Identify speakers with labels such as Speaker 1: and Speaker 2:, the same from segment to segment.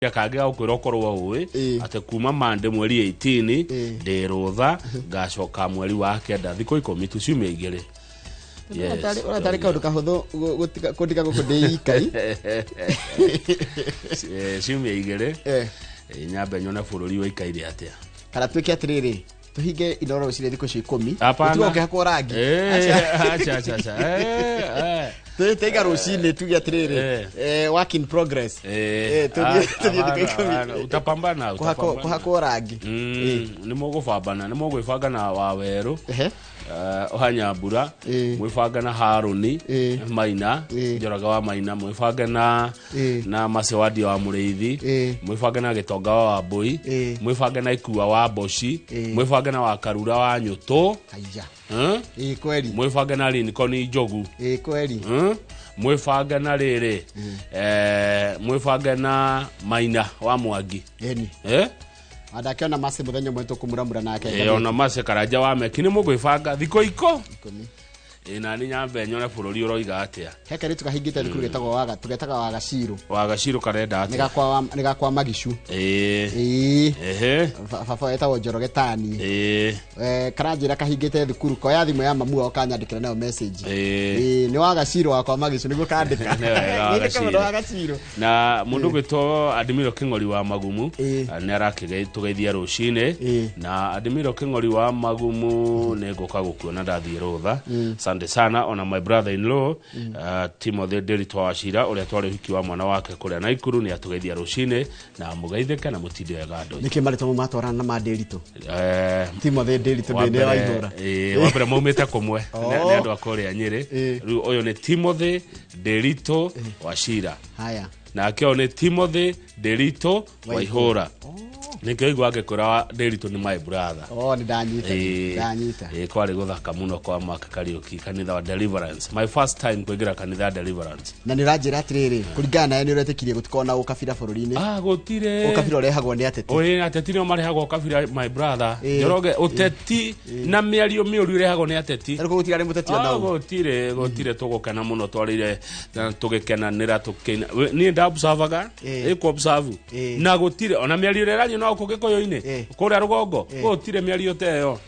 Speaker 1: ya kage ukwira okorwo uwe ate kuma mande mweri 18 de rotha gacoka mweri wa kenda thiko 10 tuciume igire.
Speaker 2: Yes. Ora tari kaundu kahuthu gutika gukundi ikai.
Speaker 1: Ciume igire. Nyambe nyona bururi wa ikaire atia.
Speaker 2: Kana twike atiriri tuhinge inoro cire thiko 10.
Speaker 1: Tuoke
Speaker 2: hakwo rangi.
Speaker 1: Acha.
Speaker 2: Tega rucine tuge atiriri work in progress. Tuge thiko 10.
Speaker 1: Utapambana
Speaker 2: kuhakwo rangi.
Speaker 1: Ni mugubambana ni mugwibanga na waweru. Ohanyambura mwifanga na Haruni Maina Njoraga wa Maina mwifanga na Masewadi wa Mureithi mwifanga na Gitonga wa Mbui mwifanga na Ikua wa Boshi mwifanga na Wakarura wa Nyuto
Speaker 2: aya kweli
Speaker 1: mwifanga na Lincoln Njogu
Speaker 2: kweli
Speaker 1: mwifanga na rere mwifanga na Maina wa Mwangi
Speaker 2: Adakiona mase muthenya mwetu kumuramura nake.
Speaker 1: Ona mase karaja wa mekini mugwibanga thiko 10. Na ni nyambe nyone bururi uroiga atia.
Speaker 2: Heke ri tukahingite thukuru getagwo waga tugetaga Wagaciro.
Speaker 1: Wagaciro karenda atia.
Speaker 2: Nigakwa Magishu. Fafa etagwo Njorogetani. Karanjira kahingite thukuru ko ya thimu ya mamu ao kanyandikira nayo message. Ni Wagaciro wakwa Magishu niguo kandika. Ni Wagaciro. Na
Speaker 1: mundu gwito Adimiro King'ori wa Magumu ni arakige tugeithia rucine na Adimiro King'ori wa Magumu negoka gukuona ndathie rutha. Asante sana ona my brother in law Timothy Derito wa Shira uria twari hiki wa mwana wake kuria Naikuru ni atugeithia rucine na mugeitheke na mutinde wega ndo
Speaker 2: niki marito mu matwara na Maderito Timothy Derito ni wa Igora
Speaker 1: wabere maumete kumwe ni andu akuria Nyeri riu uyu ni Timothy Derito wa Shira
Speaker 2: haya
Speaker 1: na akio ni Timothy Derito wa Ihora Nikigwa agekora Derito ni my brother.
Speaker 2: Ni ndanyita.
Speaker 1: Kwari guthaka muno kwa Mark Kariuki kanitha wa Deliverance. My first time kuigira kanitha wa Deliverance. Na
Speaker 2: niranjira atiriri kuringana naye ni uretekirie gutikona ukabira bururi-ini.
Speaker 1: Gutire.
Speaker 2: Ukabira urehagwo ni ateti.
Speaker 1: Ateti no marehagwo ukabira my brother. Njoroge uteti na miario miuru irehagwo ni ateti.
Speaker 2: Ariko gutigare muteti ona ugo.
Speaker 1: Gutire tugukena muno twarire tugikenanira tukina. Ni ndabusavaga. Eko observe. Na gutire ona miario iranyu no kugikoyo-ini kuria rugongo gutire miario teyo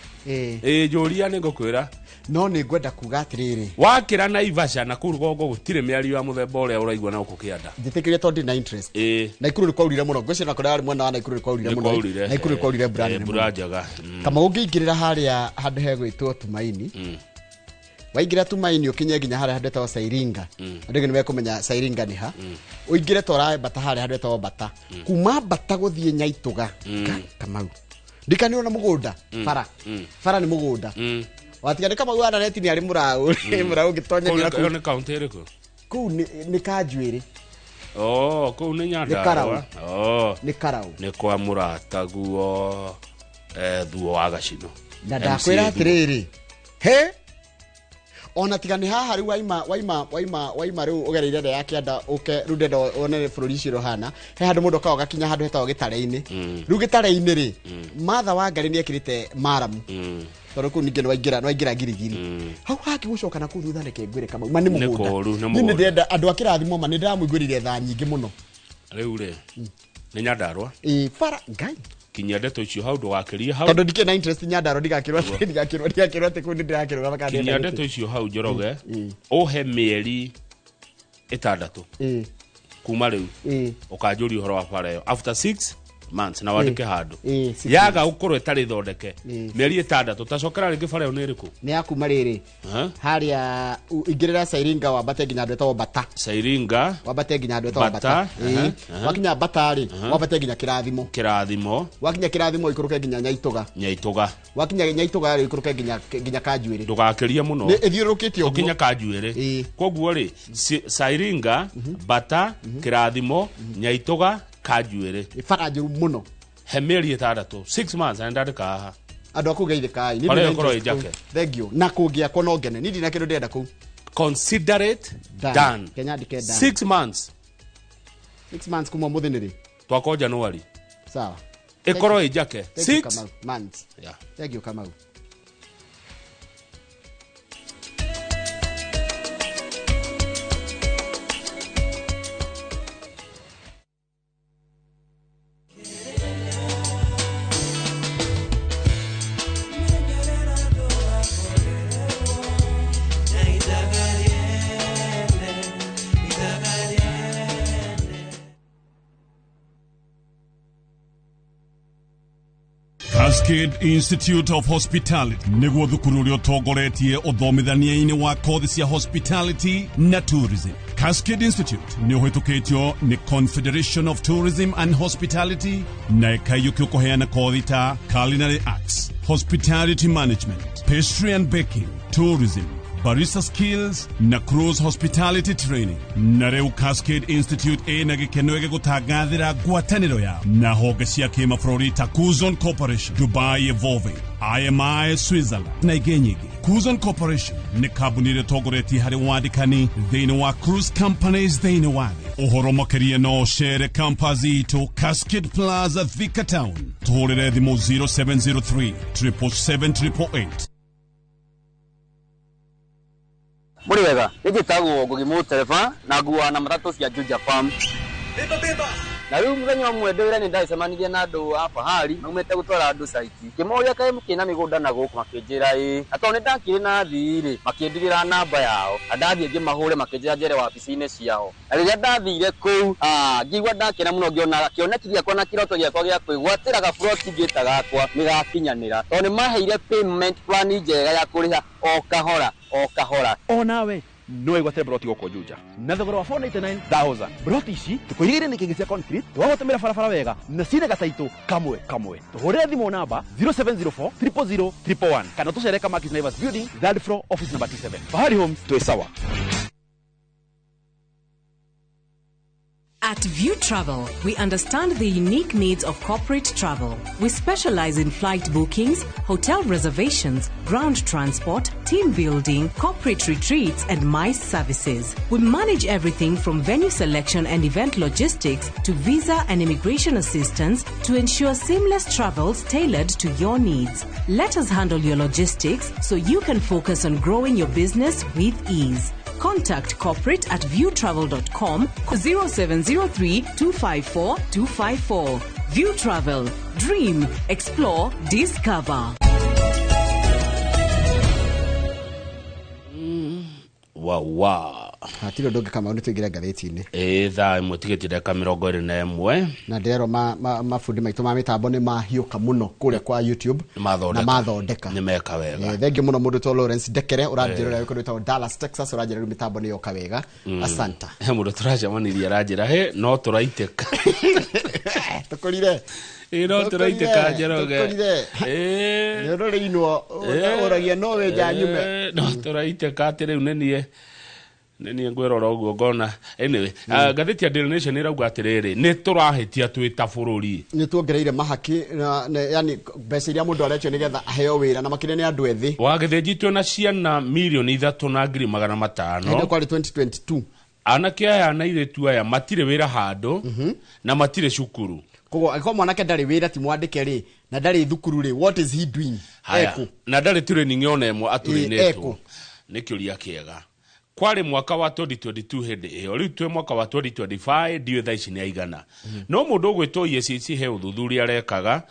Speaker 1: juria ni ngukwira
Speaker 2: no ni ngwenda kuga atiriri
Speaker 1: wakira na Ivasha na ku rugongo gutire miario ya muthemba uria uraigwa na ukukianda
Speaker 2: nditikirie tondi na interest na ikuru ri kwaurire muno ngwicira na kuria mwana wa ikuru ri kwaurire muno na ikuru ri kwaurire
Speaker 1: burajaga
Speaker 2: kama ungingirira haria handu hegwitwo Tumaini waingira Tumaini ukinye ginya haria handu hetagwo Sairinga andu ni mekumenya Sairinga ni ha uingire tora bata haria handu hetagwo Bata kuma Bata guthie Nyaituga Kamau ndikaniona mugunda fara ni mugunda watigane kama wana neti ni ari murau gitonya
Speaker 1: ni county riko
Speaker 2: ku ni Kanjuiri
Speaker 1: ku ni Nyandarua
Speaker 2: ni Karau
Speaker 1: ni kwa Murata guo thuo wa Gacino
Speaker 2: na ndakwira atiriri ona tigani haha ri waima ri ugereire nda yake anda uke rudenda one bururi ciro hana he handu mundu kaoga kinya handu hetagwo Gitare-ini ru Gitare-ini ri Martha Wangari ni ekirite maramu toro ku ninge no waingira girigiri hau haki gucoka na ku thutha neke ngwire kama mani mugunda ni ndenda andu akirathimo mani ndamwigwirire tha nyingi muno
Speaker 1: riu ri ni Nyandarua
Speaker 2: fara ngai
Speaker 1: kinya ndeto icio hau ndwakirie hau
Speaker 2: tondu ndike na interest Nyandarua ndigakirwa ati ku ndirakirwa makandi
Speaker 1: kinya ndeto icio hau Njoroge uhe mieri 6 kuma riu ukanjuri uhoro wa farayo after 6 months na wandike handu yaga ukorwo etari thondeke mieri 6 tacokera ringi farayo ni riku
Speaker 2: ni akuma riri haria ingirira Sairinga wa Bata ginya andu etagwo Bata
Speaker 1: Sairinga
Speaker 2: wa Bata ginya andu etagwo Bata wakinya Bata ri wa Bata ginya Kirathimo wakinya Kirathimo ikuruke ginya Nyaituga wakinya Nyaituga ri ikuruke ginya Kanjuiri
Speaker 1: ndugakirie muno
Speaker 2: ni ethiurukitio
Speaker 1: ukinya Kanjuiri koguo ri Sairinga Bata Kirathimo Nyaituga Kanjuiri
Speaker 2: ifarajuru muno
Speaker 1: hemeri 6 months andandika haha
Speaker 2: andu akugeithika
Speaker 1: ni ndikoro ijake
Speaker 2: thank you na kungia kono ngene ni ndina kindu ndenda ku
Speaker 1: consider it done
Speaker 2: Kenya dike done
Speaker 1: 6 months
Speaker 2: kuma muthiniri
Speaker 1: twako January
Speaker 2: sawa
Speaker 1: ikoro ijake
Speaker 2: 6 months
Speaker 1: yeah
Speaker 2: thank you Kamau.
Speaker 3: Cascade Institute of Hospitality niguo thukuru uria utongoretie uthomithania-ini wa kothi cia hospitality na tourism. Cascade Institute ni uhitukitio ni Confederation of Tourism and Hospitality na ikaiyukio kuheana kothi ta Culinary Arts, Hospitality Management, Pastry and Baking, Tourism, barista skills na cruise hospitality training. Na reu Cascade Institute ena gikeno ege gutagathira ngwataniro ya na honge cia kimabũrũri ta Kuzon Corporation, Dubai Evolving, IMI Switzerland na ingĩ nyingĩ. Kuzon Corporation ni kambuni ĩrĩa tongoretie harĩ wandĩkani thĩinĩ wa cruise companies thĩinĩ wa thĩ. Ũhoro makĩria no cere campus itũ Cascade Plaza Thika Town, tũhũrĩre thimũ 0703 777
Speaker 4: Muri wega, nigitagwo Ngugimu Tereba na nguwa na matatu cia Juja Farm.
Speaker 5: Beba.
Speaker 4: Na riu muthenya umwe ndwira ni ndacemanirie na andu a fahari maumete gutwara andu site. Kimoria kae mukina migunda na guku makinjira atone ndakire na thiri makindirira namba yao. Andathie ngimahure makinjira njere wabici-ini ciao. Na riria ndathire kuu ngigwa ndakena muno ngiona kionekithia kwa na kiroto giakwa gia kwigwatira ga froti ngita gakwa nigakinyanira. Tone maheire payment plan njega ya kuriha o kahora.
Speaker 5: O nawe no igwate broti goko Juja na thogora wa 499,000. Broti ici tukuigire ni kingi cia concrete twagotemera barabara wega na cine gataitu kamwe tuhurire thimo namba 0704 000 111 kana tucereka Markis Naivas Building, third floor, office number 27. Fahari Homes, tuwe sawa.
Speaker 6: At View Travel, we understand the unique needs of corporate travel. We specialize in flight bookings, hotel reservations, ground transport, team building, corporate retreats, and MICE services. We manage everything from venue selection and event logistics to visa and immigration assistance to ensure seamless travels tailored to your needs. Let us handle your logistics so you can focus on growing your business with ease. Contact corporate at viewtravel.com 0703 254 254. View Travel. Dream, explore, discover.
Speaker 1: Wow.
Speaker 2: Hatiro doge kama unitugira gatheti-ini.
Speaker 1: Thaa imwe tigiti ndeka 21
Speaker 2: na ndero mafundi maitu ma mitambo ni mahiuka muno kule kwa YouTube na mathondeka
Speaker 1: ni meka wega.
Speaker 2: Thengi muno mundu to Lawrence Dekere uranjira yuko rita Dallas Texas uranjira mitambo ni yoka wega. Asanta
Speaker 1: mundu turajamaniria ranjira no turaiteka
Speaker 2: tukurire
Speaker 1: no turaiteka njeroge
Speaker 2: nero ino oragia no we janyume
Speaker 1: no turaiteka atire unenie neni ngwirora uguo ngona anyway gatheti ya Daily Nation irauga atiriri ni turahitia twita bururi
Speaker 2: ni tuongereire mahaki yani mbeca iria mundu aretio nigetha aheo wira na makire ni andu ethi
Speaker 1: wagithejitwe na ciana milioni 3,500,000
Speaker 2: ndio kwali 2022
Speaker 1: anake aya na iretu aya matire wira hando na matire cukuru
Speaker 2: kogo alikuwa mwanake ndari wira ti mwandike ri na ndari thukuru ri what is he doing
Speaker 1: eko na ndari training yone emwe aturinetwo nikiuria kiega kwari mwaka wa 2022 hindi iyo riu twe mwaka wa 2025 dio tha ici ni aigana no mundu ugwitwo EACC he uthuthuria arekaga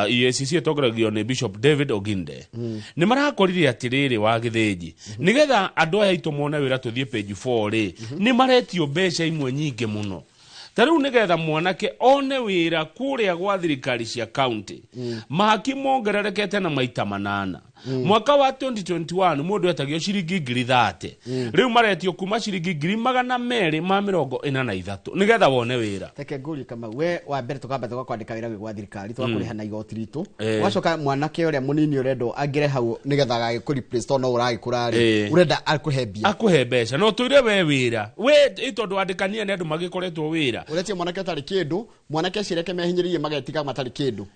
Speaker 1: EACC etogoragio ni Bishop David Oginde ni marakorire atiriri wa githĩnji nigetha andu aya itu mone wira tuthie page 4 ri ni maretio mbeca imwe nyingi muno tariu nigetha mwanake one wira kuria gwa thirikari cia county mahaki mongererekete na maita 8 mwaka wa 2021 mundu etagio ciringi 30 riu maretio kuma ciringi 243 nigetha wone wira
Speaker 2: teke nguri kama we wa mbere tukamba tugakwandika wira gwa thirikari twakuriha na igoti ritu wacoka mwanake uria munini urendo angire hau nigetha agikuri place to no uragikurari urenda akuhe mbeca no tuire we wira we itondu andikania ni andu magikoretwo wira uretie mwanake atari kindu mwanake cireke mehinyiririe magetiga matari kindu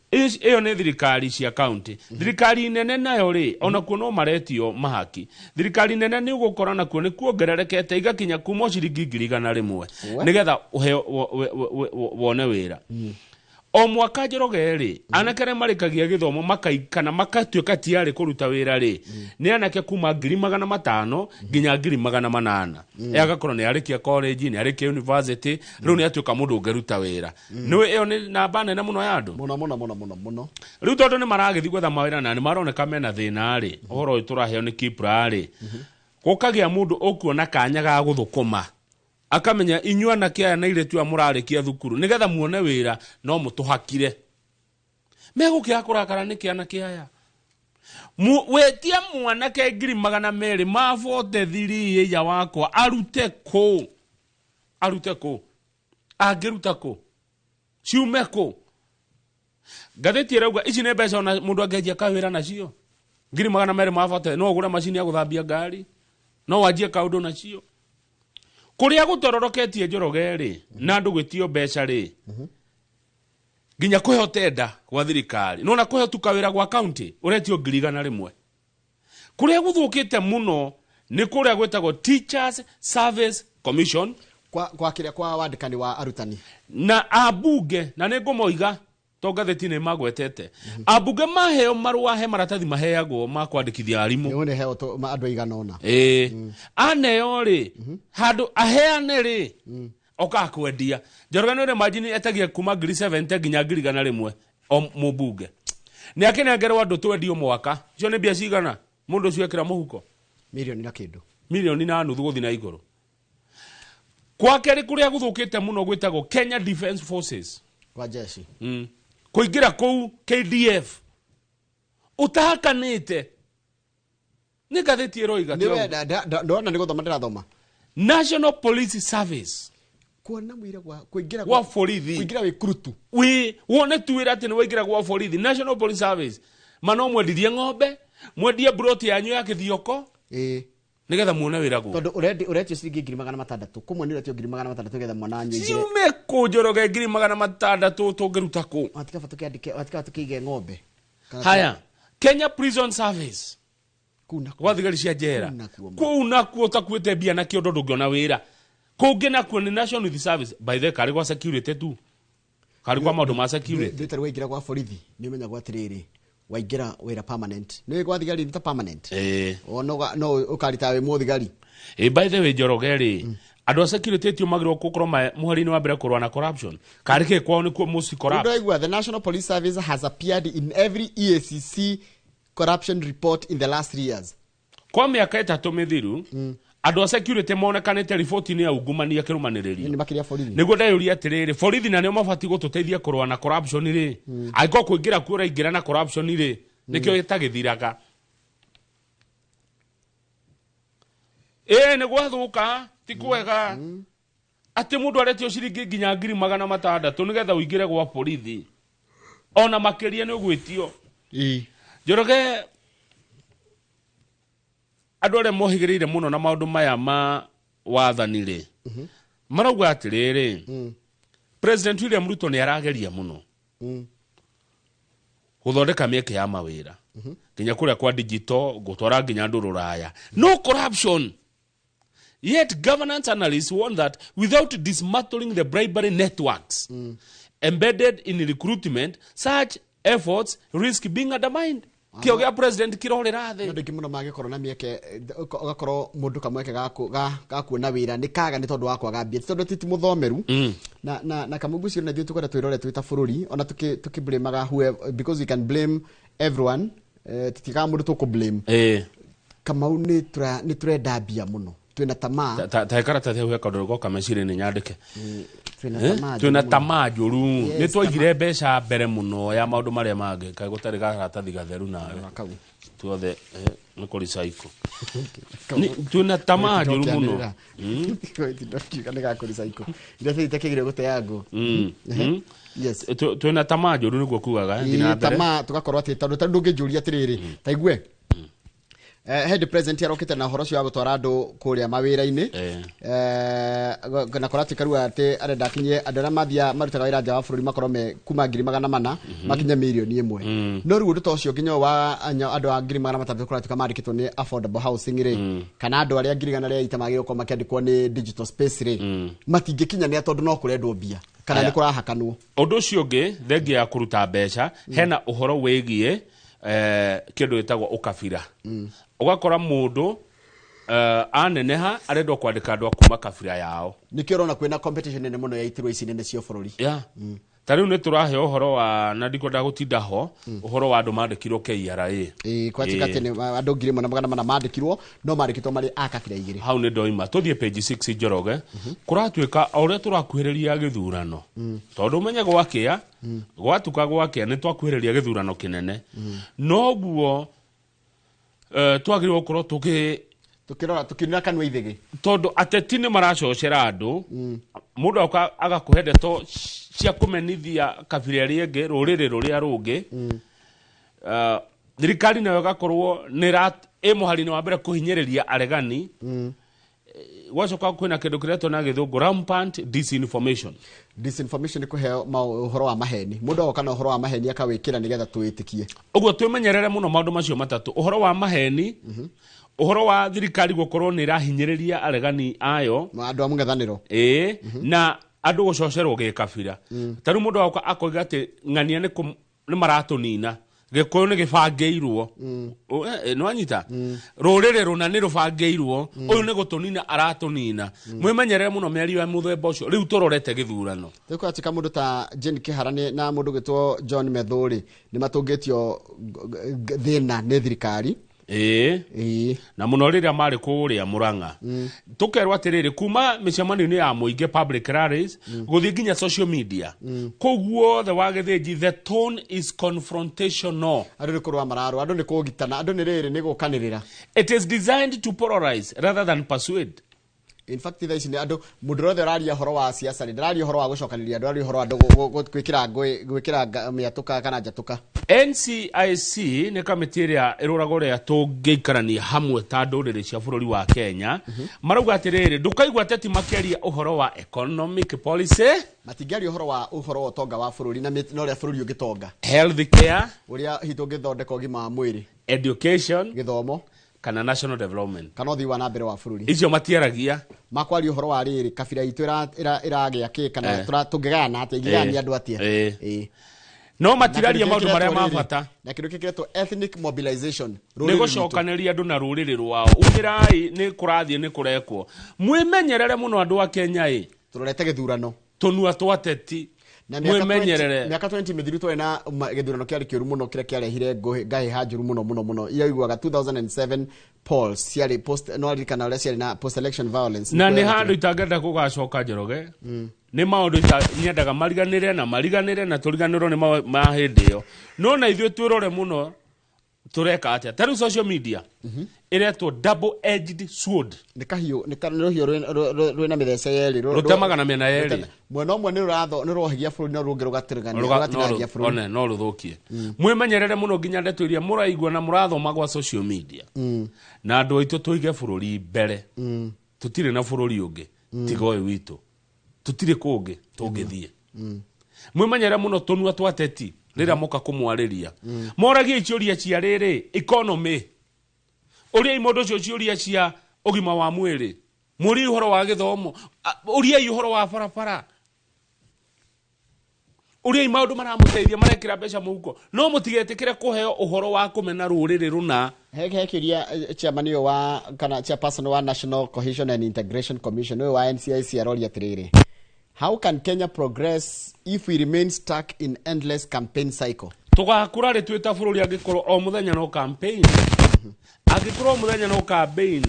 Speaker 1: iyo ni thirikari cia county thirikari nene nayo ri ona kuno maretio mahaki thirikari nene ni ugukora na kuo ni kuongererekete igakinya kuma ciringi 100 nigetha wone wira o mwaka Njoroge ri anakere marikagia githomo makaikana makatuika tiari kuruta wira ri ni anake kuma 500,000 nginya 800,000 agakorwo ni arikia college ni arikia university riu ni atuika mundu ungeruta wira niwe iyo ni namba nene muno ya andu
Speaker 2: muno
Speaker 1: riu tondu ni maragithi gwetha mawira na ni maroneka mena thina ri uhoro turaheo ni Kipra ri gukagia mundu ukuona kanya ga guthukuma akamenya inyuana kia na ile tu amurarikia thukuru nigetha muone wira no mutuhakire Megukia kurakara niki anake aya. Wetia mwanake 200,000 mafote thiri ya wakwa arute ko. Agiruta ko. Ciume ko. Gatheti irauga ici ne mbeca ona mundu angejia kawira nacio. 200,000 mafote no gura machine ya guthambia ngari. No wajie kaundu nacio. Kuria gutororoketie Njoroge ri na andu gwitio mbeca ri. Ginya kuhotenda gwa thirikari. Nona kuhetuka wira gwa county uretio 100,000. Kuria guthukite muno ni kuria gwetagwo Teachers Service Commission
Speaker 2: kwa kiria kwa wandikani wa arutani
Speaker 1: na abunge na ne ngomoiga to gatheti ne magwetete abunge maheo marua he maratathi maheagwo ma kwandikithia arimu
Speaker 2: yone heo to andu iganona
Speaker 1: aneo ri handu aheane ri oka kwendia Njoroge no imagine etagia kuma 70 ginya 100,000 o mubunge ni akenengerwa andu twendi mwaka cio ni bia cigana mundu cio ekira muhuko
Speaker 2: milioni na kindu
Speaker 1: milioni na nuthu guthi na iguru kwa keri kuria guthukite muno gwitagwo Kenya Defence Forces
Speaker 2: kwa jeshi
Speaker 1: kuingira kou KDF utahakanite ni gatheti iroiga
Speaker 2: ndona niko thoma ndirathoma
Speaker 1: National Police Service
Speaker 2: kuona mwira gwa kuingira
Speaker 1: gwa borithi
Speaker 2: kuingira wikurutu
Speaker 1: wone tuwira ati ni waingira gwa borithi National Police Service mano mwendithie ng'ombe mwendie broti yanyu ya kithioko nigetha muone wira gwo
Speaker 2: tondu uretio ciringi 600 kumwe ni uretio 600 getha mwana anyu
Speaker 1: ingire ciume ku Njoroge 600 tungiruta ku
Speaker 2: atika fatukiandike atika tukige ng'ombe
Speaker 1: haya Kenya Prison Service
Speaker 2: kuna
Speaker 1: kwa thigari cia jera kuna ku utakwite bia na kiondo ndungiona wira kungi na ku ni National Youth Service by the kari kwa security tu kari kwa maundu ma security
Speaker 2: nditari waingira gwa borithi ni menya gwa tiriri waingira wira permanent ni gwa thigari ni ta permanent no ukarita we muthigari
Speaker 1: by the way Njoroge ri andu security tu magiro kukorwo muhari-ini wa mbere kurwa na corruption karike kwao ni kuo most corrupt
Speaker 2: the National Police Service has appeared in every EACC corruption report in the last 3 years
Speaker 1: kwa miaka 3 mithiru andu security monekanite report ni ya ungumania kirumaniriri
Speaker 2: ni makiria borithi
Speaker 1: niguo ndayuria atiriri borithi na nio mabati gututeithia kurwa na corruption ri aiko kuingira kura ingira na corruption ri nikio itagithiraga niguo thuka tikwega ati mundu aretio ciringi nginya 600 nigetha uingire gwa borithi ona makiria ni ugwitio Njoroge andu aria mohigirire muno na maundu maya ma wathani ri marauga atiriri President William Ruto ni arageria muno guthondeka mieke ya mawira nginya kuria kwa digital gutwara nginya andu ruraya no corruption. Yet governance analysts warn that without dismantling the bribery networks embedded in recruitment, such efforts risk being undermined. Kio gya president kirorera the
Speaker 2: ndio kimuno magikorwo na mieke ugakorwo mundu kamweke ga kuona wira ni kaga ni tondu wakwa gambia tondu titi muthomeru na kamugu cio na thio tukora twirore twita bururi ona tukiblame whoever because we can blame everyone titika mundu tukublame kamau ni turenda mbia muno twina tamaa
Speaker 1: ta karata the kaundu goka meciri ni nyandike twina tamaa njuru ni twaigire mbeca mbere muno ya maundu maria mange kai gutari karatathi gatheru nawe tuothe ni kuri cycle twina tamaa njuru muno
Speaker 2: kana ga kuri cycle ndio itekegire guteyango yes
Speaker 1: twina tamaa njuru niguo kugaga
Speaker 2: ndina tamaa tugakorwo ati tondu ndungijuria atiriri ta igwe head president arokite na horo cio ya gutwara andu kuria mawira-ini na korati karua ati arenda kinye andu aria mathia marutaga wira nja wa bururi makorwo me kuma 400,000 makinye milioni 1 no riu nduto cio kinyo wa andu a 400,000 korati kamandikitwo ni affordable housing ri kana andu aria 100,000 itamagire ko makiandikwo ni digital space ri matingikinya ni tondu no kurendwo mbia kana ni kurahakanwo
Speaker 1: undu ucio ngi thengi ya kuruta mbeca hena uhoro wigie kindu gitagwo ukabira ugakora mundu aneneha arendwo kwandika andu akuma kabira yao
Speaker 2: nikio rona kwina competition nene muno ya itirwo ici nene cio bururi
Speaker 1: tariu ne turahe uhoro wa na ndikwenda gutinda ho uhoro wa andu mandikirwo KRA
Speaker 2: kwa tikate ni andu ngiri mona magana mana mandikirwo no mandikitwo mari akabira igiri
Speaker 1: hau ne ndoima tuthie page 6 Njoroge kuratuika auria turakuhiriria githurano tondu menye gwakia gwatuka gwakia ni twakuhiriria githurano kinene no guo twagirwo korwo
Speaker 2: tukirora tukinira kanwa ithigi
Speaker 1: tondu ateti ni maracocera andu mundu agakuhe ndeto cia kumenithia kabira rienge ruriri ruria rungi thirikari nayo gakorwo ni muharini wa mbere kuhinyiriria aregani wacoka kwina kindu kiretwo na githungu rampant disinformation
Speaker 2: ni kuheo uhoro wa maheni mundu okana uhoro wa maheni akawikira nigetha tuitikie
Speaker 1: uguo twimenyerere muno maundu macio matatu uhoro wa maheni uhoro wa thirikari gukorwo ni rahinyiriria aregani ayo
Speaker 2: andu amung'ethaniro
Speaker 1: na andu gucocerwo gikabira tari mundu akoiga ati ng'ania ni maratunina gikuyu ni gibangeirwo no anyita rurire runa ni rubangeirwo uyu ni gutunina aratunina mwimenyerere muno miario ya muthemba ucio riu turorete githurano
Speaker 2: tiko atika mundu ta Jane Kiharani na mundu gitwo John Methuri ni matungitio thina ni thirikari
Speaker 1: na muno riria mari kuria Murang'a tukerwa atiriri kuma micemani-ini ya muingi public rallies guthii nginya social media koguo the wagithiji the tone is confrontational
Speaker 2: andu ni kurwa mararu andu ni kugitana andu ni riri ni gukanirira
Speaker 1: it is designed to polarize rather than persuade.
Speaker 2: In fact this ni andu mundu rothe raria horo wa siasa ni raria horo wa gucokaniria andu raria horo andu gwikira miatuka kana njatuka.
Speaker 1: NCIC ni kamiti iria irurago ria tungeikarania hamwe ta nduriri cia bururi wa Kenya marauga atiriri ndukaigwa ateti makeria uhoro wa economic policy
Speaker 2: matingiaria uhoro wa utonga wa bururi na no ria bururi ungitonga
Speaker 1: health care
Speaker 2: uria hitu ngithondeka ugima wa mwiri
Speaker 1: education
Speaker 2: githomo
Speaker 1: kana national development
Speaker 2: kana uthii wa na mbere wa bururi
Speaker 1: icio matiaragia
Speaker 2: makwaria uhoro wa riri kabira itu iragia ki kana tungigana atia igigania andu atia
Speaker 1: no matiraria maundu maria mabata
Speaker 2: na kindu kikiretwo ethnic mobilization
Speaker 1: ni gucokaniria andu na ruriri rwao umirai ni kurathie ni kurekwo mwimenyerere muno andu a Kenya
Speaker 2: turorete githurano
Speaker 1: tunua twateti mwimenyerere
Speaker 2: miaka 20 mithiru twa na githurano kiari kiuru muno kire kiarehire ngahi hanjuru muno iyo igwaga 2007 polls ciari post no rikana ule ciari na post election violence
Speaker 1: na ni handu itangenda kugacoka Njoroge ni maundu nyendaga mariganire na turiganirwo ni mahindi yo no na ithuĩ twirore muno tureka atia tari social media iretwo double edged sword
Speaker 2: ni kahio ni karohio rwena mithece yeri
Speaker 1: rutemaga na mena yeri
Speaker 2: mwena umwe ni rohigia bururi no rungi rugatirigania bururi
Speaker 1: no ruthukie mwimenyerere muno nginya ndeto iria muraigua na murathoma gwa social media na andu aitu tuige bururi mbere tutire na bururi ungi tiga uyu witu tutire kungi tungithie mwimenyerere muno tunua twateti rira moka kumwariria moragia icio cia riri economy uria imondo cio cia ugima wa mwiri muri uhoro wa githomo uria uhoro wa barabara uria maundu maramuteithia marekira mbeca muhuko no mutigetikire kuheo uhoro wa kumena ruriri runa
Speaker 2: hekiria chairman wa kana chairperson wa National Cohesion and Integration Commission wa NCIC aroria tiriri how can Kenya progress if we remain stuck in endless campaign cycle?
Speaker 1: Tugakura ri twita bururi angikorwo o muthenya no campaign. Angikorwo muthenya no campaign.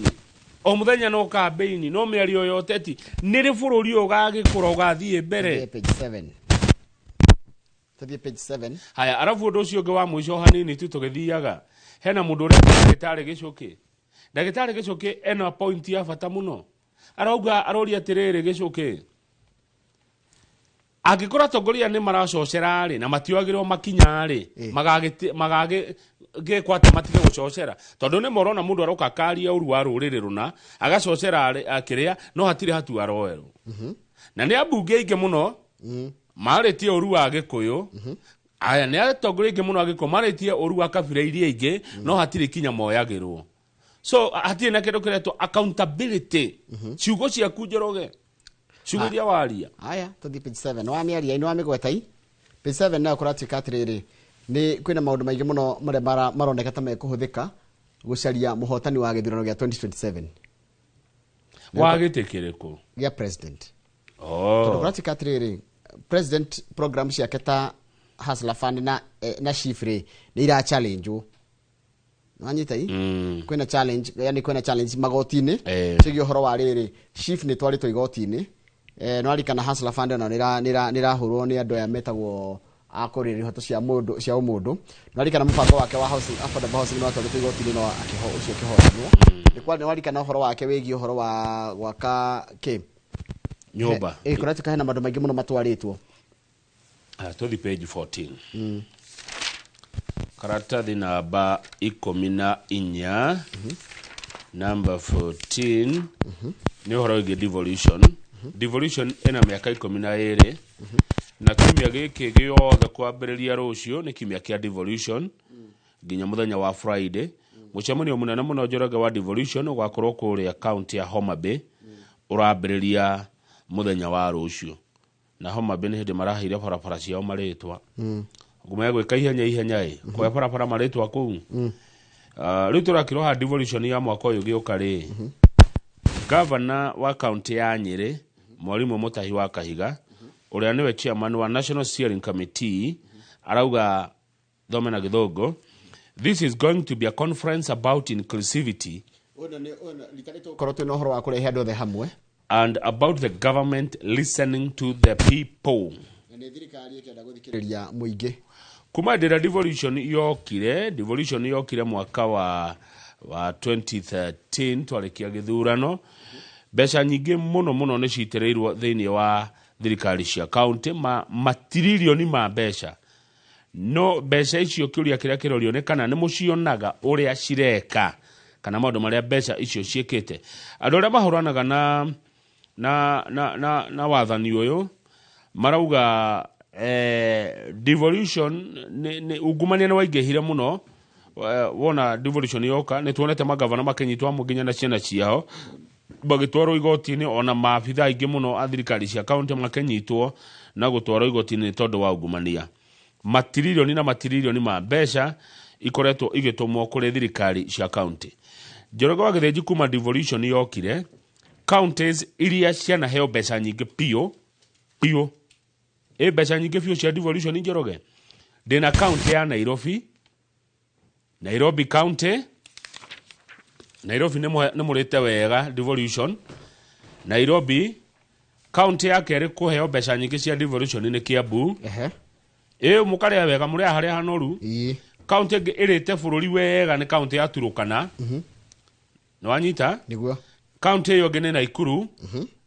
Speaker 1: O muthenya no campaign no miario yote ti ni ri bururi ugagikura ugathie mbere.
Speaker 2: Page 7. Tadie page 7.
Speaker 1: Haya arafu undu ucio ungi wa mwisho hanini tu tugithiaga. Hena mundu uri ndagitari gicuki. Ndagitari gicuki ena point ya bata muno. Arauga aroria atiriri gicuki. Agikora tongoria ni maracocera ri na matiwagirwo makinya ri magage gekwate matige gucocera tondu ni morona mundu aroka karia uru wa ruriri runa agacocera ri akiria no hatire hatu aroero na ni abunge inge muno maritie uru wa gikuyu aya ni atongoria inge muno agiko maritie uru wa kabira iria inge no hatire kinya moyagirwo so hatire na kindu kiretwo accountability ciugo cia kunjoroge Shuguria waria.
Speaker 2: Aya, tuthi page 7. No amiaria ino amigwetai. Page 7 na kuratika atiriri. Ni kwina maundu maingi muno maria maroneka ta mekuhuthika gucaria muhotani wa githurano gya 2027.
Speaker 1: Wagitikiriku.
Speaker 2: Gya president.
Speaker 1: Oh.
Speaker 2: Kuratika atiriri. president program ciake ta Hustler Fund na Shifre ni ira challenge Wanyita kwena challenge yani kwena challenge magotini cigio horo wa riri Shif ni twaritwo igotini no ari kana Hustler Fund no nira hurwo ni andu ya metagwo akoriri hoto cia mundu cia umundu no ari kana mubango wake wa housing affordable housing no twaritwo igotini no akiho ucio kihoranwo ni kwa no ari kana horo wake wegi horo wa gwaka
Speaker 1: nyumba
Speaker 2: kuratika hena mandu maingi muno matwaritwo
Speaker 1: tuthi page 14 karatathi namba 14 number 14 ni horo igi devolution devolution ena miaka 12 na kimya giki giothe kwambiriria rucio ni kimya kia devolution ginya muthenya wa Friday mucemanio munene muno Njoroge wa devolution ugakorwo kuria county ya Homa Bay urambiriria muthenya wa rucio na Homa Bay ni hindi marahire barabara ciao maritwa nguma gwika ihenya kwa barabara maritwa kuu riu turakiroha devolution ya mwaka uyu giuka ri governor wa county ya Nyeri Mwalimu Mutahi wa Kahiga uria niwe chairman wa National Steering Committee arauga Domena Githogo this is going to be a conference about inclusivity and about the government listening to the people. Kuma dira devolution yokire mwaka wa 2013 twarikia githurano besha nyingi muno ni citereirwo thiini wa thirikari cia county matirilioni ma besha no besha icio kiuria kiria kirorio ne kana ni mucionaga uria cireka kana maundu maria besha icio ciekete andu aria mahoranaga na wathani uyu marauga devolution ni ungumania ni waingehire muno wona devolution yoka ni tuonete magavana makenyitwa muginya na ciana ciao bagitwaro igotini ona maabitha ingi muno a thirikari cia county makenyitwo na gutwaro igotini tondu wa ungumania matirilioni ma besha ikoretwo igitumwo kuri thirikari cia county Njoroge wa Githinji kuma devolution yokire counties iria ciana heo besha nyingi pio besha nyingi pio cia devolution Njoroge dena county ya Nairobi county Nairobi ni murite wega devolution Nairobi county ya kere kuheo besha nyingi cia devolution ni Kiambu mukare wega muri haria hanoru county irite bururi wega ni county ya Turukana no wanyita
Speaker 2: niguo
Speaker 1: county yo gene Naikuru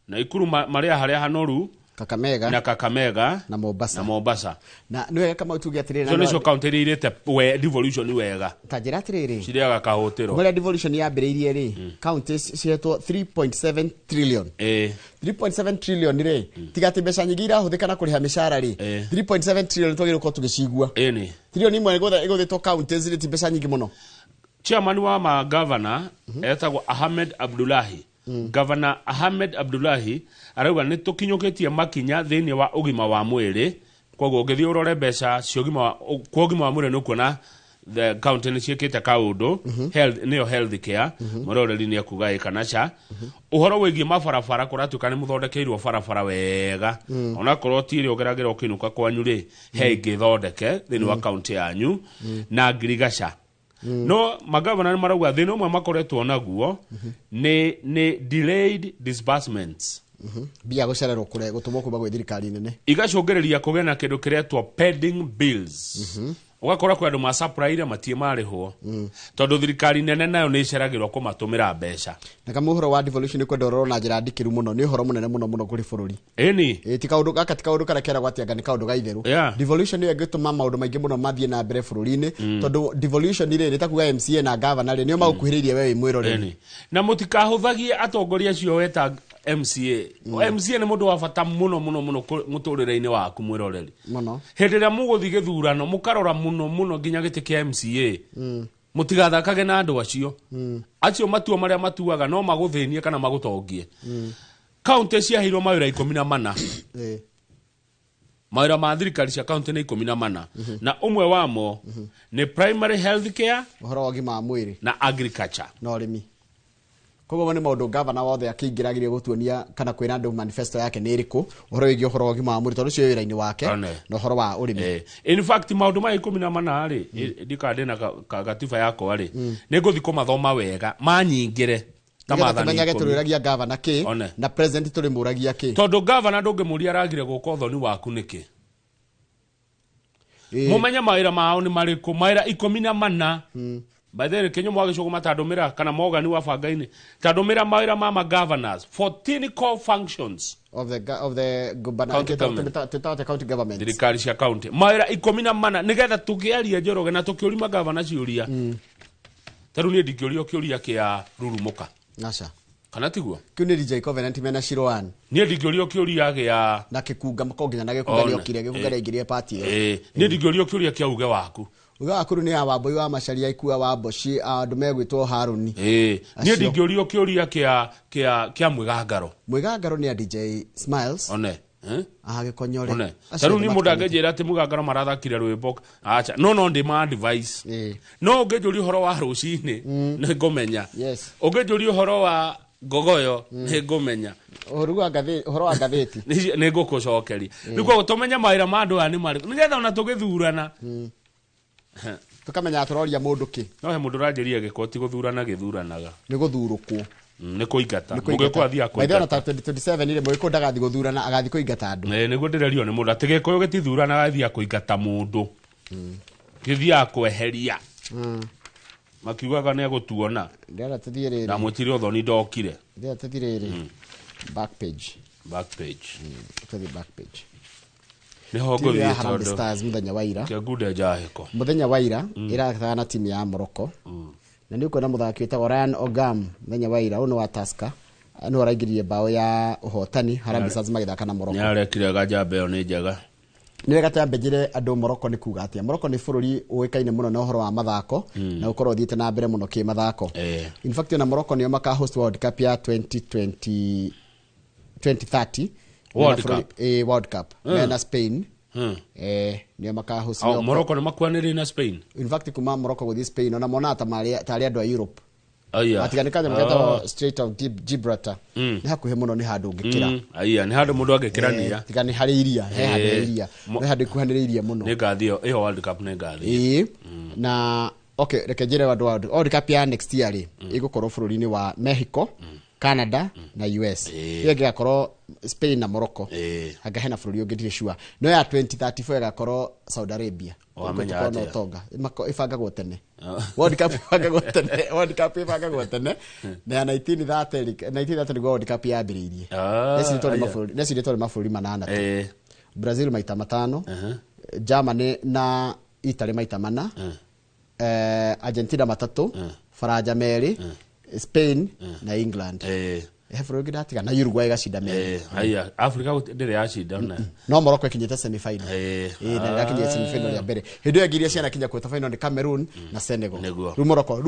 Speaker 1: Naikuru mari haria hanoru Kakamega
Speaker 2: na
Speaker 1: Mombasa
Speaker 2: na niwe kama utugi atirira
Speaker 1: so nicio county irite we devolution wega
Speaker 2: tajira atiriri
Speaker 1: ciriaga kahotero
Speaker 2: muri devolution yambiriirie ri counties cietwo 3.7 trillion 3.7 trillion ri tigati besha nyingi irahuthikana kuriha mishara ri 3.7 trillion twagire ko tugicigua
Speaker 1: ni
Speaker 2: trillion imwe iguthetwo counties ri ti besha nyingi muno
Speaker 1: chairman wa ma governor etagwo Ahmed Abdullahi Governor Ahmed Abdullahi arauga ni tukinyukitie makinya thiini wa ugima wa mwiri koguo ngithii urore besha cio ugima wa mwiri no kuona the county ni ciekete kaundu health niyo health care mororeri ni akuga ikanacha uhoro wigie mabarabara kuratuka ni muthondekeirwo barabara wega ona korwo tiri ogeragira ukinuka kwanyu ri he ingithondeke thiini wa county yanyu na ngirigaca no magavana ni marauga thina umwe makoretwo naguo ni delayed disbursements
Speaker 2: bia gucererwo kure gutumwo kuma gwe thirikari nene
Speaker 1: igacungereria kugena kindu kiretwo pending bills ugakora kwa andu ma supply matie marihwo tondu thirikari nene nayo ni iceragirwo kumatumira besha
Speaker 2: na kama uhoro wa devolution ni kwendororo na njira ndikiru muno ni uhoro munene muno kuri bururi ti kaundu gaka ti kaundu kara kera gwatianga ni kaundu gaitheru devolution ni egituma maundu maingi muno mathie na mbere bururi-ini tondu devolution ri ni takuga MCA na governor ri ni magukuhiririe wewe mwiroreri
Speaker 1: na mutikahuthagie atongoria cio weta MCA ni mundu wa bata muno muturire-ini waku mwiroreri
Speaker 2: muno
Speaker 1: hindi ria muguthi githurano mukarora muno nginya giti kia MCA mutigathakage na andu acio matua maria matuaga no maguthinie kana magutongie county ciahirwo mawira 14 mawira ma thirikari cia county ni 14 na umwe wamo ni primary health care
Speaker 2: uhoro wa gima mwiri
Speaker 1: na agriculture
Speaker 2: no rimi koguo ni maundu governor wothe akingiragiria gutuonia kana kwira andu manifesto yake ni iriku uhoro wigi uhoro wa gima muri tondu cio wira-ini wake na uhoro wa urimi.
Speaker 1: In fact maundu ma 14 ri ndikande na gatiba yako ri ni nguthi kumathoma wega manyingire
Speaker 2: tamenyage turiragia governor ki na president turimuragia ki
Speaker 1: tondu governor ndungimuria aragire guka uthoni waku niki mumenya mawira mao ni mariku mawira 14 by the way Kenya mwagicogo matandumira kana mogani wa bangaini tandumira mawira ma governors 14 core functions
Speaker 2: of the county government
Speaker 1: thirikari cia county mawira 14 nigetha tukiaria Njoroge na tukiurima governor ciuria taru ni ndikioria kiuria kia rurumuka
Speaker 2: acha
Speaker 1: kana tiguo
Speaker 2: kiu ni DJ Covenant mena Shiroan
Speaker 1: ni ndikioria kiuria gia
Speaker 2: na kikunga makonginya na gikunga ni okire gikunga ringirie party
Speaker 1: ni ndikioria kiuria kia uge waku
Speaker 2: uge waku ni ya Wambui wa Macharia ikua wa Boshi andu megwitwo Haruni
Speaker 1: ni ndikioria kiuria kia Mwigangaro
Speaker 2: ni DJ Smiles agikonyore
Speaker 1: taru ni mudangeje ati Mwigangaro marathakire rwimbo acha no ndi ma advice no ungejuri horo wa rucini ni ngomenya ungejuri horo wa gogoyo ni ngomenya
Speaker 2: horo wa gatheti
Speaker 1: ni ngukucokeria niko gutomenya mawira ma andu ani mari nigetha ona tugithurana
Speaker 2: tukamenya turoria mundu ki
Speaker 1: no he mundu ranjeria gikoti githuranaga
Speaker 2: ni guthurukwo
Speaker 1: ni kuingata muge kwa thia
Speaker 2: kwa ithona ta 2027 ile mwiko ndagathi guthurana agathi kuingata andu
Speaker 1: niguo ndirerio ni mundu atige koyo gitithurana agathia kuingata mundu githia kweheria makiugaga ne gutuona
Speaker 2: ndara tuthirire
Speaker 1: na mutiri uthoni ndokire
Speaker 2: ndara tuthirire back page
Speaker 1: tuthi
Speaker 2: back page
Speaker 1: ni hongo ri
Speaker 2: tondu Stars muthenya wa ira
Speaker 1: ke gude jaheko
Speaker 2: muthenya wa ira irathana na timu ya Morocco na ndio kuna muthaki witagwo Ryan Ogam muthenya wa ira uno wa Tusker no araingiririe bao ya uhotani Harambee Stars magithaka na Morocco
Speaker 1: nyarekire gajambe yo ni njega
Speaker 2: ni wega tambejire andu Morocco ni kuga atia Morocco ni bururi uikaine muno na uhoro wa mathako na ukorwo thiete na mbere muno ki mathako in fact na Morocco ni maka host World Cup ya 2030 World Cup na Spain ni maka host
Speaker 1: Morocco ni makwanire na Spain
Speaker 2: in fact kuma Morocco guthi Spain ona mona ta mari andu a Europe
Speaker 1: atiganikanya
Speaker 2: mugeta Strait of Gibraltar ni hakuhe muno ni handu ngikira
Speaker 1: ni handu mundu agikirania
Speaker 2: tigani hari iria he handu iria ni handu kuhaniriria muno
Speaker 1: ni gathio iyo World Cup ni gathio
Speaker 2: na okay reke njire wandu World Cup ya next year ri igukorwo bururi-ini wa Mexico Canada na US igakorwo Spain na Morocco anga hena bururi ungithie sure no ya 2034 igakorwo Saudi Arabia
Speaker 1: wamenya
Speaker 2: tonga ifangagwo tene World Cup ifangagwo tene na 1930 World Cup yambiririe nesi tole mabũrũri manana Brazil maita 5 Germany na Italy maita 4 Argentina 3 Faranja 2 Spain na England hefrogi datiga na Uruguay gashinda meri
Speaker 1: Africa ndire yashinda
Speaker 2: no Morocco ikinyete semi final na yakinyete semi final ya mbere hindu yagiria ciana kinya kweta final ni Cameroon na Senegal Morocco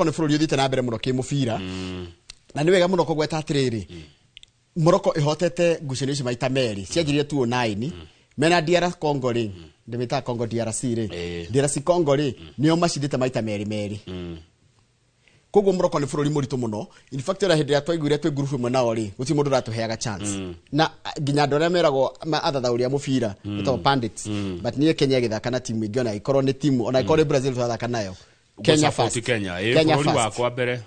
Speaker 2: ni bururi uthite na mbere muno ki mubira na ni wega muno kugweta atiriri Morocco ihotete ngucanio ici maita meri cianjirie 2009 mena DR Congo ri ndimita Congo DRC ri DRC Congo ri nio macindite maita meri koguo Morocco ni bururi muritu muno in fact era hindi ya twaiguire twi group imwe nao ri guti mundu ratuheaga chance na ginya ndore meragwo athathauria mubira to pandits but niye Kenya githaka na timu ingi ona ikorwo ni timu ona ikorwo Brazil thaka nayo Kenya first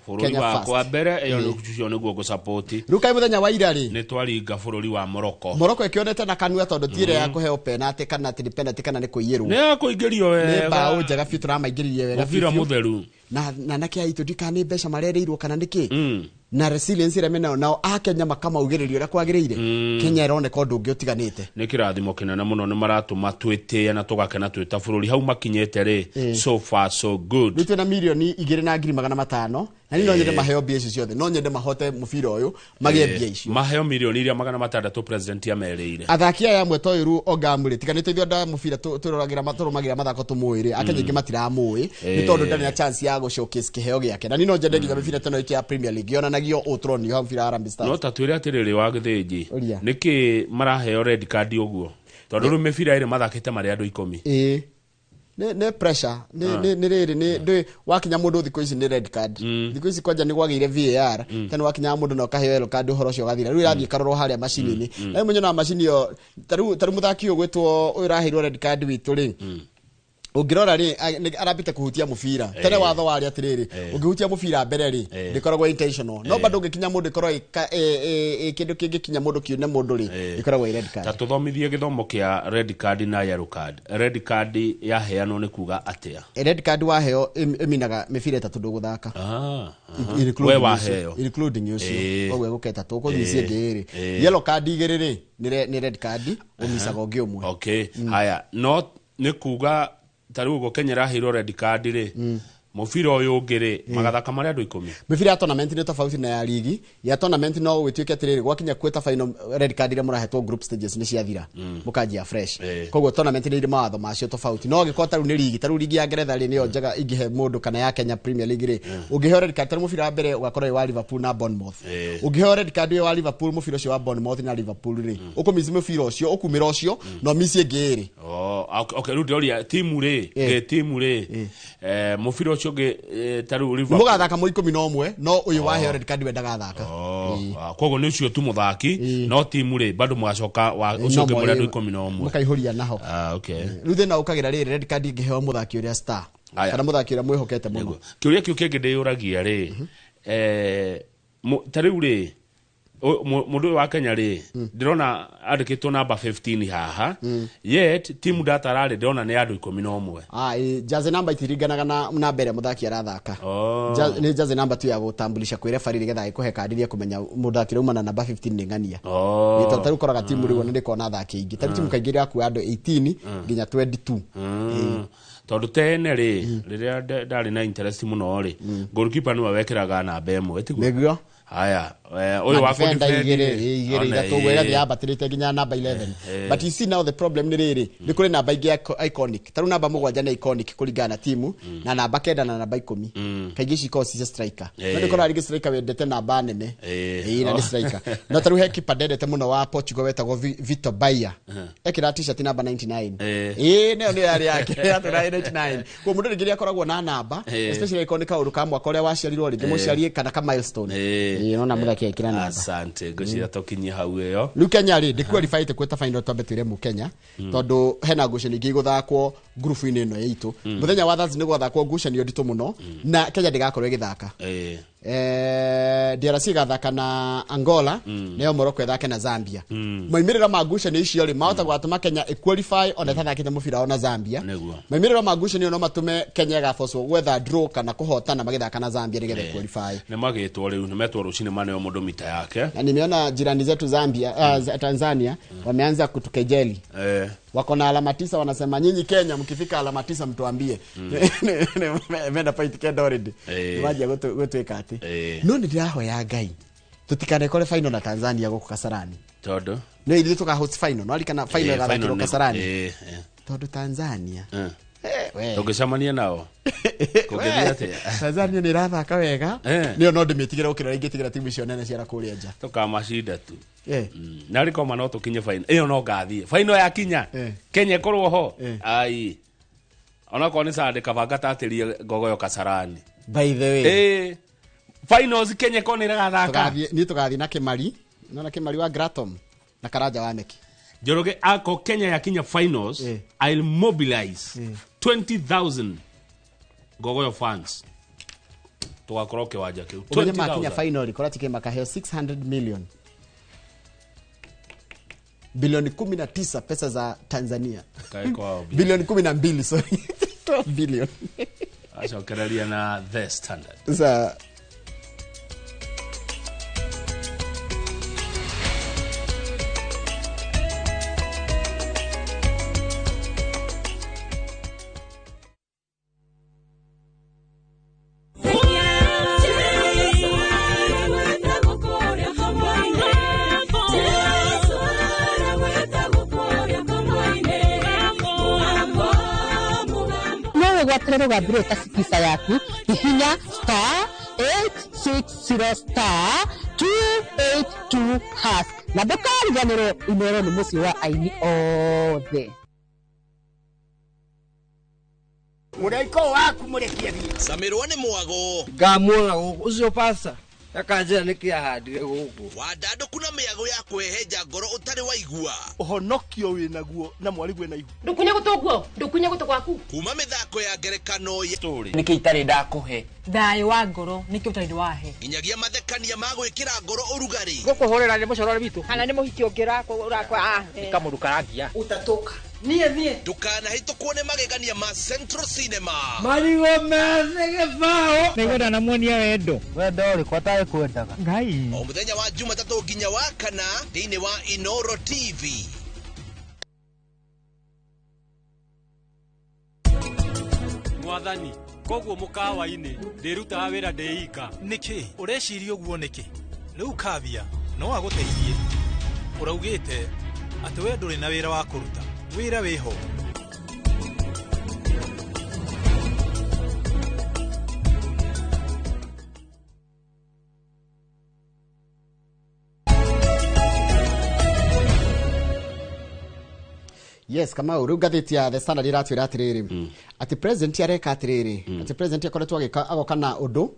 Speaker 1: bururi wa kwa mbere iyo ni kuchucio niguo go support
Speaker 2: rukai muthenya wa ira ri
Speaker 1: ni twaringa bururi wa
Speaker 2: Morocco ikionete na kanua tondu tire ya kuheo penalty kana penalty kana ni kuiyeru
Speaker 1: ni kuingirio wega
Speaker 2: ni bao njega fitura maingiririe wega
Speaker 1: fira mutheru
Speaker 2: na nake aitu dikani mbeca marereirwo kana niki na resilience ire mena nao Kenya makamaugirerio ria kwagiriire Kenya ironeka undu ungi utiganite
Speaker 1: ni kirathimo kinene muno ni maratuma twite na tugakena twita bururi hau makinyete ri so far so good
Speaker 2: nitu na milioni 2,500 na ni no nyende maheo mbia icio ciothe no nyende mahote mubira uyu magie mbia icio
Speaker 1: maheo milioni 600 president amereire
Speaker 2: athaki aya amwe toiru Ogamuri tiganite ithio nda mubira turoragira maturumagira mathako tumuiri Akenya ingi matiramui ni tondu ndani na chance ya go showcase kiheo giake na ni no nyende nginya mubira teno ya Premier League yona nagio utroni ha mubira Harambee Stars
Speaker 1: no tatwire atiriri wa githiji niki maraheo red card uguo tondu mubira ire mathakite mari andu 10
Speaker 2: ne pressure ne riri ne wakinya mundu thiko ici ni red card thiko ici kwanja ni gwagire VAR tena wakinya mundu no kaheo yellow card uhoro cio gathira riu irathie karoro haria macini ni na munyo na macini yo taru muthaki ugwitwo uyirahirwo red card witu ri ungirora ri arabite kuhutia mufira tene watho wari atiriri ungihutia mufira mbere ri ndikoragwo intentional no bado ngikinya mundu ikorwo kindu kingikinya mundu kiune mundu ri ikoragwo red card
Speaker 1: ta tuthomithie githomo kia red card na yellow card red card ya heano ni kuga atia
Speaker 2: red card wa heo eminaga mifira itatu nduguthaka
Speaker 1: we wa heo
Speaker 2: including ucio ogwe guketa tu kuthisia ngiri yellow card igiri ri ni red card umisaga ungi umwe
Speaker 1: okay haya no ni kuga taru go Kenya rahiro red card ri mufira uyu ngiri magathaka mari andu 10
Speaker 2: mifira ya tournament ni tofauti na ya ligi ya tournament no wituike atiriri gwakinya kweta final red card ire murahetwo group stages ni ciathira mukajia fresh koguo tournament ni ire mawatho macio tofauti no gikota ru ni ligi taru ligi ya Ngeretha ri niyo njaga ingihe mundu kana ya Kenya Premier League ri ungiheo red card taru mufira mbere ugakorwo wa Liverpool na Bournemouth ungiheo red card wa Liverpool mufira ucio wa Bournemouth na Liverpool ri ukumisi mufira ucio ukumira ucio no misi ngiri
Speaker 1: okay ru ndoria timu ri mufira ucio ge taru Liverpool
Speaker 2: mugathaka mu 11 no uyu wa heo red card wendaga thaka
Speaker 1: koguo ni ucio tu muthaki no timu ri bado mwacoka wa ucio ge muri andu 11
Speaker 2: mukaihuria naho
Speaker 1: okay
Speaker 2: ru thina ukagira ri red card ingiheo muthaki uria star kana muthaki uria mwihokete muno
Speaker 1: kiuria kiu kingi ndiyuragia ri taru ri mundu wa Kenya ri ndirona andikitwo number 15 haha yet team data rari ndirona ni andu 11
Speaker 2: jaze number itiringanaga na mbere muthaki arathaka ni jaze number tu ya gutambulisha kwire fariri getha ikuhe kadi ya kumenya muthaki ruma na number 15 ni ngania ni taru koraga team ri wona ndiko na thaki ingi taru team kaingira ku andu 18 nginya 22
Speaker 1: tondu tene ri riria ndari na interest muno ri goalkeeper ni wekeraga namba 1 tiguo
Speaker 2: niguo
Speaker 1: haya oyo wako
Speaker 2: igere igatogwega thia batirite nginya namba 11 but you see now the problem ni riri ni kuri namba ingi iconic taru namba 7 na iconic kuringana timu na namba 9 na namba 10 kaigi ciko si striker no ndikora rigi striker wendete namba nene na ni striker no taru he keeper dendete muno wa Portugal wetagwo Vitor Baia ekira t-shirt namba 99 neo ni yari yake atu 99 kwa mundu ngiria koragwo na namba especially iconic auru ka mwaka uria waciarirwo ringi muciarie kana ka milestone nona muthaki ekira namba
Speaker 1: asante ngocira tokinyia hau iyo
Speaker 2: lu Kenya ri ndiqualified kweta final twambetire mu Kenya tondu hena ngucanio ingi guthakwo group ine no yitu muthenya wa thathi ni guthakwo ngucanio nditu muno na Kenya ndigakorwo igithaka DRC gathaka na Angola neo Morocco ethake na Zambia maimirira ma ngucanio icio ri mahota gwatuma Kenya equalify ona tathakite mubira ona Zambia maimirira ma ngucanio no matume Kenya gafoso gwetha draw kana kuhotana magithaka na Zambia nigetha equalify
Speaker 1: ne magitwo riu ne metwo rucine maneo mundu mita yake
Speaker 2: na nimeona jirani zetu Zambia Tanzania wameanza kutukejeli wako na alama 9 wanasema nyinyi Kenya mkifika alama 9 mtuambie menda fight kenda already waje gutweka ati no ndiraho ya Ngai tutikane kole final na Tanzania guku Kasarani
Speaker 1: todo
Speaker 2: no ili tuka host final no alikana final ya kiro Kasarani todo Tanzania
Speaker 1: tugicamania nao kugithia atia
Speaker 2: Tanzania ni rathaka wega nio no ndimitigire ukira ingitigira timu icio nene ciara kuria nja
Speaker 1: tukamashinda tu na riko mano tukinye final iyo no gathie final ya kinya Kenya korwo ho ai ona ko ni sande kabanga tatirie ngogoyo Kasarani
Speaker 2: by the way
Speaker 1: finals Kenya ko ni rathaka
Speaker 2: tugathie na Kimari no na Kimari wa Gratom na Karanja wa Meki
Speaker 1: Joroge ako Kenya ya kinya finals I'll mobilize 20,000 Gogoyo fans tuwakoroke waja kiu
Speaker 2: 20,000 Kenya final korati kema kaheo 600 million bilioni 19 pesa za Tanzania bilioni 12 sorry 12 billion
Speaker 1: acha karalia na The Standard
Speaker 2: za
Speaker 7: Watrero gabiro tasikisa yaku hihinya *860*282# na dokari ganero imero ni musi wa aini othe
Speaker 8: Muraiko waku murekia bi.
Speaker 9: Samirwa ni mwago.
Speaker 10: Ngamwona ucio pasa. Akanjira nikiahandire guku.
Speaker 9: Wadado kuna miago ya kweheja ngoro utari waigua.
Speaker 5: Uhonokio winaguo na mwarigu na ihu.
Speaker 7: Ndukunye gutuguo, ndukunye gutu gwaku.
Speaker 9: Kuma mithako ya ngerekano ya story.
Speaker 4: Niki itari ndakuhe.
Speaker 6: Thayo wa ngoro niki utari wahe.
Speaker 9: Nginyagia mathekania magwikira ngoro urugari.
Speaker 10: Gukuhorera ni mucorore bitu.
Speaker 7: Kana ni muhiki ungira urakwa
Speaker 10: Nikamurukarangia.
Speaker 7: utatoka. Nie.
Speaker 9: Dukana hito kuone magegania ma Central Cinema.
Speaker 10: Marigo methege bao. Nigwenda na muonia wendo. Wendo uri kwataye kwendaga. Ngai.
Speaker 9: O muthenya wa Jumatatu nginya wa kana thiini wa Inoro TV.
Speaker 11: Mwathani koguo mukawa-ini ndirutaga wira ndeika niki ureciria uguo niki riu kavia no aguteithie uraugite ati we nduri na wira wa kuruta wira wiho
Speaker 2: Yes, kama uru gatheti ya The Standard iratwira atiriri ati president areka atiriri ati president akoretwo agoka na undu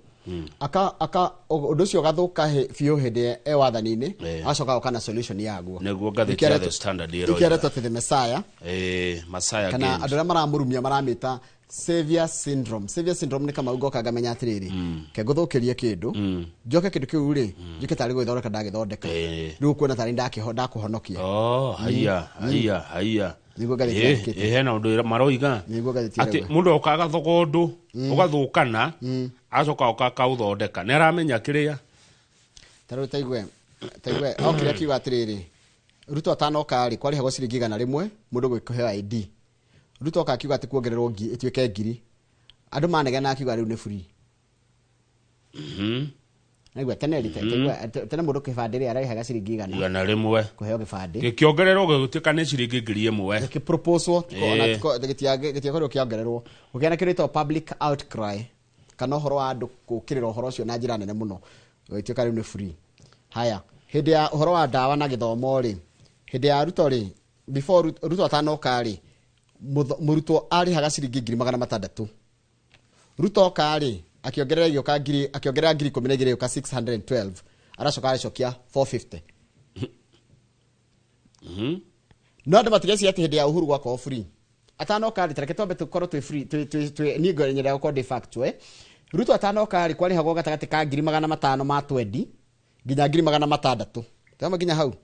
Speaker 2: aka undu cio gathuka biu hindi wathani-ini acoka goka na solution yaguo
Speaker 1: neguo gatheti ya The Standard
Speaker 2: ikiretwo the Messiah
Speaker 1: Messiah
Speaker 2: kana andu aria maramurumia maramita Savior syndrome ni kama ugoka ngamenya atiriri ke guthukirie kindu njoke kindu kiu ri njike tari gwithondeka ndagithondeka riu kuona tari ndakuhonokia
Speaker 1: haya hena undu maroiga ati mundu okaga thogondu ugathukana acoka ukauthondeka ni aramenya kiria
Speaker 2: taru taigwe okire kiwa atiriri Ruto atanoka ri kwari hago ciringi 100 mundu gwikuheo ID Ruto akakiuga ati kuongererwo ituike ngiri andu manegena akiuga riu ni free Naigwa tene tene mundu kibandiri araihaga ciringi
Speaker 1: 100
Speaker 2: kuheo kibandi
Speaker 1: gikiongererwo gigutuika ni ciringi 1000
Speaker 2: ki proposal ona gitiakorwo kiongererwo ukiana kirito public outcry kana horo wa andu kukirira horo cio na njira nene muno gituika riu ni free haya hindi ya horo wa dawa na githomo ri hindi ya Ruto ri before Ruto atanoka ri muruto ari haga ciringi 600 Ruto kari akiongerera yoka ngiri akiongerera ngiri 12 yoka 612 aracoka aracokia 450 no andu matigeci ati hindi ya uhuru gwako free atanoka ri tareke tombe tukoro twi free twi nigo nyera ko de facto Ruto atanoka ri kwari hago gatagati ka ngiri 500 ma 20 nginya ngiri 600 tama nginya hau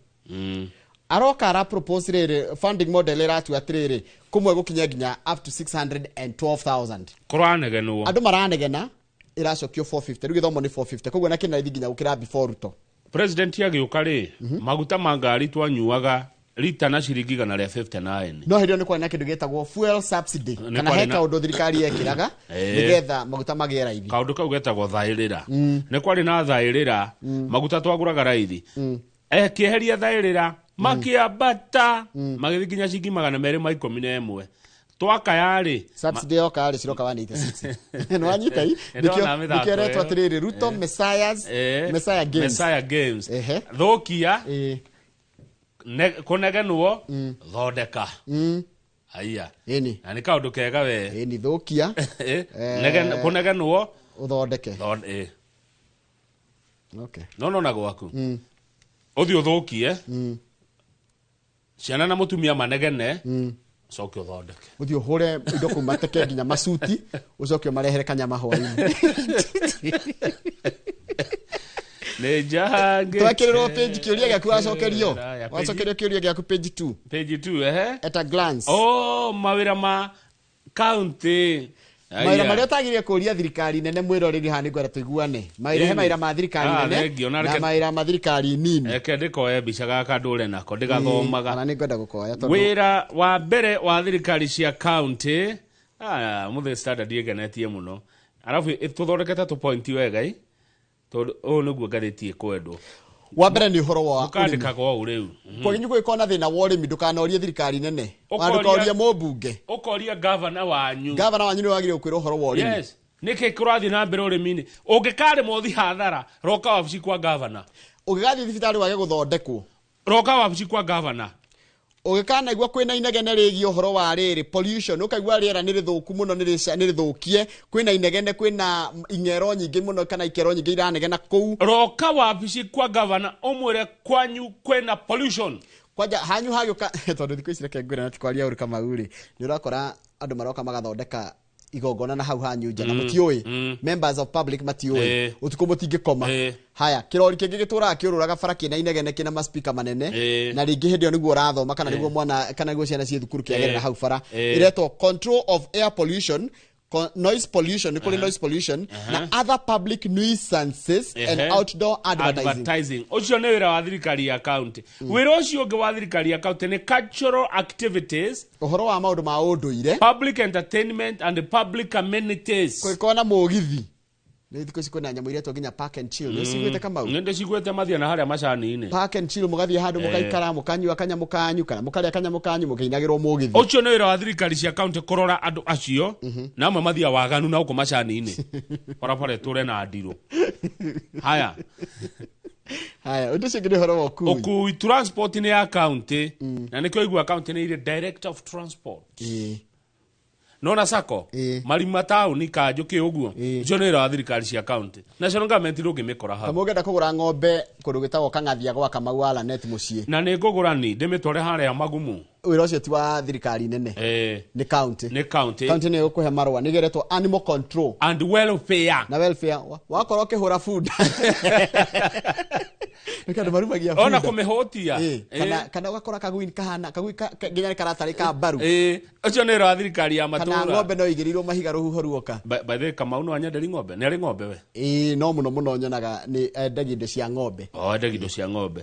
Speaker 2: aroka ara propose rere funding model eratu atiriri kumwe gukinya nginya up to 612,000
Speaker 1: kuranegeno
Speaker 2: andu maranegena iracokio 450 riu githomo ni 450 koguo na kina nginya gukira before Ruto
Speaker 1: president yagiuka ri maguta mangari twanyuaga lita na ciringi 159
Speaker 2: no hirio ni kwa na kindu getagwo fuel subsidy kana heka undu thirikari yekiraga nigetha maguta magie raithi
Speaker 1: kaundu kau getagwo thairira ni kwari na thairira maguta twaguraga raithi kieheria thairira makiambata magithikinya ciringi 211 twaka yari
Speaker 2: subsidy yoka yari ciroka 186 no anyikai nikiretwa atiriri Ruto Messiah Games
Speaker 1: thokia kunegenwo thondeka haya na ni kaundu kega we
Speaker 2: ni thokia
Speaker 1: kunegenwo
Speaker 2: uthondeke
Speaker 1: okay no na gwaku uthi uthukie ciana na mutumia manegene coke uthondeke
Speaker 2: uthi uhure indo kuma teke nginya masuti ucoke marehere kanyama hwaini
Speaker 1: ne jange
Speaker 2: twakiriro page kiuria gyaku wacokerio kiuria gyaku page
Speaker 1: 2
Speaker 2: at a glance
Speaker 1: mawira ma county
Speaker 2: maira maria tagirie kuria thirikari nene mwiroreri hani gwera tuiguane maira ma thirikari nene na maira ma thirikari nini
Speaker 1: eke ndikoe mbica gaka ndure nako ndigathomaga
Speaker 2: ana ningwenda gukoya tondu
Speaker 1: wira wa mbere wa thirikari cia county muthe Standard yegenetie muno arafu tuthondekete tu point wega tondu niguo ngatheti kwendwo
Speaker 2: wa mbere ni horo wa
Speaker 1: ukandika kwa uriu
Speaker 2: kwa nginyu ikona thina wa urimi ndukanorie thirikari nene wandukoria mobunge
Speaker 1: ukoria governor wanyu
Speaker 2: ni wagire ukwira horo wa urimi
Speaker 1: yes niki kurathi na mbere urimi-ini ungikare mothi hathara roka wabici kwa governor
Speaker 2: ugigathi thibitari wage guthondekwo
Speaker 1: roka wabici kwa governor
Speaker 2: Ugikana igwa kwina inegene rigi uhoro wa riri pollution ukaigwa riera ni rithuku muno ni rithukie kwina inegene kwina ingero nyingi muno kana ikero nyingi iranegena kuu
Speaker 1: roka wabici kwa governor umwire kwanyu kwina pollution
Speaker 2: kwaja hanyu hagioka tondu thikũ ici reke ngwĩre na tikwaria ũru kama uri ni urakora andu maroka magathondeka igongona na hau hanyu nja na mutioi members of public matioi utuko mutingikoma haya kirori kingi gitura kiururaga bara kina inegene kina maspika manene na ringi hindio niguo rathoma kana niguo mwana kana niguo ciana cie thukuru kiagerera hau bara iretwo control of air pollution noise pollution noise pollution na other public nuisances and outdoor advertising
Speaker 1: ucio ni wira wa thirikari ya county wira ucio ungi wa thirikari ya county ni cultural activities
Speaker 2: uhoro wa maundu ma unduire
Speaker 1: public entertainment and public amenities
Speaker 2: kwikona mugithi ni thiko ciko na nyamu iretwo nginya park and chill ni cigwete kama u
Speaker 1: ngende cigwete mathia na haria macani-ini
Speaker 2: park and chill mugathie handu mugaikara mukanyua kanyamu kanyu kana mukaria kanyamu kanyu mukainagirwo mugithi
Speaker 1: ucio ni wira wa thirikari cia county kurora andu acio na amwe mathia waganu na uko macani-ini parapare ture na ndiru haya
Speaker 2: undu cingire horo wa
Speaker 1: ukui transport ni ya county na nikio igua county ni ile director of transport nona sako marima tauni kanjuki uguo ucio ni ra thirikari cia county national government ru ngimikora ha
Speaker 2: mugenda kugura ng'ombe kundu gitagwo kangathia gwa Kamau wala net mucie
Speaker 1: na ni ngugura ni ndimitware haria magumu
Speaker 2: wira ucio ti wa thirikari nene ni county ni ukuhe marwa nigeretwo animal control
Speaker 1: and welfare
Speaker 2: wakora ukihura food nikanda marumagia food
Speaker 1: ona kumihotia
Speaker 2: kana ugakora kagwini kahana nginya karatari ka mbaru
Speaker 1: ucio ni ra thirikari ya matura
Speaker 2: kana ng'ombe no igirirwo mahiga ruhuho ruoka
Speaker 1: by the Kamau no anyenderi ng'ombe ni ari ng'ombe we
Speaker 2: no muno nyonaga ni endagi indo cia ng'ombe
Speaker 1: endagi indo cia ng'ombe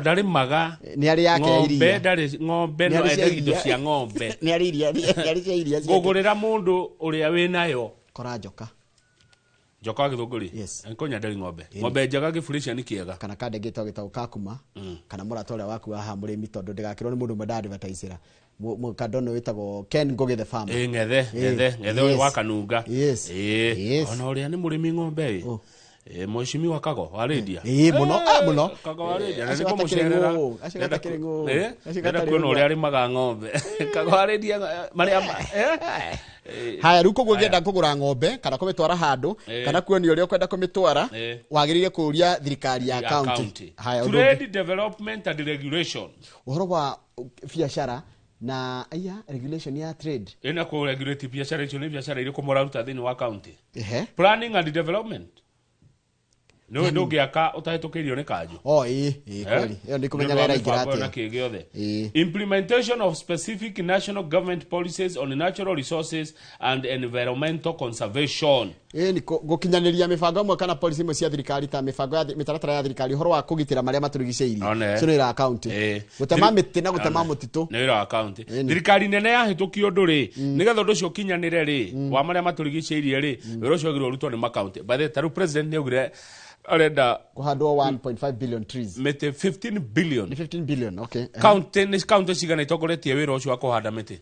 Speaker 1: ndari maga
Speaker 2: ni ari yake iria
Speaker 1: ng'ombe no endagi indo cia ng'ombe
Speaker 2: ni ari iria
Speaker 1: gugurira mundu uria we nayo
Speaker 2: kora njoka
Speaker 1: githunguri nkonya ndari ng'ombe njaga gifurisha ni kiega
Speaker 2: kana kande gitagwo kakuma kana murata uria waku wa hamurimi tondu ndigakirwo ni mundu mwenda advertisera mukadono witagwo Ken Ngoge the farmer
Speaker 1: ngethe uyu wa Kanunga ona uria ni murimi ng'ombe Mheshimiwa wa Kago wa Redia
Speaker 2: muno
Speaker 1: Kago wa Redia na niko mucerera nenda kuona uria ari maga ng'ombe Kago wa Redia maria
Speaker 2: haya ruko gwenda kugura ng'ombe kana kumitwara handu kana kuoni uria kwenda kumitwara wagirire kuria thirikari ya county
Speaker 1: haya trade development and regulation
Speaker 2: uhoro wa biashara na regulation ya trade
Speaker 1: ina ku regulate biashara icio ni biashara iri kumuraruta thini wa county planning and development no giaka utahitukirio ni kanju
Speaker 2: kweli iyo ndi kumenya wera
Speaker 1: ingirate implementation of specific national government policies on natural resources and environmental conservation
Speaker 2: ni gukinyaniria mibango mwe kana policy mwe cia thirikari ta mibango ya mitaratara ya thirikari horo wa kugitira maria maturigiceirie cyo ira account gutema miti na gutema mutitu
Speaker 1: ni ira account thirikari nene ya hitukio nduri nigetha ndu cio kinyanire ri wa maria maturigiceirie ri wiro cio giro rutwo ni account by the taru president ni ugire arenda
Speaker 2: kuhandwa 1.5 billion trees
Speaker 1: mete 15 billion
Speaker 2: 15 billion okay
Speaker 1: county cigana itogoretie wira ucio wa kuhanda miti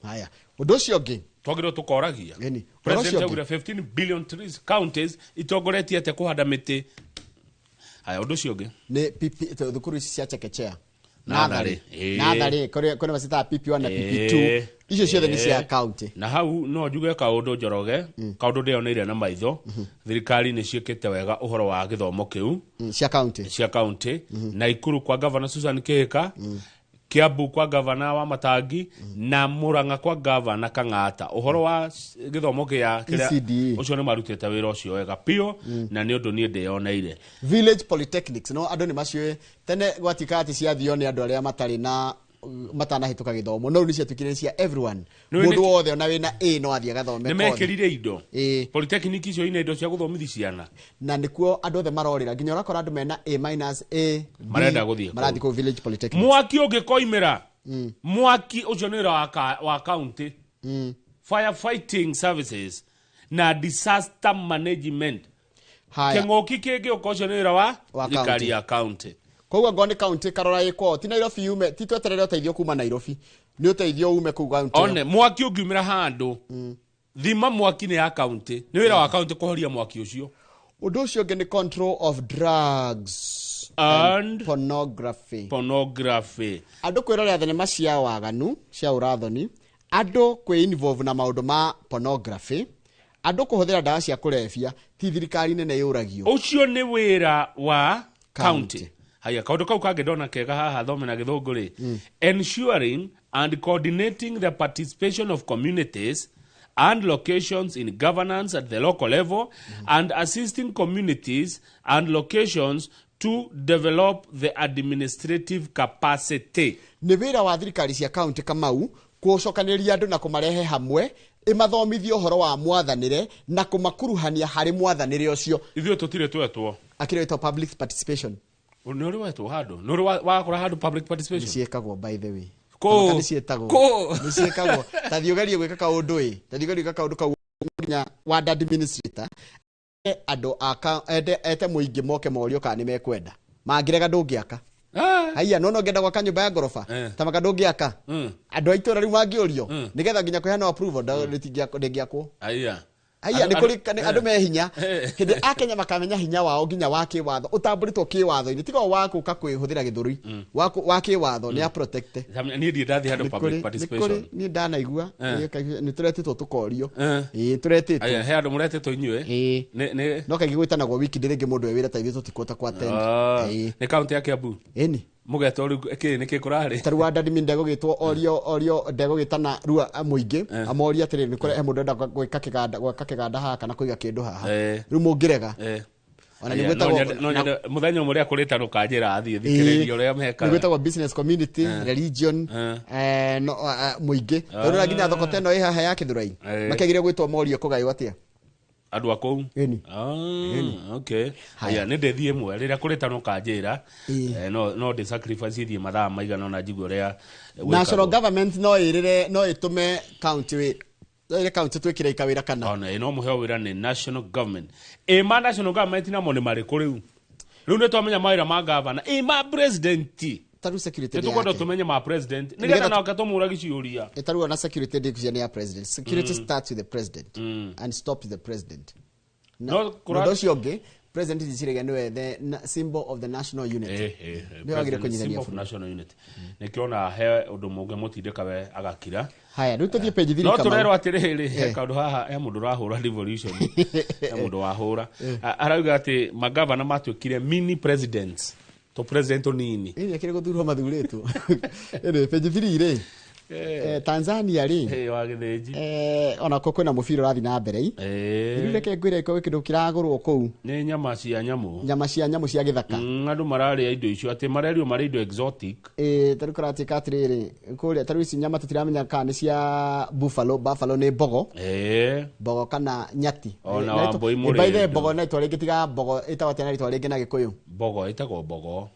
Speaker 2: haya undu ucio ngi
Speaker 1: twagirwo tukoragia president agura 15 billion trees counties itogoretie ate kuhanda miti haya undu ucio ngi
Speaker 2: ni pipi thukuru ici cia chekechea nathari kuna masita PP1 na PP2 icio ciothe ni cia county
Speaker 1: na hau no njuge kaundu njoroge kaundu ndioneire na maitho thirikari ni ciikite wega uhoro wa githomo kiu cia county na Ikuru kwa governor Susan Kihika Kiambu kwa governor wa Matangi na Murang'a kwa governor Kang'ata uhoro wa githomo kia ucio ni marutite wira ucio wega pio na ni undu ni ndeyoneire
Speaker 2: village polytechnics no andu ni macio tene gwatikati cia thio ni andu aria matari na matana hituka githomo no ni cia tukire cia everyone mundu wothe ona wina A no athia gathome
Speaker 1: ni mekirire indo polytechnic icio ina indo cia guthomithi ciana
Speaker 2: na nikuo andu othe marorira nginya urakora andu mena A-
Speaker 1: marenda guthie
Speaker 2: marathi ku village polytechnics
Speaker 1: mwaki ungikoimira mwaki ucio ni wa county firefighting services na disaster management kengoki kingi ukocio ni wa thirikari ya county
Speaker 2: koguo ngoni county karora iko ti Nairobi ume ti tweterere uteithio kuma Nairobi ni uteithio ume ku county
Speaker 1: one mwaki ungiumira handu thima mwaki ni ya county ni wira wa county kuhoria mwaki ucio
Speaker 2: undu ucio ngi ni control of drugs
Speaker 1: and
Speaker 2: pornography. Andu kwirorera thenema cia waganu cia urathoni, andu kwi involve na maundu ma pornography, andu kuhuthira ndawa cia kulevya, ti thirikari nene yuragio.
Speaker 1: Ucio ni wira wa county. Haya kaundu kau kage ndona kega haha thome na githungu ri. Ensuring and coordinating the participation of communities and locations in governance at the local level and assisting communities and locations to develop the administrative capacity.
Speaker 2: Ni wira wa thirikari cia county kamau kucokanĩrĩria andũ na kũmarehe hamwe imathomithio horo wa mwathanĩre na kũmakuruhania harĩ mwathanĩre ũcio.
Speaker 1: Ithuĩ tũtire twetwo.
Speaker 2: Akĩrĩtwo public participation.
Speaker 1: Nĩ ũrĩ wetwo handũ? Nĩ ũrĩ wakora handũ public participation?
Speaker 2: Nĩciĩkagwo by the way.
Speaker 1: Ko.
Speaker 2: Nĩciĩkagwo. Tathiũgerie gwĩka kaũndũ ĩ. Tathiũgerie gwĩka kaũndũ kau nginya ward administrator. Andũ ete mũingĩ moke morio kana nĩ mekwenda. Mangĩrega ndũngĩaka. Haya no ngenda gwaka nyũmba ya ngorofa ta maka ndũngĩaka. Andũ a itũra rĩu mangĩũrio nĩgetha nginya kũheana approval ndĩngĩakwo. Haya nĩ kũrĩ andũ me hinya hĩndĩ akenya makamenya hinya wao nginya wa kĩwatho ũtambũrĩtwo kĩwatho-inĩ tiga wakuka kwĩhũthĩra gĩthũri wa kĩwatho nĩ a protect.
Speaker 1: Niĩ ndathi handũ public participation.
Speaker 2: Niĩ ndanaigua nĩ tũretĩtwo tũkorio. Tũretĩtwo.
Speaker 1: Haya he andũ mũretĩtwo inyuĩ.
Speaker 2: No kaingĩ gwĩtanagwo wiki ndĩrĩngĩ mũndũ wĩra ta ithuĩ tũtikũhota kwa attend.
Speaker 1: Nĩ kaunti ya Kiambu.
Speaker 2: Ĩni.
Speaker 1: Mugeto riu niki kurari
Speaker 2: taru andadi mindego gitwo orio ndego gitana rua muingi amoria atiri ni kure mundu enda gwika kiganda haha kana kuiga kindu haha riu mungirega ona ni gwetagwo
Speaker 1: muthenya umwe ria kurita rukanjira athie thikiririo ria meka
Speaker 2: ni gwetagwo business community religion muingi taru na nginya thoko teno haha ya Kithurai makegire gwetwo morio kugayo atia
Speaker 1: andu akou okay haya nä ndäthiä mwe rä rä a kå rä tanå kanjä no ndä sacrifice ithie mathaa maigana na njigua rä a
Speaker 2: national government no ä tå me county twä kä ra wä ra kana
Speaker 1: no må heo wä ra nä national government ma national government namo nä marä kå rä u rä u nä twamenya mawä ra ma gavana ma president
Speaker 2: taru security
Speaker 1: nä tå kwenda tå menye ma president nä getha nake tå må ragi ciå
Speaker 2: taru na security division ya president security starts with the president and stops the president no cio ngä president ndicirega niwe the symbol of the national unity nä wagire kunyithania
Speaker 1: of national unity nä kä ona he å ndå må ngä må tindä kawe agakira
Speaker 2: haya rä u tå thiä page 3
Speaker 1: no tå rerwo atä rä rä he kaå ndå haha he må ndå rahå ra revolution he må ndå wahå ra arauga atä magavana matuä kire mini presidents to president nini
Speaker 2: akire guthurwo mathurĩtwo page 3 rĩ Tanzania rĩ
Speaker 1: wa gĩthĩnji
Speaker 2: ona ko kwĩna mũbira ũrathi na mbere rĩu reke ngwĩre ko kĩndũ kĩragũrwo kũu
Speaker 1: nĩ nyama cia nyamũ
Speaker 2: cia gĩthaka
Speaker 1: andũ mararĩa indo icio atĩ marerio marĩ indo exotic
Speaker 2: tarĩ kũratĩka atĩrĩrĩ kũrĩa tarĩ ici nyama tũtiramenya kana nĩ cia buffalo nĩ mbogo kana nyati
Speaker 1: ona wamboi mũrĩ
Speaker 2: by the mbogo na itwarĩ gĩtiga mbogo ĩtagwo atĩ na rĩtwa rĩngĩ na Gĩkũyũ
Speaker 1: mbogo ĩtagwo mbogo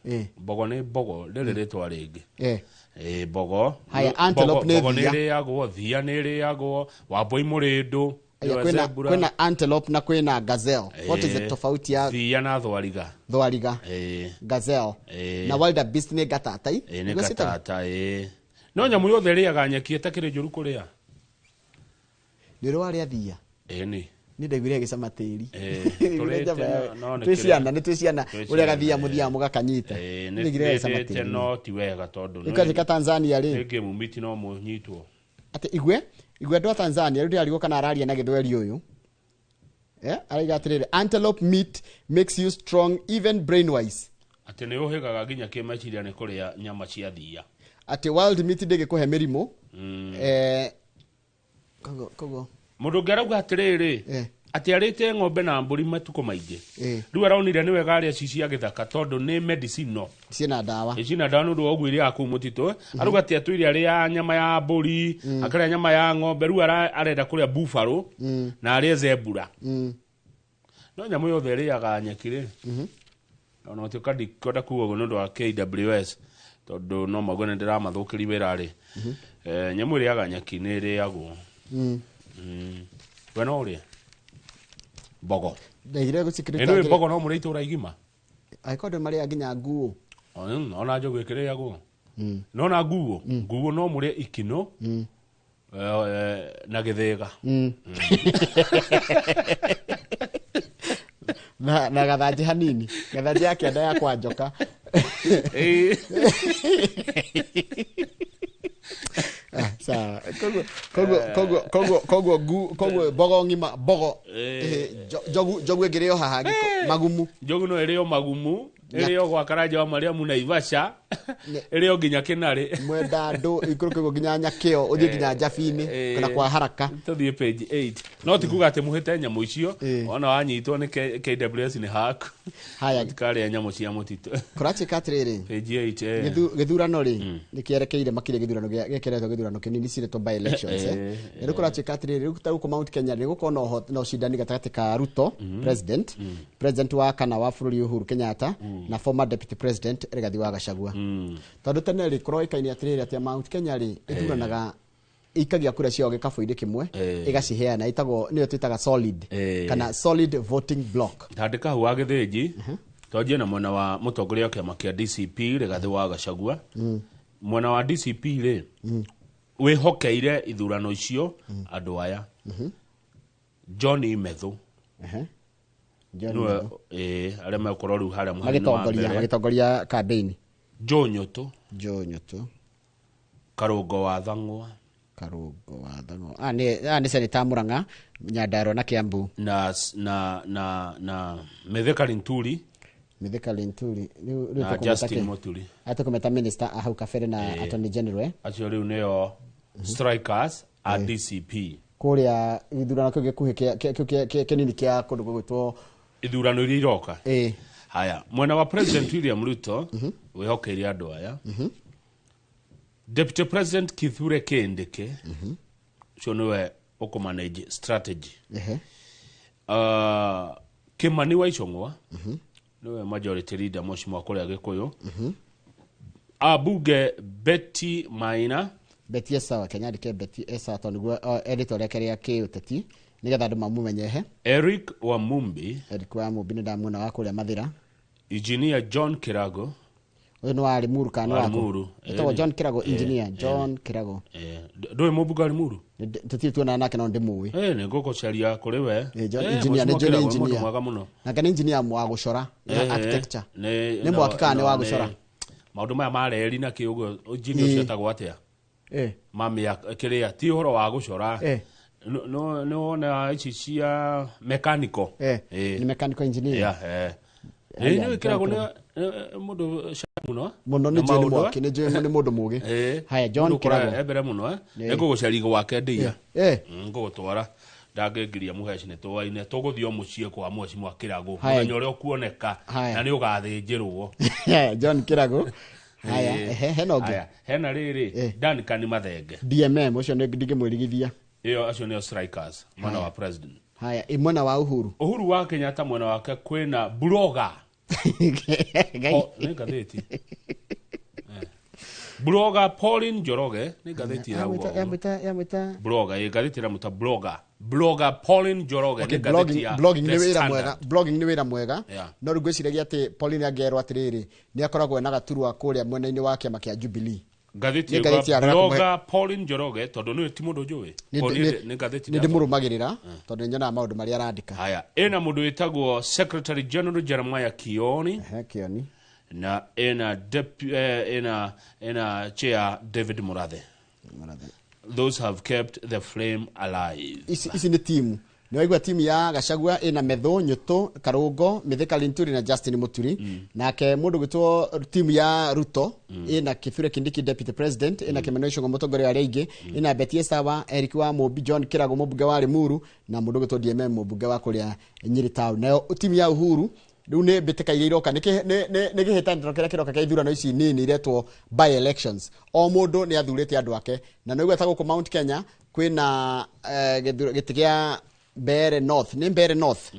Speaker 1: nĩ mbogo rĩrĩ rĩtwa rĩngĩ bogo
Speaker 2: haya antelope
Speaker 1: bogo nä rä agwo thia nä rä agwo wamboi må rä ndå
Speaker 2: kwĩna antelope na kwĩna gazelle what is the tofauti ya
Speaker 1: thia na thwariga
Speaker 2: gazelle na wildebeest nĩ gatatai
Speaker 1: nĩ gatata no nyamũ yothe rĩaga nyeki ĩtakĩrĩ njũru kũrĩa
Speaker 2: nĩ rwarĩa thia
Speaker 1: nĩ
Speaker 2: ndaiguire gĩcama tĩri twĩciana ũrĩa gathia mũthia mũgakanyita ndaiguire gĩcama tĩri
Speaker 1: no ti wega tondũ
Speaker 2: ĩkathika Tanzania rĩ
Speaker 1: rĩngĩ mumiti no mũnyitwo
Speaker 2: atĩ igwe andũ a Tanzania rĩu ndĩrarigwo kana araria na gĩthweri ũyũ araiga atĩrĩrĩ antelope meat makes you strong even brain wise
Speaker 1: atĩ nĩ ũhĩgaga nginya kĩmeciria nĩ kũrĩa nyama cia thia
Speaker 2: atĩ wild meat ndĩgĩkũhe mĩrimũ kogo
Speaker 1: mũndũ ũngĩ arauga atĩrĩrĩ atĩ arĩte ng'ombe na mbũri matukũ maingĩ rĩu araonire nĩ wega arĩa ci cia gĩthaka tondũ nĩ medicinal
Speaker 2: ciĩna ndawa
Speaker 1: nĩ ũndũ wa ũguo iria kũu mũtitũ arauga atĩ atũire arĩa nyama ya mbũri akarĩa nyama ya ng'ombe rĩu arenda kũrĩa buffalo na arĩa zebra no nyamũ yothe ĩrĩaga nyeki rĩ ona ũtuĩka ndikwenda kuuga ũguo nĩ ũndũ wa KWS tondũ no maguo nĩ ndĩramathũkĩri wĩra rĩ nyamũ ĩrĩaga nyeki nĩ ĩrĩagwo we no ũrĩa bogo
Speaker 2: ndaigire gusikirita
Speaker 1: bogo no mũrĩ itũra igima
Speaker 2: aikonde marĩa nginya nguo
Speaker 1: ona njogu ĩkĩrĩagwo no na nguo no mũrĩ ikino na gĩthĩga
Speaker 2: na gathaji hanini gathaji yake nda ya kwanjoka sawa kogo bogo ngima bogo jogu egerio haha magumu
Speaker 1: jogu no ereo magumu ereo gwa Karanja wa Mariamu na Ivasha ereo ginya Kinare
Speaker 2: mwenda ndo ikuruko ginya nyakeo uthie ginya Jabini kana kwa haraka
Speaker 1: tuthie page 8 no tikuga ati muhite nyamũ icio ona wanyitwo ni KWS ni hack
Speaker 2: haya
Speaker 1: kare nyamũ cia mutitu
Speaker 2: kurachi katrere
Speaker 1: page 8
Speaker 2: githurano ri nikierekeire makire githurano gekeretwo githurano kinini ciretwo by elections ero kurachi katrere rikuta ku Mount Kenya rigukorwo no shindani gatagati ka Ruto president wa kana wa bũrũri Uhuru Kenyatta na former deputy president Rigathi wa Gachagua tondu tene ri kroikaini atiriri ati Mount Kenya ri ithuranaga ikagia kura cio gikabu-ini kimwe igaciheana itagwo niyo twitaga solid kana solid voting block
Speaker 1: tandika huwa githiji tojie na mwena wa mutongoria wa kiama kia DCP Rigathi wa Gachagua mwena wa DCP ri wihokeire ithurano icio andu aya John Imethu no ale makoro ru haria
Speaker 2: magitongoria campaign
Speaker 1: Jonyoto Karungo wa Thang'wa
Speaker 2: ni Senator Murang'a Nyandarua na Kiambu
Speaker 1: na Mithika Linturi na Justin Muturi
Speaker 2: atakometa minister ahau kafere na attorney general
Speaker 1: acio riu neo strikers a DCP
Speaker 2: kuria ithurano kigukuhe kinini kia kundu gwitwo
Speaker 1: ithurano iria iroka haya mwena wa President William Ruto wihokeire andu aya Deputy President Kithure Kindiki cio niwe ukumanage strategy Kimani wa Icũng'wa niwe majority leader Mheshimiwa kuria Gikuyu abunge Betty Maina
Speaker 2: Betty Esawa Kenya dike Betty Esawa toniguo editor rekeria kiuteti nigetha andu mamumenyehe
Speaker 1: Eric Wamumbi
Speaker 2: ni ndamwona wa kuria Mathira
Speaker 1: Engineer John Kirago
Speaker 2: uyu no ari muru kana wako ito John Kirago engineer John Kirago
Speaker 1: ndoe mubuga ari muru
Speaker 2: tutituona nake no ndimuwi
Speaker 1: ni ngoko caria kuri we
Speaker 2: engineer ni John engineer na kana engineer mwa gucora architecture ni mwakika ni wa gucora
Speaker 1: maundu maya mareri na kiugo engineer ciatagwo atia mami kiria ti horo wa gucora no na ici cia mechanical
Speaker 2: ni mechanical engineer
Speaker 1: ni Kirago ni mundu
Speaker 2: muno ni John mwaki ni John ni mundu mugi haya John Kirago
Speaker 1: ebere muno ngugucari gwake ndia ngugutwara ndangegiria muheci ni twaine tuguthio mucie kwa Mheshimiwa Kirago muthenya uria ukuoneka na ni ugathinjirwo
Speaker 2: John Kirago haya henogi
Speaker 1: hena riri Duncan Mathenge
Speaker 2: DMM ucio ni ndigimwirigithia
Speaker 1: iyo acio ni strikers mwana wa president
Speaker 2: haya imwana wa Uhuru
Speaker 1: wa Kenyatta mwana wake kwina blogger ni gatheti blogger Pauline Njoroge ni gatheti ya
Speaker 2: yamwita
Speaker 1: blogger gatheti ya blogger Pauline Njoroge ni gatheti ya
Speaker 2: blogging ni wira mwega no rugwiciragia ati Pauline agerwa atiriri ni akoragwo na gaturwa kuria mwena-ini wake makia Jubilee
Speaker 1: gatheti ya blogger Pauline Njoroge tondu ni ti mundu njui ni gatheti
Speaker 2: ni ndimurumagirira tondu nyona maundu maria arandika
Speaker 1: haya ena mundu witagwo Secretary General Jeremiah Kioni na ena chair David Murathe. Those have kept the flame alive.
Speaker 2: Isi ni timu ni waigua timu ya Gachagua ina Methu Nyuto Karungo Mithika Linturi na Justin Muturi nake mundu gwitwo timu ya Ruto ina Kithure Kindiki deputy president ina Kimani Ichũng'wa mutongoria wa Reingi ina Betty Esawa Eric wa Mumbi John Kirago mubunge wa Limuru na mundu gwitwo DMM mubunge wa kuria Nyeri Town nayo timu ya Uhuru riu ni bitika iria iroka ni gihitaniro kiria kiroka kia ithurano ici nini iretwo by elections o mundu ni athurite andu ake na no igwetagwo ku Mount Kenya kwina gitigia Mbere North ni Mbere North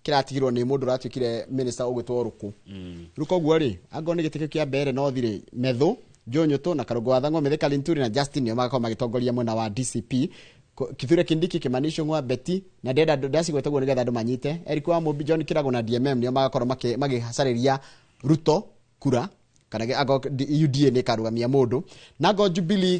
Speaker 2: kiratigirwo ni mundu ratuikire minister ugwitwo Ruku guo ri ango ni gitikio kia Mbere North ri Methu Njũnyũtũ na Karungo wa Thang'wa Mithika Linturi na Justin nio magakorwo magitongoria mwena wa DCP Kithure Kindiki Kimani Ichũng'wa Betty na Deda Dodasi gwetagwo nigetha andu manyite Eric wa Mumbi John Kirago na DMM nio magakorwo magihacariria Ruto kura kana ago UDA ni karugamia mundu nago Jubilee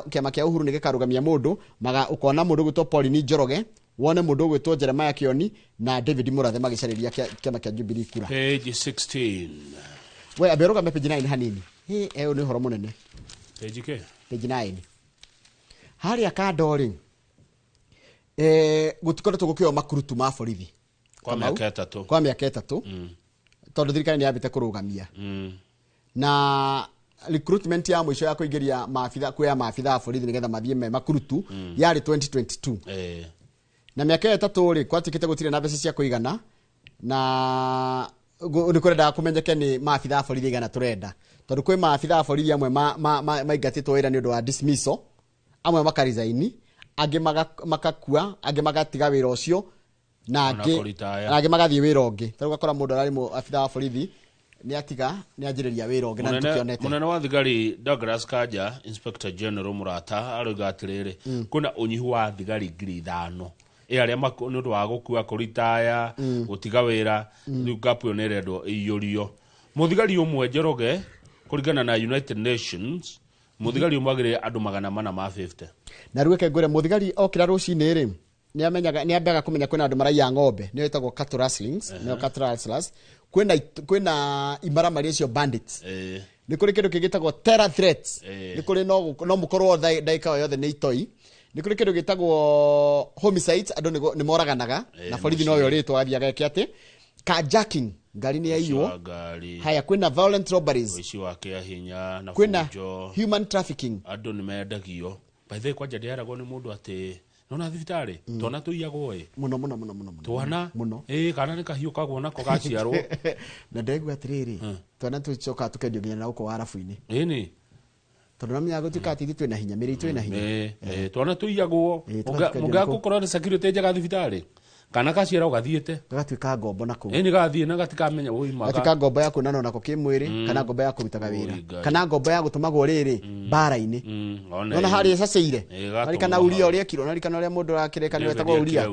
Speaker 2: kiama kia Uhuru ni gikarugamia mundu maga ukona mundu gwitwo Pauline Njoroge wone mundu gwitwo Jeremiah Kioni na David Murathe magicariria kiama kia Jubilee kura.
Speaker 1: Page 16.
Speaker 2: We aberuga me page 9 hanini. Eyo ni horo munene.
Speaker 1: Page ke?
Speaker 2: Page 9. Haria Kandori. Gutikoretwo gukio makurutu ma borithi.
Speaker 1: Kwa miaka 3.
Speaker 2: Kwa miaka 3. Tondu thirikari ni yabite kurugamia. Na recruitment ya mwisho ya kuingiria maafitha kuya maafitha borithi nigetha mathie me makurutu yari 2022. Na miaka 3 ri kwatikite gutire na mbeca cia kuigana na ni kurenda kumenyeke ni maafitha borithi igana turenda tondu kwi maafitha borithi amwe maingatitwo wira ni undu wa dismissal amwe makarizaini angi makakua angi magatiga wira ucio na angi magathie wira ungi tondu gakora mundu arari mu afitha borithi ni atiga ni anjiriria wira ungi na tukionete
Speaker 1: munene wa thigari Douglas Kanja Inspector General Murata aroiga atiriri kuna unyihu wa thigari 5,000 aria makundu wa gukua kuritaya gutiga wira riu gapu yonerendo iyurio muthigari umwe Njoroge kuringana na United Nations muthigari umwagire andu 450
Speaker 2: na ruke ngure muthigari okira rucini ri ni amenyaga ni ambaga kumenya kwina andu maraiya ng'ombe ni wetagwo cattle rustlings ni cattle rustlers kwina imaramari icio bandits ni kuri kindu kigitagwo terror threats ni kuri no mukorwo daika yothe ni itoi ni kuri kindu gitagwo homicides andu ni moraganaga na borithi no yo ritwa athiaga ati carjacking ngari ni yaiywo haya kwina violent robberies
Speaker 1: wici wake ahinya na
Speaker 2: kwina human trafficking
Speaker 1: andu ni mendagio by the way kwa jadiaragwo ni mundu ati nona thibitari twana tuiyagwo
Speaker 2: muno
Speaker 1: twana kana ni kahiu kagwo nako gaciarwo
Speaker 2: na ndegu atiriri twana tucoka tukendio nginya na uko warafu-ini
Speaker 1: ni
Speaker 2: tondu namya gutikati thitu na hinya miri itu na hinya
Speaker 1: twana tuiyagwo mugaku korona security jaga thibitari kana kaciara ugathiete
Speaker 2: gatwika ngombo nako
Speaker 1: ni gathie na gatikamenya uimaga
Speaker 2: gatika ngombo ya kunana nako kimwiri kana ngombo ya kurutaga wira kana ngombo ya gutumagwo riri bara-ini nona hari esaceire hari kana uria uria kiro nari kana uria mundu rakireka ni wetagwo uria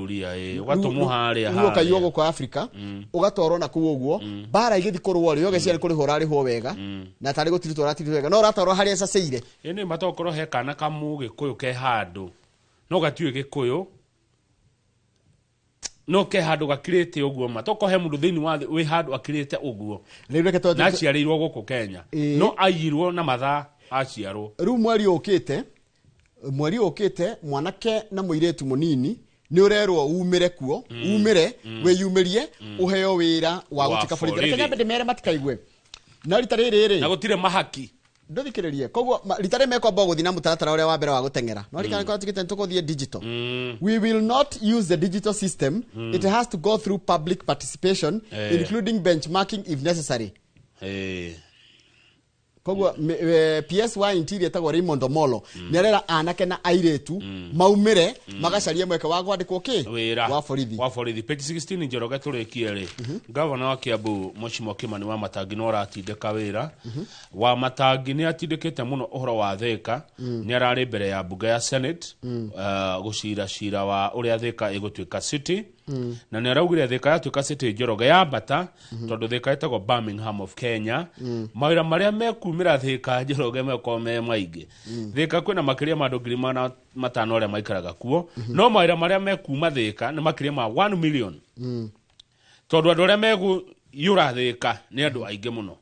Speaker 1: ugatumwo haria
Speaker 2: haria ukaiyo guko Africa ugatorwo na kuo uguo bara igithi kurwo ri yoge ciari kurihwo rarihwo wega na tari gutiritwo ratiritwo wega no ratorwo hari esaceire
Speaker 1: ni matokoro he kana kamu gikuyu ke handu no gatiwe gikuyu no ke handu gakirite uguo matoko he mundu thini wa we handu akirite uguo na aciarirwo guku Kenya no ayirwo na matha aciarwo
Speaker 2: ru mweri ukite mwanake na muiretu munini ni urerwo umire kuo umire weyumirie uheo wira wa gutika borithi Kenya bende mere matikaigwe na ritariri
Speaker 1: na gutire mahaki
Speaker 2: ndothikirerie koguo ritare meko bogo thina mutaratara uria wa mbere wa gutengera no rikana kwa tikite tukuthie digital we will not use the digital system it has to go through public participation including benchmarking if necessary koguo PSY interior tagwo Raymond Omolo nerera anake na airetu maumire magacaria mweke wa gwandikwo wa
Speaker 1: borithi page 16 Njoroge turikie ri governor wa Kiambu Moshimo Kimani wa Matangi no ratindika wira wa Matangi ni atindikite muno uhoro wa Thika ni arari mbere ya bunge ya Senate gucira wa uria Thika igutwika city na ni araugire Thika yatuika city Njoroge ya bata tondu Thika itagwo Birmingham of Kenya mawira maria mekumira Thika Njoroge meko me maingi Thika kwina makiria ma 500,000 uria maikaraga kuo no mawira maria mekuma Thika ni makiria ma 1 million tondu andu aria megu yura Thika ni andu aingi muno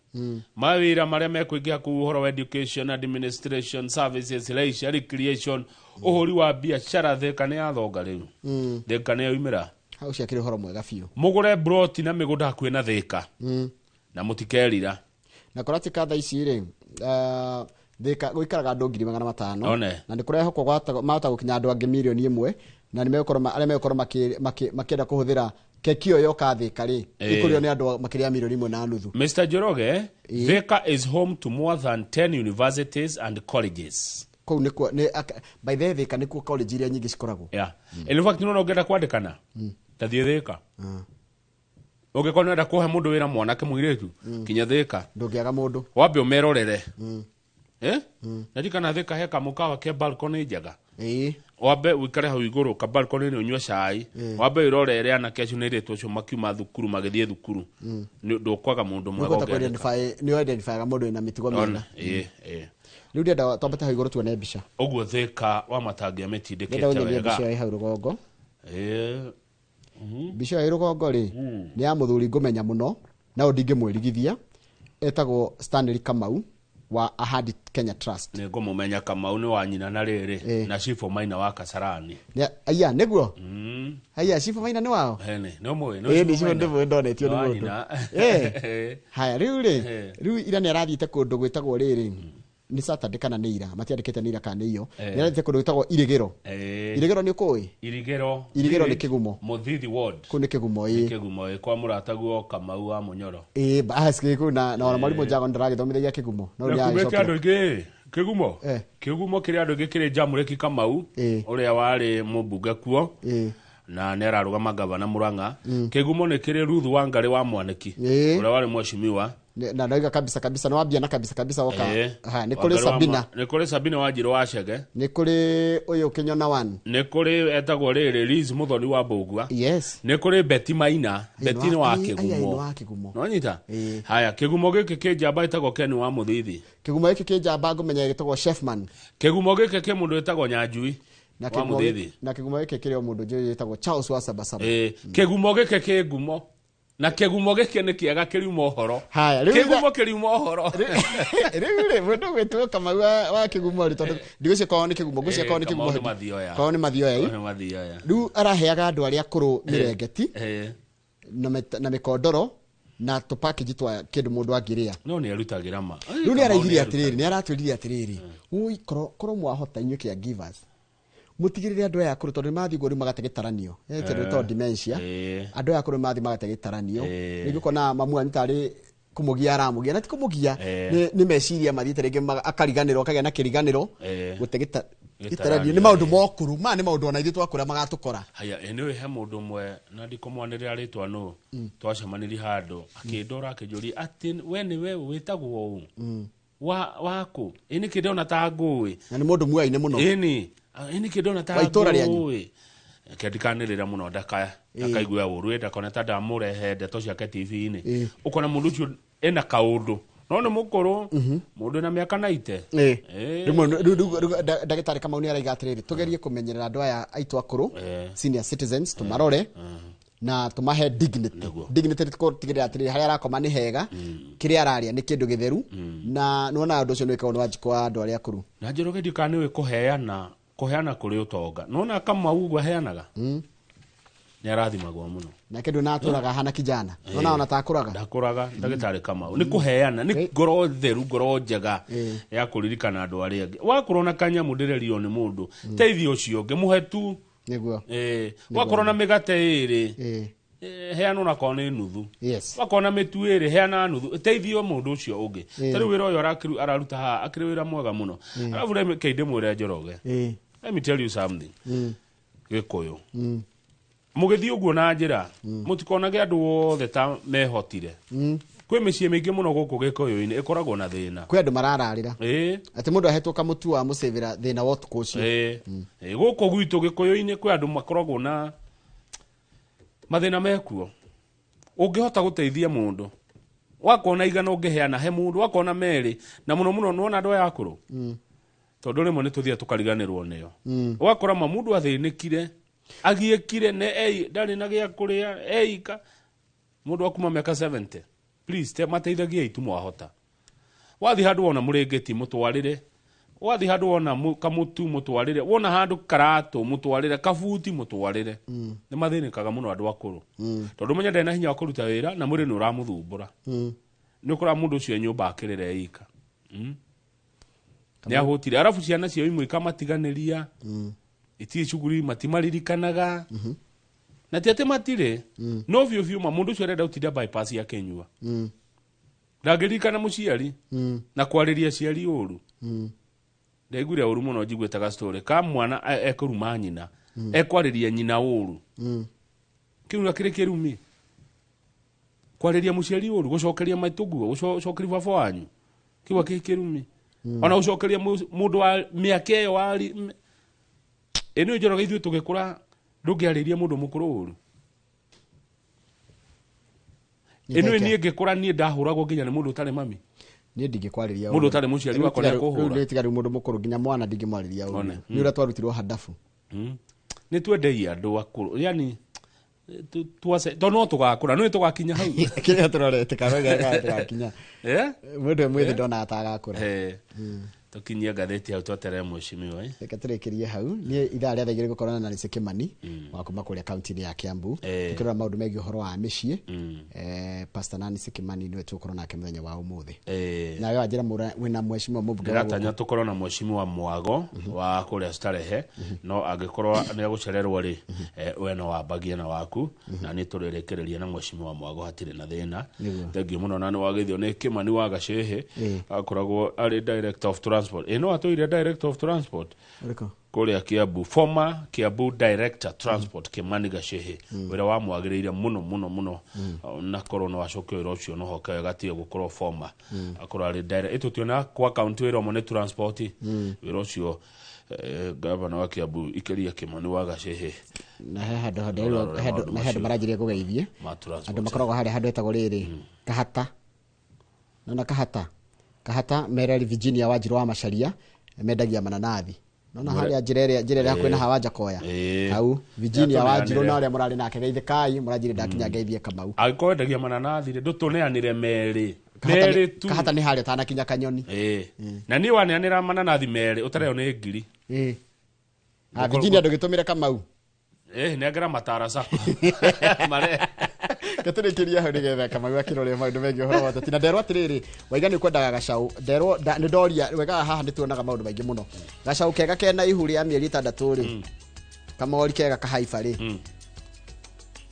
Speaker 1: mawira maria mekuingia ku uhoro wa education administration services leisure recreation uhori wa biashara Thika ni athonga riu Thika ni yumira
Speaker 2: hau ciakire horo mwega biu
Speaker 1: mugure broti na migunda kwina Thika na mutikerira
Speaker 2: na korati kadha ici ri Thika guikaraga andu 500,000 na ndikurehokwo mata gukinya andu angi milioni 1 na ni mekorwo aria mekorwo makienda kuhuthira kekio yoka Thika ri ikurio ni andu makiria milioni 1.5
Speaker 1: Mr. Njoroge Thika is home to more than 10 universities and colleges
Speaker 2: kou ni by the way Thika ni ku college iria nyingi cikoragwo
Speaker 1: in fact no ngenda kwandikana tathie Thika ugikona nda kuhe mundu wira mwanake muiretu kinya Thika
Speaker 2: ndungiaga mundu
Speaker 1: wambe umerorere ndikana Thika heka mukawa ke balcony njaga wambe wikare hau iguru ka balcony ni unywa cai wambe irorere ana kesho ni retu cio makiuma thukuru magithie thukuru ndukwaga mundu mwega
Speaker 2: ni identify ga mundu ina mitigo mena riu ndia twambate hau iguru tuone mbica
Speaker 1: uguo Thika wa Matangi ametindikite wega
Speaker 2: mbica hau rugongo Bicho ya rugongo ri ni ya muthuri ngumenya muno na ndingimwirigithia etagwo Stanley Kamau wa Ahadi Kenya Trust.
Speaker 1: Ne go mumenya Kamau ni wa nyina na riri na Chief Maina wa Kasarani.
Speaker 2: Aya neguo. Aya Chief Maina ni wao.
Speaker 1: Hene no moe
Speaker 2: no. Ni cio ndevo ndonetio ni mundu. Haya riu ira ni arathite kundu gwitagwo riri ni Saturday kana ni ira matiandikite ni ira kana iyo ni arathite kundu gwitagwo Irigero. Irigero ni kui? Irigero ni Kigumo.
Speaker 1: Muthithi ward.
Speaker 2: Ku ni Kigumo
Speaker 1: Kigumo kwa murataguo Kamau wa Munyoro.
Speaker 2: Baski ku na mwalimu Jago ndaragithomithagia Kigumo.
Speaker 1: No ni agicoka andu ingi Kigumo. Kigumo kiri andu ingi kiri Jamureki Kamau uria wari mubunge kuo. Na nera rugama gavana Muranga. Kigumo ni kiri Ruth Wangari wa Mwaniki uria wari mweshimiwa
Speaker 2: na ndaiga kabisa no wambia na kabisa woka ni kuri Sabina
Speaker 1: wa Njiro wa Chege
Speaker 2: ni kuri uyu Kinyona one
Speaker 1: ni kuri etagwo riri Liz Muthoni wa Mbugua ni kuri Betty Maina Betty ni wa Kigumo no nyita haya Kigumo giki kijamba etagwo Ken wa Muthithi
Speaker 2: Kigumo giki kijamba ngumenya gitagwo Chefman
Speaker 1: Kigumo giki ki mundu etagwo Nyanjui
Speaker 2: na Kigumo giki kiri mundu njoye etagwo Charles wa Sabasaba
Speaker 1: Kigumo giki ki ngumo na Kigumo giki ni kiega kiriuma uhoro Kigumo kiriuma uhoro
Speaker 2: rĩu mũndũ gwĩtwo Kamau wa Kigumo ri tondu ndigũcio kwa ni Kigumo gucio kwa ni Kigumo kwa ni mathioya rĩu araheaga andũ arĩa akũrũ mirengeti na mikondoro na to package twa kindu mundu angiria
Speaker 1: no ni arutagira ma
Speaker 2: rĩu ni araithiria atiriri ni aratwiriria atiriri ui korwo mwahota inyuĩ kia givers mutigirire andu aya akuru tondu mathi gori magate gitaranio kindu to dementia andu aya akuru mathi magate gitaranio nigukona mamu antari kumugia aramugia na ti kumugia ni meciria mathiite rege akariganirwo kagea na kiriganiro gutegeta gitaranio ni maundu mokuru ma ni maundu ona ithu twakura magatukora
Speaker 1: haya eniwe he mundu mwe na ndikomwanirira ritwa no twacemanirie handu akindora akijuri ati we ni we witagwo u waku ini kidona ta ngui
Speaker 2: na ni mundu mwaine muno
Speaker 1: ini kidona ta ngui kedikanirira muno ndakaigua uru ndakona ta ndamurehe ndeto ciake TV-ini ukona mundu ucio ena kaundu no ni mukuru mundu na miaka 90
Speaker 2: ndagitari Kamau ni araiga atiriri tugerie kumenyerera andu aya aitu akuru senior citizens tumarore na tumahe dignity tutigire atiriri haria arakoma ni hega kiria araria ni kindu githeru na nona andu ucio ni kaundu wa jiko andu aria akuru
Speaker 1: na njoroge ndikani we kuheana kuri utonga nona Kamau gwa heanaga ni arathimagwo muno
Speaker 2: na kindu na aturaga hana kijana nona ona
Speaker 1: ndakuraga ndagitari Kamau ni kuheana ni ngoro theru ngoro njega ya kuririkana andu aria angi wakurona kanyamu ndirerio ni mundu teithio ucio ngimuhetu
Speaker 2: niguo
Speaker 1: wakurona migate iri heana na kone nuthu wakona mitu iri heana nuthu teithio mundu ucio ungi tari wira uyo araruta ha akiri wira mwega muno arafu re keinde mwire Njoroge let me tell you something gikuyu mugithii uguo na njira mutikonage andu othe ta mehotire kwi micie mingi muno guku gikuyu-ini ikoragwo na thina
Speaker 2: kwi andu marararira ati mundu ahetwo kamutu wa musevera thina wa tuko ucio
Speaker 1: guku gwitu gikuyu-ini kwi andu makoragwo na mathina mekuo ungihota guteithia mundu wakona igana ungiheana he mundu wakona meri na muno nona andu aya akuru tondu rimwe ni tuthia tukariganirwo nio wakora mundu athinikire agiekire ne ndari na gia kuria eika mundu akuma miaka 70 please te mateithagia itu mwahota wathi handu wona murengeti mutwarire wathi handu wona kamutu mutwarire wona handu karatu mutwarire kabuti mutwarire ni mathinikaga muno andu akuru tondu menya ndena hinya kuruta wira na muri no ramuthumbura ni ukora mundu ucio nyumba akirire eika ni ahutire arafu ciana cio imwe kamatiganiria iti chuguri matimaririkanaga na tiate matire no vyo mundu ucio arenda utinda bypass ya Kenyua ndageririkana muciari na kwariria ciari uru ndaigure uru muno njigwetaga story ka mwana ekuruma nyina ekwariria nyina uru kiuna kire kirumi kwariria muciari uru gucokeria maitugu gucokeria baba wanyu kiwa kirumi ona gucokeria mundu wa miaka iyo wari eno Njoroge ithu tugikura ndungiariria mundu mukuru uru eno ni ngikura ni ndahuragwo nginya ni mundu utari mami
Speaker 2: ni ndingikwariria
Speaker 1: mundu utari muciari wakora kuhura
Speaker 2: ni tigari mundu mukuru nginya mwana ndingimwariria uru ni ura twarutirwo hadafu
Speaker 1: ni twendei andu akuru yani tuase tono tugakura no tugakinya hau
Speaker 2: kile turorete karoga tugakinya mundu mwithe ndona atagakura
Speaker 1: tukinyia gatheti au twetere mheshimiwa
Speaker 2: reka turekerie hau ni ithaa rĩa thaigire gukorana na Nice Kimani wa kuma kuria county ya Kiambu tukirora maundu megi horo wa micii Pastor Nice Kimani niwe tukorana nake muthenya wa umuthi na yo ajira wina mheshimiwa mubunge
Speaker 1: ratanya tukorana na mheshimiwa Mwago wa kuria Starehe no angikorwa ni agucererwo ri weno wa bagia na waku na ni turirekereria na mheshimiwa Mwago hatire na thina thengiu muno na ni wagithio ni Kimani wa Gacehe akoragwo ari director of transport eno atoire director of transport kuria Kiambu former Kiambu director transport Kimani Gacehe wira wa mwagiriire muno na corona wacokio iro cio no hoka gatie gukorwo former akorwo ari direct itutiona kwa county wira mo ne transport wira cio governor wa Kiambu ikeria Kimani wa Gacehe
Speaker 2: na hado marajiria kugeithie andu makoragwo hari hado etagwo riri kahata na kahata Mereri Virginia Wanjiru wa Macharia mendagia mananathi nona hari njirere kwena hawanja koya au Virginia Wanjiru na aria murari nake geithikai murajire ndakinya geithie Kamau
Speaker 1: agikwendagia mananathi ndutuneanire meri tu
Speaker 2: kahata ni hari tana kinya Kanyoni
Speaker 1: na ni waneanira mananathi meri utareo ni ngiri
Speaker 2: Virginia ndugitumire Kamau
Speaker 1: negera matara sako mare
Speaker 2: katurekeria hau nigetha Kamau akirore maundu mengi horo wata tina nderwa atiriri waigani kwendaga gacau nderwo ni ndoria wega haha nituonaga maundu maingi muno gacau kega kena ihuri ya mieri 6 ri kamori kega kahaifa ri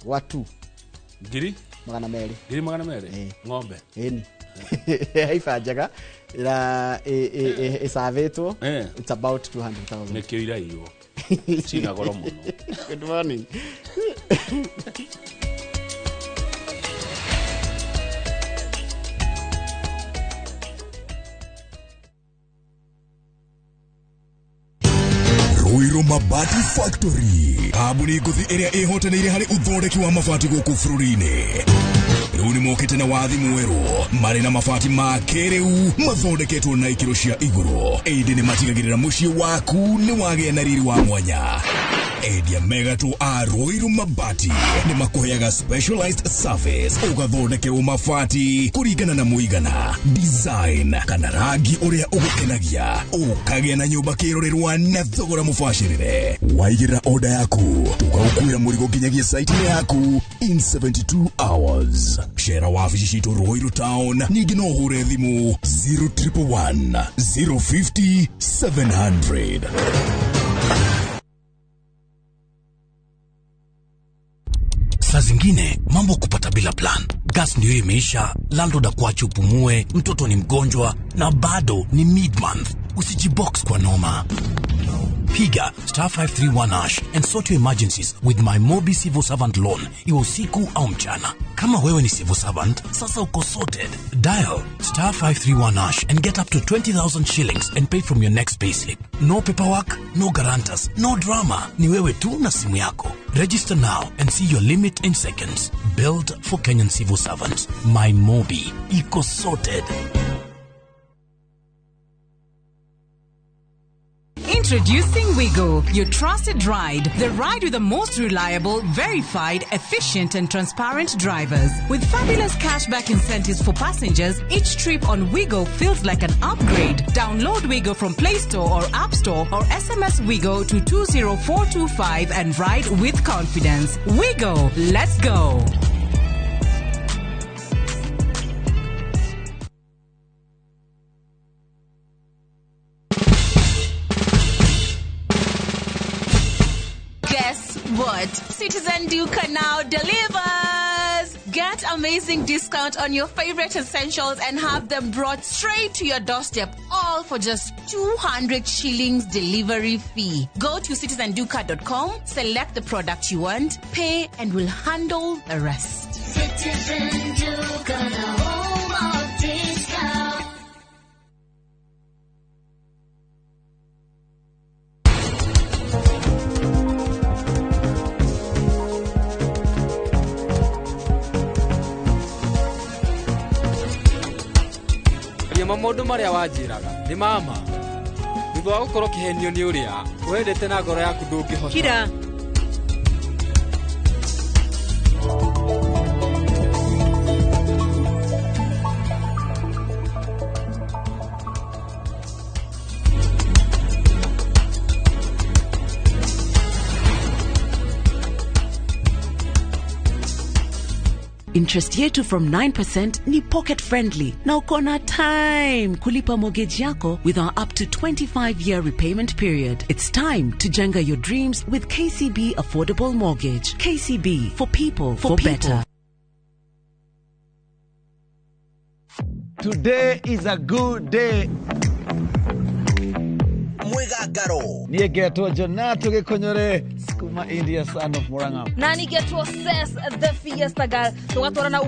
Speaker 2: watu
Speaker 1: ngiri 200 ng'ombe
Speaker 2: ni haifa njega ila isavetwo it's about 200,000
Speaker 1: nekio ira iyo china goro muno
Speaker 2: good morning
Speaker 3: Ruiru Mabati Factory kabuni nguthi iria ihotanire hari uthondeki wa mabati guku bururi-ini riu ni mokite na wathi mweru mari na mabati ma kiriu mathondeketwo na ikiro cia iguru indi ni matigagirira mucii waku ni wagia na riri wa mwanya endia mega tu a Ruiru Mabati ni makuheaga specialized service ugathondekerwo mabati kuringana na muigana design kana rangi uria ugukenagia ukagia na nyumba kirorerwa na thogora mubashirire waigira order yaku tugagukwira murigo nginyagia site yaku in 72 hours share wabici citu Ruiru Town ningi no hure thimu 0111 050 700. Saa zingine mambo kupata bila plan. Gas ndio imeisha, landlord akuache upumue, mtoto ni mgonjwa na bado ni mid-month. Usijibox kwa noma. Piga *531# and sort your emergencies with my Mobi Civil Servant Loan. Iwe usiku au mchana. Kama wewe ni civil servant, sasa uko sorted. Dial *531# and get up to 20,000 shillings and pay from your next payslip. No paperwork, no guarantors, no drama. Ni wewe tu na simu yako. Register now and see your limit in seconds. Built for Kenyan civil servants. My Mobi. Iko sorted.
Speaker 6: Introducing Wigo, your trusted ride. The ride with the most reliable, verified, efficient and transparent drivers. With fabulous cashback incentives for passengers, each trip on Wigo feels like an upgrade. Download Wigo from Play Store or App Store or SMS Wigo to 20425 and ride with confidence. Wigo, let's go.
Speaker 12: What? Citizen Duca now delivers! Get amazing discount on your favorite essentials and have them brought straight to your doorstep, all for just 200 shillings delivery fee. Go to citizenduca.com, select the product you want, pay, and we'll handle the rest.
Speaker 13: Citizen Duca, the home of discount.
Speaker 11: Maundu maria wanjiraga ni mama thutha wa gukorwo kihenio ni uria wendete na ngoro yaku ndungihota
Speaker 6: Kira Interest yetu from 9% ni pocket friendly. Na uko na time kulipa mortgage yako with our up to 25-year repayment period. It's time to jenga your dreams with KCB Affordable Mortgage. KCB, for people, for better.
Speaker 5: Today is a good day.
Speaker 9: Mwegagaro
Speaker 5: Niegetwo Jonato Gekonyore Skuma India son of Muranga.
Speaker 14: Nani getwo Ses the Fiesta Girl. Tugatwarana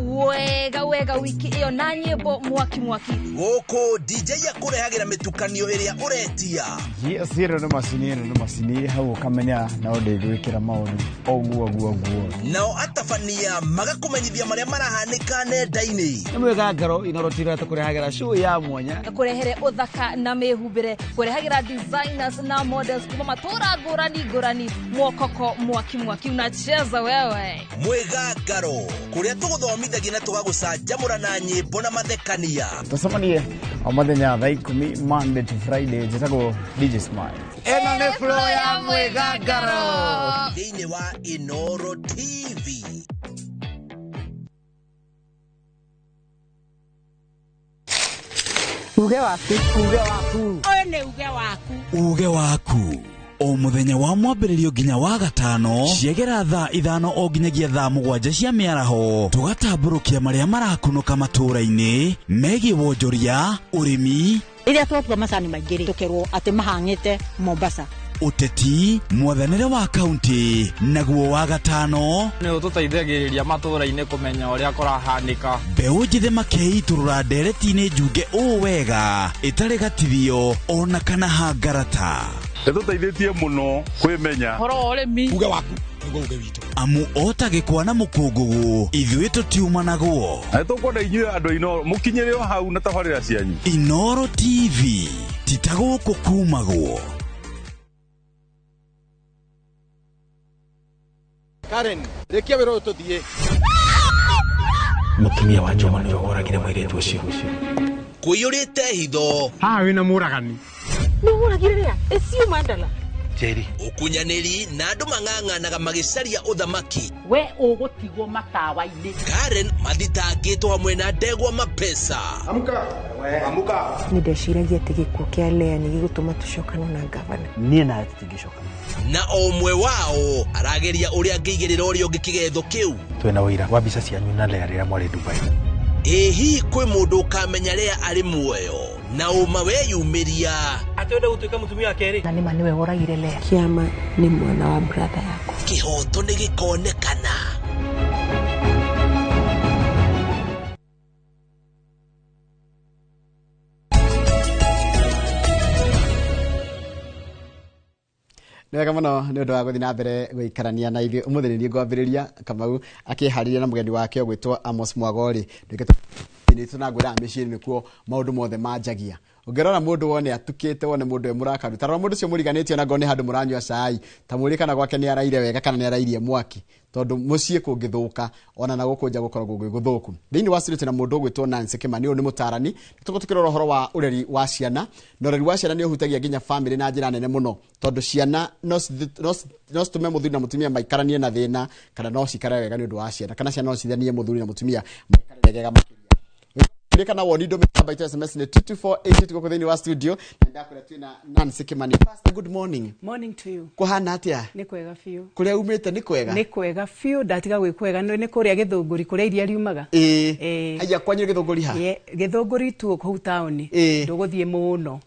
Speaker 14: wega wiki iyo na nyimbo mwaki.
Speaker 9: Goko DJ yakurehagira mitukanio iria uretia.
Speaker 15: Yes, hero no masini hau kamenya na ode gwikira maundu oguo.
Speaker 9: Nao atafania magakumenyithia maria marahanika nenda-ini.
Speaker 5: Mwegagaro inorotira tukurehagira show ya mwanya.
Speaker 14: Kurehere uthaka na mehumbire. Kurehagira designers na models kuma matura ngurani mwokoko mwaki unacheza wewe.
Speaker 9: Mwegagaro kuria tuguthomithagia na tugagucanjamura na nyimbo na mathekania.
Speaker 15: Tusamanie amathenya thaa 10 Monday to Friday jetago DJ Smile.
Speaker 8: Eno ne flow ya Mwegagaro
Speaker 9: Thĩinĩ wa Inoro TV.
Speaker 7: Uge waku.
Speaker 8: Oyo ne uge waku.
Speaker 16: O muthenya wa mwambĩrĩrio nginya wa gatano ciegera thaa 5 o nginyagia thaa 7 cia mĩaraho tugatambũrũkia marĩa marakunũka matũũra-inĩ megiĩ wonjoria ũrĩmi
Speaker 7: Iria twatua macani maingĩ tukerwo ati mahang'ĩte Mombasa
Speaker 16: uteti mwathanĩre wa kaunti naguo wa gatano
Speaker 17: nĩ ũtũteithagĩrĩria matũũra-inĩ kũmenya ũrĩa kũrahanĩka
Speaker 16: mbeũ njĩthĩ makeitũrũra ndereti-inĩ njunge ũũ wega ĩtarĩ gatithio ona kana hangarata
Speaker 18: Nĩtũteithĩtie mũno kwĩmenya
Speaker 17: horo ũrĩmi
Speaker 18: uge waku uge witũ
Speaker 16: amu otagĩkwa na mũkũngũgũ ithuĩ tũtiumanaguo
Speaker 18: na tũkwenda inyuĩ andũ Inoro mũkinyĩre o hau na tabarĩra cianyu
Speaker 16: Inoro TV titagũkũ kumagwo.
Speaker 5: Karen, rekia wĩra ũtũthiĩ.
Speaker 11: Mũtumia wa Joma nĩ oragire mũirĩtu ũcio.
Speaker 9: Kũiyũrĩte hitho.
Speaker 11: Haha wĩna mũragani.
Speaker 14: Nĩ ũragire rĩa? Ĩcio Mandala.
Speaker 11: Jerry.
Speaker 9: Ũkunyanĩri na andũ mang'ang'anaga magĩcaria ũthamaki.
Speaker 7: We ũgũtigwo matawa-inĩ.
Speaker 9: Karen mathitangĩtwo hamwe na Ndegwa Mapesa.
Speaker 19: Amuka. Nĩndeciragia atĩ gĩkuũ kĩa Lea nĩ gĩgũtũma tũcokane na gavana.
Speaker 5: Niĩ nawe tũtingĩcokana.
Speaker 9: Na o ũmwe wao arageria ũrĩa angĩigĩrĩra ũrĩa ũngĩ kĩgetho kĩu.
Speaker 11: Twĩna ũira wa mbica cianyu na Lea rĩrĩa mwarĩ Dubai.
Speaker 9: Hihi kwĩ mũndũ ũkamenya Lea arĩ muoyo na ũma weyumĩria
Speaker 11: atwenda gũtuĩka mũtumia wa kerĩ
Speaker 19: na nĩma nĩwe woragire Lea. Kĩama nĩ mwana wa brother yako.
Speaker 9: Kĩhoto nĩ gĩkonekana.
Speaker 2: Nĩwega mũno nĩ ũndũ wa gũthiĩ na mbere gũikarania na ithuĩ ũmũthĩ nĩ ngwambĩrĩria Kamau akĩharĩria na mũgeni wake ũgwĩtwo Amos Mwagori nĩ tunagwĩra mĩciĩ nĩkuo maũndũ mothe manjagia ũngĩrora mũndũ wone atukĩte wone mũndũ mũrakaru tarora mũndũ ũcio mũriganĩtio na ngone handũ mũranyua cai ta mũrĩ kana gwake nĩ araire wega kana nĩ arairie mwaki tondũ mũciĩ kũngĩthũka ona na gũkũnja gũkoragwo gũthũku thĩinĩ wa studio na mũndũ ũgwĩtwo Nancy Kimani ũyũ nĩ mũtarani tũkĩrora ũhoro wa ũreri wa ciana na ũreri wa ciana nĩ ũhutagia nginya family na njĩra nene mũno tondũ ciana no citume mũthuri na mũtumia maikaranie na thĩna kana no cikare wega nĩ ũndũ wa ciana kana ciana no cithanie mũthuri na mũtumia maikaranie wega kana woni ndo metabaita SMS ni 22488 tuko thĩinĩ wa studio na ndakũra twina Nancy Kimani. Pastor, good morning.
Speaker 20: Morning to you.
Speaker 2: Kuhana atia?
Speaker 20: Nĩ kwega fiu.
Speaker 2: Kuria umĩte nĩ kwega?
Speaker 20: Nĩ kwega fiu ndatiga gwĩkwega nĩ kũrĩa Gĩthũngũri kũrĩa iria riumaga.
Speaker 2: Haya kwanyu Gĩthũngũri ha?
Speaker 20: Gĩthũngũri tu kũu taũni. Ndũgũthiĩ mũno.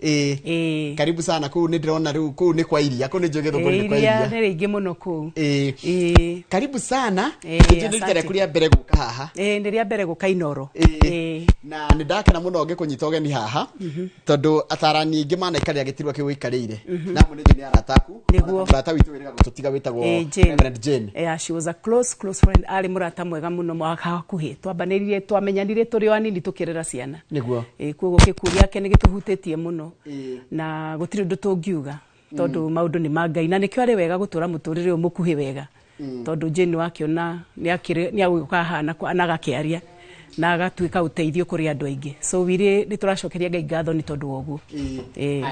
Speaker 2: Karibu sana kũu nĩ ndĩrona rĩu kũu nĩ kwa iria kũu nĩ njũĩ Gĩthũngũri nĩ kwa iria.
Speaker 20: Nĩ rĩingĩ mũno kũu.
Speaker 2: Karibu sana. Nĩ kũrĩa mbere gũka haha.
Speaker 20: Nĩ rĩa mbere gũka Inoro.
Speaker 2: Na nĩ ndakena mũno ngĩkũnyita ũgeni haha tondũ atarani ingĩ manaikarĩa gĩtirwa kĩu gĩikarĩire na mũnene nĩ arataku
Speaker 20: nĩguo
Speaker 2: mũrata witũ wĩrĩga gũtũtiga wĩtagwo Reverend Jane.
Speaker 20: She was a close friend arĩ mũrata mwega mũno mwaka hakuhĩ twambanĩrire twamenyanire tũrĩ o anini tũkĩrera ciana
Speaker 2: nĩguo
Speaker 20: kuoguo gĩkuũ gĩake nĩ gĩtũhutĩtie mũno na gũtirĩ ũndũ tũngiuga tondũ maũndũ nĩ ma Ngai na nĩkĩo arĩ wega gũtũra mũtũrĩre ũmũkuhĩ wega tondu Jane wakiona ni agwika hana anagakiaria na agatuika uteithio kuri andu aingi so wire ni turacokeria Ngai ngatho ni tondu woguo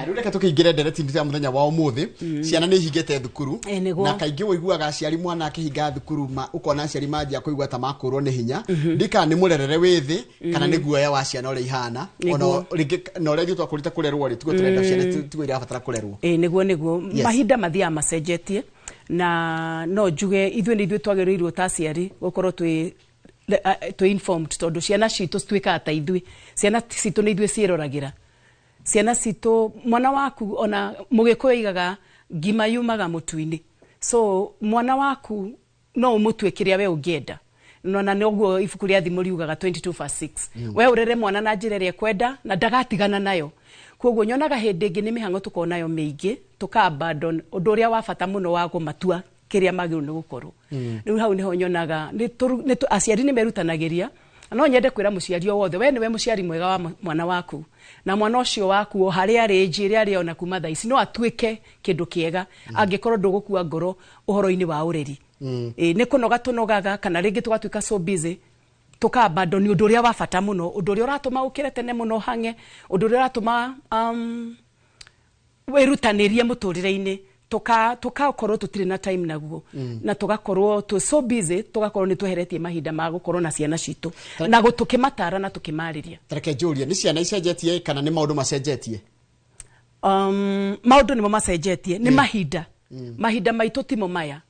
Speaker 2: rureka tukingire ndereti ndia muthenya wa umuthi ciana ni hingite thukuru na kaingi wiguaga aciari mwana akihinga thukuru ukona aciari manjia kuigua ta makurwo ni hinya ndika ni murerere withi kana ni guoya wa ciana uri ihana ono ringi no regi twakurite kurerwo ri tugo turenda ciana tugo irabatara kurerwo
Speaker 20: niguo mahinda mathia macenjetie na no njuge ithuĩ nĩ ithuĩ twagĩrĩirwo ta aciari gũkorwo twĩ informed tondu ciana citũ cituĩkaga ta ithuĩ ciana citũ nĩ ithuĩ ciĩroragĩra ciana citũ mwana waku ona mũgĩkũyũ aigaga ngima yumaga mũtu-inĩ so mwana waku no ũmũtue kĩrĩa we ũngĩenda nona noguo ibuku rĩa thimũ riugaga 22:6 we ũrere mwana na njĩra ĩrĩa kwenda na ndagatigana nayo koguo nyonaga hĩndĩ ĩngĩ nĩ mĩhang'o tũkonayo mĩingĩ abandon ũndũ ũrĩa wa bata mũno wa kũmatua kĩrĩa magĩrĩirwo nĩ gũkorwo rĩu hau niho nyonaga aciari nĩ merutanagĩria no nyende kwĩra mũciari o wothe we nĩwe mũciari mwega wa mwana waku na mwana ũcio waku o harĩa arĩ njĩra arĩa ona kuma thaa ici no atuĩke kĩndũ kĩega angĩkorwo ndũgũkua ngoro ũhoro-inĩ wa ũreri nĩ kũnoga tũnogaga kana rĩngĩ tũgatuĩka so busy tukabandoni ũndũ ũrĩa wa bata mũno ũndũ ũrĩa ũratũma ũkĩre tene mũno hange ũndũ ũrĩa ũratũma wĩrutanĩrie mũtũrĩre-inĩ tukakorwo tutirĩ na time naguo na tugakorwo tu so busy tugakorwo nĩ tweheretie mahinda ma gũkorwo na ciana citũ na tukĩmatara na tukĩmarĩria
Speaker 2: tareke Julia nĩ ciana icenjetie kana nĩ maũndũ macenjetie
Speaker 20: maũndũ nĩmo macenjetie nĩ mahinda maitũ timo maya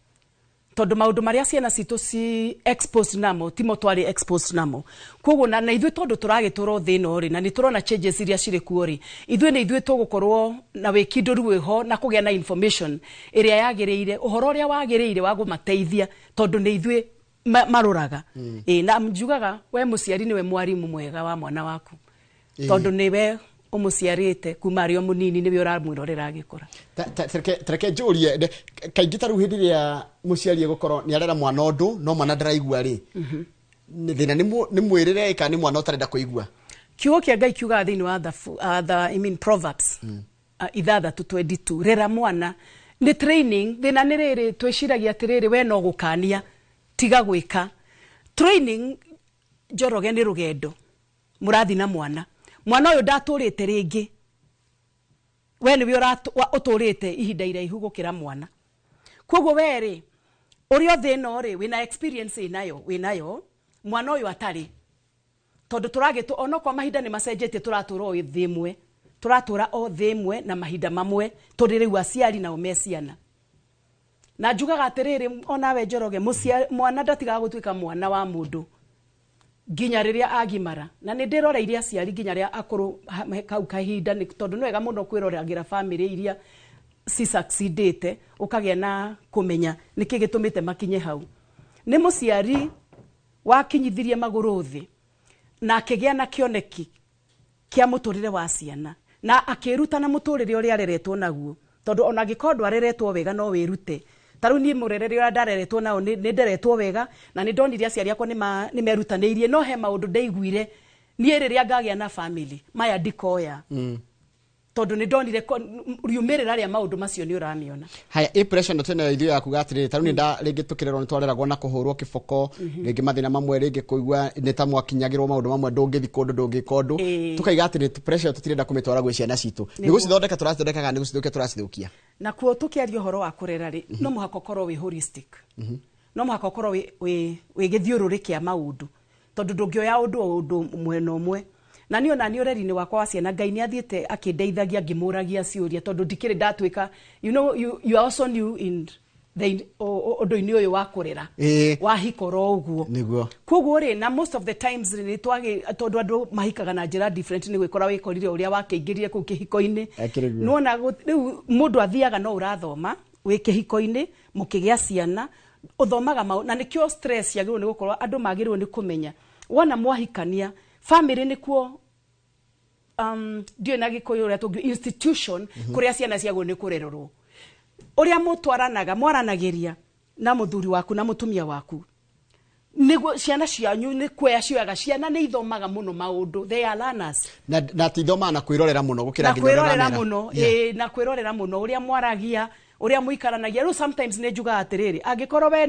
Speaker 20: tondu maundu maria ciana citũ ci exposed namo timo twari exposed namo koguo na ithuĩ tondu turagĩtũra thĩ ĩno rĩ na nĩ turona changes iria cirĩ kuo rĩ ithuĩ nĩ ithuĩ tũgũkorwo na wĩkindũru wĩho na kũgĩa na information ĩrĩa yagĩrĩire ũhoro ũrĩa wagĩrĩire wa gũmateithia tondu nĩ ithuĩ marũraga na njugaga we mũciari nĩwe mwarimu mwega wa mwana waku tondu nĩwe umuciarite kuma ari o munini niwe uramwirorera agikora
Speaker 2: tareke Julia kaingĩ taru hĩndĩ ĩrĩa mũciari gũkorwo nĩ arera mwana ũndũ no mwana ndaraigua rĩ thĩna nĩ mwĩrĩre kana nĩ mwana ũtarenda kũigua
Speaker 20: kiugo kĩa Ngai kiuga thĩinĩ wa Proverbs 6:22 rera mwana nĩ training thĩna nĩ rĩrĩ twĩciragia atĩrĩrĩ we no gũkania tiga gwĩka training Njoroge nĩ rũgendo mũrathi na mwana ũyũ ndatũrĩte rĩngĩ we nĩwe ũtũrĩte ihinda iraihu gũkĩra mwana koguo we rĩ ũrĩa thĩ ĩno rĩ wĩna experience wĩnayo mwana ũyũ atarĩ tondu turagĩtwo onoko mahinda nĩ macenjetie tũratũra o thĩ ĩmwe tũratũra o thĩ ĩmwe na mahinda mamwe tũrĩ rĩu aciari nao me ciana na njugaga atĩrĩrĩ onawe Njoroge mwana ndatigaga gũtuĩka mwana wa mũndũ nginya rĩrĩa agimara na nĩ ndĩroreire aciari nginya rĩrĩa akũrũ kau kahinda nĩ tondu nĩ wega mũno kwĩroragĩra family iria si succeedete ũkagĩa na kũmenya nĩkĩ gĩtũmĩte makinye hau nĩ mũciari wakinyithirie magũrũ thĩ na akĩgĩa na kĩoneki kĩa mũtũrĩre wa ciana na akĩruta na mũtũrĩre ũrĩa areretwo naguo tondu ona angĩkorwo ndwareretwo wega no wĩrute taru ni murerere ura ndareretwo nao ni nderetwo wega na ni ndonire aciari akwa ni merutanĩirie no he maundu ndeiguire nie rĩrĩa ngagĩa na family maya ndikoya tondu ni ndonire riumirira ria maundu macio ni uramiona
Speaker 2: haya impression tene ithuĩ yaku gatirĩ taru ni rĩngĩ tukĩrerwo ni twareragwo na kũhũrwo kĩboko rĩngĩ mathĩna mamwe rĩngĩ kũigua nĩ ta mwakinyagĩrwo maundu mamwe ndũngĩthi kũndũ ndũngĩkondũ tukaiga atĩ pressure tutirenda kũmĩtwara gwĩ ciana citũ nĩ gũcithondeka tũracithondekaga nĩ gũcithũkia tũracithũkia
Speaker 20: na kuo tukiaria ũhoro wa kũrera rĩ no mũhaka ũkorwo wĩ holistic no mũhaka ũkorwo wĩ gĩthiũrũrĩ kĩa maũndũ tondu ndũngĩoya ũndũ mwena ũmwe na niĩ ona niĩ ũreri-inĩ wakwa wa ciana Ngai nĩ athiĩte akĩndeithagia ngĩmũragia ciũria tondu ndikĩrĩ ndatuĩka you also new in the ũndũ-inĩ ũyũ wa kũrera wahikora ũguo koguo rĩ na most of the times nĩ tondu andũ mahikaga na njĩra different nĩ gwĩkora wĩkorire ũrĩa wakĩingĩrire kũu kĩhiko-inĩ nona rĩu mũndũ athiaga no ũrathoma wĩ kĩhiko-inĩ mũkĩgĩa ciana ũthomaga na nĩkĩo stress yagĩrĩirwo nĩ gũkorwo andũ magĩrĩirwo nĩ kũmenya wona mwahikania family nĩkuo ndiyo na gĩkũyũ ũrĩa tũngĩ institution kũrĩa ciana ciagwo nĩ kũrererwo ũrĩa mũtwaranaga mwaranagĩria na mũthuri waku na mũtumia waku nĩguo ciana cianyu nĩ kuoya cioyaga ciana nĩ ithomaga mũno maũndũ they are learners
Speaker 2: na tithomaga na kwĩrorera mũno gũkĩra
Speaker 20: nginya kwĩrorera mũno na kwĩrorera mũno ũrĩa mwaragia uria muikaranagia ru sometimes ne juga atiriri angikorwo we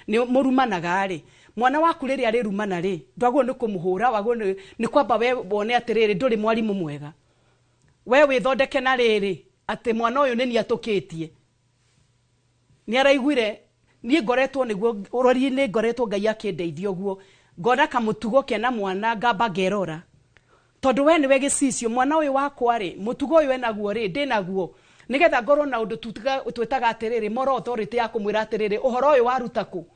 Speaker 20: ni murumanaga ri mwana waku riri ari rumana ri ndwaguo ni kumuhura waguo ni kwamba we wone atiriri nduri mwarimu mwega we withondeke na riri ati mwana uyu ni atukitie ni araiguire ni ngoretwo niguo urori ni ngoretwo ngai akindeithio guo ngona kamutugo kena mwana ngamba ngerora tondu we ni we gicicio mwana uyu wakwa ri mutugo uyu enaguo ri ndinaguo nigetha ngorwo na undu twetaga atiriri moral authority ya kumwira atiriri uhoro uyu waruta ku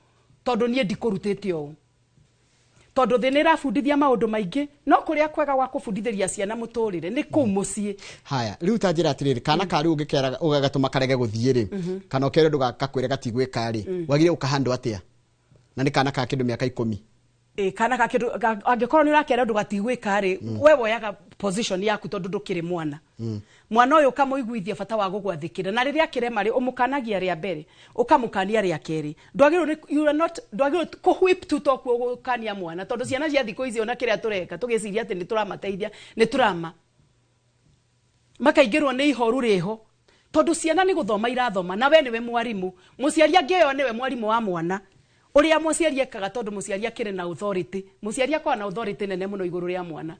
Speaker 20: tondu nie ndikurutite o tondu thinira fundithia maundu maingi no kuria kwega wa kubundithiria ciana muturire ni ku mucii
Speaker 2: haya riu ta njira atiriri kana kari ungikera ugagatuma karege guthie ri kana ukere ndugakakwire gatigwika ri wagire ukahandwa atia na ni kana ka kindu miaka 10
Speaker 20: kana ka kindu angikorwo ni urakera ndugatigwika ri we woyaga position yaku tondu ndukiri mwana mwana uyu kamuiguithia bata wa gugwathikira na riria kirema ri umukanagia ria mbere ukamukania ria keri ndwagirwo you are not ndwagirwo ku whip tu to kugukania mwana tondu ciana cia thiko icio na kiria tureka tugiciria ati ni turamateithia ni turama makaingirwo ni ihoru riho tondu ciana ni guthoma irathoma na we niwe mwarimu muciari angeyo niwe mwarimu wa mwana uria muciari ekaga tondu muciari akire na authority muciari akwa na authority nene muno iguru ria mwana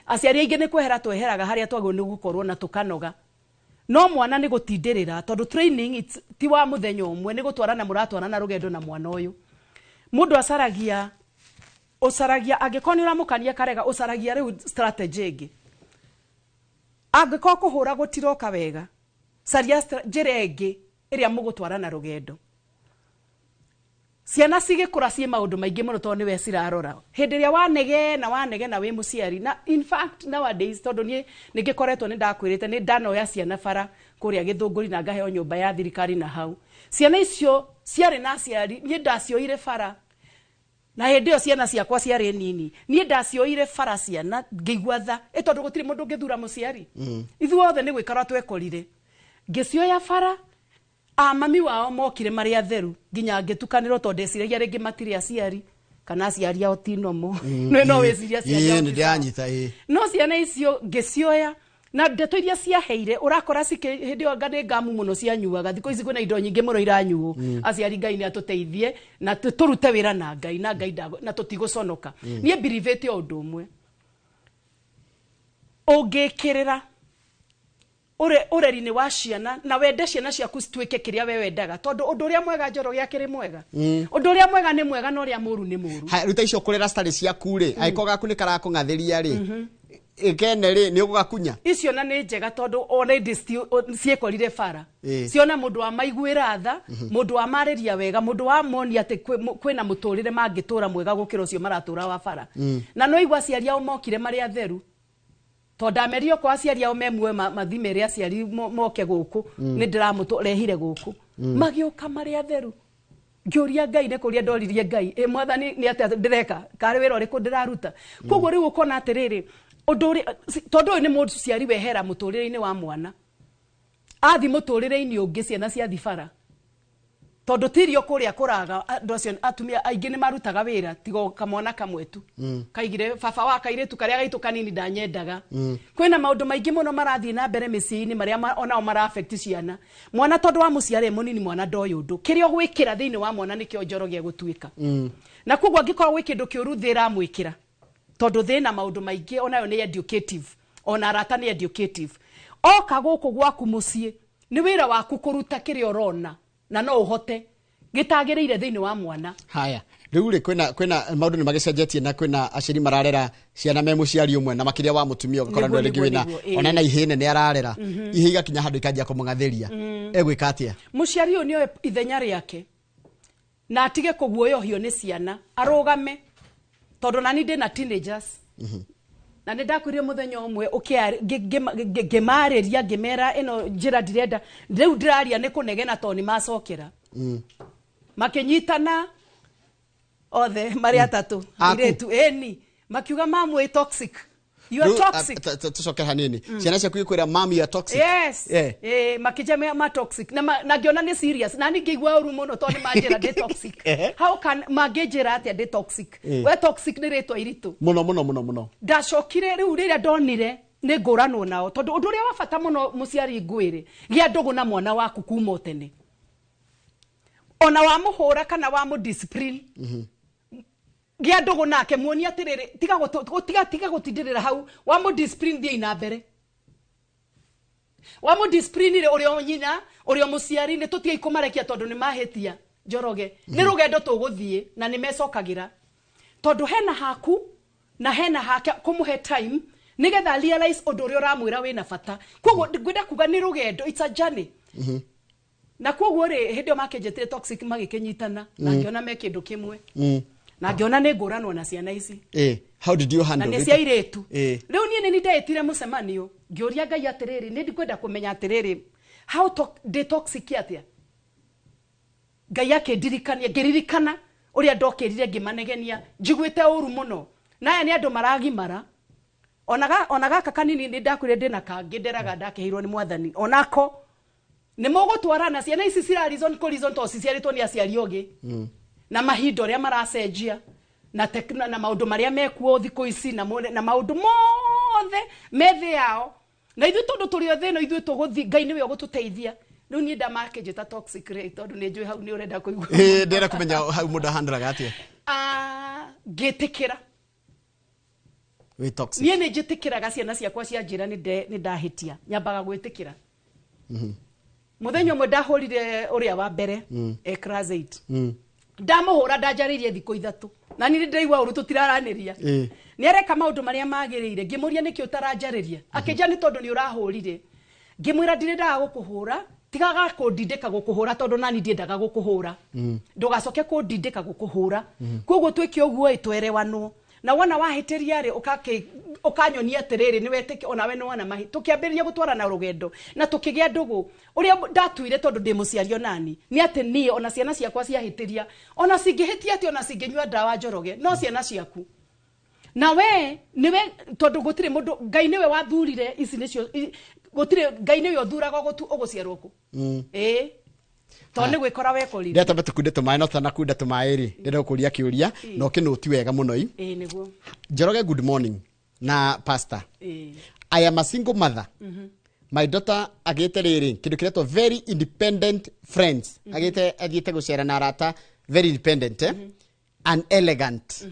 Speaker 20: aciari aingi ni kwehera tweheraga haria twagwo ni gukorwo na tukanoga no mwana ni gutindirira tondu training ti wa muthenya umwe ni gutwarana muratwarana rugendo na mwana uyu mundu acaragia angikoni uramukania karega ucaragia riu strategy ingi angikoko kuhura gutiroka wega caria njira ingi iria mugutwarana rugendo ciana cigikura cie maundu maingi muno tondu niwe cirarora hindi ria wanege na we muciari na in fact nowadays tondu ni ngikoretwo ni ndakwirite ni ndanoya ciana bara kuria githunguri na ngaheo nyumba ya thirikari na hau ciana icio ciari na ciari ni ndacioire bara na hindi io ciana ciakwa ciari nini ni ndacioire bara ciana ngigwa tha tondu gutiri mundu ngithura muciari ithuothe ni gwikara twekorire ngicioya bara mami wao mokire mari atheru ginya ngitukanirwo tondu ndeciragia ringi matiri aciari kana aciari ao tinomo no weciria aciari
Speaker 2: ndanyita
Speaker 20: no ciana icio ngicioya na ndeto iria ciaheire urakora hindi o ngane ngamu muno cianyuaga thiko ici kwina indo nyingi muno iranyuo aciari Ngai ni atuteithie na turute wira na Ngai na tutiguconoka nie believete undu umwe ungikirira ureri ni wa ciana na wende ciana ciaku citwike kiria we wendaga tondu undu uria mwega njoro ya kiri mwega undu uria mwega ni mwega no uria muru ni muru
Speaker 2: ha ruta icio kurera stari ciaku ri aiko gaku ni karakungatheria ri ikene ri ni ugakunya
Speaker 20: icio na ni njega tondu already ciekorire bara ciona mundu wa maiguira tha mundu wa mariria wega mundu wa moni ati kwina muturire mangitura mwega gukira ucio maratura wa bara na no igwa ciari ao mokire mari atheru tonda merio kwa aciari ao memwe mathimere aciari moke guku ni ndiramurehire guku magioka mari atheru ngiuria Ngai ne kuria ndoririe Ngai mwathani ni ati ndireka kare wira uriku ndiraruta koguo riu ukona atiriri unduri tondu ni mundu ciari wehera muturire-ini wa mwana athi muturire-ini ungi ciana cia thibara tondu tirio kuria kuraga ndocio atumia aingi ni marutaga wira tigo kamwana kamwetu kaigire baba wa kairetu karia gaitu kanini ndanyendaga kwina maundu maingi muno marathie na mbere micii-ini maria onao mara affect ciana mwana tondu wa muciari munini mwana ndoyo undu kirio gwikira thiini wa mwana nikio njoroge gutwika na koguo angikorwo gwi kindu kiuru thira mwikira tondu thina maundu maingi onayo ni educative ona arata ni educative oka guku gwaku mucii ni wira waku kuruta kirio urona na no uhote gitagireire thiini wa mwana
Speaker 2: haya riu ri kwina maundu ni magicenjetie na kwina aciri mararera ciana me muciari umwe na makiria wa mutumia ukora ndo ringi wina ona na ihene ni ararera ihiga kinya handu ikanjia kumugatheria egwika atia
Speaker 20: muciari uyu ni ithenya riake na atige kuguoyohio ni ciana arugame tondu nani ndi na teenagers na nä ndakwirie må thenya å mwe ngä marä ngimera ino njira ndirenda rä u ndiraria nä kå negena tondå nä macokera makä nyitana othe marä atatå iretu eni makiuga mamwe toxic you are toxic
Speaker 2: tucoke hanini ciana ciaku ikwira mami you are toxic
Speaker 20: yes makijamia ma toxic na ngiona ni serious na ningigwa uru muno tondu manjira de toxic how can magejira atia de toxic we toxic ni ritwa iritu
Speaker 2: muno ndacokire
Speaker 20: riu riria ndonire nä ngå ranwo nao tondå å ndå å rä a wa bata må no må ciari ngwä rä gä a ndågå na mwana waku kuma tene ona wa må hå ra kana wa må discipline gä a ndågå nake muonia atä rä rä tiga gå tindä rä ra hau wa må discipline thiä na mbere wa må discipline rä å rä o nyina å rä o må ciari nä tå tigai kå marekia tondå nä mahä tia Njoroge nä rå gendo tå gå thiä na nä mecokagä ra tondå hena haku na hena hake kå må he time nä getha realize å ndå å rä a å ramwä ra wä na bata koguo ngwenda kuga nä rå gendo it's a journey na koguo rä hä ndä o makenjetire toxic magä kä nyitana na ngä ona me kä ndå kä mwe na ngä ona nä ngå ranwo na ciana ici
Speaker 2: how did you handle
Speaker 20: na nä cia irä tu rä u niä nä ndetire må cemanio ngä å ria Ngai atä rä rä nä ndikwenda kå menya atä rä rä how detoxic atä a Ngai akä ndirikania ngä ririkana å rä a ndokä rire ngä manegenia njiguä te å ru må no naya nä andå maragimara ona gaka kanini nä ndakwä re ndä na kangä nderaga ndakä heirwo nä mwathani onako nä må gå twarana ciana ici cirarizon kå rizon to ciciarä two nä aciari å gä na mahinda å rä a maracenjia na maå ndå marä a mekuo thikå ici na maå ndå mothe methä yao na ithuä tondå tå rä o thä no ithuä tå gå thi Ngai nä we å gå tå teithia rä u niä ndamakä njä ta toxic rä tondå nä njå hau nä å renda kå igua
Speaker 2: ndä kå menya hau må ndå ahandåraga atä
Speaker 20: ngä tä kä ra niä nä njä tä kä raga ciana ciakwa cia njä ra nä ndahä tia nyambaga gwä tä kä ra må thenya å mwe ndahå rire å rä a wa mbere class 8 ndamå hå ra ndanjarä irie thikå ithatå na nä ndaigua å rå tå tiraranä ria nä areka maå ndå marä a magä rä ire ngä må ria nä kä å taranjarä ria akä nja nä tondå nä å rahå rire ngä mwä ra ndirä ndaga gå kå hå ra tigaga kå ndindä ka gå kå hå ra tondå nani ndiendaga gå kå hå ra ndå gacoke kå ndindä ka gå kå hå ra koguo twä ke å guo ä twerewanwo na wona wahä tä ria rä å kanyonia atä rä rä nä wetä onawe nä wona mahä tå kä ambä rä ria gå twarana rå gendo na tå kä gä a ndå gå å rä a ndatuire tondå ndä må ciario nani nä atä niä ona ciana ciakwa ciahä tä ria ona cingä hä tia atä ona cingä nyua ndawa Njoroge no ciana ciaku na we niwe tondå gå tirä må ndå Ngai nä we wathurire ici nä cio gå tirä Ngai nä we å thuraga å gå ciarwo kå tondå nä gwä kora wekå rire
Speaker 2: ndä tå kunde tå maä no tanakunda tå maä rä ndä kå ria kä å ria no kä nå ti wega må no Njoroge good morning na pastor I am a single mother my daughter agä te rä rä kä ndå kä retwo very independent friends agä te gå cera na arata very independent and elegant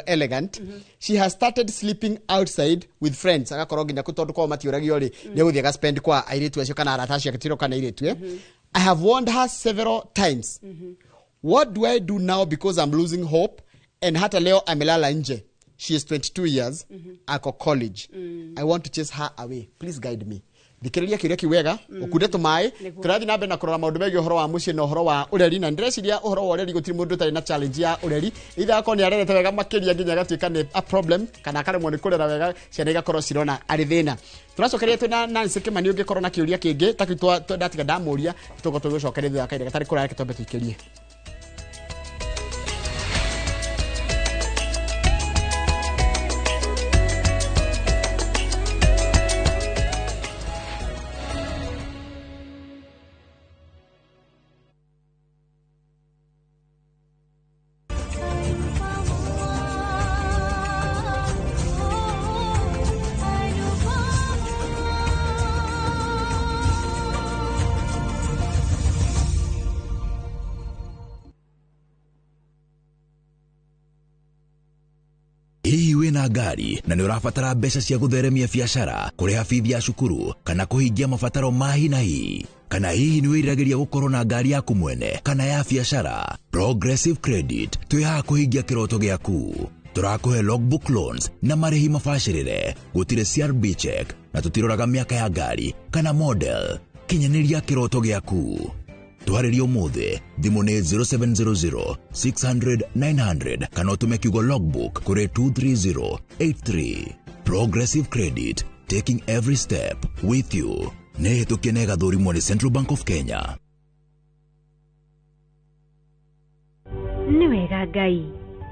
Speaker 2: elegant she has started sleeping outside with friends agakorwo nginya kå tondå korwo matiåragio rä nä gå thiä gaspend kwa airĩtu acio kana arata acio agätiro kana airĩtu I have warned her several times what do I do now because I'm losing hope and hata leo amelala nje she is 22 years ako college I want to chase her away please guide me thikiriria kiria kiwega ukunde tumai turathi na mbere na kurora maundu megi uhoro wa mucii na uhoro wa ureri na ndireciria uhoro wa ureri gutiri mundu tari na challenge ya ureri itha ko ni arerete wega makiria nginya gatuika ni a problem kana karemwo ni kurera wega ciana igakorwo cirona ari thina turacokeria twina Nancy Kimani ungikorwo na kiuria kingi takitwa ndatiga ndamuria tugo tugucokeria thutha kaire gatari kurara kitombe tuikirie
Speaker 21: wina ngari na nĩ ũrabatara mbeca cia gũtheremia biacara, kũrĩha bithi ya cukuru kana kũhingia mabataro ma hi na hi, kana hihi nĩ wĩriragĩria gũkorwo na ngari yaku mwene kana ya biacara, Progressive Credit twĩhaha kũhingia kĩroto gĩaku. Tũrakũhe logbook loans na marĩhi mabacĩrĩre, gũtirĩ CRB check na tũtiroraga mĩaka ya ngari kana model. Kinyanĩria kĩroto gĩaku. Tũharĩrie ũmũthĩ, thimũ nĩ 0700 600 900 kana ũtũme kiugo logbook kũrĩ 23083. Progressive Credit, taking every step with you. Nĩ hĩtũkie na ĩgathũrimwo nĩ Central Bank of Kenya.
Speaker 22: Nĩ wega Ngai,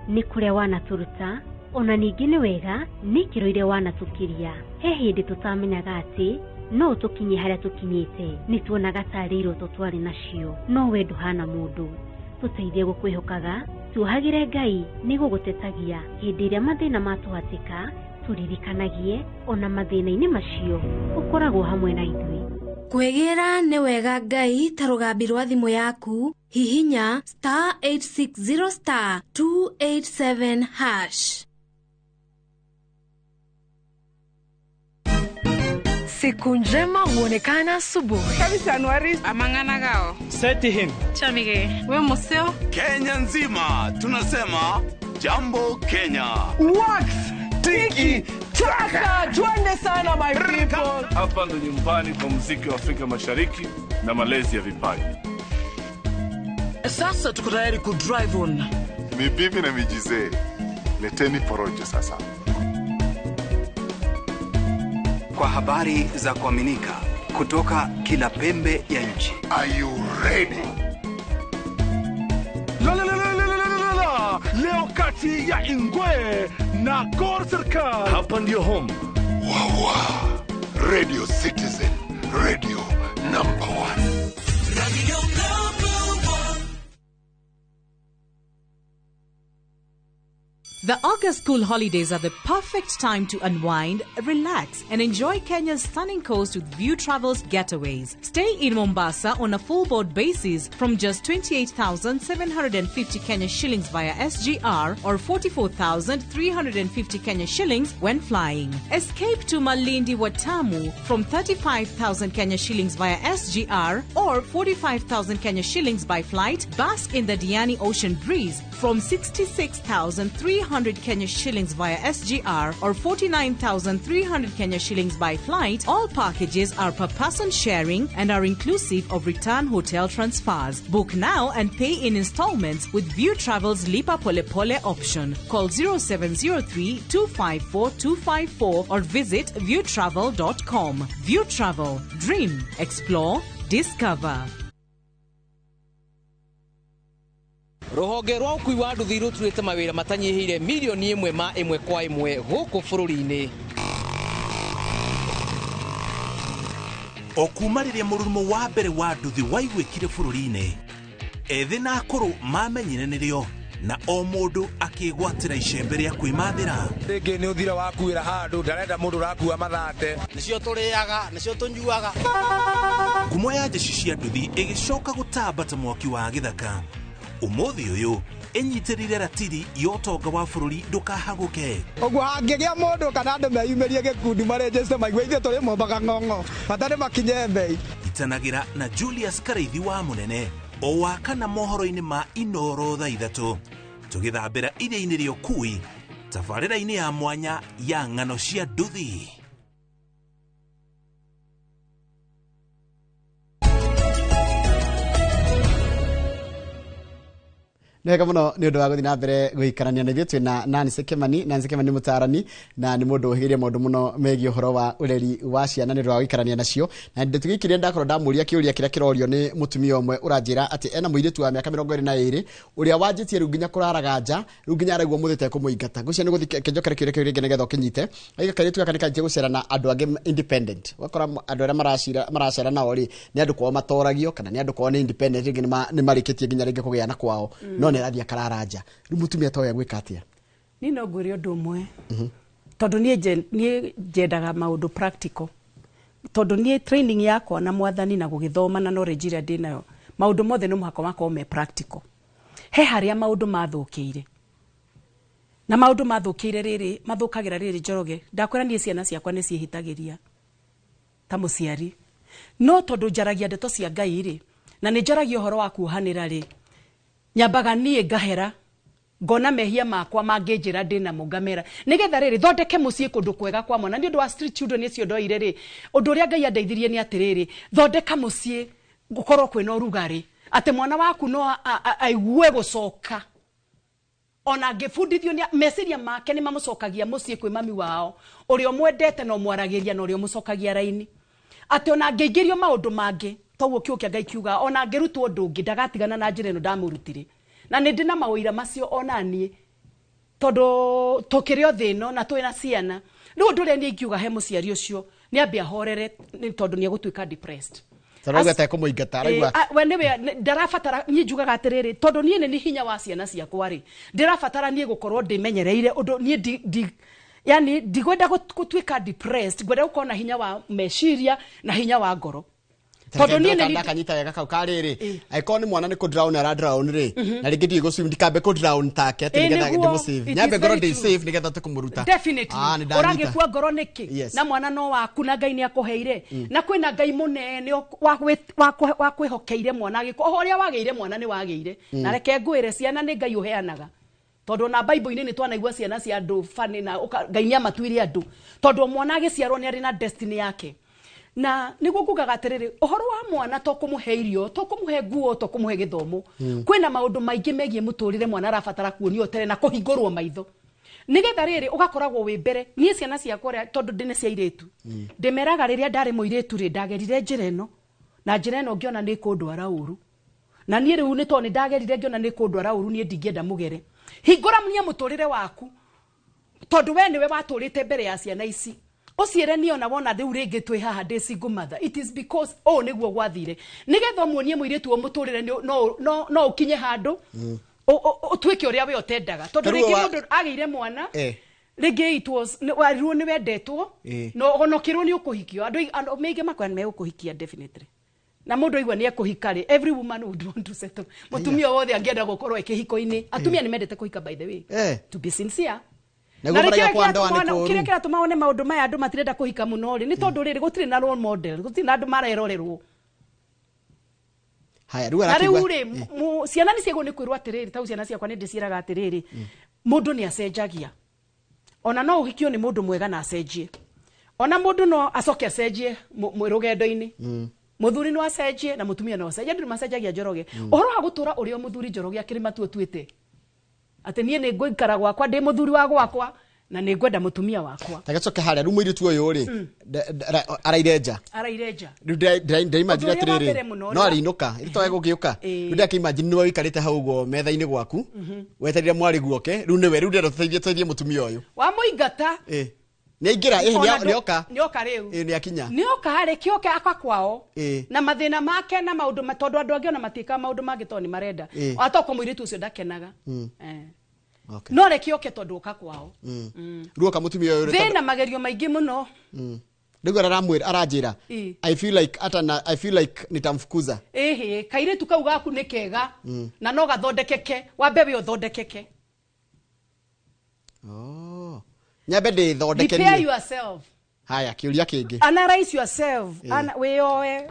Speaker 22: nĩ kũrĩa wanatũruta, ona ningĩ nĩ wega nĩ kĩro iria wanatũkiria. He hĩndĩ tũtamenyaga atĩ no tũkinye harĩa tũkinyĩte, nĩ tuonaga tarĩ iroto twarĩ nacio, no we ndũhana mũndũ. Tũteithie gũkwĩhokaga, tuohagĩre Ngai nĩ gũgũtetagia hĩndĩ ĩrĩa mathĩna matũhatĩka, ũtũririkanagie ona mathĩna-inĩ macio ũkoragwo hamwe na ithuĩ.
Speaker 4: Kwegera nĩ wega Ngai ta rũgambi rwa thimũ yaku hihinya *860*287#.
Speaker 10: Siku njema huonekana asubuhi.
Speaker 23: Kabisa Anuari. Amangana gao.
Speaker 10: Seti him.
Speaker 23: Chamige. We museo.
Speaker 24: Kenya nzima tunasema jambo Kenya.
Speaker 23: Wax. Tiki. Taka. Twende sana my people.
Speaker 18: Hapa ndo nyumbani kwa muziki wa Afrika Mashariki na malezi ya vipaji.
Speaker 23: Sasa tuko tayari ku drive on.
Speaker 25: Mibibi na mijize. Leteni porojo sasa.
Speaker 26: Kwa habari za kuaminika kutoka kila pembe ya nchi.
Speaker 25: Are you ready?
Speaker 18: Leo kati ya Ingwe na Gor Serikali. Hapa ndio home.
Speaker 25: Wawa. Radio Citizen. Radio number 1.
Speaker 9: Radio number 1.
Speaker 6: The August school holidays are the perfect time to unwind, relax, and enjoy Kenya's stunning coast with View Travel's getaways. Stay in Mombasa on a full board basis from just 28,750 Kenya shillings via SGR or 44,350 Kenya shillings when flying. Escape to Malindi Watamu from 35,000 Kenya shillings via SGR or 45,000 Kenya shillings by flight. Bask in the Diani Ocean Breeze from 66,300 Kenya shillings via SGR or 49,300 Kenya shillings by flight. All packages are per person sharing and are inclusive of return hotel transfers. Book now and pay in installments with View Travel's Lipa Pole Pole option. Call 0703-254-254 or visit viewtravel.com. View Travel. Dream. Explore. Discover.
Speaker 27: Ruhonge rwa ukui wa nduthi ruturite mawira matanyihire milioni 1 kwa 1 guku bururi-ini.
Speaker 9: Okumaririe murumo wa mbere wa nduthi waigwikire bururi-ini. Ethi na akuru mamenyire nirio na o mundu akigwatira icembe ria kwimathira.
Speaker 28: Ringi ni uthira wakuira handu ndarenda mundu rakua mathate.
Speaker 27: Nicio turiaga, nicio tunyuaga.
Speaker 9: Ngumo ya jeshi cia nduthi igicoka gutambata mwaki wa githaka. Umuthi uyu enyitirire ratiri yotonga wa bururi ndukahaguke.
Speaker 28: Ogwo hangigia mundu kana andu meyumerie gikundi marejeste maigwithie turi mombaga ng'ong'o batari makinye mbei.
Speaker 9: Itanagira na Julius Kareithi wa munene o wakana mohoro-ini ma Inoro thaa 3 tugithambira iria-ini rio kui tabarĩra-ini ya mwanya ya ng'ano cia nduthi.
Speaker 2: Nega muno ni undu wa guthi na mbere guikarania na ithuĩ twina Nancy Kimani mutarani na ni mundu uhigirie maundu muno megie uhoro wa ureri wa ciana ni rwa guikarania nacio na nditugikirie ndakorwo ndamuria kiuria kiria kirorio ni mutumia umwe uranjira ati ena muiritu wa miaka 22 uria wanjitie riu nginya kuraraga nja riu nginya aregwo muthite kumuingata gucia ni guthi kenjokere kiuria kiria ngegetha ukinyite aiga karitu gaka nikaje gucera na andu ange independent wakora andu aria maracera nao ri ni andu kwao matoragio kana ni andu kwao ni independent ringi ni marikitie nginya ringi kugea na kwao no ni rathia kararaja riu mutumia toya gwika atia
Speaker 20: ni no ngwire undu umwe tondu nie njendaga maundu practical tondu nie training yakwa na mwathani na gugithoma na knowledge ria ndinayo maundu mothe no muhako makao me practical he haria maundu mathukiire na maundu mathukiire riri mathukagira riri Njoroge ndakwira nie ciana ciakwa ni ciehitagiria ta muciari no tondu njaragia ndeto cia Ngai ri na ni njaragia uhoro wa kuhanira ri nyambaga nie ngahera ngona mehia makwa mangenjira ndina mungamera nigetha riri thondeke mucii kundu kwega kwa mwana ni undu wa street children icio ndoire ri undu uria Ngai andeithirie ni atiriri thondeka mucii gukorwo kwina urugari ate mwana waku no aigue gucoka ona ngifundithio ni meciria make ni mamucokagia mucii kwi mami wao urio mwendete no mwaragiria no urio mucokagia raini ate ona ngeigirio maundu mangi toguo kiukia Ngai kiuga ona ngerutwo undu ungi ndagatigana na njira ino ndamurutire na ni ndina mawira macio onanie tondu tukirio thino na twina ciana riu ndure ni ngiuga he muciari ucio ni ambia horere ni tondu ni gutwika depressed
Speaker 2: Taraga ta kumuingata araigwa
Speaker 20: we niwe ndarabatara ni njugaga atiriri tondu nie ni hinya wa ciana ciakwa ri ndirabatara nie gukorwo ndimenyereire undu nie yani ndigwenda gutwika depressed, gwenda gukona hinya wa meciria na hinya wa ngoro.
Speaker 2: Tondu nie ni kanyita wega kau kariri aiko ni mwana ni ku drown ara drown ri na ringi ndi go swim ndikambe ku drown take ati nigetha ndimu save nyambe ngoro ndi save nigetha tukumuruta
Speaker 20: definitely orange kwa ngoro niki na mwana no waku na Ngai ni akuheire na kwina Ngai munene wa kwihokeire mwana agiko horia wageire mwana ni wageire na reke ngwire ciana ni Ngai uheanaga tondu na Bible ni twanaigua ciana cia andu fani na Ngai ni amatuire andu tondu mwana agiciarwo ni ari na destiny yake. Na niguo kugaga atiriri uhoro wa mwana to kumuhe irio to kumuhe nguo to kumuhe githomo kwina maundu maingi megie muturire mwana arabatara kuonio tere na kuhingurwo maitho nigetha riri ugakoragwo wi mbere nie ciana ciakwa tondu ndine cia iretu ndimeraga riria ndari muiretu ri ndagerire njira eno na njira eno ngiona ni kundwara uru na nie riu ni to ni ndagerire ngiona ni kundwara uru nie ndingienda mugere hingura munie muturire waku tondu we niwe waturite mbere ya ciana ici ociere ni ona wona riu ringi twi haha ndi single mother it is because niguo gwathire nigetha muonie muiretu o muturire no ukinye handu utwike uria we otendaga tondu ringi mundu ageire mwana ringi it was warirwo ni wendetwo no honokirwo ni ukuhikio andu meige makwa ni ukuhikia definitely na mundu aigua ni ekuhikari every woman would want to settle mutumia wothe angienda gukorwo ikihiko-ini atumia ni mendete kuhika by the way to be sincere na reke kwa ndoa ni kuru kirekera tumaone maundu maya andu matirenda kuhika muno ri ni tondu riri gutire na role model gutire na andu marerorerwo
Speaker 2: haya ruga rakigwa
Speaker 20: ciana ni ciego ni kwirwa atiriri ta ciana ciakwa ni ndiciraga atiriri mundu ni acenjagia ona no uhikio ni mundu mwega na acenjie ona mundu no acoke acenjie rugendo-ini muthuri no acenjie na mutumia no acenjie ndu macenjagia Njoroge uhoro wa gutura urio muthuri Njoroge akirima tu tuite ati nie ni ngũikara gwakwa ndi muthuri wa gwakwa na ni ngwenda mutumia wakwa
Speaker 2: tagacoke haria ru muiri tu uyu ri araireja ru imagine atiriri no arinuka itoe gugiuka ru ndake imagine ni wikarite hau go metha-ini gwaku weterire mwari guoke ru niwe ru ndero tuteithie mutumia uyu
Speaker 20: wa muingata
Speaker 2: ni ingira nioka
Speaker 20: riu
Speaker 2: ni akinya
Speaker 20: nioka hari kioke akwa kwao na mathina make na maundu matondu andu angi ona matika maundu mangi toni marenda atoko muiritu ucio ndakenaga
Speaker 2: okay
Speaker 20: no rekioke tondu uka kwao
Speaker 2: ruoka mutumia uyu
Speaker 20: thina magerio maingi muno
Speaker 2: ndigo aranjira I feel like nitamfukuza
Speaker 20: kairitu kau gaku ni kega na no gathondekeke wambe we uthondekeke
Speaker 2: nyambe ndi thondeke
Speaker 20: prepare yourself
Speaker 2: haya kiuria kingi
Speaker 20: analyze yourself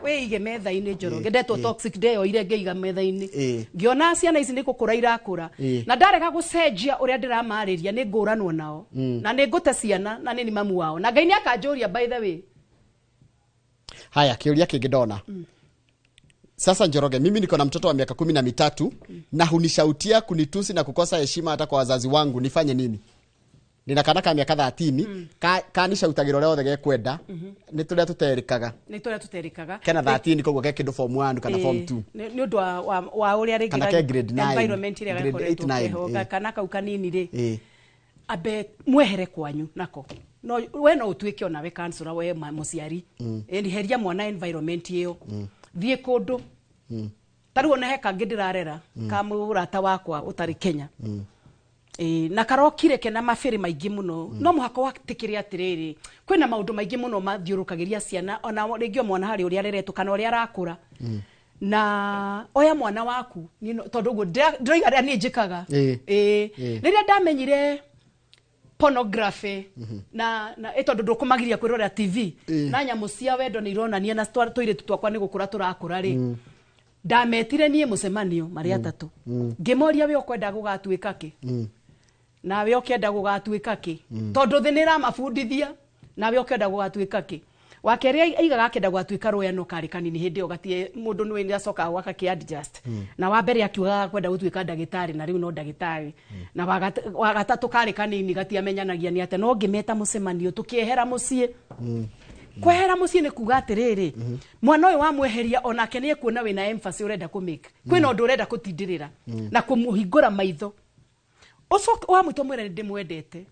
Speaker 20: weige metha-ini Njoroge ndetwo toxic day o ire ngeiga metha-ini ngiona ciana ici nikukura irakura na ndareka gucenjia uria ndiramariria ni nguranwo nao na ni ngute ciana na ni mamu wao na Ngai ni akanjuria by the way
Speaker 2: haya kiuria kingi ndona sasa Njoroge mimi niko na mtoto wa miaka 13 na hunishautia kunitusi na kukosa heshima hata kwa wazazi wangu nifanye nini nina kana ka miaka 13 kanisha utagiro reo thege kwenda ni turia tuterikaga kana 13 koguo ke kindu form 1 kana form 2
Speaker 20: ni undu wa uria ringi
Speaker 2: kana ke grade 9
Speaker 20: environment ria gakoretwo keho kana kau kanini ri abe mwehere kwanyu nako no we no utwike ona we cancel we muciari endi heria mwana environment iyo thie kundu taruo na heka ngidirarera kamurata wakwa utari Kenya na karokire kena mafiri maingi muno no muhako watikire atiriri kwina maundu maingi muno mathiurukagiria ciana ona ringio mwana hari uria reretu kana uria arakura na oya mwana waku tondu guo ndoiga aria ni njikaga riria ndamenyire pornography na tondu ndukumagiria kwirora TV na nyamu cia wendo ni ironania na toire tutwakwa ni gukura turakura ri ndametire nie mucemanio mari atatu ngimoria we ukwenda gugatuika ki na we ukenda gugatuika ki tondu thinira mafundithia na we ukenda gugatuika ki wakeria aigaga akenda gugatuika royano kari kanini hindi ugatie mundu ni wenda soka waka ki adjust na wa mbere akiuga kwenda gutuika ndagitari na riu no ndagitari na wagatatu kari kanini gatia menyanagia ni ate no ngimeta mucemanio tukiehera mucie kwehera mucie ni kuga atiriri mwana uyu wamweheria onake ni ekuona wina emphasis urenda ku make kwina undu urenda kutindirira na kumuhingura maitho uco wa muto mwere ndimwendete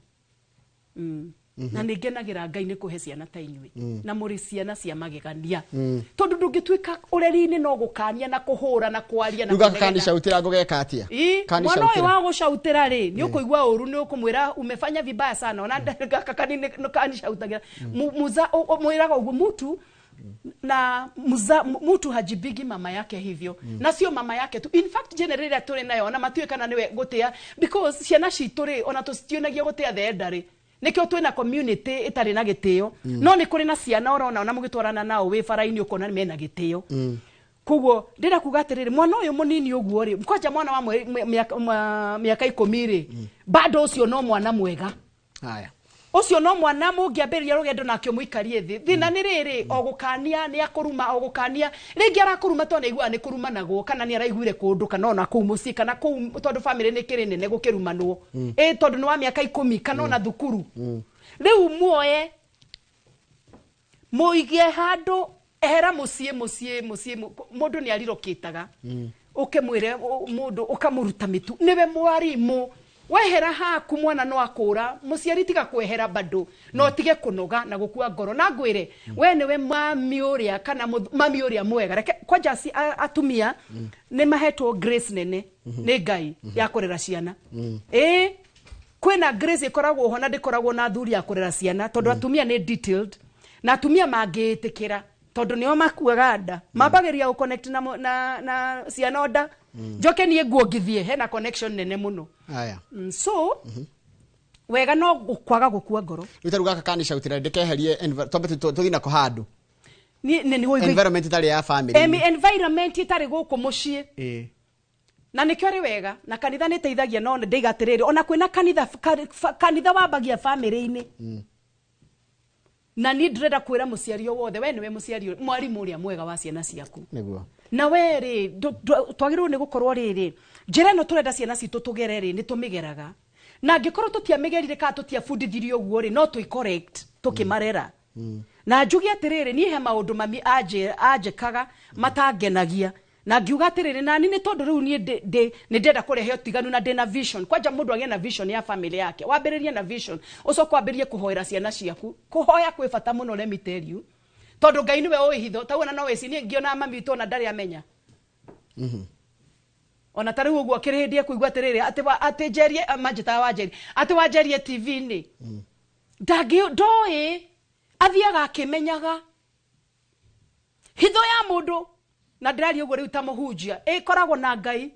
Speaker 20: na ningenagira Ngai ni kuhe ciana ta inyui na muri ciana cia magegania tondu ndungituika ureri-ini no gukania na kuhura na kwaria na
Speaker 2: kanisha utira ngogeka atia
Speaker 20: mwana uyu wa gucautira ri ni ukuigua uru ni ukumwira umefanya vibaya sana ona kanisha utagira muza mwiraga ugu mutu na mtu hajibigi mama yake hivyo na sio mama yake tu. In fact generally atore nayo na matiwe kana niwe gutia because ciana cituri ona tustionagia gutia the endari nikio twina community itari na gitio no ni kuri na ciana orona ona mugitwarana nao we faraini ukona ni mena gitio kugo ndira kugatiriri mwana uyu munini uguo ri mkwanja mwana wa miaka 10 ri bado ucio no mwana mwega
Speaker 2: haya
Speaker 20: ucio no mwana mungiambiria rugendo nakio muikarie thi thina ni riri ogukania ni akuruma ogukania ringi arakuruma to neigua ni kuruma nago kana ni araiguire kundu kana ona kuu muci kana kuu tondu family ni kiri nene gukirumanwo tondu ni wa miaka 10 kana ona thukuru riu muoye muigie handu ehera mucie mundu ni arirokitaga ukimwire mundu ukamuruta mitu niwe mwarimu wehera haku mwana no akura muciari tiga kwehera bado no tige kunoga na gukua ngoro na ngwire we niwe mami uria kana mami uria mwega reke kwanja atumia ni mahetwo grace nene ni Ngai ya kurera ciana kwina grace ikoragwo ho na ndikoragwo na thuri ya kurera ciana tondu atumia ni detailed na atumia mangiitikira tondu nio makuaga nda mabageria u connect na ciana nda njoke nie nguongithie hena connection nene muno
Speaker 2: aya
Speaker 20: so wega no gukwaga gukua ngoro
Speaker 2: utaruga kanisha utira ndekeherie tobe tuthina ko handu
Speaker 20: ni
Speaker 2: environment itari ya family
Speaker 20: environment itari guku mucii na nikyo ri wega na kanitha ni teithagia no ndigatiriri ona kwina kanitha wabagia family-ini na ni ndreda kwira muciari wothe we niwe muciari mwarimu uria mwega wa ciana ciaku
Speaker 2: niguo
Speaker 20: na we ri twagirwo ni gukorwo riri njira no turenda ciana citu tugere ri ni tumigeraga na ngikorwo tutiamigerire ka tutiabundithirio guo ri no tui correct tukimarera na njugi atiriri ni he maundu mami ajekaga matangenagia na ngiuga atiriri na ni tondu riu ni ndenda kurehe utiganu na ndina vision kwanja mundu agia na vision ya family yake wambiririe na vision uco kwambirie kuhoera ciana ciaku kuhoya kwi bata muno let me tell you tondu Ngai niwe uhitho tauna no weci ni ngiona mami to na ndari amenya ona tari uguo kirihindie kuigwa atiriri ati jerie manjita wanjeri ati wanjerie TV ni ndoi athiaga akimenyaga hitho ya mundu na ndirari uguo riu ta muhunjia ikoragwo na Ngai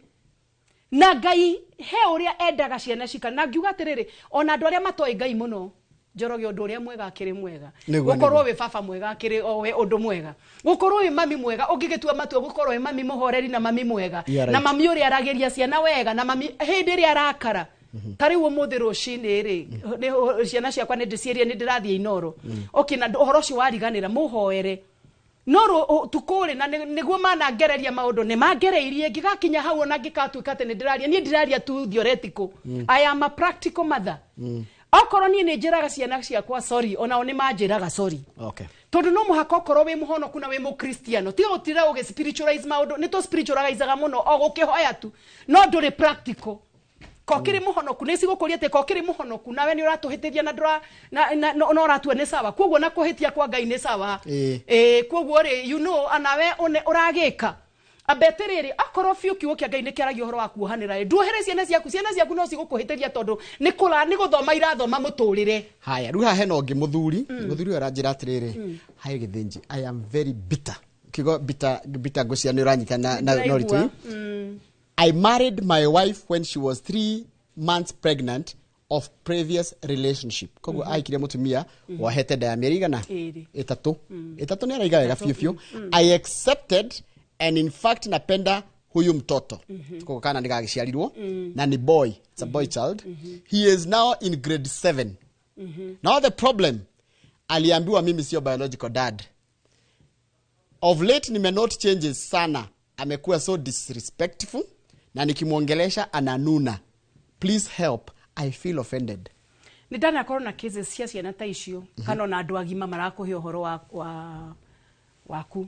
Speaker 20: he uria endaga ciana cika na ngiuga atiriri ona andu aria matoi Ngai muno njoroge undu uria mwega akiri mwega gukorwo we baba mwega akiri we undu mwega gukorwo we mami mwega ungigitua matua gukorwo we mami muhoreri na mami mwega na mami uria arageria ciana wega na mami hindi ria arakara tari wo muthi rucini ri ciana ciakwa ni ndicierie ni ndirathie inoro na uhoro cio wariganira muhoere no tukuri na niguo manangereria maundu ni mangereirie ngigakinya hau ona ngikatuika ati ni ndiraria ni ndiraria tu theoretical I am a practical mother okoro ni njiraga ciana ciakwa sorry ona oni manjiraga sorry
Speaker 2: okay
Speaker 20: tondu no muhaka okoro we muhonoku na we mu Kristiano ti utira uge spiritualize maundu ni to spiritualize muno o gukihoya tu no nduri practical kokiri muhonoku nisi gukuria te kokiri muhonoku nawe ni uratuhitiria na ndura no uratu ni sawa koguo na kuhitia kwa Ngai ni sawa koguo ri you know anawe uragika abeterere akoro fiu kiwo kia Ngai ni kiaragio horo wa kuohanira nduhere ciana ciaku no cigukuhitiria tondu ni guthoma irathoma muturire
Speaker 2: haya ruha heno ngi muthuri aranjira atiriri haye githinji I am very bitter kigo bitter gucia ni uranyita na ritu I married my wife when she was 3 months pregnant of previous relationship. Koguo aikire mutumia wahete da amerigana itatu ni araiga wega fiu. I accepted and in fact napenda huyu mtoto. Koguo kana ndigagiciarirwo na ni boy, it's a boy child. He is now in grade 7. Now the problem, aliambiwa mimi sio biological dad. Of late nimenote changes sana. Amekuwa so disrespectful na nikimuongelesha ananuna. Please help. I feel offended.
Speaker 20: Nidana korona cases cia ciana ta icio kana na andu agima marakuhe uhoro waku.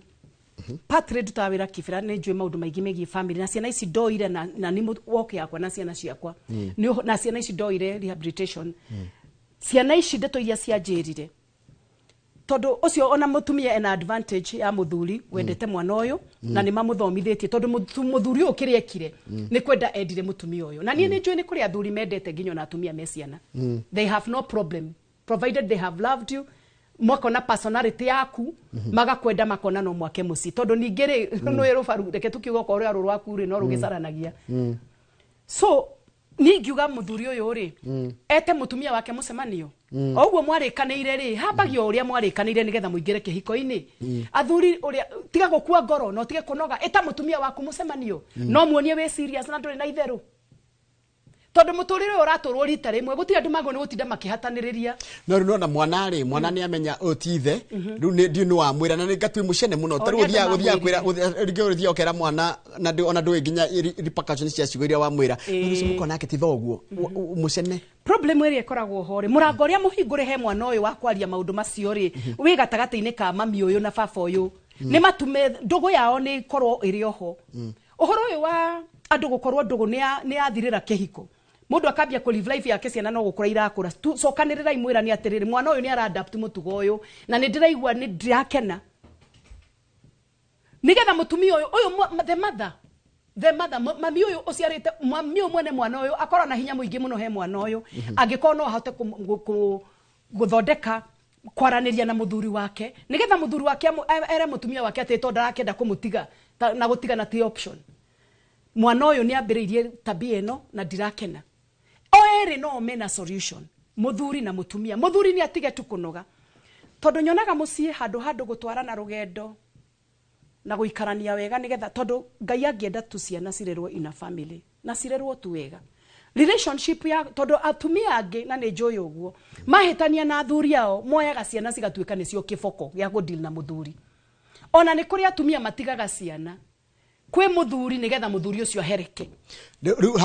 Speaker 20: Patre tutawira kifira ne njwe maundu maigi megi family na ciana ici ndoire na ni woke yakwa na ciana ciakwa. Na ciana ici ndoire rehabilitation. ciana ici ndeto iria cianjirire tondu ucio ona mutumia ena advantage ya muthuri wendete mwana uyu na ni mamuthomithitie tondu muthuri uyu kiriekire ni kwenda endire mutumia uyu na nie ni njui ni kuri athuri mendete nginyo na atumia meciana they have no problem provided they have loved you mwakona personality yaku magakwenda makona no mwake muci tondu ningiri no erufaru reke tukiuga ko ria rwaku ri no rugicaranagia so ningiuga muthuri uyu ri ete mutumia wake mucemanio oguo mwarikaniire ri hambagio uria mwarikaniire nigetha muingire kihiko-ini athuri uria tiga gukua ngoro no tige kunoga eta mutumia waku mucemanio no muonie we serious na nduri na itheru tondu muturire uraturwo rita rimwe gutira andu mago ni gutinda makihataniriria
Speaker 2: no no na mwana ni amenya otithe riu ni ndio no amwira na ngatwi mucene muno taru guthia kwira guthia okera mwana na ona ndui nginya repercussions cia cigo iria wamwira nicio mukona ake titho oguo mucene
Speaker 20: problem eri ekoragwo hore murango ria muhingure he mwana uyu wa kwaria maundu macio ri wi gatagati-ini ka mami uyu na baba uyu ni matume ndugu yao ni korwo iri oho uhoro uyu wa andu gukorwo ndugu ni athirira kihiko mundu akambia ku live life yake ciana no gukura irakura cokanirira imwira ni atiriri mwana uyu ni ara adapt mutugo uyu na ni ndiraigua ni ndirakena nigetha mutumia uyu the mother mami uyu uciarite mami uyu mwene mwana uyu akora na hinya muingi muno he mwana uyu angikora no ahote guthondeka kwaraniria na muthuri wake nigetha muthuri wake ere mutumia wake ati to ndarakenda kumutiga na gutiga na ti option mwana uyu ni ambiriirie tabia ino na ndirakena oere no mena solution muthuri na mutumia muthuri ni atige tu kunoga tondu nyonaga mucie handu gutwarana rugendo na guikarania wega nigetha tondu Ngai angienda tu ciana cirerwo ina family na cirerwo tu wega relationship ya tondu atumia angi na ni njui uguo mahitania na athuri ao moyaga ciana cigatuika nicio kiboko ya go deal na muthuri ona ni kuri atumia matigaga ciana kwe muthuri nigetha muthuri ucio ahereke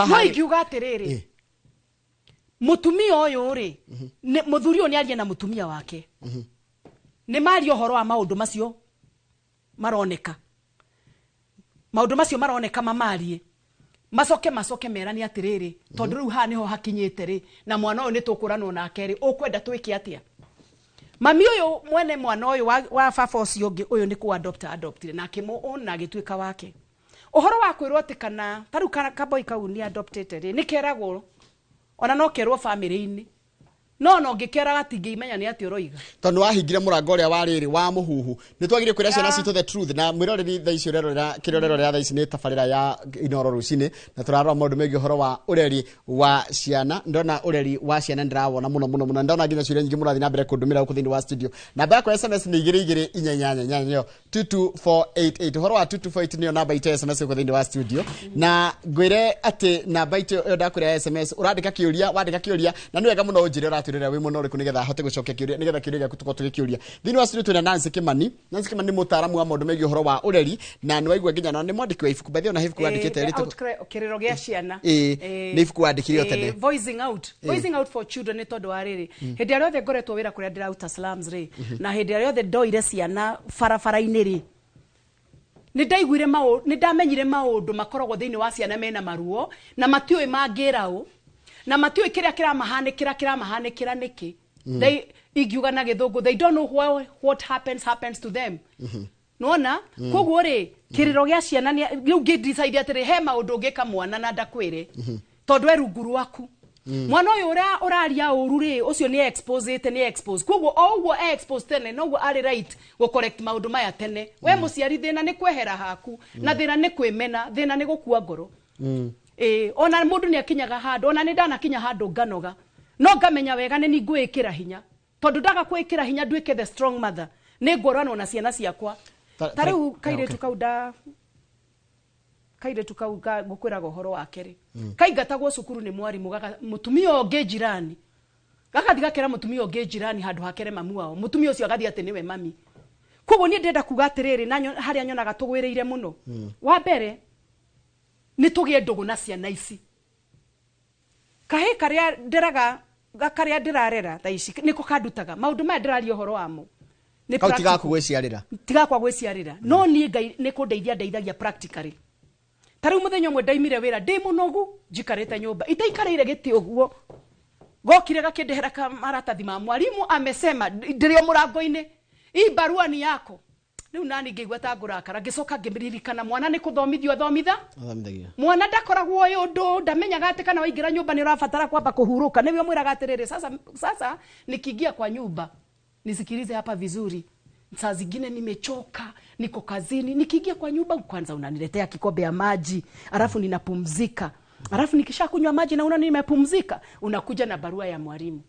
Speaker 20: no ikiuga atiriri mutumia uyu ri muthuri uyu ni arie na mutumia wake ni mari ohoro wa maundu macio maroneka mamarie macoke merani atiriri tondu riu ha niho hakinyite ri na mwana uyu ni tukuranwo nake ri ukwenda twike atia mami uyu mwene mwana uyu wa baba ucio ungi uyu ni ku adoptire na kimuona agitwika wake uhoro wa kwirwo ati kana taru kaboi kau ni adopted ri ni keragwo ona no kerwo family-ini no ngikera gatingi imenya ni ati uroiga
Speaker 2: tondu wahingire murango ria wariri wa muhuhu ni twagire kwira ciana citu the truth na mwiroreri tha icio rero kirorero ria tha ici ni tabarira ya inoro rucini na turarora maundu megi horo wa ureri wa ciana ndona ureri wa ciana ndirawona muno ndona nginya ciuria nyingi murathi na mbere kundumira huko thini wa studio namba yako SMS ni 2288 22488 horo wa 22488 niyo namba ite SMS huko thini wa studio na ngwire ati namba ite ndakwira SMS urandika kiuria wandika kiuria na ni wega muno unjire turira wi muno riku nigetha hote gucokia kiuria nigetha kiuria tuko tugikiuria thini wa studio tuna Nancy Kimani mutaramu wa maundu megi horo wa ureri na ni waigua nginya na ni mwandiki wa ifuku bathio na ifuku wandikite rito
Speaker 20: kiriro gia ciana
Speaker 2: ni ifuku wandikire tene
Speaker 20: voicing out for children ni tondu wa riri hindi aria othe ngoretwo wira kuria ndirauta slums ri na hindi aria othe ndoire ciana farafara-ini ri ni ndaiguire ni ndamenyire maundu makoragwo thiini wa ciana mena maruo na matioi mangirao na matioi kiria kiramahanikira niki they igiuga na githungu they don't know what happens to them nona koguo ri kiriro gia ciana ni riu ngidecide atiri he maundu ngika mwana na ndakwire tondu erungu rwaku mwana uyu uraria uru ri ucio ni expose koguo oguo expose tene noguo ari right go correct maundu maya tene we muciari thina ni kwehera haku na thina ni kwimena thina ni gukua ngoro ona mundu ni akinyaga handu ona ni ndanakinya handu nganoga no ngamenya wega ni ngwikira hinya tondu ndaga kwikira hinya ndwike the strong mother ni ngorano na ciana ciakwa tariu kaire tukauga gukwiraga horo wake ri kaigatagwo cukuru ni mwarimu mutumia onge jirani gakathi kera mutumia onge jirani handu hakere mamu wao mutumia ucio agathi ati niwe mami koguo ni ndenda kuga atiriri na haria nyonaga tugwiriire muno wa mbere ni tugie ndugu na ciana ici kahe karia ndiraga gakaria ndirarera tha ici niko kandutaga maundu maya ndiraria horo wamo
Speaker 2: ni tiga kugwiciarira
Speaker 20: no ni Ngai ni kundeithia practically tariu muthenya mwe ndaimire wira ndi munogu njikarite nyumba itaikarire giti uguo gokire gakindehera maratathi ma mwalimu amesema ndirio murango-ini hii barua ni yako. Riu nani ngigwa ta ngurakara ngicoka ngimiririkana mwana ni kuthomithio thomithagia mwana ndakoragwo uyu ndu ndamenyaga ati kana waingira nyumba ni urabatara kwamba kuhuruka nivyo mwiraga atiriri sasa nikiingia kwa nyumba nisikilize hapa vizuri. Saa zingine nimechoka, niko kazini, nikiingia kwa nyumba kwanza unaniletea kikombe ya maji, alafu ninapumzika. Alafu nikishakunywa maji na unaona nimepumzika, unakuja na barua ya mwalimu.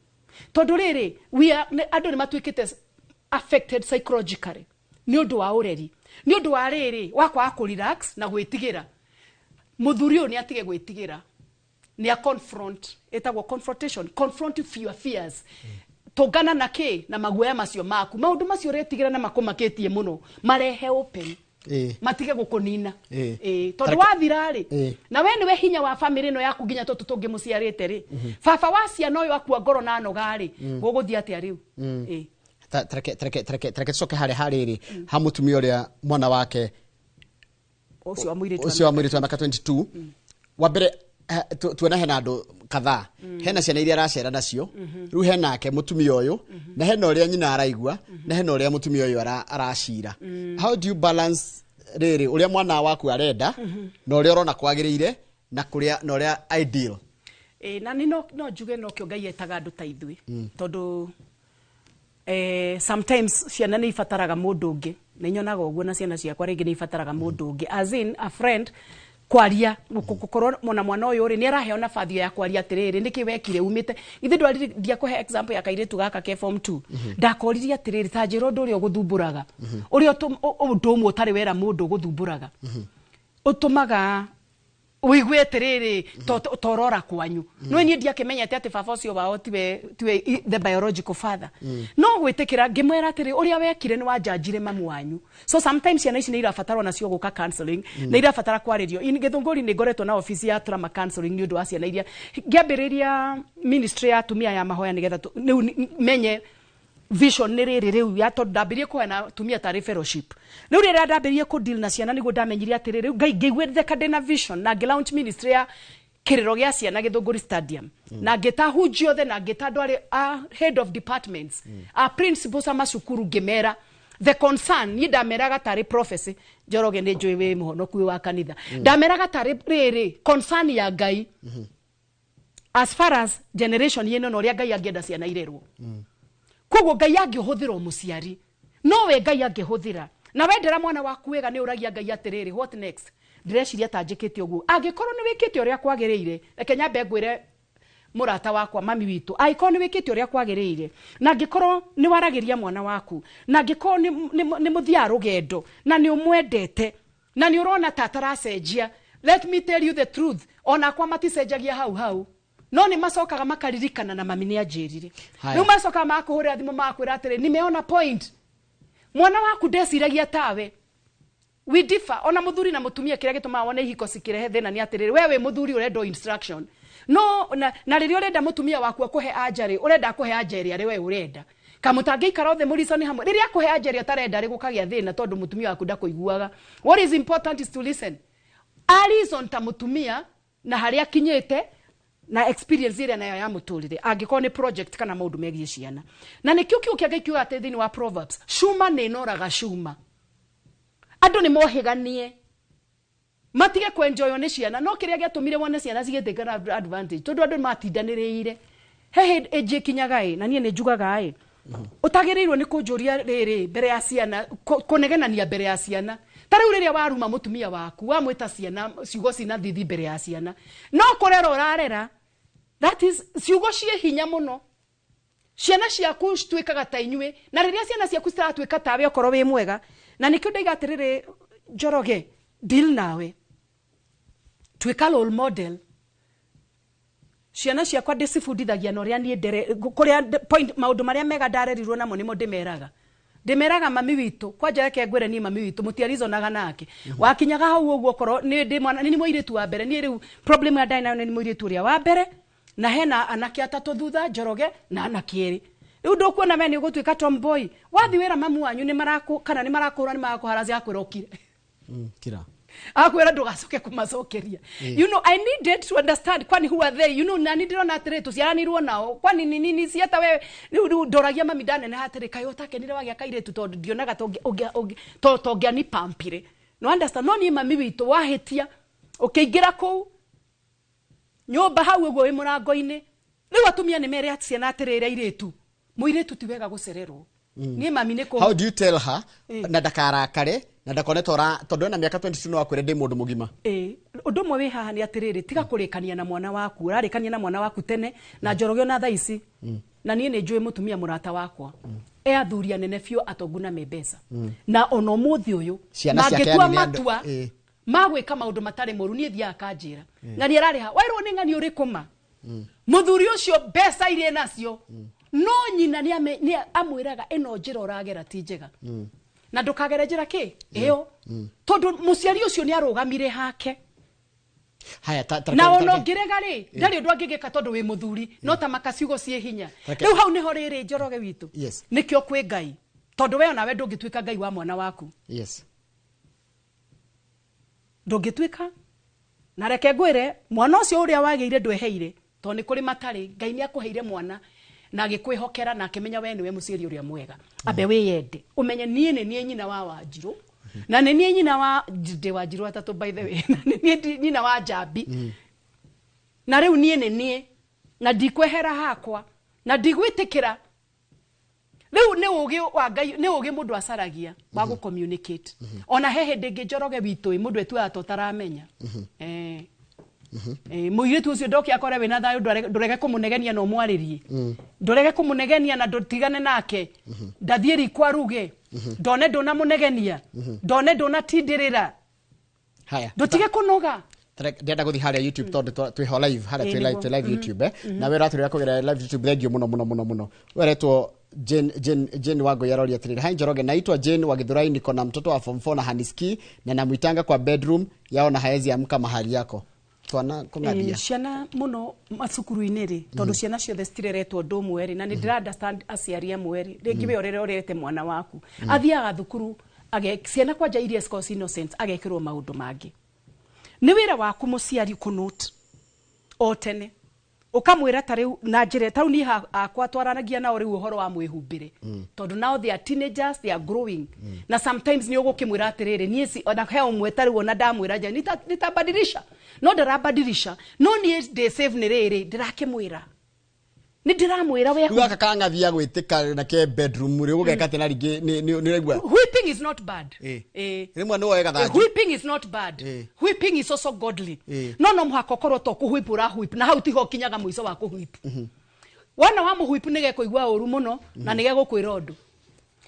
Speaker 20: Tondu riri andu ni matuikite affected psychologically. Ni undu wa ureri. Ni undu wa riri wakwa ku relax na gwitigira. Muthuri uyu ni atige gwitigira. Ni a confront, etagwo confrontation, confront your fears. Togana na ke na maguoya macio maku. Maundu macio retigira na makomaketie muno. Marehe open. Matige gukunina. Tondu wathira ri. Na we ni we hinya wa family no yaku ginya tutu tungi muciarite ri. Baba wa ciana uyu akua ngoro na noga ri. Guguthia atia riu.
Speaker 2: Treke soke hari ri. Ha mutumia uria mwana wake
Speaker 20: ucio wa mwiritu
Speaker 2: wa maka 22. Wabere tuona hena andu kadhaa. Hena ciana iria aracera nacio. Riu henake mutumia uyu na hena uria nyina araigua na hena uria mutumia uyu aracira. How do you balance riri uria mwana waku arenda na uria urona kwagirire na uria ideal?
Speaker 20: Na ni no njuge no kio Ngai etaga andu ta ithui tondu sometimes ciana ni ifataraga mundu ungi na nyonaga uguo na ciana ciakwa ringi ni ifataraga mundu ungi as in a friend kwaria gukorwo mwana uyu ri ni araheo nabathi ya kwaria atiriri niki wekire umite ithe ndwari ndia kuhe example ya kairitu gaka ke form 2 ndakoririe atiriri ta njiro ndu uri oguthumburaga uri undu umwe utari wera mundu guthumburaga utumaga uigwe atiriri torora kwanyu no ni ndia kimenyete ati baba ucio wao tiwe the biological father no gwitikira ngimwera atiri uria wekire ni wanjanjire mamu wanyu. So sometimes ciana ici ni irabatarwo nacio guka counseling na irabatara kwaririo in githunguri ni ngoretwo na office ya trauma counseling ni undu wa ciana iria ngiambiriria ministry ya tumia ya mahoya nigetha menye vision ni riri riu ya tondu ndambirie kuhena tumia tari fellowship riu rira ndambirie ku deal na ciana niguo ndamenyirie atiri riu Ngai ngiguetheka ndina vision na ngi launch ministry ya kiriro gia ciana Githunguri stadium na ngita hunji othe na ngita ndwari head of departments principals ama cukuru ngimera the concern ni ndameraga tari prophecy Njoroge ni njui wi muhonoku wa kanitha ndameraga tari riri concern ya Ngai as far as generation yeno no ria Ngai angienda ciana irerwo koguo Ngai angihũthĩra muciari no we Ngai angihũthĩra na wendera mwana waku wega ni uragia Ngai atiriri what next ndireciria tanjikite uguo angikorwo ni wikite uria kwagiriire reke nyambe ngwire murata wakwa mami witu aikorwo ni wikite uria kwagiriire na angikorwo ni waragiria mwana waku na angikorwo ni muthia rugendo na ni umwendete na ni urona tataracenjia let me tell you the truth ona kwa maticenjagia hau no ni macokaga makaririkana na mami ni anjirire riu macoka makuhurira thimu makwira atiri nimeona point mwana waku ndeciragia tawe we differ ona muthuri na mutumia kiria gituma wone ihiko cikirehe thina ni atiriri wewe muthuri urendo instruction no na riria urenda mutumia waku akuhe ajari urenda akuhe ajari ari wewe urenda kamutangi ikara othe muriso ni hamwe riria akuhe ajari atarenda ri gukagia thina tondu mutumia waku ndakuiguaga. What is important is to listen. Alison ta mutumia na haria kinyete na experience ile nayo ya muturire angikorwo ni project kana maundu megie ciana na nikio kia Ngai kiuga ati thini wa Proverbs shuma ni noraga shuma andu ni mohiganie matige kwenjoyo ni ciana no kiria giatumire wone ciana cigithekana advantage tondu andu matindaniriire hehe eje kinyaga na nie ni njugaga utagirirwo ni kunjuria riri mbere ya ciana kunegenania mbere ya ciana tari uriria waruma mutumia waku wa mwita ciana ciugo cina thithi mbere ya ciana no kurera urarera that is ciugo cie hinya muno ciana ciaku citwikaga ta inyue na riria ciana ciaku ciratwika tawe okorwo wi mwega na nikio ndaiga atiriri Njoroge deal nawe twika role model ciana ciakwa ndicibundithagia no ria nie ndere kuria point maundu maria mega ndarerirwo namo nimo ndimeraga mami witu kwanja reke ngwire ni mami witu mutiarizonaga nake wakinyaga hau uguo korwo ni ndi mwana ni muiritu wa mbere ni riu problem ya dina ni muiritu ria wa mbere na hena anake atatu thutha Njoroge na anake eri riu ndukuona meni ugutwika tomboy wathi wira mamu wanyu ni maraku kana ni marakura ni marakuharazia kwirokire
Speaker 2: kira
Speaker 20: akwera ndugacoke kumacokeria you know I needed to understand kwani who are they you know na ndirona atire tuciaranirwo nao kwani ni nini ciata we ndoragia mami ndanene hatire kayo takenire wagia kairetu tondu ndionaga tongia ni pampire no understand no ni mami witu wahetia ukiingira ku nyumba hau uguo wi murango-ini riu atumia ni mere ciana atirire iretu muiretu ti wega gucererwo ni mami ni ko
Speaker 2: how do you tell her na ndakarakare na ndakone tondu na miaka 22 no akwire ndi mundu mugima
Speaker 20: undu mwe wi haha ni atirire tiga kurikania na mwana waku urarikania na mwana waku tene na njorogio na thaici na nie ni njui mutumia murata wakwa athuria nene fio atonguna mebesa na ono muthi uyu magekwa matua magwika maundu matari moru nie thia akanjira na ni arariha wairwo ni ngani urikuma muthuri ucio besa ire nacio no nyina ni amwiraga eno njira uragera ti njega na ndukagere njira ki iyo tondu muciari ucio ni arugamire hake
Speaker 2: haya
Speaker 20: na ono ngirega ri ndari undu angigika tondu wi muthuri no ta makasiugo cie hinya riu hau niho riri njoroge witu nikio kwi ngai tondu we nawe ndungituika ngai wa mwana waku ndungituika na reke ngwire mwana ucio uria wageire ndweheire tondu ni kuri matari ngai ni akuheire mwana na agikwihokera na akimenya we niwe muciari uria mwega abe we yende umenye nie nyina wa Wanjiru na nie nyina wa Ndinde Wanjiru atatu by the way nie nyina wa Njambi na riu nie na ndikwehera hakwa na ndigwitikira riu ni ugi wa ngai ni ugi mundu acaragia wa gu communicate ona hehe ndingi njoroge witu mundu etu atotaramenya muiretu ucio ndoki akore wina thayo ndurege kumunegenia no mwaririe ndurege kumunegenia na ndotigane nake ndathie rikwa ruge ndone ndona munegenia ndone ndona tindirira
Speaker 2: haya
Speaker 20: ndotige kunoga
Speaker 2: ndenda guthi haria YouTube tondu twiho live haria twi live YouTube na wera turira kugira live YouTube radio muno weretwo Jane Wango yaroria atiriri hai Njoroge naitwa Jane wa Githurai niko na mtoto wa form 4 na haniski na namwitanga kwa bedroom yao na haezi amka mahali yako twana kungadia
Speaker 20: ciana muno macukuru-ini ri tondu ciana ciothe citireretwo ndu mweri na ni ndira understand aciaria mweri ringi we orete mwana waku athiaga thukuru ciana kwanja iria scores innocent agekirwo maundu mangi ni wira waku muciari kunote o tene ukamwira tariu na njire tau ni akwa twaranagia nao riu uhoro wa mwihumbire tondu now they are teenagers they are growing na sometimes ni ugukimwira atiriri ni si ona he umwe tariu ona ndamwira nja nitabadilisha no ndarabadilisha no ni de save ni riri ndirakimwira ni ndiramwira we
Speaker 2: aka kangathia gwitika na ke bedroom ri ugeka tena ringi ni regwa
Speaker 20: whipping is not bad
Speaker 2: rimwe no wega thaji
Speaker 20: whipping is not bad whipping is also godly no muhakokorwo to kuhwipura whip na hau tiho kinyaga muico wa kuhwip wana wa muhwip nige kuigwa uru muno na nige gukwira undu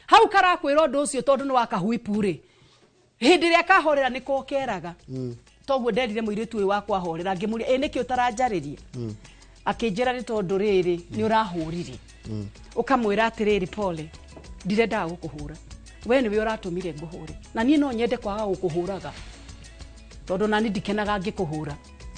Speaker 20: hau kara kwira undu ucio tondu ni wakahuipu ri hindi ria kahorera niko keraga toguo nderire muiritu uyu wakwa horera ngimuria niki utaranjariria akinjira ni tondu riri ni urahurire ukamwira atiriri pole ndirenda gukuhura we ni we uratumire nguhure na nie no nyende kwaga gukuhuraga tondu nani ndikenaga ngikuhura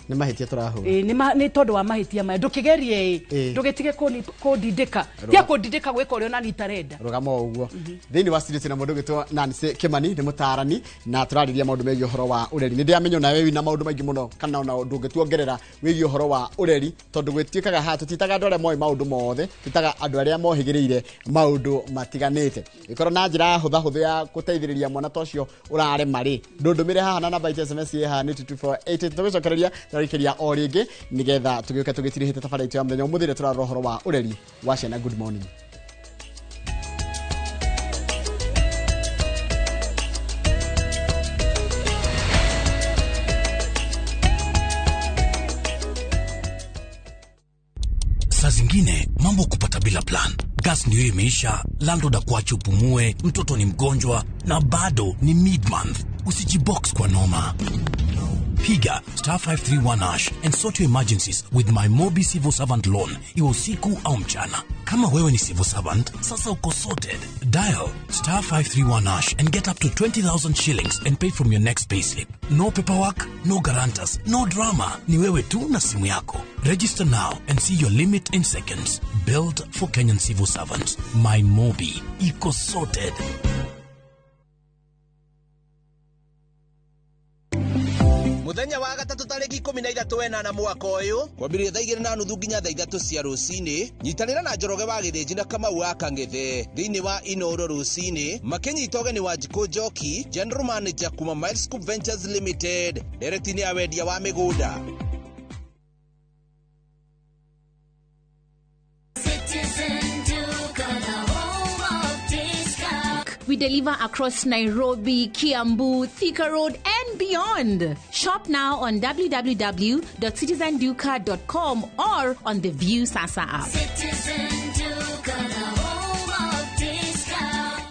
Speaker 2: ni mahitia turahura
Speaker 20: ni tondu wa mahitia ma ndukigerie ndugitige kundindika tia kundindika gwika urio nani tarenda
Speaker 2: rugama uguo thini wa studio na mundu gitwa Nancy Kimani ni mutarani na turariria maundu megi uhoro wa ureri ni ndiamenyo na wewe na maundu maingi muno kana ona undu ngituongerera wigi uhoro wa ureri tondu gwitikaga ha tutitaga andu aria moi maundu mothe tutaga andu aria mohigirire maundu matiganite ikoro na njira hutha ya guteithiriria mwana tocio urare mari ndundumire haha na namba SMS haha ni 22488 tugicokereria tarikiria o ringi nigetha tugiuke tugitirihite tabaraitu ya muthenya umuthire turarora uhoro wa ureri wa ciana. Good morning.
Speaker 21: Saa zingine mambo kupata bila plan. Gas ndio imeisha, landlord akuache upumue, mtoto ni mgonjwa na bado ni mid-month. Usijibox kwa noma. Piga *531# and sort your emergencies with my Mobi Civil Servant Loan. Iwe usiku au mchana. Kama wewe ni civil servant, sasa uko sorted. Dial *531# and get up to 20,000 shillings and pay from your next payslip. No paperwork, no guarantors, no drama. Ni wewe tu na simu yako. Register now and see your limit in seconds. Built for Kenyan civil servants. My Mobi. Iko sorted.
Speaker 27: muthenya wa gatatu tariki 13 wenana mwaka uyu kwambiria thaa 2:30 nginya thaa 3 cia rucini nyitanira na Njoroge wa Githĩnji na Kamau wa Kang'ethe thiini wa Inooro rucini makinyita ũgeni wa Njiko Njoki General Manager kuma Miles Scoop Ventures Limited directini ya wendia wa migunda.
Speaker 1: We deliver across Nairobi, Kiambu, Thika Road, and beyond. Shop now on www.citizenduca.com or on the View Sasa app.
Speaker 3: Citizen Duca, the home of discount.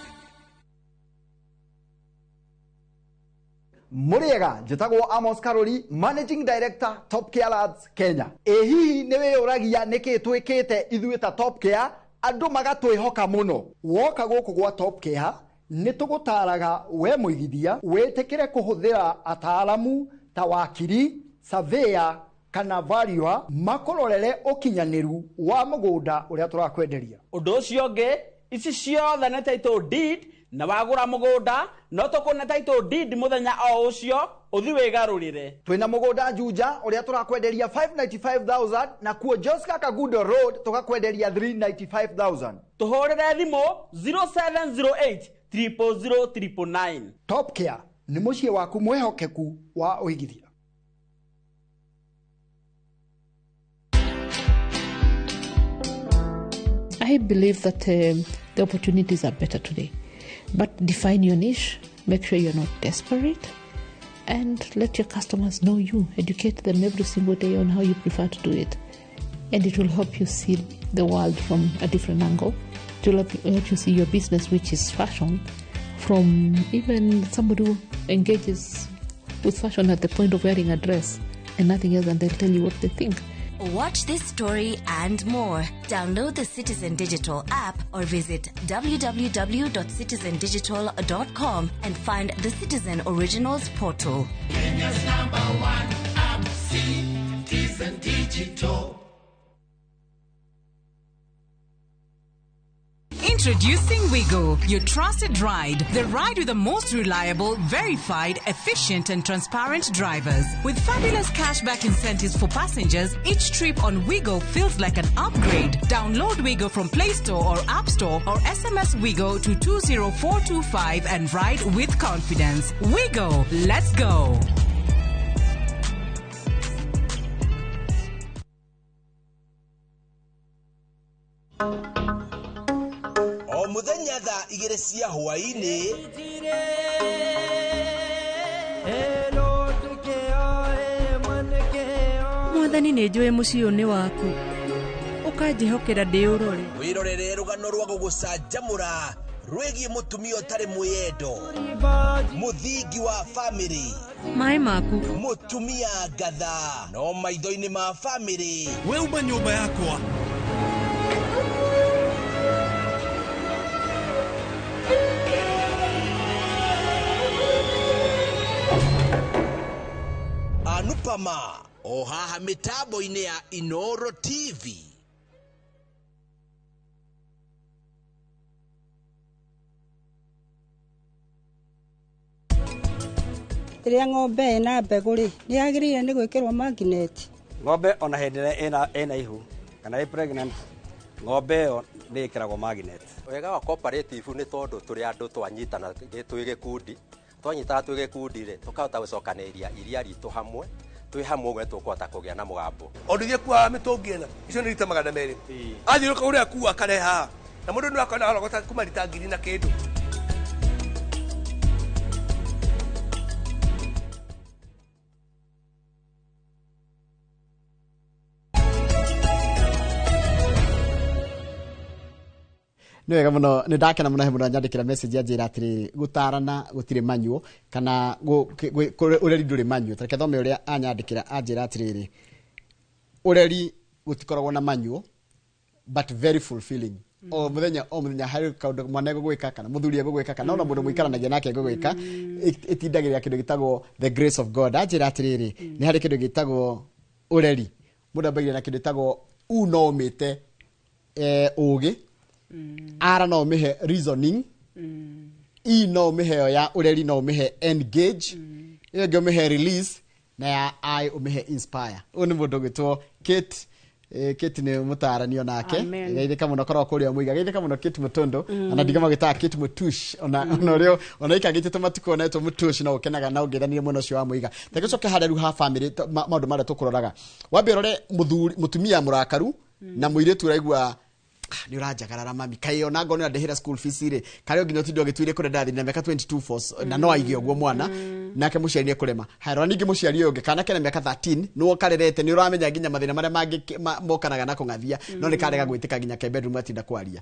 Speaker 8: Muriega, njitagwo Amos Karoli, Managing Director, Top Care Labs, Kenya. Hihi niwe uragia niki twikite ithuĩ ta Top Care, andu magatwihoka muno. Woka guku gwa Top Care, nitugutaraga we muigithia wetekere kuhuthira ataalamu ta wakiri, surveyor kana valuer makororere ukinyaniru wa mugunda uria turakwenderia.
Speaker 12: Undu ucio ngi ici ciothe na title deed na wagura mugunda no tukuna title deed muthenya o ucio uthi wigarurire.
Speaker 8: Twina mugunda Juja uria turakwenderia 595,000 na kuo Joska Kagundo Road tukakwenderia 395,000.
Speaker 12: Tuhorere thimu 0708 0000999.
Speaker 8: Top Care ni mucie waku mwehokeku wa uigithia.
Speaker 13: I believe that the opportunities are better today. But define your niche, make sure you're not desperate, and let your customers know you. Educate them every single day on how you prefer to do it. And it will help you see the world from a different angle. It will help you see your business, which is fashion, from even somebody who engages with fashion at the point of wearing a dress and nothing else, and they'll tell you what they think.
Speaker 3: Watch this story and more. Download the Citizen Digital app or visit www.citizendigital.com and find the Citizen Originals portal. Kenya's #1 app, Citizen Digital.
Speaker 6: Introducing Wigo, your trusted ride. The ride with the most reliable, verified, efficient and transparent drivers. With fabulous cashback incentives for passengers, each trip on Wigo feels like an upgrade. Download Wigo from Play Store or App Store or SMS Wigo to 20425 and ride with confidence. Wigo, let's go.
Speaker 27: Muthenya thaa 2 cia hwaini
Speaker 15: Mwathani nĩ njũĩ mũciĩ ũyũ nĩ waku ũkanjĩhokera ndĩ ũrore
Speaker 27: wirorere rugano rwa gugucanjamũra rwĩgiĩ mũtumia ũtarĩ mwĩyendo mũthingi wa family
Speaker 15: maĩ maku
Speaker 27: mũtumia ngatha no maitho-inĩ ma family
Speaker 11: we uma nyũmba yakwa
Speaker 27: Anupama o haha mitambo-inĩ ya Inooro TV.
Speaker 16: Rĩrĩa ng'ombe ĩna mbegũ rĩ nĩ yagĩrĩire nĩ gwĩkĩrwo magnet.
Speaker 17: Ng'ombe ona hĩndĩ ĩna ihu kana ĩ pregnant ng'ombe ĩyo nĩ ĩkĩragwo magnet.
Speaker 29: Wega wa cooperative nĩ tondũ tũrĩ andũ twanyitana twĩ gĩkundi twanyitana twĩ gĩkundi rĩ tũkahota gũcokanĩrĩria iria ritũ hamwe twĩ hamwe ũguo tũkũhota kũgĩa na mũgambo.
Speaker 30: Ondithia kwa mĩtũngi ĩno icio nĩ rita 200 athiũrũka ũrĩa kuua kareha na mũndũ nĩ akona arogota kuma rita 1000 na kĩndũ.
Speaker 2: Nĩ wega mũno nĩ ndakena mũno he mũndũ anyandĩkĩra message anjĩra atĩrĩ gũtarana gũtirĩ manual kana ũreri ndũrĩ manual. Tareke thome ũrĩa anyandĩkĩra anjĩra atĩrĩrĩ ũreri gũtikoragwo na manual but very fulfilling. O mũthenya harĩ kaũndũ mwana gũgwĩka kana mũthuri gũgwĩka kana ona mũndũ mũikaranagia nake gũgwĩka ĩtindagĩrĩra kĩndũ gĩtagwo the grace of God. Anjĩra atĩrĩrĩ nĩ harĩ kĩndũ gĩtagwo ũreri mũndũ ambagĩrĩria na kĩndũ gĩtagwo no ũmĩte ũgĩ ara no ũmĩhe reasoning no ũmĩhe ya ũreri no ũmĩhe engage ĩyo ũngĩ ũmĩhe release na ya I umehe inspire uni mundu gwitwo Kate Kate ni mutaranio nake geithika muno korwo kuria muiga geithika muno Kate Mutondo ana ndigama gita Kate Mutush ona rio ona ikagite tumatuko netwo Mutush na ukenaga na ungithanire muno cio wa muiga tegecoke hareru ha family maundu mara tukuroraga wambirore mutumia murakaru na muiretu uraigua ni urajagarara mami kai ona ngo ni ndehira school fees ire kare nginya tindo gitwire kure ndathi na meka 22 force na no aigio gwo mwana nake muciari ni kurema hairo ningi muciari uyo ngikana kene meka 13 no karerete ni uramenya nginya mathina mare mangi mokanaga na kungathia no ni karega gwitika nginya ke bedroom atinda kwaria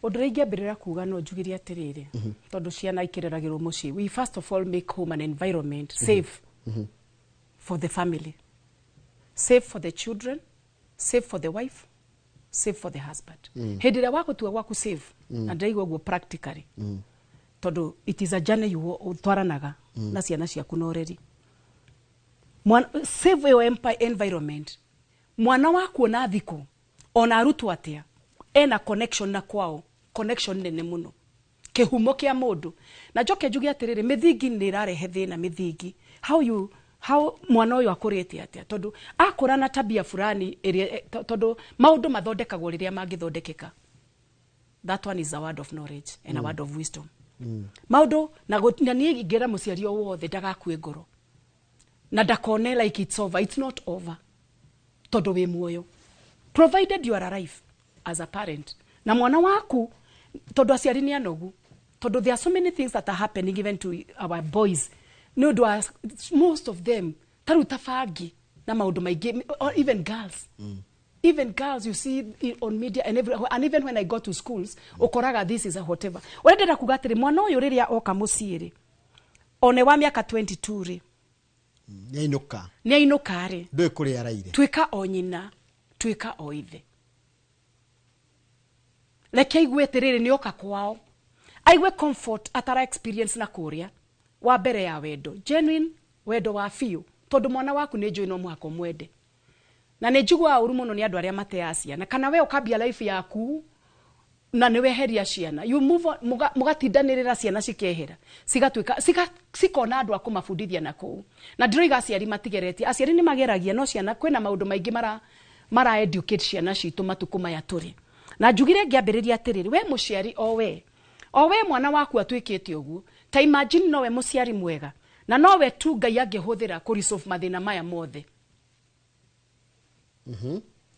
Speaker 20: undu ringi ambirira kuga no njugiria atiriri tondu ciana ikireragirwo muci we first of all make home an environment safe for the family, safe for the children, safe for the wife, safe for the husband. Hedira wako tuwa wako save na ndaigo go practically. Todo it is a journey you utwaranaga na ciana ciaku no already. Save your environment. Mwana wako na thiko ona arutu atia ena connection na kwao, connection nene muno. Kehumo kia mundu na joke jugi atiriri mithingi ni rarehe thina mithingi how mwana uyu akurite atia tondu akura na tabia fulani tondu maundu mathondekagwo riria mangithondekeka. That one is a word of knowledge and a word of wisdom. Maundu na nie ingera muciari o wothe ndagakue ngoro na ndakone like it's over. It's not over tondu we muoyo, provided you are alive as a parent na mwana waku tondu aciari ni anogu tondu there are so many things that are happening even to our boys. No, most of them taruta fagi na maundu maingi, or even girls. Even girls you see on media and everywhere, and even when I go to schools ukoraga this is a whatever. Urenda kugatiri mwana uyu riria oka muciiri one wa miaka 22 ri ni ainuka ri ndwe kuri araire twika o nyina twika o ithe leke igwe tiriri ni oka kwao aigwe comfort atara experience na kuria wa mbere ya wendo genuine wendo wa fiu tondu mwana waku ni njui no mwako mwende na ni njigwa uru muno ni andu aria mateacia na kana we ukambia life yaku na ni weheria ciana you move on mugatindanirira ciana cikehera cigatwika sikona andu akumafundithia na kuu na ndiroiga aciari matigereti aciari ni mageragia no ciana kwena maundu maingi mara educate ciana citu matuku maya turi na njugire ngiambiriria atiriri we muciari o we mwana waku atwikite uguo ta imagine no we muciari mwega na no we tu Ngai angihuthira ku resolve mathina maya mothe.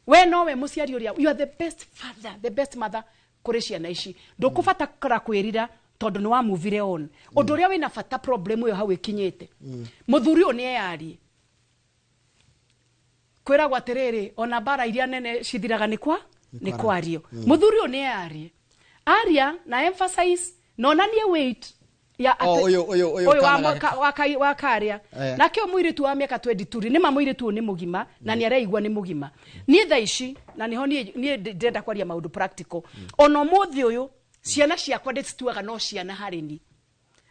Speaker 20: We no we muciari uria you are the best father, the best mother kuri ciana ici ndukubata kara kwirira tondu ni wa movire on undu uria wina fata problem uyo hau ikinyite muthuri oni eyari kwira gwatiriri ona bara iria nene cithiraga ni kwario muthuri oni eyari aria na emphasize nona nie wait ya oyo wa karia na kio muiritu wa miaka 22 ni mamuiritu ni mugima na ni araigwa ni mugima ni thaici na niho ni ndenda kwaria maundu practical ono muthi uyu ciana ciakwa ndituaga no ciana harini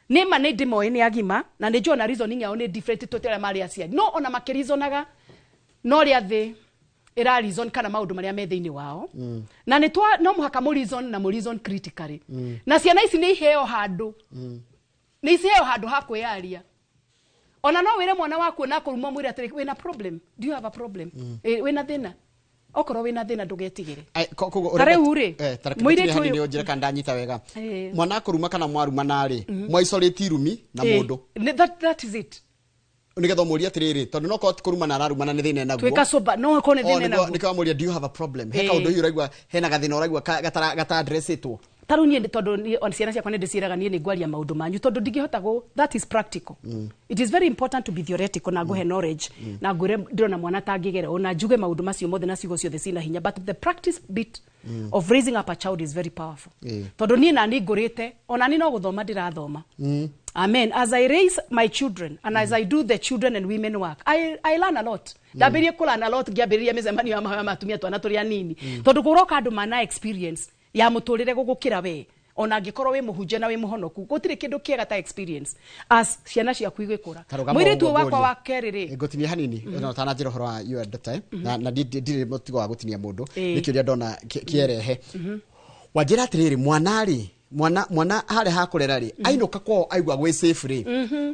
Speaker 20: ni mane ndimoe ni agima na ni jona reasoning yao ni different totela mari aciari no ona makirizonaga no ria thi era reason kana maundu maria me thiini wao na ni twa no muhaka mu reason na mu reason critically na ciana ici ni iheo handu ni iheo handu ha kwiaria ona no wire mwana waku na kuruma mwire atiri wina problem do you have a problem wina thina okoro wina thina ndugetigire tare ure
Speaker 2: mwire tu ni onjira kanda nyita wega mwana kuruma kana mwaruma nari mwa isolate rumi na mundu
Speaker 20: that is it
Speaker 2: nigetho muria atiriri tondu no ko kuruma na araruma na thina naguo
Speaker 20: tweka soba no ko ne thina naguo
Speaker 2: nikiwa muria do you have a problem heka undu hiyo raigwa hena gathina uraigwa gata address itwo
Speaker 20: taru nie tondu on ciana ciakwa ndiciraga nie ni ngwaria maundu manyu tondu ndingihota go that is practical it is very important to be theoretical na go he knowledge na ngure ndona mwana tangigere ona njuge maundu macio mothe na cigo ciothe cina hinya but the practice bit of raising up a child is very powerful tondu nie na ni ngurite ona ni no guthoma ndirathoma amen as I raise my children and as I do the children and women work I learn a lot ndabirie kula na lot ngiambiriria mizemani ya matumia twana turia nini tondu kuroka andu mana experience ya muturire gugukira we ona ngikorwo we muhunje na we muhonoku gutire kindu kiega ta experience as ciana cia kuigikura mwire tu wakwa wa keriri
Speaker 2: ngotinia hanini no tana njira horo wa you at time na ndire mutigo wa gutinia mundu nikiria ndona kierehe wajira atiriri mwana hare hakurera ri ainuka kwao aigwa gwe safe ri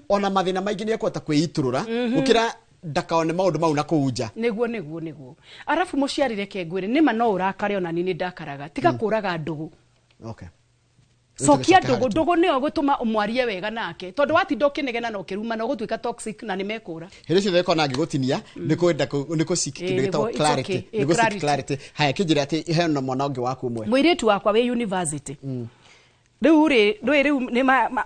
Speaker 2: ona mathina maingi ni akwata kwiiturura ukira ndakaone maundu mau na kuunja
Speaker 20: niguo arafu muciari reke ngwire nima no urakare ona nini ndakaraga tiga kuraga ndugu
Speaker 2: okay
Speaker 20: sokia ndugu nio gutuma umwarie wega nake tondu watinda ukinegena na ukiruma no gutwika toxic na nimekura
Speaker 2: hiri cio theko na ngigutinia niko seek kindu gitao clarity niko seek clarity haya kijira ati he na mwana wangu waku mwe
Speaker 20: mwiritu wakwa we university riu ni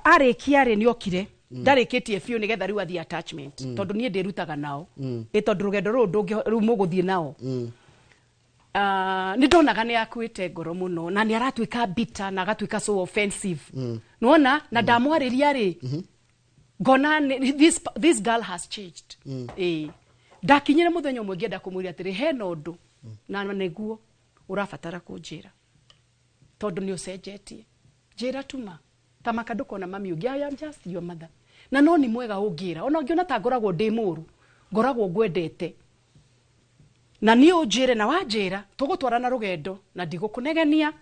Speaker 20: arikia ri niokire ndarikitie fiu nigetha riu athi attachment tondu nie ndirutaga nao tondu rugendo ru ndungi riu muguthie nao ni ndonaga ni akuite ngoro muno na ni aratwika bitter na agatwika so offensive nuona na ndamwariria ri ngona this girl has changed ndakinyire muthenya umwe ngienda kumwiria atiri he no ndu na neguo urafatara kunjira tondu ni ucenjetie njira tuma tamaka ndukona mami ungi I am just your mother na no ni mwega ungira ona ngiona ta ngoragwo ndi muru ngoragwo ngwendete na ni unjire na wanjira tugutwarana rugendo na ndigukunegenia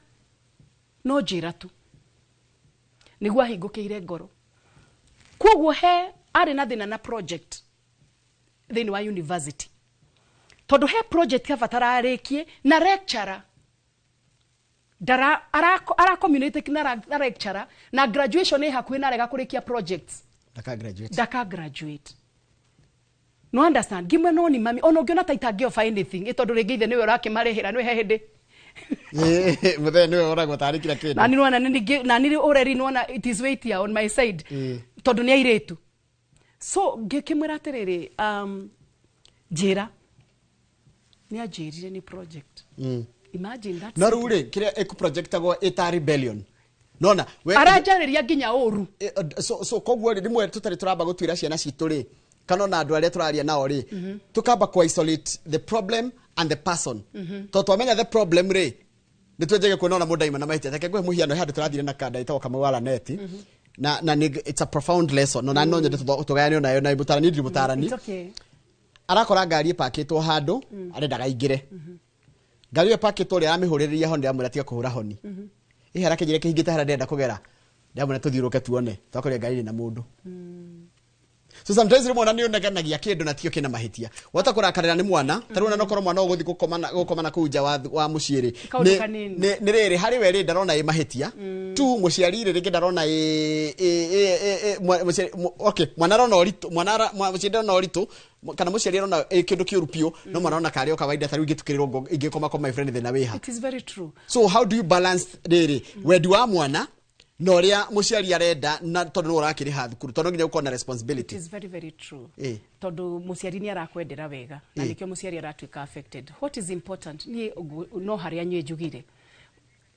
Speaker 20: no njira tu niguo ahingukiire ngoro kwoguo he ari na thina na project thini wa university tondu he project kabatara arikie na lecturer dara ara community na lecturer na graduation ni hakuhi na rega kurikia projects daka graduate no understand gimwe no ni mami ono ngiona taita ngio find anything tondu ringi ithe niwe urakimarihira niwe hehindi
Speaker 2: muthe niwe uragwo tari kila kindu
Speaker 20: na ni nona na ni already nona it is wait here on my side tondu ni airetu so ngikimwira atiriri njira ni ajirire ni project imagine that
Speaker 2: na rure kire eku projectagwo eta rebellion nona
Speaker 20: arajariria nginya uru
Speaker 2: so kogwo rimwe tutari turamba gutwira ciana citu ri kana na andu aria turaria nao ri tukamba ku isolate the problem and the person to twamenya the problem ri nitwenjege kuona mudaima na mahiti take gwe muhiano handu turathire na kada itawo kama wala neti na it's a profound lesson no na no nyende tugayane nayo na ibutarani ndibutarani
Speaker 20: it's okay
Speaker 2: arakora ngari ipakitwo handu arendaga ingire ngari ipakitwo ri aramihuriria ho ndiamwira tiga kuhura honi ihera kijire kihingite hara ndenda kugera ndiamwira tuthiruke tuone twakoria ngari na mundu so sometimes rimwe ni onaganagia kindu na tio kina mahitia wata kurakarira ni mwana taruna no korwo mwana uguthi gukomana kuja wa muciiri ni riri hari we ri ndarona i mahitia tu muciari ri ringi ndarona okay mwana rona oritu mwana muciari rona oritu kana muciari rona kindu kiurupio no mwana rona kari o kawaida tari ngitukirirwo ingikoma my friend then awiha
Speaker 20: it is very true
Speaker 2: so how do you balance riri wedu wa mwana no ria muciari arenda na tondu urakiri ha thukuru tondu nginya ukona responsibility
Speaker 20: it is very very true tondu muciari ni arakwendera wega na nikio muciari aratwika affected what is important ni no haria nywe jugire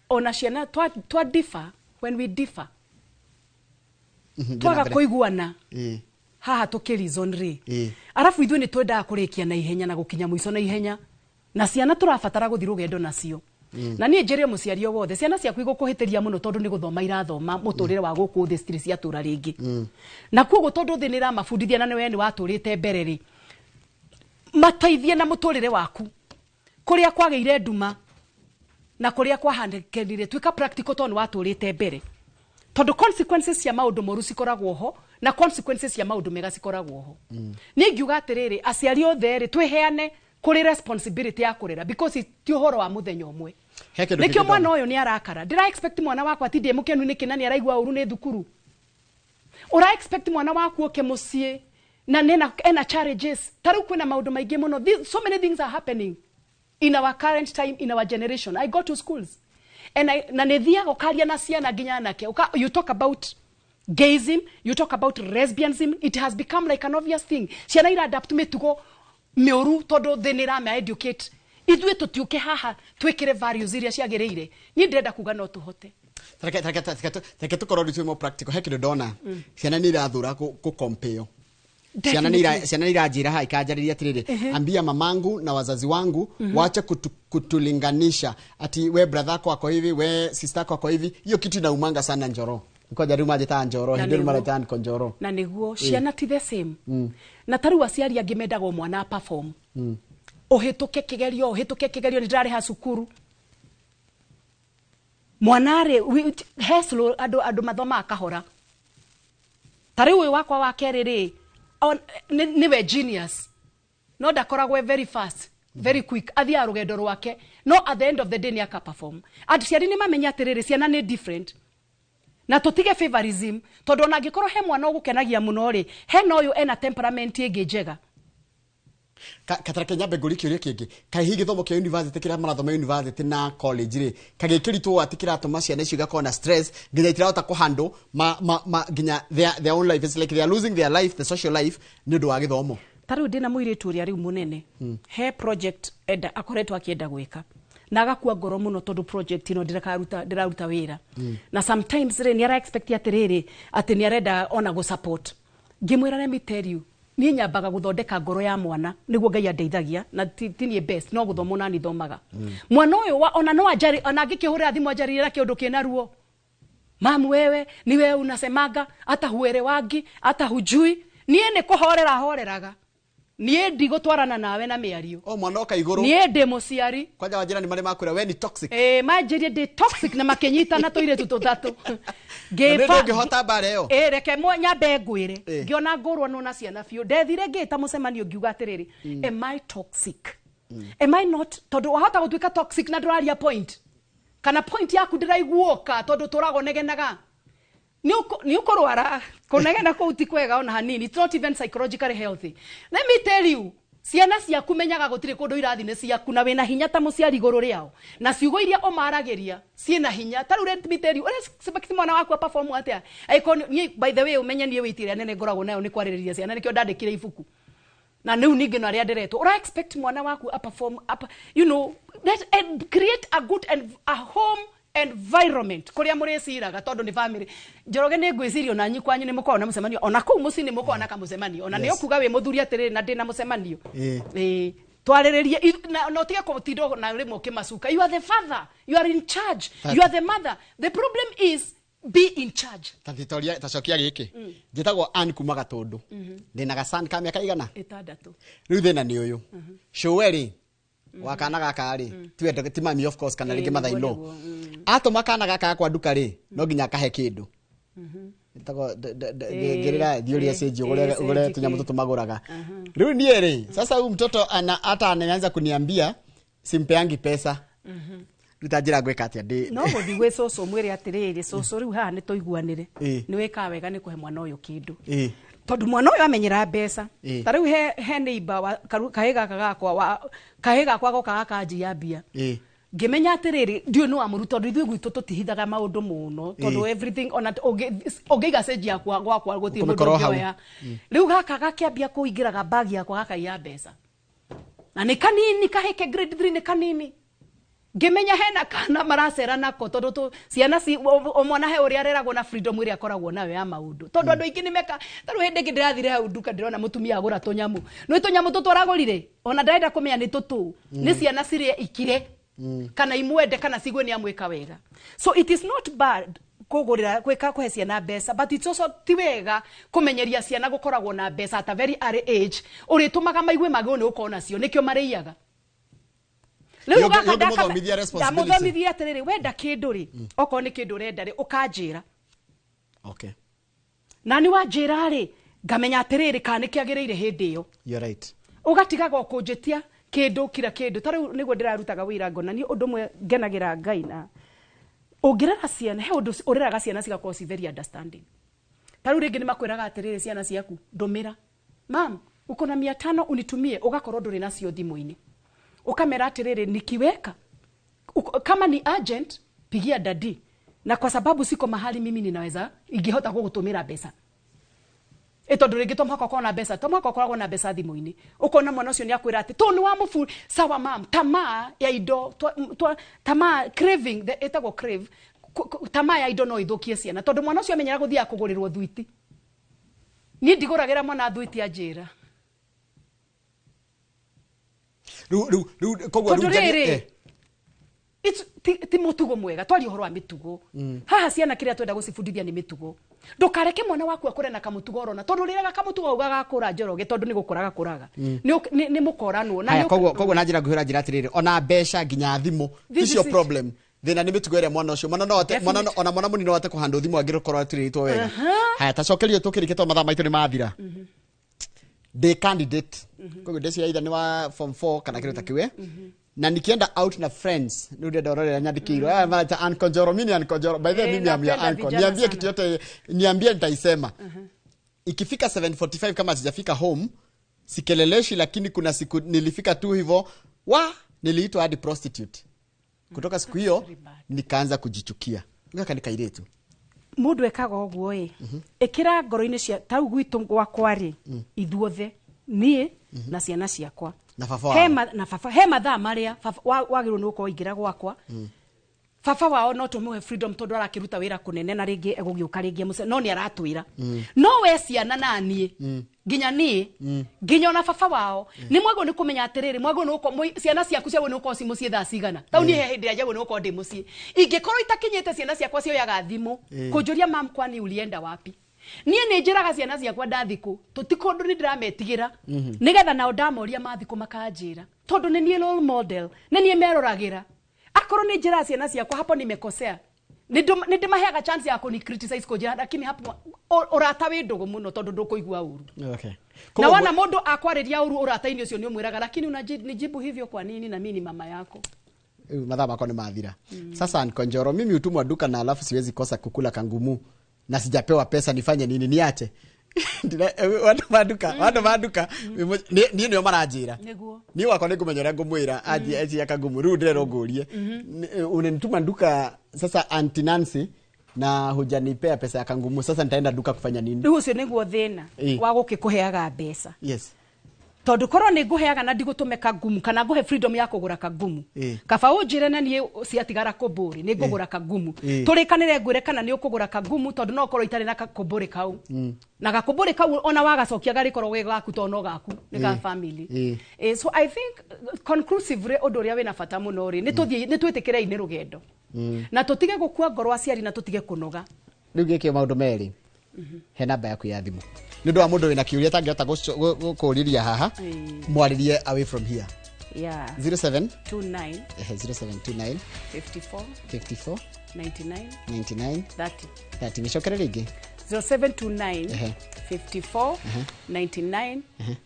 Speaker 20: ona ciana twa differ when we differ twaga kuiguana haha tukirizon ri arafu ithuĩ ni twendaga kurikia na ihenya na gukinya muico na ihenya na ciana turabatara guthi rugendo nacio na nie njerie muciari o wothe ciana ciaku igukuhitiria muno tondu ni guthoma irathoma muturire wa guku thi stress ya tura ringi na kuogo tondu thi nira mafundithia na niwe ni waturite mbere ri mataithie na muturire waku kuria kwageire nduma na kuria kwahandekenire twika practical tondu waturite mbere tondu consequences cia maundu moru cikoragwo ho na consequences cia maundu mega cikoragwo ho ni ngiuga atiriri aciari othe ri twiheane kuri responsibility ya kurera because ti uhoro wa muthenya umwe nikio mwana uyu ni arakara ndira expect mwana wakwa atindie mukenu niki nani araigwa uru ni thukuru ura expect mwana waku oke mucie na ena challenges taru kwina maundu maingi muno so many things are happening in our current time in our generation I go to schools and na nethia okaria na ciana nginya nake you talk about gayism you talk about lesbianism it has become like an obvious thing ciana ira adapt mitugo miuru todo thenira ma educate ithuĩ tutiuke haha twikire values iria ciagiriire ni ndenda kuga no tuhote
Speaker 2: take tukorwo tu mo practical hekido dona ciana ni irathura ku compare ciana ni irajira ha ikanjariria atiriri ambia mamangu na wazazi wangu waache kutulinganisha ati we brother yako ako hivi we sister yako ako hivi hiyo kitu inaumanga sana njoro kwa jari maje ta njoro ndio mara tan konjoro
Speaker 20: na niguo ciana ti the same na taru aciari angimendaga mwana perform ohituke kigerio ni ndari ha cukuru mwanare heslo adu mathoma akahora tari uyu wakwa wa keriri niwe genius no ndakoragwo very fast very quick athia rugendo rwake no at the end of the day ni aka perform aciari ni mamenya atiriri ciana ni different na tutige favorism tondu ona ngikorwo he mwana ugukenagia muno ri he no uyu ena temperament ingi njega
Speaker 2: katara Kenya beguri kiuria kingi kai higi thomo kia university kira marathoma university na college ri kagikirito atikira atoma ciana icio igakona na stress nginya itirahota ku handle nginya their own life. It's like they are losing their life, the social life, ni undu wa githomo.
Speaker 20: Tariu ndina muiritu uria riu munene he project enda akoretwo akienda gwika na agakua ngoro muno tondu project ino ndiraruta wira na sometimes re ni ara expect atiriri ati ni arenda ona go support ngimwira let me tell you ni nyambaga guthondeka ngoro ya mwana niguo Ngai andeithagia na tinie best no guthomo na ni thomaga mwana uyu ona no ajari ona ngikihurira thimu ajarira kiundu kina ruo mamu wewe ni wewe unasemaga hata huere wangi hata hujui nie ne horeraga nie ndigutwarana nawe na miario
Speaker 2: mwana oka iguru
Speaker 20: nie ndi muciari
Speaker 2: kwanja wajira ni mari makwira we ni toxic
Speaker 20: manjirie ndi toxic na makenyita na toire tutatu
Speaker 2: ngihota bare yo
Speaker 20: reke nyambe ngwire ngiona ngurwa no na ciana biu ndethire ngita mucemanio ngiuga atiriri am I toxic am I not tondu wahota gutwika toxic na nduraria point kana point yaku ndiraiguoka tondu turago negenaga ni ukorwara kunegena ko utikwega ona hanini. It's not even psychologically healthy. Let me tell you, ciana ciaku menyaga gutire kundu irathi ne ciaku na wena hinya ta muciari iguru riao na ciugo iria omarageria ciena hinya. Taru let me tell you, sebakiti mwana waku perform atia ni by the way umenya nie witire nene ngoragwo nayo ni kwaririria ciana nikio ndandikire ibuku na niu ningi no aria ndiretwo ura expect mwana waku perform you know that and create a good and a home environment kuria mureciraga tondu ni family Njoroge ni ngwicirio na nyikwanyu ni mukona mucemanio ona kuu muci ni mukona ka mucemanio ona ni okuga we muthuri atiriri na ndina mucemanio twariririe no tige kutindo na rimwe kimasuka. You are the father, you are in charge, you are the mother. The problem is be in charge.
Speaker 2: Tantitoria tacokia giki njitagwo Ann kuma Gatundu ndina gasan ka miaka igana
Speaker 20: 6
Speaker 2: riu thina ni uyu showeri wakana gaka ri twende ti mami of course kana ringi mathaino atoma kana gaka kwa duka ri no nginya kahe kindu itago gerera dioria seji ugore tunyamu tutumaguraga riu nie ri sasa huyu mtoto hata anaanza kuniambia simpeangi pesa tutajira gweka atia ndi
Speaker 20: no guthiwe soso mwire atiriri soso riu ha ni toiguanire ni weka wega ni kuhe mwana uyu kindu tondu mwana uyu amenyera mbeca ta riu he neighbor kahiga kwa goka kanji ya bia ngimenya atiriri ndio no amuru tondu ithui gwitu tutihithaga maundu muno tondu everything ona ogiga seji yakwa gwakwa guti mundu njoya riu gaka gakiambia kuingiraga bag yakwa gaka ya mbeca na ni kanini kaheke grade 3 ni kanini ngimenya hena kana maracera nako tondu tu ciana ci omwana he uria areragwo na freedom iria akoragwo nayo ya maundu tondu andu ingi nimeka taru hende ngi ndirathire hau duka ndirona mutumia agura tunyamu no tunyamu tutwaragurire ona ndarenda kumenya ni tutu ni ciana cirie ikire kana imwende kana cigwe ni amwika wega. So it is not bad kugurira kweka kuhe ciana mbeca but it's also ti wega kumenyeria ciana gukoragwo na mbeca at a very early age uritumaga maigwe magwo ni ukona cio nikio mariaga leo gaka muthomithia atiriri wenda kindu ri oko ni kindu renda ri ukanjira
Speaker 2: okay
Speaker 20: na ni wanjira ri ngamenya atiriri kana kiagiriire hindi iyo
Speaker 2: you're right
Speaker 20: ugatigaga okunjitia kindu kira kindu tariu niguo ndirarutaga wira ngona ni undu mwe ngenagira Ngai na ungirara ciana he undu uriraga ciana cigakorwo ci very understanding. Tariu ringi ni makwiraga atiriri ciana ciaku ndumira mam uko na 500 unitumie ugakorwo nduri nacio thimu-ini ukamera atiriri nikiweka kama ni agent pigia dadi na kwa sababu siko mahali mimi ninaweza ingihota kugutumira pesa tondu ringi tomhaka kona pesa tomhaka koragwo na pesa thimu-ini ukona mwana ucio ni akwira ati to ni wa mufu sawa mam tamaa ya indo tamaa craving the etagwo crave tamaa ya indo no ithukie ciana tondu mwana ucio amenyera guthia kugurirwo thwiti ni ndiguragira mwana thwiti anjira
Speaker 2: kogwa
Speaker 20: it's ti mutugo mwega twari uhoro wa mitugo haha ciana kiria twenda gucibundithia ni mitugo ndukareke mwana waku akure na kamutugo rona tondu riraga kamutugo ugaga kura Njoroge tondu ni gukuraga kuraga ni mukoranwo
Speaker 2: na kogwa na njira nguhira njira atiriri ona mbeca nginya thimu this your problem thina ni mitugo ire mwana ucio mwana no ona mwana munini wate kuhandwo thimu agirukorwo atiritwo wega haya tacokerio tukirikitwo mathaa maitu ni mathira the candidate kwa ndesi either ni wa form 4 kana kile takiwe na nikienda out na friends ndio dorore nyandikiro maana Ankonjoro mimi Ankonjoro by the way mimi amia Anko niambie kitu yote niambie nitaisema ikifika 7:45 kama sijafika home sikeleleshi lakini kuna siku nilifika tu hivyo niliitwa hadi prostitute kutoka siku hiyo nikaanza kujichukia nikanika tu
Speaker 20: mundu ekaga oguo ekira ngoro-ini cia tau gwitu gwakwa ri ithuothe nie na ciana ciakwa
Speaker 2: na baba
Speaker 20: he mathaa maria wagirwo ni uko ingira gwakwa baba wao no tumuhe freedom tondu arakiruta wira kunene na ringi egugiuka ringi muce no ni aratwira no we ciana na nie nginya nie nginya na baba wao ni mwago ni kumenya atiriri mwago ni uko ciana ciaku ciawe ni uko cimucie thaa cigana tau ni hindi ya jawe ni uko ndi mucie ingikorwo itakinyete ciana ciakwa cioyaga thimu kunjuria mam kwani ulienda wapi nie ni njiraga ciana ciakwa ndathiku tutikondu ni ndirametigera nigetha nao ndamoria mathiku makanjira tondu ni nie role model ni nie meroragira akoro ni njira ciana ciakwa hapo nimekosea nidimaheaga chance ya kuni criticize kujira lakini hapo urata windugu muno tondu ndukuigua uru
Speaker 2: okay
Speaker 20: na wana mundu akwariria uru urata-ini ucio ni umwiraga lakini unanijibu hivyo kwa nini na mimi ni mama yako
Speaker 2: madha mako ni mathira sasa Ankonjoro mimi utumwa duka na alafu siwezi kosa kukula kangumu na sijapewa pesa nifanye nini niache watu maduka ni ndio marajira ni wako ni kumenyera ngumwira aje yakagumu rudire rogurie unenituma duka sasa Auntie Nancy na hujanipea pesa ya kangumu sasa nitaenda duka kufanya nini
Speaker 20: riu ucio niguo thina wa gukikuheaga mbeca
Speaker 2: yes
Speaker 20: tondu korwo ni nguheaga na ndigutume kangumu kana nguhe freedom ya kugura kangumu kaba unjire na nie ciatigara kuburi ni ngugura kangumu turikanire ngwire kana ni ukugura kangumu tondu no korwo itari na kuburi kau na gakuburi kau ona wagacokia gari korwo we gaku tono gaku ni ga family so I think conclusively odoria we na fata muno ri ni twitikire ini rugendo na tutige gukua ngoro aciari na tutige kunoga
Speaker 2: riu gikio maundu meri he namba yaku ya thimu ni ndo mundu wina kiuria tangihota gukuriria haha mwaririe away from here
Speaker 20: 0729
Speaker 2: 54 99 30 nishokere ringi
Speaker 20: 0729 54 99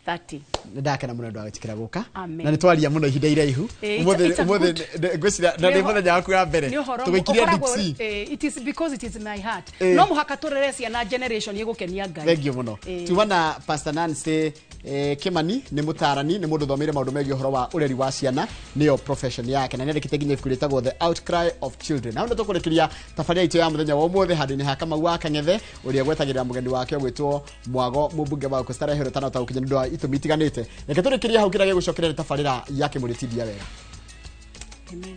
Speaker 20: 30
Speaker 2: ndakena muno ndo atikira guka na nitwaria muno ihinda iraihu umothe ngwicira na ndi muthenya waku ya mbere tugikiria dipsi
Speaker 20: it is because it is my heart no muhaka tureresi na generation yegukenia ngai
Speaker 2: thank you muno tuwana Pastor Nancy Kimani ni mutarani ni mundu thomire maundu megi horo wa ureri wa ciana niyo profession yake na nendekite nginya ifuritagwo The Outcry of Children na ndo tukurekiria tafaria ito ya muthenya wa umothe handi ni hakama wa Kangethe uria gwetagira mugeni wake gwitwo Mwago mubunge wa Kustara hero tano taukinya ndo itumitiganite reke turikiria hau kira gigucokerera tafarira yake muritithia wega
Speaker 20: amen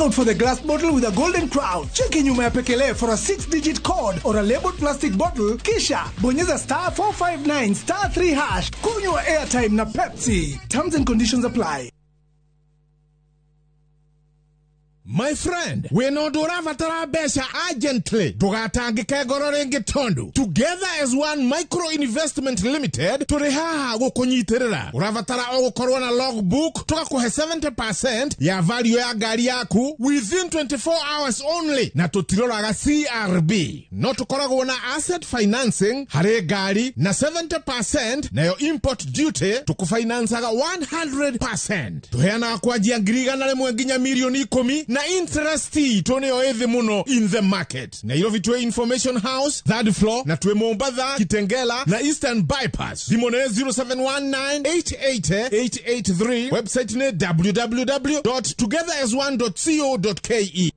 Speaker 4: out for the glass bottle with a golden crown. Check in nyuma ya pekele for a 6-digit code or a labeled plastic bottle. Kisha bonyeza *459 *3#. Kunywa airtime na Pepsi. Terms and conditions apply.
Speaker 5: My friend, we no duravatara besha urgently. Tugatangike ngoro ringi tondu. Together as one micro investment limited, turihaha gukunyitirira. Uravatara ogukorwo na logbook, tugakuhe 70% ya value ya gari yaku within 24 hours only. Na tutiroraga CRB. No tukoragwo na asset financing, hare gari na 70% na yo import duty tukufinansaga 100%. Tuheana kwa jia ngiriga na lemwe nginya milioni 10 na interest toneo ethe muno in the market. Na ilo vitwe Information House, 3rd floor, na tuwe Mombasa, Kitengela, na Eastern Bypass. Dimone 0719-880-883. Website ne www.togetheras1.co.ke.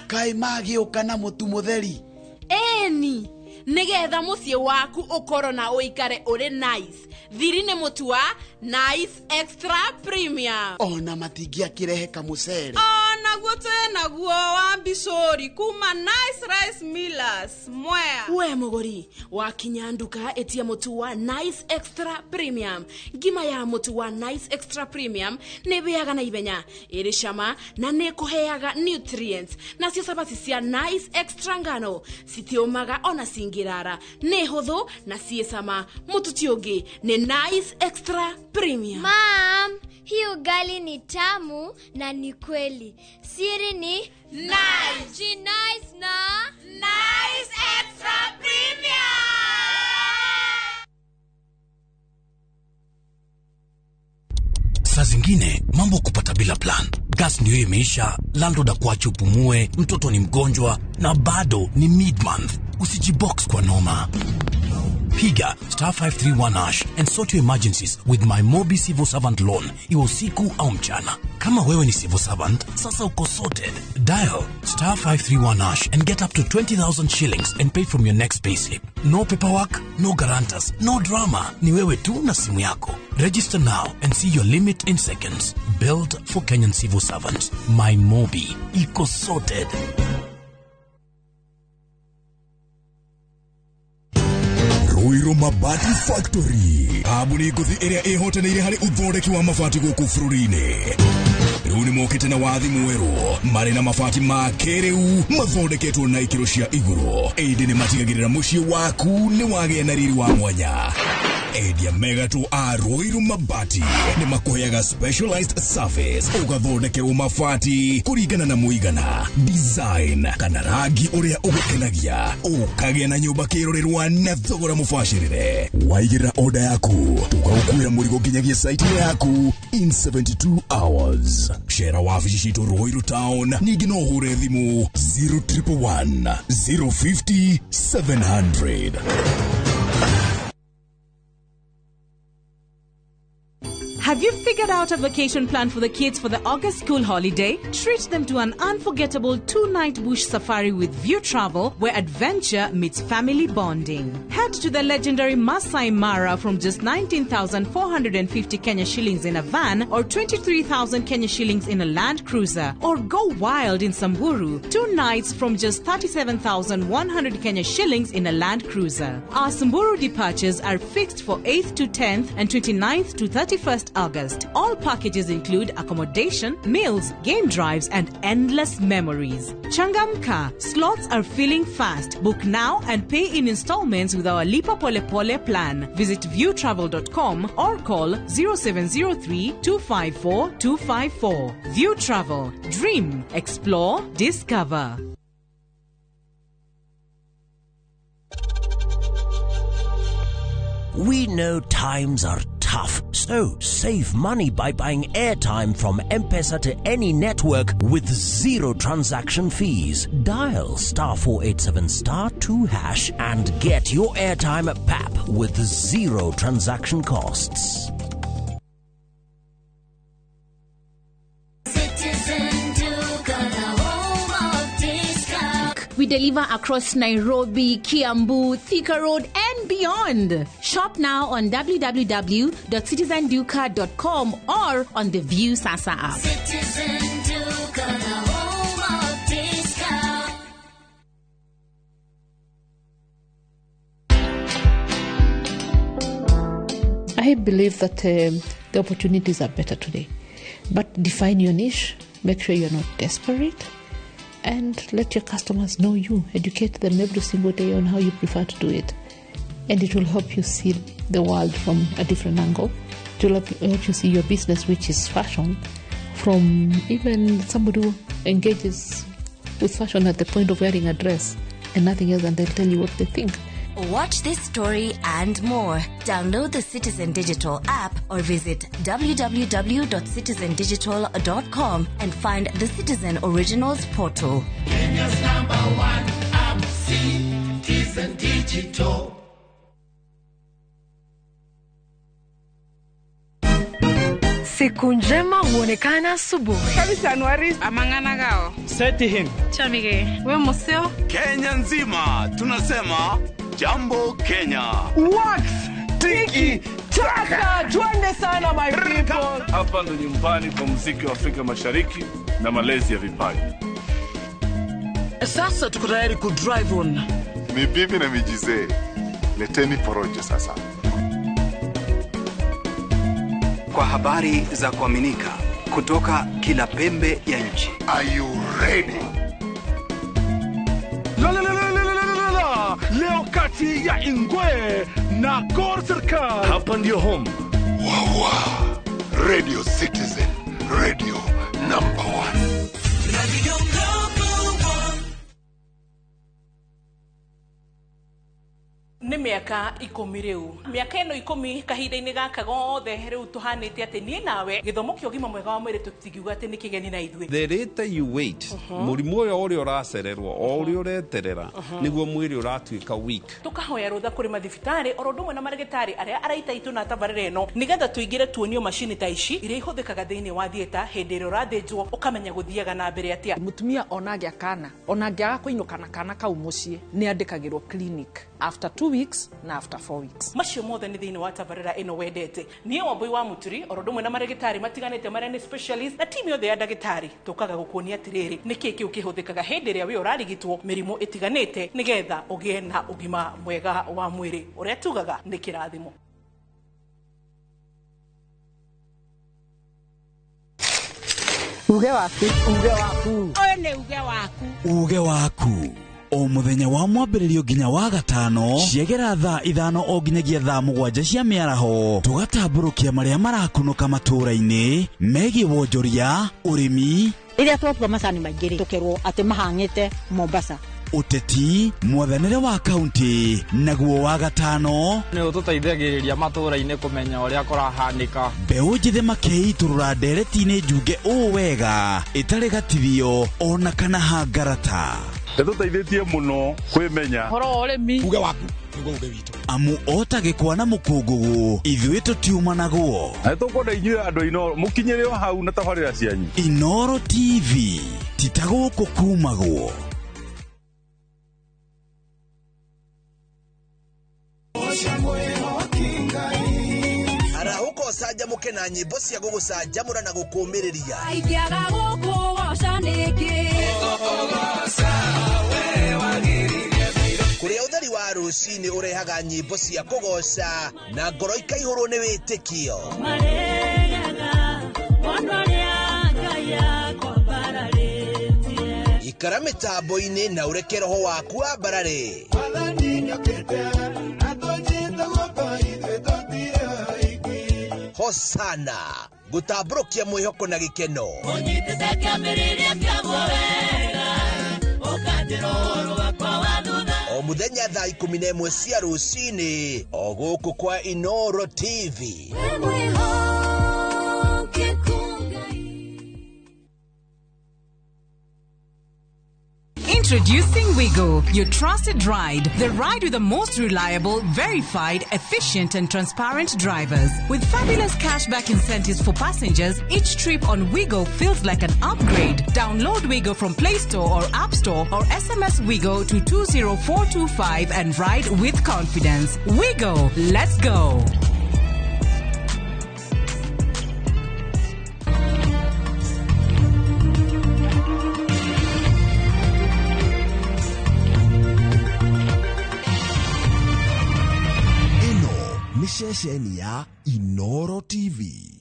Speaker 7: Kai magi ukana mutu mutheri
Speaker 1: eni nigetha mucie waku ukoro na uikare uri nice thiri ni mutua nice extra premium
Speaker 7: ona matingia kirehe kamucere
Speaker 1: ona
Speaker 10: naguo wa Bishori kuma Nice Rice Millers Mwea.
Speaker 14: We mugori wa kinyanduka etia mutu wa Nice Extra Premium. Gima ya mutu wa Nice Extra Premium nebeaga na ibenya iri shama na nekuheaga nutrients na cio sabati cia Nice Extra ngano sitiomaga ona singirara nehotho na ciesama mutu tiongi ni Nice Extra Premium.
Speaker 18: Mom, hii ugali ni tamu na ni kweli. Siri ni nice. Ji nice na Nice Extra Premium.
Speaker 19: Saa zingine mambo kupata bila plan. Gas ndio imeisha, landlord akuache upumue, mtoto ni mgonjwa na bado ni mid-month. Usijibox kwa noma. Piga *531# and sort your emergencies with my Mobi Civil Servant loan. Iwe usiku au mchana. Kama wewe ni civil servant, sasa uko sorted. Dial *531# and get up to 20,000 shillings and pay from your next payslip. No paperwork, no guarantors, no drama. Ni wewe tu na simu yako. Register now and see your limit in seconds. Built for Kenyan civil servants. My Mobi. Iko sorted.
Speaker 21: Ruiru Mabati Factory. Abuni guthi area ehoteneire hari uthondeki wa mabati guku bururi-ini. Riu ni mokite na wathi mweru mari na mabati ma keriu mathondeketwo na ikiro cia iguru. Indi ni matigagirira mucii waku ni wagia na riri wa mwanya. Endia mega tu a Ruiru Mabati ni makuheaga specialized service ugathondekerwo mabati kuringana na muigana, design kana rangi uria ugukenagia, ukagia na nyumba kirorerwa na thogora mubashirire. Waigirira order yaku tugagukuira murigo nginyagia site yaku in 72 hours. Share wabici citu Ruiru Town, ningi no hure thimu 0111 050 700.
Speaker 6: Have you figured out a vacation plan for the kids for the August school holiday? Treat them to an unforgettable 2-night bush safari with View Travel, where adventure meets family bonding. Head to the legendary Masai Mara from just 19,450 Kenya shillings in a van or 23,000 Kenya shillings in a Land Cruiser. Or go wild in Samburu, 2 nights from just 37,100 Kenya shillings in a Land Cruiser. Our Samburu departures are fixed for 8th to 10th and 29th to 31st August. All packages include accommodation, meals, game drives, and endless memories. Changamka, slots are filling fast. Book now and pay in installments with our Lipa Pole Pole plan. Visit viewtravel.com or call 0703 254 254. View Travel. Dream, explore, discover.
Speaker 22: We know times are tough, so save money by buying airtime from M-Pesa to any network with zero transaction fees. Dial *487*2# and get your airtime PAP with zero transaction costs.
Speaker 1: We deliver across Nairobi, Kiambu, Thika Road, and beyond. Shop now on www.citizenduca.com or on the View Sasa app.
Speaker 18: Citizen Duca, the home of discount.
Speaker 13: I believe that the opportunities are better today. But define your niche, make sure you're not desperate, and let your customers know you. Educate them every single day on how you prefer to do it. And it will help you see the world from a different angle. It will help you see your business, which is fashion, from even somebody who engages with fashion at the point of wearing a dress and nothing else, and they'll tell you what they think.
Speaker 3: Watch this story and more. Download the Citizen Digital app or visit www.citizendigital.com and find the Citizen Originals portal.
Speaker 23: Kenya's #1 app, Citizen Digital.
Speaker 24: Siku njema huonekana asubuhi.
Speaker 25: Kabisa Januari amangana gao.
Speaker 24: Seti him.
Speaker 25: Chamige. We museo.
Speaker 26: Kenya nzima tunasema jambo Kenya.
Speaker 25: Wax. Tiki
Speaker 8: Chaka, twende sana my people.
Speaker 9: Hapa ndo nyumbani kwa muziki wa Afrika Mashariki na malezi ya vipaji.
Speaker 8: Sasa tuko tayari ku drive on.
Speaker 11: Mibibi na mijize. Leteni porojo sasa.
Speaker 12: Kwa habari za kuaminika kutoka kila pembe ya nchi.
Speaker 11: Are you ready?
Speaker 9: Leo kati ya Ingwe na Gor Serikali. Hapa ndio home.
Speaker 11: Wawa. Radio Citizen. Radio number 1.
Speaker 23: Radio number 1.
Speaker 14: Nĩ mĩaka 10 rĩu. Mĩaka ĩno 10 kahinda-inĩ gaka gothe rĩu tuhanĩte atĩ niĩ nawe gĩthomo kĩa ũgima mwega wa mwĩrĩ tũtigiuga atĩ nĩ kĩgeni na ithuĩ.
Speaker 15: The later you wait, mũrimũ ũrĩa ũracererwo o ũrĩa ũreterera nĩguo mwĩrĩ ũratuĩka weak.
Speaker 14: Tũkahoya rũtha kũrĩ mathibitarĩ oro ũndũ ũmwe na marĩgĩtarĩ arĩa araita itũ na tabarĩra ĩno nĩgetha tũingĩre tuonio macini ta ici iria ihũthĩkaga thĩinĩ wa thieta hĩndĩ ĩrĩa ũrathĩnjwo ũkamenya gũthiaga na mbere atĩa.
Speaker 16: Mũtumia onagĩa kana onangĩaga kũinũka na kana kau mũciĩ nĩ andĩkagĩrwo clinic after 2 weeks na after 4 weeks.
Speaker 14: Macio mothe nĩ thĩinĩ wa tabarĩra ĩno wendete. Niĩ Wambui wa Muturi oro ũndũ ũmwe na marĩgĩtarĩ matiganĩte marĩa nĩ specialist na timu yothe ya ndagĩtarĩ tũkaga gũkuonia atĩrĩrĩ nĩkĩ kĩu kĩhũthĩkaga hĩndĩ ĩrĩa we ũrarigitwo mĩrimũ ĩtiganĩte nĩgetha ũgĩe na ũgima mwega wa mwĩrĩ ũrĩa tugaga nĩ kĩrathimo.
Speaker 8: Uge waku.
Speaker 14: Oyo nĩ uge waku.
Speaker 21: Uge waku. O muthenya wa mwambĩrĩrio nginya wa gatano ciegera thaa 5 o nginyagia thaa 7 cia mĩaraho tugatambũrũkia marĩa marakunũka matũũra-inĩ megiĩ wonjoria ũrĩmi
Speaker 17: rĩrĩa twatua macani maingĩ tũkerwo atĩ mahang'ĩte Mombasa
Speaker 21: ũteti mwathanĩre wa kaunti naguo wa gatano
Speaker 26: nĩ ũtũteithagĩrĩria matũũra-inĩ kũmenya ũrĩa kũrahanĩka
Speaker 21: mbeũ njĩthĩ makeitũrũra ndereti-inĩ njunge ũũ wega ĩtarĩ gatithio ona kana hangarata
Speaker 9: Tũteithĩtie mũno kwĩmenya
Speaker 17: horo ũrĩmi
Speaker 9: uge waku nĩguo uge witũ
Speaker 21: amu otagĩkwa na mũkũngũgũ ithuĩ tũtiuma naguo
Speaker 9: tũkwenda inyuĩ andũ a Inoro mũkinyĩre o hau na tabarĩra cianyu.
Speaker 21: Inoro TV titagũkũ kumagwo.
Speaker 27: Arahuko canjamũke na nyĩmbo cia gũgũcanjamũra na gũkũũmĩrĩria.
Speaker 23: Aingĩaga gũkũgoca nĩngĩ.
Speaker 27: Kũrĩa ũtheri wa rũcinĩ ũrehaga nyĩmbo cia kũgoca na ngoro ikaihũrwo nĩ wĩtĩkio. Ikara mĩtambo-inĩ na ũreke roho waku ambarare. Hosana gũtambũrũkia mwĩhoko na gĩkeno. O muthenya thaa 11 cia rũcinĩ o gũkũ kwa Inoro TV.
Speaker 6: Introducing Wigo, your trusted ride. The ride with the most reliable, verified, efficient and transparent drivers. With fabulous cashback incentives for passengers, each trip on Wigo feels like an upgrade. Download Wigo from Play Store or App Store or SMS Wigo to 20425 and ride with confidence. Wigo, let's go.
Speaker 21: Ceceni ya Inoro TV.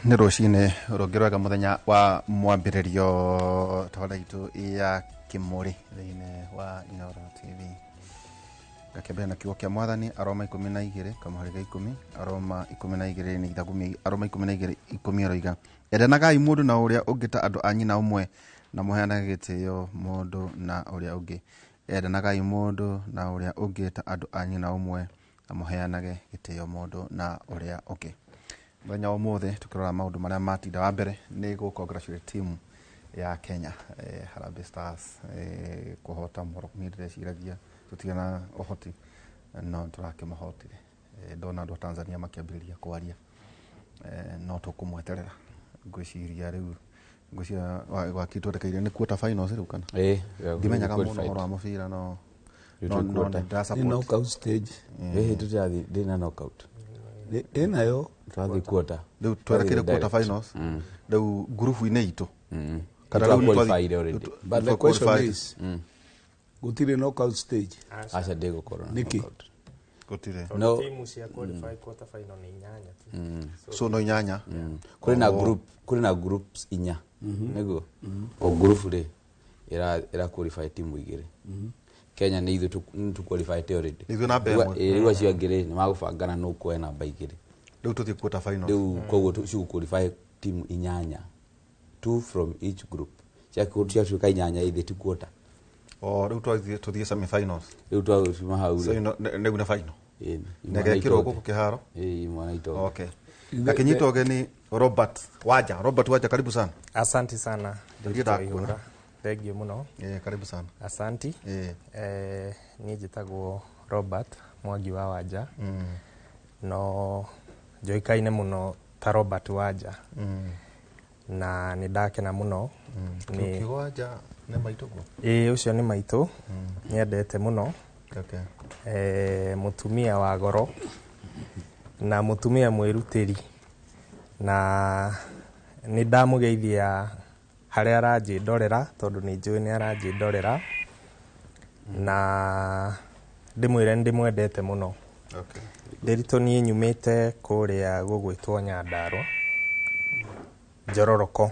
Speaker 26: nĩ rũcinĩ rũngĩ rwega mũthenya wa mwambĩrĩrio tabarĩra itũ ya Kĩmũrĩ thĩinĩ wa Inoro TV. Gakĩambĩrĩria na kiugo kĩa Mwathani, Aroma 12 kamũhari ga 10, Aroma 12 nĩ ithagumi, Aroma 12 10 roiga, endanagai mũndũ na ũrĩa ũngĩ ta andũ a nyina ũmwe, na muheanage gitio mundu na uria ungi endanagai mundu na uria ungi ta andu anyu na umwe na muheanage gitio mundu na uria ungi muthenya wa mothe tukirora maundu maria matinda wa mbere ni go congratulate team ya Kenya Harambee Stars kuhota Morocco ni ndĩreciragia tutigana ohoti no turakĩmahotire ndona andũ a Tanzania makĩambĩrĩria kwaria no tũkũmweterera ngwĩciria rĩu ngwĩciria gwakĩtwerekeire nĩ quarter finals rĩu kana ndimenyaga mũno ũhoro wa mũbira no
Speaker 2: knockout stage tũthiĩ ndĩna knockout ĩnayo tũrathiĩ quarter
Speaker 26: rĩu twerekeire quarter finals rĩu group-inĩ itũ
Speaker 2: but the question is gutire knockout stage acha ndego corona niki
Speaker 26: gutire
Speaker 2: no
Speaker 4: timu cia qualify quarter final ni 8 tu
Speaker 26: so no 8
Speaker 2: kuri na groups inya nego o group ri ira qualify timu igire Kenya ni ithu tu qualify already
Speaker 26: ithu na mbere
Speaker 2: iriwa cia ngire ni magubangana no kuwe namba igire
Speaker 26: riu tuthi quarter final
Speaker 2: riu koguo tu qualify timu 8 2 from each group cia Africa 8 ithe tu quarter
Speaker 26: riu tuthi semi finals
Speaker 2: riu twaguma hau
Speaker 26: so negu na final negekirwo guku kiharo
Speaker 2: mwana ito
Speaker 26: okay gakinyitwo geni Robert Waja karibu sana
Speaker 4: asante sana
Speaker 26: ndĩrenda
Speaker 4: thank you muno
Speaker 26: karibu sana
Speaker 4: asante ni njitagwo Robert Mwangi wa Waja no joikaine muno ta Robert Waja na ni ndakena muno
Speaker 26: ni Waja ne maitugo
Speaker 4: ucio ni maitu niendete muno mutumia wa goro na mutumia mwirutiri na ni ndamugeithia haria aranjindorera tondu ni njui ni aranjindorera na ndimwire ndimwendete muno ndirito ni nyumite kuria gugwitwo Nyandarua Njororoko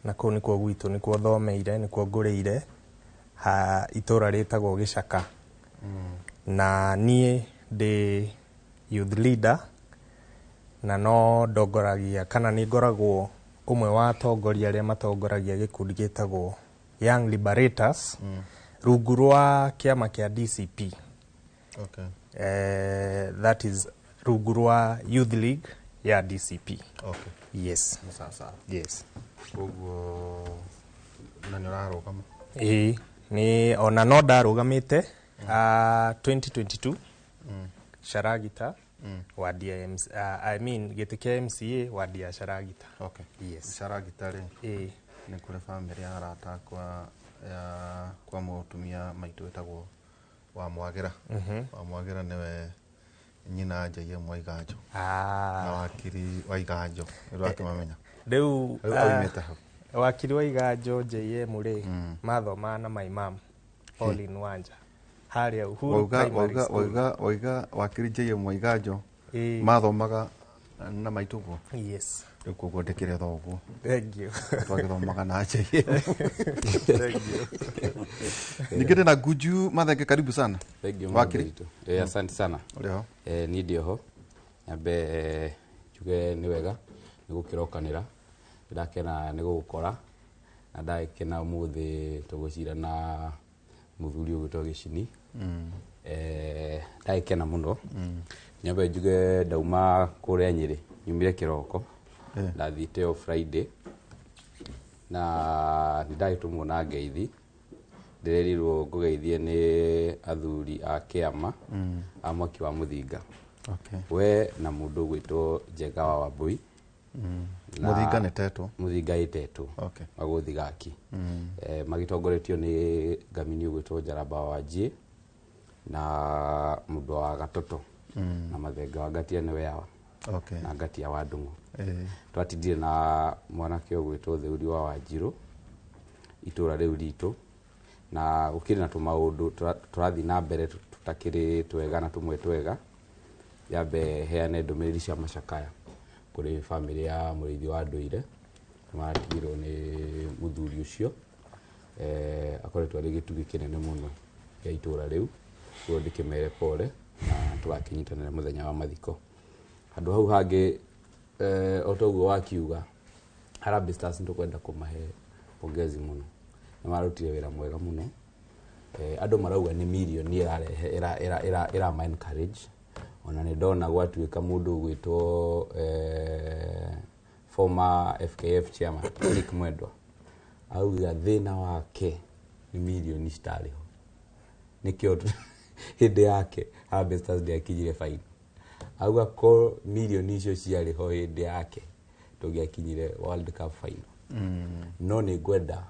Speaker 4: na kuu nikuo gwitu nikuo thomeire nikuo nguriire ha itura ritagwo Gicaka na nie ndi youth leader na no ndongoragia kana ni ngoragwo umwe wa atongoria aria matongoragia gikundi gitagwo Young Liberators rungu rwa kiama kia DCP that is rungu rwa Youth League ya DCP yes
Speaker 26: sasa
Speaker 4: yes
Speaker 26: koguo na ni rarugama
Speaker 4: ni ona no ndarugamite 2022 Sharagita wa DMC I mean gitike MCA wa dia Sharagita yes
Speaker 26: Sharagita ri ni kule family ya rata kwa mutumia maitu etagwo wa Mwagira niwe nyina Njaiye Mwaiganjo na wakiri Waiganjo ndo akimamenya
Speaker 4: riu wakiri Waiganjo Njaiye muri mathoma na my mom Pauline Wanja haria Uhuru primary school
Speaker 26: waiga wakiri Njaiye Mwaiganjo mathomaga na maitugo
Speaker 4: yes
Speaker 26: riu koguo ndikire thoguo
Speaker 4: thank you
Speaker 26: twagithomaga na Njaiye thank you nikite na Guju Mathenge karibu sana
Speaker 2: thank you wakiri asante sana
Speaker 26: uriho
Speaker 2: ni ndio ho nyambe juge ni wega ni gukirokanira ndakena ni gukora na ndakena muthi tugucira na muthuri ugitwa Gicini ndakena muno nyambe juge ndauma kuria Nyeri nyumire kiroko ndathite o Friday na ndaitumwo na ngeithi ndirerirwo ngugeithie ni athuri a kiama a mwaki wa Muthinga we na mundu gwitwo Njega wa Wambui
Speaker 26: Muthinga netetwo
Speaker 2: Muthinga itetu maguthigaki magitongoretio ni ngamini gwitwo Njaramba wa Njie na mundu wa Gatoto na Mathenga wa Ngatia ni weawa na Ngatia wa Ndungu twatindire na mwanake gwitwo Theuri wa Wanjiru itura riu ritu na ukiri na tumaundu turathi na mbere tutakiri twega na tumwe twega yabe heane ndumiriri cia macakaya kuri family ya Muriithi wa Nduire matigirwo ni muthuri ucio akoretwo ari gitugi kinene muno ya itura riu kuo ndikimere pole na turakinyitanira muthenya wa mathiko andu hau hangi otoguo wakiuga Harambee Stars ntukwenda kumahe pongezi muno na marutire wira mwega muno andu marauga ni million era ma encourage ona ni ndona gwatuika mundu gwitwo former FKF chairman Nick Mwendwa auga thina wake ni million citariho nikio hindi yake Harambee Stars ndiakinyire final auga ko million icio ciariho hindi yake tugiakinyire World Cup final no ni gwenda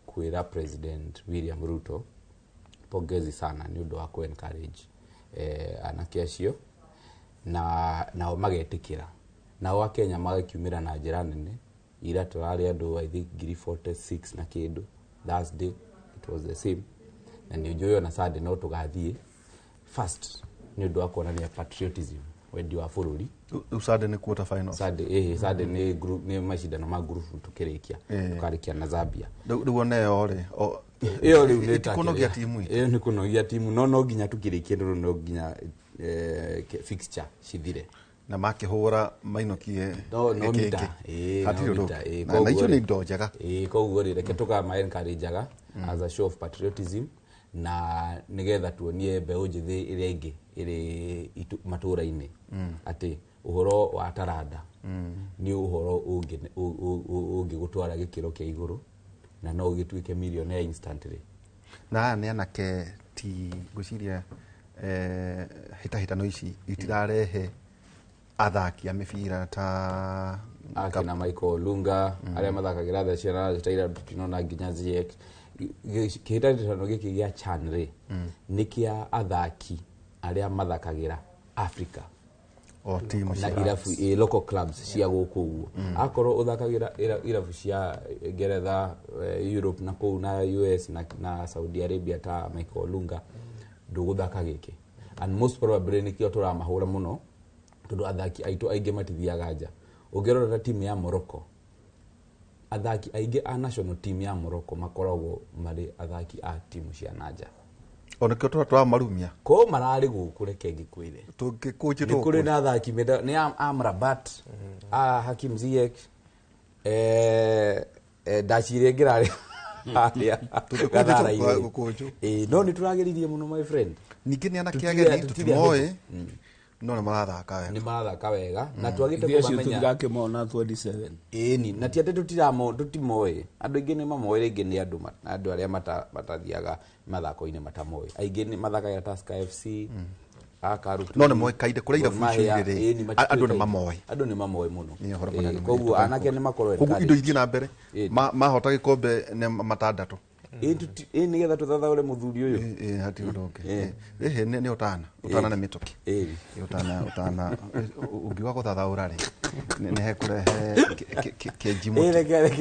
Speaker 2: kwira President William Ruto pongezi sana ni undu wa ku encourage anake acio na magetikira na wa Kenya magakiumira na njira nene ira turari andu I think 46 na kindu last day it was the same na ni joyo na Sunday no tugathie first ni undu wa kuonania patriotism wendi wa bururi
Speaker 26: Sunday ni quarter final
Speaker 2: Sunday ni group ni mashindano ma group tukirikia tukarikia na Zambia
Speaker 26: ndugo nayo ri
Speaker 2: iyo ri uneta
Speaker 26: kunogia timu
Speaker 2: iyo ni kunogia timu no ginya tukirikia no ginya fixture shithire
Speaker 26: na makihura mainokie
Speaker 2: no mita
Speaker 26: na icio ni ndo njega
Speaker 2: koguo ri reke tukama encourageaga as a show of patriotism na nigetha tuonie mbeu njithi iria ingi iri matura-ini ati uhoro wa taranda ni uhoro ungi gutwara gikiro kia iguru na no ugituike millionaire instantly
Speaker 26: na ni anake ti guciria hita ici itirarehe athaki a mibira ta
Speaker 2: akina Michael Lunga aria mathakagira the ciana zitaira tutinona nginya Ziek kihitano giki gia Chanre nikia athaki aria mathakagira Africa
Speaker 26: o timu
Speaker 2: na irafu local clubs cia guku uguo akorwo uthakagira irafu cia Ngeretha Europe na kou na US na Saudi Arabia ta Michael Lunga nduguthaka giki and most probably nikio turamahura muno tondu athaki aitu aingi matithiaga nja ungirora timu ya Morocco athaki aingi a national team ya Morocco makoragwo mari athaki a timu cia nanja
Speaker 26: ona kio twamarumia
Speaker 2: ko marari guku reke ngikwire
Speaker 26: tungikuji
Speaker 2: tu kuri na athaki ni Amrabat Hakim Ziyech dachire ngirari no ni turageririe muno my friend
Speaker 26: ningi ni anakiageri tutimoe no ni
Speaker 2: marathaka wega na twagite
Speaker 15: kumenya ngake mona 27
Speaker 2: ni na tiate tutimoe andu ingi ni mamoe ringi ni andu aria matathiaga mathako-ini matamoe aingi ni mathakagira Tusker FC akaru
Speaker 26: no ni moe kaide kureira fuciri andu ni mamoe
Speaker 2: muno koguo anake ni makorwo
Speaker 26: koguo indo ithie na mbere mahota gikombe ne matandatu
Speaker 2: ni getha tuthathaure muthuri uyu
Speaker 26: hati udoke ni utana na mitoki utana ungiwa guthathaura ri ni hekurehe kejimu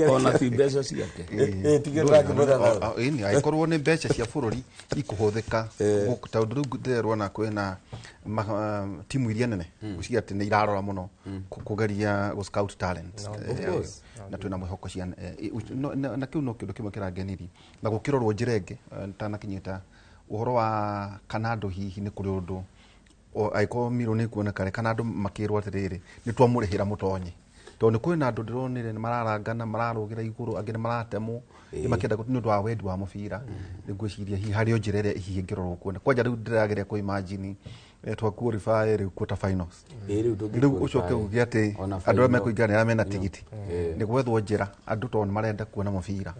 Speaker 15: ona ti mbeca ciake
Speaker 2: tigirwa kimuthathaura
Speaker 26: ni aikorwo ni mbeca cia bururi ikuhuthika tondu riu ndirona kwina timu iria nene ucia ati ni irarora muno kugeria go scout talent na twina mwihoko cia na kiu no kindu kimwe kirangenirie na gukirorwo njirenge tanakinyita uhoro wa kanado hihi ni kuri undu aiko miro ni kuona kare kanado makirwo atiriri ni twamurihira mutonyi tondu kwina andu ndironire ni mararangana mararugira iguru angine maratemo ni makenda ni undu wa wendi wa mubira ni ngwiciria hihi hari njirere hihi ngirorwo kuona kwanja riu ndirageria ku imagine twa qualify riu quarter finals riu ucoke ugiate andu me kuingana mena tigiti ni gwethwo njira andu to marenda kuona mubira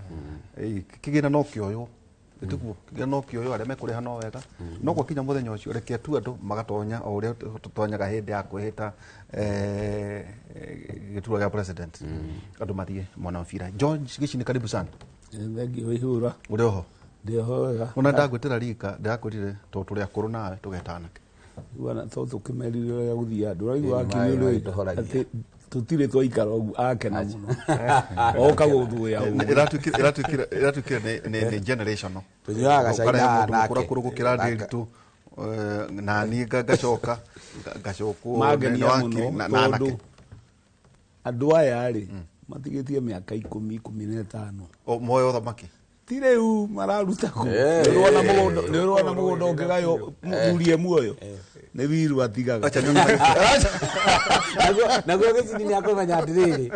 Speaker 26: kigina no kioyo tuguo kigina no kioyo aria me kuriha no wega no kwa kinya muthenya ucio reke tu andu magatonya o uria tutonyaga hindi ya kwihita gitura ga president andu mathie mwana mubira George Gicini karibu sana
Speaker 15: thengi wihura
Speaker 26: uri ho
Speaker 15: ndihoga
Speaker 26: una ndagwetera rika ndakurire to turi akuru nawe tugetana
Speaker 15: wana to tukimerire ya guthia andu raigwa akinyure ati tutire twaikara ugu akena muno oka guthuya ugu
Speaker 26: iratukira ni generation no
Speaker 2: tunyaga caina na
Speaker 26: kura gukira ndiritu na ni gacoka
Speaker 15: magenia muno tondu andu aya ri matigitie miaka 10-15
Speaker 26: o moyo thamaki
Speaker 15: tire u mararuta ku nirwana mugondo ngigayo muturie muoyo ni wiru atigaga
Speaker 2: naguo gicini ni akomenya atiriri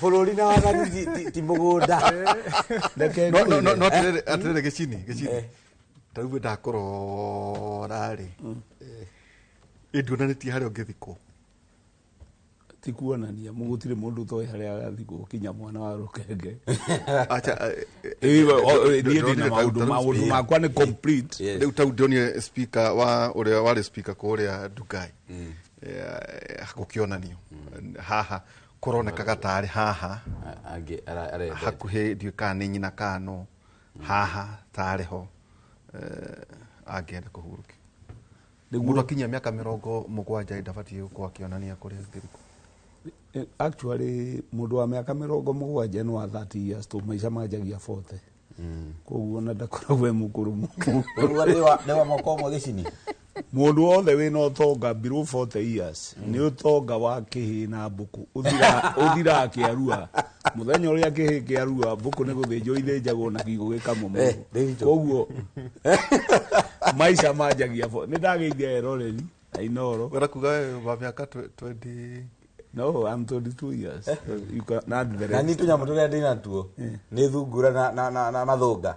Speaker 2: bururi na wathani ti mugunda
Speaker 26: no atiriri gicini tauwe ndakorora ri nduonanitie haria ungithikwo
Speaker 15: ti kuonania mugutire mundu toy haria agathikwo kinya mwana wa rukenge
Speaker 26: acha
Speaker 15: ni ndina maundu makwa ni complete
Speaker 26: riu tau ndionie speaker wa uria wari speaker kuria Ndugai gukionanio haha kuronekaga tari haha hakuhi ndiuka ni nyina kano haha tari ho agenda kuhuruki mundu akinya miaka 70 ndabatie gukorwo akionania kuria thirikari.
Speaker 15: Actually mundu wa miaka 70 no 30 years to maica manjagia 40 koguo na ndakoragwo mukuru
Speaker 2: ne wa makomo gicini
Speaker 15: mundu wothe wina utonga below 40 years ni utonga wa kihi na mbuku uthira akiarua muthenya uria kihi kiarua mbuku ni guthinjo ithinjagwo na kigo gikamo koguo maica manjagia ni ndageithia eroreri ainoro
Speaker 26: warakuga wa miaka 20.
Speaker 15: No, I'm 22 years. You can not the rest.
Speaker 2: Na nitu nyamu turia ndina tuo. Ni thungura na mathunga.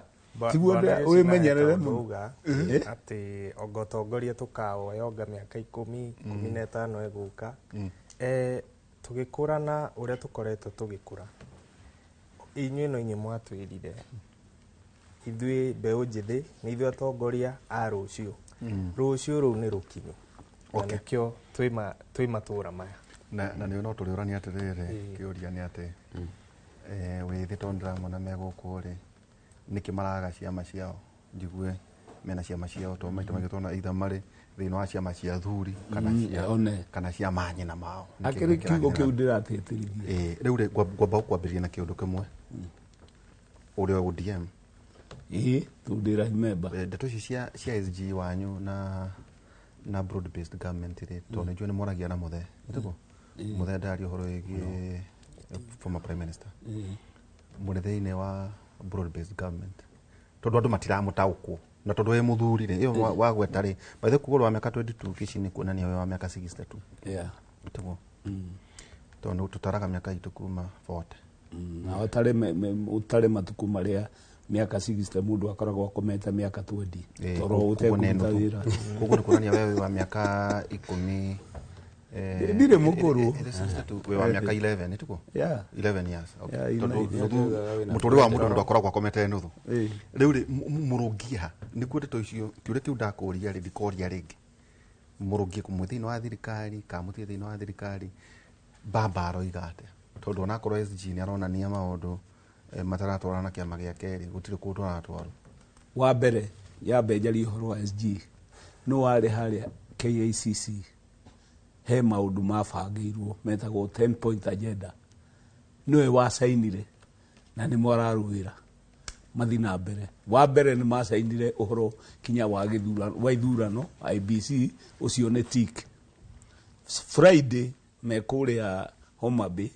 Speaker 15: Tiguo we menyerere
Speaker 4: muga ati ogotongoria tukawo yoga miaka 10 15 eguka tugikurana uria tukoretwo tugikura inyuĩ no inye mwatwirire ithuĩ mbeũ njithi ni ithuĩ atongoria a rũciũ rũciũ rũu nĩ rũkinyu na nĩkĩo twĩ matũra maya
Speaker 26: na nä no tå rä å rania atä rä rä kä å ria nä atä wä thä to ndiramona megåkå rä nä kä maraga ciama ciao njigue mena ciama ciao to maita maingä tona itha marä thä inä wa ciama cia thuri kana cia manyina mao
Speaker 15: akä kiugo kä u ndä ratä tä rithie
Speaker 26: rä u rä ngwamba gå kwambä ria na kä å ndå kä mwe å rä a ODM
Speaker 15: tå ndä ra remember
Speaker 26: ndeto ici cia SG wanyu na broad based government rä to nä njue nä moragia na muthe nä muthe ndari å horo ä giä former prime minister må rä thä-inä wa broad based government tondå andå matiramå taåkwo na tondå wä må thuri rä ä yo wagweta rä baithä kugå wa mä aka 22 kici nä kuonania wä wa mä aka 62 tondå tå taraga mä aka itå kuma 40
Speaker 15: na utarä matuku marä a mä aka 60 må ndå akoragwo akomete mä aka 20 toro å tekå wä ra
Speaker 26: koguo nä kuonania we wä wa mä aka 10
Speaker 15: ndirä må kå rå
Speaker 26: wä wa mä aka 11 nä tuko 11 years må tå rä wa må ndå må ndå akoragwo akomete nuthu rä u rä må rå ngia nä kuo ndeto icio kä å rä kä u ndakå ria rä ndikoria rä ngä må rå ngia kå mwä thä inä wa thirikari kamå tie thä inä wa thirikari mbambaro iga atä tondå onakorwo SG nä aronania maå ndå mataratwarana na kä ama gä a kerä gå tirä kå ndå aratwarwo
Speaker 15: wa mbere yambe njarie å horo wa SG no warä harä a KICC he maundu mabangĩirwo metagwo 10 point agenda niwe wacainire na nĩ mwararũĩra mathi na mbere wa mbere nĩ macainire ũhoro kinya wa ithurano IBC ũcio nĩ tik Friday mekũrĩa Homa Bay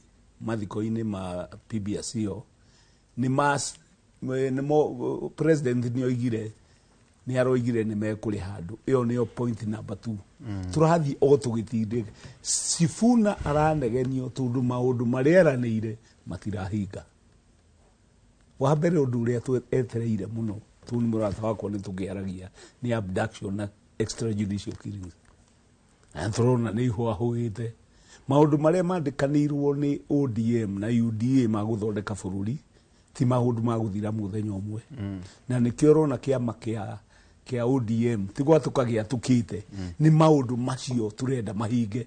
Speaker 15: mathiko-inĩ ma PBSO nĩ president nĩ oigire nĩ aroigire nĩ mekũrĩ handũ ĩyo nĩyo point number 2 tũrathiĩ o tũgĩtindĩka Sifuna aranegenio tondũ maũndũ marĩa eranĩire matirahinga wa mbere ũndũ ũrĩa twetereire mũno tu nĩ mũrata wakwa nĩ tũkĩaragia nĩ abduction na extrajudicial killings na tũrona nĩ ihũahũĩte maũndũ marĩa mandĩkanĩirwo nĩ ODM na UDA ma gũthondeka bũrũri ti maũndũ ma gũthira mũthenya ũmwe na nĩkĩo ũrona kĩama kia ODM tigwa tukagĩa tukĩte nĩ maũndũ macio tũrenda mahinge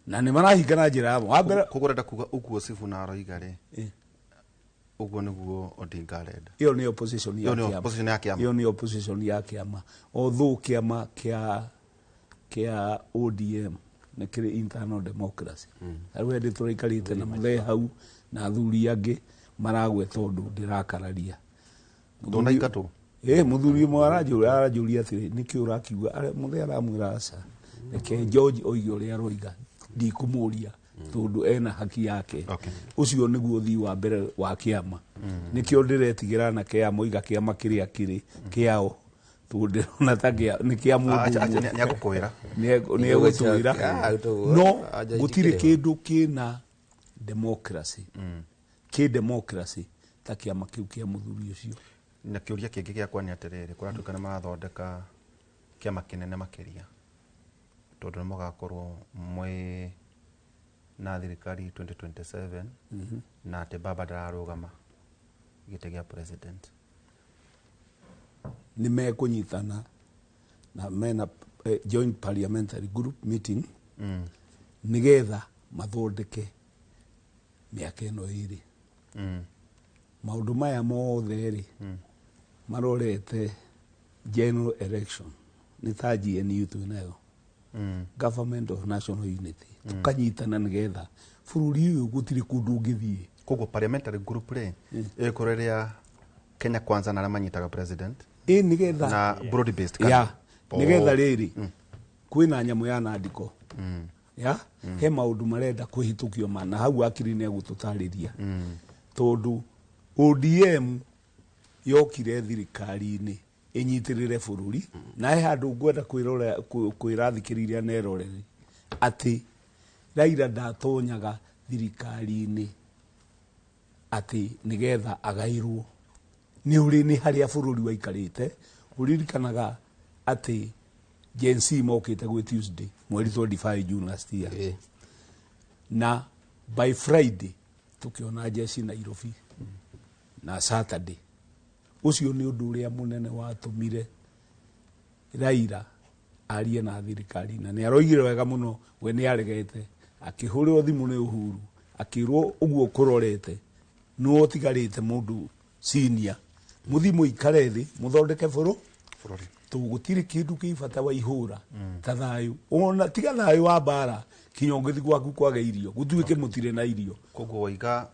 Speaker 15: na nĩ marahinga na njĩra wa mbere
Speaker 26: kũgũrenda kuga ũguo Sifuna aroiga rĩ ũguo nĩguo Odinga arenda
Speaker 15: ĩyo nĩ opposition ya kĩama ĩyo nĩ opposition ya kĩama although kĩama kia ODM nĩ kĩrĩ internal democracy arĩa ndĩ tũraikarĩte na mũthee hau na athuri angĩ maragweta ũndũ ndĩrakararia
Speaker 26: ndũnaingatwo
Speaker 15: muthuri mwe aranjũria atĩrĩ nĩkĩ ũrakiuga mũthee aramwĩra aca reke George oige ũrĩa aroiga ndikũmũria tondu ena haki yake ucio niguo thii wa mbere wa kiama nikio ndiretigera na kia moiga kiama kiria kiri kiao tondu na tagia ni kia mundu
Speaker 26: ni agukwira
Speaker 15: ni agutwira no gutire kindu kina democracy ki democracy ta kiama kiu kia muthuri ucio
Speaker 26: na kiuria kingi giakwa ni atiriri kuratuka ni marathondeka kiama kinene makiria tondu ni mugakorwo mwe na thirikari 2027 na ate baba ndararugama gite gia president
Speaker 15: ni mekunyitana na mena joint parliamentary group meeting nigetha mathondeke miaka ino iri maundu maya mothe ri marorete general election ni ta GNU tunayo government of national unity tukanyitana nigetha bururi uyu gutiri kundu ngithie
Speaker 26: koguo parliamentary group ri ikureria Kenya Kwanza na manyitaga president
Speaker 15: nigetha
Speaker 26: na broad based
Speaker 15: ya nigetha riri kwina nyamu ya nandiko ya he maundu marenda kuhitukio mana hau akiri ne gututariria tondu ODM yokire thirikari-ini inyitirire bururi na he handu ngwenda kwirathikiriria neroreri ati Raila ndatonyaga thirikari-ini ati nigetha agairwo ni uri ni haria bururi waikarite uririkanaga ati Gen Z mokite gwe Tuesday mweri 25 June last year na by Friday tukiona jeshi Nairobi na Saturday ucio ni undu uria munene watumire Raila arie na thirikari na ni aroigire wega muno we ni aregete akihurwo thimu ni Uhuru akirwo uguo kurorete no tigarite mundu senior muthimu ikare thi muthondeke bururi tugutiri kindu kibata wa ihura ta thayu ona tiga thayu wa bara kinyongethi gwaku kwage irio gutuike mutire na irio
Speaker 26: koguo waiga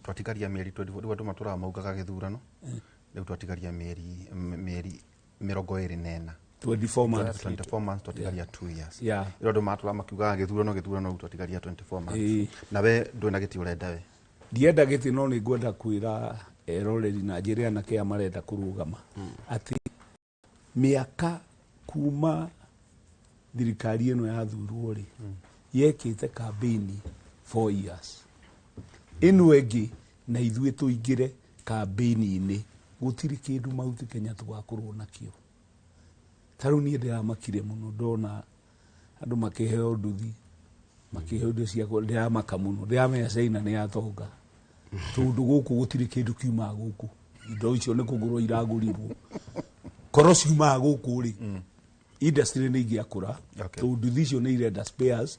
Speaker 26: twatigaria mieri 24 watu matura maugaga githurano riu twatigaria mieri 24 24 months twatigaria 2 years iro ndo matura makiugaga githurano twatigaria 24 months na we ndwena giti urenda we
Speaker 15: ndienda giti no ni ngwenda kwira eroreri na njire na kia marenda kurugama ati miaka kuma thirikari ino ya thurwo ri yekite campaign 4 years ino egi na ithuĩ tuingire campaign-ini gutiri kindu mauti Kenya tugakorwo nakio taru ni ndiramakire muno ndona andu makiheo nduthi makiheo ndu cia ndiramaka muno ndiramenya China ni atonga tondu guku gutiri kindu kiuma guku indo icio ni kugurwo iragurirwo koro ciuma guku ri industry ni igiakura tondu icio ni irenda spares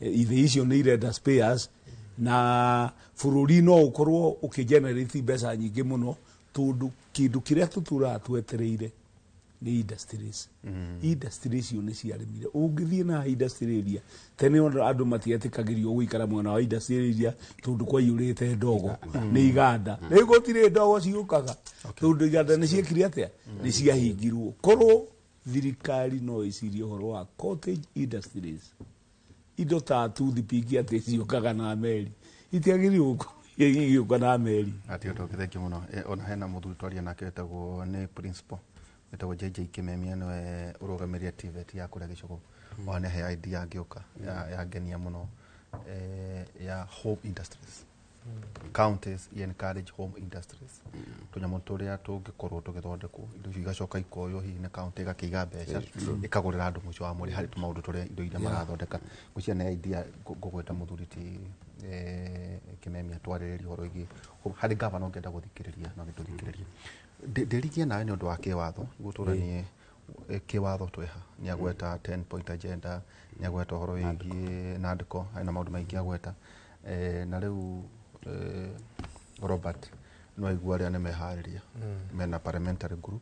Speaker 15: ithe icio ni irenda spares na bururi no ukorwo ukigenerate mbeca nyingi muno tondu kindu kiria tutura twetereire ni industries industries cio ni ciaremire ungithie na industry iria tene andu matietikagirio guikara mwena wa industry iria tondu kwa yurite ndogo ni iganda ni gutire ndogo ciukaga tondu iganda ni ciekire atia ni ciahingirwo korwo thirikari no icirie horo wa cottage industries indo ta toothpick ati ciukaga na meri itiagirio igiuka na meri
Speaker 26: ati utokitheki muno ona hena muthuri twaria nake etagwo ni principal etagwo JJ Kimemia niwe urugamiria TVET ya kuria gicugo ona he idea ngiuka ya genia muno ya home industries counties encourage home industries tunyamu turia tungikorwo tugithondekwo indo igacoka ikoyo hihi na county gakiiga mbeca ikagurira andu muico wa muri hari tumaundu turia indo iria marathondeka gucia na idea gugweta muthuri ti Kimemia twaririria horo igi hari governor ngenda guthikiriria na gituthikiriria ndirigie nawe ni undu wa kiwatho guturanie kiwatho tweha ni agweta 10 point agenda ni agweta horo igi nandiko na maundu maingi agweta na riu Robert no igua ria nemehariria mena parliamentary group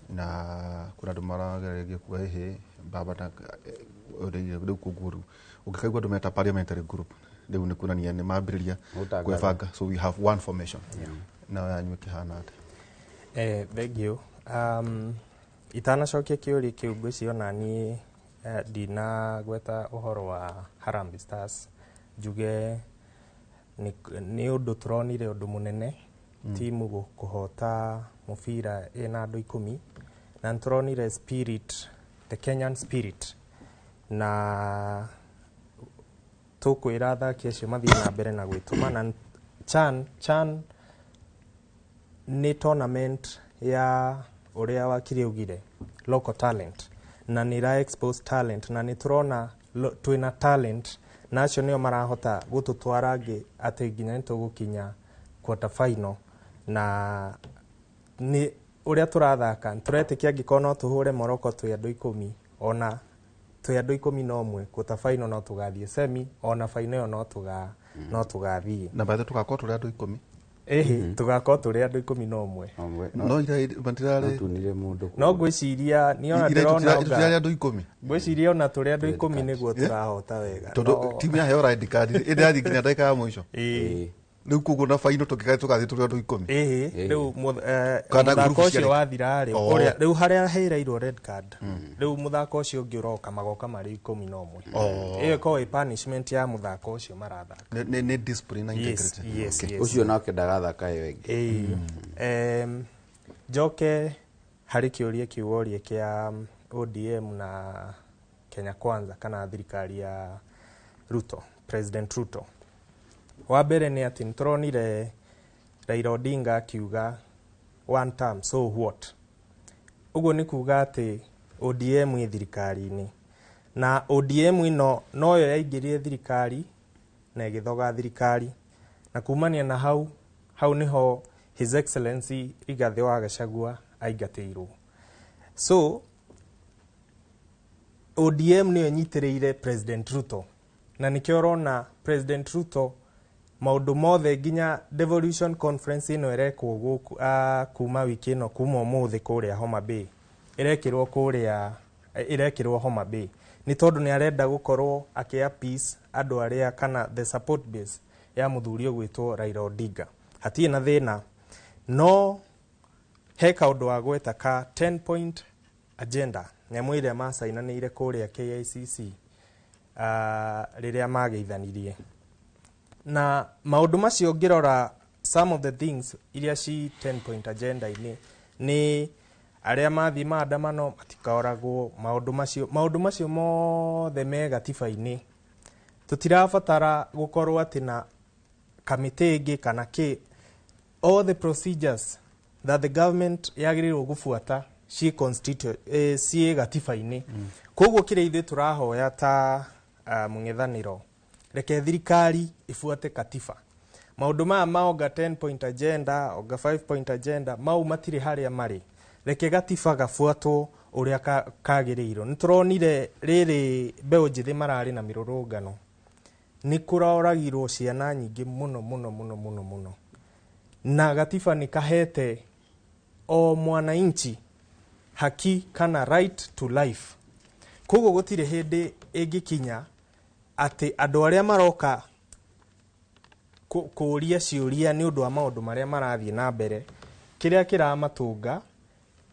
Speaker 26: na kuna andu maragereria kuga hihi baba ta riu kuguru ukikaigua andu meta parliamentary group riu ni kunania ni mambiriria kwebanga so we have one formation na yanyu kihana ata
Speaker 4: thank you itanacokia kiuri kiu ngwiciona ni Dina gweta uhoro wa Harambee Stars njuge ni undu turonire undu munene timu kuhota mubira ina andu 10 na turonire spirit, the Kenyan spirit, na tukwira athaki acio mathie na mbere na gwituma. Na CHAN ni tournament ya uria wakiri ugire local talent, na ni ra expose talent, na ni turona twina talent nacio nio marahota gututwara ngi ati nginya nitugukinya quarter final. Na ni uria turathaka turetikia ngiko no tuhure Morocco twi andu 10 ona twi andu 11 quarter final no tugathie semi ona final no tugathie
Speaker 26: na baadhi tukakwa tuli andu 10
Speaker 4: tugakwa tuli andu 11
Speaker 26: no ira bandirare
Speaker 2: tunire mundu
Speaker 4: no gwiciria ni ona ndirona
Speaker 26: tuli andu 10
Speaker 4: gwiciria ona tuli andu 10 niguo turahota wega
Speaker 26: tondu timu ya heo red card indi yathi kinya dakika ya mwisho riu kugo na final tugathi tuli andu 10
Speaker 4: riu muthako ucio wathira ri uria riu haria heireirwo red card riu muthako ucio ngiuroka magoka mari 11 iyo ko punishment ya muthako ucio marathaka
Speaker 26: ni discipline na integrity
Speaker 4: yes
Speaker 2: ucio nake ndagathaka iyo ingi
Speaker 4: Joke hari kiuria kiuria kia ODM na Kenya Kwanza kana thirikari ya Ruto, President Ruto. Wa mbere ni ati nturonire Raila Odinga akiuga one term so what. Uguo ni kuga ati ODM i thirikari-ini na ODM ino noyo yaingirire thirikari na igithoga thirikari, na kumania na hau niho His Excellency Rigathi wa Gachagua aingatirwo. So ODM niyo nyitiriire President Ruto, na nikio rona President Ruto maundu mothe nginya devolution conference ino irekwo guku kuma wiki ino kuma umuthi kuria Homa Bay irekirwo Homa Bay ni tondu ni arenda gukorwo akia peace andu aria kana the support base ya muthuri ogwitwo Raila Odinga. Hatie na thina no heka undu wa gweta ka 10 point agenda nyamu iria masainanire kuria KICC riria mageithanirie. Na maundu macio ngirora some of the things iria ci 10 point agenda ini ni aria mathi maandamano matikaoragwo. Maundu macio mothe me gatiba-ini tutirabatara gukorwo ati na kamite ingi kana ki. All the procedures that the government yagirirwo gufuata ci gatiba-ini koguo kire ithe turahoya ta mung'ethaniro reke thirikari ifuate katiba. Maundu maya maoga 10 point agenda oga 5 point agenda mau matire haria mari, reke gatiba gafuatwo uria kagiriirwo. Nituronire riri mbeu njithi marari na mirurungano ni kuraoragirwo ciana nyingi muno na gatiba ni kahete o mwananchi haki kana right to life. Koguo gutire hindi ingikinya ati andu aria maroka kuria ciuria ni undu wa maundu maria marathie na mbere kiria kiramatunga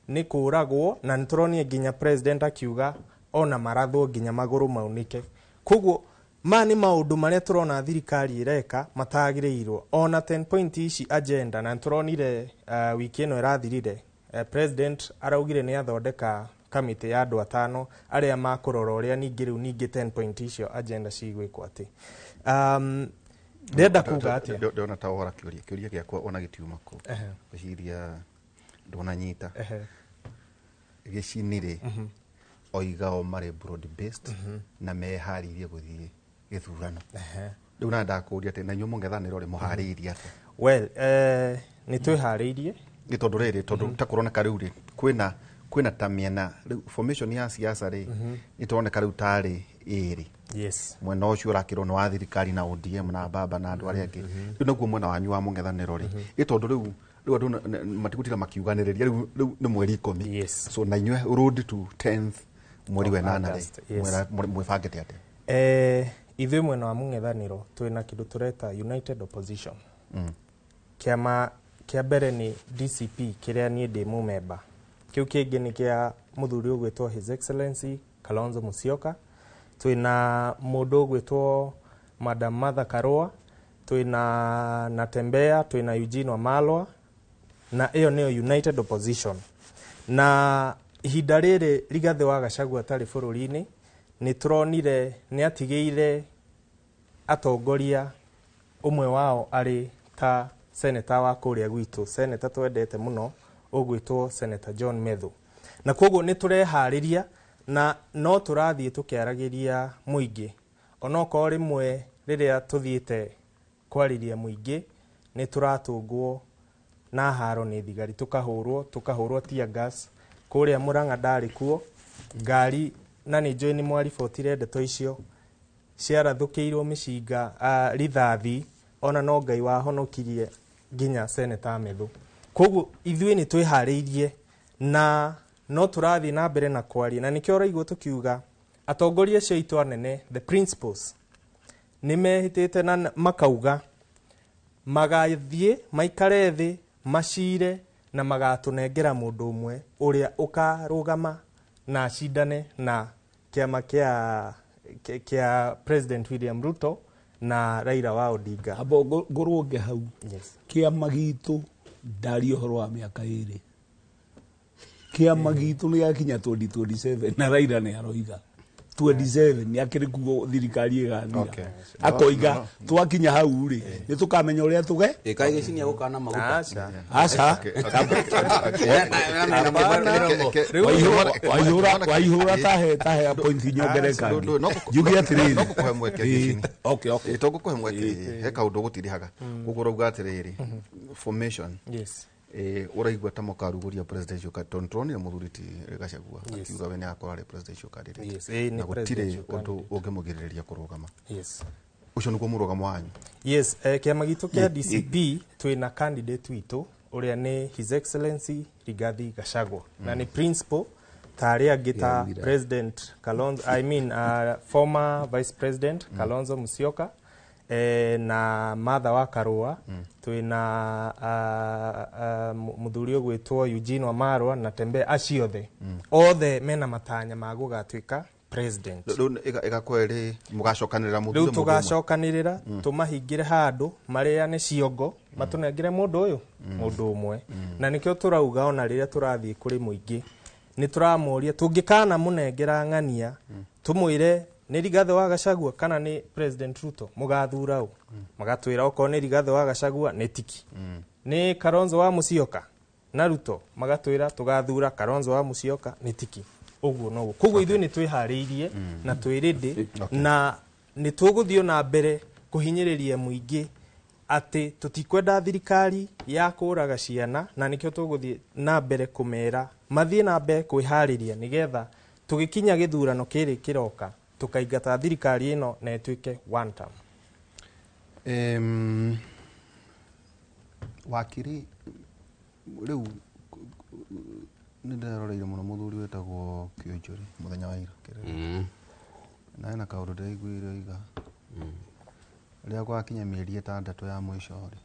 Speaker 4: ni kuragwo, na nituronie nginya president akiuga ona marathwo nginya maguru maunike. Koguo mani maundu maria turona thirikari ireka matagirirwo ona 10 point ici agenda. Na nituronire wiki ino irathirire president araugire ni athondeka kamite ya andu 5 aria makurora uria ningi riu ningi 10 point icio agenda cigwikwo ati ndenda kuga ati
Speaker 26: ndona ta ora kiuria giakwa ona gitiuma ku giciria ndona nyita gicinire oigao mari broad based na meharirie guthie githurano. Riu na ndakuria ati na nyu mung'ethaniro ri muharirie ati
Speaker 4: well ni twiharirie
Speaker 26: gitondu riri tondu takuroneka riu ri kwina tamiena formation ya siasa ri itooneka riu tari iri mwena ucio urakirwo ni wa thirikari na ODM na baba na andu aria angi. Riu naguo mwena wanyu wa mung'ethaniro ri gitondu riu andu matigutira makiuganiriria riu ni mweri 10 so na inywe road to 10th mweri wa 8 mwifangite ati
Speaker 4: ithe mwena wa mung'ethaniro twina kindu tureta United Opposition. Kiama kia mbere ni DCP kiria nie ndi mumemba, kiu kingi ni kia muthuri ugwitwo His Excellency Kalonzo Musyoka, twina mundu gwitwo Madam Martha Karua, twina Natembea, twina Eugene Wamalwa, na iyo niyo United Opposition. Na ihinda riri Rigathi wa Gachagua atari bururi-ini ni turonire ni atigiire atongoria umwe wao ari ta senator wa kuria gwitu, senator twendete muno ugwitwo Senator John Methu. Na koguo ni turehariria na no turathie tukiaragiria muingi onoko rimwe riria tuthiite kwariria muingi ni turatungwo na haro ni thigari, tukahurwo tear gas kuria Murang'a ndari kuo ngari na ni join mwaribotire ndeto icio ciarathukiirwo micinga rithathi ona no Ngai wahonokirie nginya Senator Methu. Koguo ithuĩ ni twihariirie na no turathi na mbere na kwaria, na nikio raigwo tukiuga atongoria cio itu anene the principles ni mehitite na makauga magathie maikare thi macire na magatunengera mundu umwe uria ukarugama na acindane na kiama kia President William Ruto na Raila wa Odinga.
Speaker 15: Abo ngorwo hau. Yes. Kiama gitu ndari uhoro wa miaka iri. Kiama gitu ni yakinya 2027 na Raila ni aroiga 27 ni akiri kugo thirikari igathira. Akoiga twakinya hau ri ni tukamenya uria tuge
Speaker 2: ikaige cinia gukana maguta.
Speaker 15: Aca. Waihura tahe point nyongereka. Jugi atiriri.
Speaker 26: No kuhe mweke.
Speaker 15: Okay.
Speaker 26: Itogo kuhe mweke. He kaundu gutirihaga. Gukura uga atiriri. Formation.
Speaker 4: Yes.
Speaker 26: Uraigwa ta mukaruguria presidential candidate ya muthuriti Gachagua akiuga we ni akora presidential candidate na gutire undu ungimugiriria kurugama.
Speaker 4: Yes.
Speaker 26: Ucio niguo murugamo wanyu.
Speaker 4: Yes, kiama gitu kia DCP twina candidate witu uria ni His Excellency Rigathi Gachagua na ni principal tari agita President Kalonzo, former Vice President Kalonzo Musyoka na Martha wa Karua, twina muthuri gwitwo Eugene Wamalwa na Natembea, aciothe othe mena matanya ma gugatwika president.
Speaker 26: Ega kweri mugacokanirira muthuri
Speaker 4: riu tugacokanirira tumahingire handu mariane ciongo matunengire mundu uyu mundu umwe na nikio turauga ona riria turathie kuri muingi ni turamuria tungikana munengera ng'ania tumwire ni Rigathi wa Gachagua kana ni President Ruto mugathura u magatwira oko ni Rigathi wa Gachagua ni tiki ni Kalonzo wa Musyoka na Ruto magatwira tugathura Kalonzo wa Musyoka ni tiki uguo no koguo ithuĩ ni twihariirie na twirindi na ni tuguthio na mbere kuhinyiriria muingi ati tutikwenda thirikari ya kuraga ciana na nikio tuguthie na mbere kumera mathie na mbere kwihariria nigetha tugikinya githurano kiri kiroka tukaingata thirikari ino na etuike one term.
Speaker 26: Wakiri riu nindaroreire muno muthuri wetagwo Kionjuri muthenya wa ira na ena kaundu ndaiguire iga ria gwakinya mieri 6 ya mwisho ri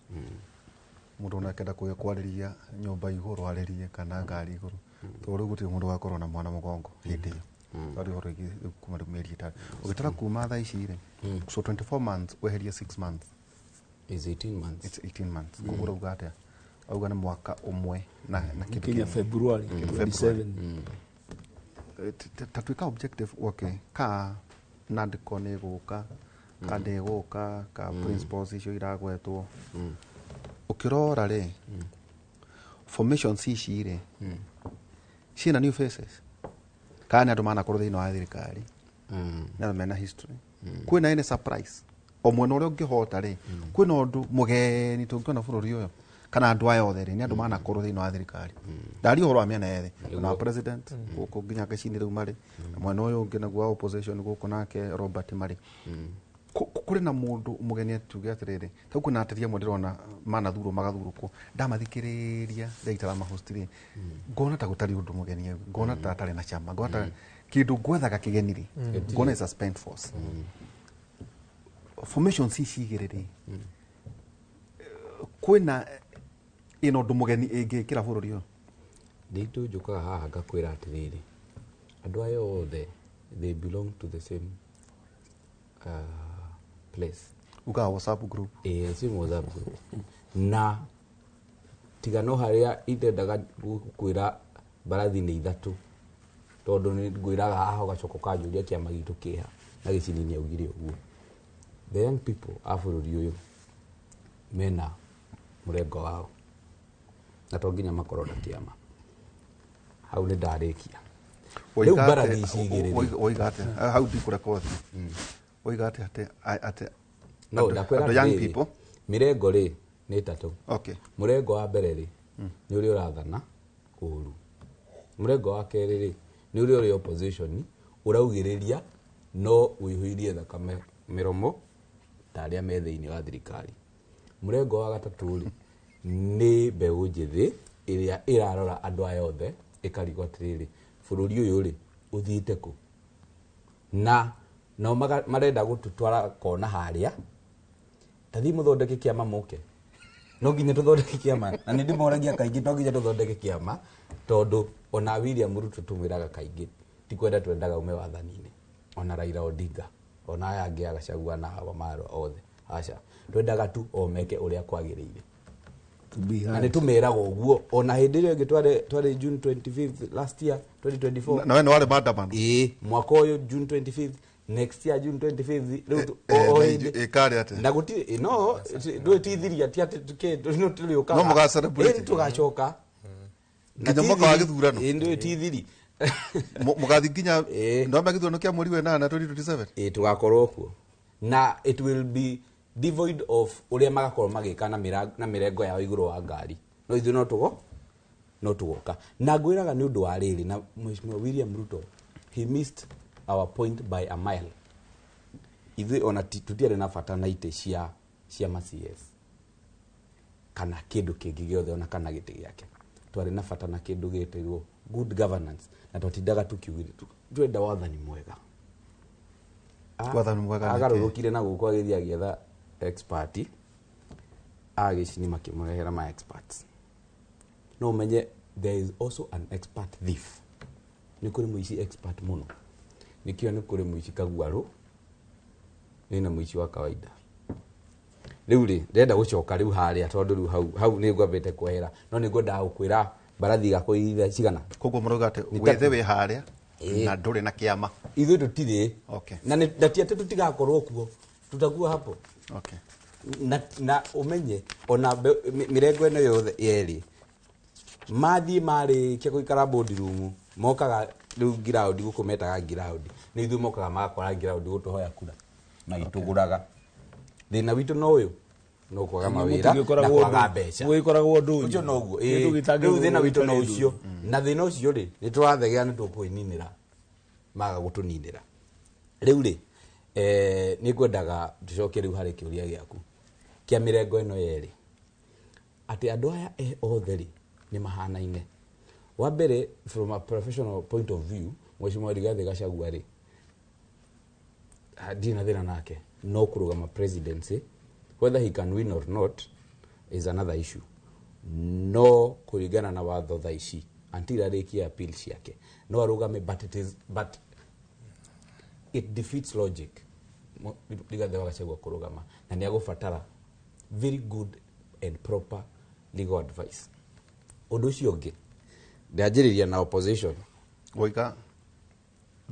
Speaker 26: mundu nakenda kwariria nyumba iguru aririe kana ngari iguru toriu gutiri mundu wakorwo na mwana mugongo hindi iyo ari horo kuma mieri 3 ugitara kuma thaa ici ri so 24 months weheria 6 months
Speaker 2: is 18 months.
Speaker 26: It's 18 months kugura ugate auga na mwaka umwe na
Speaker 15: kinya February 27
Speaker 26: tatuika objective okay ka nandiko ni guka ka ndeguka ka principles icio iragwetwo ukirora ri formation ici ri ciina new faces kana andu mana korwo thiini wa thirikari na mena history kwina ene surprise o mwena uria ungihota ri kwina undu mugeni tungiona bururi uyo kana andu aya othe ri ni andu mana korwo thiini wa thirikari ndari uhoro wa miena yethe na president guku nginya gacini riu mari mwena uyu ungi naguo opposition guku nake Robert mari kuri na mundu mugeni atuge atiriri tau kuna ateria mwendirona mana thuro magathurukwo ndamathikiriria ndaitara mahostiri ngona ta gutari undu mugeni ngona ta atari na chama ngona ta kindu gwethaga kigeniri ngona is a spent force formation cigiriri kwina ino ndu mugeni ingikira bururi uyu
Speaker 2: nditu njukaga haha ngakwira atiriri andu aya othe they belong to the same place.
Speaker 26: Uga WhatsApp group.
Speaker 2: Same WhatsApp group. Na tiga no haria intendaga kwira barathi ni ithatu tondu ni ngwiraga haha gacoko kanjuria kia magitu kiha na gicini augire uguo. The young people a bururi uyu mena murengo wao na to nginya makorwo na kiama hau ni ndarikia riu barathi cigiriri
Speaker 26: oigate how do you record oigate ate
Speaker 2: no ndakwira
Speaker 26: young people
Speaker 2: mirengo ri ni itatu.
Speaker 26: Okay.
Speaker 2: Murengo wa mbere ri ni uri urathana uru. Murengo wa keri ri ni uri opposition uraugiriria no wihuirie thakame miromo taria me thiini wa thirikari. Murengo wa gatatu ri ni mbeu njithi iria irarora andu aya othe ikarigo atiriri bururi uyu ri uthiite ku na no marenda gututwara kona haria tathi muthondeke kiama muke no nginya tuthondeke kiama na ni ndimoragia kaingi to nginya tuthondeke kiama tondu ona William Ruto tumwiraga kaingi ti kwenda twendaga ume wathanini ona Raila Odinga ona aya angi agacagua na hawa maro othe aca twendaga tu o meke uria kwagiriire na ni tumeraga uguo ona hindi rio ngi tware June 25th last year 2024
Speaker 26: na wale maandamano
Speaker 2: mwaka uyu June 25th next year June 25th riu
Speaker 26: ikari ate
Speaker 2: na guti no ndwe tithiria ti ati tuke no tulioka
Speaker 26: no muga celebrate
Speaker 2: tugacoka
Speaker 26: nginya mwaka wa githurano
Speaker 2: ndwe tithiri
Speaker 26: mugathi nginya ndo magithurano kia mweri we 8 2027
Speaker 2: tugakorwo kuo na it will be devoid of uria magakorwo magika na mirengo ya iguru wa ngari no ithu no tugoka na ngwiraga ni undu wa riri na Mheshimiwa William Ruto he missed our point by a mile. Ithu ona tutiare na bata na ite cia ma CS kana kindu kingi giothe ona kana giti giake twari na bata na kindu gitirwo good governance na twatindaga tukiugire twenda wathani mwega agarurukire na guko agithia gietha expert agicini makimurehera ma experts no menye there is also an expert thief ni kuri muici expert muno nikio ni kuri muici kagwaru ni na muici wa kawaida riu ri ndenda gucoka riu haria tondu riu hau ni ngwambite kwehera no ni ngwenda gukwira barathi gakuithia cigana
Speaker 26: koguo muruga ate wethe we haria na nduri na kiama
Speaker 2: ithu tutire
Speaker 26: okay
Speaker 2: na ndati ate tutigakorwo kuo tutakuwa hapo
Speaker 26: okay
Speaker 2: na umenye ona mirengo eno yothe yeri mathi mari kia guikara board room mokaga riu ground gukumetaga ground ni ithu mokaga magakora ground gutuhoya kura na ituguraga thina witu no uyu no kwaga mawira na kwaga mbeca
Speaker 15: wikoragwo ndu
Speaker 2: ucio no guo riu thina witu no ucio na thina ucio ri ni turathegea ni tukwininira maga gutuninira riu ri ni ngwendaga tucoke riu hari kiuria giaku kia mirengo eno yeri ati andu aya othe ri ni mahanaine wa mbere from a professional point of view Mheshimiwa Rigathi Gachagua ri dina thina nake no kurugama presidency whether he can win or not is another issue no kurigana na watho thaici until arikia appeal ciake no arugame but it defeats logic Rigathi Gachagua kurugama na ni agufatara very good and proper legal advice undu ucio ungi ndianjiriria na opposition
Speaker 26: goika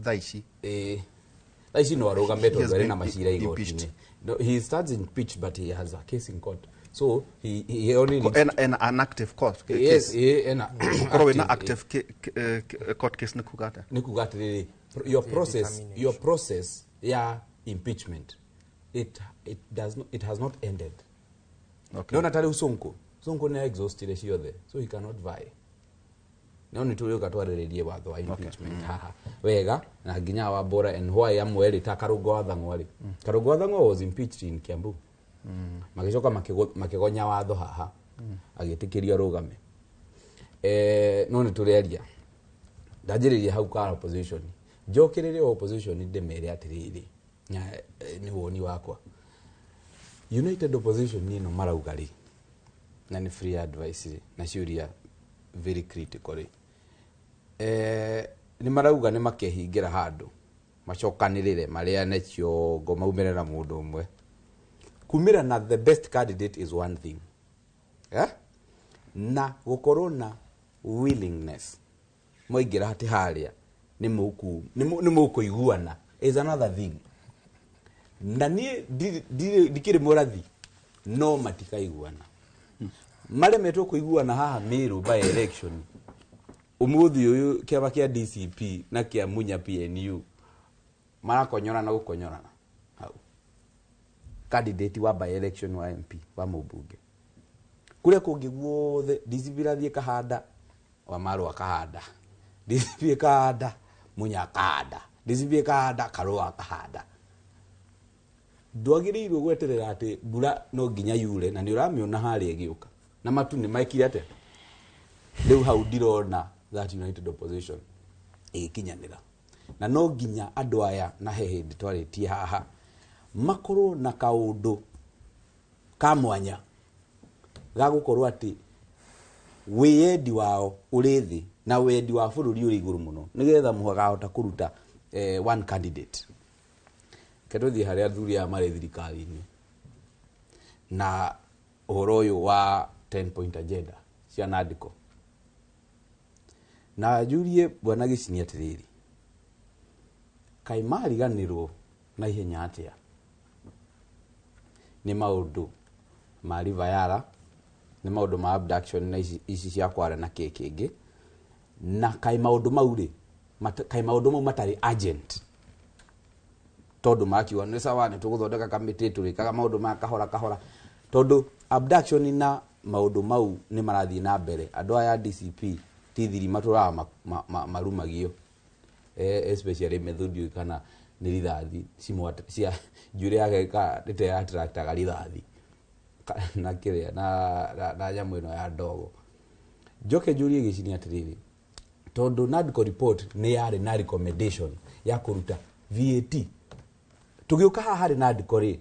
Speaker 26: thaici
Speaker 2: thaici no arugame tondu ari na macira igoti no, he starts in pitch but he has a case in court so he only
Speaker 26: an active court case.
Speaker 2: Yes
Speaker 26: an active court case ni kugata
Speaker 2: your process ya impeachment it has not ended okay no natali Sonko na exhausted ciothe so he cannot vie no ni tuli ukatwarererie watho wa impeachment haha wega na nginya wa Bora and why amweri ta Karungo Wathang'wa Karungo Wathang'wa was impeached in Kiambu magicoka makigonya watho haha agitikirio rugame no ni tureria ndajiriria hau ka opposition njokirire opposition ndemere atiriri ni woni wakwa united opposition ni no maraugari na ni free advice na ciuria very critically ni marauga ni makehingira handu macokanirire mariane ciongo maumire na mundu umwe kumira na the best candidate is one thing na gukorwo na willingness moingira hati haria ni mukuiguana is another thing na ni dikire murathi no matikaiguana maremetwo kuiguana haha Meru by election umuthi uyu kiama kia DCP na kia Munya PNU marakonyora na gukonyorana hau candidate wa by election wa MP wa mubunge kule kungi guothe DCP rathie kahanda wa Maru akahanda DCP kahanda Munya kahanda DCP kahanda Karua kahanda ndwagiriirwo gweterera ati mbura no nginya yure na ni uramiona hari egiuka na matu ni maikire ate riu hau ndirona that united opposition ikinyanira na no nginya andu aya na hehindi twaritie haha makorwo na kaundu ka mwanya ga gukorwo ati wendi wao urithi na wendi wa bururi uri iguru muno nigetha muhagahota kuruta one candidate kedothi haria athuri a mari thirikari-ini na uhoro uyu wa 10 point agenda cia NADCO na jurie bwana Gicini atiriri kai mariganirwo na ihenya atia ni maundu ma Rivayara ni maundu ma abduction na ici cia kwara na kekenge na kai maundu mauri kai maundu mau matari agent tondu makiwa ni sawa ni tuguthondeka kamiti turikaga maundu ma kahora tondu abduction na maundu mau ni marathii na mbere andu aya DCP tithiri matura marumagio especially Methodi kana ni rithathi cia njure yake ka rite attracta ga rithathi na kiria na nyamu ino ya ndogo njoke njurie Gicini atiriri tondu NADCO report ni yari na recommendation ya kuruta VAT tugiuka haha hari NADCO ri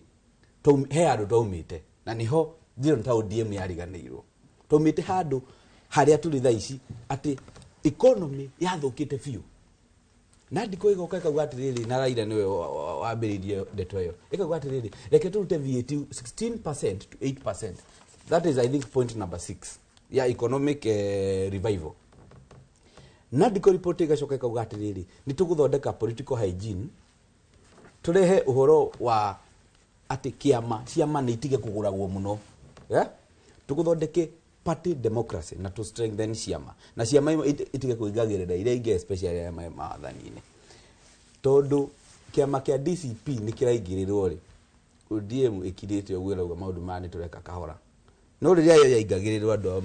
Speaker 2: he andu twaumite na niho thiro ta ODM yariganirwo twaumite handu haria turi tha ici ati economy yathukite fiu NADCO igoka ikauga atiriri na Raila niwe wambiririe ndeto iyo ikauga atiriri reke turute VAT 16% to 8%. That is I think point number 6 ya economic revival. NADCO report igacoka ikauga atiriri ni tuguthondeka political hygiene turehe uhoro wa ati ciama ni itige kuguragwo muno tuguthondeke party democracy na to strengthen ciama na ciama itige kuigagirira ire inge especially ya maathani-ini tondu kiama kia DCP ni kiraigirirwo ri ODM ikirite ogwe rauga maundu mani tureka kahora no riria yo yaingagirirwo andu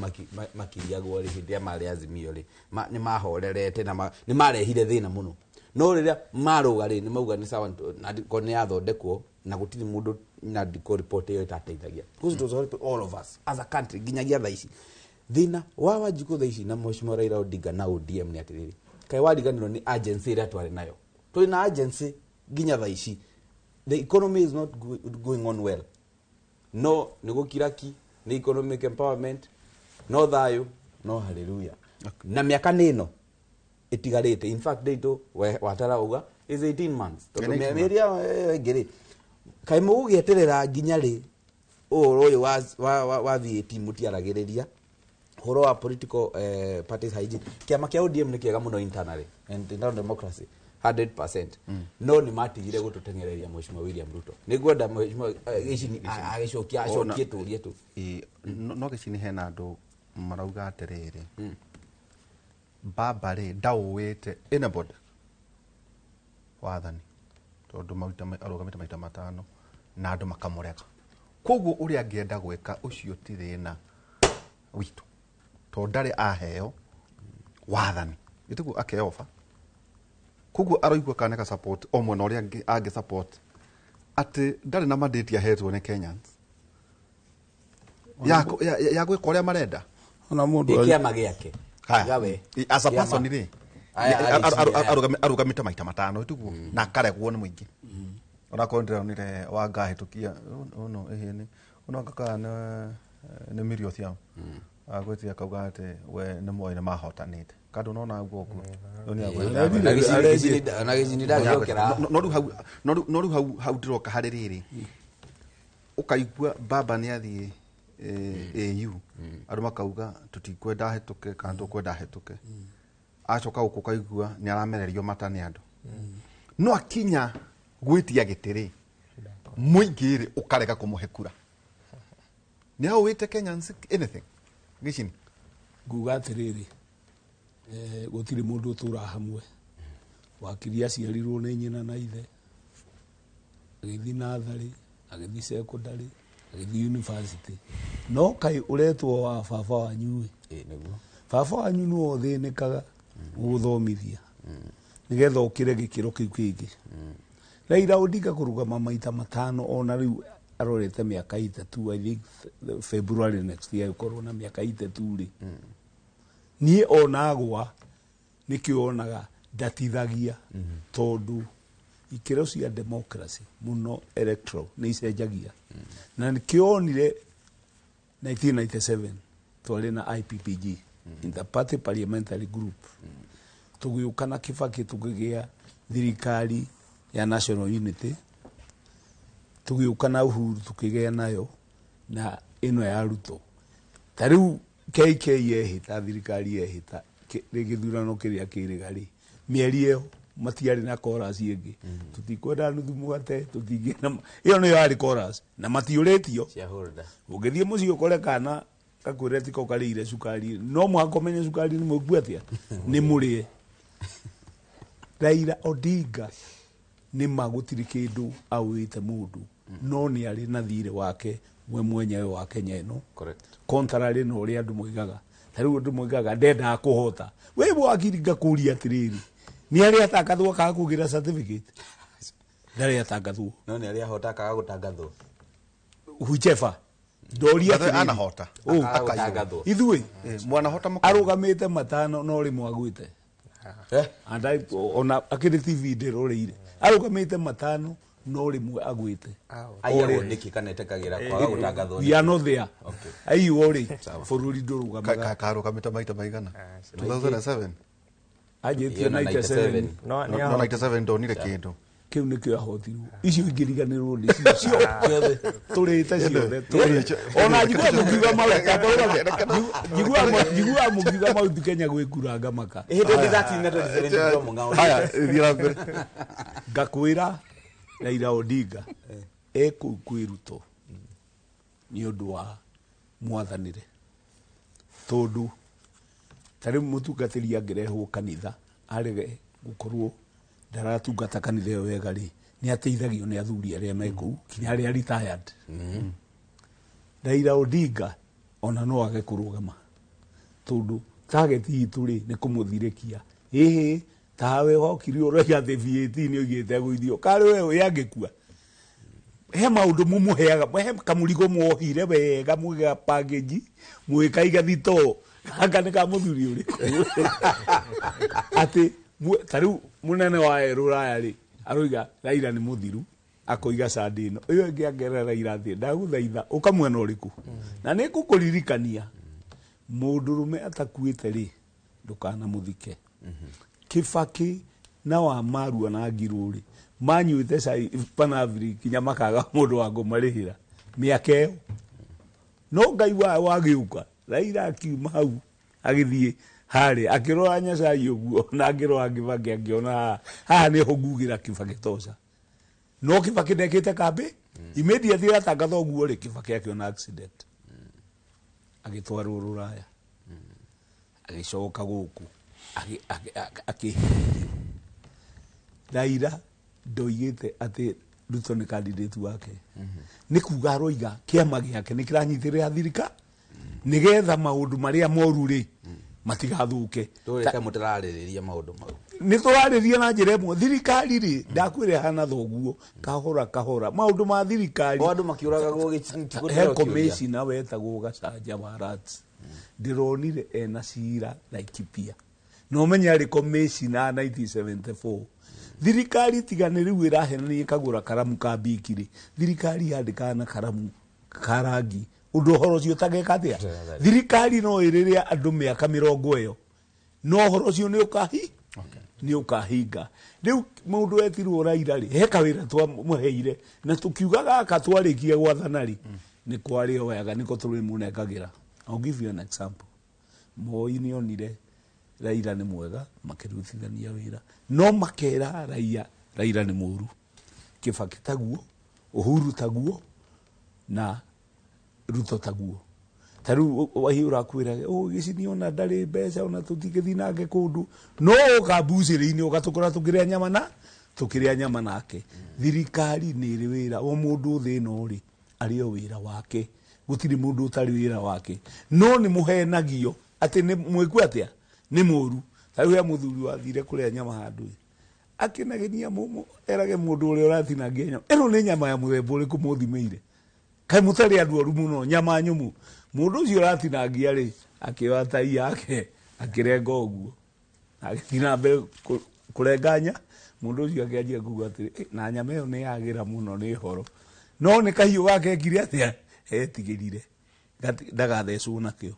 Speaker 2: makiriagwo ri hindi ya mari Azimio ri ni mahorerete na ni marehire thina muno no riria maruga ri ni mauga ni sawa NADCO ni yathondekwo na gutiri mundu NADCO report iyo itateithagia because it was help all of us as a country ginyagia thaici thina wa Wanjiku thaici na Mheshimiwa Raila Odinga na ODM ni atiriri kai wariganirwo ni agency ira twari nayo tuli na agency ginya thaici the economy is not going on well no nigukiraki ni economic empowerment no thayo no hallelujah na miaka nino itigarite in fact date watara uga is 18 months to meria ngiri kai mugieterera ginya ri uyu wa VAT mutiaragiriria horo wa political parties hygiene kiama kia ODM ni kiega muno internally and internal democracy 100%. No ni matigire gututengereria Mheshimiwa William Ruto nigwenda Mheshimiwa Gicini agicokia acokie turie tu
Speaker 26: no Gicini hena andu marauga atiriri babare ndauwite inabod wathani tondu mauta arugamite maita matano na andu makamureka koguo uria angienda gweka ucio ti thina witu to ndari aheo wathani gitugu akeofa koguo aroigua kana ka support o mwena uria angi support ati ndari na mandate ahetwo ni Kenyans ya gwika uria marenda
Speaker 15: ona mundu
Speaker 2: kiama giake
Speaker 26: gawe as a person ri arugamite maita matano tugu na karegwo ni muingi ona kondra nire wanga hitukia no ehene ona kaka na mirio cia agwĩtia akauga atĩ we nĩ moĩ nĩ mahotanĩte kandu nona guo guo
Speaker 2: na gĩcini ndagĩokera
Speaker 26: no rĩu hau ndĩroka harĩ rĩrĩ ũkaigua baba nĩ athiĩ AU andũ makauga tũtikwenda hĩtũke kana tũkwenda hĩtũke acoka gũkũ kaigua nĩ aramererio mata nĩ andũ no akinya gwĩtia gĩtĩrĩ mũingĩ rĩ ũkarega kũmũhe kura nĩ hau wĩte Kenyans anything gĩcini
Speaker 15: nguga atĩrĩrĩ gũtirĩ mũndũ ũtũra hamwe wakiri aciarirwo nĩ nyina na ithe agĩthiĩ natharĩ agĩthiĩ secondary agĩthiĩ university no kaĩ ũretwo wa baba wanyu baba wanyu nĩwe ũthĩnĩkaga gũthomithia nĩgetha ũkĩre gĩkĩro kĩu kĩngĩ Raila Odinga kũrũgama maita matano ona rĩu arorete mĩaka 3 I think February next year ũkorwo na mĩaka 3 rĩ niĩ onagwa nĩkĩo onaga ndatithagia tondũ ikĩro cia democracy muno electoral nĩ icenjagia na nĩkĩonire 1997 twarĩ na IPPG Inter-Party Parliamentary Group tũgĩũka na Kibaki tũkĩgĩa thirikari ya National Unity tũgĩũka na Uhuru tũkĩgĩa nayo na ĩno ya Ruto tarĩu KK yehĩta thirikari yehĩta gĩthurano kĩrĩa kĩrĩgarĩ mĩeri ĩyo matiarĩ na chorus ĩngĩ tũtikwenda nuthu mũgate tũtingĩna ĩyo nĩyo yarĩ chorus na matiũrĩtio ũngĩthiĩ mũciĩ ũkore kana gakwĩre tiko karĩire cukari no mũhaka ũmenye cukari nĩ mũgua atĩa nĩ mũrĩe Raila Odinga nĩ magũtirĩ kĩndũ awĩte mũndũ no nĩ arĩ na thirĩ wake we mwenyewe wa Kenya ĩno contrary na ũrĩa andũ moigaga tarĩu andũ moigaga ndendaga kũhota we wakiri ngakũria atĩrĩrĩ nĩ arĩa atangathwo akaga kũgĩra certificate ndarĩ atangathwo
Speaker 2: no nĩ arĩa ahota akaga gũtangathwo
Speaker 15: whichever ndoria
Speaker 26: anahota
Speaker 2: akatangathwo
Speaker 15: ithuĩ
Speaker 26: mwanahota
Speaker 15: arũgamĩte matano no rĩmwe agwĩte ona akĩrĩ TV ndĩroreire arũgamĩte matano no rĩmwe agwĩte
Speaker 2: aiyagwo nĩkĩ kanetekagĩra kwaga gũtangathwo
Speaker 15: we are not there aiywo rĩ bũrũri ndũrũgamaga
Speaker 26: karũgamĩte maita maigana 2007
Speaker 15: ajĩtio 97
Speaker 26: no 97 ndonire kĩndũ
Speaker 15: kĩu nĩkĩo ahotirwo icio ingĩriganĩrwo nĩ cio tũrĩte ciothe ona njigua mũkiuga mau Kenya gwĩkuranga maka ngakwĩra Raila Odinga kwĩ Ruto nĩ ũndũ wa mwathanĩre tondũ tarĩ mũtungatĩri angĩrehwo kanitha arege gũkorwo ndaratungata kanitha ĩyo wega rĩ nĩ ateithagio nĩ athuri arĩa me kũu kinya arĩa retired Raila Odinga ona no age kũrũgama tondũ target itũ rĩ nĩ kũmũthirĩkia ĩhĩ tawe hokiri ũrĩa thĩ VAT nĩ oigĩte gũithio karĩ we yangĩkua he maũndũ mumuheaga he kamũrigo muohire wega mwega package mwĩkaiga thito gaka nĩ ka mũthuri ũrĩkũ atĩ tarĩu mũnene wa Rũraya rĩ aroiga Raila nĩ mũthiru akoiga sandi ĩno ĩyo ĩngĩ angĩra Raila atĩ ndagũthaitha ũkamwena ũrĩkũ na nĩ ngũkũririkania mũndũrũme atakuĩte rĩ ndũkanamũthike Kibaki na Wamarua na Ngirũ rĩ manyuĩte cai panaviri kinya makaga mũndũ wa ngũmarĩhĩra mĩaka ĩyo no Ngai wagĩũka Raila akiuma hau agĩthiĩ harĩ akĩrora Nyasaye ũguo na ngĩrora Kibaki akĩona haha nĩho ngugĩra Kibaki toca no Kibaki ndekĩte kambĩ immediately atangatha ũguo rĩ Kibaki akĩona accident agĩtwarwo Rũraya agĩcoka gũkũ Raila ndoigĩte atĩ Ruto nĩ candidate wake nĩ kuga aroiga kĩama gĩake nĩ kĩranyitĩrĩra thirika nĩgetha maũndũ marĩa moru rĩ matigathũke
Speaker 2: tũrĩte mũtararĩrĩria maũndũ mau
Speaker 15: nĩ tũrarĩria na njĩra ĩmwe thirikari rĩ ndakwĩre hana thoguo kahora kahora maũndũ ma thirikari
Speaker 2: andũ makiũragagwo gĩciti
Speaker 15: he commissioner wetagwo Gacanja wa rats ndĩronire ena cira Laikipia no menya arĩ commissioner 1974 thirikari tigane rĩu ĩrahenania kagũra karamu ka mbikiri thirikari yandĩkaga na karamu karangi undu horo cio tageka atia thirikari no iriria andu miaka 20 no horo cio ni ukahinga riu mundu etirwo Raila ri he kawira twa muheire na tukiuga gaka twarikia gwathana ri ni kwari o wega niko turi munengagira. I'll give you an example. Moi ni onire Raila ni mwega makirutithania wira no makera Raila ni muru. Kibaki taguo, Uhuru taguo na Ruto taguo. Taru wahiura kwira gicini ona ndari mbeca ona tutigithinange kundu no ukabuciri-ini ugatukora tukiria nyama nake. Thirikari ni iri wira o mundu thino ri ario wira wake gutiri mundu utari wira wake no ni muhenagio ati ni mwikua atia ni muru. Taru ya muthuri wathire kuria nyama handu akinagenia mumu erage mundu uria urathinangia nyama eno ni nyama ya muthemba uriku muthimeire kai mutari andu oru muno nyama nyumu mundu ucio urathinangia ri akioya tai yake akirenga uguo agithina mbere kurenganya mundu ucio akianjia kuga ati na nyama iyo ni yagira muno ni horo no ni kahiu gake kire atia etigirire ndagathecwo nakio.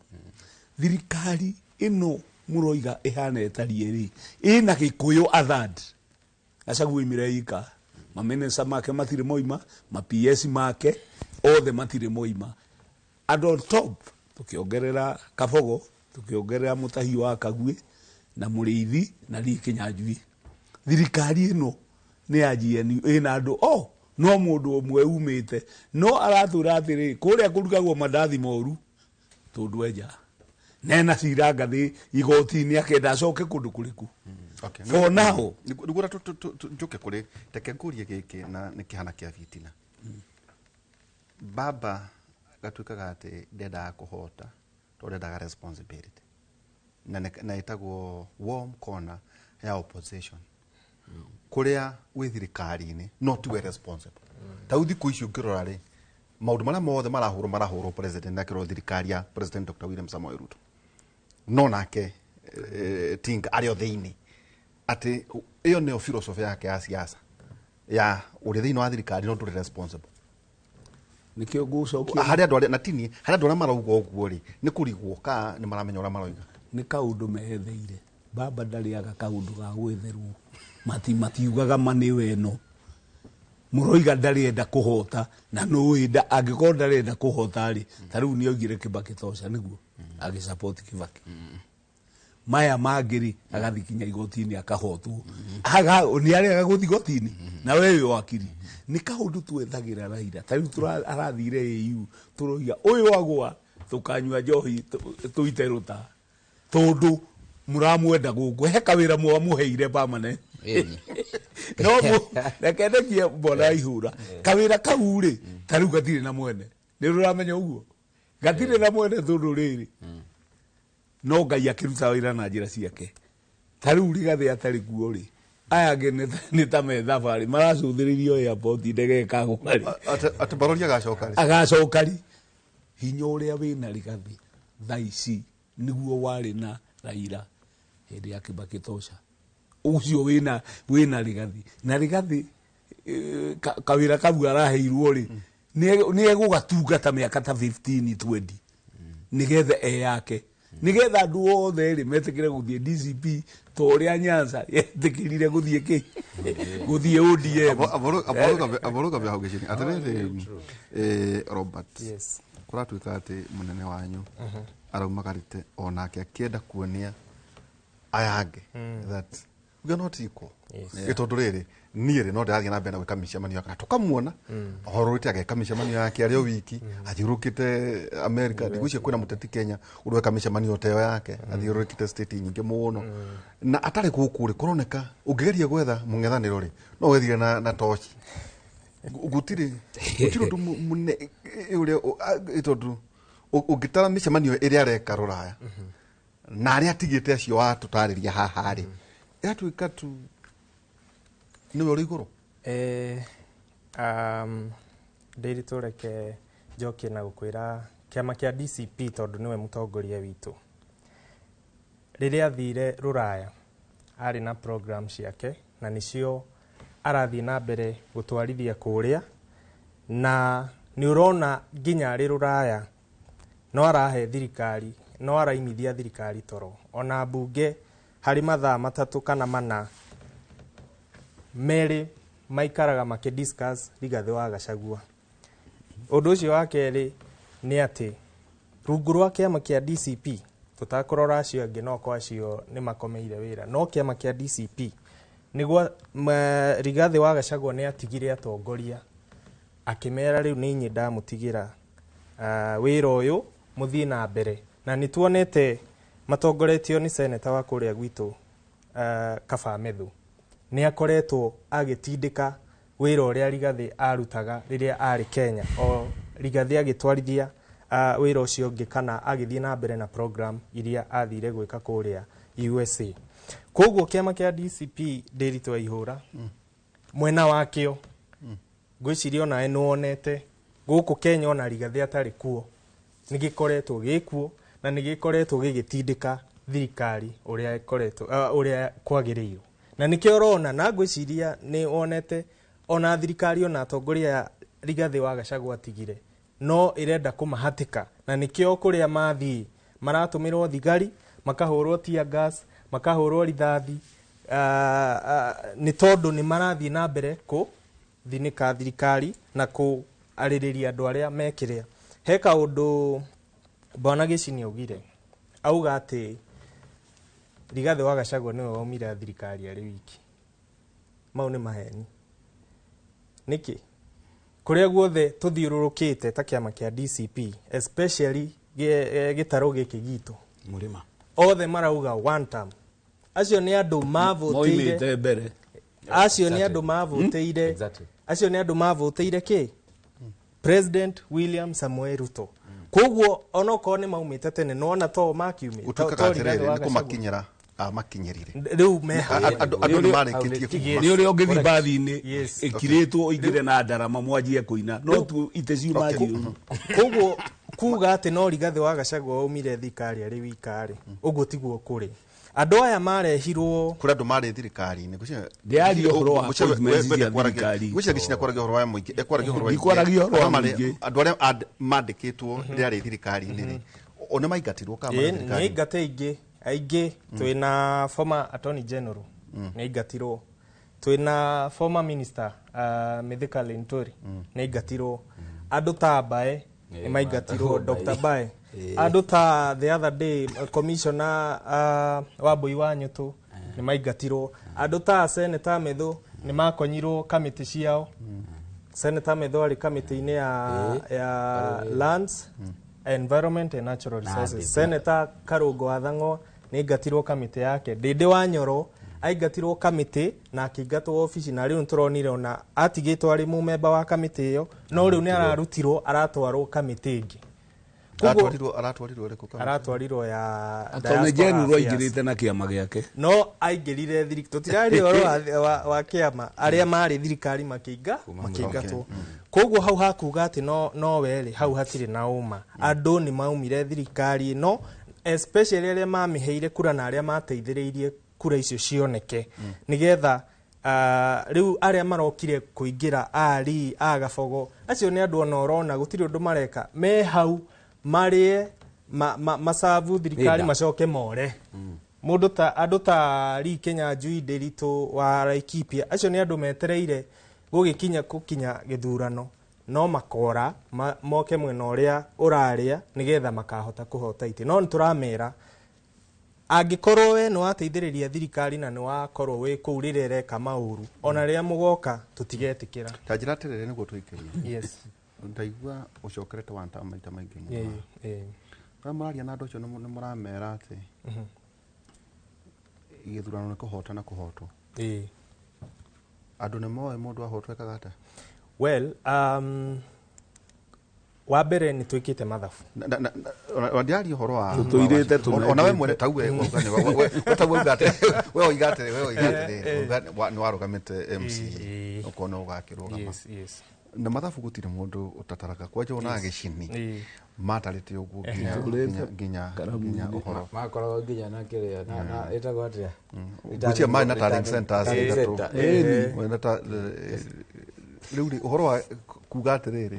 Speaker 15: Thirikari ino muroiga ihana etarie ri ina gikuyu athad acagu imireika mamenesa make matire moima ma PS make othe matire moima and on top tukiongerera Kabogo tukiongerera Mutahi wa Kagwe na Muriithi na Likinyanjui. Thirikari ino ni ajieni ina andu no mundu omwe umite no arathura atiri kuria kurugagwo mandathi moru tundu eja nena ciranga thi igoti-ini akenda acoke kundu kuriku.
Speaker 26: Okay.
Speaker 15: For now
Speaker 26: nigura njuke kuri tekengurie giki na nikihana kia fitina. Baba gatuikaga ati ndenda kuhota to ndenda responsibility na itagwo warm corner ya opposition kuria wi thirikari-ini not we responsible. Taudi kuicio ngirora ri maundu maria mothe marahurwo president na kiro thirikari ya President Dr. William Samoei Ruto no nake tinga ario thiini ati iyo neo philosophy yake ya siasa ya uri thiini wa thirikari no turi responsible
Speaker 15: nikio gucokia
Speaker 26: hari andu na tini hari andu na marauga uguo ri ni kurigwo ka ni maramenya ura maroiga
Speaker 15: ni kaundu metheire baba ndariaga kaundu ga gwitherwo matiugaga mani weno muroiga ndarienda kuhota na no wenda angikorwo ndarienda kuhota ri tariu ni oigire Kibaki tosha niguo agi support Kibaki maya magiri agathikinya igoti-ini akahotwo ni ariaga guthi igoti-ini na wewe wakiri ni kaundu twethagira Raila tariu arathire EU turoiga uyu agwa tukanyua njohi tuite ruta tondu muramwenda guku he kawira muheire permanent no rekendekie bona ihura kawira kauri tariu gatire na mwene ni ruramenya uguo gatire na mwene tondu riri no Ngai akiruta wira na njira ciake tariu rigathi atari kuo ri aya ngene ni ta me thabari maracuthiririo airport ndege kagukari
Speaker 26: ati baroria
Speaker 15: agacokari hinya uria wina rigathi thaici niguo wari na Raila hindi ya Kibaki tosha ucio wina rigathi na rigathi kawira kabu araheirwo ri ni egugatungata miaka ta 15 20 nigetha yake nigetha andu othe ri metikire guthie DCP toria Nyanza yetikirire guthie guthie ODM
Speaker 26: aboruga bya hogeshini atarere Robert yes kuratuika ati munene wanyu araumagarite onake akienda kuonia ayange that we are not equal itondu riri niire no ndathie na mbere gwika micemanio kana tukamuona hororite ageka micemanio yake ario wiki athirukite America ndigucie kwina muteti Kenya urweka micemanio teo yake athirukite state nyingi muno na atari gukuri kuroneka ungigeria gwetha mung'ethaniro ri no wethire na tochi gutiri ndu mune uria itondu ungitara micemanio iria areka Ruraya na aria atigite acio atutariria haha ri yatuika tu niwe uri iguru
Speaker 4: ndiritu reke njokie na gukwira kiama kia DCP tondu niwe mutongoria witu riria athire Ruraya ari na program ciake na nicio arathie na mbere gutwarithia kuria na ni urona nginya ari Ruraya no arahe thirikari no araimithia thirikari toro ona mbunge harĩ mathaa 3 kana 4 merĩ maikaraga makidiscuss Rigathĩ wa Gachagua. Ũndũ ũcio wa kerĩ nĩ atĩ rungu rwa kĩama kĩa DCP tũtakũrora acio angĩ no kwa acio nĩ makomeire wĩra no kĩama kĩa DCP nĩguo Rigathĩ wa Gachagua nĩ atigire atongoria akĩmera rĩu nĩ inye ndamũtigĩra wĩra ũyũ mũthiĩ na mbere na nĩ tuonete matongoretio nĩ seneta wa kũrĩa gwitũ Kaba Methu nĩ akoretwo agĩtindĩka wĩra ũrĩa Rigathĩ arutaga rĩrĩa arĩ Kenya o Rigathĩ agĩtwarithia wĩra ũcio ũngĩ kana agĩthiĩ na mbere na program iria athire gwĩka kũrĩa USA. Koguo kĩama kĩa DCP Nderitu Waihũra mwena wakĩo ngwĩciria ona nĩwonete gũkũ Kenya ona Rigathĩ atarĩ kuo nĩ gĩkoretwo gĩkuo na nĩ gĩkoretwo gĩgĩtindĩka thirikari ũrĩa ĩkoretwo ũrĩa kwagĩrĩirwo na nĩkĩo ũrona na ngwĩciria nĩ wonete ona thirikari ona atongoria Rigathĩ wa Gachagua atigire no irenda kũmahatĩka na nĩkĩo kũrĩa mathiĩ maratũmĩrwo thigari makahũrwo tear gas makahũrwo rithathi nĩ tondũ nĩ marathiĩ na mbere kũthinĩka thirikari na kũarĩrĩria andũ arĩa mekĩrĩa. He kaũndũ Bwana Gĩchini augire auga atĩ Rigathĩ wa Gachagua nĩwe waumire thirikari arĩ wiki. Mau nĩ maheni. Nĩkĩ kũrĩa guothe tuthiũrũrũkĩte ta kĩama kĩa DCP especially gĩtarũ gĩkĩ gitũ
Speaker 15: Mũrĩma
Speaker 4: othe marauga one term. Acio nĩ andũ mavoteire
Speaker 15: mbere.
Speaker 4: Acio nĩ andũ mavoteire. Acio nĩ andũ mavoteire kĩ? President William Samoei Ruto. Koguo onokorwo nĩ maumĩte tene no ona to makiumĩte.
Speaker 26: Utuĩkaga atĩrĩrĩ nĩ kũmakinyĩra makinyĩrire.
Speaker 4: Rĩu meha
Speaker 26: andũ marĩkĩtie
Speaker 15: nĩ ũrĩa ũngĩthiĩ mbathi-inĩ ĩkirĩtwo ũingĩre na ndarama mwanjie kũina no tu ite ciuma thiũ.
Speaker 4: Koguo kuga atĩ no Rigathĩ wa Gachagua aumire thirikari arĩ wikarĩ ũguo tiguo kũrĩ. Andũ aya marehirwo
Speaker 26: kũrĩ andũ marĩ thirikari-inĩ
Speaker 15: ndiario ũhoro wa appointments cia thirikari
Speaker 26: gũcia Gĩchina kwaragia ũhoro wa mũingĩ kwaragia ũhoro wa mũingĩ andũ arĩa mandĩkĩtwo rĩarĩ thirikari-inĩ o nĩ maingatirwo kama thirikari
Speaker 4: nĩ ingate aingĩ twĩna former attorney general nĩ ingatirwo twĩna former minister Mithika Linturi nĩ ingatirwo andũ ta Mbae nĩ maingatirwo Dr. Mbae andũ ta the other day commissioner Wambui wa Nyũtũ nĩ maingatirwo andũ ta Senator Methu nĩ makonyirwo kamĩtĩ ciao. Senator Methu arĩ kamĩtĩ-inĩ ya lands environment and natural resources. Senator Karũngũ wa Thang'wa nĩ ingatirwo kamĩtĩ yake. Ndĩndĩ wa Nyoro aingatirwo kamĩtĩ na akĩingatwo ofici na rĩu nĩtũronire ona atigĩtwo arĩ mũmemba wa kamĩtĩ ĩyo no rĩu nĩ ararutirwo aratwarwo kamĩtĩ ĩngĩ. Aratwarirwo ya
Speaker 15: Attorney General aingĩrĩte na kĩama gĩake
Speaker 4: no aingĩrire thirikari tũtirarĩ ũhoro wa kĩama arĩa marĩ thirikari makĩingatwo. Koguo hau hakuga atĩ no werĩ hau hatirĩ na uma andũ nĩ maumire thirikari no especially arĩa mamĩheire kura na arĩa mateithĩrĩirie kura icio cioneke nĩgetha rĩu arĩa marokire kũingĩra ari Gabogo acio nĩ andũ ona ũrona gũtirĩ ũndũ mareka me hau marĩe masavu thirikari macoke more. Mũndũ ta andũ ta Lee Kinyanjui Nderitu wa Laikipia acio nĩ andũ metereire gũgĩkinya gĩthurano no makora moke mwena ũrĩa ũrarĩa nĩgetha makahota kũhota itĩ no nĩtũramera angĩkorwo we nĩ wateithĩrĩria thirikari na nĩ wakorwo wĩ kũu rĩrĩa ĩreka maũru ona rĩrĩa mũgoka tũtigetĩkĩra.
Speaker 26: Ta njĩra atĩrĩrĩ nĩguo twĩkĩrie.
Speaker 4: Yes.
Speaker 26: Ndaigua ũcokerete one time maita maingĩ mũno. Rĩrĩa mũraria na andũ acio nĩ mũramera atĩ gĩthurano nĩ kũhota na kũhotwo. Andũ nĩ moĩ mũndũ ahotwo ekaga atĩa?
Speaker 4: Well, wa mbere nĩ twĩkĩte mathabu.
Speaker 26: Ndiaria ũhoro wa
Speaker 15: tũirĩte
Speaker 26: ona we mwene tauwe wetagwo we oigate nĩ warũgamĩte MC ũkona ũgakĩrũgama. Na mathabu gũtirĩ mũndũ ũtataraga kwanja ona Gĩchini matarĩte ũguo nginya ũhoro
Speaker 2: makoragwo nginya na kĩrĩa na ĩtagwo atĩa
Speaker 26: gũtirĩ maĩ na talent centers rĩu ũhoro wa kuga atĩrĩrĩ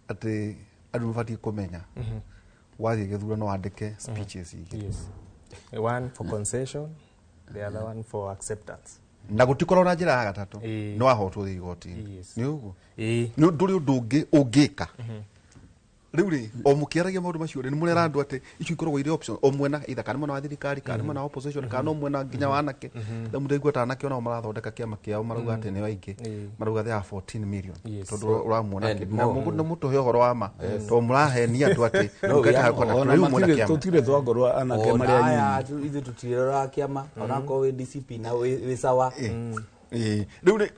Speaker 26: atĩ andũ mabatiĩ kũmenya wathi githurano andike speeches igiri.
Speaker 4: Yes. One for concession, the other one for acceptance.
Speaker 26: Na gutikorwo na njira ya gatatu no ahotwo igoti. Ni uguo. No nduri undu ungika. Riu ri o mukiaragia maundu macio ni murera andu ate icio ikorwo ire option o mwena either kana mwena wa thirikari kana mwena wa opposition kana no mwena nginya wanake na mundu igweta anake ona marathondeka kiama kiao marauga ate ni waingi marauga they are 14 million tondu uramwona na mundu mutuhe horo wa ma to murahe ni andu ate mukata kona riu mwena kiama
Speaker 15: tutire thwangorwa anake maria
Speaker 2: nyinyi ithu tutirera kiama ona ko we DCP na we sawa
Speaker 26: riu ri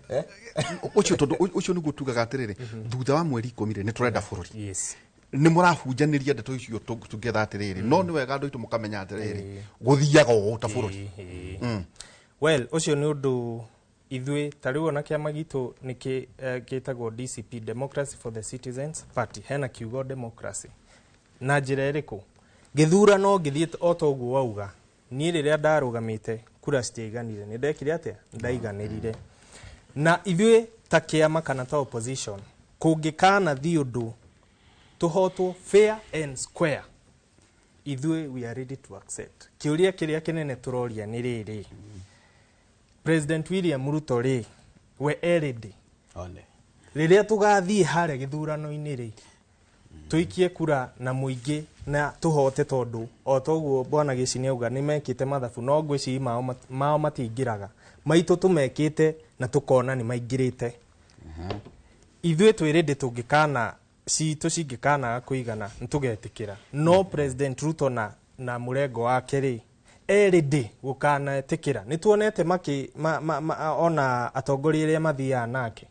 Speaker 26: ucio tondu ucio niguo tugaga atiriri thutha wa mweri 10 ni turenda bururi.
Speaker 4: Yes.
Speaker 26: Ni murahunjaniria ndeto icio tugetha atiriri no ni wega andu itu mukamenya atiriri guthiaga o ta bururi.
Speaker 4: Well, ucio ni undu ithwe tariu ona kiama gitu niki kitagwo DCP, Democracy for the Citizens Party, hena kiugo democracy na njira iriku githurano githie otoguo wauga ni riria ndarugamite kura citiganire ni ndekire atia ndaiganirire na ithwe ta kiama kana ta opposition kungikana thiundu tuhotwo fair and square ithwe we are ready to accept. Kiuria kiria kinene turoria ni riri President William Ruto ri we ready riria tugathie hare githurano-ini ri tuikie kura na muingi na tuhote tondu o toguo bwana Gici ni auga ni mekite mathabu no ngwici mao matingiraga maitu tumekite na tukona ni maingirite. Ithwe twirende tungikana citu cingikana kuigana ntugetikira no President Ruto na murengo wake ri eridi gukana etikira nituonete maki ona atongoria iria mathia nake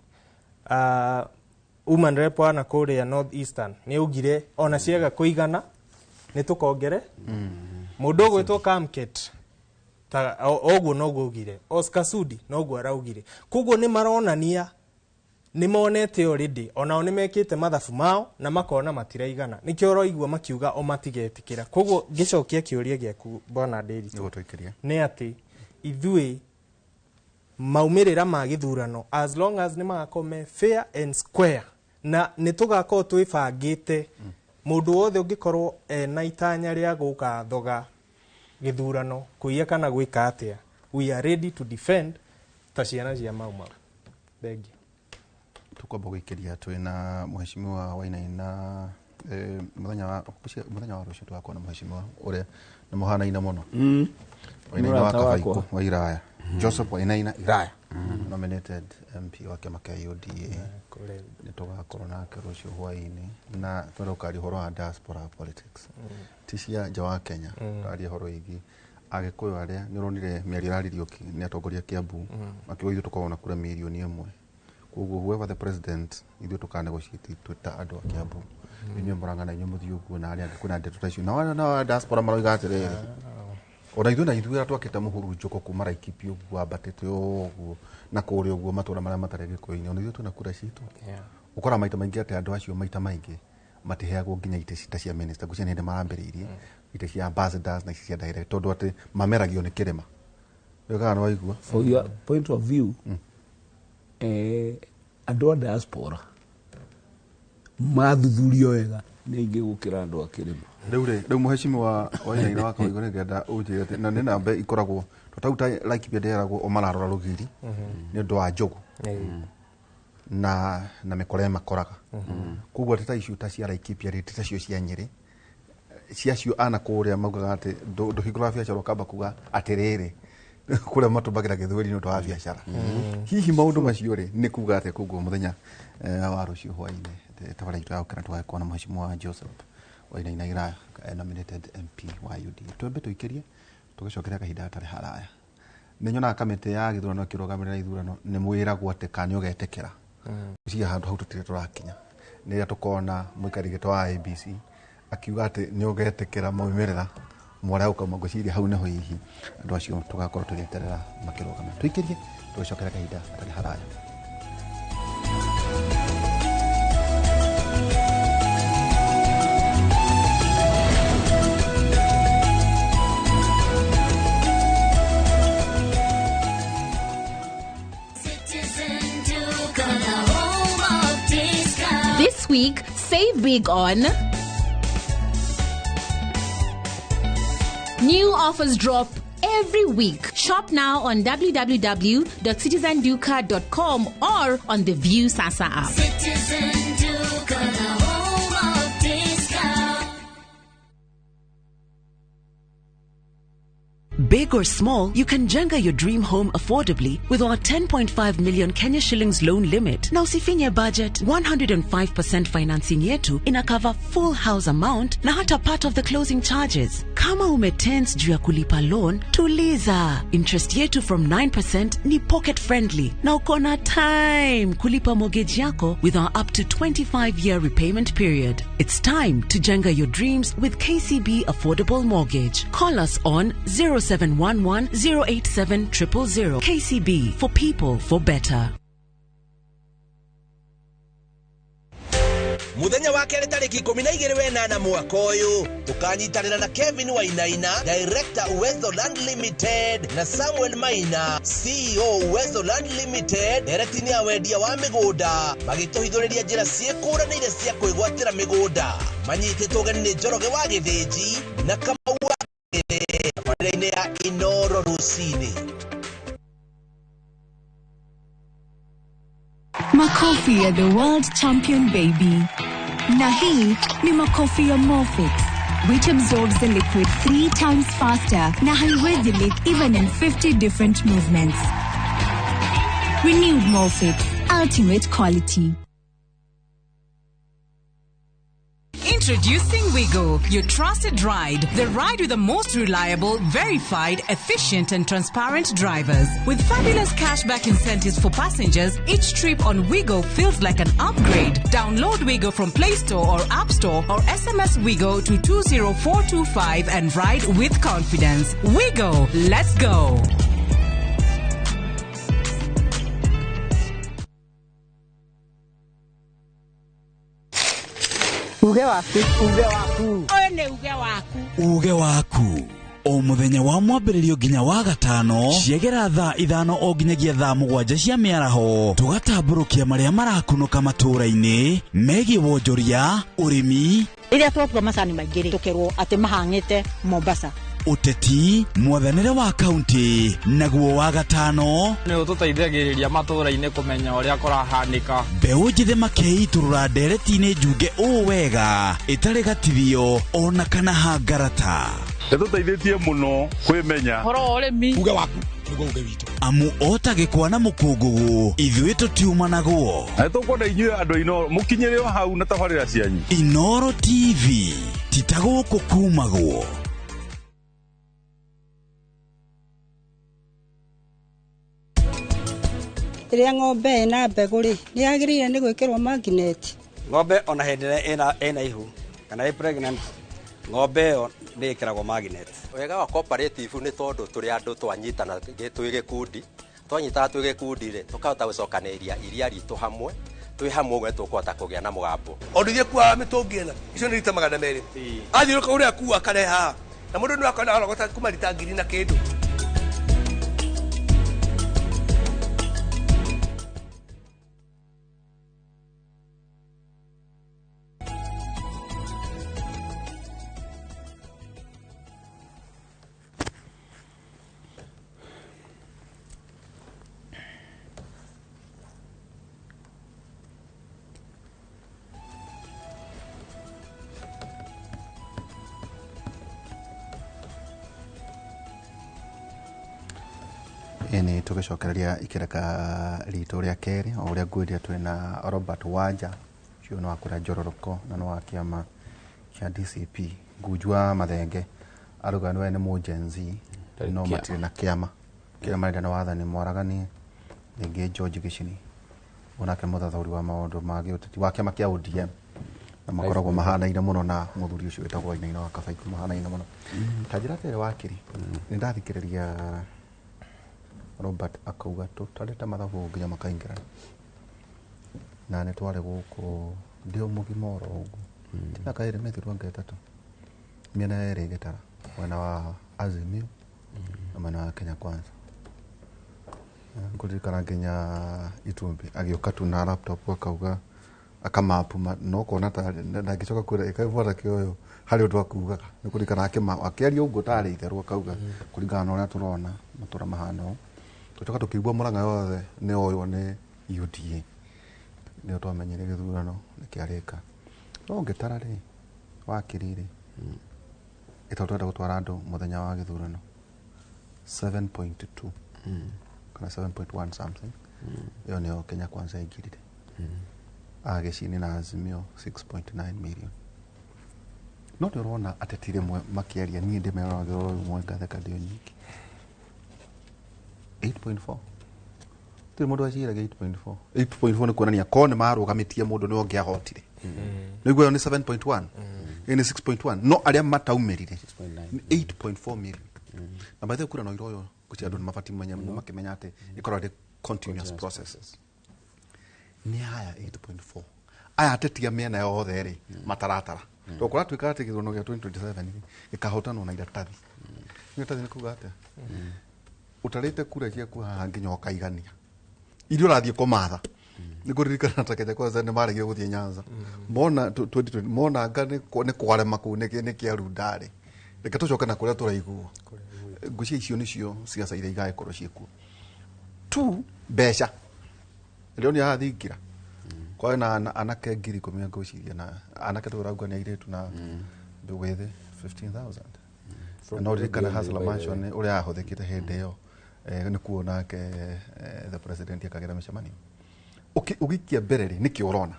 Speaker 4: Woman Rep na Korea North Eastern ni ugire ona ciega kuigana nitukongere mundu gwitwo Kamket ta oguo noguo ugire Oscar Sudi noguo araugire kuguo ni maronania ni monete already ona oni mekite mathabu mao na makona matiraigana nikio roigwa makiuga o matigetikira kuguo gicokia kiuria giaku bwana Daily ni ati ithwe maumirira ma githurano as long as ni magakome fair and square na nitugako twibangite mundu wothe ungikorwo na itanya ria guka thoga githurano kuiya kana gwika atia we are ready to defend ta ciana cia mauma. Thank you.
Speaker 26: Tukwamba gwikiria twina mheshimiwa Wainaina muthenya wa rucio twakona mheshimiwa uria ni muhanaina muno Wainaina wa Kabaiku wa Iraya Joseph Wainaina Iraya nominated MP wa kiama kia UDA ni tugakorwo nake rucio hwaini na twarokari horo wa diaspora politics tisia nja wa Kenya ari horo igi agikuyu aria ni uronire miario raririo ni atongoria Kiambu makiuga ithu tukorwo kura milioni 1 kuguo whoever the president ithu tukanegotiate twita andu a Kiambu inyo muranga na inyo muthio kuo na aria kuna ndeto ta icio na diaspora maroiga atiriri ona ithu na ithuira twakita muhuru njoko kuma Laikipia uguo abatete uguo na kuri uguo matura maria matare gikuini ona ithu tuna kura citu ukora maita maingi ate andu acio maita maingi matiheagwo nginya ite cita cia minister gucia nende marambiriirie ite cia ambassadors na cia direct tondu ati mameragio ni kirima wega no waigua
Speaker 15: for your point of view andu a diaspora mathuthurio wega ni ingi gukira andu a kirima
Speaker 26: riu mheshimiwa Wainaina wa Kabaiku ni ngenda ujire ati na ni namba ikoragwo tutauta Laikipia nderagwo o mararora rugiri ni ndu wa njogu na mikore makoraga kuguo tata icio ta cia Laikipia ri tata cio cia Nyeri ciacio ana kuria maugaga ati nduhingura biacara kamba kuga atiriri kuria matubagira githweri no twa biacara hihi maundu macio ri ni kuga ati kuguo muthenya wa rucio hwaine tabara itu yakana twakwa na mheshimiwa Joseph Wainaina Iraya nominated MP wa UDA twembe tuikirie tugicokeria kahinda atari haraya ninyona kamite ya githurano kirogamirira ithurano ni mwiragwo ati kani ugetekera cia handu hau tutire turakinya ni tukona mwikari gito wa ABC akiuga ati ni ugetekera maumirira mwara ukama ngociria hau neho hihi andu acio tugakorwo tugieterera makirogamira tuikirie tugicokeria kahinda atari haraya.
Speaker 1: This week, save big on New offers drop every week. Shop now on www.citizenduca.com or on the View Sasa app.
Speaker 23: Citizen Duca, the home of discount.
Speaker 6: Big or small, you can jenga your dream home affordably with our 10.5 million Kenya shillings loan limit. Now usifinye budget, 105% financing yetu inakava full house amount na hata part of the closing charges. Kama umetense juu ya kulipa loan, tuliza. Interest yetu from 9% ni pocket friendly. Na uko na time kulipa mortgage yako with our up to 25-year repayment period. It's time to jenga your dreams with KCB Affordable Mortgage. Call us on 0711-087-000. KCB, for people, for better.
Speaker 27: Muthenya wa kere tariki 18 mwaka uyu tukanyitanira na Kevin Wainaina, Director Uwezo Land Limited, na Samuel Maina, CEO Uwezo Land Limited, eretini ya wendia wa migunda magituhithuriria njira ciekuranire cia kwigwatira migunda manyititwo ũgeni nĩ Njoroge wa Gĩthĩnji na Kamau wa Barĩra-inĩ ya Inoro Rusini.
Speaker 5: Makofi ya the world champion baby. Na hii ni makofi ya Morphix, which absorbs the liquid 3 times faster na haiwezi leak even in 50 different movements. Renewed Morphix, ultimate quality.
Speaker 6: Introducing Wigo, your trusted ride. The ride with the most reliable, verified, efficient and transparent drivers. With fabulous cashback incentives for passengers, each trip on Wigo feels like an upgrade. Download Wigo from Play Store or App Store or SMS Wigo to 20425 and ride with confidence. Wigo, let's go.
Speaker 8: Uge waku. Oye ne uge waku.
Speaker 9: Uge waku. O muthenya wa mwambĩrĩrio nginya wa gatano ciegera thaa 5 o nginyagia thaa 7 cia mĩaraho tugatambũrũkia marĩa marakunũka matũũra-inĩ megiĩ wonjoria, ũrĩmi,
Speaker 17: Rĩrĩa twakua macani maingĩ tũkerwo atĩ mahang'ĩte Mombasa.
Speaker 9: Ũteti, mwathanĩre wa kaunti, naguo wa gatano
Speaker 7: nĩ ũtũteithagĩrĩria matũũra-inĩ kũmenya ũrĩa kũrahanĩka.
Speaker 9: Mbeũ njĩthĩ makeitũrũra ndereti-inĩ njunge ũũ wega ĩtarĩ gatithio ona kana hangarata. Nĩtũteithĩtie mũno kwĩmenya
Speaker 7: Horo ũrĩmi.
Speaker 9: Uge waku nĩguo uge witũ. Amu otagĩkwa na mũkũngũgũ ithuĩ tũtiumanagwo. Nĩtũkwenda inyuĩ andũ Inoro mũkinyĩre o hau na tabarĩra cianyu. Inoro TV titagũkũ kumagwo.
Speaker 10: Rĩrĩa ng'ombe ĩna mbegũ rĩ nĩ yagĩrĩire nĩ gwĩkĩrwo magineti.
Speaker 19: Ng'ombe ona hĩndĩ ĩna ihu kana ĩ pregnant, ng'ombe ĩyo nĩ ĩkĩragwo magnet.
Speaker 20: Wega wa cooperative nĩ tondũ tũrĩ andũ twanyitana twĩ gĩkundi, twanyitana twĩ gĩkundi rĩ tũkahota gũcokanĩrĩria iria ritũ hamwe, twĩ hamwe ũguo tũkũhota kũgĩa na mũgambo.
Speaker 22: Ũndũ iria kuaga mĩtũngi ĩna icio nĩ rita 200. Athiũrũka ũrĩa kuua kareha na mũndũ nĩ akona arogota kuma rita 1000 na kĩndũ.
Speaker 26: Nĩ tũgĩcokereria ikereka ritũ rĩa kerĩ o ũrĩa ngwĩria twĩ na Robert Wanja ũcio nĩ wa kũrĩa Njororoko na nĩ wa kĩama kĩa DCP. Ngujua Mathenge arauga we nĩ mũjenzi no matirĩ na kĩama kĩrĩa marenda na wathani Mwaragani rĩngĩ George Gĩchini onake mũthathaũri wa maũndũ ma gĩũteti wa kĩama kĩa ODM na makoragwo mahanaine mũno na mũthuri ũcio wĩtagwo Wainaina wa Kabaiku mahanaine mũno. Ta njĩra terĩ wakiri nĩ ndathikĩrĩria Robert akauga tũtarĩte mathabu nginya makaingĩra na nĩ twarĩ gũkũ ndĩ mũgima oro ũguo mĩaka ĩrĩ mĩthiru anga ĩtatũ mĩena yerĩ ĩgĩtara mwena wa Azimio na mwena wa Kenya Kwanza. Ngũririkana nginya Itumbi agĩũka tu na laptop akauga akamapu no kona ta ndagicoka kwira ikavuata kioyo hari undu akugaga ni kurikana akiaria uguo tari itherwa kauga kuringana na uria turona matura mahano tucoka tukigwa Murang'a yothe ni oyo ni UDA ni twamenyire githurano ni kiarika no ngetara ri wakirire itotwenda gutwara andu muthenya wa githurano 7.2 kana 7.1 something yo ni Kenya Kwanza ingirire agicini na Azimio 6.9 million no ndirona atetire mwe makiaria nie ndimerora mwe gatheka ndio nyiki 8.4 tiri mundu aciraga 8.4 ni kuonania ko ni marugamitie mundu ni ongiahotire niguo ni 7.1 ni 6.1 no aria mataumirire 8.4 million na baadhi kura no iroyo kutia andu mabati makimenya ati ikorwa de continuous processes ni haya 8.4 aya atetia miena yothe ri mataratara to kura twika ati githono gia 2027 ikahotanwo na iratathi iratathi ni kuga ati utarite kura ciaku haha nginya ukaigania irio rathie kumatha ni kuririkana ta Kenya Kwanza ni marigire guthie Nyanza mona 2020 mona ngane ni kwarema ku ni kiaru ndari reke tucoke na kuria turaiguo ngucia icio nicio ciaca iria igaikorwo ciekuo tu mbeca leo ni hathingira kwa na anake ngiri 10 ngociria na anake turauga ni airetu na wethe 15,000 no rikana Hustler Mansion uria ahuthikite hindi yo ni kuona ke the president akagira micemani ugikia bereri niki urona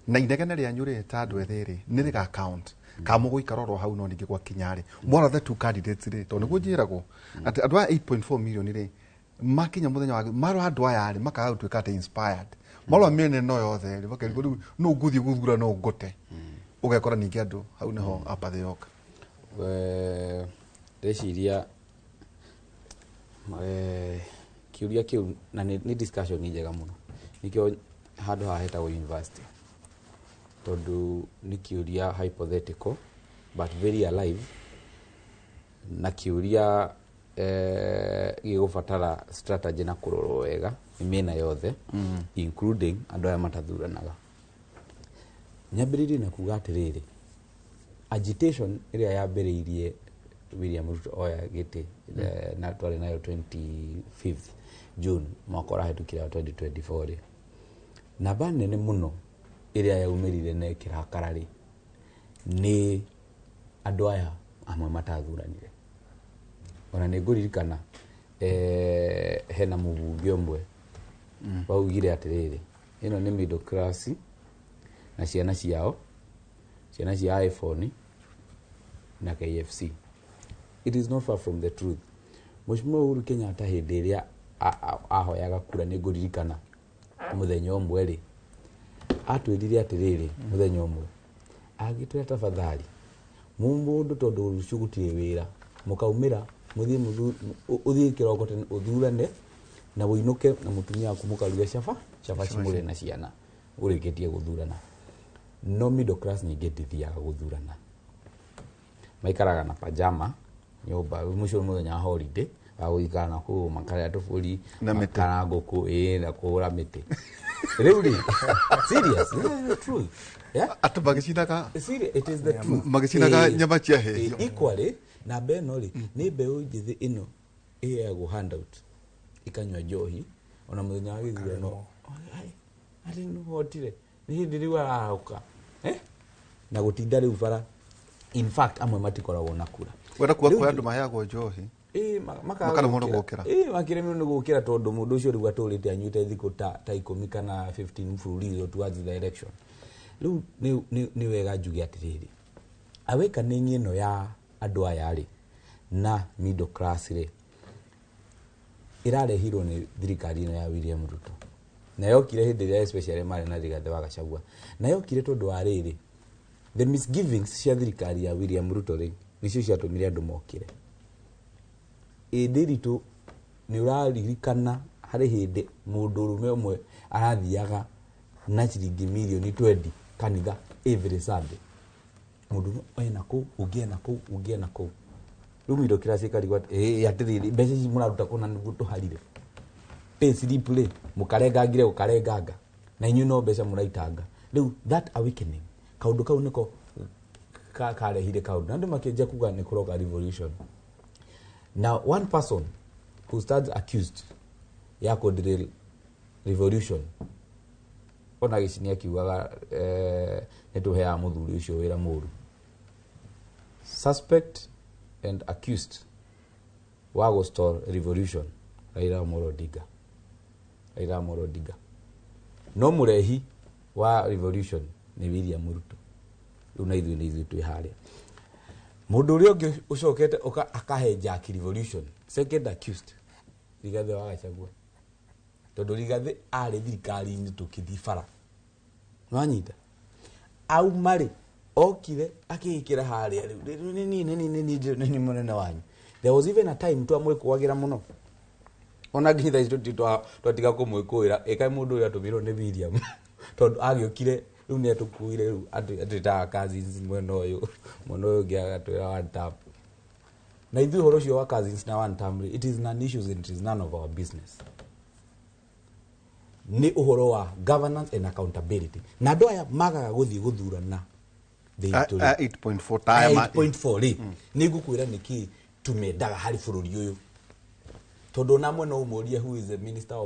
Speaker 26: na inegene ria nyure ta andu etheri ni riga account kamugo ikaroro hau no ningi kwa kinyari mora the two candidates ri to niguo njiragwo ati andu 8.4 million ri makinya muthenya wa maro andu aya ri makaga tuika ati inspired maro mene no yothe ri bakari no nguthi guthura no ngote ugekora ningi andu hau neho apathe yoka
Speaker 2: reciria kiuria kiu na ni discussion ni njega muno nikio handu haheta university tondu ni kiuria hypothetical but very alive na kiuria gigubatara strategy na kurorwo wega imena yothe including andu aya matathuranaga nyambiririe na kuga atiriri agitation iria yambiriirie William Ruto oya giti na twari nayo 25th June mwaka urahetukira 2024 na banene muno iria yaumirire na kirakarari ni andu aya amwe matathuranire ona ni nguririkana hena mubunge omwe baugire atiriri ino ni middle class na ciana cia iPhone na KFC. It is not far from the truth. Mheshimiwa Uhuru Kenyatta hindi iria ahoyaga kura ni nguririkana muthenya omwe ri atwirire atiriri muthenya omwe agitwe tafadhali mundu tondu rucio gutire wira mukaumira muthie uthie kiroko tene uthurane na winuke na mutumia aku mukaruga shafa cimure na ciana urikitie guthurana no middle class ni getithiaga guthurana maikaraga na pajama nyumba mucio muthenya holiday agũikara na kũu makarĩa tũbũri makara ngũkũ na kũhũra mĩtĩ rĩu rĩ serious the truth
Speaker 26: atũ magĩcinaga
Speaker 2: it is the truth
Speaker 26: magĩcinaga nyama cia hĩhio
Speaker 2: equally na beno rĩ nĩ mbeũ njĩthĩ ĩno ĩheagwo handout ikanyua njohi ona mũthenya wa gĩthurano arĩ nĩhotire nĩ hĩndĩ rĩu arahũka na gũtinda rĩu bara in fact amwe matikoragwo na kura
Speaker 26: wenda kuwa kwa andu maheagwo njohi makana mundu gukira
Speaker 2: makire mundu gukira tondu mundu ucio riu aturite anyute thiku ta 10 kana 15 mfululizo towards the election riu ni wega njuge atiriri awekani ino ya andu aya ri na middle class ri irarehirwo ni thirikari ino ya William Ruto na yokire hindi ya especially mari na Rigathi wa Gachagua na yokire tondu wa riri the misgivings cia thirikari ya William Ruto ri nicio ciatumire andu mokire ndiritu ni uraririkana hari hindi mundu rume umwe arathiaga na ciringi milioni 20 kanitha every Sunday mundu ena ku ungie na ku rumido kirasi karigwa yatiriri mbeca ici muraruta kuna niguo tuharire pay slip le mukarengangire ukarenganga na inyu no mbeca muraitanga riu that awakening kaundu kau niko karehire kaundu andu makienja kuga ni kuroga revolution. Now one person who stands accused ya kudrill revolution ona gicinia kiugaga netuhea muthuri ucio wira muru. Suspect and accused wa gustore revolution Raila Amolo Odinga. No murehi wa revolution ni William Ruto. Una ithui twi haria mundu uria ungi ucokete akahenja revolution second accused Rigathi wa Gachagua tondu Rigathi ari thirikari-ini tukithibara nwanyita au mari okire akikira haria riu ni munene wanyu. There was even a time tu amwe kwagira muno ona ngitha icio twatiga kumwikuira eka mundu uria tumiro ni William tondu agiokire riu ni atukuire riu atita cousins mweno uyu ngiagatwira one tap na ithu horo cio wa cousins na one tap it is none issues and it is none of our business. Ni uhoro wa governance and accountability na andu aya magaga guthii guthurana
Speaker 26: 8.4 time
Speaker 2: 8.4 ni gukwira niki tumendaga hari bururi uyu tondu na mwena umuria who is the minister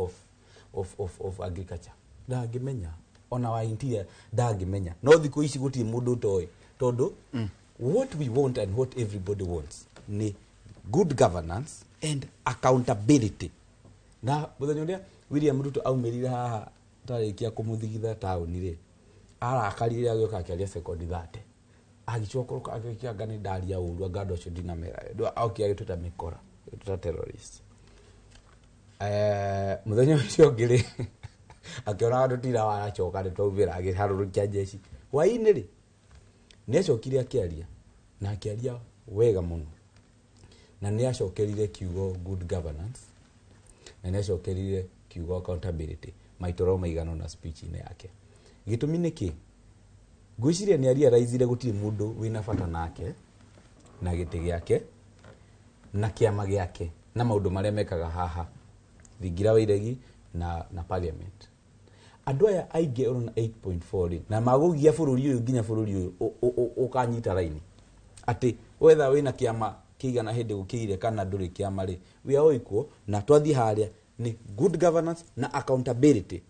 Speaker 2: of agriculture ndangimenya ona wa interior ndangimenya no thiku ici guti mundu toy tondu what we want and what everybody wants ni good governance and accountability. Na muthenya uria William Ruto aumirire haha tarikia kumuthigitha tauni ri arakarire agioka akiaria second 30 agicoka agikia ngani ndaria uru ngando cio dinamera aukia gituta mikora gituta terrorist muthenya ucio ngiri akiona andu tira waracoka ri twauvira agiharurukia jeshi hwaini ri ni acokire akiaria na akiaria wega muno na ni acokerire kiugo good governance na ni acokerire kiugo accountability maitoro maigano na speech ine yake. Gitumi niki gwiciria ni aria raizire gutiri mundu wina bata nake na giti giake na kiama giake na maundu maria mekaga haha Thingira wa Iregi na parliament. Andu aya aige ona 8.4 na magugia bururi uyu nginya bururi uyu ukanyita raini ati wetha wina kiama kiigana hindi gukire kana nduri kiama ri we are equal na twathi haria ni good governance na accountability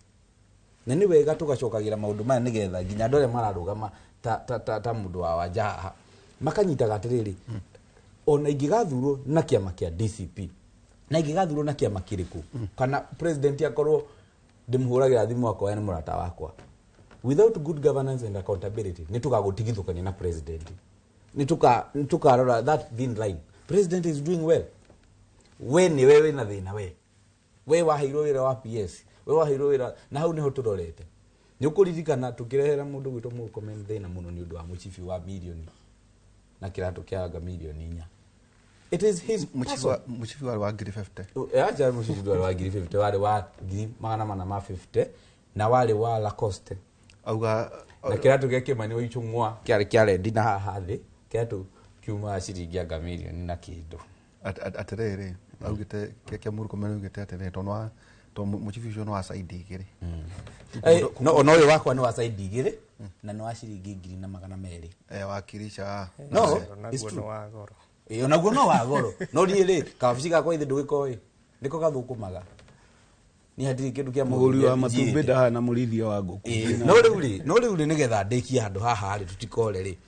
Speaker 2: na ni wega tugacokagira maundu maya nigetha nginya ndore mararugama ta mundu wa wajaha makanyitaga atiriri ona ingigathurwo na kiama kia DCP na ingigathurwo na kiama kiriku kana president akorwo ndimhuragira thimu akwa ni murata wakwa without good governance and accountability nitugagutigithukania na president nitukarora that thin line. President is doing well when wewe na thina we wahirwo wira wa PS we wahirwo wira na hau niho turorete ni ukuririkana tukirehera mundu gwito mu comment thina muno ni undu wa muchifi wa milioni na kiratu kiaga milioni 4. It is his
Speaker 26: muchifi wa ngiri 50
Speaker 2: acha muchifi wa ngiri 50 wale wa ngiri magana ma 50 na wale wa Lacoste
Speaker 26: auga
Speaker 2: na kiratu geke mani oichungwa kiare ndina haha thi kiratu kiuma ciringi anga milioni na kindu
Speaker 26: atiriri augite keke muru komenu gite atiriri tonwa to muchifi ucio no asaidi igiri
Speaker 2: no no wakwa no asaidi igiri na no ciringi ngiri na magana meri
Speaker 26: wakirisha
Speaker 2: no no wa goro onaguo no wa goro no riiri kabici gakwa ithi ndugikoi niko gathukumaga ni hatiri kindu kia
Speaker 15: muhuri wa matumbi ndaha na murithia wa nguku
Speaker 2: no riu nigetha ndikia andu haha ri tutikore ri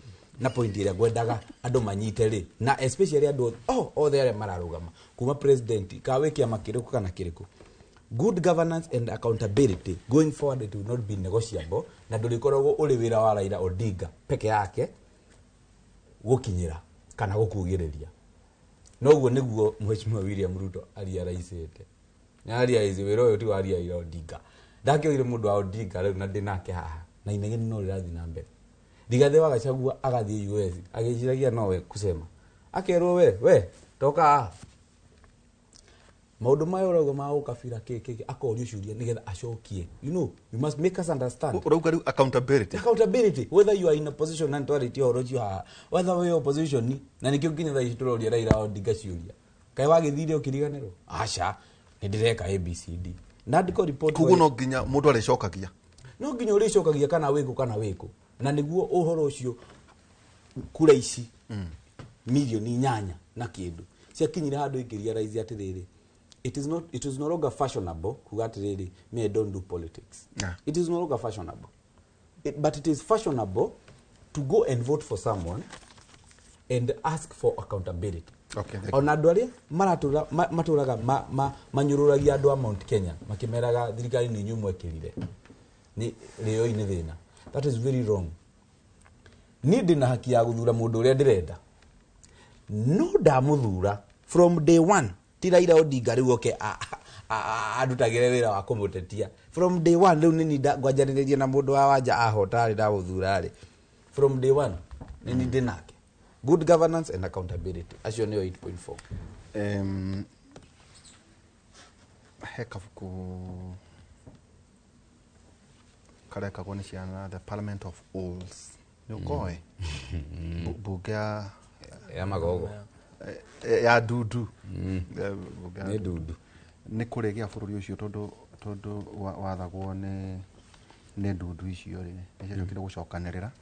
Speaker 2: na point ire gwendaga andu manyite ri na especially andu othe are mararugama kuma president kawe kiama kiriku kana kiriku good governance and accountability going forward it will not be negotiable na ndurikoragwo uri wira wa Raila Odinga peke yake gukinyira kana gukugiriria noguo niguo mheshimiwa William Ruto aria raisete nyaria izi wiro yo ti waria Raila Odinga ndakioire mundu wa Odinga riu na ndinake haha na inegeni no rirathi na mbere Rigathi wa Gachagua agathie US agiciragia nowe kusema akerwo we toka maundu mayo rogo ma ukabira keke akorio ciuria nigetha acokie you must make us understand
Speaker 26: accountability
Speaker 2: whether you are in a position and authority or you are whether we opposition na nikio nginya thai turoria Raila Odinga ciuria kai wagithire ukiriganiro acha ni ndireka ABCD na ndiko report
Speaker 26: kuguno nginya mundu aricokagia
Speaker 3: no nginya uricokagia kana wiku na niguo uhoro ucio kura ici milioni 8 na kindu cia kinyira handu ingiria rais atiriri it is no longer fashionable kuga atiriri me don't do politics. It is no longer fashionable, but it is fashionable to go and vote for someone and ask for accountability.
Speaker 26: Okay,
Speaker 3: ona andu aria maturaga manyururagia andu a Mount Kenya makimeraga thirikari ni nyumwe kirire ni rio ini thina. That is very wrong. Ni ndina haki ya guthura mundu uria ndirenda, no ndamuthura from day one. Ti Raila Odinga riu oke adutagire wira wa kumutetia from day one. Riu ni ngwanjariria na mundu wa wanja ahotari da guthura ri from day one ni ndinake. Good governance and accountability. Acio niyo 8.4.
Speaker 26: Hekafuku kareka kone ciana the Parliament of Owls. Nukoe. Buga
Speaker 3: ya magogo.
Speaker 26: Ya dudu.
Speaker 3: Ni dudu.
Speaker 26: Ni kuregia bururi ucio tondu wathagwo ni dudu icio ri. Nicio kire gucokanirira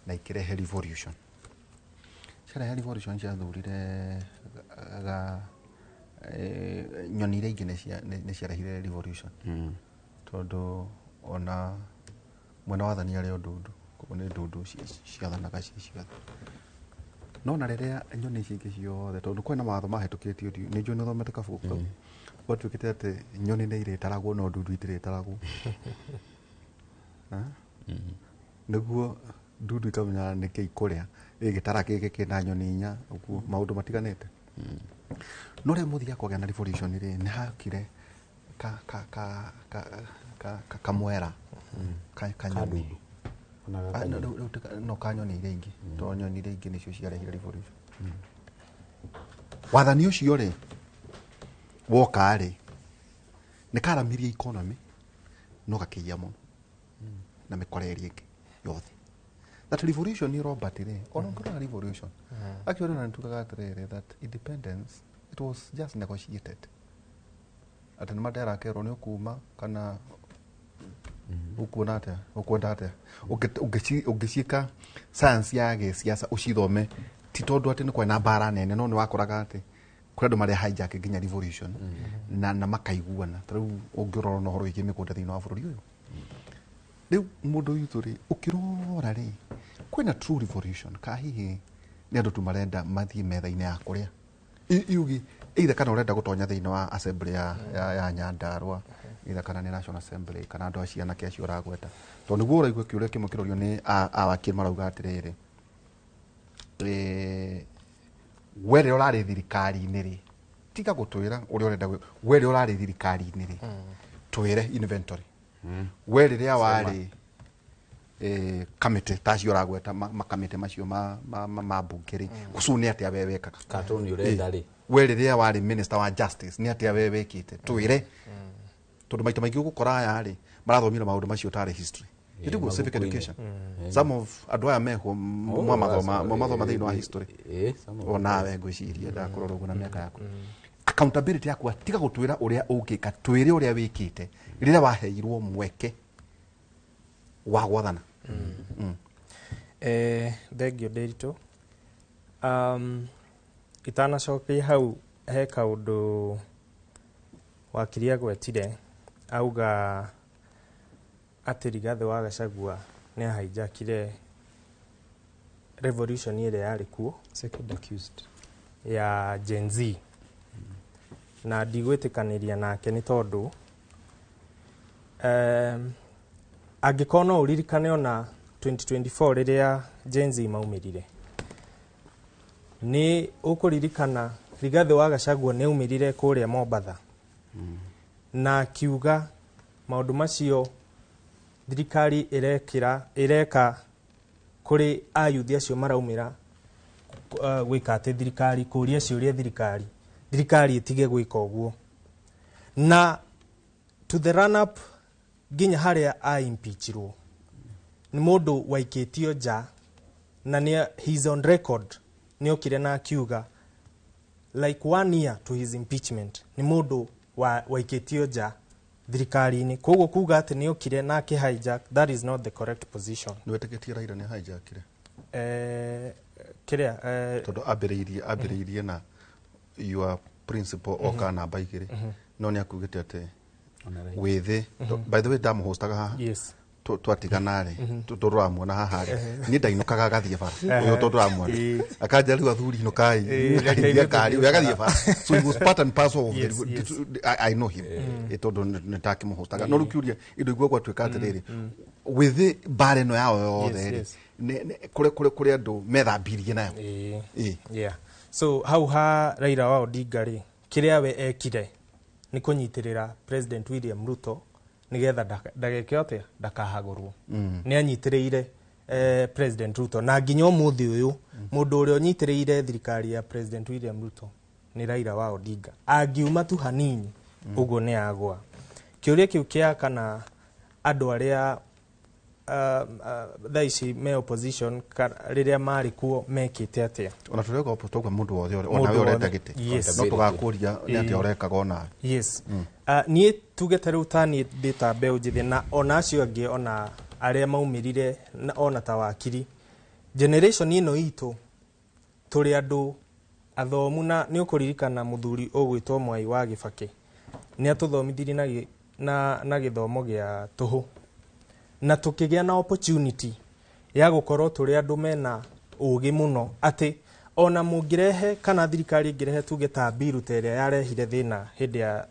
Speaker 26: na ikirehe revolution. Shara revolution cia thurire ga nyoni iria ingĩ nĩ ciarehire revolution tondu ona mwena wathani arĩ ndundu koguo nĩ ndundu ciathanaga ciothe no na rĩrĩa nyoni ici ingĩ ciothe tondu kwĩna mawatho mahĩtũkĩtio nĩ njũĩ nĩ thomete kabuku kau gwatuĩkĩte atĩ nyoni nĩ irĩtaragwo no ndundu itirĩtaragwo nĩguo ndundu ikamenya nĩkĩ ikũrĩa gĩtara gĩkĩ kĩna nyoni 4 ũguo maũndũ matiganĩte no rĩu mũthia kũgĩa na revolution rĩ nĩ hakire kamwera kanyoni no kanyoni iria ingĩ to nyoni iria ingĩ nĩcio ciarehire revolution wathani ũcio rĩ woka rĩ nĩ karamirie economy no gakĩia mũno na mĩkora ĩrĩa ĩngĩ yothe. That revolution ni Robert re ona revolution actually na ntukaga atirere that independence it was just negotiated atani madara kero ni ukuma kana ukuona ate ukwenda ate ugicika science ya siasa ucithome ti tondu ati ni kwena bara nene no ni wakoraga ati kũrĩa andũ marĩa hijack nginya revolution na makaiguana tarĩu ũngĩrora no horo igi mĩgũnda thĩinĩ wa bũrũri ũyũ rĩu mũndũ witũ rĩ ũkĩrora rĩ kwĩna true revolution ka hihi nĩ andũ tu marenda mathiĩ metha-inĩ ya kũrĩa iugi either kana ũrenda gũtonya thĩinĩ wa assembly ya Nyandarua either kana nĩ National Assembly kana andũ acio na kĩacio ũragweta tondũ nĩguo ũraigua kĩũria kĩmwe kĩrorio nĩ awakiri marauga atĩrĩrĩ were ũrarĩ thirikari-inĩ rĩ tiga gũtwĩra ũrĩa ũrenda were ũrarĩ thirikari-inĩ rĩ twĩre inventory we rĩrĩa warĩ kamĩtĩ tacio ũragweta makamĩtĩ macio ma mbunge rĩ ũcu nĩ atĩa we wekaga
Speaker 3: katoni ũrenda rĩ
Speaker 26: we rĩrĩa warĩ minister wa justice nĩ atĩa we wekĩte twĩre tondũ maita maingĩ ũgũkora aya rĩ marathomira maũndũ macio tarĩ history nĩguo civic education some of andũ aya meho mathoma thĩinĩ wa history onawe ngwĩciria ndakũrora ũguo na mĩaka yaku accountability yaku tiga gũtwĩra ũrĩa ũngĩka twĩre ũrĩa wĩkĩte rĩrĩa waheirwo mweke wa gwathana.
Speaker 4: Thengio Nderitu itanacokia hau he kaũndũ wakiri agwetire auga atĩ Rigathĩ wa Gachagua nĩ ahijackire revolution ĩrĩa yarĩ kuo
Speaker 26: second accused
Speaker 4: ya Gen Z na ndigwĩtĩkanĩria nake nĩ tondũ angĩkorwo no ũririkane ona 2024 rĩrĩa Gen Z maumĩrire nĩ ũkũririkana Rigathĩ wa Gachagua nĩ aumĩrire kũrĩa Mombatha na akiuga maũndũ macio thirikari ĩreka kũrĩ ayuthi acio maraumĩra gwĩka atĩ thirikari kũria ciũria thirikari ĩtige gwĩka ũguo na to the run up nginya harĩa aimpeachirwo nĩ mũndũ waikĩtio nja na he's on record nĩ okire na akiuga like 1 year to his impeachment nĩ mũndũ waikĩtio nja thirikari-inĩ koguo kuga atĩ nĩ okire na hijack, that is not the correct position.
Speaker 26: Nĩ wetĩkĩtie Raila nĩ hijackire
Speaker 4: kĩrĩa
Speaker 26: tondũ ambĩrĩirie na your principal oka namba igĩrĩ no nĩ akugĩte atĩ wĩthĩ by the way ndamũhostaga haha twatigana rĩ tũramuona haha rĩ niĩ ndainũkaga agathiĩ bara ũyũ tũramuona akanja rĩu athuri inũkai akaigua kari ũyũ agathiĩ bara so he was part and parcel of I know him tondũ nĩndakĩmũhostaga no rĩu kiuria indo igua gwatuĩka atĩrĩrĩ wĩthĩ bara ĩno yao yothe rĩ kũrĩ andũ methambirie nayo
Speaker 4: yeah. So hau ha Raila wa Odinga rĩ kĩrĩa we ekire nĩ kũnyitĩrĩra President William Ruto nigetha ndageke atĩa ndakahagũrwo nĩ anyitĩrĩire President Ruto na nginya ũmũthĩ ũyũ mũndũ ũrĩa ũnyitĩrĩire thirikari ya President William Ruto nĩ Raila wa Odinga angiuma tu hanini ũguo nĩ agwa kĩũria kĩu kĩa kana andũ arĩa thaa ici me opposition rĩrĩa marĩ kuo mekĩte atĩa
Speaker 26: ona tũreka opposition mũndũ wothe ona we ũrenda gĩtĩ no tũgakũria nĩ atĩa ũrekaga ona
Speaker 4: yes niĩ tugete rĩu taniĩ ndĩ ta mbeũ njĩthĩ na ona acio angĩ ona arĩa maumĩrire ona ta wakiri generation ĩno itũ tũrĩ andũ athomu na nĩ ũkũririkana mũthuri ũgwĩtwo Mwai wa Kĩbakĩ nĩ atũthomithirie na gĩthomo gĩa tũhũ na tukigĩa na opportunity ya gũkorwo tũrĩ andũ mena ũgĩ mũno atĩ ona mũngĩrehe kana thirikari ĩngĩrehe tuge ta bill ta ĩrĩa yarehire thĩna hĩndĩ ya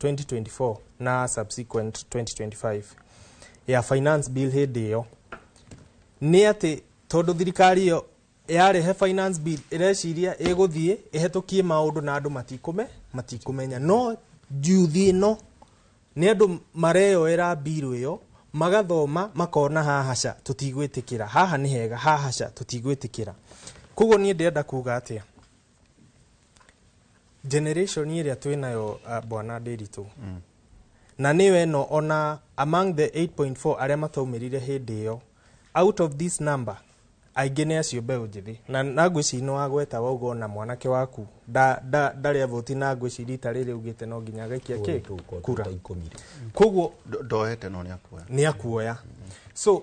Speaker 4: 2024 na subsequent 2025 ya finance bill hĩndĩ ĩyo nĩ atĩ tondũ thirikari ĩyo yarehe finance bill ĩreciria ĩgũthiĩ ĩhetũkie maũndũ na andũ matikũmenya no juthi ĩno nĩ andũ mareyoera biru ĩyo magathoma makona hahaca tũtigwĩtĩkĩra haha nĩ hega hahaca tũtigwĩtĩkĩra koguo niĩ ndĩrenda kuga atĩa generation ĩrĩa twĩnayo bwana Nderitu na nĩwe no ona among the 8.4 arĩa mataumĩrire hĩndĩ ĩyo out of this number aingĩ nĩ acio mbeũ njĩthĩ na ngwĩciria nĩ wagweta wauga na mwanake waku ndarĩ avoti na ngwĩciria rita rĩrĩ ugĩte no nginya agaikia kura koguo
Speaker 26: ndoete no
Speaker 4: nĩ akuoya so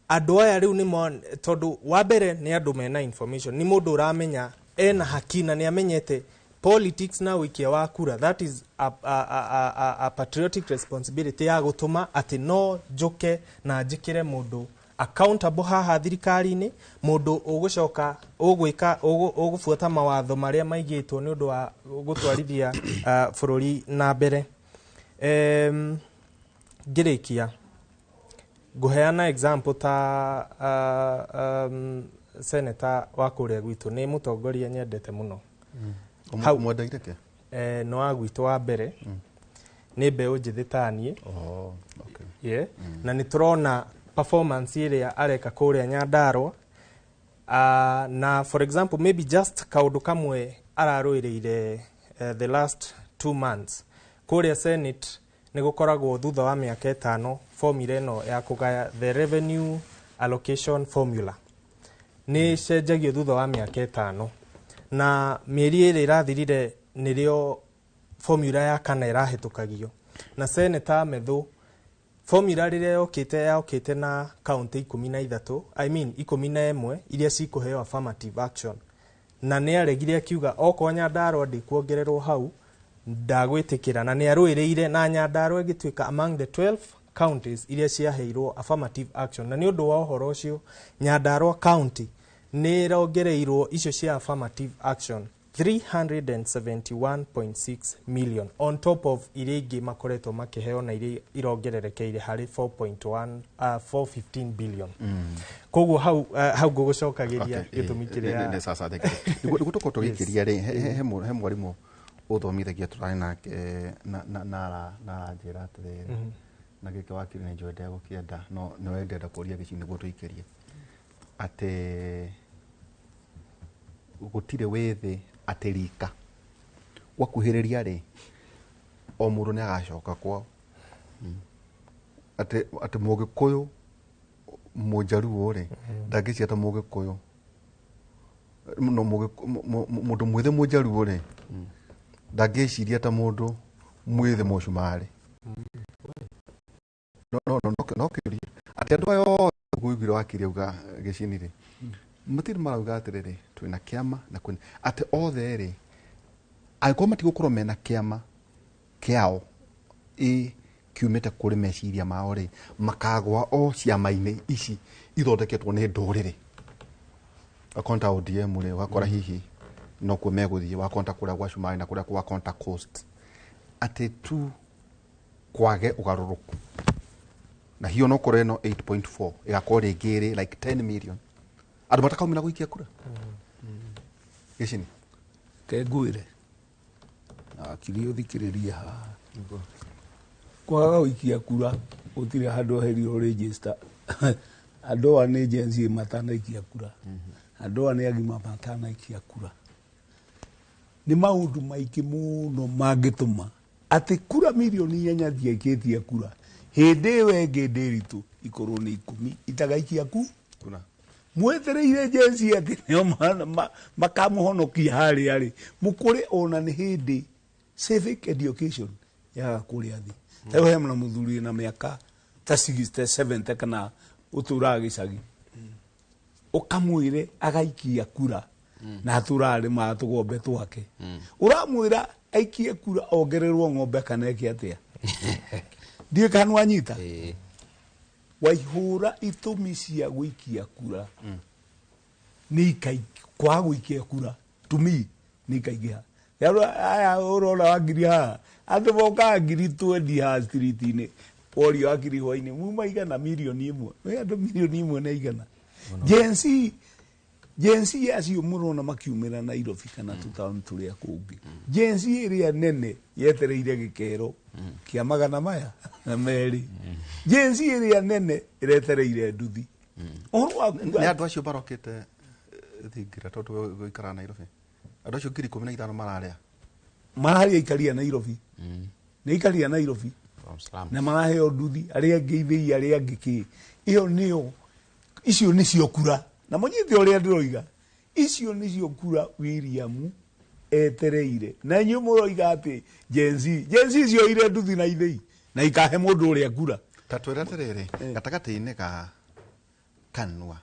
Speaker 4: andũ aya rĩu nĩ tondũ wa mbere nĩ andũ mena information nĩ mũndũ ũramenya ena haki na nĩ amenyete politics na wikia wa kura that is a patriotic responsibility ya gũtũma atĩ no njoke na njĩkĩre mũndũ accountable haha thirikari-inĩ mũndũ ũgũcoka ũgũbuata mawatho marĩa maigĩtwo nĩ ũndũ wa gũtwarithia bũrũri na mbere ngĩrĩkia ngũheana example ta senator wa kũrĩa gwitũ nĩ mũtongoria nyendete mũno
Speaker 26: mwendeire ke
Speaker 4: no agwitũ wa mbere nĩ mbeũ njĩthĩ ta niĩ na nĩ tũrona performance ĩrĩa areka kũrĩa Nyandarua na for example maybe just kaũndũ kamwe ararũĩrĩire the last 2 months kũrĩa Senate nĩ gũkoragwo thutha wa mĩaka 5 formula ĩno ya kũgaya the revenue allocation formula nĩ cenjagio thutha wa mĩaka 5 na mĩeri ĩrĩa ĩrathirire nĩrĩo formula ya kana ĩrahĩtũkagio na Senator Methu formula rĩrĩa yokĩte na county 13 I mean 11 iria cikũheo affirmative action na nĩ aregire akiuga okorwo Nyandarua ndĩkuongererwo hau ndagwĩtĩkĩra na nĩ arũĩrĩire na Nyandarua ĩgĩtuĩka among the 12 counties iria ciaheirwo affirmative action na nĩ ũndũ wa ũhoro ũcio Nyandarua county nĩ ĩrongereirwo icio cia affirmative action 371.6 million on top of iria ingĩ makoretwo makĩheo na iria irongererekeire harĩ 415 billion koguo hau ngũgũcokagĩria gĩtũmi kĩrĩa
Speaker 26: nĩguo tũkorwo tũgĩkĩria rĩ he mwarimũ ũthomithagia tũrarĩ nake na njĩra atĩrĩrĩ na gĩkĩ wakiri nĩ njũĩ ndegũkĩenda no nĩwe ndenda kũria gĩci nĩguo tũikĩrie atĩ gũtirĩ wĩthĩ atĩ rika gwakuhĩrĩria rĩ o mũndũ nĩ agacoka kwao atĩ mũgĩkũyũ mũnjaruo rĩ ndangĩcia ta mũgĩkũyũ no mũndũ mwĩthĩ mũnjaruo rĩ ndangĩciria ta mũndũ mwithe mucumari no kiuria ati andu ayo guigire wakiriuga gicini mutiri marauga atiriri twina kiama na kwina ati othe ri aiko matigukorwo mena kiama kiao kiumite kuri meciria mao ri makagwa o ciama-ini ici ithondeketwo ni nduriri akonta ODM ri wakora hihi no kuo meguthie wakonta kuria gwa Shumari na kuria kwa Conta Coast ati tu kwage ugaruruku na hiyo no koreno 8.4 igakorwo ringiri like 10 million andu matakaumira guikia kura gicini
Speaker 15: kengwire akiri uthikiriria ha kwaga guikia kura utire handu herio register andu ane agency matana ikia kura andu ane agima matana ikia kura ni maundu maiki muno mangituma ati kura milioni 4 thiakitie kura hindi wenge ndiritu ikorwo ni 10 itagaikia kuna mwethereire jensi ati nio makamuhonokia hari ari mukuri ona ni hindi civic education ya kuria thi tayo hemna muthuri na miaka ta 67 kana utura gicagi ukamwire agaikia kura na turari matugombe twake uramwira aikie kura ongererwo ng'ombe kana eke atia ndiye kanwa nyita waihura itumi cia guikia kura ni kai kwa guikia kura tumi ni kaigia yaro aya urona wagiria andu boka ngiri 20 ha street ini ori akiri hoini muma igana milioni 1 we andu milioni 1 na igana jensi acio murona makiumira Nairobi kana tutaoni turia kungi jensi iria nene yetereire gikero kia magana maya na meri jensi iria nene iretereire nduthi
Speaker 26: ni andu acio barokete thingira tondu goikara Nairobi andu acio ngiri 15
Speaker 15: mararia ikaria Nairobi ni ikaria Nairobi na maraheo nduthi aria ngeithii aria ngiki iyo nio icio nicio kura na monyithe uria ndiroiga icio nicio kura William etereire na nyu muroiga ati jenzi icio ire nduthi na ithei na ikahe mundu uria kura
Speaker 26: tatwira atiriri gatagati-ini ka kanwa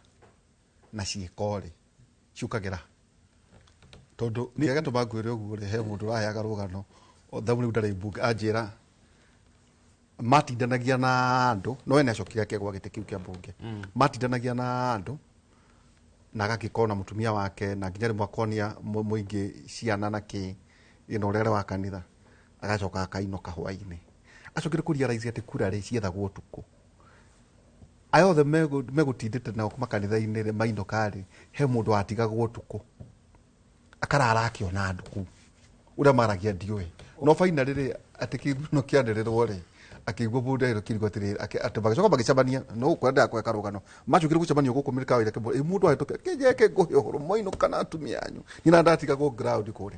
Speaker 26: na ciikori ciukagira tondu ni aga tubangwire uguo ri he mundu raheaga rugano thauni ndari bunge anjira matindanagia na andu no ene acokire ke gwa gite kiu kia bunge matindanagia na andu na agakikona mutumia wake na nginya mwakonia muingi ciana na ki ino rere wa kanitha agacoka akainoka hwaini acokire kuria raisi ati kura ri ciethagwo tuku ayo the megutindite na makanitha-ini ri mainoka ri he mundu atigagwo tuku akarara akiona andu ku uria maragia ndiwe no finally ri ati kithuno kianderirwo ri akigwo bude ro kirgo tiri ati bagacoka bagicabania no kwenda kweka rugano macukire gucabania guku mirika wire kebo mundu ahitoke kejeke goyo horo moino kana atumia anyu nina ndatiga go ground kuri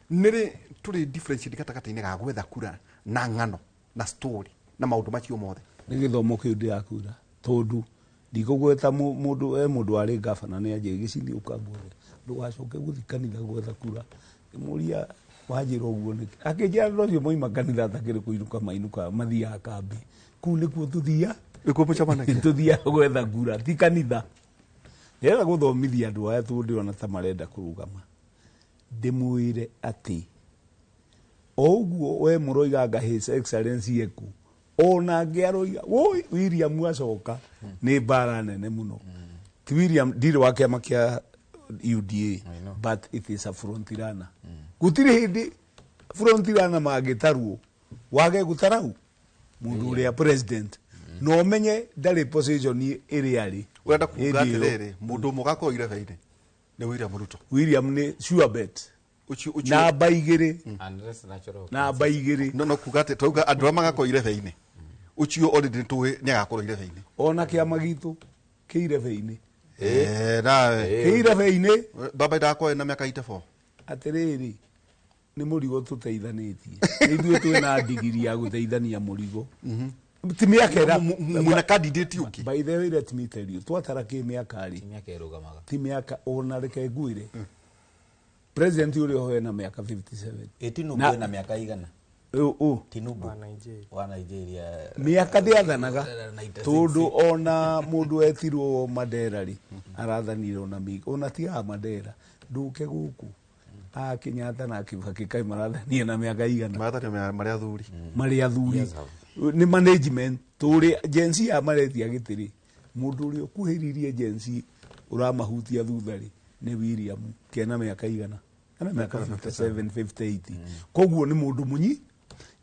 Speaker 26: niri turi difference gatagati-ini ga gwetha kura na ngano na story na maundu macio mothe
Speaker 15: ni githomo kiu ndi akura tondu ndigugweta mundu ari gavana ni aje gicini ukambure ndugacoke guthikanitha gwetha kura muria wajira uguo niki akijia rocio moima kanitha takiri kuinuka mainuka mathia kambi ku nikuo tuthia
Speaker 26: nikuo mucamanagia
Speaker 15: tuthia gwetha kura ti kanitha yera guthomithia andu aya tundiona ta marenda kurugama ndimwire ati oguo we muroiga his excellency eku ona ngiaroiga woi William acoka ni bara nene muno ti William ndire wake amakia UDA but it is a front runner gutire hindi front runner magitaruo wage gutarau mundu uria president no menye ndari position iri ari
Speaker 26: urenda kuga atiriri mundu mugako ireveine ni William Ruto
Speaker 15: William ni sure bet na baigire na baigire
Speaker 26: no kuga ati tuga andu amagako ireveine ucio already tuwe ni agakorwo ireveine
Speaker 15: ona kiama gitu kiireveine
Speaker 26: na
Speaker 15: kiireveine
Speaker 26: baba ndako na miaka 84
Speaker 15: atiriri ni murigo tuteithanitie ithuĩ twina ndigiri ya guteithania murigo ti miaka era
Speaker 26: muna candidate uki
Speaker 15: by the way let me tell you twatara ki miaka ari
Speaker 3: miaka irugamaga
Speaker 15: ti miaka ona reke ngwire president uri ho na miaka 57
Speaker 3: etino kwena miaka igana Tinubu wa Nigeria
Speaker 15: miaka ndiathanaga tondu ona mundu etirwo Mandela ri arathanire ona ona tiga Mandela nduke guku Kenyatta na Kibaki kai marathanie na miaka igana mari athuri ni management turi agency ya maretia gitiri mundu uri okuhiririe agency uramahutia thuthari ni William kena miaka igana ana miaka 57 58 koguo ni mundu munyi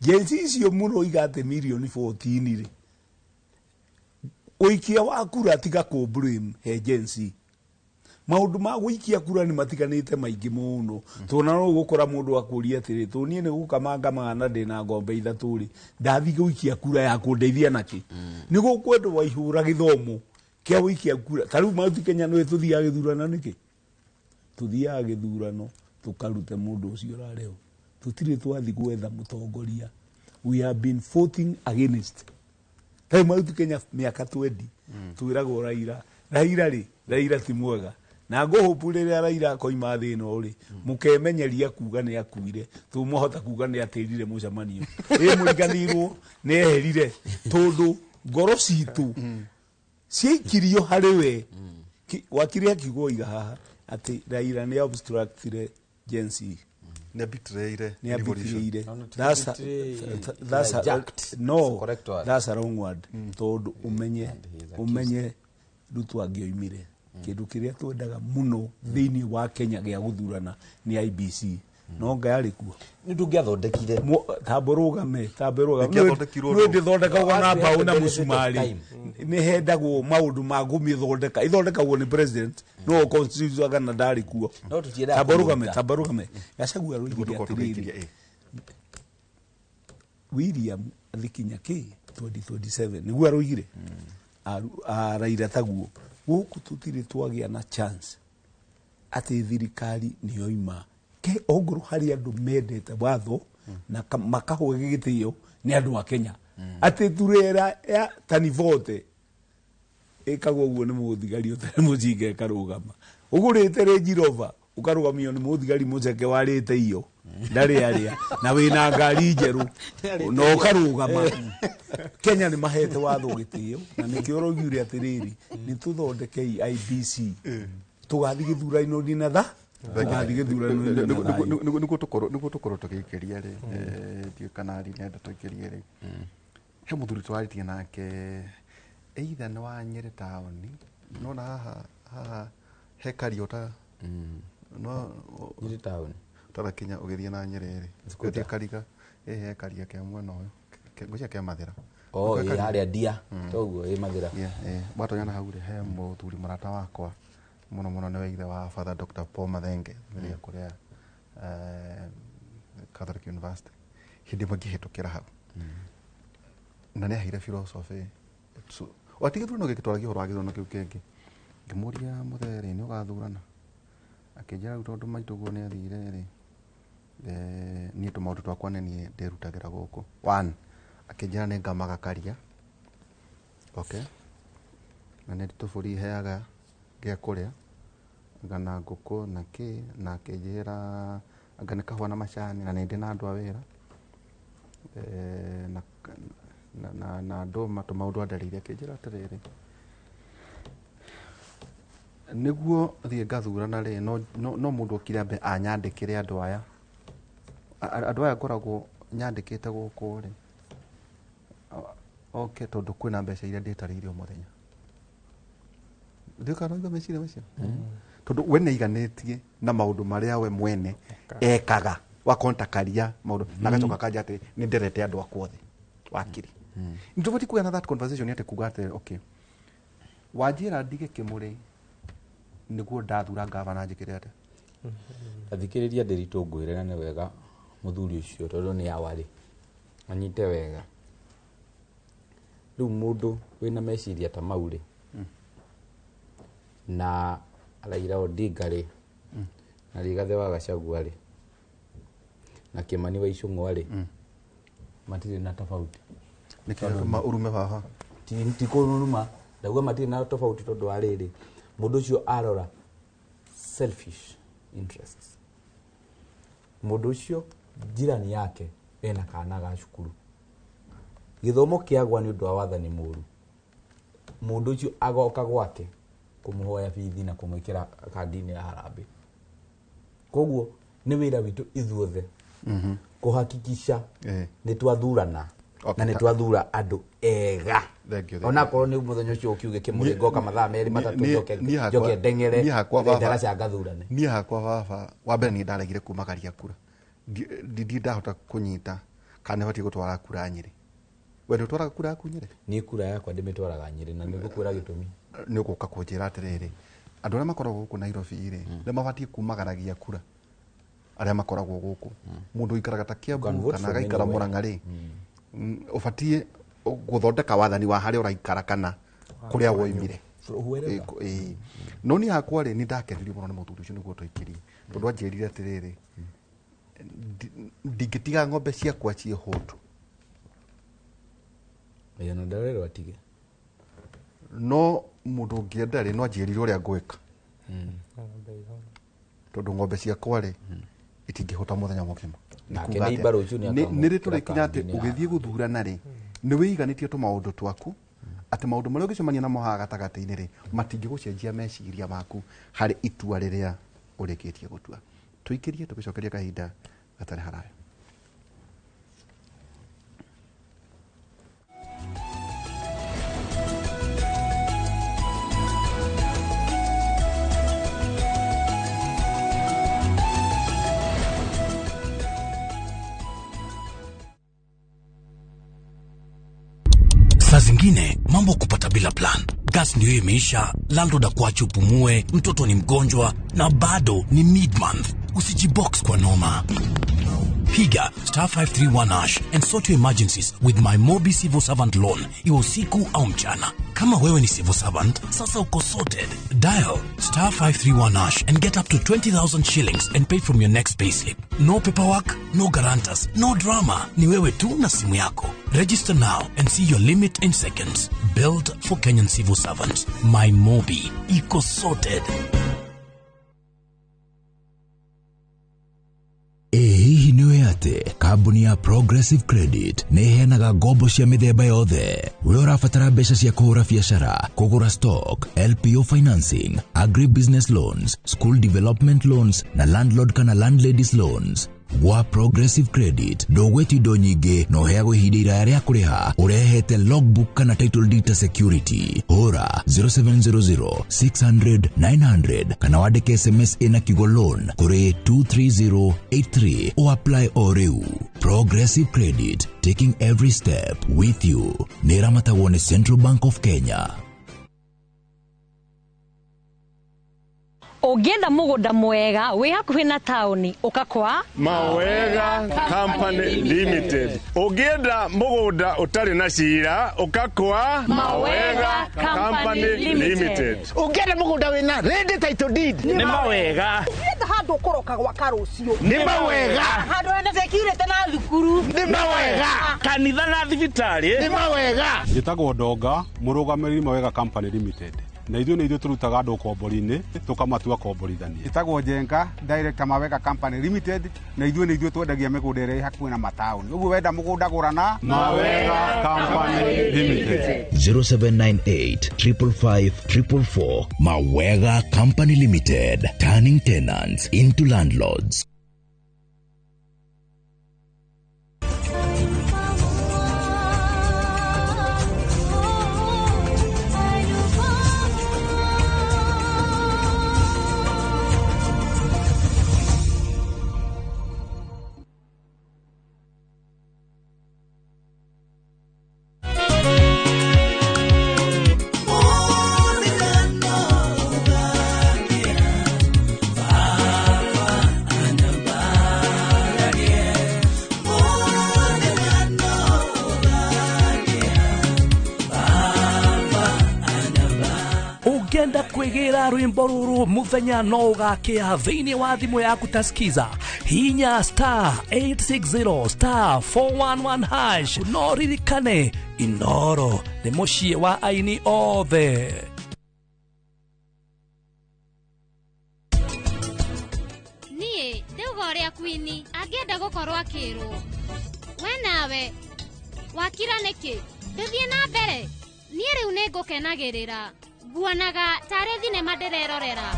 Speaker 15: agency icio muno igate milioni 14 ri oikia wa kura tiga ko blame agency maundu ma guikia kura ni matiganite maingi muno tuna no gukora mundu akuria atiri tunie ni gukamanga mana ndina ngombe ithatu ri ndathi guikia kura ya kundeithia naki ni gukwendu waihura githomo kia guikia kura tariu mauti Kenya no tuthia githurano niki tuthia githurano tukarute mundu ucio rareo tutire twathi gwetha mutongoria we have been voting against tariu mauti Kenya miaka 20 tuiragwo Raila ti mwega na hope rire Raila koima thino ri mukemenyeria kuga ni akuire tumuhota kuga ni atirire mucemanio muriganirwo ni eherire tondu ngoro citu ciikirio hari we wakire akigo iga haha ati Raila ni obstructire agency
Speaker 26: ni abitreire
Speaker 15: that's no that's a wrong word tondu umenye rutu angioimire kindu kiria twendaga muno thiini wa Kenya gia guthurana ni IBC no ngari kuo
Speaker 3: ni ndungiathondekire
Speaker 15: tamborugame no ndithondekagwo na mbao na musumari ni hendagwo maundu ma gumithondeka ithondekagwo ni president no constitution agana ndari kuo
Speaker 3: no tutienda
Speaker 15: tamborugame gacagua ruigire atiriri William thikinya ki 2027 niguo aruigire Raila taguo guku tutire twagia na chance ati thirikari ni oima ke oguru hari andu mendete watho na makahwe gigitio ni andu a Kenya ati turera ya tanivote ekagwo guo ni muthigari utare mujinge karugama ugurite Range Rover ukarugamio ni muthigari mujeke warite iyo ndari aria na wina ngari njeru no karugama Kenya ni mahete watho gitio na nikio rogire atiriri ni tuthondekei IBC tugathi githurano ni na tha tugathi githurano
Speaker 26: niguo tukoro tugikiria ri dio kanari nenda tukiria ri he muthuri twaritie nake either ni wa Nyeri town no na haha he Kariota no
Speaker 2: Nyeri town
Speaker 26: tara Kenya ugithia na Nyeri ri Kariga he Karia ke mwana uyu ngucia ke Mathira
Speaker 3: aria dia toguo Mathira
Speaker 26: batonya na haure he muthuri marata wakwa muno ni weithe wa Father Dr. Paul Mathenge thiria kuria Catholic University hindi magihitukira hau na ni ahire philosophy watigithuru no gikitwara gihoro agithona kiu kingi ngimuria muthere ni ugathurana akinjira utondu maituguo ni athire ri ni tumaundu twakwa ni ndirutagira guku one akinjira ni ngamaga Karia okay na ni tufuri heaga gia kuria ngana nguku na ki na akinjira ngane kahwa na macani na ndi na andu a wira na ndo maundu andarire akinjira atiriri niguo thie ngathurana ri no mundu okire ambe anyandikire andu aya ngoragwo nyandikite guku ri okay tondu kwina mbeca iria nditariirio muthenya ndikana ngo meciria macio tondu we ne iganetie na maundu maria we mwene ekaga wa kontakaria maundu na gacoka kanja ati ni nderete andu akwothe wakiri ndubati kuya that conversation yate kugate okay wajira ndige kimuri niguo ndathura ngavana njikire ate
Speaker 3: athikiriria ndiritu ngwire na ni wega muthuri ucio tondu ni awari anyite wega riu mundu wina meciria ta mauri na Raila Odinga ri na Rigathi wa Gachagua ri na Kimani wa Ichung'wa ri matire na tofauti
Speaker 26: nikiruma urume haha
Speaker 3: tikunuma ndauga matire na tofauti tondu ariri mundu ucio arora selfish interests mundu ucio jirani yake ena kana ga cukuru githomo kiagwa ni undu wa wathani muru mundu ucio agoka gwake kumuhoya bithi na kumwikira kandini ya harambe koguo ni wira witu ithuothe kuhakikisha ni twathurana na ni twathura andu ega ona korwo ni muthenya ucio ukiuge kimuringo kama mathaa meri matatu njoke ndengere ndara cia gathurane
Speaker 26: ni hakwa baba wambe ni ndaregire kumagaria kura ndidi ndahota kunyita kana bati gutwara kura Nyeri wende utwara kura yaku Nyeri
Speaker 3: ni kura yakwa ndimitwaraga Nyeri na nigukwira gitumi
Speaker 26: ni guka kunjira atiriri andu aria makoragwo guku Nairobi ri ni mabati kumagaragia kura aria makoragwo guku mundu ikaraga ta Kiambu kana gaikara Murang'a ri ubatie guthondeka wathani wa haria uraikara kana kuria woimire no ni hakwa ri ni ndakenire muno ni muthuri ucio niguo twikirie tondu anjirire atiriri ndingitiga ng'ombe ciakwa cie hundu
Speaker 3: yana ndarero atige
Speaker 26: no mundu ungienda ri no anjirire uria ngwika tondu ng'ombe ciakwa ri itingihota muthenya mugima ni ri turikinya ati ugithie guthurana ri ni wiganitie tu maundu twaku ati maundu maria ugicemania namo haha gatagati-ini ri matingigucenjia meciria maku hari itua riria urikitie gutua tuikirie tugicokeria kahinda gatari haraya
Speaker 11: Saa zingine mambo kupata bila plan. Gas ndio imeisha, landlord akuache upumue, mtoto ni mgonjwa na bado ni mid-month. Usijibox kwa noma. Piga *531# and sort your emergencies with my Mobi Civil Servant Loan. Iwe usiku au mchana. Kama wewe ni civil servant, sasa uko sorted. Dial *531# and get up to 20,000 shillings and pay from your next payslip. No paperwork, no guarantors, no drama. Ni wewe tu na simu yako. Register now and see your limit in seconds. Built for Kenyan civil servants. My Mobi. Iko sorted.
Speaker 21: Hihi niwe ati kambuni ya Progressive Credit ni iheanaga ngombo cia mithemba yothe. We urabatara mbeca cia kuhura biacara, kugura stock, LPO financing, agribusiness loans, school development loans na landlord kana landladies loans. Gwa Progressive Credit ndogweti indo nyingi no heagwo ihinda iraya ria kuriha urehete logbook kana title deed security. Hora 0700 600 900 kana wandike SMS ina kigo loan kuri 23083 o apply oreu. Progressive Credit, taking every step with you. Niramatagwo ni Central Bank of Kenya.
Speaker 17: Ugienda mugunda mwega wi hakuhi na tauni ukakwa
Speaker 12: Mawega Company Limited. Ugienda mugunda utari na cira ukakwa Mawega Company Limited.
Speaker 8: Ugienda mugunda wina ready title deed
Speaker 12: ni Mawega.
Speaker 8: Ugienda handu ukoroka gwa karucio
Speaker 12: ni Mawega.
Speaker 8: Handu ene security na thukuru
Speaker 12: ni Mawega. Kanitha na thibitari
Speaker 8: ni Mawega.
Speaker 13: Gitagwo Ndonga murugamiri Mawega Company Limited. Na ithuĩ turutaga andũ kombori-inĩ tukamatua komborithania. Itagwo Njenga Director Mawega Company Limited, na ithuĩ twendagia mĩgũnda ĩrĩa hakuhĩ na mataũni. Ũguo wenda mũgũnda gũrana Mawega Company Limited.
Speaker 21: 0798 555 444. Mawega Company Limited, turning tenants into landlords.
Speaker 16: Ugenda kwegera rwimbo ruru muthenya no ugakia thiini wa thimu yaku taskiza hinya *860 *411# no ririkane Inoro ni mucie wa aini othe.
Speaker 18: Nie ndeuga uria Queen angienda gukorwo akirwo
Speaker 1: we nawe wakira nĩkĩ ndũthiĩ na mbere niĩ rĩu nĩngũkenagĩrĩra nguonaga tarĩ thinema ndĩrerorera.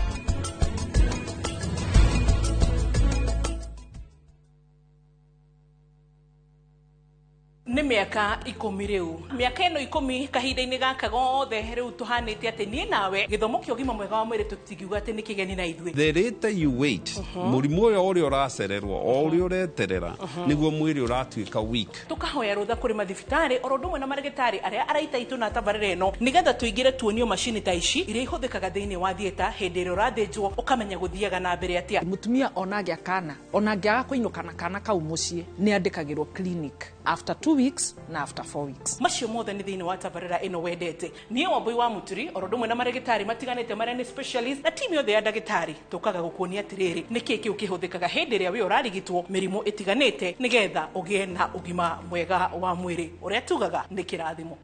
Speaker 14: Nĩ mĩaka 10 rĩu mĩaka ĩno 10 kahinda-inĩ gaka gothe rĩu tũhanĩte atĩ niĩ nawe gĩthomo kĩa ũgima mwega wa mwĩrĩ tũtingiuga atĩ nĩ kĩgeni na ithuĩ.
Speaker 18: The later you wait mũrimũ ũrĩa ũracererwo o ũrĩa ũreterera nĩguo mwĩrĩ ũratuĩka weak.
Speaker 14: Tũkahoya rũtha kũrĩ mathibitarĩ oro ũndũ ũmwe na marĩgĩtarĩ arĩa araita itũ na tabarĩra ĩno nĩgetha tũingĩre tuonio macini ta ici iria ihũthĩkaga thĩinĩ wa thieta hĩndĩ ĩrĩa ũrathĩnjwo ũkamenya gũthiaga na mbere atĩa.
Speaker 23: Mũtumia onagĩa kana onangĩaga kũinũka na kana kau mũciĩ nĩ andĩkagĩrwo clinic after 2 weeks na after 4 weeks.
Speaker 14: Macio mothe nĩ thĩinĩ wa tabarĩra ĩno wendete. Niĩ Wambui wa Muturi oro ũndũ ũmwe na marĩgĩtarĩ matiganĩte marĩa nĩ specialist na timu yothe ya ndagĩtarĩ tũkaga gũkuonia atĩrĩrĩ nĩkĩĩ kĩu kĩhũthĩkaga hĩndĩ ĩrĩa we ũrarigitwo mĩrimũ ĩtiganĩte nĩgetha ũgĩe na ũgima mwega wa mwĩrĩ ũrĩa tugaga nĩ kĩrathimo.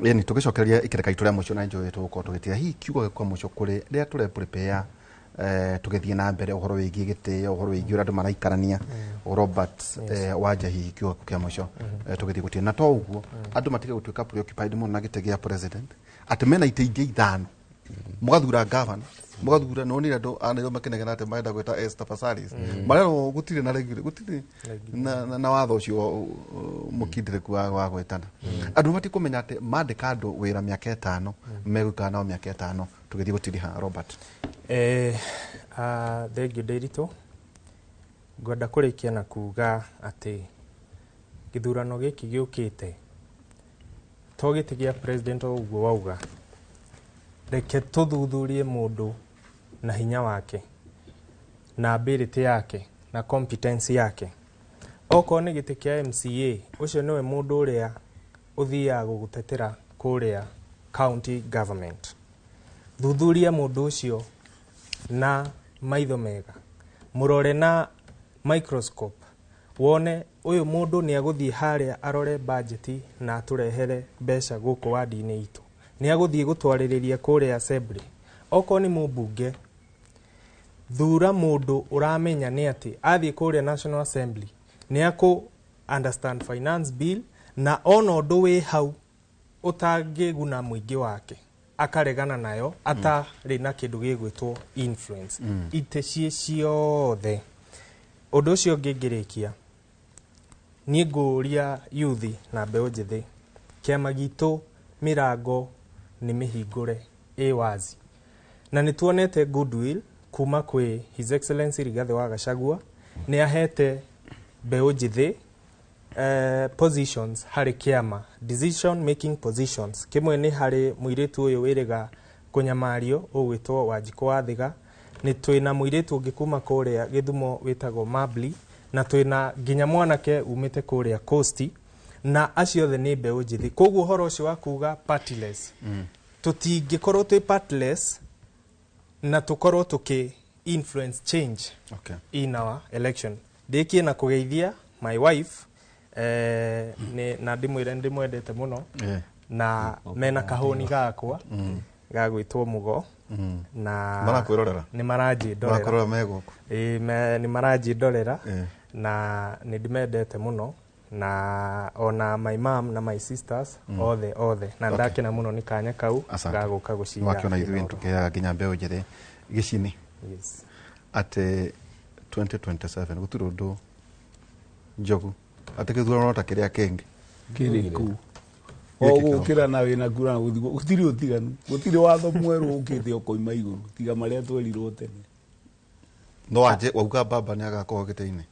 Speaker 26: Yani tugicokeria ikereka itu ria mucio na njoe tugukorwo tugitia hi kiugo kwa mucio kuri ria tule prepare tugithie na mbere uhoro wigi gitio uhoro wigi ura andu maraikarania Robert waja hi kiugo kia mucio tugithie gutie na to uguo andu matige gutuika preoccupied muno na gite gia president ati mena ite ingi ithano mugathura governor mugathura no ni andu anero makenegena ati maenda gweta Esther Passaris marero gutire na regular gutire na watho ucio mukindireku wa gwetana andu matikumenya ati mandika andu wira miaka 5 meguka nao miaka 5 tugithie gutiriha Robert.
Speaker 4: Thengiũ Ndĩritũ ngwenda kũrĩkia na kuga atĩ gĩthurano gĩkĩ gĩũkĩte to gĩtĩ gĩa president ũguo wauga reke tũthuthurie mũndũ na hinya wake na ability yake na competence yake. Okorwo nĩ gĩtĩ kĩa MCA ũcio nĩwe mũndũ ũrĩa ũthiaga gũgũtetera kũrĩa county government. Thuthuria mũndũ ũcio na maitho mega mũrore na microscope wone ũyũ mũndũ nĩ agũthiĩ harĩa arore budget na atũrehere mbeca gũkũ wadi-inĩ itũ, nĩ agũthiĩ gũtwarĩrĩria kũrĩa assembly. Okorwo nĩ mũmbunge thura mũndũ ũramenya nĩ atĩ athiĩ kũrĩa National Assembly nĩ akũ understand finance bill na ona ũndũ wĩ hau ũtangĩguna mũingĩ wake akaregana nayo atarĩ na kĩndũ gĩgwĩtwo influence ite ciothe. Ũndũ ũcio ngĩngĩrĩkia niĩ ngũria yuthi na mbeũ njĩthĩ kĩama gitũ mĩrango nĩ mĩhingũre ĩ wazi na nĩ tuonete goodwill kuma kwĩ His Excellency Rigathĩ wa Gachagua nĩ ahete mbeũ njĩthĩ positions harĩ kĩama decision making positions. Kimwe nĩ harĩ mũirĩtu ũyũ wĩrĩga kũnyamario ũgwĩtwo Wanjikũ wa Thĩga, nĩ twĩna mũirĩtu ũngĩ kuma kũrĩa Gĩthumo wĩtagwo Mabli na twĩna nginya mwanake umĩte kũrĩa Coast na acio othe nĩ mbeũ njĩthĩ. Koguo ũhoro ũcio wa kuga partless tũtingĩkorwo twĩ partless na tũkorwo tũkĩ influence change in our election. Ndĩkie na kũgeithia my wife na ndĩmwendete mũno na mena kahũni gakwa gagwĩtwo Mugo na
Speaker 26: marakwĩrorera
Speaker 4: nĩ maranjĩndorera
Speaker 26: marakorora megũkũ
Speaker 4: nĩ maranjĩndorera na nĩ ndĩmendete mũno na ona my mom na my sisters othe na ndakena mũno nĩ kanya kau gagũka gũcira
Speaker 26: wakiona ithuĩ tũkĩaga nginya mbeũ njĩthĩ gĩcini atĩ 2027 gũtirĩ ũndũ njogu atĩ gĩthurano ta kĩrĩa kĩngĩ
Speaker 15: kĩrĩkũ ogũkĩra na wĩna kura gũtirĩ ũtiganu gũtirĩ watho mwerũ ũkĩte ũkoima igũrũ tiga marĩa twerirwo tene.
Speaker 26: No anje wauga baba nĩ agakorwo gĩtĩ-inĩ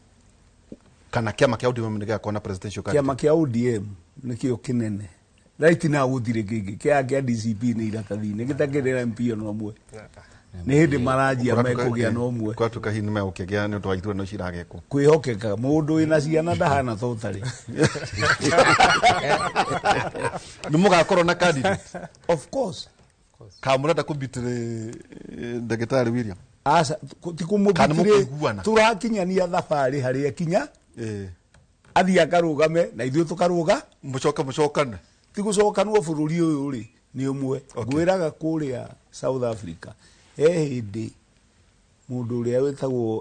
Speaker 26: kana kĩama kĩa ODM nĩ gĩakorwo na presidential candidate?
Speaker 15: Kĩama kĩa ODM nĩkĩo kĩnene right now gũtirĩ kĩngĩ kĩa DCP nĩ iratathi-inĩ gĩtakĩrĩ MP no ũmwe nĩ hĩndĩ maranjia mekũgĩa no ũmwe
Speaker 26: kwa tukahini megũkĩgĩa nĩ ũndũ wa ithurano ciragĩkwo
Speaker 15: kwĩhokeka mũndũ wĩna ciana ndahana to ũtarĩ
Speaker 26: nĩ mũgakorwo na candidate
Speaker 15: of course
Speaker 26: kamũrenda kũmbitĩrĩ ndagĩtarĩ William
Speaker 15: asa tikumũbitĩrĩ tũrakinyania thabarĩ harĩa kinya athiĩ akarũgame na ithuĩ tũkarũga
Speaker 26: mũcokane
Speaker 15: tigucokanwo bururi uyu ri ni umwe ngwiraga kuria South Africa hindi mundu uria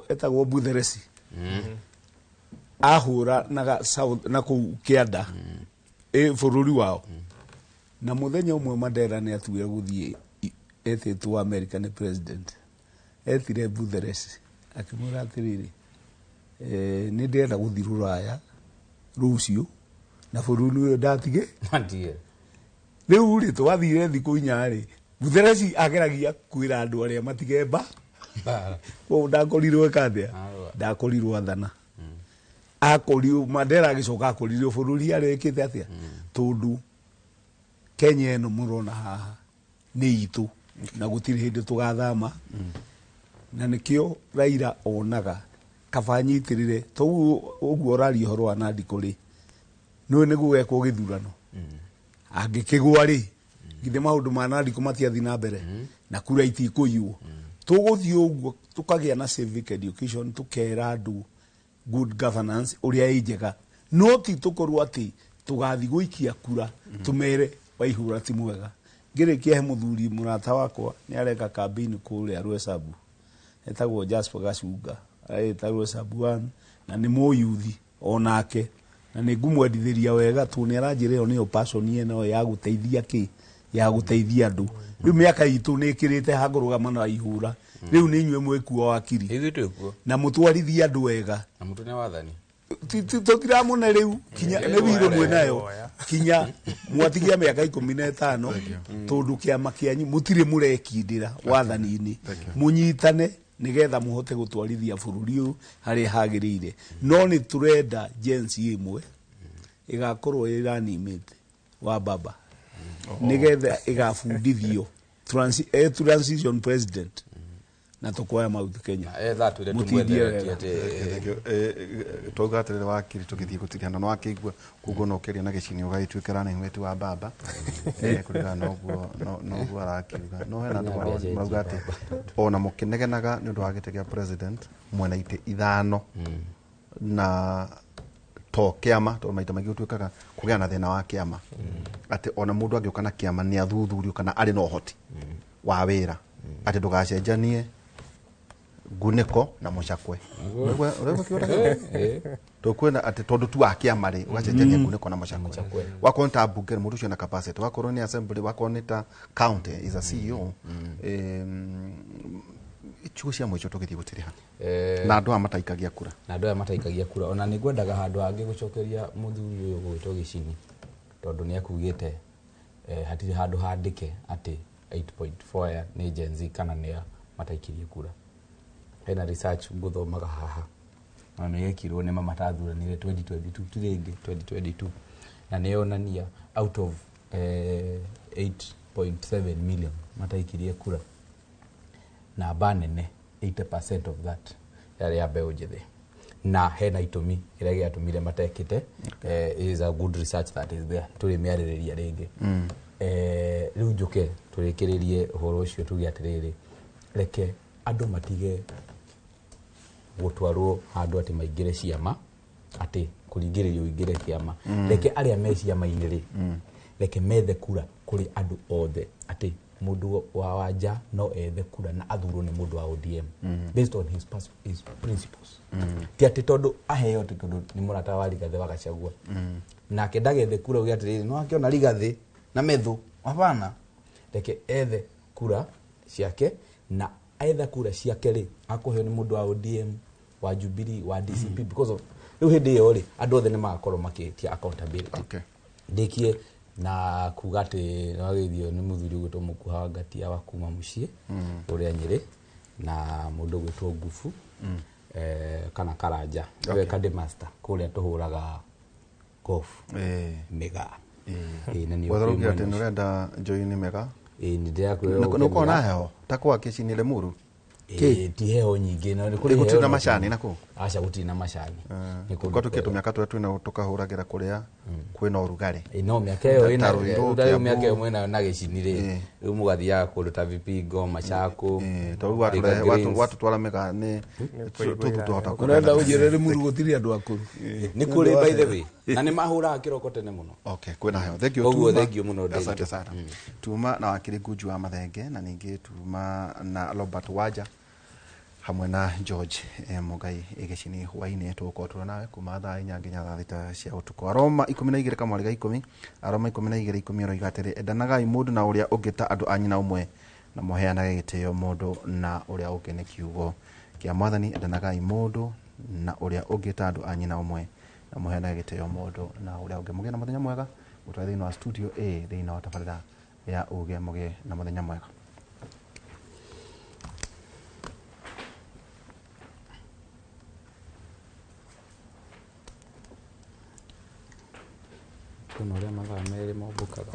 Speaker 15: etagwo Buthelezi ahura na South na ku Kianda bururi wao na muthenya umwe Mandela ni atuire guthie ethetwo America ni president etire Buthelezi akimura atiriri ni ndenda guthii Ruraya rucio na bururi uyu ndatige riu ri twathire thiku inya ri Buthelezi ageragia kwira andu aria matigemba ko ndakorirwo kathia ndakorirwo athana akorirwo Mandela agicoka akorirwo bururi arekite atia tondu Kenya eno murona haha ni itu na gutiri hindi tugathama na nikio Raila onaga kabanyitirire to uguo rari horo wa Nandi kuri no niguo gekwo githurano angikigwa ri githe maundu ma Nandi kumatiathi na mbere na kura itikuywo tuguthii uguo tukagia na civic education tukera andu good governance uria ijega no ti tukorwo ati tugathi guikia kura tumere waihura ti mwega ngirikia he muthuri murata wakwa ni areka campaign kuria Rwesabu etagwo Jasper Gacunga etagwo Sabuan na ni muyuthi onake na ni ngumwendithiria wega tu ni aranjira yo ni passion eno ya guteithia ya guteithia andu riu miaka itu ni kirite hangurugama na ihura riu ni nywe mwekuo wakiri na mutwarithia andu wega
Speaker 2: na mutu ne wathani
Speaker 15: tutiramuna riu kinya ne wiro mwenayo kinya mwatigia miaka 15 tondu kiama kianyu mutire murekindira wathani-ini munyitane nigetha muhote gutwarithia bururi uyu hari hagirire no ni turenda jensi imwe igakorwo iranimite wa baba nigetha igafundithio transition president na tukwaya mauti Kenya
Speaker 2: twire tumwethe
Speaker 26: toga atirire wakiri tugithie gutigana no akigwa kugo no keria na gicini ugaitwikira na imwetu wa baba kuriga no guo arakiuga no hena ndu mauga ati ona mukinegenaga ni ndu wa gite gia president mwena ite ithano na to kiama to maita magi utwikaga kugia na thina wa kiama ati ona mundu angioka na kiama ni athuthurio kana ari no hoti wa wira ati ndugacenjanie Guneko na Muchakwe urego kiora to kwena ati tondu tu akiama ri ugacenjania Guneko na Muchakwe wakonta bunge mundu cio na capacity wakorwo ni assembly wakonita county is a CEO ichugo cia mwicho tugithie gutiriha na andu amataikagia kura
Speaker 2: ona ni ngwendaga handu hangi gucokeria muthuri uyu gwitwo gicini tondu ni akugite hatiri handu handike ati 8.4 ni Gen Z kana ni mataikirie kura hena research nguthomaga haha na ni yekirwo ni mamathathuranire 2022 na ni yonania out of 8.7 million mataikirie kura na banene 80% of that yari ya mbeu njithe na hena itumi ira giatumire matekite is a good research that is there tuli miaririria ringi riu njuke turikiririe uhoro ucio tugiatiriri reke andu matige gutwarwo handu ati maingire ciama ati kuringiririo ingire ciama reke aria me ciama-ini ri reke methe kura kuri andu othe ati mundu wa wanja no ethe kura na athurwo ni mundu wa ODM based on his principles ti ati tondu aheo ti tondu ni murata wa Rigathi wa Gachagua na kendagethe kura ugiatiriri no akiona Rigathi na methu hapana reke ethe kura ciake na ethe kura ciake ri akuhe ni mundu wa ODM wa Jubilee wa DCP because of riu hindi yo ri andu othe ni magakorwo makitia accountability ndikie na kugate nawagithio ni muthuri gwitwo Mukuha Ngatia wa kuma mucii uria Nyeri na mundu gwitwo Ngufu kana Karanja we kade master kuria tuhuraga golf mega
Speaker 26: nani wathorogia ati nurenda join mega
Speaker 2: ni ndia kwira
Speaker 26: nuko na heo takwa kici ni Lemuru
Speaker 2: ti heo nyingi na
Speaker 26: kuri gutina macani nako
Speaker 3: acha gutina macani
Speaker 26: kwa tukitu miaka twetu na tukahuragira kuria kwina urugari
Speaker 3: no miaka yo ina utayo miaka yo mwena na gicinire riu mugathia kuruta vipingo macako
Speaker 26: to watu twaramega ni tutu tuhota
Speaker 15: kurenda ujirere muru gutiri andu akuru
Speaker 3: ni kuri by the way na ni mahura kiroko tene muno
Speaker 26: okay kwina hayo thank you muno asante sana tuma na wakiri guju wa mathenge na ningi tuma na Robert Waja hamwe na George Mugai igicini hwaine tuko nawe kuma thaa 4 nginya thaa 6 cia utuko Aroma 12 kama liga 10 Aroma 12 ro igatiri endanagai mundu na uria ungita andu anyina umwe na muheana gitio mundu na uria ukene kiugo kia mwathani endanagai mundu na uria ungita andu anyina umwe na muheana gitio mundu na uria ungemuge na muthenya mwega utwathini wa studio A thina wa tabarira ya uge muge na muthenya mwega
Speaker 2: kuna ule mathaa meri mobukaga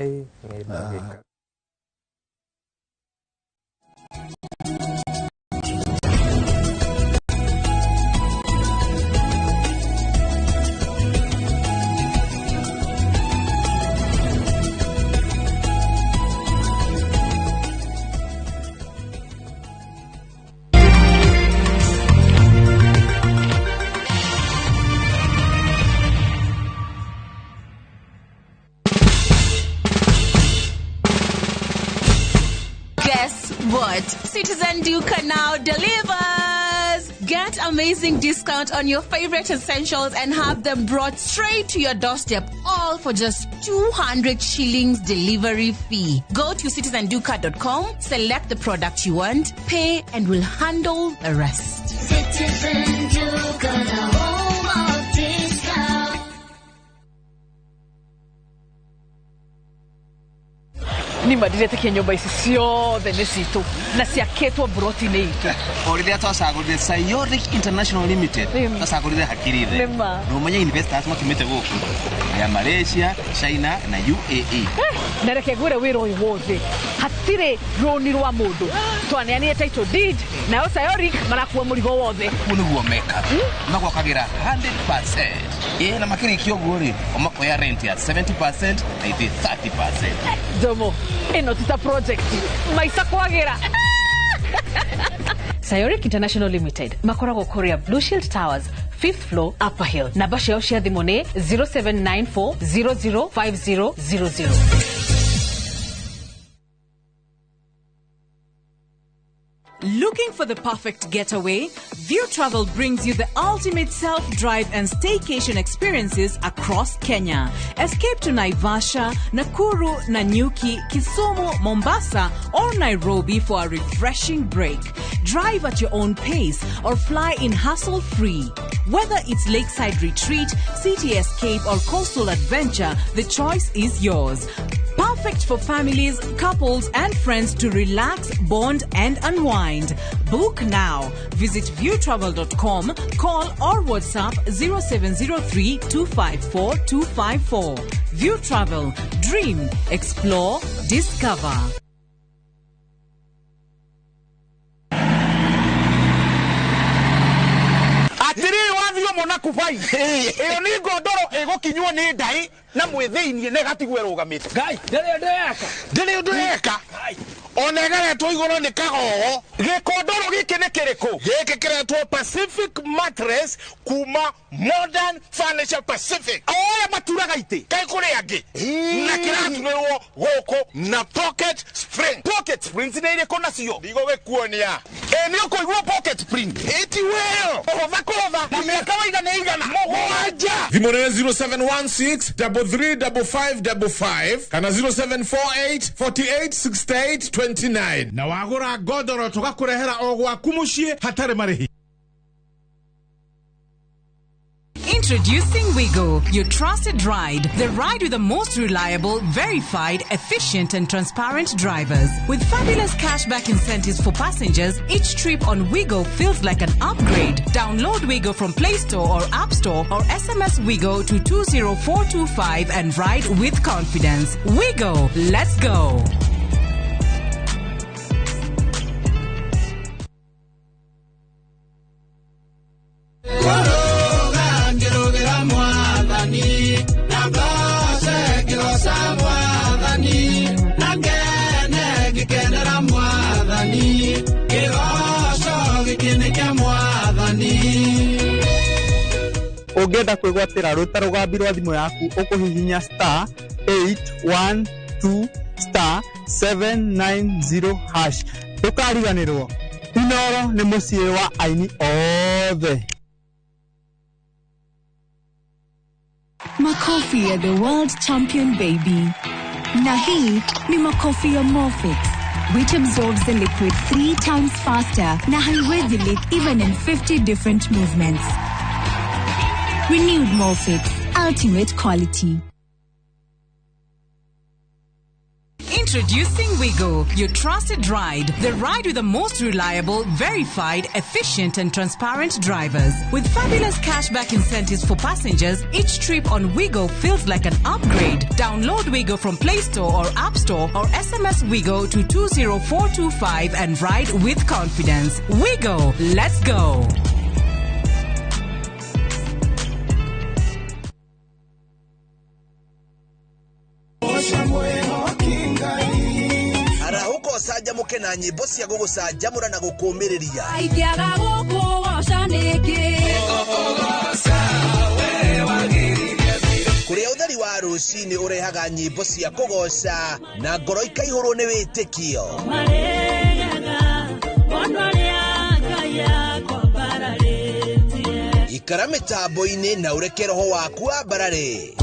Speaker 5: What? Citizen Duca now delivers! Get amazing discount on your favorite essentials and have them brought straight to your doorstep, all for just 200 shillings delivery fee. Go to citizenduca.com, select the product you want, pay, and we'll handle the rest.
Speaker 6: Citizen Duca, the home of discount.
Speaker 23: Ni madirete nyumba ici ciothe nĩ citũ na ciakĩtwo broti-inĩ itũ
Speaker 7: o rĩrĩa twacagũrire Sayoric International Limited twacagũrire hakiri-thĩ na ũmenye investors matumĩte gũkũ ya Malaysia, China na UAE
Speaker 23: na reke ngwĩre wĩra ũyũ wothe hatirĩ rũni rwa mũndũ twaneanire title deed nayo Sayoric marakuua mũrigo wothe
Speaker 7: ũguo nĩguo meka magwakagĩra 100% na makĩrĩkia ũguo-rĩ makoya rent ya 70% na ithuĩ 30%.
Speaker 23: Domo ino tita project maisa kwagira Sayoric International Limited makoragwo Korea Blue Shield Towers 5th floor Upper Hill na bashio cia thimu ni 0794005000.
Speaker 9: Looking for the perfect getaway? View Travel brings you the ultimate self-drive and staycation experiences across Kenya. Escape to Naivasha, Nakuru, Nanyuki, Kisumu, Mombasa, or Nairobi for a refreshing break. Drive at your own pace or fly in hassle-free. Whether it's lakeside retreat, city escape, or coastal adventure, the choice is yours. Perfect for families, couples, and friends to relax, bond, and unwind. Book now. Visit viewtravel.com, call or WhatsApp 0703 254 254. View Travel. Dream, explore, discover.
Speaker 12: Atiri wathio mona kubai iyo ni ngondoro igukinywo ni ndai na mwithiinie negatigwe rugamite ngai ndiri ndeka onegeretwo iguru ni kagogo gikondoro giki ni kiriku giki kiretwo Pacific Mattress kuma Modern Furniture Pacific oya maturaga ite kai kuri angi na kiraturwo goko na pocket springs ni ire kona cio digo gikuonia ni ukoigwo pocket spring eti well ovakoza na miaka waigana igana mogwanja thimo ni 0716335555 kana 0748486829 na wagura godoro tugakurehera ogwaku mucii hatari marihi.
Speaker 9: Introducing Wigo, your trusted ride. The ride with the most reliable, verified, efficient, and transparent drivers. With fabulous cashback incentives for passengers, each trip on Wigo feels like an upgrade. Download Wigo from Play Store or App Store or SMS Wigo to 20425 and ride with confidence. Wigo, let's go.
Speaker 10: Urenda kwigwatira ruta rugambi rwa thimu yaku ukuhihinya *812*790#. Tukariganirwo. Inoro ni mucie wa aini othe.
Speaker 19: Makofi ya the world champion baby. Na hii ni makofi ya Morphix, which absorbs the liquid 3 times faster na haiwezi leak even in 50 different movements. Renewed Morphix, ultimate quality.
Speaker 9: Introducing Wigo, your trusted ride. The ride with the most reliable, verified, efficient and transparent drivers. With fabulous cashback incentives for passengers, each trip on Wigo feels like an upgrade. Download Wigo from Play Store or App Store or SMS Wigo to 20425 and ride with confidence. Wigo, let's go.
Speaker 20: Saja mukena nyimbo cia gugucanjamura na gukumiriria
Speaker 6: aikiaga gukugoca niki
Speaker 20: kuria utheri wa rucini urehaga nyimbo cia kugoca na ngoro ikaihurwo ni witikio ikara mitambo-ini na ureke roho waku ambarare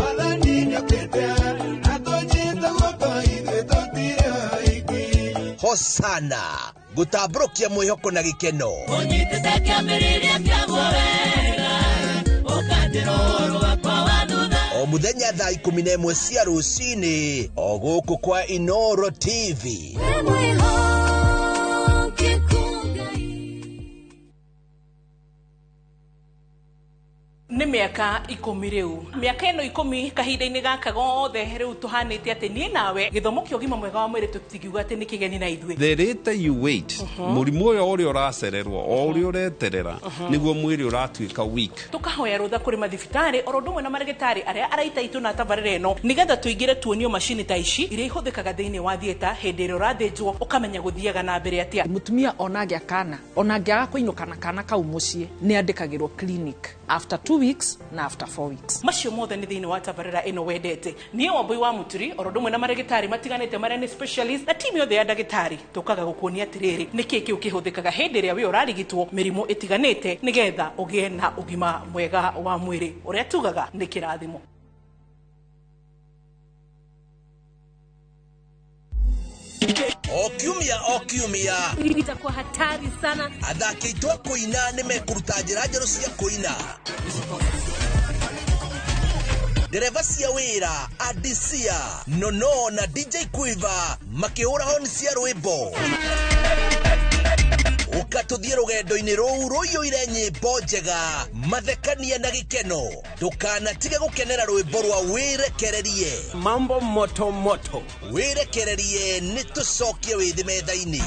Speaker 20: Hosana gutambũrũkia mwĩhoko na gĩkeno
Speaker 6: unyitĩte kĩambĩrĩria kĩaguo wega ũkandĩra ũhoro wakwa wa thutha
Speaker 20: o mũthenya thaa 11 cia rũcinĩ o gũkũ kwa Inoro TV.
Speaker 14: Nĩ mĩaka 10 rĩu. Mĩaka ĩno 10 kahinda-inĩ gaka gothe rĩu tũhanĩte atĩ niĩ nawe gĩthomo kĩa ũgima mwega wa mwĩrĩ tũtingiuga atĩ nĩ kĩgeni na ithuĩ.
Speaker 18: The later you wait, mũrimũ ũrĩa ũracererwo o ũrĩa ũreterera nĩguo mwĩrĩ ũratuĩka weak.
Speaker 14: Tũkahoya rũtha kũrĩ mathibitarĩ oro ũndũ ũmwe na marĩgĩtarĩ arĩa araita itũ na tabarĩra ĩno nĩgetha tũingĩre tuonio macini ta ici iria ihũthĩkaga thĩinĩ wa thieta hĩndĩ ĩrĩa ũrathĩnjwo ũkamenya gũthiaga na mbere atĩa.
Speaker 23: Mũtumia onagĩa kana onangĩaga kũinũka na kana kau mũciĩ nĩ andĩkagĩrwo clinic after 2 weeks na after 4 weeks.
Speaker 14: Macio mothe nĩ thĩinĩ wa tabarĩra ĩno wendete. Niĩ Wambui wa Muturi oro ũndũ ũmwe na marĩgĩtarĩ matiganĩte marĩa nĩ specialist na timu yothe ya ndagĩtarĩ tũkaga gũkuonia atĩrĩrĩ nĩkĩ kĩu kĩhũthĩkaga hĩndĩ ĩrĩa we ũrarigitwo mĩrimũ ĩtiganĩte nĩgetha ũgĩe na ũgima mwega wa mwĩrĩ ũrĩa tugaga nĩ kĩrathimo.
Speaker 20: O kiumia
Speaker 1: itakuwa hatari sana.
Speaker 20: athaki aitũ a kũina nĩ mekũruta njĩra njerũ cia kũina. Dereva cia wĩra Adisia Nono na DJ Quiver makĩhũra honi cia rwĩmbo ukatũthiĩ rũgendo-inĩ rũu rũiyũire nyĩmbo njega mathekania na gĩkeno. Ndũkanatige gũkenera rwĩmbo rwa wĩrekererie
Speaker 12: mambo moto moto.
Speaker 20: Wĩrekererie nĩ tũcokie wĩthĩ metha-inĩ.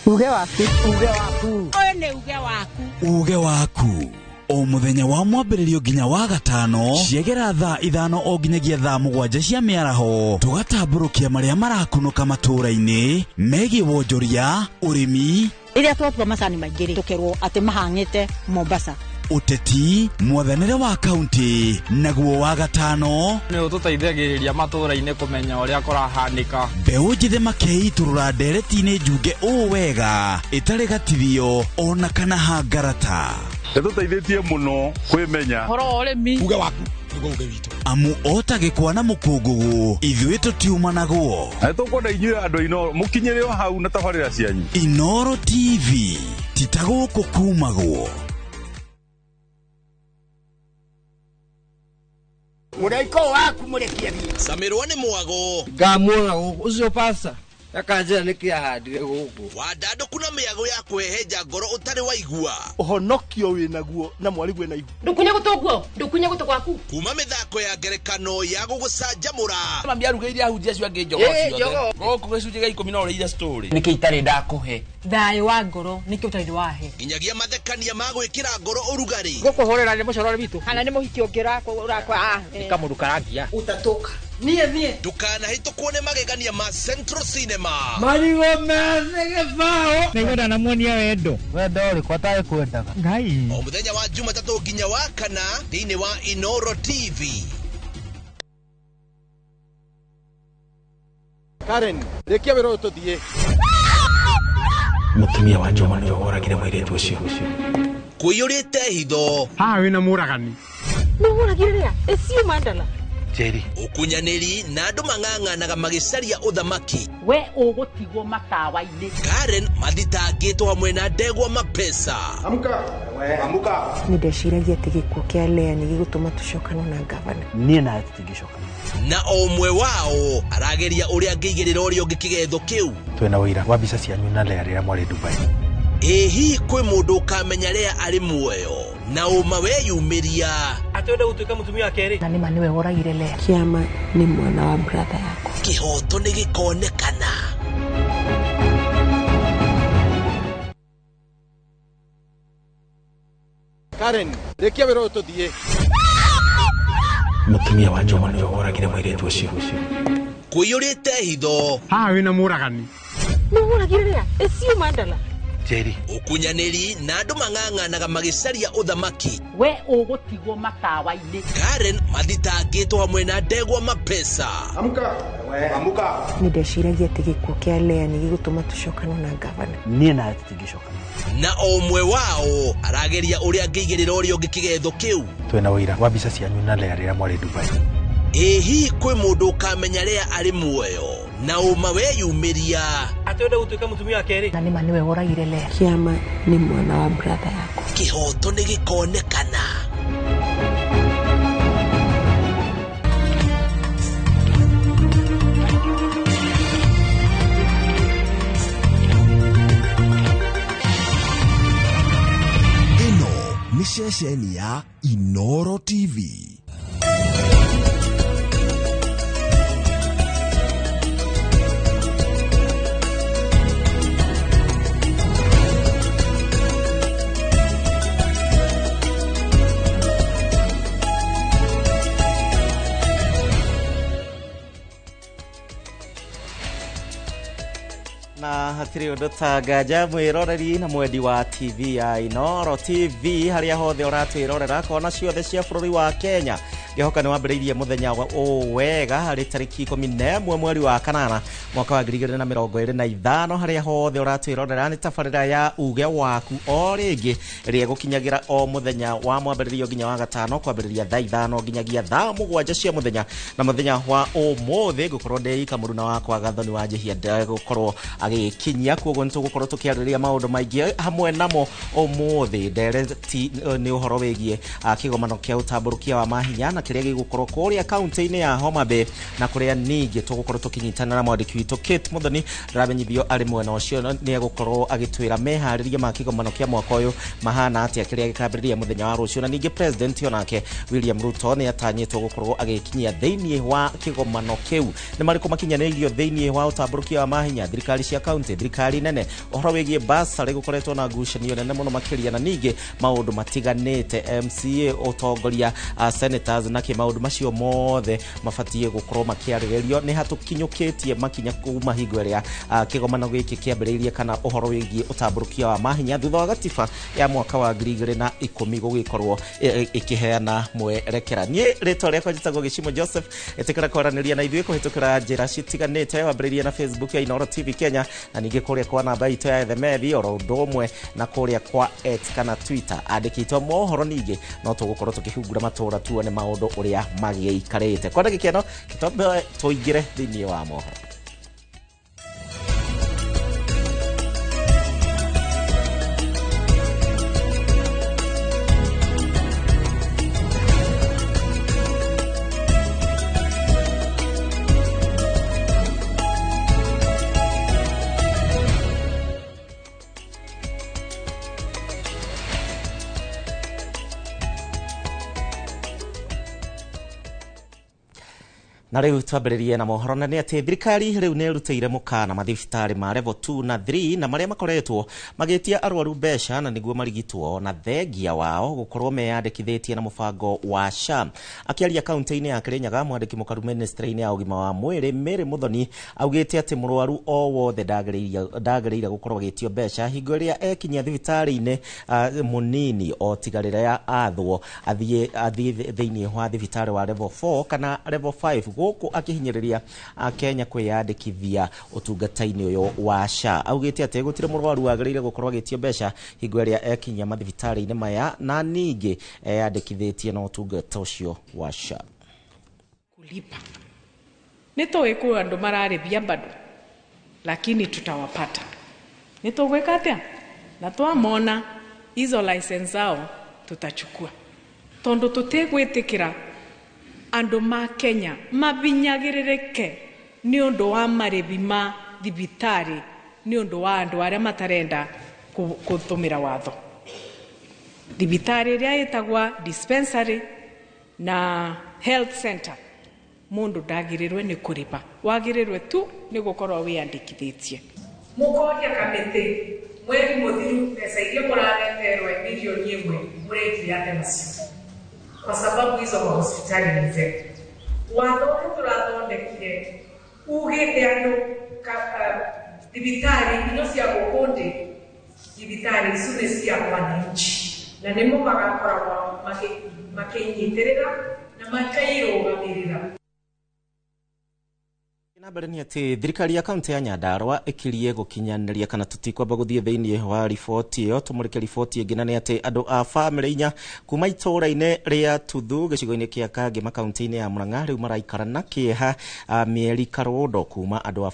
Speaker 8: Uge waku oyo nĩ uge waku
Speaker 11: o muthenya wa mwambĩrĩrio nginya wa gatano ciegera thaa 5 o nginyagia thaa 7 cia mĩaraho tũgatambũrũkia marĩa marakunũka matũũra-inĩ megiĩ wonjoria ũrĩmi
Speaker 17: Iria twatua macani maingĩ tũkerwo atĩ mahang'ĩte Mombasa
Speaker 11: uteti mwathanĩre wa kaunti naguo wa gatano
Speaker 10: nĩ ũtũteithagĩrĩria matũũra-inĩ kũmenya ũrĩa kũrahanĩka
Speaker 11: mbeũ njĩthĩ makeitũrũra ndereti-inĩ njunge ũũ wega ĩtarĩ gatithio ona kana hangarata
Speaker 22: nĩtũteithĩtie mũno kwĩmenya
Speaker 10: horo ũrĩmi
Speaker 12: uge waku uge witũ
Speaker 11: amu otagĩkwa na mũkũngũgũ ithuĩ tũtiumanagwo
Speaker 22: tũkwenda inyuĩ andũ Inoro mũkinyĩre o hau na tabarĩra cianyu.
Speaker 11: Inoro TV titagũkũ kumagwo.
Speaker 12: Mũraiko waku mũrekia thiĩ.
Speaker 20: Samirwa nĩ mwago.
Speaker 8: Ngamwona ũcio pasa akanjĩra nĩ kĩahandire gũkũ.
Speaker 20: Wandandũku na mĩago ya kwehenja ngoro ũtarĩ waigua.
Speaker 12: Ũhonokio wĩnaguo na mwarigu ena igua.
Speaker 1: Ndukunye gũtũ gwaku.
Speaker 20: Kuma mĩthako ya ngerekano ya gũgũcanjamũra.
Speaker 7: Mami arugĩire ahunjia acio angĩ njogo ciothe. Gũkũ gĩcunjĩ gĩa 10 no ũrĩire story.
Speaker 8: Nĩkĩ itarĩ ndakũhe
Speaker 23: thayo wa ngoro nikio utaindi wahe
Speaker 20: inyagia mathekania magwikira ngoro urugari
Speaker 8: gukuhorera ni mucorori bitu
Speaker 23: kana ni muhiki ungira urakwa
Speaker 8: kamundu karagia
Speaker 23: utatoka nie
Speaker 20: ndukanahitũkwo nĩ magegania ma Central Cinema
Speaker 8: marigo methege bao nĩgwenda namuonia wendo
Speaker 4: uri kwataye kwendaga
Speaker 8: ngai
Speaker 20: o mũthenya wa Jumatatũ nginya wa kana thĩinĩ wa Inoro TV.
Speaker 12: Karen, rekia wĩra ũyũ tũthiĩ.
Speaker 11: Mũtumia wa Joma nĩwe woragire mũirĩtu ũcio.
Speaker 20: Kũiyũrĩte hitho.
Speaker 8: Haha wĩna mũragani.
Speaker 23: Mũragire rĩa ĩcio mandala.
Speaker 11: Jerry.
Speaker 20: Ũkunyanĩri na andũ mang'ang'anaga magĩcaria ũthamaki.
Speaker 8: We ũgũtigwo matawa-inĩ.
Speaker 20: Karen mathitangĩtwo hamwe na Ndegwa Mapesa.
Speaker 12: Amuka.
Speaker 13: Nĩndeciragia atĩ gĩkuũ kĩa Lea nĩ gĩgũtũma tũcokane na ngavana.
Speaker 4: Niĩ nawe tũtingĩcokana.
Speaker 20: Na o ũmwe wao arageria ũrĩa angĩigĩrĩra ũrĩa ũngĩ kĩgetho kĩu.
Speaker 11: Twĩna ũira wa mbica cianyu na Lea rĩrĩa mwarĩ Dubai.
Speaker 20: Hihi kwĩ mũndũ ũkamenya Lea arĩ muoyo na ũma weyumĩria
Speaker 7: atwenda gũtuĩka mũtumia wa kerĩ
Speaker 13: na nĩma nĩwe woragire Lea. Kĩama nĩ mwana wa brother yako.
Speaker 20: Kĩhoto nĩ gĩkonekana.
Speaker 12: Karen, rekia wĩra ũyũ tũthiĩ.
Speaker 11: Mũtumia wa Joma nĩwe woragire mũirĩtu ũcio.
Speaker 20: Kũiyũrĩte hitho.
Speaker 8: Haha wĩna mũragani.
Speaker 23: Mũragire rĩa ĩcio mandala.
Speaker 11: Jerry.
Speaker 20: Ũkunyanĩri na andũ mang'ang'anaga magĩcaria ũthamaki.
Speaker 8: We ũgũtigwo matawa-inĩ.
Speaker 20: Karen mathitangĩtwo hamwe na Ndegwa Mapesa.
Speaker 12: Amuka.
Speaker 13: Nĩndeciragia atĩ gĩkuũ kĩa Lea nĩ gĩgũtũma tũcokane na ngavana.
Speaker 4: Niĩ nawe tũtingĩcokana.
Speaker 20: Na o ũmwe wao arageria ũrĩa angĩigĩrĩra ũrĩa ũngĩ kĩgetho kĩu.
Speaker 11: Twĩna ũira wa mbica cianyu na Lea rĩrĩa mwarĩ Dubai.
Speaker 20: Hihi kwĩ mũndũ ũkamenya Lea arĩ muoyo na ũma weyumĩria
Speaker 7: atwenda gũtuĩka mũtumia wa kerĩ
Speaker 13: na nĩma nĩwe woragire Lea. Kĩama nĩ mwana wa brother yako.
Speaker 20: Kĩhoto nĩ gĩkonekana.
Speaker 16: Ĩno nĩ ceceni ya Inoro TV.
Speaker 4: Na hatiri undu tangaja mwiroreri na mwendi wa TV ya Inoro TV haria hothe uratwirorera kona ciothe cia bururi wa Kenya ngihoka ni wambiriirie muthenya wa wega hari tariki 11 mweri wa kanana mwaka wa 2025 haria hothe uratwirorera ni tabarira ya uge waku o ringi ria gukinyagira o muthenya wa mwambiririo nginya wa gatano kwambiriria thaa 5 nginyagia thaa 7 cia muthenya na muthenya wa umuthi gukorwo ndi kamuruna wakwa gathoni wa Jehia gukorwo agikinyia koguo nitugukorwo tukiarĩrĩria maundu maingi hamwe namo umuthi ndereti ni uhoro wigie kigomano kia utamburukia wa mahinya na kiria gigukorwo kuria county-ini ya Homa Bay na kuria ningi tugukorwo tukinyitana na mwandiki witu Kate Muthoni ramenyithio ari mwena ucio ni egukorwo agitwira meharĩria ma kigomano kia mwaka uyu mahana atia kiria gikambĩrĩria muthenya wa rucio na ningi president onake William Ruto ni atanyitwo gukorwo agikinyia thĩinĩ wa kigomano kiu ni mariko makinyanĩirio thĩinĩ wa utamburukia wa mahinya thirikari cia county thirikari nene uhoro wigie basari gukoretwo na ngucanio nene muno makiria na ningi maundu matiganite MCA utongoria senators na ke maundu macio mothe mafatie gukorwo makiarĩrĩrio ni hatukinyukitie makinya kuma hingo ĩrĩa kigomano gĩkĩ kĩambĩrĩirie kana uhoro wigie utamburukia wa mahinya thutha wa gatiba ya mwaka wa 2010 gũgĩkorwo ikiheana mwerekera nie rĩtwa rĩakwa njĩtagwo Gĩcimo Joseph etikara kwaranĩria na ithuĩ kũhĩtũkĩra njĩra citiganĩte wambĩrĩirie na Facebook ya Inoro TV Kenya na ningi kuria kwa namba itu ya Themethi oro ndumwe na kuria kwa X kana Twitter andikitwo mohoro ningi no tugukorwo tukihungura matura tuone maundu uria magiikarite kwa ndagika ino kitombe tuingire thini wa mohoro. Na riu twambiririe na mohoro na ni ati thirikari riu ni rutire mukana mathibitari ma level 2 na 3 na maria makoretwo magitia arwaru besha na niguo marigitwo na thengia wao gukorwo meyandikithitie na mubango wa SHA. Akiaria kaunti-ini ya Kirinyaga, mwandiki mukaru ministry-ini ya ugima wa mwiri Mary Muthoni augite ati murwaru o wothe ndagiriire gukorwo agitio besha hingo iria ekinyia thibitari-ini munini o tigarira ya athwo athie thiini wa thibitari wa level 4 kana level 5 guku akihinyiriria Kenya kwiyandikithia utungata-ini uyu wa SHA. Augite ati gutire murwaru agiriire gukorwo agitio besha hingo iria ekinyia mathibitari-ini maya na ningi eyandikithitie na utungata ucio wa SHA.
Speaker 23: Kulipa nitoweku andu mararithia bado, lakini tutawapata. Nitogweka atia na twamona hizo license zao tutachukua, tondu tutegwitikira andu ma Kenya mabinyagiririke ni undu wa marithi ma thibitari, ni undu wa andu aria matarenda kuthumira watho. Thibitari iria itagwa dispensary na health center mundu ndagirirwe ni kuripa, wagirirwe tu ni gukorwo wiyandikithitie. Mukoria kamiti mweri muthiru pesa iria murareterwe milioni 1 murekiria ate nacio kwa sababu hizo hospitali ni zetu. Watho turathondekire ugite andu thibitari ino cia gukundi thibitari icio ni cia wananchi na nimo magakoragwo makinyitirira na makairugamirira. Nambere ni ati thirikari ya kaunti ya Nyandarua ikirie gukinyaniria kana tutikwamba guthie thiini wa riboti iyo. Tumurike riboti ingina ni ati andu a family inya kuma itura-ini ria Tuthu gicigo-ini kia Kangi makaunti-ini ya Murang'a riu maraikara na kieha mieri karondo kuma andu a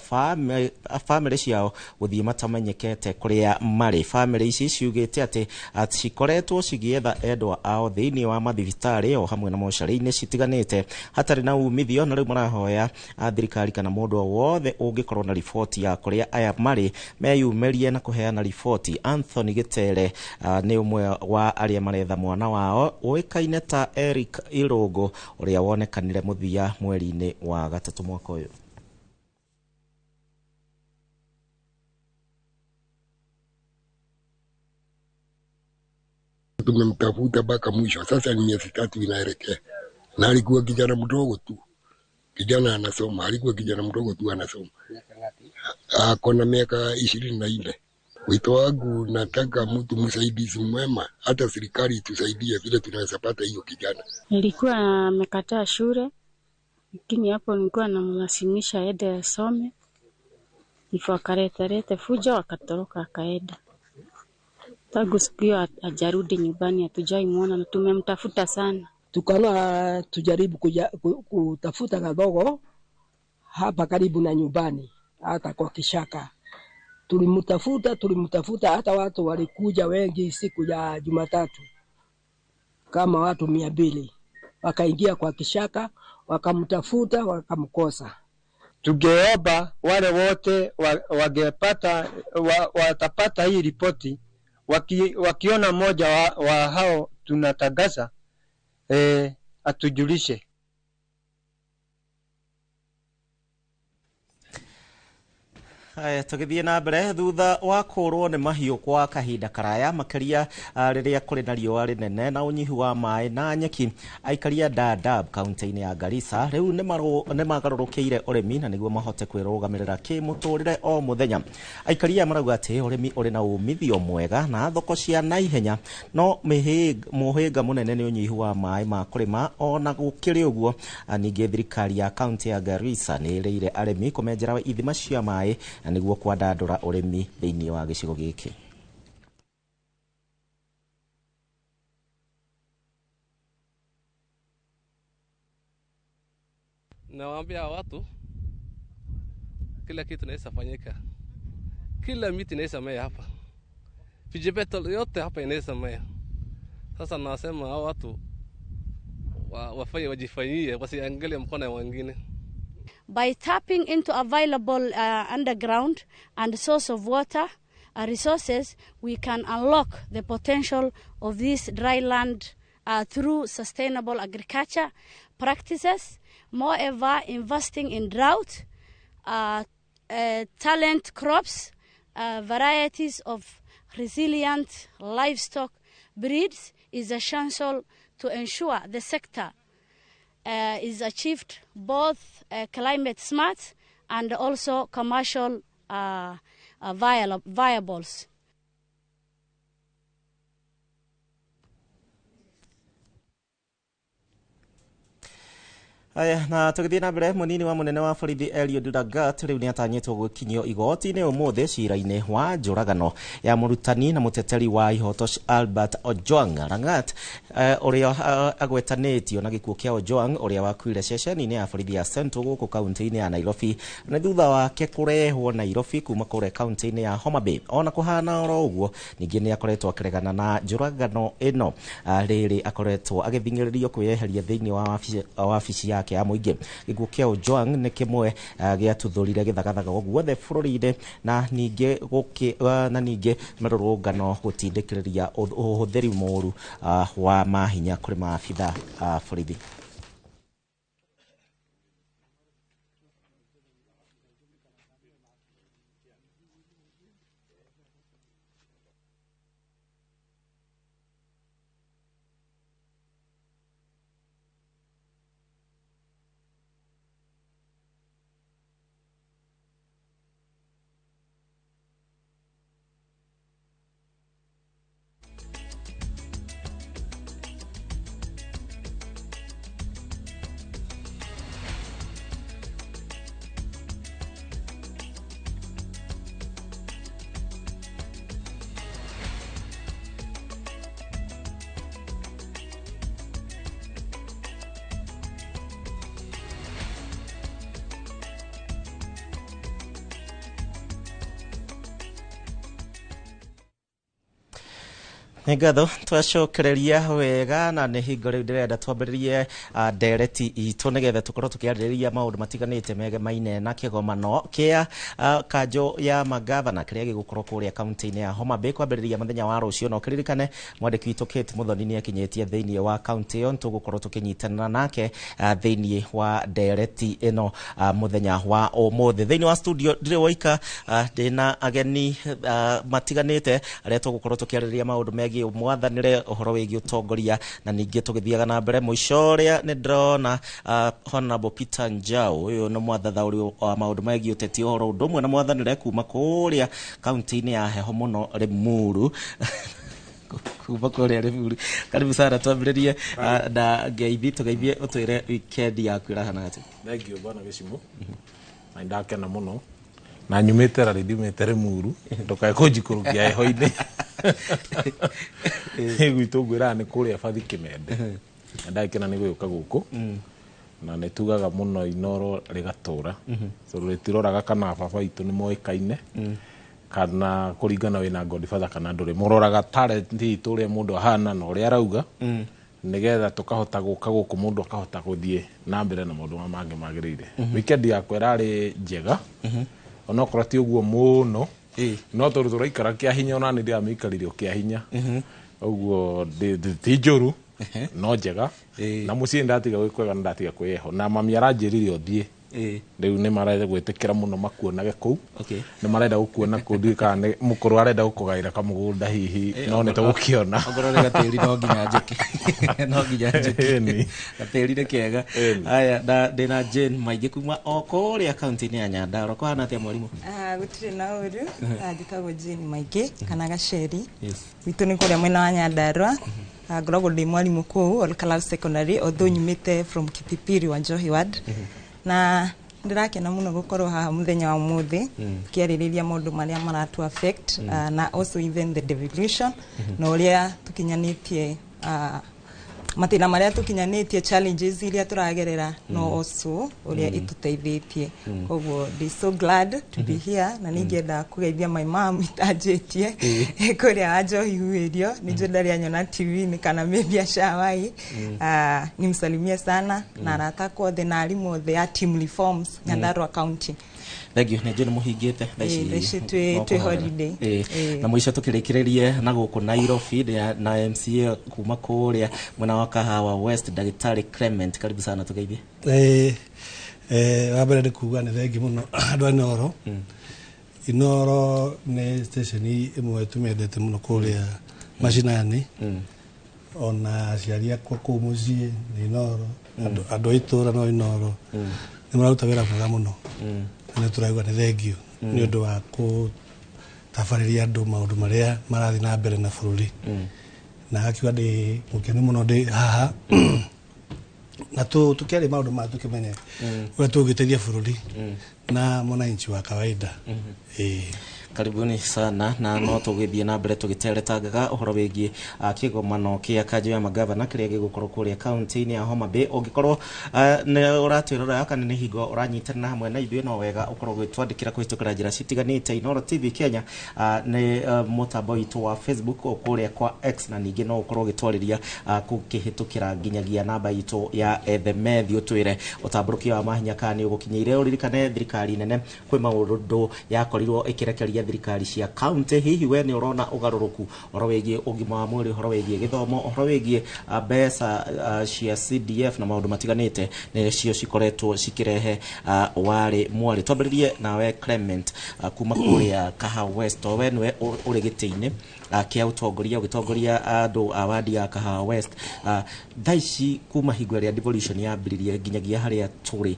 Speaker 23: family ciao guthie matamenyekete kuria mari. Family ici ciugite ati cikoretwo cigietha endwa ao thiini wa mathibitari o hamwe na mocarĩ-ini citiganite hatari na umithio, na riu marahoya thirikari kana mundu wothe ungikorwo na riboti ya kuria aya mari meyumerie na kuheana riboti. Anthony Gitere ni umwe wa aria maretha mwana wao uikaine ta Eric Irogo uria wonekanire muthia mweri-ini wa gatatu mwaka uyu.
Speaker 3: Tumemtafuta mpaka mwisho, sasa ni miezi 3 inaelekea, na alikuwa kijana mdogo tu. Kijana anasoma, alikuwa kijana mdogo tu anasoma. Ako na miaka 24. Wito wangu, nataka mtu msaidizi mwema, hata serikali itusaidie vile tunaweza pata hiyo kijana.
Speaker 15: Nilikuwa amekataa shule, lakini hapo nilikuwa namlazimisha aende asome. Ifo akarete fujo akatoroka akaenda. Tangu siku hiyo hajarudi nyumbani, hatujai muona na tumemtafuta sana.
Speaker 8: Tukana tujaribu kutafuta kadogo hapa karibu na nyumbani, hata kwa kishaka. Tulimtafuta hata watu walikuja wengi siku ya Jumatatu. Kama watu 200 wakaingia kwa kishaka, wakamtafuta wakamkosa.
Speaker 21: Tungeomba wale wote watapata hii ripoti, wakiona mmoja wa hao tunatagaza atujulishe.
Speaker 4: Haya, tugithie na mbere. Thutha wa kurwo ni mahiu kwa kahinda karaya makiria riria kuri na riua rinene na unyihu wa mai na nyeki, aikaria Dadaab kaunti-ini ya Garissa riu ni magarurukiire urimi na niguo mahote kwirugamirira kimuturire o muthenya. Aikaria marauga ati urimi uri na umithio mwega na thoko cia naihenya, no muhinga munene ni unyihu wa mai ma kurima. Ona gukiri uguo, ningi thirikari ya kaunti ya Garissa ni iriire arimi kumenjera ithima cia mai niguo kwandandura urimi thiini wa gicigo giki.
Speaker 24: Nawaambia watu kila kitu inaweza fanyika, kila miti inaweza mea hapa, vegetable yote hapa inaweza mea. Sasa nasema hao watu wafanye, wajifanyie, wasiangalie mkono ya wengine.
Speaker 25: By tapping into available underground and source of water resources, we can unlock the potential of this dry land through sustainable agriculture practices. Moreover, investing in drought, talent crops, varieties of resilient livestock breeds is essential to ensure the sector is achieved both climate smart and also commercial viables.
Speaker 23: Aya na tugithii na mbere munini wa munene wa borithi Eliud Lagat riu ni atanyitwo gukinyio igoti-ini umuthi cira-ini wa njuragano ya murutani na muteteri wa ihoto Albert Ojwang. Lagat uria agwetanitio na gikuo kia Ojwang uria wakuire ceceni-ini ya borithi ya Central guku kaunti-ini ya Nairobi na thutha wake kurehwo Nairobi kuma kure kaunti-ini ya Homa Bay. Ona kuhana oro uguo ningi ni akoretwo akiregana na njuragano ino riri akoretwo agithingiririo kweheria thiini wa wabici yake ya muingi. Gikuo kia Ojwang ni kimwe gia tuthurire githagathaga guothe bururi-ini na ningi mirurungano gutindikiriria uhuthiri muru wa mahinya kuri maabitha borithi. Ngatho twacokereria wega na ni hingo riu ndirenda twambiririe ndereti itu nigetha tukorwo tukiaririria maundu matiganite mege maine na kigomano kia kanjo ya magavana kiria gigukorwo kuria kaunti-ini ya Homa Bay kwambiriria muthenya wa rucio no kiririkane mwandiki witu Kate Muthoni ni akinyetie thiini wa kaunti yo tugukorwo tukinyitana nake thiini wa ndereti ino muthenya wa umuthi. Thiini wa studio ndire waika ndina ageni matiganite aria tugukorwo tukiaririria maundu mege mwathanire uhoro wigi utongoria na ningi tugithiaga na mbere muico ria ni ndrona Honorable Peter Njau uyu no mwathathauri wa maundu megi uteti uhoro ndumwe na mwathanire kuma kuria kaunti-ini ya heho muno Limuru kuma kuria Limuru. Karibu sana twambiririe na ngeithi tugeithie utwire weekend yaku irahana ati.
Speaker 2: Thank you bwana Gicimu. Na ndakena muno na nyumite rari ndimite Limuru ndokae kunjikurukia heho-ini gwitu ngwira ni kuria bathi Kimende ndakena ni gwiuka guku na nitugaga muno Inoro rigatura so ritiroraga kana baba itu ni moikaine kana kuringana wina Godfather kana nduri muroraga talent itu ria mundu ahana no ria arauga nigetha tukahota guka guku mundu akahota guthie na mbere na maundu mangi magirire. Weekend yakwa irari njega ona korati uguo muno no toru turaikara kia hinya ona ni ndia mikarire kia hinya uguo ti njuru no njega na mucii ndatiga gwikwega ndatiga kwiyeho na mami aranjirire othie riu ni marenda gwitikira muno makuonage kuu ni marenda gukuona kundi kana mukuru arenda gukugaira kamugunda hihi no ne tugukiona
Speaker 23: ogorore gatiri no nginya njiki no nginya njiki gatiri ni kega. Aya na ndina Jane Maigi kuma okuria kaunti-ini ya Nyandarua kwana atia mwarimu
Speaker 5: gutire na uru ndikagwo Jane Maigi kana Gaceri witu ni kuria mwena wa Nyandarua ngoragwo ndi mwarimu kuu Olkalau Secondary although nyumite from Kipipiri wa Njohi Ward na ndirakena muno gukorwo haha muthenya wa muthi kiaririria maundu maria maratu affect na also even the devolution no ria tukinyanitie matina maria tukinyanitie challenges iria turagerera no also uria ituteithitie koguo be so glad to be here na ningenda kugeithia my mom itajetie kuria Anjohi huirio ni jodari nyona TV ni kana maybe ashawai nimsalimie sana na nataka othe na alimu the team reforms Nyandarua County
Speaker 23: Thank you. Nĩ muhingĩte
Speaker 5: thaici twĩ holiday.
Speaker 23: Na mwisho tukĩrĩkĩrĩrie na gũkũ Nairobi na MCA kuma kũrĩa mwena wa Kahawa West Daktari Clement, karibu sana tugeithie.
Speaker 6: Wabere nĩ kuga nĩ thengi mũno andũ a Inoro. Inoro nĩ station ĩmwe tumendete mũno kũrĩa mashinani. Ona aciari akwa kũu mũciĩ nĩ Inoro, andũ itũra no Inoro. Nĩ mararuta wĩra mwega mũno. Nĩ tũraigua nĩ thengio nĩ ũndũ wa gũtabarĩria andũ maũndũ marĩa marathiĩ na mbere na bũrũri. Na akiuga ndĩ mũkenu mũno ndĩ haha na tukĩarĩ maũndũ ma tũkĩmenye ũrĩa tũngĩteithia bũrũri na mwananchi wa kawaida.
Speaker 23: Karibuni sana na no tugithie na mbere tugiteretangaga uhoro wigie kigomano kia kanjo ya magavana kiria gigukorwo kuria county-ini ya Homa Bay. Ungikorwo ne uratwirora kana ni hingo uranyitana hamwe na ithuĩ no wega ukorwo gwitwandikira kuhitukira njira citiganite Inoro TV Kenya ni mutambo witu wa Facebook kuria kwa X, na ningi no ukorwo gitwariria kukihitukira nginyagia namba yitu ya The Medio twire utamburuki wa mahinya kani ugukinyeire uririkane thirikari nene kwi maundu yakorirwo ikirekeria thirikari cia county. Hihi we ni urona ugaruruku uhoro wigie ugima wa mwiri, uhoro wigie githomo, uhoro wigie mbeca cia CDF na maundu matiganite ni cio cikoretwo cikirehe wari mwari. Twambiririe nawe Clement kuma kuria Kahawa West, we niwe uri giti-ini kia utongoria ugitongoria andu a wadi ya Kahawa West. Thaici kuma hingo ya devolution yambiririe nginyagia haria turi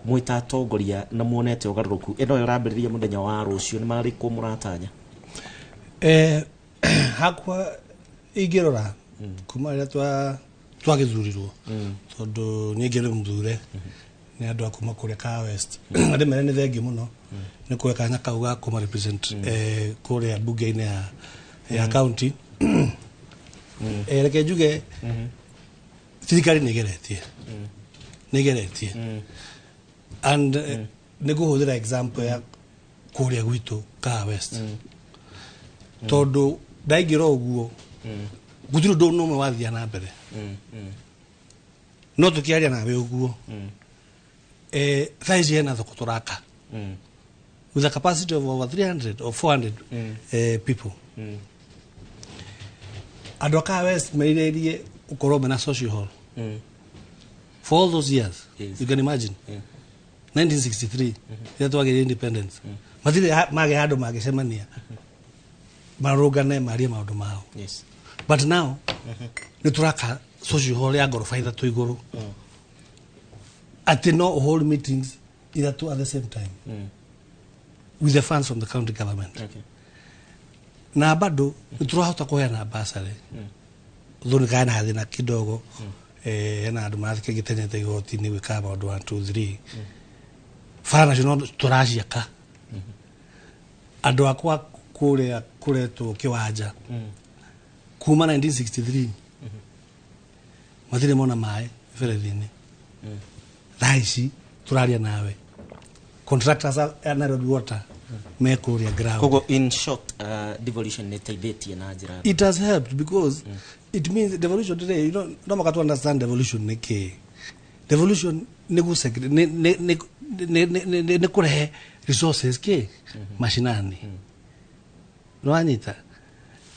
Speaker 23: mwita atongoria na muonete ugaruruku ino yorambiririe muthenya wa rucio ni mari ko muratanya?
Speaker 6: Hakwa igirora kuma ria twagithurirwo tondu ni ngire muthure ni andu akuma kuria Kahawa West. Ande mere ni thengi muno ni kuweka nyaka uga kuma represent kuria bunge-ini ya county. Reke njuge thirikari nĩ geretie and nĩ kũhũthĩra example ya kũrĩa gwitũ Kahawa West tondu ndaingĩra ũguo gũtirĩ ũndũ ũmwe wathia na mbere no tũkĩaria nawe ũguo thaici hena thoko tũraka with a capacity of over 300 or 400 people. Andũ a Kahawa West meireirie ukorwo mena social hall for all those years. You can imagine 1963 that was independence. Mathire mage handu magicemania marugane maria maundu mao. But now ni turaka social hall ya gorofa ithatu iguru at no hold meetings either two at the same time with the funds from the county government. Na bado turahota kuheana basari thoni kana hathina kidogo na andu marathike gitenete igoti-ini gwika maundu 1 2 3 fara national turaciaka andu akwa kuria kuretwo kiwanja kuma 1963 mathire mona mai ferethi-ini thaici turaria nawe contractors ya Nairobi Water mekuria ground.
Speaker 23: Kogo in short devolution netaithetie na njira.
Speaker 6: It has helped because it means devolution today, you know, no makatu understand devolution niki. Devolution ne kurehe resources ke mashinani. No anita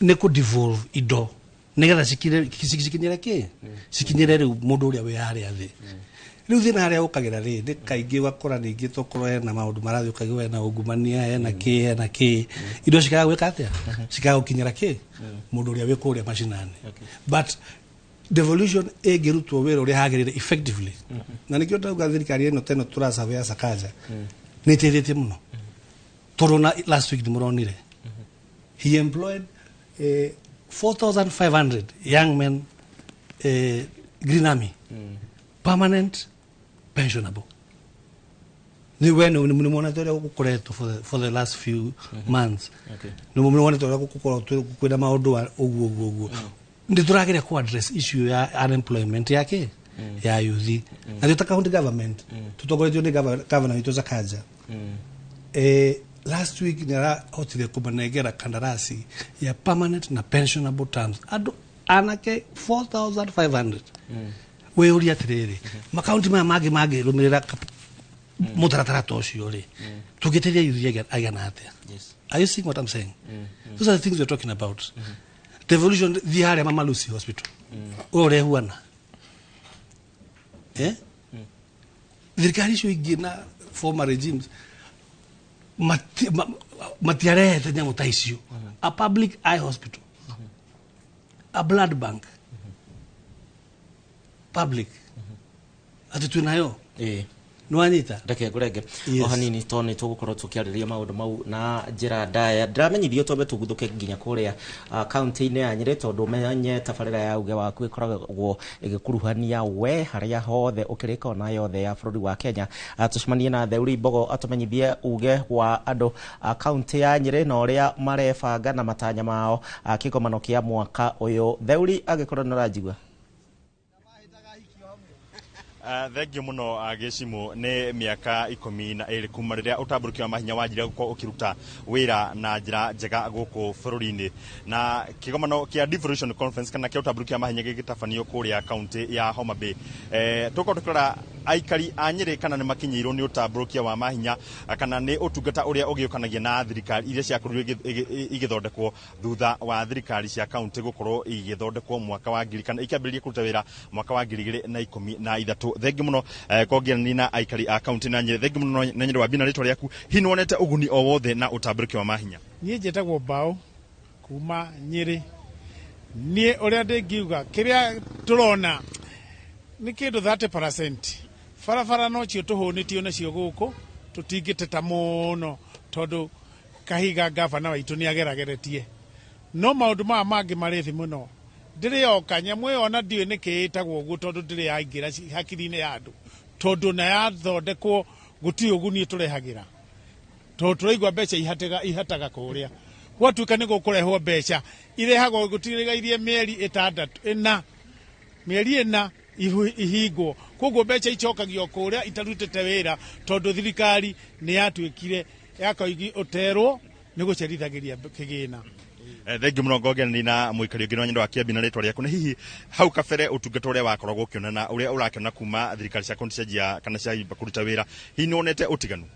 Speaker 6: ne ku devolve ido nigetha cikinyere ke cikinyere mundu uria we haria thi. Riu thina haria ukagira ri kaingi wakora ningi tokorwo na maundu marathi ukagiwe na ungumania na ki ido cikaga gwika atia cikaga ukinyira ki mundu uria we kuria mashinani. But devolution egirutwo wira uria hagirire effectively na nikio ndauga thirikari eno teno turacave ya Sakaja ni tethetie muno torona last week nimuronire he employed 4,500 young men Green Army permanent pensionable. Ni wenu ni monitor kukoreto for the last few months. Ni monitor kukoreto kwenda maundu oguo ndi turageria ku address issue ya unemployment yake ya youth na the county government tutogoretio ni governor ito Sakaja last week nira hotire kubanegera kandarasi ya permanent na pensionable terms ado anake 4,500 we uri atiriri makaunti mage rumirira mutaratara ta ucio ri tugiteria yuthia agana atia. Are you seeing what I'm saying? Those are the things we're talking about. Devolution thiare Mama Lucy Hospital ore huana thirikari cio ingĩ na former regimes matiarehete nyamũ ta icio. A public eye hospital, a blood bank, public ati twinayo nwanyita
Speaker 23: ndake ngurenge o hanini to ni tugukorwo tukiariria maundu mau na njira ndaya ndiramenyithio tombe tuguthuke nginya kuria county-ini ya Nyeri tondu menye tabarira ya uge waku ikoragwo igikuruhania we haria hothe ukirika ona yothe ya bururi wa Kenya. Tucemanie na Theuri Mbogo atumenyithie uge wa andu county ya Nyeri na uria marebanga na matanya mao kigomano kia mwaka uyu. Theuri agikorwo narajigwa
Speaker 9: Thengio muno Gicimu ni miaka 12 kuma riria utamburuki wa mahinya wanjire gukorwo ukiruta wira na njira njega guku bururi-ini na kigomano kia Devolution Conference kana kia utamburuki wa mahinya gigitabanio kuria county ya Homa Bay. Tuko tukora aikari a Nyeri kana ni makinyirwo ni utamburukia wa mahinya kana ni utungata uria ugiukanagia na thirikari iria cia kururu igithondekwo thutha wa thirikari cia county gukorwo igithondekwo mwaka wa ngiri kana ikiambiriria kuruta wira mwaka wa 2013. Thengio muno kongerani na aikari a county na Nyeri. Thengio muno na Nyeri wa bina ritwa riaku hino wonete uguni o wothe na utamburuki wa mahinya.
Speaker 14: Nie jetagwo Bao kuma Nyeri. Nie uria ndingiuga kiria turona ni kindu 30%. Farafara no cio tuhunitio nacio guku tutingiteta muno tondu kahiga gavana waitu ni agerageretie no maundu ma mangi marethi muno ndiri oka nyamu yo na ndiwe nikiitagwo uguo tondu ndiri yaingira hakiri-ini ya andu tondu na yathondekwo guti uguni turehagira tondu turaigwa mbeca ihataga kuria gwatuika ni gukurehwo mbeca irehagwo gutirigairie mieri 6 mieri 4 ihingwo koguo mbeca icokagio kuria itarutite wira tondu thirikari ni yatuikire yakoigi uterwo ni gucerithagiria kigina.
Speaker 9: Thengio muno ngogerani na muikari ungi no Nyendo wa Kiambi na ritwa riaku ni hihi hau kabere utungata uria wakoragwo ukionana uria urakena kuma thirikari cia county cia kana cia kuruta wira hino onete utiganu?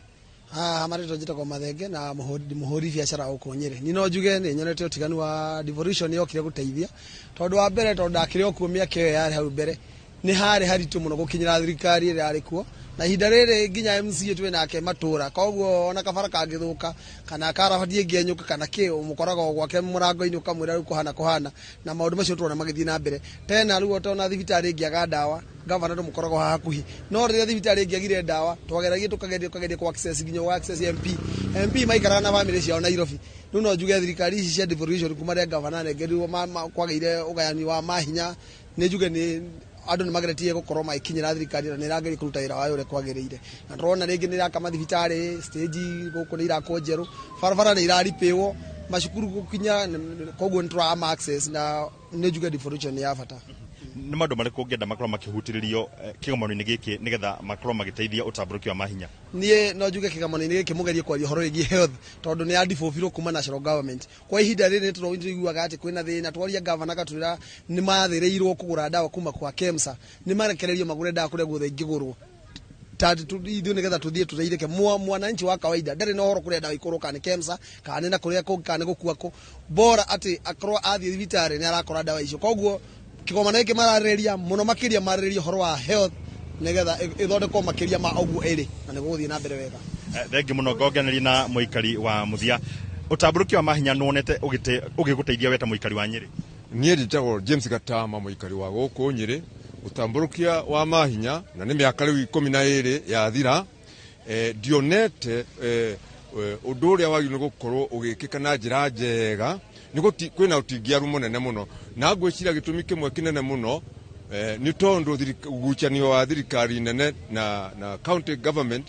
Speaker 17: Marito njitagwo Mathenge na muhuri biacara uko Nyeri. Ni no njuge ni nyonete utiganu wa Devolution yokire guteithia tondu wa mbere tondu ndakire okuo miaka iyo yari hau mbere ni hari haritu muno gukinyira thirikari iri ari kuo na ihinda riri nginya MC twe nake matura koguo ona kabara kangithuka kana karabadie ngenyuka kana ki umukoraga gwake murango-ini ukamwira kuhana na maundu macio turona magithii na mbere tena riu tona thibitari ngiaga ndawa gavana ndo mukoraga hakuhi no riria thibitari ngiagire ndawa twageragie tukageria ku access nginya wa access MP maikara na family ciao Nairobi riu no njuge thirikari ici cia Devolution kuma ria gavana nengerirwo kwageire ugayani wa mahinya ni njuge ni andu ni mageretie gukorwo maikinyira thirikari na nirangeri kuruta wira wayo ure kwagereire na turona ringi nirakama thibitari stage guku ni irako njeru farafara ni iraripiwo macukuru gukinya koguo ntura access na ni njuge Devolution ya bata.
Speaker 9: Ni maundu mariku ngenda makorwo makihutiririo kigomano-ini giki nigetha makorwo magiteithia utamburuki wa mahinya?
Speaker 17: Nie no njuge kigomano-ini giki mugerie kwaria horo igi health tondu ni adifofiro kuma national government kwa ihinda riri turoiguaga ati kwina thina twaria gavana katwira ni mathireirwo kugura ndawa kuma kwa KEMSA ni marekererio magure ndawa kuria guothe ingigurwo tatu ithu nigetha tuthie tureireke mwananchi wa kawaida ndari no horo kuria ndawa ikorwo kana KEMSA kana na kuria kana gukuako bora ati akorwo athie thibitari ni arakora ndawa icio koguo kigomano giki marareria muno makiria marareria horo wa health nigetha ithondekwo makiria ma oguo eri na niguo guthie na mbere wega.
Speaker 9: Thengi muno ngogeneri na muikari wa Muthia utamburuki wa mahinya nuonete ugiguteithia weta muikari wa Nyeri?
Speaker 18: Nie nditagwo James Gatama muikari wa guku Nyeri utamburukia wa mahinya na ni miaka riu 12 ya thira dionete undu uria wagi ni gukorwo ugikika na njira njega ni kwina utingiaru munene muno na ngwiciria gitumi kimwe kinene muno ni tondu guchanio wa thirikari nene na county government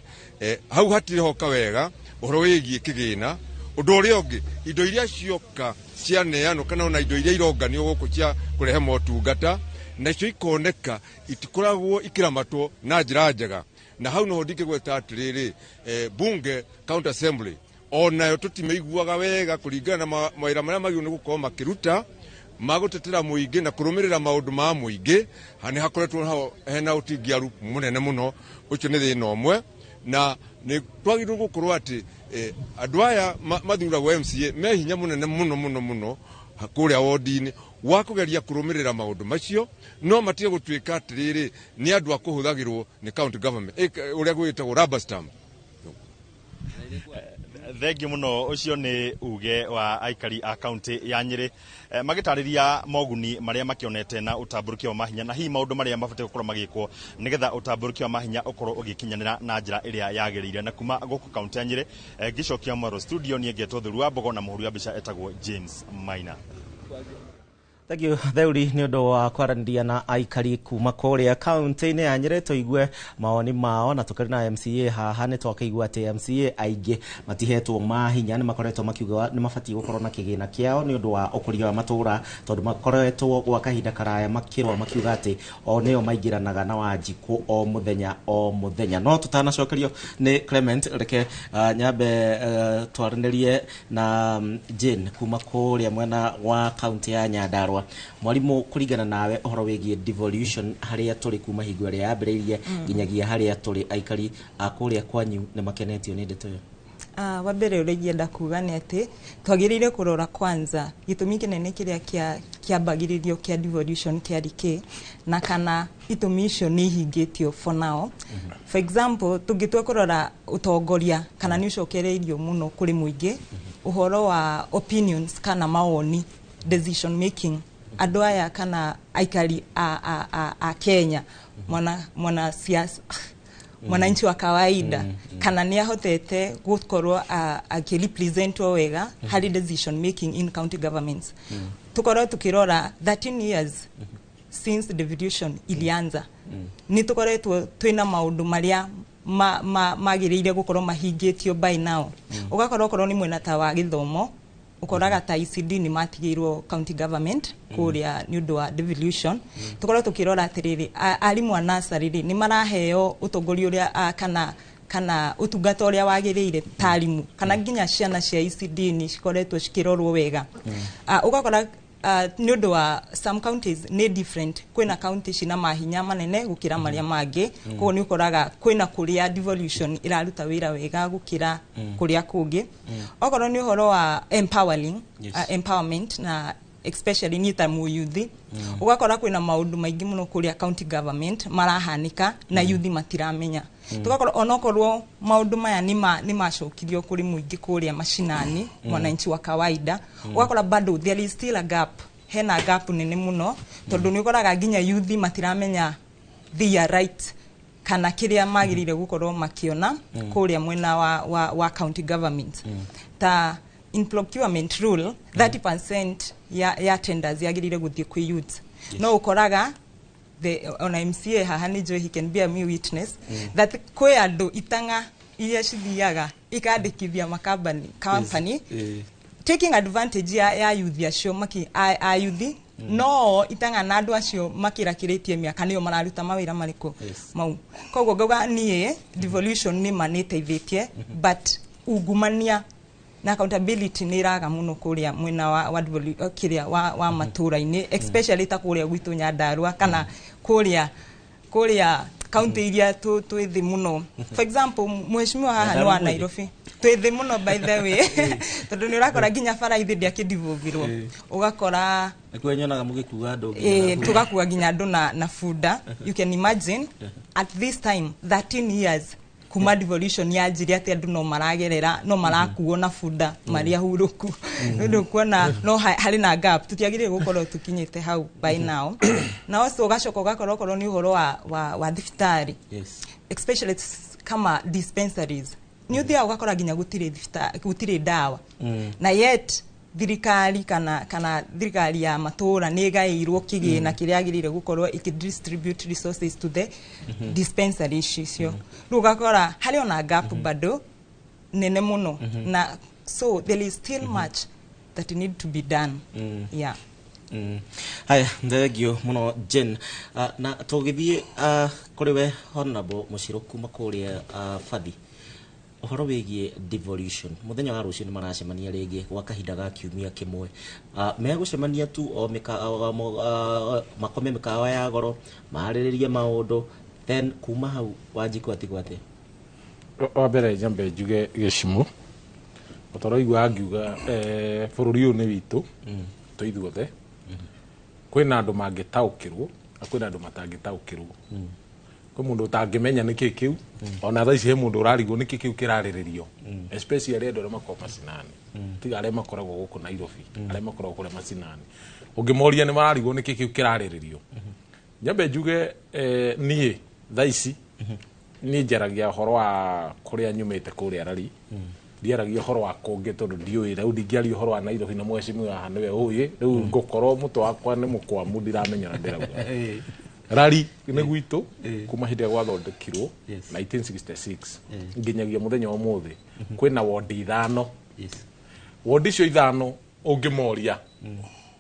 Speaker 18: hau hatire hoka wega uhoro wigie kigina undu uria ungi indo iria cioka cia neano kana ona indo iria ironganio guku cia kurehe motungata na cio ikoneka itikoragwo ikiramatwo na njira njega na hau no ndikigweta atiriri bunge county assembly onayo tutimeiguaga wega kuringana na mawira maria magiu ni gukorwo makiruta magutetera muingi na kurumirira maundu ma muingi hani hakoretwo hena utingiaru munene muno ucio ni thina umwe na nä twagirwo gå korwo atä andå aya mathuragwo MCA me hinya munene muno muno muno kå rä a wodi-inä wa kå geria kå rå mä rä ra maå ndå macio no matige gå tuä ka atä rä rä nä andå a kå hå thagä rwo nä county government å rä a gwä tagwo rubber stamp.
Speaker 9: Thengi muno ucio ni uge wa aikari a county ya Nyeri magitariria moguni maria makionete na utamburukio wa mahinya na hi maundu maria mabate gukorwo magikwo nigetha utamburukio wa mahinya ukorwo ugikinyanira na njira iria yagirire na kuma guku county ya Nyeri gicokia Maro studio ni ngetwo Thuru wa Mbogo na muhuri wa bica etagwo James Maina.
Speaker 23: Thank you Theuri ni undu wa kwaranĩria na aikari kuma kũrĩa kaunti-inĩ ya Nyeri tũigue maoni mao na tũkĩrĩ na MCA haha nĩ twakĩigua atĩ MCA aingĩ matihetwo mahinya nĩ makoretwo makiuga nĩ mabatiĩ gũkorwo na kĩgĩna kĩao nĩ ũndũ wa ũkũria wa matũra tondũ makoretwo gwa kahinda karaya makĩrwo makiuga atĩ o nĩo maingĩranaga na Wanjikũ o mũthenya no tũtanacokerio nĩ Clement reke nyambe twaranĩrie na Jane kuma kũrĩa mwena wa kaunti ya Nyandarua. Mwalimu kuringana nawe uhoro wigie devolution haria turi kuma hingo ria yambiriirie nginyagia haria turi aikari akuria kwanyu ne makenetio ni ndeto yo.
Speaker 5: Wa mbere uregia ndakuga ni ati twagirire kurora kwanza gitumi kinene kiria kiambagiririo kia devolution kia rike na kana itumi icio ni hingitio for now. For example tungitwa kurora utongoria kana ni ucokereirio muno kuri muingi uhoro wa opinions kana maoni decision making andå aya kana aikari a Kenya mwana siasa mwananchi wa kawaida kana ni ahotete gukorwo akirepresentwo wega hari decision making in county governments. Tukorwo tukirora 13 years since devolution ilianza ni tukoretwo twina maundu maria magiriire gukorwo mahingitio by now. Ugakorwo ni mwena ta wa githomo ukoraga ta ICD ni matigirwo county government kuria ni undu wa devolution. Tukorwo tukirora atiriri arimu a nursery ni maraheo utongori uria kana utungata uria wagiriire tarimu kana nginya ciana cia ICD ni cikoretwo cikirorwo wega. Ugakora ni undu wa some counties ni different kwina county cina mahinya manene gukira maria mangi koguo ni ukoraga kwina kuria devolution iraruta wira wega gukira kuria kungi. Okorwo ni uhoro wa empowerment na especially ni ta mu youth ugakora kwina maundu maingi muno kuria county government marahanika na youth matiramenya. Tugakora onokorwo maundu maya ni macokirio kuri muingi kuria mashinani mwananchi wa kawaida ugakora bado there is still a gap. Hena gap nene muno tondu ni ukoraga nginya youth matiramenya they are right kana kiria magirire gukorwo makiona kuria mwena wa county government. Ta in procurement rule 30% ya tenders yagirire guthie kwi youth. No ukoraga on MCA haha ni jo he can be a witness that kwe andu itanga iria cithiaga ikandikithia company taking advantage ya youth acio youth no itanga na andu acio makirakiritie miaka niyo mararuta mawira mariko mau. Koguo ngauga nie devolution ni maniteithitie but ungumania na accountability ni raga muno kuria mwena wa matura-ini especially ta kuria gwitu Nyandarua kana kuria county iria twithi muno. For example mheshimiwa haha ni wa Nairobi twithi muno by the way tondu ni urakora nginya baraithi ndiakidivovirwo ugakora
Speaker 23: ekwenyonaga mugikuga andu
Speaker 5: tugakuwa nginya andu na funda. You can imagine at this time 13 years kuma devolution yanjiri ati andu no maragerera no marakuo na funda maria huruku ndu kuona no hari na gap tutiagire gukorwo tukinyite hau by now. Na also ugacoka ugakorwo ni uhoro wa thibitari especially kama dispensaries ni uthia ugakora nginya gutire dawa na yet thirikari kana thirikari ya matura ni gairwo kigina kiria agirire gukorwo ikidistribute resources to the dispensaries icio. Rugakora hari ona gap bado nene muno na so there is still much that need to be done. Yeah.
Speaker 23: Haya ndegio muno Jen na tugithie kuri we Honorable Mushiro kuma kuria Fathi uhoro wigie devolution muthenya wa rucio ni maracemania ringi gwa kahinda ga kiumia kimwe megucemania tu o makome mikawa ya goro mariririe maundu then kuma hau Wanjikũ atigwate
Speaker 2: wa mbere nyambe njuge gĩcimo ũtaraigua angiuga bũrũri ũyũ nĩ witũ tũ ithuothe kwĩna andũ mangĩtaũkĩrwo na kwĩna andũ matangĩtaũkĩrwo kwĩ mũndũ ũtangĩmenya nĩkĩ kĩu ona thaa ici he mũndũ ũrarigwo nĩkĩ kĩu kĩrarĩrĩrio especially andũ arĩa makoragwo macinani tiga arĩa makoragwo gũkũ Nairobi arĩa makoragwo kũrĩa macinani ũngĩmoria nĩ mararigwo nĩkĩ kĩu kĩrarĩrĩrio nyambe njuge niĩ thaa ici niĩ njaragia ũhoro wa kũrĩa nyumĩte kũrĩa Rari ndiaragia ũhoro wa kũngĩ tondũ ndiũĩ rĩu ndingĩaria ũhoro wa Nairobi na mwecimu haha nĩwe ũĩ rĩu ngũkorwo mũtwe wakwa nĩ mũkwamu ndiramenya na ndĩrauga Rari nĩ gwitũ kuma hĩndĩ ĩrĩa gwathondekirwo 1966 nginyagia mũthenya wa ũmũthĩ kwĩna wondi 5 wondi icio 5 ũngĩmoria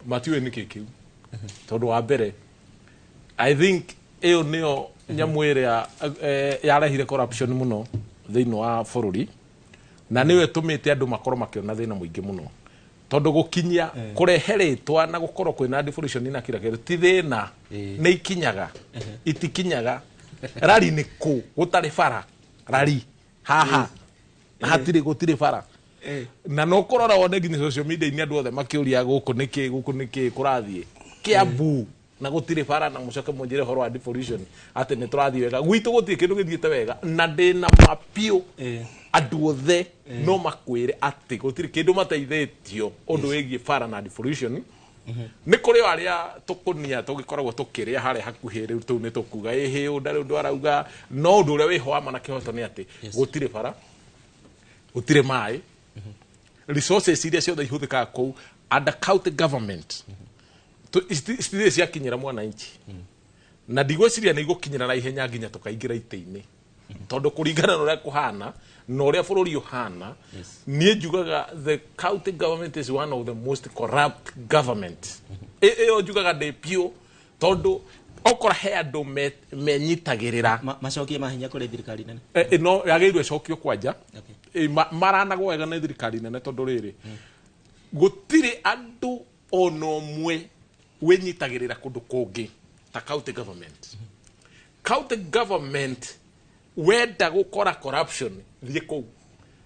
Speaker 2: matiũĩ nĩkĩ kĩu tondũ wa mbere I think ĩyo nĩyo nyamũ ĩrĩa yarehire corruption mũno thĩinĩ wa bũrũri na nĩwe tũmĩte andũ makorwo makĩona thĩna mũingĩ mũno tondũ gũkinyia kũrehe rĩtwa na gũkorwo kwĩna devolution na kira kĩndũ ti thĩna nĩ ikinyaga itikinyaga Rari nĩ kũ gũtarĩ bara Rari haha hatirĩ gũtirĩ bara na no kũrora wone nginya social media inĩ andũ othe makĩũria gũkũ nĩkĩ kũrathiĩ Kiambu na gũtirĩ bara na mũcoke mũnjĩre horo wa devolution atĩ nĩ tũrathiĩ wega gwitũ gũtirĩ kĩndũ gĩthiĩte wega na ndĩna mapio andũ othe no makwĩre atĩ gũtirĩ kĩndũ mateithĩtio ũndũ wĩgiĩ bara na devolution nĩ kũrĩ arĩa tũkũnia tũgĩkoragwo tũkĩrĩa harĩa hakuhĩ rĩu tũu nĩ tũkuga ĩhĩ ũndarĩ ũndũ arauga no ũndũ ũrĩa wĩhoama na kĩhoto nĩ atĩ gũtirĩ bara gũtirĩ maĩ resources iria ciothe ihũthĩkaga kũu under county government citirĩ ciakinyĩra mwananchi na ndigwĩciria nĩ igũkinyĩra na ihenya nginya tũkaingĩra itĩ-inĩ tondũ kũringana na ũrĩa kũhana na ũrĩa bũrũri ũhana niĩ njugaga the county government is one of the most corrupt government ĩyo njugaga ndĩ piũ tondũ okora he andũ menyitagĩrĩra
Speaker 23: macokie mahinya kũrĩ thirikari nene
Speaker 2: no yagĩrĩirwo ĩcokio kwanja maranagwo wega nĩ thirikari nene tondũ rĩrĩ gũtirĩ andũ ona ũmwe wĩnyitagĩrĩra kũndũ kũngĩ ta county government county government wenda gũkora corruption thiĩ kũu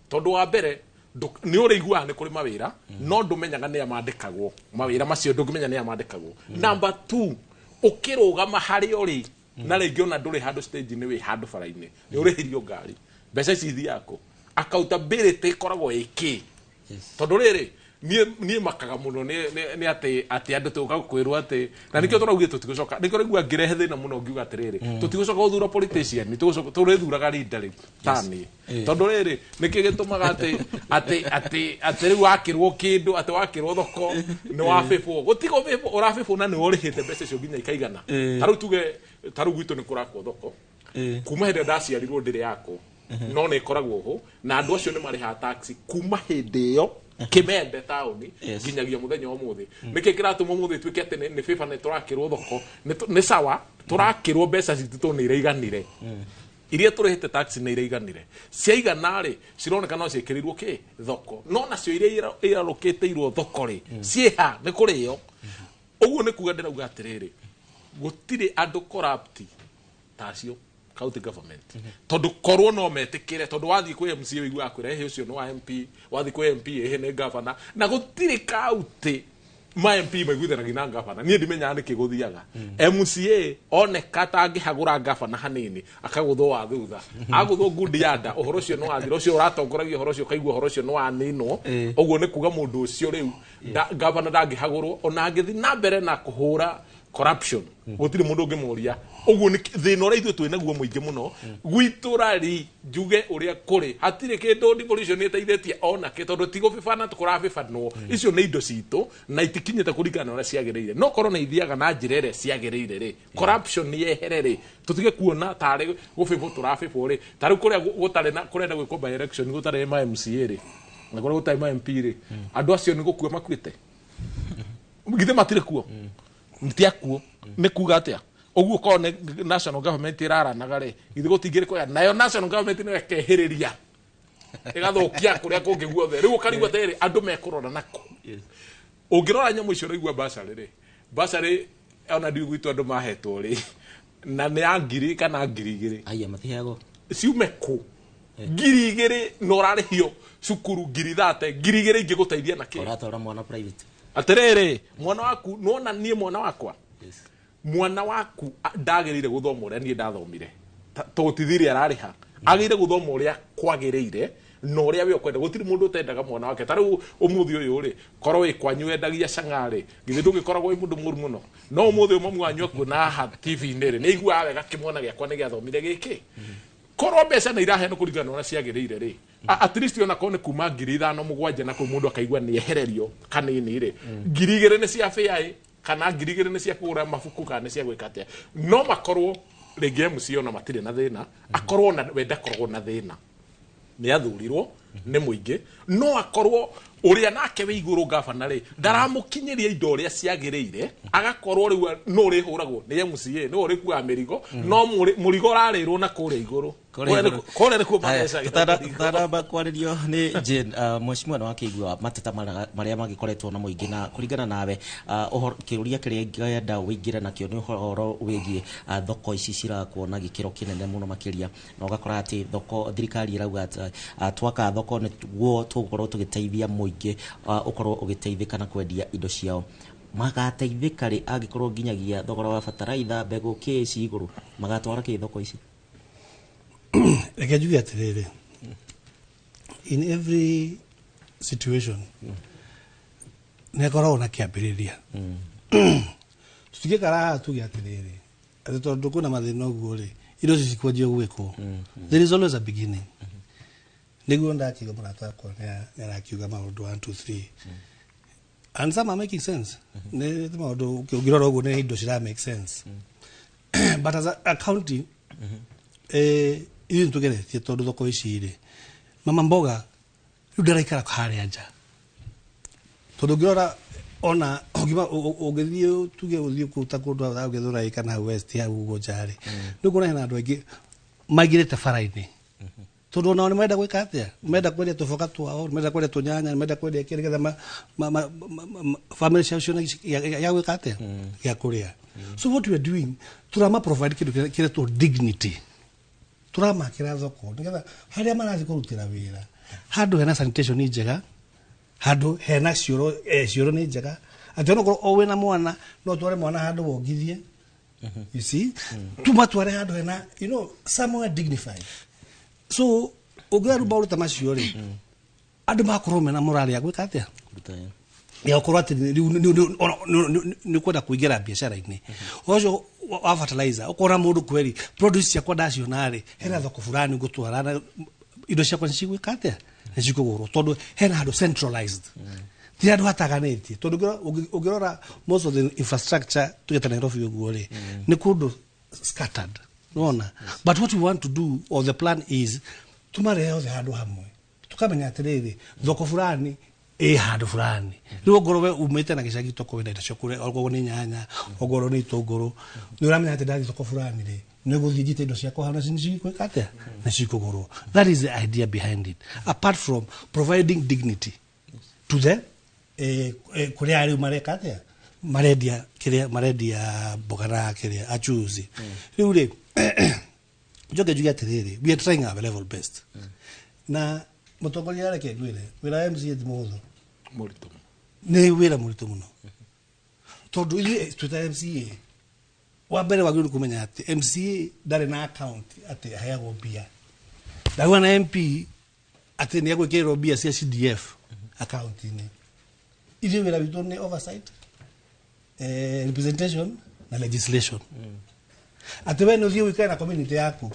Speaker 2: tondũ wa mbere nĩ ũrĩ iguaga nĩ kũrĩ mawĩra no ndũmenyaga nĩ amandĩkagwo mawĩra macio ndũngĩmenya nĩ amandĩkagwo number 2 ũkĩrũgama harĩa ũrĩ na rĩngĩ ona ndũrĩ handũ stage nĩ wĩ handũ bara-inĩ nĩ ũrĩhirio ngari mbeca ici ithiako accountability ĩkoragwo ĩkĩ tondũ rĩrĩ niĩ makaga mũno nĩ atĩ andũ tũka kwĩrwo atĩ na nĩkĩo tũraugire tũtigũcoka nĩkĩo rĩgua ngĩrehe thĩna mũno ngiuga atĩrĩrĩ tũtigũcoka gũthura politician tũrĩthuraga leader tani tondũ rĩrĩ nĩkĩo gĩtũmaga atĩ rĩu wakĩrwo kĩndũ atĩ wakĩrwo thoko nĩ wabĩbwo gũtigo bĩbwo ũrabĩbwo na nĩ ũrĩhĩte mbeca icio nginya ikaigana tarĩu tuge tarĩu gwitũ nĩ kũrakwo thoko kuma hĩndĩ ndaciarirwo ndĩrĩ yako no nĩ ĩkoragwo ho na andũ acio nĩ marĩhaga taxi kuma hĩndĩ ĩyo Kimende taoni nginyagia mũthenya wa ũmũthĩ nĩkĩ kĩratũma ũmũthĩ tuĩke atĩ nĩ bĩba nĩ tũrakĩrwo thoko nĩ sawa tũrakĩrwo mbeca citũ nĩ iraiganire iria tũrĩhĩte taxi nĩ iraiganire ciaigana rĩ cironeka no ciĩkĩrĩirwo kĩ thoko no nacio iria irarũkĩtĩirwo thoko rĩ ciĩha nĩ kũrĩo ũguo nĩ kuga ndĩrauga atĩrĩrĩ gũtirĩ andũ corrupt tacio county government tondu korwo no metikire tondu wathi kwi MCA wigua kwira ehe ucio no MP wathi kwi MP ehe ne governor na gutiri county ma MP maiguithanagia na governor nie ndimenyaga niki guthiaga MCA oneka tangihagura governor hanini akagutho wa thutha agutho good yada uhoro ucio no athira ucio uratongoragia uhoro ucio kaigua uhoro ucio no aninwo uguo ni kuga mundu ucio riu governor ndangihagurwo ona angithi na mbere na kuhura corruption gutiri mundu ungimuria uguo ni thina ura ithu twina guo muingi muno gwitu Rari njuge uria kuri hatire kindu devolution iteithitie ona ke tondu tigo bibana tukurabibanwo icio ni indo citu na itikinyite kuringana na uria ciagiriire no korwo na ithiaga na njira iria ciagiriire ri corruption ni yeherere tutige kuona tari gubibu turabibwo ri tari kuria gutare na kurenda gwikwo by election gutare ma MCA ri na kuria gutare ma MP ri andu acio ni gukua makwite githe matire kuo mtiakuo ni kuga atia oguo ko national government iraranaga ri githe gutingire kwa nayo national government ni wekehiriria igathukia kuria kungi guothe riu karigwa teri andu mekurora nako ungirora nyamu icio rigwa basari ona ndiu gwitu andu mahetwo ri na ni angiri kana ngiri igiri
Speaker 23: aya mathiago
Speaker 2: ciume ku ngiri no rarihio cukuru ngiri 30 ngiri ingiguteithia na ki
Speaker 23: uratwara mwana private
Speaker 2: aterere mwana waku nona nie mwana wakwa mwana waku ndagirire guthoma uria nie ndathomire to tithiri arariha agire guthoma uria kwagirire no uria we ukwenda gutiri mundu utendaga mwana wake tariu umuthi uyu ri korwo wi kwanyu endagia cangari ngithi ndugikoragwo wi mundu muru muno no umuthi umu mwanyu akuona ha TV nere ni igua wega kimwana giakwa ni giathomire giki korwo mbeca na iraheano kuringana na ciagirire ri at least ona kone kuma ngiri 5-7 na ku mundu akaigua ni ehererio kanini ri ngiri 2 ni cia fare kana ngiri 2 ni cia kugura mabuku kana cia gwikate no makorwo rege mucio na matire na thina akorwo na wenda korwo na thina ni athurirwo ni muingi no akorwo uria nake we iguru gavana ri ndaramukinyiria indo uria ciagirire agakorwo riu no ri huragwo ni MCA no ri kuga mirigo no murigo rarirwo na kuria iguru kore ni kuma mbeca
Speaker 23: taramba kwaririo ni Jane mheshimiwa na wakeigua mateta maria magikoretwo na muingi na kuringana nawe kiuria kiria ngenda uingira nakio ni uhoro wigie thoko ici cirakuona gikiro kinene muno makiria na ugakora ati thoko thirikari irauga twaka thoko ni guo tukorwo tugiteithia muingi ukorwo ugiteithika na kwendia indo ciao magateithika ri agikorwo nginyagia thogora wa fertilizer mbegu keci iguru magatwara ki thoko ici
Speaker 6: reke njuge atiriri in every situation nekoragwo na kiambiriria tutigikara tuge atiriri ati tondu kuna mathina uguo ri indo ici cikwanjia gwikwo there is always a beginning niguo ndakiga murata wakwa ni arakiuga maundu 1 2 3 and some are making sense ne maundu ukirora uguo ni indo cira make sense but as a county ili tugeretie tondu thoko ici ri mama mboga riu ndaraikara haria nja tondu ngirora ona ugima ugithie tuge uthie kuta kundu ugithura ikana west ya ugo njari niguo na andu aingi magirite faraini tondu nao ni menda gwika atia menda kwendia tuboga twao menda kwendia tunyanya menda kwendia kiri getha family cio ya gwika atia ya kuria so what we are doing turama provide kindu kire to dignity turama kira thoko nigetha haria marathi kurutira wira handu hena sanitation ni njega handu hena cioro ni njega atono ko owe na mwana no tware mwana handu wongithie you see tumatware handu hena you know somewhere dignified so ugaru bauru tamasio ri andu makorwo mena morali ya gwika atia ya ukorwo ati ni kwenda kuingira biashara-ini ojo wa fertilizer ukora mundu kweri produce ciakwa ndacio nari hena thoko fulani gutwarana indo ciakwa nicigwika atia nicikugurwo tondu hena handu centralized ti handu hataganĩtie tondu ungirora most of the infrastructure tugeta Nairobi uguo ri ni kundu scattered unaona but what we want to do or the plan is tumare yothe handu hamwe tukamenya atiriri thoko fulani handu fulani riu ngorwe umite na gicagi toko wenda indo kure ogwo ni nyanya ogoro ni itunguru ni uramenya ati ndathi thoko fulani ri ni guthie njite indo ciakwa hana cinicikwika atia na cikugurwo that is the idea behind it apart from providing dignity to the kuria ari mareka atia maredia kiria maredia bogara kiria achuzi riu ri joge juya atiriri we are trying our level best na mutongoria areke gwire wira MCA thimuhuthu
Speaker 2: muritu
Speaker 6: ni wira muritu muno tondu ile tuta MCA wa mbere wagiru kumenya ati MCA ndari na account ati hayagwo bia ndawa na MP ati ni agwikirwo bia cia CDF account ini ile wira witu ni oversight representation na legislation ati we no thie wikana na community yaku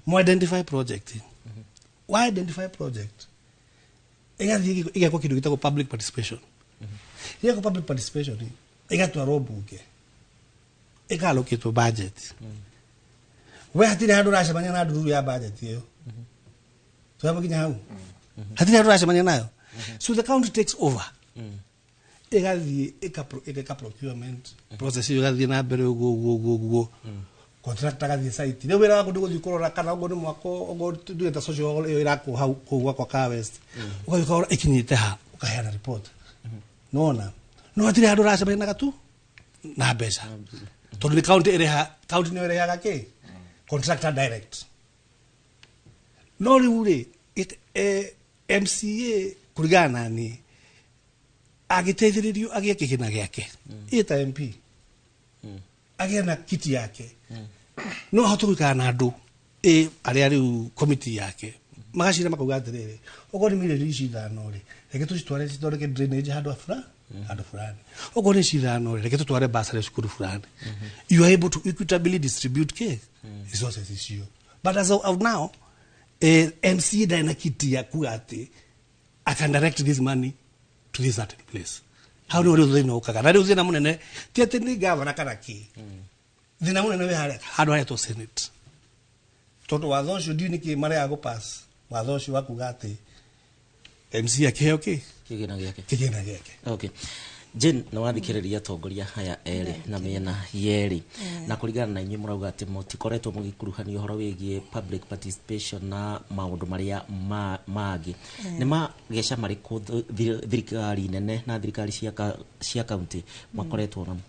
Speaker 6: mo identify project why identify project igathi igako kindu gitako public participation igako public participation igatwa robuke igalokitwo budget we hatire handu racemania na nduru ya budget iyo twaba kinya hau hatire handu racemania nayo so the county takes over igathi ika procurement process igathi na mbere uguo contractor gathi site ni wira wako ndiguthi kurora kana ngo ni mwako ngo ndugeta social iyo irako hau kugwa kwa ka west ukayikora ikinyite ha ukaheana report nona no atire handu racemania na gatu na mbeca tondu ni county ni irehaga ki contractor direct no riu ri MCA kurigana ni agiteithiririo agie kigina giake ita MP agie na kiti yake no ahote gwikara na andu aria riu committee yake magacira makauga atiriri ogori miriri ici ithano ri reke tucitware cithondeke drainage handu fulani ogori ici ithano ri reke tutware basari cukuru fulani you are able to equitably distribute resources icio but as of now MC ndana kiti ya kuga ati I can direct this money to this certain place. How do you do no kaga? Na riu munene ti ati ni governor kana ki. Thina munene we hare handu hare to Senate. Tondu watho ucio ndi niki mare ya go pass. Watho ucio wa kuga ati MC akiheo ki kigina giake.
Speaker 23: Okay. Jen na wathikiriria atongoria haya eri na mena yeri na kuringana na inyuĩ murauga ati mutikoretwo mugikuruhania uhoro wigie public participation na maundu maria magi ni mageca mariku thirikari nene na thirikari cia county makoretwo namo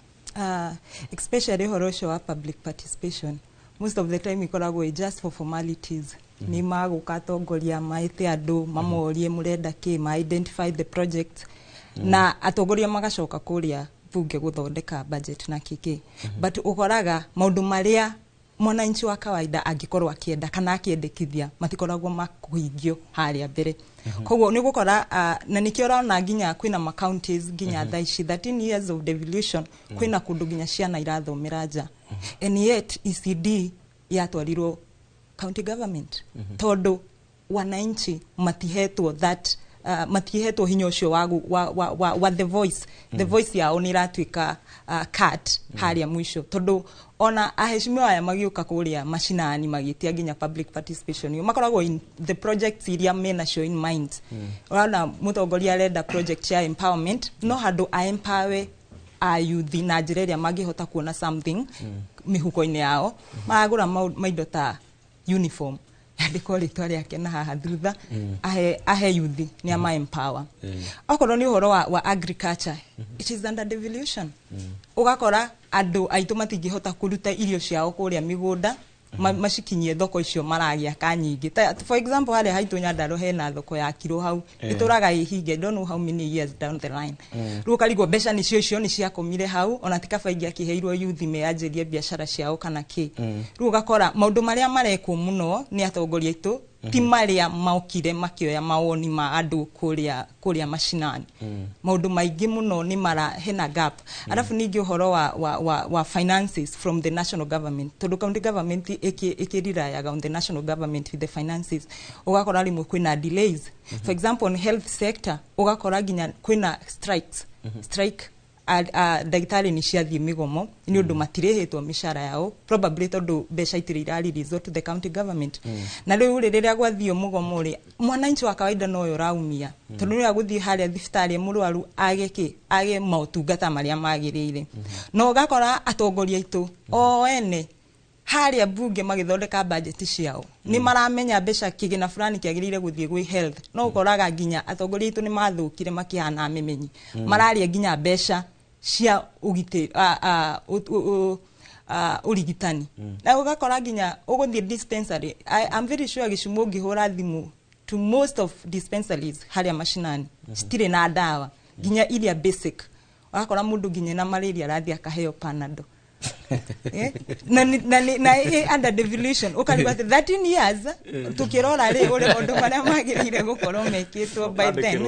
Speaker 5: especially uhoro ucio wa public participation most of the time ikoragwo just for formalities ni maguka atongoria maite andu mamorie murenda ki ma identify the project na atongoria magacoka kuria bunge guthondeka budget na kiki but ukoraga maundu maria mwananchi wa kawaida angikorwa akienda kana akiendekithia matikoragwo makuhingio haria mbere koguo ni gukora na nikio raona nginya kwina ma counties nginya thaici 13 years of devolution kwina kundu nginya ciana irathomera nja and yet ECD yatwarirwo county government tondu wananchi matihetwo that matihetwo hinya ucio wa the voice yao ni ratwika cut haria mwisho tondu ona aheshimiwa aya magiuka kuria mashinani magitia nginya public participation yo makoragwo in the projects iria mena show in mind ona mutongoria arenda project ya empowerment no handu a empower a youth na njira iria magihota kuona something mihuko-ini yao magura maindo ta uniform ndiko ritwa riake na haha thutha ahe youth ni ama empower okorwo ni uhoro wa agriculture it is under devolution ugakora andu aitu matingihota kuruta irio ciao kuria migunda mashikinyie thoko icio maragia kanyingi for example hale haitu Nyandarua hena thoko ya kiro hau ituraga ihinge don't know how many years down the line ruka ligo besha ni cio ni ciakomire hau ona tikabaingi akiheirwo youth meanjirie biashara ciao kana ki ruga kora maundu maria marekwo muno ni atongoria itu ti maria maukire makioya mawoni ma andu kuria mashinani maundu maingi muno ni mara hena gap alafu ningi uhoro wa finances from the national government tondu county government ikirirayaga on the national government with the finances ugakora rimwe kwina delays for example in health sector ugakora ginya kwina strike dagitari ni ciathie migomo ni undu matirehetwo mishara yao probably tondu besha itirira resort to the county government na riu riria gwathio mugomo ri mwananchi wa kawaida no raumia tondu ni aguthie haria thibitari murwaru age mautungata maria magirire no gakora atongoria itu o ene haria bunge magithondeka budget ciao ni maramenya besha kigina fulani kiagirire guthie gwi health no ukoraga nginya atongoria itu ni mathukire makihana memenyi mararia nginya besha cia ugite urigitani na ugakora nginya uguthie dispensary I'm very sure gishumo ngihura thimu to most of dispensaries haria mashinani stire na dawa nginya iria basic ugakora mundu nginya na malaria rathia kaheo panado na under devolution ukaliba 13 years tukirora ri uri mundu maria magirire gukorwo mekitwo by then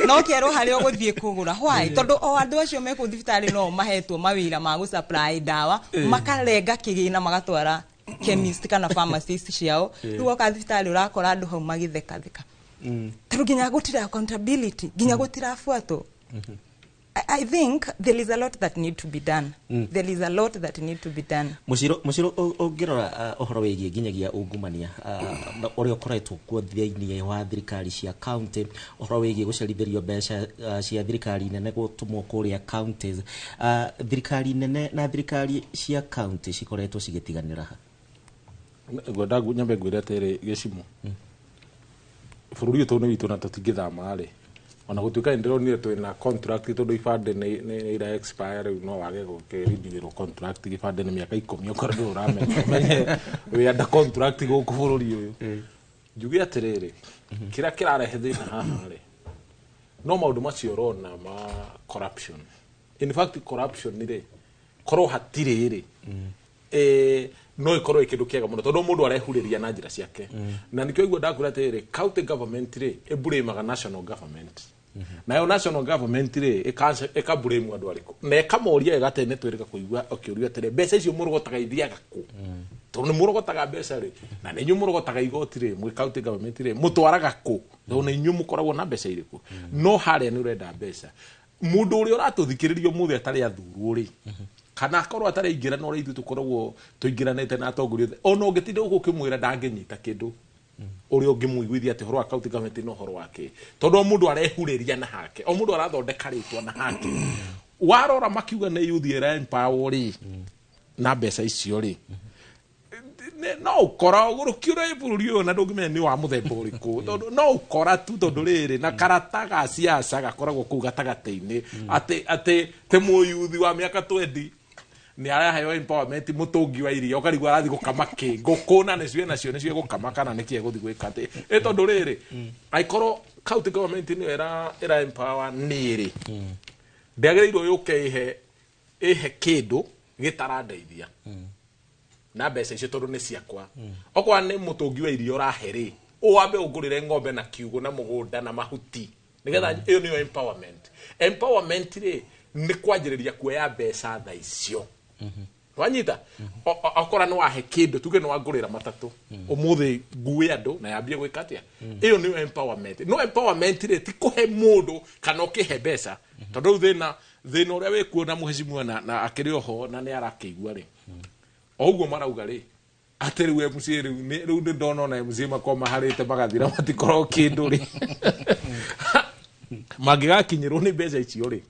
Speaker 5: no kero hario guthie kugura why tondu o andu acio meku thibitari no mahetwo mawira ma gu supply dawa makarenga kigina magatwara chemist kana pharmacist ciao riu oka thibitari urakora andu hau magitheka tondu ginya gutira accountability ginya gutira fuato I think there is a lot that need to be done. There is a lot that need to be done.
Speaker 23: Mushiro ongirora uhoro wigie ginyagia ungumania uri ukoretwo kuo thiini wa thirikari cia county uhoro wigie gucerithirio mbeca cia thirikari nene gutumwo kuria counties thirikari nene na thirikari cia county cikoretwo cigitiganira ha
Speaker 2: ngoda nyambe ngwira tere gicimo bururi utu ni witu na tutingithama ri ona gutuika ndiro ni twina contract tondu ifande ni ira expire no wage gukirindirwo contract ifande ni miaka 10 ukora ndu uramenye we under contract guku bururi uyu njuge atiriri kira kirarehe thina haha ri no maundu macio rona ma corruption. In fact corruption ni ri korwo hatire ri no ikorwo ikindu kiega muno tondu mundu arehuriria na njira ciake na nikio igua ndakura atiriri county government ri iburemaga national government na yo national government ri ikaburemu andu ariku na ikamoria igatene twirika kuigua okiuria atire mbeca icio murogotaga ithiaga ku tondu ni murogotaga mbeca ri na ni nyu murogotaga igoti ri mwi county government ri mutwaraga ku tondu ni nyu mukoragwo na mbeca iriku no haria ni urenda mbeca mundu uri uratuthikiririo muthe atari athurwo ri kana akorwo atari ingira no ithu tukoragwo tuingiranete na atongoria ona ungitinda ukimwira ndangenyita kindu uri ungimuiguithia ati horo wa county government no horo wake tondu mundu arehuriria na hake o mundu arathondeka ritwa na hake warora makiuga na youth era empower ri na mbeca icio ri no ukora ugurukiure bururi uyu na ndungimenya ni wa muthemba uriku tondu no ukora tu tondu riri na karata ga siasa gakoragwo kuu gatagati-ini ati te muyuthi wa miaka 20 ni araheo empowerment mutungi wa irio ukarigwa arathi gukama ki ngukuna nicio nacio gukama kana niki eguthi gwika ati tondu riri aikoro county government ni era empower niri ndiagiriirwo yuke ihe kindu gitarandeithia na mbeca icio tondu ni ciakwa okwa ni mutungi wa irio raheri uambe ugurire ng'ombe na kiugo na mugunda na mahuti nigetha iyo niyo empowerment ri ni kwanjiriria kuoya mbeca tha icio wanyita akora no wahe kindu tuge no wagurira matatu umuthi ngui andu na yambie gwika atia iyo niyo empowerment ri ti kuhe mundu kana ukihe mbeca tondu thina uria wikuona muhecimu na akiri oho na ni arakigua ri oguo marauga ri atiri we MC riu ndona na MC makoma harite magathira matikorwo kindu ri magigakinyirwo ni mbeca icio ri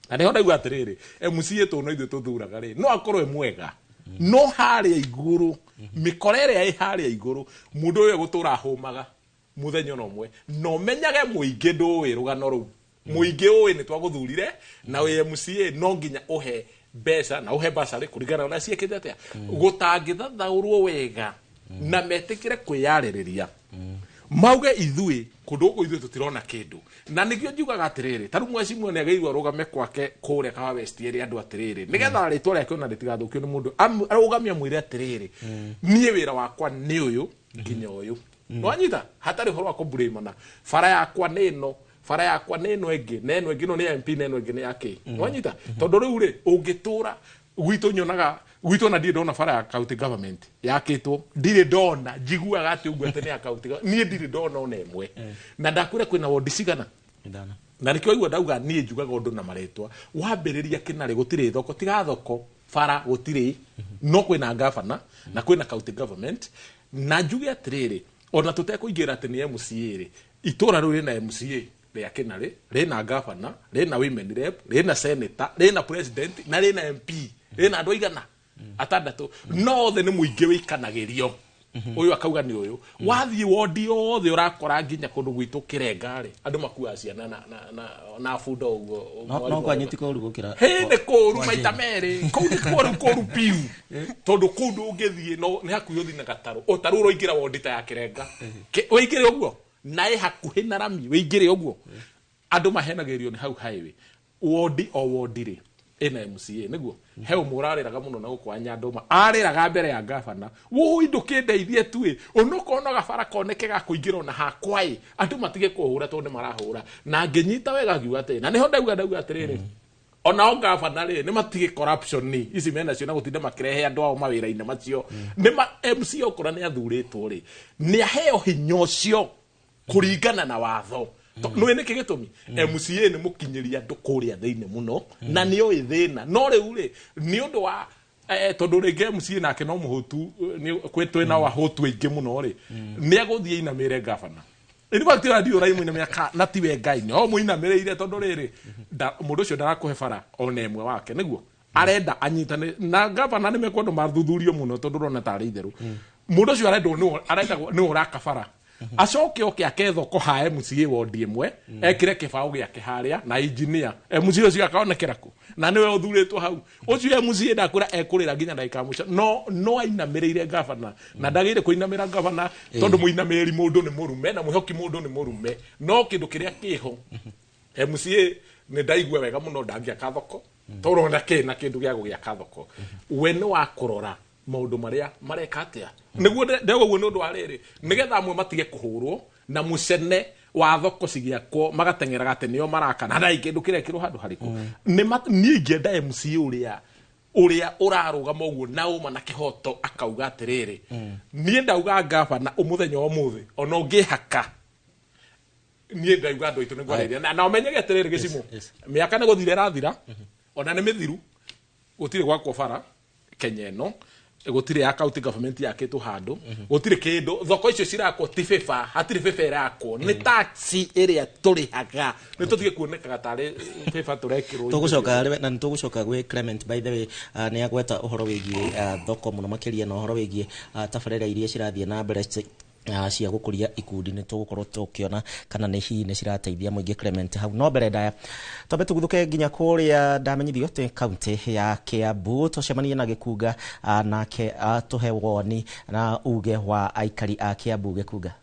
Speaker 2: na niho ndaigua atiriri MC etu no ithu tuthuraga ri no akorwo mwega no haria iguru mikorere ai haria iguru mundu uyu gutura humaga muthenya no mwe no menyage muingi nduwi rugano ru muingi uwi ni twaguthurire na we MC no nginya uhe mbeca na uhe basari kurigana na ciekete atia gutangithathaurwo wega na metikire kwiyaririria mauge ithui kundu uko ithui tutirona kindu na nikio njugaga atiriri taru mwecimu ne geirwa rugame kwake kuria ka west eri andu atiriri nigetha ritwa reke ona ritigathukio ni mundu arugamia mwire atiriri nie wira wakwa ni uyu nginya uyu nwanyita hatari horo akuburemana fara yakwa nino fara yakwa neno enge no ni MP neno enge ni yake wanyita tondu riu ri ungitura gwitu nyonaga gwitu na ndona fara ya county government yakitwo ndire ndona njiguaga ati uguo ati ni ya county ni ndire ndona ona emwe na ndakwira kwina ward cigana ndana na nikio igua ndauga ni njugaga undu na maretwa wambiriria kinari gutire thoko tiga thoko fara gutire no kwina governor na kwina county government na njuge atiriri ona tutekuingira ati ni MCA ri itura riu rina MCA ria kinari rina governor rina women rep rina senator rina president na rina MP rina andu igana atandatu no the ni muingi wikanagirio uyu akauga ni uyu wathie wodi othe urakora nginya kundu gwitu kirengari andu makua ciana na fundo uguo
Speaker 23: no kwanyiti ko rugukira
Speaker 2: he ne ko ru maita mere ko ru piu tondu kundu ungithie no ni hakuyo thina gataro utaru roingira wodi ta ya kirenga weingire uguo nae hakuhi na rami weingire uguo andu mahenagirio ni hau highway wodi o wodi ri ena MCA niguo he umurariraga muno na gukwanya nduma ariraga mbere ya gavana wo indukindeiithie tu onokona gabara koneke ga kuingira na hakwai andu matige kuhura tondu marahura na nginyita wega giuga ati na niho ndauga atiriri ona o gavana ri ni matige corruption ni ici mena cio na gutinda makirehe andu ao mawira-ini macio ni MC okora ni athuritwo ri ni aheo hinyo cio kuringana na watho no ene kigitumi MCA ni mukinyiria andu kuria thiini muno na ni oi thina no riu ri ni undu wa tondu ri MCA nake no muhutu ni kwetwe na wahutu ingi muno ri ni aguthie ina mere gavana ini bakti radio rai muina miaka na tiwe ngai no muina mere ire tondu riri mundu cio ndarakuhe bara ona emwe wake niguo arenda anyitane na gavana ni mekwendo mathuthurio muno tondu rona tari itheru mundu cio arenda ni urakabara acoke oke akethoko ha MCA wodi imwe ekire kibao giake haria na engineer MCA ucio akaonekera ku na niwe uthuritwo hau ucio MCA ndakura ekurira nginya ndagika muca no ainamirire governor na ndagire kuinamira governor tondu muinamiriri mundu ni murume na muhoki mundu ni murume no kindu kiria kiho MCA ne ndaigua wega muno ndangia kathoko toro ndake na kindu gia gugia kathoko we ni wa kurora maundu maria mareka atia niguo ndego nundu wa riri nigetha amwe matige kuhurwo na mucene wa thoko cigiakwo magatengera gate nio maraka na ndai kindu kiria kiru handu hariku ni ingenda MCA uria urarugama uguo na uma na kihoto akauga atiriri nie ndauga gavana umuthenya umuthi ona ngihaka nie ndauga ndo itu ni gwariria na umenyege atiriri gicimu miaka ni guthire rathira ona ni mithiru gutire gwakwo bara Kenya no gutire ya county government yake tu handu gutire kindu thoko icio cirakwo ti FIFA hatire FIFA irakwo ni taxi area turihaga ni tutige kuonekaga tare FIFA turekirwo
Speaker 23: tugucoka na tugucoka gwe Clement by the way ni agweta uhoro wigie thoko muno makiria na uhoro wigie tabarera iria cirathie na mbere cia gukuria ikundi ni tugukorwo tukiona kana ni hihi ni cirateithia muingi Clement hau no mbere ndaya tobe tuguthuke nginya kuria ndamenyithio te county ya Kiambu tucemanie na Gikunga nake tuhe woni na uge wa aikari a Kiambu Gikunga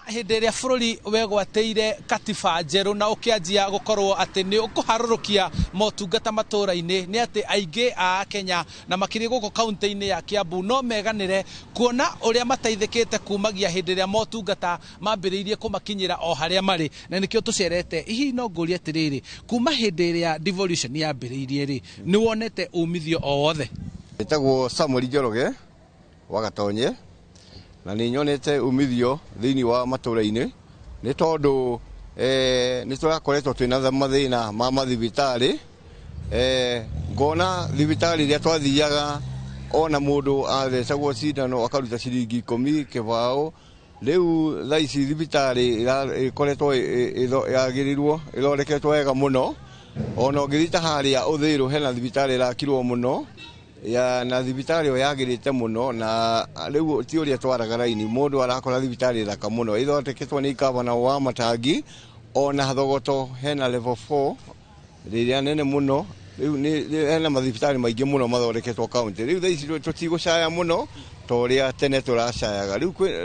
Speaker 1: hinde ria bururi wegwateire katiba njeru na ukianjia gukorwo ati ni ukuharurukia motungata matura-ini ni ati aingi a Kenya na makiri guko county-ini ya Kiambu no meganire kuona uria mateithikite kumagia hinde ria motungata mambiriirie kumakinyira o haria mari na nikio tucerete hihi no nguria atiriri kuma hinde ria devolution yambiriirie ri ni wonete umithio o wothe
Speaker 10: etagwo Samuel Njoroge wa Gatonye na ni nyonete umithio thiini wa matura-ini ni tondu ni turakoretwo twina mathina ma mathibitari ngona thibitari ria twathiaga ona mundu athecagwo cindano akaruta ciringi 10 kibao riu thaici thibitari ikoretwo yagirirwo iroreketwo wega muno ona ngirita haria uthiru hena thibitari irakirwo muno ya na thibitari yagirite muno na riu ti uria twaraga raini mundu arakora thibitari thaka muno ithondeketwo ni gavana wa Matangi ona thogoto hena level 4 riria nene muno riu ni hena mathibitari maingi muno mathondeketwo county riu thaici tutigucaya muno toria tene turacayaga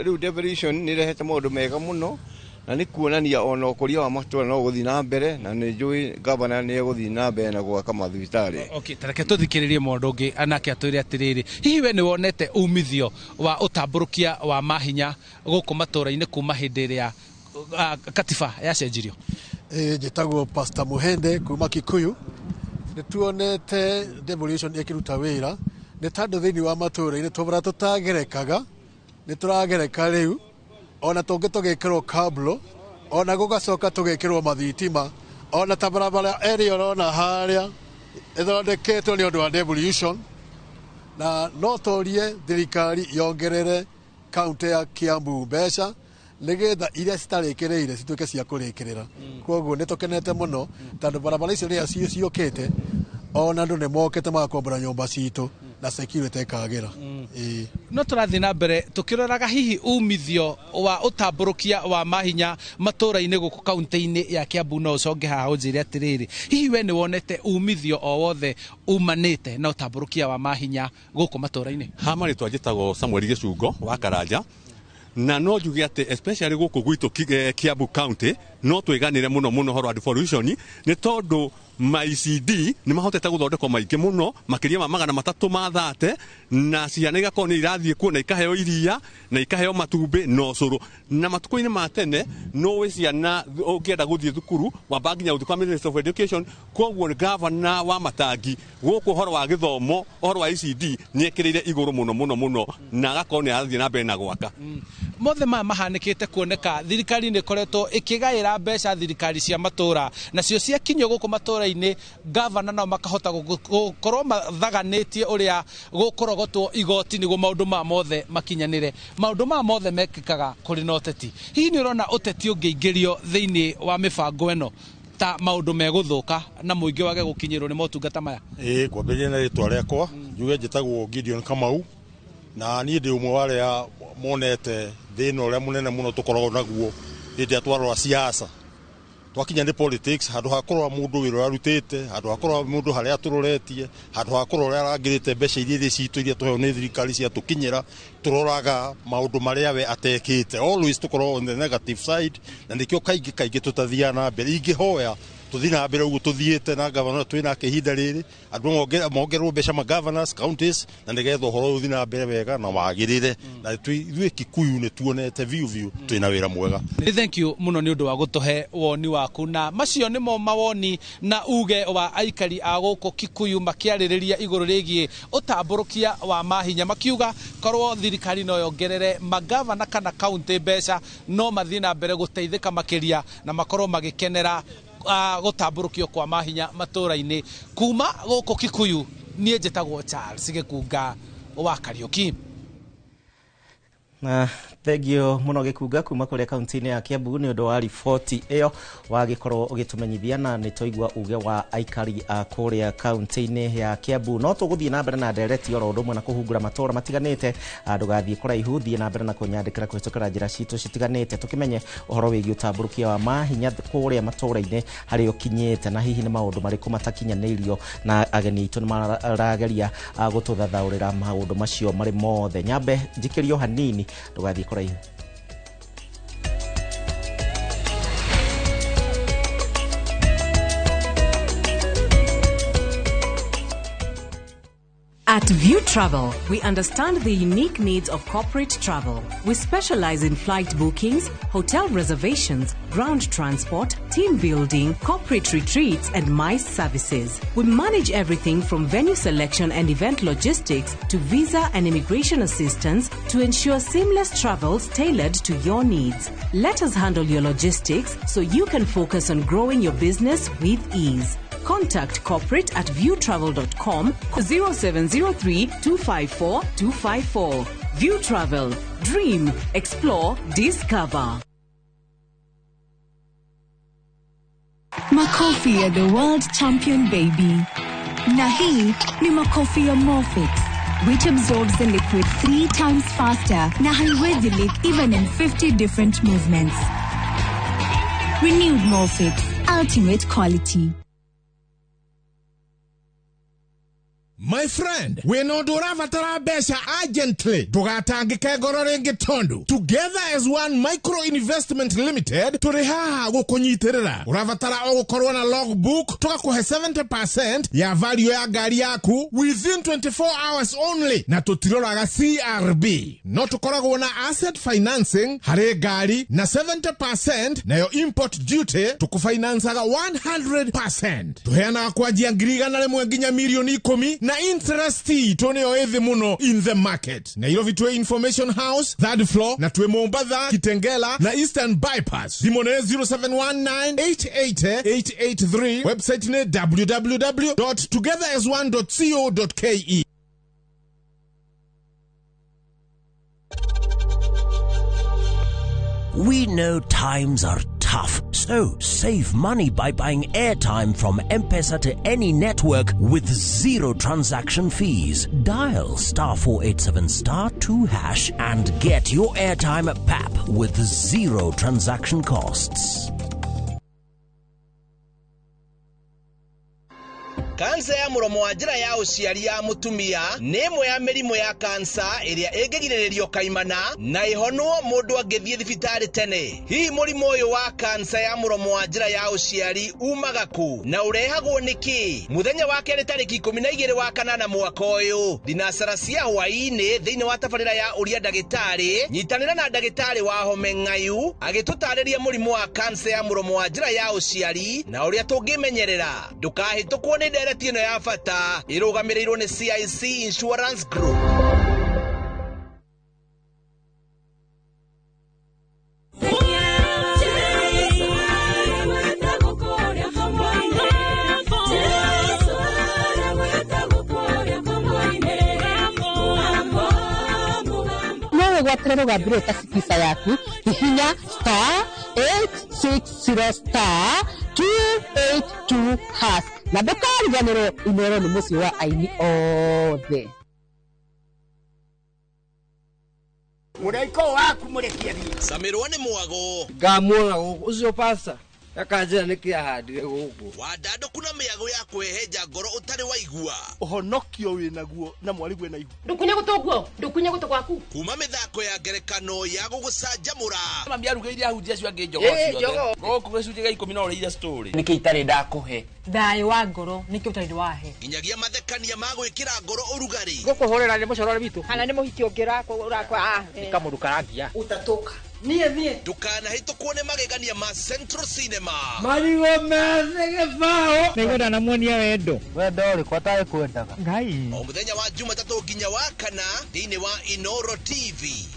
Speaker 10: riu devolution ni rehete maundu mega muno na ni kuonania ona ukuria wa matura no guthi na mbere na ni njui gavana ni guthi na mbere na gwaka mathibitari
Speaker 1: okay tareke tuthikiririe mundu ngi anake atwire atiriri hihi we ni wonete umithio wa utamburukia wa mahinya guku matura-ini kuma hinde ria katiba yacenjirio
Speaker 12: njitagwo Pastor Muhende kuma Kikuyu ni tuonete devolution ikiruta wira ni tandu thiini wa matura-ini tubara tutagerekaga ni turagereka riu ona tungi tugikirwo kablo ona gugacoka tugikirwo mathitima ona tabarabara area rona haria ithondeketwo ni undu wa devolution na no torie thirikari yongerere county ya Kiambu mbeca nigetha iria citarikireire cituike cia kurikirira koguo ni tukenete muno tondu barabara icio ria ciokete ona andu ni mokete magakombora nyumba citu na security kagira
Speaker 1: no turathi na mbere tukiroraga hihi umithio wa utamburukia wa mahinya matura-ini guku county-ini ya Kiambu no uconge haha unjire atiriri hihi we ni wonete umithio o wothe umanite na utamburukia wa mahinya guku matura-ini
Speaker 19: hamari twajitagwo Samuel Gicungo wa Karanja na no njuge ati especially guku gwitu Kiambu county no twiganire muno horo devolution ni tondu MICD ni mahotete guthondekwo maingi muno makiria ma 330 na ciana igakorwo ni irathie kuo na ikaheo iria na ikaheo matumbi no curu na matuko-ini ma tene no we ciana ungienda guthie thukuru wa banginya uthikwa Ministry of Education koguo governor wa Matangi guku horo wa githomo horo wa ICD ni ekirire iguru muno na agakorwo ni arathie na mbere na gwaka
Speaker 1: mothe mahanikite kuoneka thirikari ni koretwo ikigaira mbeca thirikari cia matura nacio cia kinyo guku matura-ini gavana no makahota gukorwo mathaganitie uria gukorogotwo igoti niguo maundu ma mothe makinyanire maundu ma mothe mekikaga kuri na uteti hihi ni urona uteti ungiingirio thiini wa mibango eno ta maundu meguthuka na muingi wage gukinyirwo ni motungata maya
Speaker 22: kwambiria na ritwa riakwa njuge njitagwo Gideon Kamau
Speaker 7: na niĩ ndĩ ũmwe wa arĩa monete thĩna ũrĩa mũnene mũno tũkoragwo naguo hĩndĩ ĩrĩa twarora siasa twakinya nĩ politics handũ ha kũrora mũndũ wĩra arutĩte handũ ha kũrora mũndũ harĩa tũroretie handũ ha kũrora ũrĩa arangĩrĩte mbeca iria citũ iria tũheo nĩ thirikari cia tũkinyĩra tũroraga maũndũ marĩa we atekĩte. Always tũkorwo on the negative side na nĩkĩo kaingĩ tũtathiaga na mbere. Ingĩhoya tũthiĩ na mbere ũguo tũthiĩte na gavana twĩna ihinda rĩrĩ andũ mongererwo mbeca ma governors counties na nĩgetha ũhoro ũthiĩ na mbere wega na wagĩrĩre na ithuĩ Kikuyu nĩ tuonete view twĩna wĩra mwega.
Speaker 1: Thank you muno nĩ ũndũ wa gũtũhe woni waku, na macio nĩmo mawoni na uge wa aikari a gũkũ Kikuyu makĩarĩrĩria igũrũ rĩgiĩ ũtambũrũkia wa mahinya, makiuga korwo thirikari no yongerere magavana kana county mbeca no mathiĩ na mbere gũteithĩka makĩria na makorwo magĩkenera gũtambũrũkio kwa mahinya matũra-inĩ. Kuma gũkũ Kikuyu niĩ njĩtagwo Charles Gĩkunga wa Kariũki.
Speaker 4: Na thengio muno Gĩkunga kuma kũrĩa kaunti-inĩ ya Kiambu nĩ ũndũ wa riboti ĩyo wagĩkorwo ũgĩtũmenyithia, na nĩ tũigua uge wa aikari a kũrĩa kaunti-inĩ ya Kiambu. No tũgũthiĩ na mbere na ndereti oro ũndũ ũmwe na kũhungura matũra matiganĩte, ndũgathiĩ kũraihu, thiĩ na mbere na kũnyandĩkĩra kũhĩtũkĩra njĩra citũ citiganĩte tũkĩmenye ũhoro wĩgiĩ ũtambũrũkia wa mahinya kũrĩa matũra-inĩ harĩa ũkinyĩte na hihi nĩ maũndũ marĩkũ matakinyanĩirio, na ageni aitũ nĩ marageria gũtũthathaũrĩra maũndũ macio marĩ mothe. Nyambe njikĩrio hanini ndũgathiĩ kũraihu.
Speaker 11: At View Travel, we understand the unique needs of corporate travel. We specialize in flight bookings, hotel reservations, ground transport, team building, corporate retreats, and MICE services. We manage everything from venue selection and event logistics to visa and immigration assistance to ensure seamless travels tailored to your needs. Let us handle your logistics so you can focus on growing your business with ease. Contact corporate at viewtravel.com 0703 254 254. View Travel. Dream, explore, discover.
Speaker 13: Makofi ya the world champion baby. Na hii ni makofi ya Morphix, which absorbs the liquid 3 times faster na haiwezi leak even in 50 different movements. Renewed Morphix, ultimate quality.
Speaker 20: My friend, we no duravatara besha urgently. Tugatangike ngoro ringi tondu. Together as one micro investment limited, turihaha gukunyitirira. Uravatara ogukorwo na logbook, tugakuhe 70% ya value ya gari yaku within 24 hours only. Na tutiroraga CRB. No tukoragwo na asset financing, hare gari, na 70% na yo import duty, tukufinansaga 100%. Tuheana kwa jiangiriga na lemwe nginya milioni 10 na interest tone oethe muno in the market. Nairobi tuwe Information House, 3rd floor, na tuwe Mombasa, Kitengela, na Eastern Bypass. Dimone 0719-880-883. Website ne www.togetheras1.co.ke.
Speaker 22: We know times are tough, so save money by buying airtime from M-Pesa to any network with zero transaction fees. Dial *487*2# and get your airtime PAP with zero transaction costs.
Speaker 26: Kansa ya muromo wa njira ya uciari ya mutumia ni imwe ya mirimu ya kansa iria ingigiririo kaimana na ihonwo mundu angithie thibitari tene. Hihi murimu uyu wa kansa ya muromo wa njira ya uciari umaga ku na urehagwo niki? Muthenya wa keri tariki 12 wa kanana mwaka uyu, dinasara cia hwaini thiini wa tabarira ya uria ndagitari, nyitanira na ndagitari wa Home Ng'ayu agitutariria murimu wa kansa ya muromo wa njira ya uciari na uria tungimenyerera. Ndukahitukwo ni tino ya fata irugamirirwo ni CIC Insurance Group.
Speaker 27: Nawe gwaterero gambiro ta sikisa yaku hihinya *860*282# na ndukariganirwo inero ni mucio wa aini othe.
Speaker 3: Muraiko waku murekia ri.
Speaker 26: Samirwa ni mwago.
Speaker 3: Ngamwona ucio pasta. Akanjira niki ahandire guku.
Speaker 26: Wadado kuna miago ya kweheja ngoro utari waigua.
Speaker 3: Uhonokio winaguo na mwarigu na igu.
Speaker 27: Ndukunye gutoguo, ndukunye guto gwaku.
Speaker 26: Kuma mithako ya ngerekano ya gugucanjamura.
Speaker 3: Mambia rugeire ahunjia cio ange njogo cio. Goku gicunje ga 10 na ureire story. Niki itari ndakuhe.
Speaker 27: Thai wa ngoro niki utari wahe.
Speaker 26: Inyagia mathekania ma gwikira ngoro urugari.
Speaker 3: Gukuhorera ni mucorore bitu.
Speaker 27: Kana ni muhiki ungira urakwa
Speaker 3: Nikamurukarangia.
Speaker 27: Utatoka. Nie.
Speaker 26: Dukana hito kuone magegania ma Central Cinema.
Speaker 3: Marigo mezege bao. Nigoda na muonia wendo. Wendo uri kwataye kwendaga. Ngai.
Speaker 26: O muthenya wa Jumatatu nginya wa kana thiini wa Inoro TV.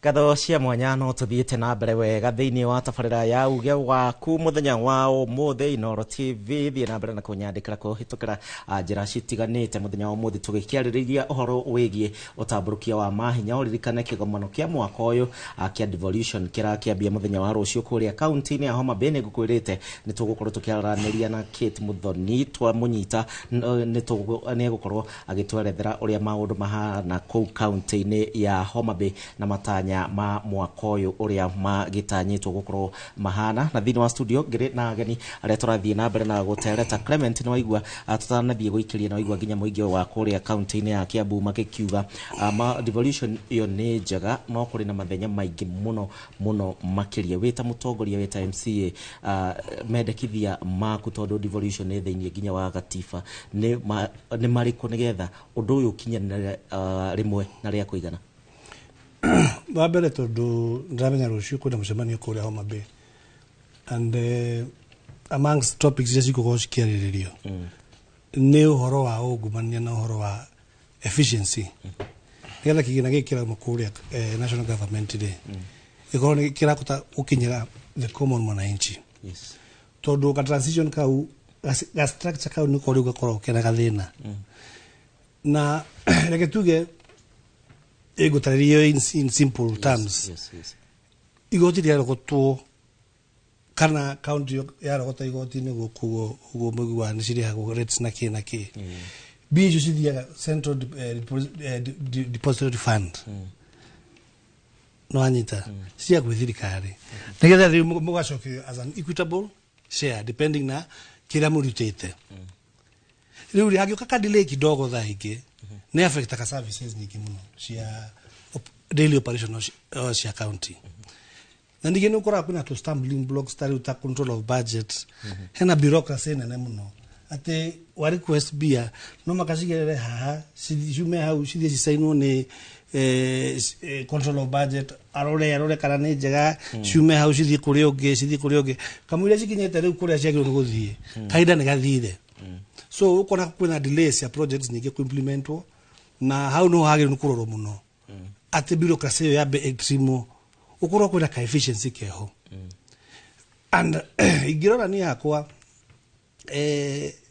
Speaker 4: Gatho cia mwanya no tuthiite na mbere wega thiini wa tabarira ya uge waku muthenya wa umuthi Inoro TV thie na mbere na kunyandikira kuhitukira njira citiganite muthenya wa umuthi tugikiaririria uhoro wigie utamburukia wa mahinya uririkane kigomano kia mwaka uyu kia devolution kira kiambia muthenya wa rucio kuria county-ini ya Homa Bay nigukwirite ni tugukorwo tukiaraniria na Kate Muthoni twa munyita ni gukorwo agitwerethera uria maundu mahana ku county-ini ya Homa Bay na matanya ma mwaka uyu uria magitanyitwo gukorwo mahana na thini wa studio ngiri na ageni aria turathie na mbere na gutereta Clement ni waigua tutanathie guikiria na waigua nginya muingi wa kuria county-ini ya Kiambu magikiuga ma devolution iyo ni njega no kuri na mathenya maingi muno makiria wita mutongoria wita MCA mendekithia maku tondu devolution ni thiini nginya wa gatiba ni mariko nigetha undu uyu kinyanira rimwe na ria kuigana.
Speaker 6: Wabere tondu ndamenya rucio kuna mucemanio kuria Homa Bay and amongst topics iria cigukorwo cikiariririo ni uhoro wa ungumania na uhoro wa efficiency nigetha kigina gikira mukuria national government ri ikorwo ni kirakuta ukinyira the common mwananchi tondu ka transition kau ga structure kau ni kori ugakorwo kena gathina na reke tuge ego tariyo in simple terms. Igoti ria rogotwo kana county ya rogota igoti ni gukuo ugo mugwa ni ciri hago rates na ki biju cithia central depository fund no anyita cia gwithirikari nigetha ri mugacokio as an equitable share depending na kila murutete riu ri hagioka ka delay kidogo thaingi ne affect ka services nyingi muno cia daily operation cia county na ndigene ukora kuna to stumbling blocks tari uta control of budget hena bureaucracy nene muno ate wa request bia no makashigere haha sijume hau sidhi sisainwo ni control of budget arore kana ni njega ciume hau sidhi kuri ungi kamwira cikinyete riu kuria ciagiro ni guthie kaida ni gathire so ukona kuna delays ya projects nyingi ku implementwo na hau no hagire nukuroro muno ate bureaucracy yo yabe extreme ukurwo kwina ka efficiency keho and igirora ni yakwa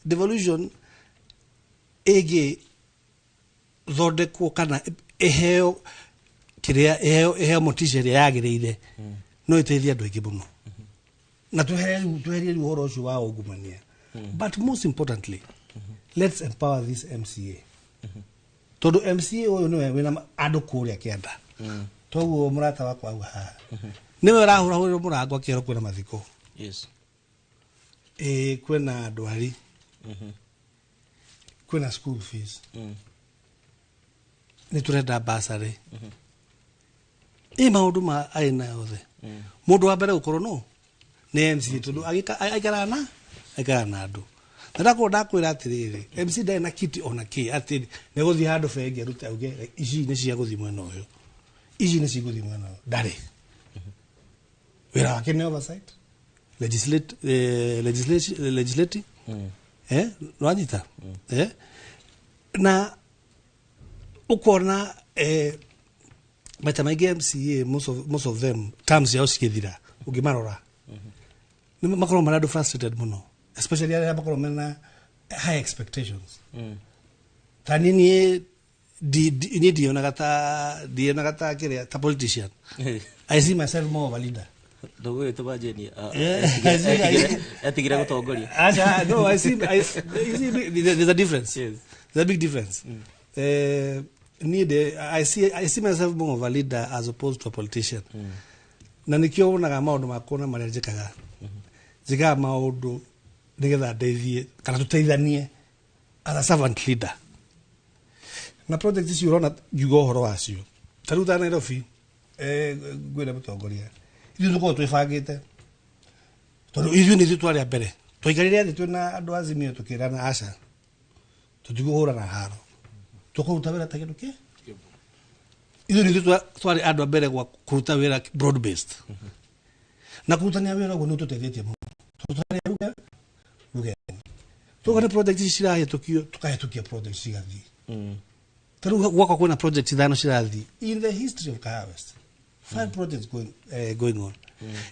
Speaker 6: devolution ege thondekwo kana eheo kiria eheo motisha ria yagireire no iteithia andu aingi muno na tuherie uhoro ucio wa ungumania but most importantly let's empower this MCA todo MCA uyu niwe wina andu kuria kianda toguo murata wakwa au ha niwe rahura murango akero kwina mathiko kwina ndwari kwina school fees ni turenda basari maundu ma aina yothe mundu wa mbere ukorwo no ni MCA tondu aikara na andu ndakwira atiriri MC ndai na kiti ona ki atiri ne guthi handu bengi rute auge ici ni cia guthi mwena uyu ici ni cia guthi mwena uyu ndari wira wake ni oversight legislative nwanyita na ukona maita maingi MCA most of them terms yao cikithira ugimarora ni makorwo maradu frustrated muno especially area bakoro mena high expectations tani ni di ona kata kiria ta politician I see myself more of a leader
Speaker 23: Ndogo tubajeni.
Speaker 6: Atigira gutongoria. No, I see there's a difference. Yes. There's a big difference. I see myself more of a leader as opposed to a politician. Na nikionaga maundu makona maria njikaga. Njikaga maundu nigetha ndeithie kana tuteithanie as a servant leader. Na project ici urona yugo horo wacio. Taruta Nairobi gwira mutongoria. Ithu tuko twibangite. Tondu ithu ni twari mbere. Twikarire thi twina andu Azimio tukirana aca. Tutiguhura na haro. Tukuruta wira ta kindu ki? Ithu ni twari andu mbere gwa kuruta wira broad based. Na kurutania wira gwo nututethetie mu. Tutari ruga. Ruga. Tukone project cirahe tukahetukia project cigathi. Taru gwakwa kwina project ithano cirathi in the history of Kaya West. 5 projects going on.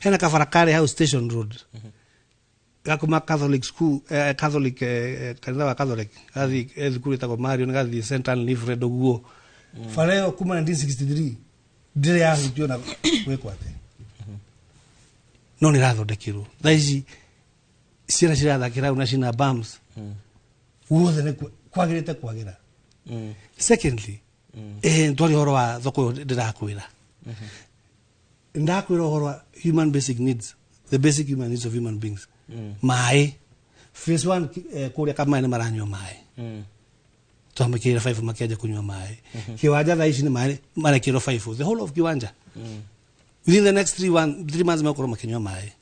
Speaker 6: Hena Kafarakare House Station Road. Gakuma Catholic School, Catholic kanitha wa Catholic. Gathi thukuru itagwo Mario gathi Central Livre Doguo. Fareo kuma 1963. Ndire ya hutio na gwekwa ate. No ni rathondekirwo. Thaici ciana cirathakira una cina bums. Uothe ne kwagirite kwagira. Secondly, ndwari horo wa thoko ndirakwira. Ndakwira horo wa human basic needs, the basic human needs of human beings. Mai. Phase 1 kuria kama ni maranywa mai. Tuamekira 5 makiaja kunywa mai. Kiwanja thaici ni mai marekiro 5 the whole of Kiwanja. Within the next 3 months makoro makinywa mai.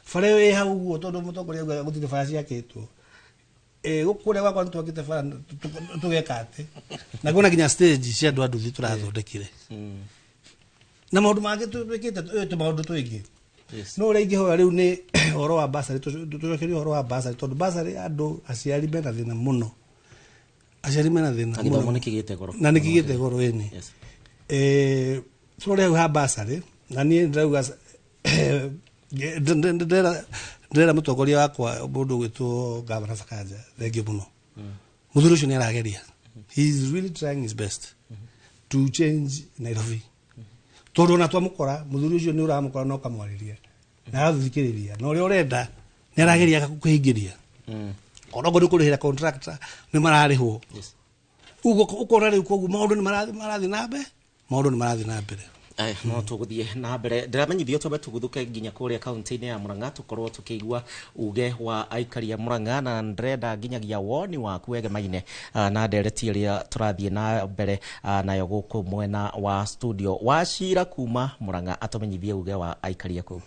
Speaker 6: Fareo hau guo tondu mutongoria gutire faya ciakitwo. Gukure gwakwa ntwakite fara tugekate. Na kuna kinya stage cia andu thi turathondekire. Na maundu mangi twikite maundu twingi. No ria ingihoya riu ni horo wa basari tucokerie horo wa basari tondu basari andu aciari mena thina muno. Aciari mena thina muno. Na nikigite goro eni. Tore ha basari na ni ndauga ndera mutongoria wakwa mundu gwitwo Governor Sakaja thengio muno. Muthuri ucio ni arageria. He is really trying his best to change Nairobi. Tondu na twamukora muthuri ucio ni uramukora no kamwariria. Na athikiriria. No uri urenda ni arageria kuhingiria. Onogo ni kurihira contractor ni mararihwo. Ugo ukora riu kogu maundu ni marathi nabe. Maundu ni marathi nabe.
Speaker 23: No tuguthie na mbere ndiramenyithio tobe tuguthuke nginya kuria county-ini ya Murang'a tukorwo tukigua uge wa aikari ya Murang'a na ndrenda nginyagia woni waku wegemaine na ndereti iria turathie na mbere nayo guku mwena wa studio wa Shira kuma Murang'a atumenyithie uge wa aikari aku.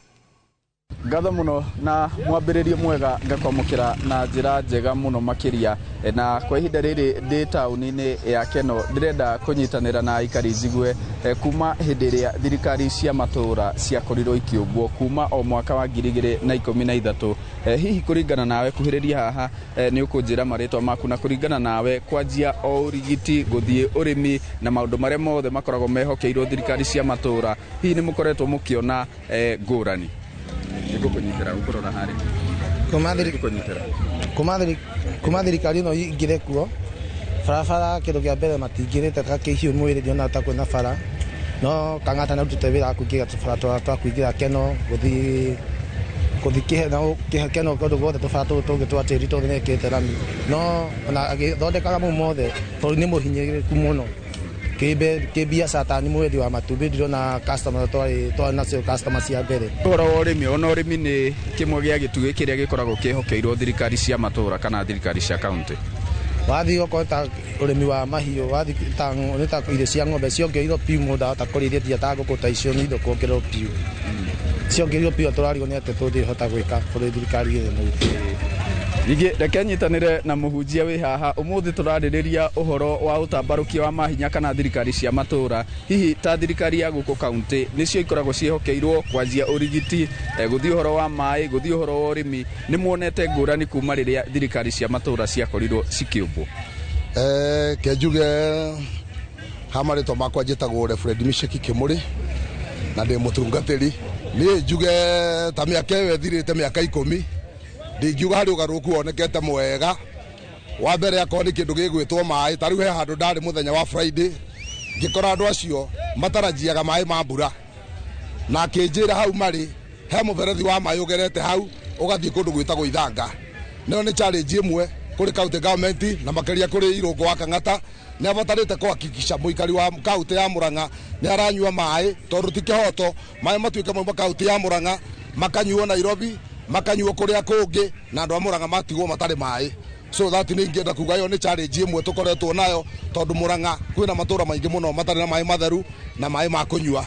Speaker 8: Ngatho muno na mwambiririe mwega ngakwamukira na njira njega muno makiria na kwa ihinda riri ndi tauni-ini ya Keno ndirenda kunyitanira na aikari njigwe kuma hindi iria thirikari cia matura ciakorirwo ikiumbwo kuma o mwaka wa 2013 hihi kuringana nawe kuhiriria haha ni ukunjira maritwa maku na kuringana nawe kwanjia o urigiti guthie urimi na maundu maria mothe makoragwo mehokeirwo thirikari cia matura hihi ni mukoretwo mukiona ngurani kunyitera ukorora hari
Speaker 14: kuma thirikari no ingire kuo barabara kindu kia mbere matingirite kakihiu mwiri ndiona ta kwina bara no kangata na rutute wira kuingira bara twa kuingira Keno guthi na Keno kondu gothe tubara tungi twa tiri tuthekete rami no na agithondekaga mu mothe tondu ni muhinyiriku muno kibia satani mwedi wa matubi ndirona customer to nacio customers cia mbere
Speaker 8: toro urimi ona urimi ni kimwe gia gitugi kiria gikoragwo kihokeirwo thirikari cia matura kana thirikari cia county
Speaker 14: wathi okota urimi wa mahiu wathi ta ile cia ng'ombe ciongeirwo piu muda ta kurithia ta ngukuta icio ni thoko kiro piu ciongeirwo piu turarigo ni ate tuthi hota gwika kuri thirikari ino
Speaker 8: Nige reke nyitanire na muhunjia wi haha umuthi turaririria uhoro wa utambarukia wa mahinya kana thirikari cia matura hihi ta thirikari ya guku county nicio ikoragwo ciehokeirwo kwanjia urigiti guthii uhoro wa mai guthii uhoro wa urimi ni muonete ngurani kuma riria thirikari cia matura ciakorirwo cikiumbwo
Speaker 15: kenjuge hamarito makwa njitagwo Fred Misheki Kimuri na ndi mutungatiri ni njuge ta miaka iyo thirite miaka 10 ndingiuga hari ugaruku onekete mwega wa mbere akwa ni kindu gigwitwo mai tariu he handu ndari muthenya wa Friday ngikora andu acio matarajiaga mai ma mbura na akinjira hau mari he muberethi wa maĩ ũgerete hau ũgathiĩ kũndũ gwĩtagwo Ithanga. Nĩyo nĩ challenge ĩmwe kũrĩ county government na makĩria kũrĩ Irũngũ wa Kang'ata. Nĩ abatarĩte kũhakikisha mũikari wa kaunti ya Murang'a nĩ aranyua maĩ, tondũ ti kĩhoto maĩ matuĩke mauma kaunti ya Murang'a makanyuo Nairobi, makanyuo kũrĩa kũngĩ, na andũ a Murang'a matigwo matarĩ maĩ. So that nĩ ingĩenda kuga yo nĩ challenge ĩmwe tũkoretwo nayo, tondũ Murang'a kwĩna matũra maingĩ mũno matarĩ na maĩ matheru na maĩ ma kũnyua.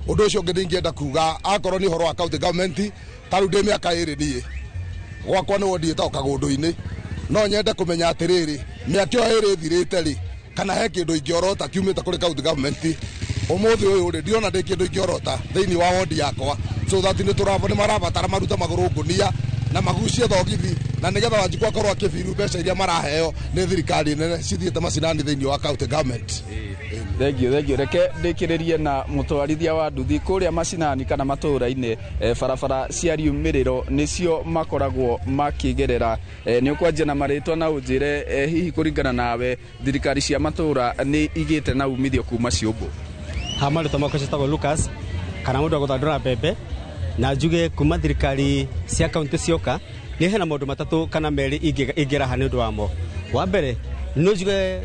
Speaker 15: Ũndũ ũcio ũngĩ ingĩenda kuga akorwo nĩ ũhoro wa county government, tarĩu ndĩ mĩaka ĩrĩ niĩ gwakwa nĩ wondiĩte o Kagũndũ-inĩ, no nyende kũmenya atĩrĩrĩ mĩaka ĩyo ĩrĩ ĩthirĩte rĩ, kana he kĩndũ ingĩorota kiumĩte kũrĩ county government ũmũthĩ ũyũ rĩ, ndiona ndĩ kĩndũ ingĩorota thĩinĩ wa wondi yakwa. So that nĩ marabatara maruta magũrũ ngũnia na magucie thogithi, na nĩgetha Wanjikũ akorwo akĩbiru mbeca iria maraheo nĩ thirikari nene cithiĩte macinani thĩinĩ wa county government.
Speaker 8: Thengio reke ndĩkĩrĩrie na mũtwarithia wa nduthi kũrĩa macinani kana matũra-inĩ barabara cia riumĩrĩro nĩcio makoragwo makĩgerera. Nĩ ũkwanjia na marĩtwa na ũnjĩre hihi kũringana nawe thirikari cia matũra nĩ igĩte na umithio kuma ciũmbũ?
Speaker 9: Marĩtwa makwa ciĩtagwo Lucas kana mũndũ wa gũthandũra mbembe, na njuge kuma thirikari cia kaunti cioka nĩ hena maũndũ matatũ kana merĩ ingĩraha nĩ ũndũ wamo. Wa mbere no njuge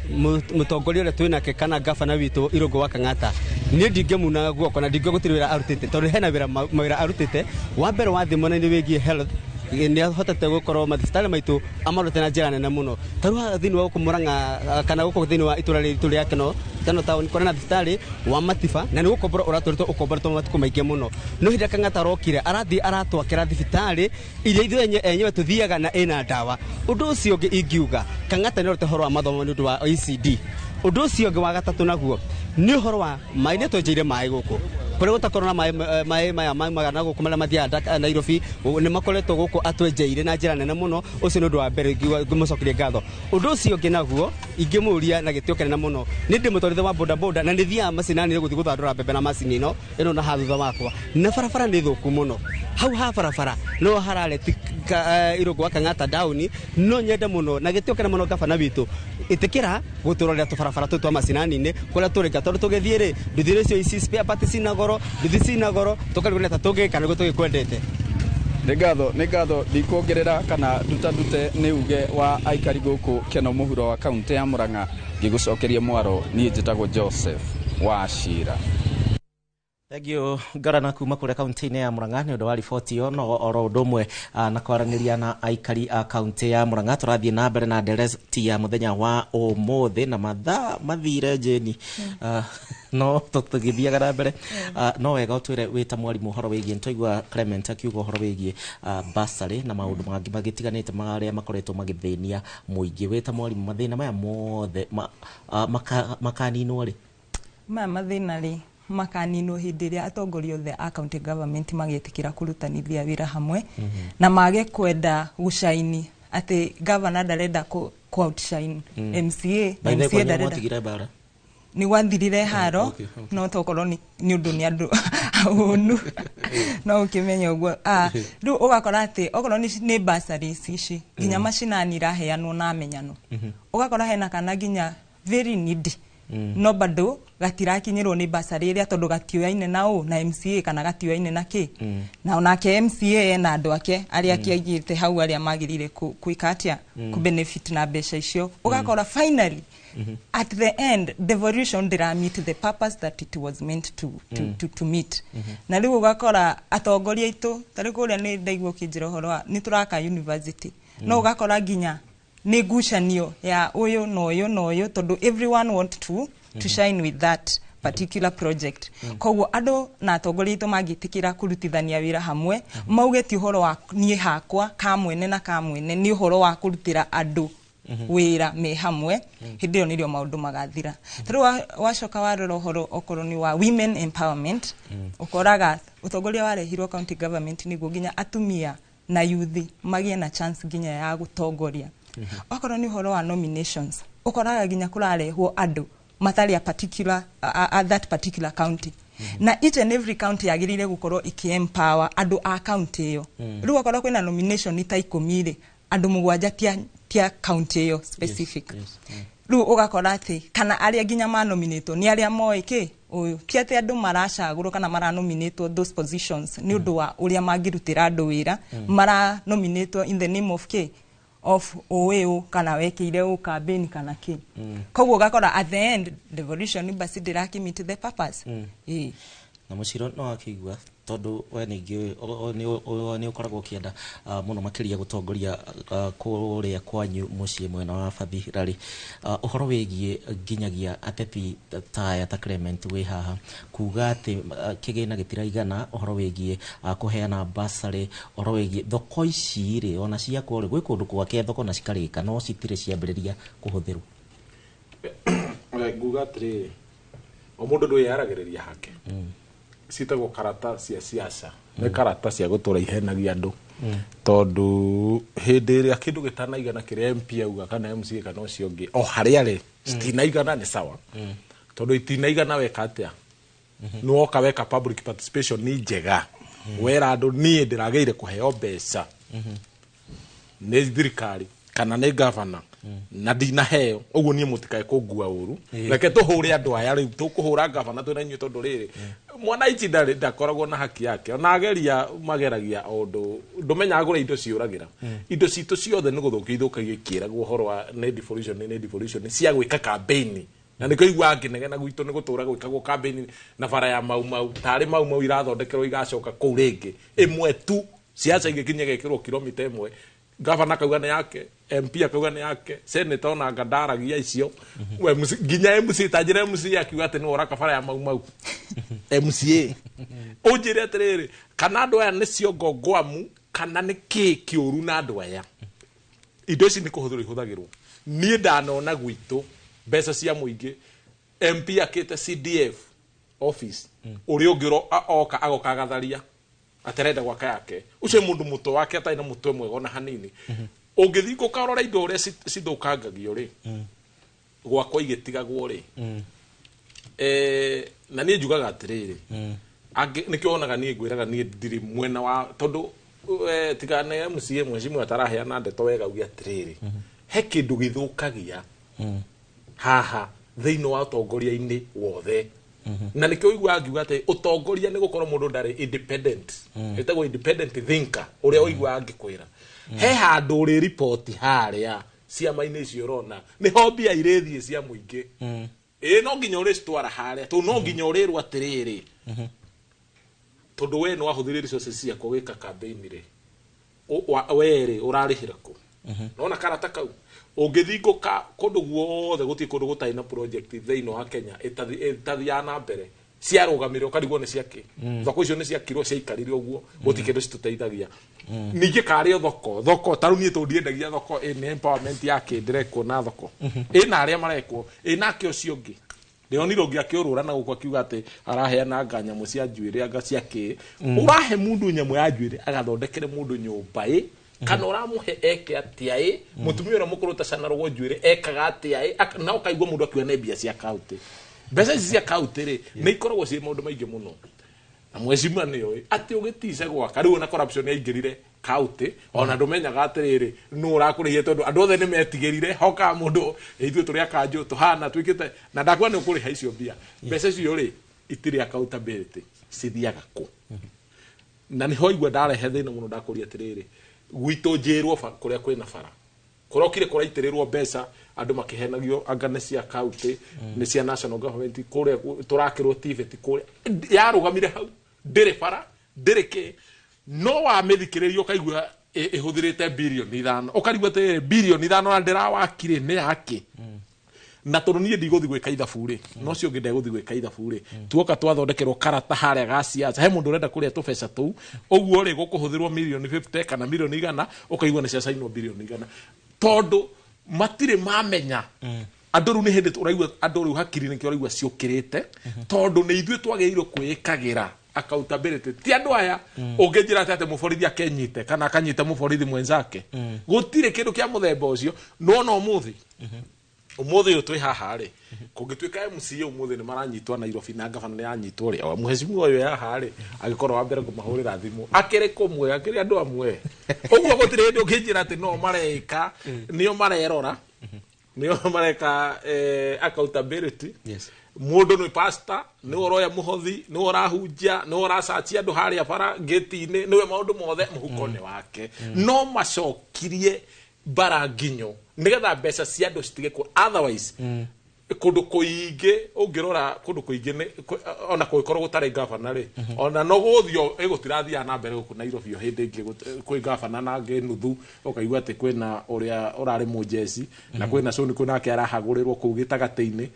Speaker 9: mũtongoria ũrĩa twĩ nake kana gavana witũ Irũngũ wa Kang'ata niĩ ndingĩmuna guoko na ndingĩgũtirĩ wĩra arutĩte, tondũ hena wĩra arutĩte. Wa mbere wa thĩ mwena-inĩ wĩgiĩ health nĩ ahotete gũkorwo mathibitarĩ maitũ amarute na njĩra nene mũno. Tarĩu thĩinĩ wa gũkũ Murang'a kana gũkũ thĩinĩ wa itũra ritũ rĩa Keno taũni kũrĩ na thibitarĩ wa Matiba, na nĩ gũkombora ũratũrĩtwo ũkomboretwo matukũ maingĩ mũno. No hĩndĩ Kang'ata arokire arathiĩ aratwakĩra thibitarĩ iria ithuĩ enyewe tũthiaga na ĩna ndawa. Ũndũ ũcio ũngĩ ingiuga Kang'ata nĩ ũrute ũhoro wa mathomo nĩ ũndũ wa ECD. Ũndũ ũcio ũngĩ wa gatatũ naguo nĩ ũhoro wa maĩ, nĩ twenjeire maĩ gũkũ kũrĩa gũtakorwo na maĩ maya magana gũkũ marĩa mathiaga Nairobi nĩ makoretwo gũkũ atwenjeire na njĩra nene mũno. Ũcio nĩ ũndũ wa mbere ngĩmũcokeria ngatho. Ũndũ ũcio ũngĩ naguo ingĩmũria na gĩtĩo kĩnene mũno, nĩ ndĩ mũtwarithia wa bodaboda na nĩ thiaga macinani gũthiĩ gũthandũra mbembe na macini ĩno na ha thutha wakwa, na barabara nĩ thũku mũno. Hau ha barabara no harareti Irũngũ wa Kang'ata down, no nyende mũno na gĩtĩo kĩnene mũno gavana witũ ĩtĩkĩra gũtũrorera tũbarabara tũtũ twa macinaninĩ kũrĩa tũrĩka, tondũ tũgĩthiĩ rĩ nduthi icio ici spare parts cina goro, nduthi cina goro, tũkarigwo nĩ tũngĩka nĩguo tũgĩkwendete.
Speaker 8: Nĩ ngatho ndikuongerera kana ndute nĩ uge wa aikari gũkũ Keno mũhuro wa kaunti ya Murang'a. Ngĩgũcokeria mwaro niĩ njĩtagwo Joseph Wachira.
Speaker 23: Thengio ngarana kuma kũrĩa kaunti-inĩ ya Murang'a nĩ ũndũ wa riboti ĩyo. No oro ũndũ ũmwe na kwaranĩria na aikari a kaunti ya Murang'a, tũrathiĩ na mbere na ndereti ya mũthenya wa ũmũthĩ na mathaa mathire njeni. No tũgĩthiaga na mbere no wega ũtwĩre wĩ ta mwarimũ ũhoro wĩgiĩ, nĩtwaigua Clement akiuga ũhoro wĩgiĩ bursary na maũndũ mangĩ magĩtiganĩte marĩa makoretwo magĩthĩnia mũingĩ. Wĩ ta mwarimũ mathĩna maya mothe makaninwo rĩ?
Speaker 5: Maya mathĩna rĩ makaninwo hĩndĩ ĩrĩa atongoria othe a county government magĩtĩkĩra kũrutanithia wĩra hamwe na mage kwenda gũcaini atĩ governor ndarenda outshine MCA na MCA ndarenda ni gwathirire haro. No tokorwo ni ũndũ nĩ andũ ahũnu no ũkĩmenya ũguo. Rĩu ũgakora atĩ okorwo nĩ bursary ici nginya macinani iraheanwo na amenyano, ũgakora hena kana nginya very needy no bado gatirakinyĩrwo nĩ bursary ĩrĩa, tondũ gatioyaine na na MCA kana gatioyaine na kĩ na onake MCA na andũ ake arĩa kĩaigĩte hau arĩa magĩrĩire kwĩka atĩa ku benefit na mbeca icio. Ũgakora finally at the end devolution did meet the purpose that it was meant to meet. Na rĩu ũgakora atongoria aitũ tarĩ kũrĩa nĩ ndaigua ũkĩnjĩra ũhoro wa nĩ tũraka university, no ũgakora nginya nĩ ngucanio ya ũyũ na ũyũ na ũyũ, tondũ everyone want to shine with that particular project. Koguo andũ na atongoria aitũ mangĩtĩkĩra kũrutithania wĩra hamwe, mauge ti ũhoro wa niĩ hakwa ka mwene na ka mwene, nĩ ũhoro wa kũrutĩra andũ wĩra me hamwe, hĩndĩ ĩyo nĩrĩo maũndũ magathira. Tarĩu wacoka warora ũhoro okorwo nĩ wa women empowerment, ũkoraga ũtongoria warehirwo county government nĩguo nginya atumia na yuthi magĩe na chance nginya ya gũtongoria. Okorwo nĩ ũhoro wa nominations, ũkoraga nginya kũrarehwo andũ matarĩ at that particular county. Na each and every county yagĩrĩire gũkorwo iki-empower andũ a county ĩyo. Rĩu okorwo kwĩna nomination ta 10 rĩ, andu mugwanja tia county yo specific ru ugakora ati kana aria ginya ma nominate ni aria moike uyu ti ati andu maracagurwo kana mara nominate those positions ni undu wa uria mangirutira andu wira mara nominate in the name of of OAO kana wekeire u campaign kana ki koguo gakora at the end devolution basi diraki meet the purpose
Speaker 23: na muciro no akigwa tondu we ni ukoragwo kienda muno makiria gutongoria kuria kwanyu mucie mwena wa Fathi rari uhoro wigie nginyagia ateti ta Clement we haha kuga ati kigina gitiraigana uhoro wigie kuheana basari uhoro wigie thoko ici ri ona cia kore gwi kundu gwake thoko na cikarika no citire ciambiriria kuhuthirwo
Speaker 2: nguga atiri o mundu ndu yaragiriria hake citagwo karata cia siasa ni karata cia gutura ihenagia andu tondu hindi ria kindu gitanaigana kiria MP auga kana MC kana ucio ngi o haria ri citinaigana ni sawa tondu itinaigana weka atia no weka public participation ni njega wera andu ni ndirageire kuheo mbeca ni thirikari kana ni governor na dinaheo uguo ni mutikae kungua uru reke tuhure andu aya riu tukuhura governor twina inyu tondu riri mwana ichi ndakoragwo na haki yake ona ageria mageragia ondu ndumenya agura indo ciuragira indo citu ciothe ni guthukia ithukagia kiragwo uhoro wa ne devolution cia gwika campaign na niko igwa nginegena gwitu ni gutura gwikagwo campaign na bara ya mau tari mau irathondekerwo igacoka kuu ringi imwe tu siasa igikinya gekirwo kilomita imwe governor kauga ni yake MP akauga ni yake senator ona ngandaragia icio we nginya MC tajira MC akiuga ati ni oraka bara ya mau MCA ujire atiriri kana andu aya ni cio ngongwamu kana ni kiuru na andu aya indo ici ni kuhuthira ihuthagirwo nie ndanona gwitu mbeca cia muingi MP akite CDF office uri ungiro oka agoka gatharia aterenda gwaka yake ucio mundu muto wake ataina mutwe mwega ona hanini ungithiko karora indo uria cithukangagio ri gwakwa igitigagwo ri na nie njugaga atiriri nikio onaga nie ngwiraga nie ndiri mwena wa tondu tigane MCA mwezimu ataraheana ndeto wega ugia atiriri he kindu githukagia haha thiino wa utongoria-ini wothe na nikio igwa ngiuga ati utongoria ni gukorwo mundu ndari independent etagwo independent thinker uria uigwa ngikwira he handu uri report haria ciama-ini icio rona ni hobia irethie cia muingi no nginya uri stwara haria tu no nginya uri ru atiriri tondu we no ahuthire resources cia gwika campaign ri weri urarihira ku nona karata kau ungithinguka kundu guothe guti kundu gutaina project thiino wa Kenya itathiana mbere ciarugamire ukarigwo ni ciaki thoko icio ni ciakirwo ciaikarire uguo guti kindu cituteithagia ningi kari thoko taru nie tundiendagia thoko ni empowerment yake ndirekwo na thoko ina aria marekwo ina kio ciongi ndioniro ngia kiurura na gukwa kiuga ati araheana nganya mucia njuire anga ciaki urahe mundu nyamu ya njuire agathondekere mundu nyumba kana uramuhe eke atia mutumia ura mukuru tacana rwo njuire ekaga atia na ukaigwa mundu akiwa ne bia cia kaunti mbeca cia kaunti ri ni ikoragwo cie maundu maingi muno na mwezima ni oi ati ugitice gwaka riu na corruption yaingirire kaunti ona ndumenyaga atiriri nu urakurihie tondu andu othe ni metigirire hoka mundu ithuĩ turi akanju tuhana twikite na ndakwa ni ukuriha icio bia mbeca icio ri itiri accountability cithiaga ku na ni hoigwa ndarehe thina muno ndakuria atiriri gwito njirwo kuria kwina bara kurokire kuraitirirwo mbeca andu makihenagio angane cia county ni cia national government kuria turakirwo TVET kuria yarugamire hau ndire bara ndire ki no wa mithikiririo kaigua ihuthirite bilioni 5 ukarigwa te bilioni 5 na ndira wakire ni yake na tondu nie ndiguthi gwika ithabu ri no cio nginde guthi gwika ithabu ri tuoka twathondekerwo karata haria ga siasa he mundu urenda kuria tubeca tu uguo ri gukuhuthirwo milioni 50 kana milioni 100 ukaigwa ni cia saino bilioni 100 tondu matire mamenya andu ru ni hindi turaigwa andu ru hakiri ni kiraigwa ciukirite tondu ni ithuĩ twagĩrĩirwo kwĩkagira accountability ti andu aya ungenjira ati muborithi akenyite kana akanyite muborithi mwenzake gutire kindu kia muthemba ucio no muthi umuthi utwi haha ri kungituika MCA umuthi ni maranyitwa Nairobi na gavana ni anyitwo ri o muheshimiwa uyu haha ri agikorwo wa mbere kumahurira thimu akiri kumwe akiri andu amwe uguo gutire ndu kinjira ati no mareka nio marerora nio mareka accountability mundu ni pastor ni oroya muhothi ni orahunjia ni oracachia andu haria bara gate-ini niwe maundu mothe muhukone wake no macokirie baranginyo nigetha mbeca cia andu citige ku otherwise kundu kuinge ungirora kundu kuinge ona kuikorwo gutari gavana ri ona no guthio igutirathia na mbere guku Nairobi hindi ingi kwi gavana na nge nuthu ukaigua ati kwina uria urari mujeci na kwina coni kwina ke arahagurirwo ku gitagati-ini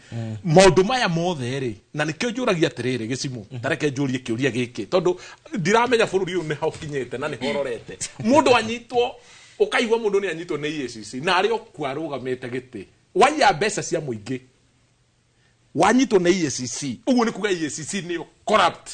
Speaker 2: maundu maya mothe ri na nikio njuragia atiriri gicimu tareke njurie kiuria giki tondu ndiramenya bururi uyu ni hokinyete na ni hororete mundu anyitwo ukaigua mundu ni anyitwo ni EACC na ari okwarugamite giti waya mbeca cia muingi wanyitwo na EACC uguo ni kuga EACC ni corrupt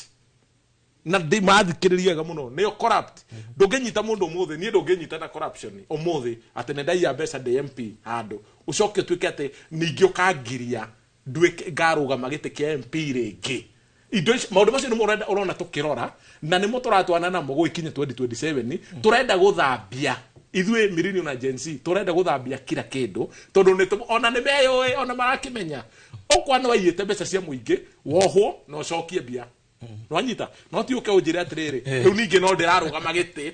Speaker 2: na ndi mathikiriria ga muno ni corrupt ndungenyita mundu umuthi ni ndungenyita na corruption umuthi ati ndai ya mbeca DMP handu ucoke twike ati ningi ukangiria ndwike ngarugama giti kia MP ringi indo maundu macio ni murenda urona tukirora na ni muturatwana na mugo ikinye 2027 turenda guthambia ithwe mirini na agency turenda guthambia kila kindu tondu ni ona ni meyo ona marakimenya okwana wayite mbeca cia muingi wohwo no cokie bia no anyita no ti uke unjire atiriri riu ningi no ndirarugama giti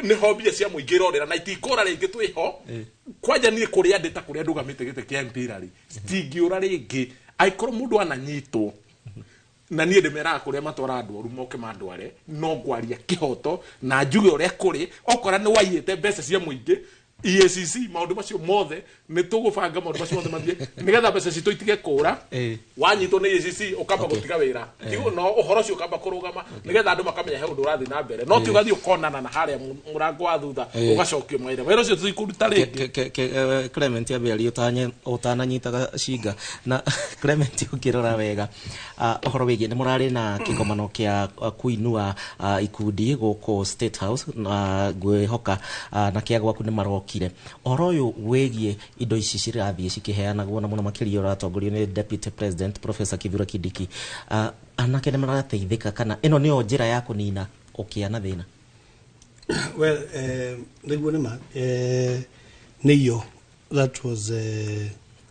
Speaker 2: ni hobia cia muingi rorera na itikora ringi twiho kwanja ni kuria ndita kuria ndugamite giti kia imperial stingiura ringi aikoro mundu ananyitwo na nie ndemera kuria matwara andu oru moke mandware no ngwaria kihoto na njuge uria kuri okora ni wayite mbeca cia muingi EACC maundu macio mothe ni tugubanga maundu macio mothe mathie nigetha mbeca citu itige kura wanyitwo ni EACC ukamba gutiga wira tigo no uhoro cio ukamba kurugama nigetha andu makamenya he undu urathi na mbere no ti ugathi ukonana na haria murango wa thutha ugacokio maira wira ucio tuikuruta ringi
Speaker 23: Clement abeli utananyitaga cinga na Clement ukirora wega uhoro wigie ni murari na kigomano kia kuinua ikundi guku State House na ngwihoka na kia gwaku ni marokire oro uyu wegie indo ici cirathie cikiheanagwo na muno makiria uratongorio ni Deputy President Professor Kithure Kindiki anake ni marateithika kana ino ni njira ya kunina ukiana thina
Speaker 6: well niguo nima niyo that was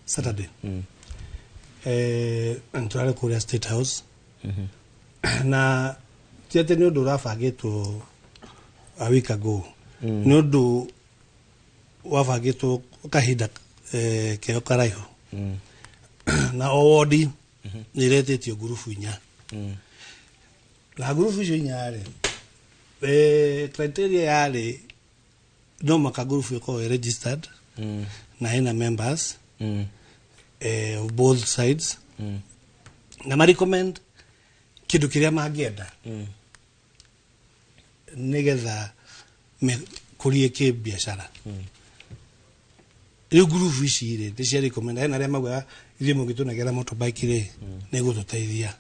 Speaker 6: Saturday and turare kuria State House na tiete ni undu urabangitwo a week ago ni undu wabangitwo kahinda keo karaiho na owodi niretetio gurufu inya la gurufu inya ri criteria yale no maka gurufu iko registered na ina members of both sides na ma recommend kidu kiria magienda nigetha kurie ke biashara iyo gurufu ici ri ndiciari recommend na ria magwa ithie mugitunagera motorbike ri nigututeithia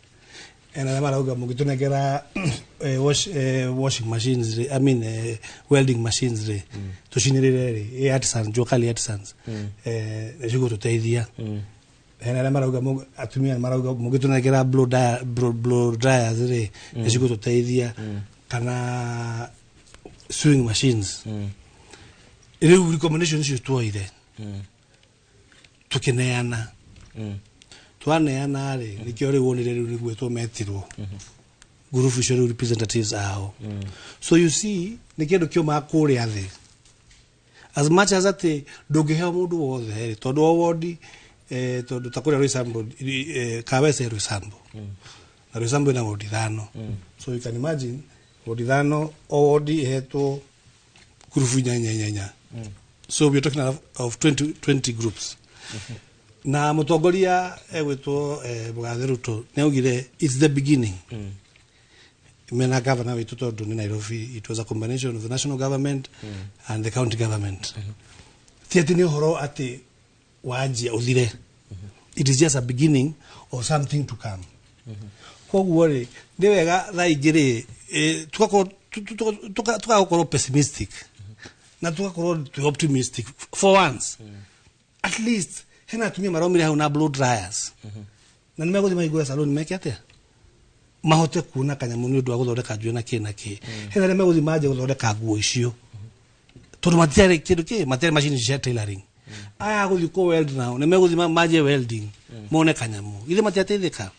Speaker 6: ena marauga mugitunagera washing machines ri I mean welding machines ri tushinirire ri artisans locally artisans nigututeithia ena marauga atumia marauga mugitunagera blow dryers ri nigututeithia kana sewing machines ile recommendations you toide tukineana twaneana ri nikio ri wonire ri gwetwo metirwo gurufu cio representatives ao so you see nikiendo kio makuria thi as much as ati ndungiheo mundu wothe ri tondu wodi tondu takuria Roysambu Kabese Roysambu na Roysambu na wodi thano so you can imagine wodi thano wodi heto gurufu nyanya so we are talking of 20 groups na mutongoria egwetwo Mugathe Ruto neugire it's the beginning mena governor wetu tondu ni Nairobi it was a combination of the national government and the county government tiati ni horo ati waji uthire it is just a beginning of something to come koguo ri ndi wega thaingiri tukakorwo pessimistic na tukakorwo optimistic for once at least hena atumia maromire hau na blow dryers na nimeguthi maigua salon meke atia mahote kuona kanyamu ni undu wa guthondeka njuĩ na kĩ na kĩ hena nimeguthi maje guthondeka nguo icio tondu matiare kindu ki matiare machine cia tailoring aya guthi ko weld now nimeguthi maje welding mone kanyamu ile matiateithika.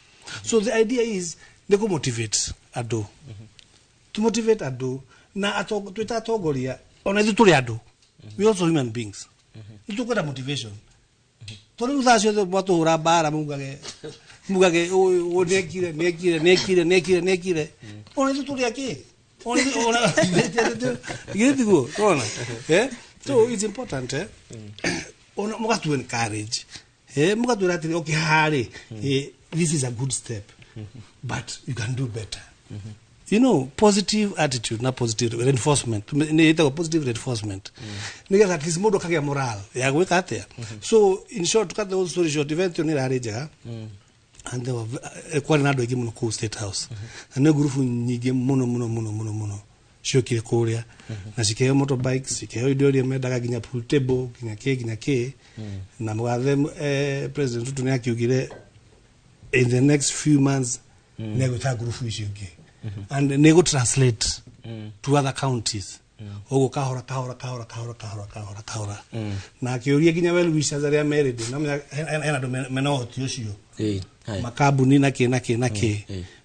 Speaker 6: So the idea is ni ku motivate andu to motivate andu na twita atongoria ona ithu turi andu we also human beings itukwenda motivation tondu thacio the matuhura bara mugage o nekire ona ithu turi aki ona githigo ona so it's important ona mugatu encourage mugatu atiri okay hari this is a good step but you can do better. You know, positive attitude, not positive reinforcement. Positive reinforcement. Nigga, at least modo kage moral. Ya gweka atia. So in short, to cut the whole story short, eventually ni rareja. And they were kwa nado igi muno ku State House. And no gurufu nyige muno. Shokire Korea. Na shikeo motorbikes, shikeo idori medaga ginya pool table, ginya ke. Na mwadhe President Ruto ni akiugire in the next few months nego ta gurufu ishuge. And they go translate to other counties. Ogo kahora. Na kiuria ginya well wishes aria married na ena do meno tiocio. Makabuni na ke.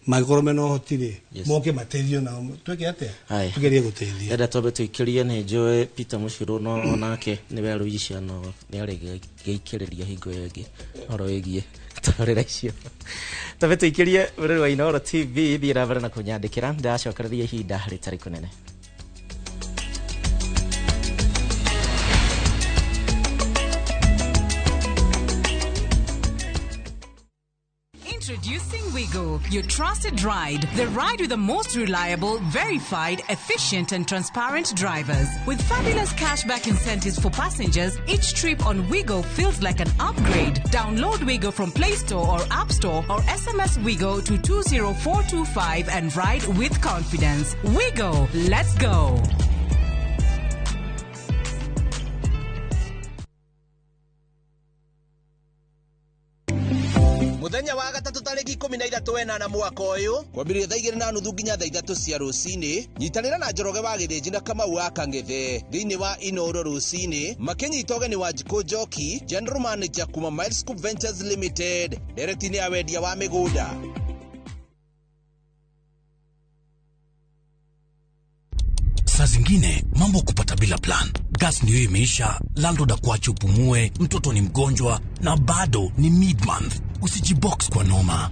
Speaker 6: Magoro meno hotire. Moke mateithio na tweke atia. Tugerie guteithia.
Speaker 23: Eda tobe tuikirie ne Joe Peter Mushiro no onake ni weru icia no ni ari geikiriria hingo yengi. Oro egie. Tarera icio. Tobe tuikirie weru wa Inooro TV bira bara na kunyandikira ndacokereria ihinda ritari kunene.
Speaker 11: Introducing Wigo, your trusted ride. The ride with the most reliable, verified, efficient and transparent drivers. With fabulous cashback incentives for passengers, each trip on Wigo feels like an upgrade. Download Wigo from Play Store or App Store or SMS Wigo to 20425 and ride with confidence. Wigo, let's go.
Speaker 26: Muthenya wa gatatu tariki 13 mwaka uyu kwambirie thaa 2:30 nginya thaa 3 cia rucini nyitanira na Njoroge wa Githĩnji na Kamau wa Kang'ethe thiini wa Inooro rucini makinyita ũgeni wa Njiko Njoki General Manager kuma Miles Scoop Ventures Limited directini ya wendia wa migunda.
Speaker 10: Saa zingine mambo kupata bila plan. Gas ndio imeisha, landlord akuache upumue, mtoto ni mgonjwa na bado ni mid-month. Usijibox kwa noma.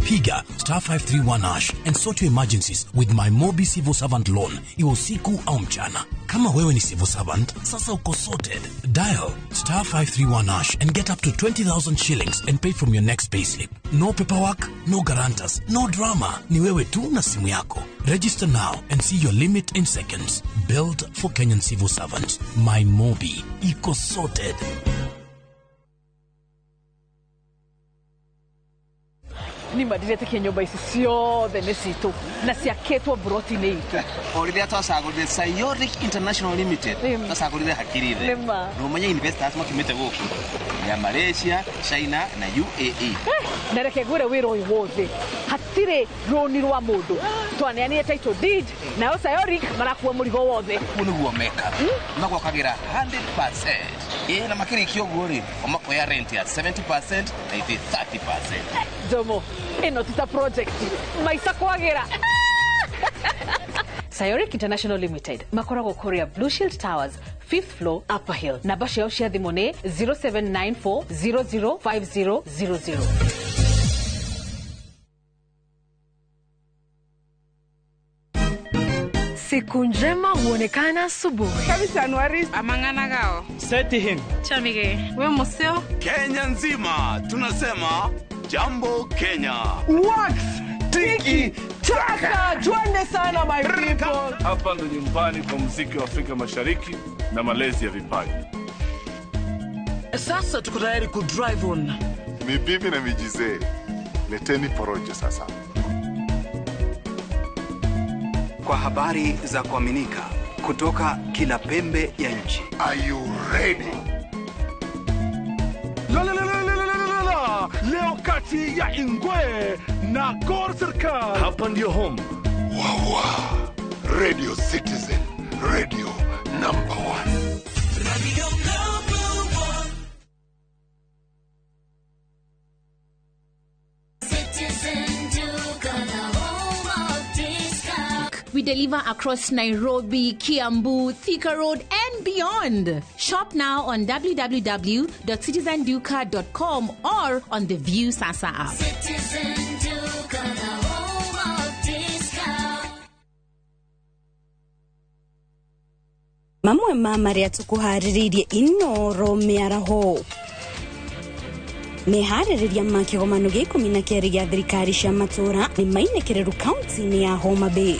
Speaker 10: Piga *531# and sort your emergencies with my Mobi Civil Servant Loan. Iwe usiku au mchana. Kama wewe ni civil servant, sasa uko sorted. Dial *531# and get up to 20,000 shillings and pay from your next payslip. No paperwork, no guarantors, no drama. Ni wewe tu na simu yako. Register now and see your limit in seconds. Built for Kenyan civil servants. My Mobi. Iko sorted.
Speaker 16: Ni madirete ke nyumba ici ciothe nĩ citũ na ciakĩtwo broti-inĩ itũ.
Speaker 17: O rĩrĩa twacagũrire Sayoric International Limited twacagũrire hakiri-the na ũmenye investors makĩmĩte gũkũ ya Malaysia, China na UAE.
Speaker 16: Na reke ngwĩre wĩra ũyũ wothe hatirĩ rũni rwa mũndũ twaneanire title deed nayo Sayoric marakuua mũrigo wothe.
Speaker 17: Ũguo nĩguo meka magwakagĩra 100%. Na makĩrĩkia ũguo-rĩ makoya rent ya 70% na ithuĩ 30%.
Speaker 16: Jomo, ĩno ti ta project maica kwagĩra. Sayoric International Limited makoragwo Korea Blue Shield Towers 5th floor Upper Hill. Namba ciao cia thimũ nĩ 0794005000.
Speaker 18: Siku njema huonekana asubuhi.
Speaker 16: Kabisa Anuari amangana gao.
Speaker 18: Seti him. Chamige. We museo.
Speaker 21: Kenya nzima tunasema jambo Kenya.
Speaker 16: Wax. Tiki taka. Twende sana my people.
Speaker 21: Hapa ndo nyumbani kwa muziki wa Afrika Mashariki na malezi ya vipaji.
Speaker 18: Sasa tuko tayari ku drive on.
Speaker 21: Mibibi na mijize. Leteni porojo sasa.
Speaker 24: Kwa habari za kuaminika kutoka kila pembe ya nchi.
Speaker 21: Are you ready? kati ya Ingwe na Gor Serikali. Hapa ndio home.
Speaker 1: Wawa. Radio Citizen. Radio number 1. Radio number 1.
Speaker 7: Citizen Duka, the home of discount. We deliver across Nairobi, Kiambu, Thika Road, and beyond. Shop now on www.citizenduka.com or on the View Sasa app. Citizen Duka, the home of discount.
Speaker 12: Mamwe maria tukuhariririe inoro miaraho mehaririria makigomano gia 12 gia thirikari cia matura ni mainekereru kaunti-ini ya Homa Bay.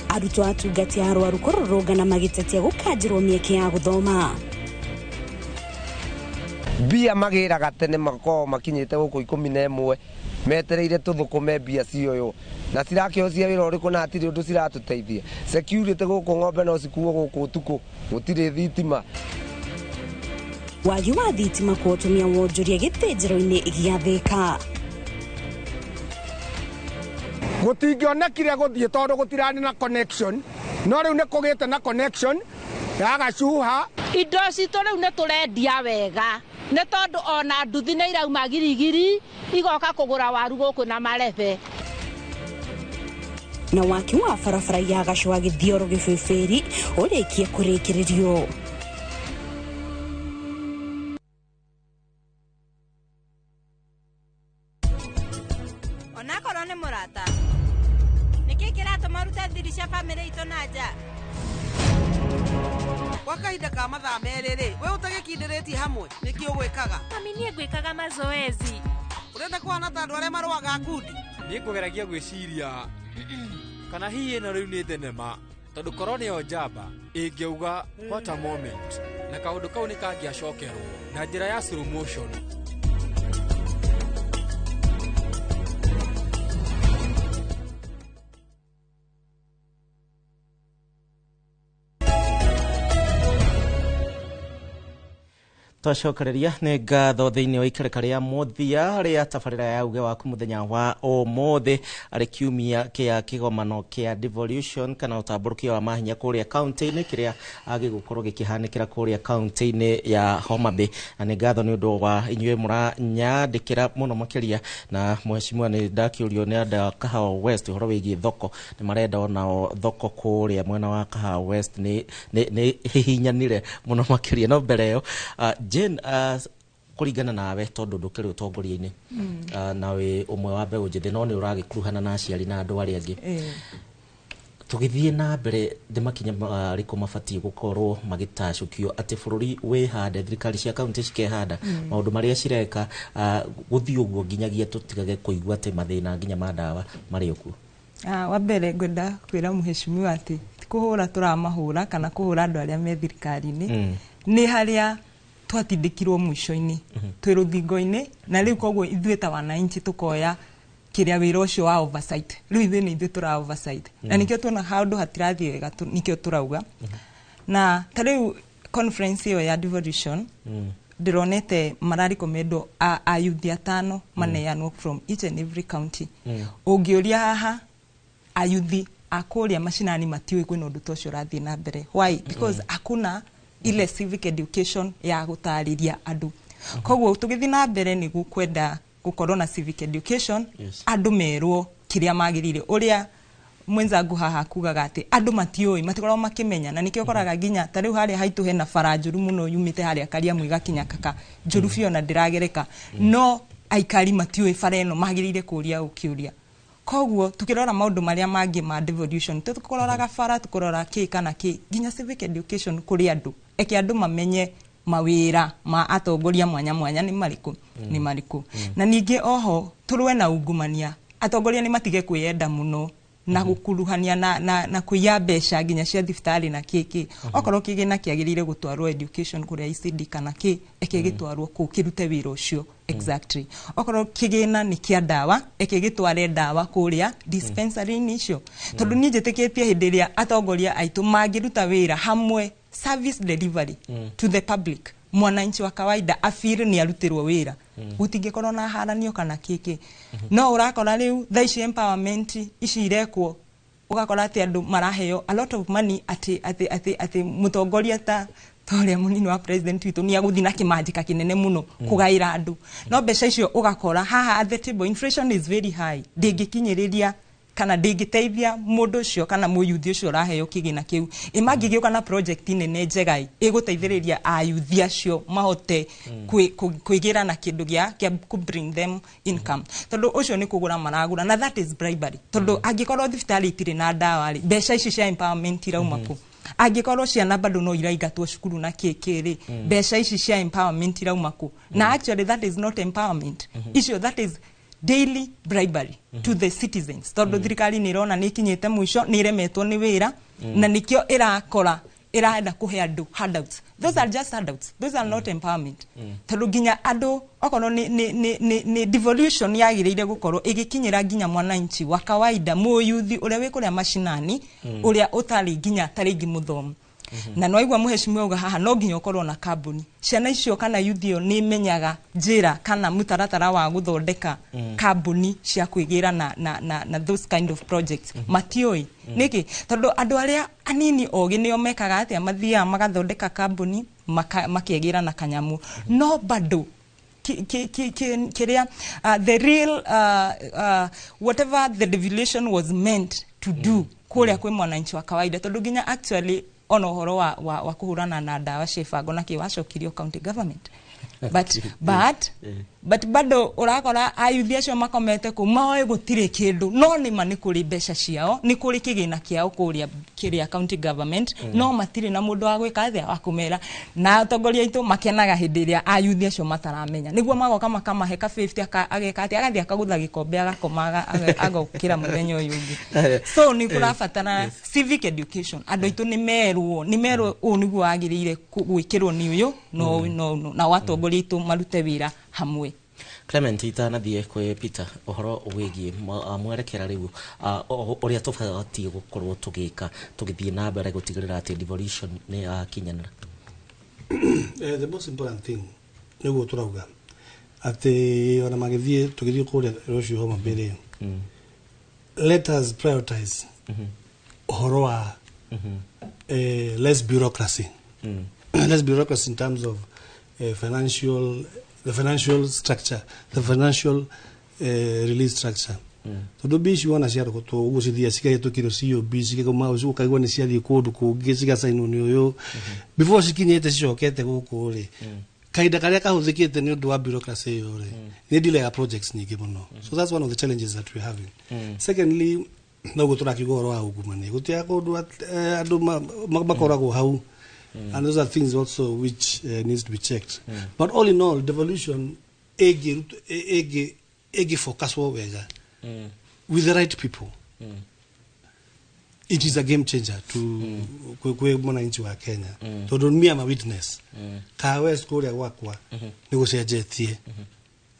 Speaker 12: Arutwo atungati arwaru kororogana magitetia gukanjirwo mieke ya guthoma.
Speaker 13: Bia magira gatene mako makinyite guku 11 metereire tuthukume bia cioyo na cirakiocia wira uriku na atiri undu ciratuteithia security guku ng'ombe no cikuo guku tuku gutire thitima
Speaker 12: wagi wa thitima kuotumia wonjoria gitejero-ini gia Thika
Speaker 19: gutingionekire guthie tondu gutirani na connection no riu ne kugite na connection ya gacuha
Speaker 27: indo citu riu ne turendia wega ne tondu ona nduthi ne irauma girigiri igoka kugura waru guku na marebe
Speaker 12: na waki wa barabara ya gacua githioro gibeberi urikie kurikiririo
Speaker 20: ona korone murata nikikira tumaruta thiri cia family ito naja
Speaker 25: wakahinda ka mathaa merere we utagikindiritie hamwe niki ugwikaga
Speaker 20: mami nie gwikaga mazoezi
Speaker 25: urenda kuona ta andu aria marwaga kundi
Speaker 28: ni kugeragia gwiciria kana hihi na riu ni thenema tondu korone yo njamba ingiuga what a moment na kaundu kau ni kangiacokerwo na njira ya slow motion.
Speaker 23: twacokereria nĩ ngatho thĩinĩ wa ikereka rĩa mũthia rĩa tabarĩra ya uge waku mũthenya wa ũmũthĩ arĩ kiumia kĩa kĩgomano kĩa devolution kana ũtambũrũkia wa mahinya kũrĩa kaunti-inĩ kĩrĩa gĩgũkorwo gĩkĩhanĩkĩra kũrĩa kaunti-inĩ ya Homa Bay na nĩ ngatho nĩ ũndũ wa inyuĩ mũranyandĩkĩra mũno makĩria na mheshimiwa nĩ ndakĩũrio nĩ andũ a Kahawa West ũhoro wĩgiĩ thoko nĩ marenda onao thoko kũrĩa mwena wa Kahawa West nĩ hihinyanire mũno makĩria no mbere ĩyo Jane kuringana nawe tondu ndukiri utongoria-ini nawe umwe wa mbeũ njĩthĩ no nĩ ũragĩkuruhana na aciari na andũ arĩa angĩ tugithie na mbere makinya arĩkũ mabatie gukorwo magĩtacũkio atĩ bũrũri wĩhande thirikari cia kaunti cikehanda maũndũ marĩa cireka gũthiĩ ũguo nginyagia tũtigage kũigua atĩ mathĩna nginya ma ndawa marĩ okuo
Speaker 5: wa mbere ngwenda kwĩra mheshimiwa atĩ kũhũra tũramahũra kana kũhũra andũ arĩa me thirikari-inĩ nĩ harĩa twatindĩkirwo mwisho-inĩ twĩ rũthingo-inĩ na rĩu koguo ithuĩ ta wananchi tukoya kĩrĩa wĩra ũcio wa oversight rĩu ithuĩ nĩ ithuĩ tũra oversight na nĩkĩo tuona handũ hatirathiĩ wega nĩkĩo tũrauga na ta rĩu conference ĩyo ya devolution ndĩronete mararĩkomendwo ayuthi 5 maneanwo from each and every county ũngĩũria haha ayuthi akũrĩa macinani matiũĩ kwĩna ũndũ ta ũcio ũrathiĩ na mbere why because hakuna ile civic education ya gũtarĩria andũ koguo tũgĩthiĩ na mbere nĩ gũkwenda gũkorwo na civic education andũ merwo kĩrĩa magĩrĩire ũrĩa mwenzangu haha kugaga atĩ andũ matiũĩ matikoragwo makĩmenya na nĩkĩo ũkoraga nginya ta rĩu harĩa haitũ hena bara njũru mũno yumĩte harĩa Kariamu igakinya Kaka njũru biũ na ndĩragereka no aikari matiũĩ bara ĩno magĩrĩire kũria ũkĩũria koguo tukirora maundu maria mangi ma devolution tukuroraga bara tukurora ki kana ki ginya civic education kuri andu eki andu mamenye mawira ma atongoria mwanya mwanya ni mariku na ningi oho turwe na ungumania atongoria ni matige kwiyenda muno na gukuruhania na kuya besha ginya cia thibitari na kiki okorwo kigina kiagirire gutwarwo education kuria ICD kana ki ekigitwarwo ku kirute wira ucio exactly okorwo kigina ni kia dawa ekigitware dawa kuria dispensary nicio tondu ni njitikitie hindi ria atongoria aitu magiruta wira hamwe service delivery to the public mwananchi wa kawaida afiri ni arutirwo wira gutingikorwo na haranio kana kiki no urakora riu thaici empowerment ici irekwo ugakora ati andu maraheo a lot of money ati mutongoria ta toria munini wa president witu ni aguthi na kimajika kinene muno kugaira andu no besha icio ugakora haha at the table inflation is very high ndingikinyiriria kana ndingiteithia mundu ucio kana muyuthi ucio raheo kigina kiu imangigiuka na project nene njegai iguteithiriria ayuthi acio mahote kuigira na kindu gya ku bring them income tondu ucio ni kugura maragura na that is bribery tondu angikorwo thibitari itire na dawa ri besha ici cia empowerment irauma ku angikorwo ciana bado no iraigatwo cukuru na kikiri besha ici cia empowerment irauma ku na actually that is not empowerment icio that is daily bribery to the citizens tondu thirikari ni irona ni kinyite mwisho ni iremetwo ni wira na nikio irakora irenda kuhe andu handouts those are just handouts those are not empowerment tondu ginya andu okono ni devolution yagirire gukorwo igikinyira ginya mwananchi wa kawaida muyuthi uria wikuria mashinani uria utari ginya taringi muthomu na noigwa muheshimiwa uga haha no ginya ukorwo na kambuni ciana icio kana yuthio ni menyaga njira kana mutaratara wa guthondeka kambuni cia kwigira na those kind of projects matioi niki tondu andu aria anini ogi nio mekaga atia mathia magathondeka kambuni makiegira na kanyamu no bado kiria the real whatever the devolution was meant to do kuria kwe mwananchi wa kawaida tondu ginya actually ono horo wa kuhurana na dawa shefago na kiwacokirio county government but bado urakora ayuthi acio makomete ku maoe gutire kindu no ni mani kuri besha ciao ni kuri kigina kiao kuria kiria county government no matire na mundu wa gwika athia wa kumera na atongoria itu makenaga hindi ria ayuthi acio mataramenya niguo magoka makamahe ka 50 ageka ati agathia akagutha gikombe agakomaga agokira muthenya uyu ungi so ni kurabatana civic education andu itu ni merwo u niguo agirire gwikirwo ni uyu no na watongoria itu marute wira hamwe
Speaker 23: Clement itanathie kwe Peter ohoro wigie mwerekera riu uria tubati gukorwo tugika tugithie na mbere gutigirira ati devolution ni kinyanira
Speaker 6: the most important thing niguo turauga ati ona magithie tugithie kuria rucio homa mbere let us prioritize ohoro wa less bureaucracy less bureaucracy in terms of the financial structure, the financial release structure. So do be you wanna share to go see the sika to kilo CEO busy go ma uka go ni sia di code ko gesiga saino ni yo before sikini ete sho kete go ko le kaida kale ka huzikite ni do bureaucracy yo le ni delay projects ni gibono. So that's one of the challenges that we're having. Secondly, no go turaki go ro agumane go tia ko do adu makora go hau. And those are things also which needs to be checked. But all in all, devolution egi focus wega with the right people. It is a game changer to kwe mwananchi wa Kenya. So don't me am a witness. Ka west korea wakwa negotiate jetie.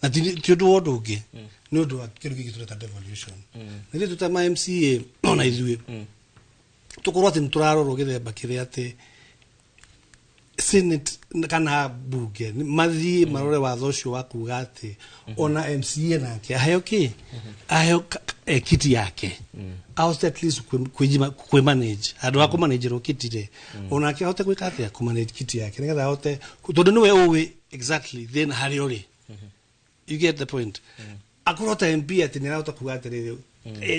Speaker 6: Na tido wodoge. No do kiru kitu devolution. Nile tutama MCA ona izwe. Tukorwa timturaro rogere bakire ate Senate kana buge mathi marore wa thosho wa kugati ona MCA nake ayo kiti yake out at least ku manage adu ako manage ro kiti ona ke hote kwikati ku manage kiti yake ngetha hote tondu niwe owe exactly then hariori you get the point akurota MP ati nira hote kugati rero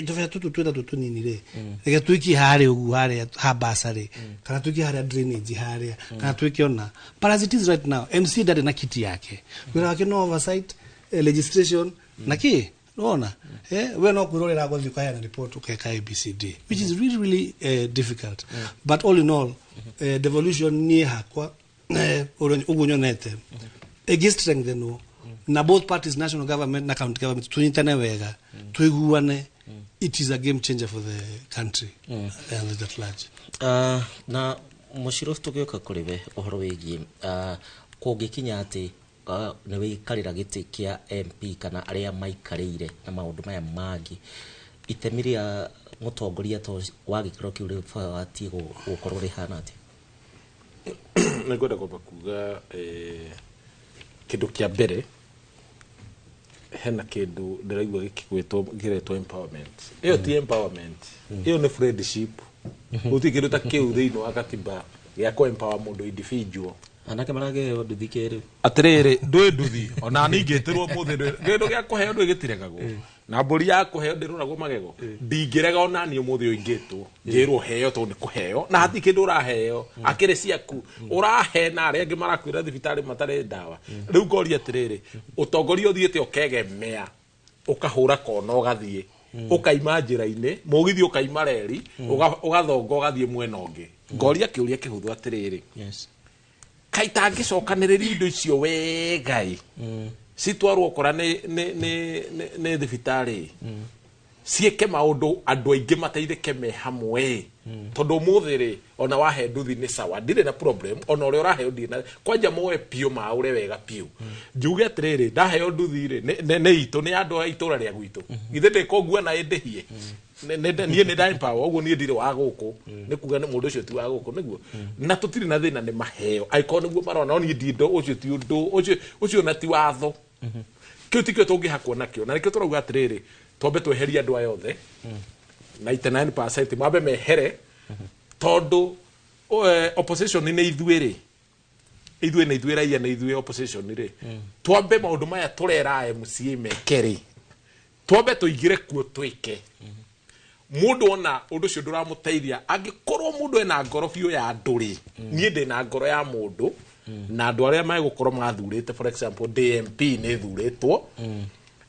Speaker 6: ndovya tutu nini re ega tuiki hare ugu hare habasare kana tuiki hare drainage hare kana tuiki ona parasites right now MC dad na kiti yake wira wake no oversight legislation na ki unaona we no kurorera go thikaya na report ukeka ABCD which is really difficult but all in all devolution ni hakwa ugunyonete strengthen no na both parties national government na county government tunyitane wega tuiguane it is a game changer for the country and at large.
Speaker 23: Na mushiro tugioka kuriwe ohoro wigie kungikinya ati ni wikarira giti kia MP kana aria maikarire na maundu maya mangi itemiria mutongoria to wagikiro kiu ri faati gukorwo ri hana ati
Speaker 2: negoda kwa kuga kindu kia mbere hena kindu ndiraigua gikigwetwo giretwo empowerment iyo ti empowerment iyo ni friendship uti kindu ta kiu thiini wa katiba ya ko empower mundu individual
Speaker 23: anake marage nduthi kiri
Speaker 2: atiriri ndui nduthi ona ningitirwo muthi ngindu gia kuheo ndu gitiragwo na mburi ya kuheo ndiruragwo magego ndingirega ona ni umuthi uingitwo ngirwo heo to ni kuheo na hati kindu uraheo akire ciaku urahe na aria ngi marakwira thibitari matare ndawa riu ngoria atiriri utongoria uthiite ukegemea ukahura kona ugathie ukaima njira-ini mugithi ukaima reri ugathonga ugathie mwena ungi ngoria kiuria kihuthu atiriri
Speaker 23: yes
Speaker 2: kaita ngicokaniriria indo icio wegai citwarwo kora ne thibitari cieke maundu andu aingi mateithike me hamwe tondu muthiri ona wahe nduthi ni sawa ndire na problem ona uri urahe ndi na kwanja moe pio maure wega pio njuge atiriri ndahe nduthi ri ne itu ni andu a itura ria gwitu ithe ndikogua na indihie nie ni dime power oguo nie ndire wa guku ni kuga ni mundu ucio ti wa guku niguo na tutiri na thina ni maheo aiko niguo marona oni ndindo ucio ti undu ucio na ti watho kiu tikio tungihakwo nakio na nikio turauga atiriri twambe tweheria andu aya othe 99% mwambe mehere tondu opposition ni ithuiri ithuĩ nĩ ithuĩ raia nĩ ithuĩ opposition ri twambe maundu maya turera MCA mekeri twambe tuigire kuo twike mundu ona undu cio nduramuteithia angikorwo mundu ena ngoro biu ya nduri nie ndi na ngoro ya mundu na andu aria megukorwo mathurite for example DMP ni thuritwo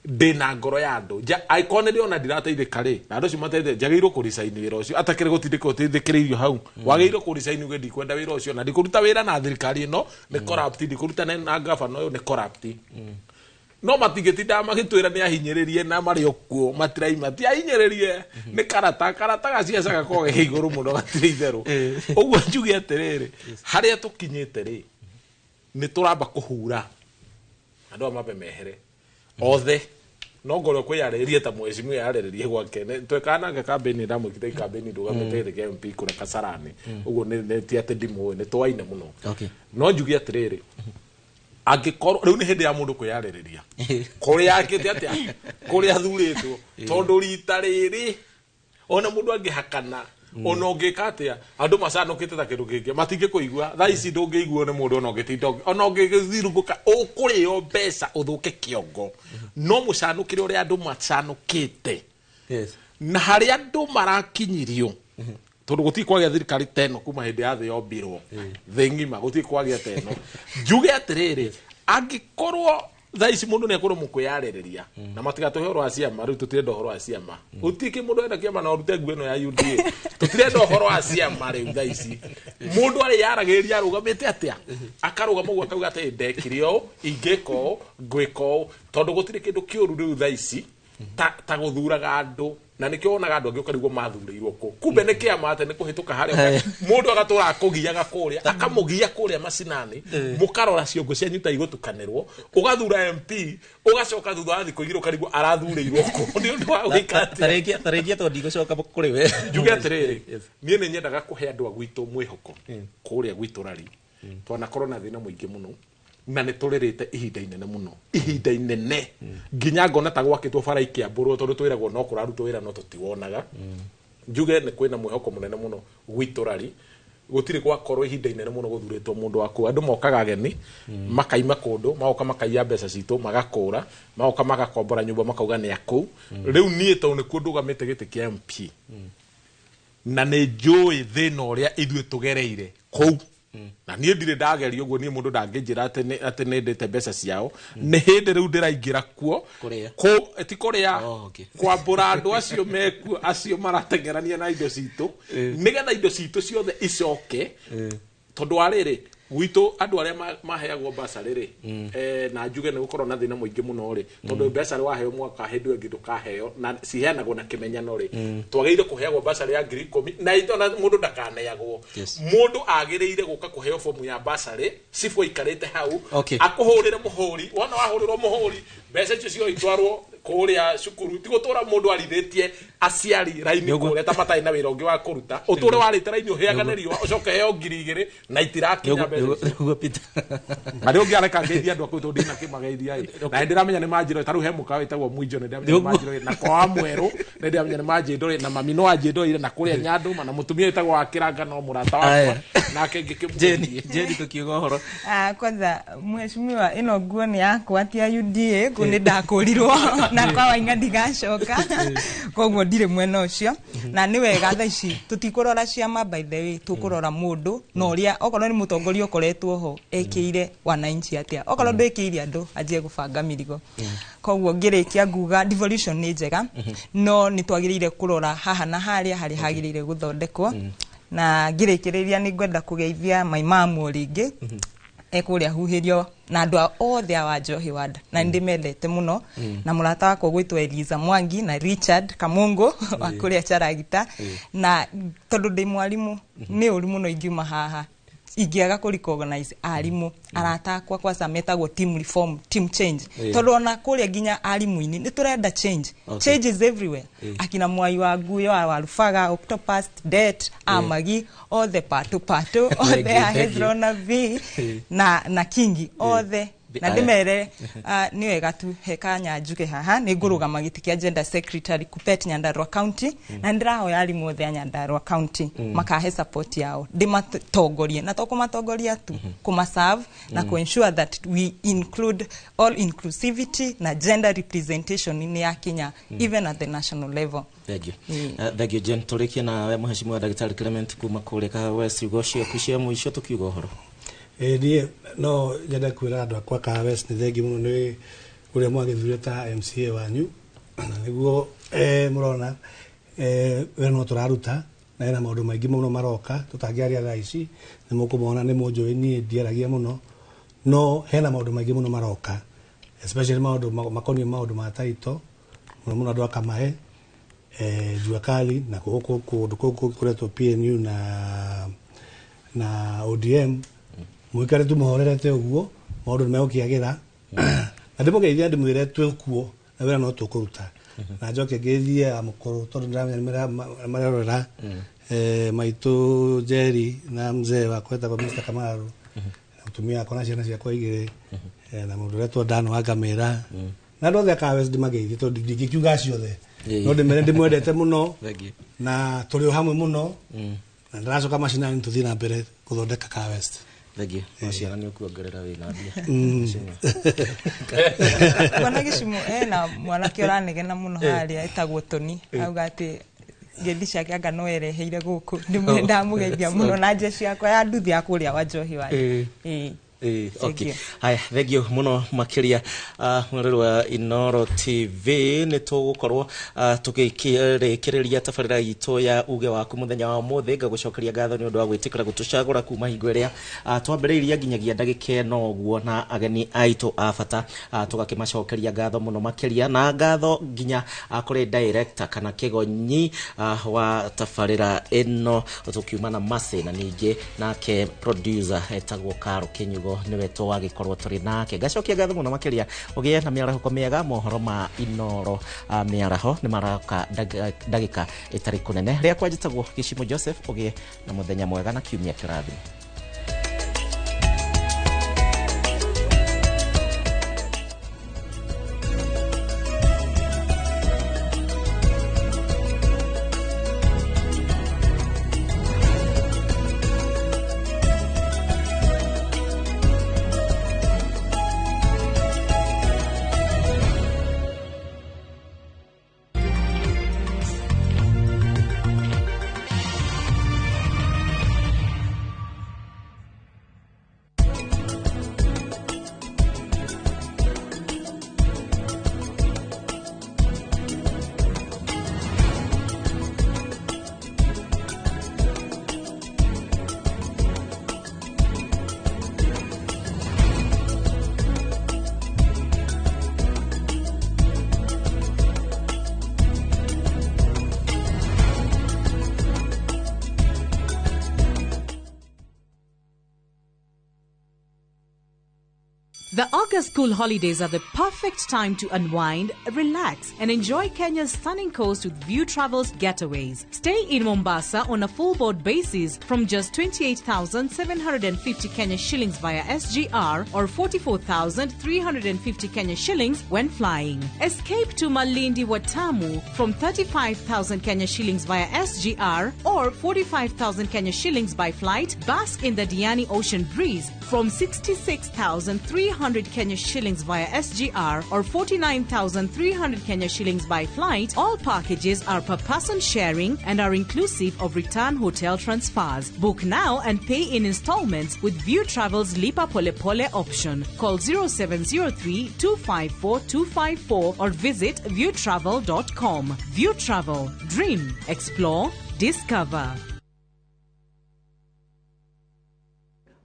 Speaker 2: ndi na ngoro ya andu icon ri ona ndirateithika ri na andu cio mateithia jageirwo ku resign wira ucio atakire gutindika uteithikiririo hau wageirwo ku resign uge ndikwenda wira ucio na ndikuruta wira na thirikari no ni corrupt ndikuruta na governor uyu ni corrupt no matigetinda magitwira ni ahinyiririe na mari okuo matiraima ti ahinyiririe ni karata gaciaca gakoge iguru muno gatire itheru uguo njuge atiriri haria tukinyite ri ni turamba kuhura andu amabe mehere othe no ngoro kwiyaririe ta mwecimu yariririe gwake twekana ga campaign ndamwikite campaign ndugamete the MP kura Kasarani uguo ni ti ati ndimwe ni twaine muno no njuge atiriri angikorwo riu ni hindi ya mundu kwiyaririria kuria akite atia kuria thuritwo tondu rita riri ona mundu angihakana ona ungika atia andu macanukite ta kindu kingi matingi kuigua tha ici ndungiiguo ni mundu ona ungitinda ona ungithirunguka ukurio mbeca uthuke kiongo no mucanukire uria andu macanukite na hari andu marakinyirio tondu guti kwagia thirikari teno kuma hindi ya thi yombirwo thi ngima guti kwagia teno njuge atiriri angikorwo tha ici mundu ni akorwo mukwiyaririria na matigatuhe uhoro wa ciama riu tutirenda uhoro wa ciama utiki mundu enda kiama na urute nguo ino ya UDA tutirenda uhoro wa ciama riu tha ici mundu ari yaragiriria arugamite atia akarugama uguo akauga ati ndekirio ingiko ngwiko tondu gutiri kindu kiuru riu tha ici ta guthuraga andu na nikio onaga andu angioka rigwo mathurirwo ku kumbe ni kiama ate ni kuhituka haria mundu agatura akugiaga kuria akamugia kuria macinani mukarora ciongo cia nyuta igutukanirwo ugathura MP ugacoka thutha wa thiko igiro karigwo arathurirwo ku ni undu wa wikati
Speaker 23: taregia to ndigocoka kuri we
Speaker 2: njuge atiriri nie ni nyendaga kuhe andu agwitu mwihoko kuria gwitu rari twana corona thina muingi muno na ni turirite ihinda inene muno ihinda inene nginya ngona ta gwakitwo bara ikiamburwo tondu twiragwo no kurarutwo wira no tutiwonaga njuge ni kwina mwihoko munene muno gwiturari gutire gwakorwo ihinda inene muno guthuritwo mundu waku andu mokaga ageni makaima kundu maoka makaiya mbeca citu magakura maoka magakombora nyumba makauga ni aku riu nie to ni kundu gamite giti kia MP na ni njui thina uria ithuĩ tugereire kou na nie ndire ndageria uguo nie mundu ndangĩnjĩra ati nĩ ndĩte mbeca ciao nĩ hĩndĩ rĩu ndĩraingĩra kuo ti kũrĩa kwambũra andũ acio mekuo acio maratengerania na indo citũ nĩgetha indo citũ ciothe icoke tondu wa rĩrĩ Wito andu aria maheagwo basarĩ ri na njuge nĩ gukorwo na thina muingi muno ri tondu basarĩ waheo mwaka hindu ingi ndukaheo na ciheanagwo na kimenyano ri twagĩrĩire kuheagwo basarĩ ya 10,000 na itona mundu ndakaneagwo mundu agĩrĩire guka kuheo fomu ya basarĩ sifo ikarĩte hau akuhũrĩre muhũri wona wahũrĩrwo muhũri mbeca icio cio itwarwo kuria cukuru ti gutura mundu arithitie aciari raini kuria tamatai na wira ungi wa kuruta uture warite raini uheaganĩrio ucoke heo 2,000 na itirakinya mbere ari ungi areka ngeithia andu akuto ndina kimageithia na ndiramenya ni manjiro taru he mukawa itagwo mwijo ne ndiramenya manjiro na kwa mweru ne ndiramenya ni manjiro na mami no anjiro na kuria nyandu na mutumia itagwo akiranga no murata wakwa nake
Speaker 23: Jeni tukiuga horo
Speaker 5: kwanza mheshimiwa ino nguo ni yakwa ti ya UDA kuni ndakurirwo na kwa wainga ndigacoka koguo ndire mwena ucio na ni wega tha ici tutikurora ciama by the way tukurora mundu no uria okorwo ni mutongoria ukoretwo ho ekiire wananchi atia okorwo ndekiire andu ajie gubanga mirigo koguo ngirikia nguga devolution ni njega no ni twagiriire kurora haha na haria hari hagiriire guthondekwo na ngirikireria ni ngwenda kugeithia maimamu ringi ekuria huhirio na andu othe wa Njohi Ward na ndimendete muno na murata wako gwitwa Eliza Mwangi na Richard Kamungo wa kuria Charagita na tondu ndi mwalimu ni uri muno ingiuma haha igiaga ku recognize arimu aratakwa kwa sametagwo team reform team change tondu ona kuria ginya arimu-ini ni turenda change change is everywhere akina Mwai wa Nguyo wa Rufaga Octopus Det Amagi all the pato all the Hezrona V na Kingi all the na ndimere ni wega tu hekanya njuke haha ni ngurugama giti kia gender secretary Kupet Nyandarua County na ndirahoya arimu othe Nyandarua County makahe support yao ndimatongorie na tokumatongoria tu kumaserve na ku ensure that we include all inclusivity na gender representation in ya Kenya even at the national level.
Speaker 23: Thank you. Thank you Jen. Turikia na we mheshimiwa Daktari Clement kuma kureka West Ugoshio kushia mwisho tukiuga horo.
Speaker 6: Die no nyenda kwira andu akwa ka West ni thengi muno ni uria mwagithurire ta MCA wanyu niguo murona we no turaruta na ena maundu maingi muno maroka tutangiaria thaa ici ni mukumona ni munjui ni ndiaragia muno no hena maundu maingi muno maroka especially maundu makoni maundu ma taito muno andu akamahe jua kali na kundu kuretwo PNU na ODM mwikare tu muhorerete uguo maundu meokiagira na ndimugeithia ndimwire twekuo na wira no tukuruta na njoke ngeithie amukuru tondu ndiramenya marerora maitu Jerry na mzee wakweta kwa Mr. Kamaru na mutumia akona ciana cia kwa igire na mundu retwo Dan wa Ngamira na ndothe ka West ndimageithie tondu ndikiuga ciothe no ndimere ndimwendete muno na turi hamwe muno na ndiracoka macinani tuthii na mbere kuthondeka ka West.
Speaker 23: Thank you. Masiana ni kuongerera wina mbia.
Speaker 5: Bwana Gicimu na mwanake uranegena muno haria etagwo Toni auga ati ngendi ciake anga no ereheire guku ndimwenda mugeithia muno na jeshi yakwa ya nduthi ya kuria wa Njohi Ward.
Speaker 23: Okay. Haya, thank you muno makiria mwerero wa Inoro TV ni tugukorwo tugikirekereria tabarira itu ya uge waku muthenya wa muthe ngagucokeria ngatho ni undu wa gwitikira gutucagura kuma hingo iria twambiriiria nginyagia ndagika eno guo na ageni aitu abata tugakimacokeria ngatho muno makiria na ngatho nginya kuri director kana kigonyi wa tabarira eno tukiuma na Mase na ningi nake producer etagwo Karo Kinyugo niwe twagikorwo turi nake gacokia ngatho muno makiria ugie na miaraho komega mohoro ma Inoro miaraho ni maraka ndagika itari kunene ria kwajitagwo Gicimu Joseph ugie na muthenya mwega na kiumia kirathi.
Speaker 3: The August school holidays are the perfect time to unwind, relax, and enjoy Kenya's stunning coast with View Travels Getaways. Stay in Mombasa on a full board basis from just 28,750 Kenya shillings via SGR or 44,350 Kenya shillings when flying. Escape to Malindi Watamu from 35,000 Kenya shillings via SGR or 45,000 Kenya shillings by flight. Bask in the Diani Ocean Breeze from 66,300 Kenya shillings via SGR or 49,300 Kenya shillings by flight. All packages are per person sharing and are inclusive of return hotel transfers. Book now and pay in installments with View Travel's Lipa Pole Pole option. Call 0703-254-254 or visit viewtravel.com. View Travel. Dream. Explore. Discover.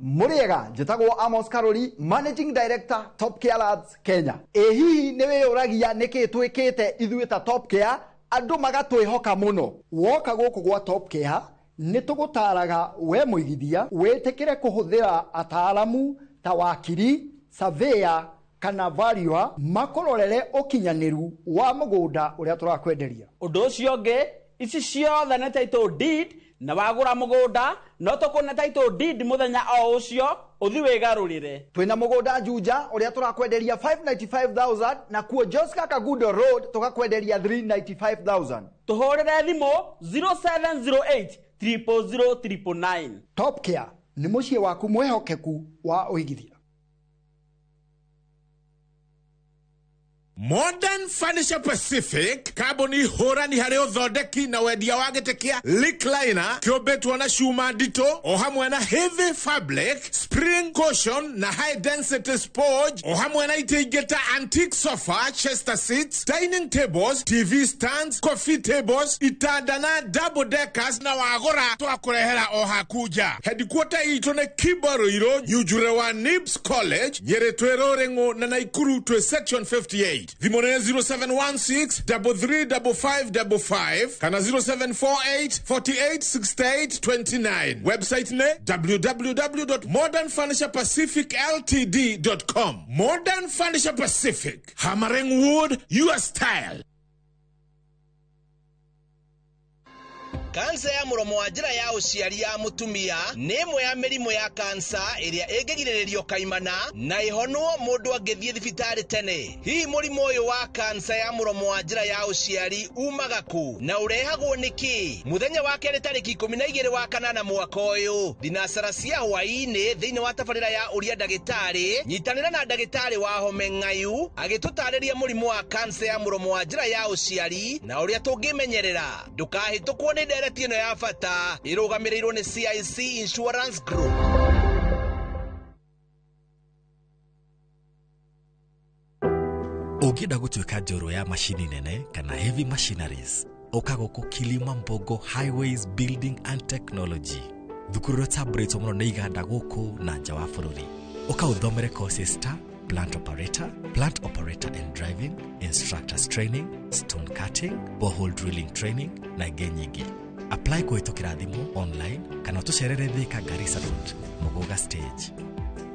Speaker 4: Muriega, njitagwo Amos Karoli, Managing Director, Top Care Lads, Kenya. Hihi niwe uragia niki twikite ithuĩ ta Top Care, andu magatwihoka muno. Woka guku gwa Top Care, nitugutaraga we muigithia, witikire kuhuthira ataalamu ta wakiri, surveyor, kana valuer makororere ukinyaniru wa mugunda uria turakwenderia.
Speaker 8: Undu ucio ngi, ici ciothe nĩ title deed na wagura mugunda no tukuna title deed muthenya o ucio uthi wigarurire.
Speaker 4: Twina mugunda Juja uria turakwenderia 595,000 na kuo Joska Kagudo Road tukakwenderia 395,000.
Speaker 8: Tuhurire thimu 0708 000
Speaker 4: Top Care ni mucie waku mwehokeku wa uigithia.
Speaker 2: Modern Furniture Pacific kaboni horani hareo thodeki na wedia wagetekia Lickliner kiobetwa na shuma dito o hamwe na heavy fabric spring cushion na high density spoj o hamwe na itegeta antique sofa chester seats dining tables TV stands coffee tables itadana double deckers na wagora to akurehera o hakuja headquarter ito ne Kibaroiro Nyujure wa Nibs College Nyeretwero Rengo na Naikuru to section 58. The money 0716 335555 kana 0748 48 68 29. Website ne www.modernfurniturepacificltd.com. Modern Furniture Pacific, hammering wood, your style.
Speaker 26: Kansa ya muromo wa njira ya uciari ya mutumia ni imwe ya mirimo ya kansa iria igigiririo kaimana na ihonwo mundu angithie thibitari tene. Hihi murimo uyu wa kansa ya muromo wa njira ya uciari umaga ku na urehagwo niki? Muthenya wa keri tariki 12 wa kanana mwaka uyu dinasara cia hwaini thiini wa tabarira ya uria ndagitari nyitanira na ndagitari wa Home Ng'ayu agitutariria murimo wa kansa ya muromo wa njira ya uciari na uria tungimenyerera. Ndukahitukwo ni Tino ya fata irugamirirwo ni CIC Insurance Group.
Speaker 9: Ugida gutuika njoro ya mashini nene kana heavy machineries okago Kilima Mbogo Highways Building and Technology thukuru tabrito muno ni iganda guku na nja wa bururi ukauthomere courses ta plant operator and driving, instructors training, stone cutting, borehole drilling training na genyigi. Apply kuhitũkĩra thimũ online kana tucerere Thika Garissa Road Mugoga Stage.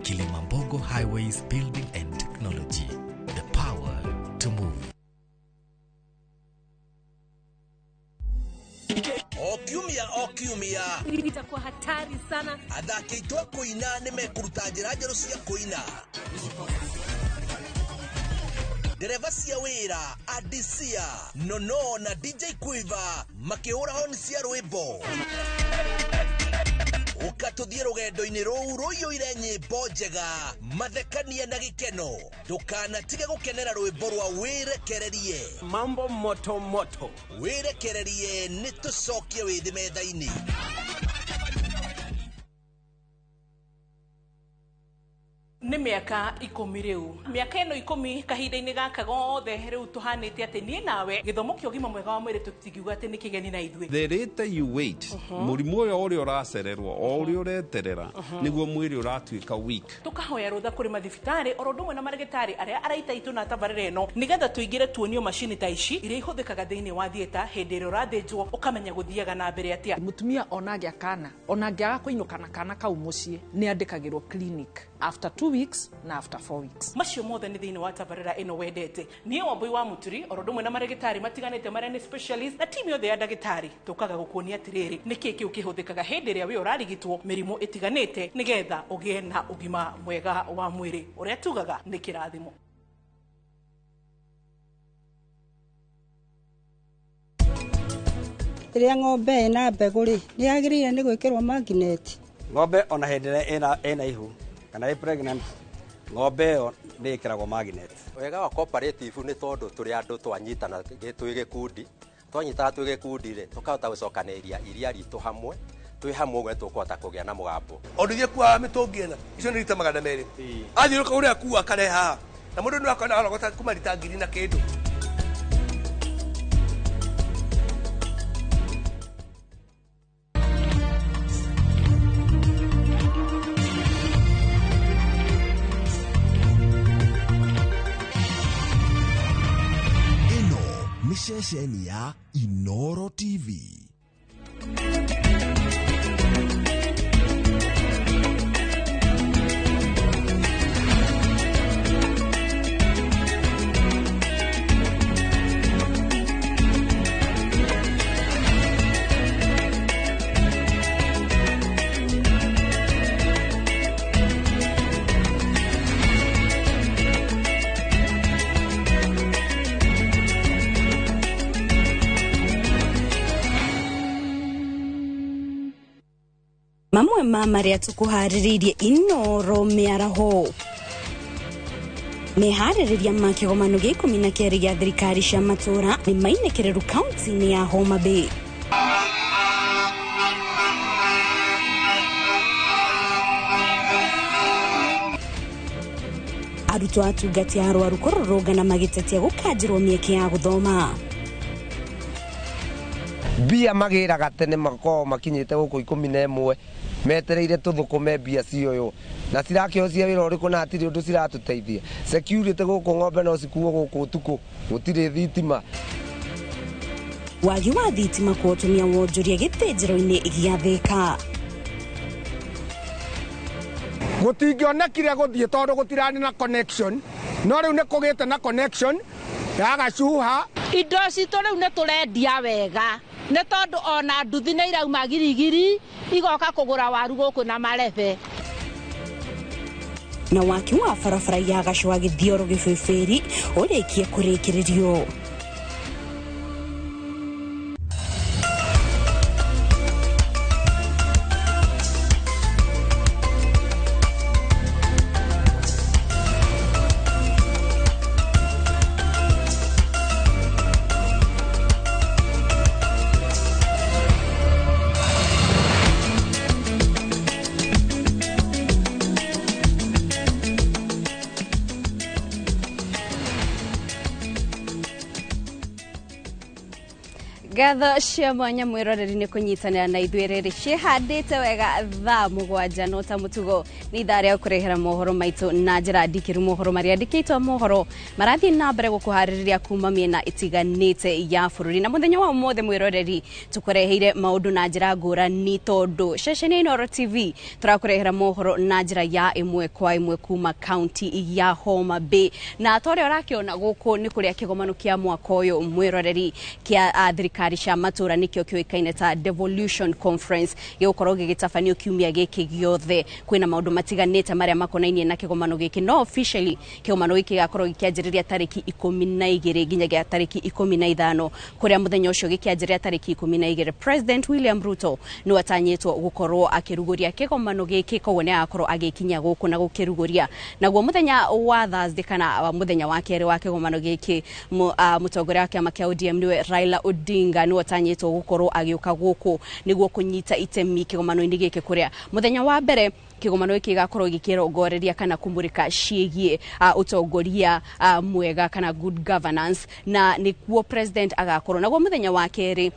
Speaker 9: Kilima Mbogo Highways Building and Technology, the power to move.
Speaker 26: Okiumia
Speaker 11: itakuwa hatari sana.
Speaker 26: Athaki itwa kuina nimekuruta njĩra njerũ cia kuina. Dereva cia wira Adisia Nono na DJ Quiver makihura honi cia rwimbo ukatuthie rugendo-ini rũu rũiyũire nyĩmbo njega mathekania na gĩkeno. Ndũkanatige gũkenera rwĩmbo rwa Wĩrekererie.
Speaker 8: Mambo moto moto.
Speaker 26: Wĩrekererie nĩ tũcokie wĩthĩ metha-inĩ.
Speaker 16: Nĩ mĩaka 10 rĩu. Mĩaka ĩno 10 kahinda-inĩ gaka gothe rĩu tũhanĩte atĩ niĩ nawe gĩthomo kĩa ũgima mwega wa mwĩrĩ tũtingiuga atĩ nĩ kĩgeni na ithuĩ.
Speaker 14: The later you wait, mũrimũ ũrĩa ũracererwo o ũrĩa ũreterera nĩguo mwĩrĩ ũratuĩka weak.
Speaker 16: Tũkahoya rũtha kũrĩ mathibitarĩ oro ũndũ ũmwe na marĩgĩtarĩ arĩa araita itũ na tabarĩra ĩno nĩgetha tũingĩre tuonio macini ta ici iria ihũthĩkaga thĩinĩ wa thieta hĩndĩ ĩrĩa ũrathĩnjwo ũkamenya gũthiaga na mbere atĩa.
Speaker 15: Mũtumia ona angĩakana ona angĩaga kũinũka na kana kau mũciĩ nĩ andĩkagĩrwo clinic. After 2 weeks
Speaker 11: weeks na after 4 weeks.
Speaker 16: Macio mothe ni thiini wa tabarira ino wendete. Nie Wambui wa Muturi orodumwe na marigitari matiganite maria ni specialist na timu yothe ya ndagitari tukaga gukuonia atiriri niki kiu kihuthikaga hindi ria wi urarigitwo mirimu itiganite nigetha ugie na ugima mwega wa mwiri uria tugaga ni kirathimo.
Speaker 1: Ria ng'ombe ina mbegu ri ni agirire ni gwikirwo magnet.
Speaker 10: Ng'ombe ona hindire ina ihu kana i pregnant ng'ombe yo ni ikiragwo magnet.
Speaker 15: Wega wa cooperative ni tondu turi andu twanyitana twi gikundi twanyitana twi gikundi ri tukahota gucokaniria iria ritu hamwe twi hamwe gwe tukuhota kugia na mugambo
Speaker 17: ondithie kwa mitungi ena icio ni rita magana meri athiuruka uria kuwa kareha na mundu ni akona arogota kuma rita ngiri na kindu.
Speaker 9: Ceceni ya Inoro TV.
Speaker 12: Mamwe maria tukuhariririe Inoro miaraho mehaririria makigomano gi 12 gia thirikari cia matura ni mainekereru kaunti-ini ya Homa Bay. Arutwo atungati a arwaru kurorongana magitetia gukanjirwo mieke ya guthoma.
Speaker 13: Bia magiraga tene makoo makinyite guku 11 metereire tuthukume bia cioyo na cirakiocia wira uriku na atiri undu ciratuteithia security guku ng'ombe no cikuo guku utuku gutire thitima.
Speaker 12: Wagi wa thitima kuotumia wonjoria gitinjiro-ini gia Thika
Speaker 19: gutingionekire guthie tondu gutirani na connection no riu ni kugite na connection ya gacuha
Speaker 27: indo citu riu ni turendia wega ni tondu ona nduthi ni irauma girigiri igoka kugura waru guku na marebe
Speaker 12: na waki wa barabara ya Gacua Githioro Gibibiri urikie kurikiririo.
Speaker 18: Gatho cia mwanya mwiroreri ni kunyitanira na ithwiriri cihandite wega thaa 7 no ta mutugo ni ithaa ria kurehera mohoro maitu na njira ndikiru mohoro maria ndikitwo mohoro marathi na mbere gukuhaririria kuma miena itiganite ya bururi na muthenya wa mothe mwiroreri tukureheire maundu na njira ngurani tondu ceceni Inoro TV turakurehera mohoro na njira ya imwe kwa imwe kuma county ya Homa Bay na tore orakiona guku ni kuria kigomano kia mwaka uyu mwiroreri kia thirikari cia matura nikio kioikaine ta Devolution Conference gigukorwo gigitafanio kiumia giki giothe kwina maundu matiganite maria makonainie na kigomano giki no officially kigomano giki gakorwo gikianjiriria tariki 12 nginyagia tariki 15 kuria muthenya ucio gikianjiriria tariki 12 President William Ruto ni watanyitwo gukorwo akiruguria kigomano giki koguo ni agakorwo agikinya guku na gukiruguria naguo muthenya wa Thursday kana muthenya wa keri wa kigomano giki mutongoria wa kiama kia ODM niwe Raila Odinga ni watanyitwo gukorwo agiuka guku niguo kunyita itemi kigomano-ini giki kuria muthenya wa mbere kigomano giki gakorwo gikirongoreria kana kumurika ciigie utongoria mwega kana good governance na nikuo president agakorwo naguo muthenya wa keri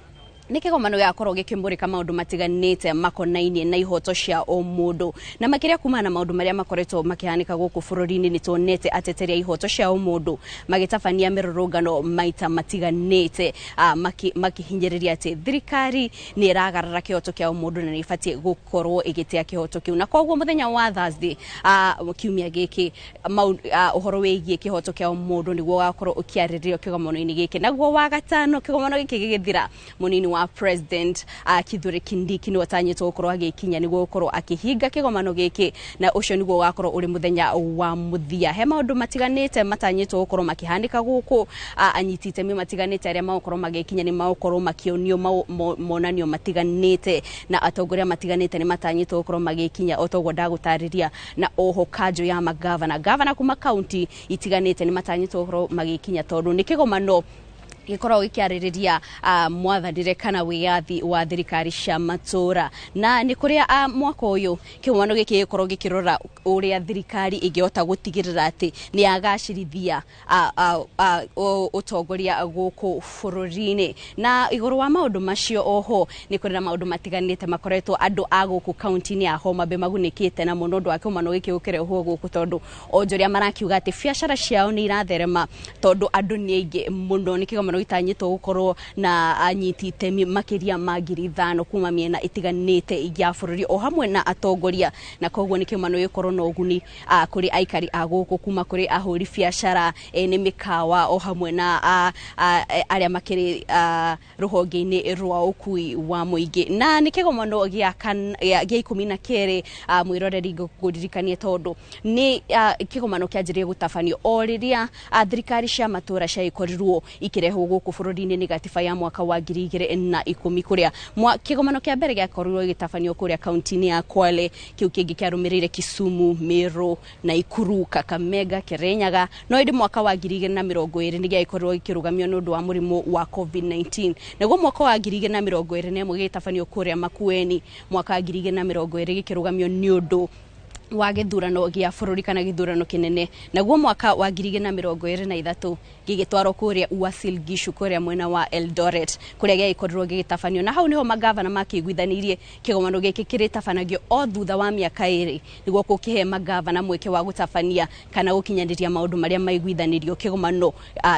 Speaker 18: nä kä gomano gä akorwo gä kä må rä ka maå ndå matiganä makonainie na ihoto cia o må ndå na makä rä a kumana na maå ndå marä a makoretwo makä hanä ka gå kå bå rå ri-inä nä tuonete ateteria ihoto cia o må ndå magä tabania mä rå ngano maita matiganä te makä hinyä rä ria atä thirikari nä ä ragarara kä hoto kä a o må ndå na nä ibatiä gå korwo ä gä tä a kä hoto kä u na koguo må thenya wa Thursday kiumia gä kä å horo wä giä kä hoto kä a o må ndå nä guo gakorwo å kä arä rä kä gomano-inä gä kä naguo wa gatano kä gomano gä kä gä gä thira må nini wa president Kithure Kindiki ni watanyitwo gukorwo agikinya niguo gukorwo akihinga kigomano giki na ucio niguo gakorwo uri muthenya wa muthia he maundu matiganite matanyitwo gukorwo makihandika guku anyitite mi matiganite aria magukorwo magikinya ni magukorwo makionio monanio matiganite na atongoria matiganite ni matanyitwo gukorwo magikinya otogo ndagutariria na oho kanjo ya magavana kuma county itiganite ni matanyitwo gukorwo magikinya tondu ni kigomano gikorwo gikiaririria mwathanire kana wiathi wa thirikari cia matura na ni kuria mwaka uyu kiwano giki gikorwo gikirora uria thirikari igihota gutigirira ati ni agacirithia utongoria guku bururi-ini na iguru wa maundu macio oho ni kurira maundu matiganite makoretwo andu a guku county-ini ya Homa Bay magunikite na muno ndu akiumano giki ukire ho guku tondu onjoria marakiuga ati biashara ciao ni iratherema tondu andu ni aingi muno ni kigomano gitanyitwo gukorwo na anyiti itemi makiria ma 5,000 kuma miena itiganite ya bururi o hamwe na atongoria na koguo ni kimano gikorwo na uguni kuri aikari a guku kuma kuri ahuri biashara ni mikawa o hamwe na aria makiri ruhonge-ini rwa ukui wa muingi na ni kigomano gia 12 mwiroreri guririkanie tondu ni kigomano kianjirie gutabanio o riria thirikari cia matura cia ikorirwo ikirehwo guku bururi-ini ni gatiba ya mwaka wa 2010 kuria kigomano kia mbere giakorirwo gitabanio kuria kaunti-ini ya Kwale kiu kingi kiarumirire Kisumu, Meru, Nakuru, Kakamega, Kirinyaga no indi mwaka wa 2020 ni giakorirwo gikirugamio nundu wa murimu wa COVID-19 naguo mwaka wa 2020 ni mugitabanio kuria Makueni mwaka wa 2020 gikirugamio ni undu wa githurano gia bururi kana githurano kinene naguo mwaka wa 2023 gigitwaro kuria Uasin Gishu kuria mwena wa Eldoret kuria giakorirwo gigitabanio na hau niho magavana makiguithanirie kigomano giki kiritabanagio o thutha wa miaka 2 niguo kukihe magavana mweke wa gutabania kana gukinyaniria maundu maria maiguithanirio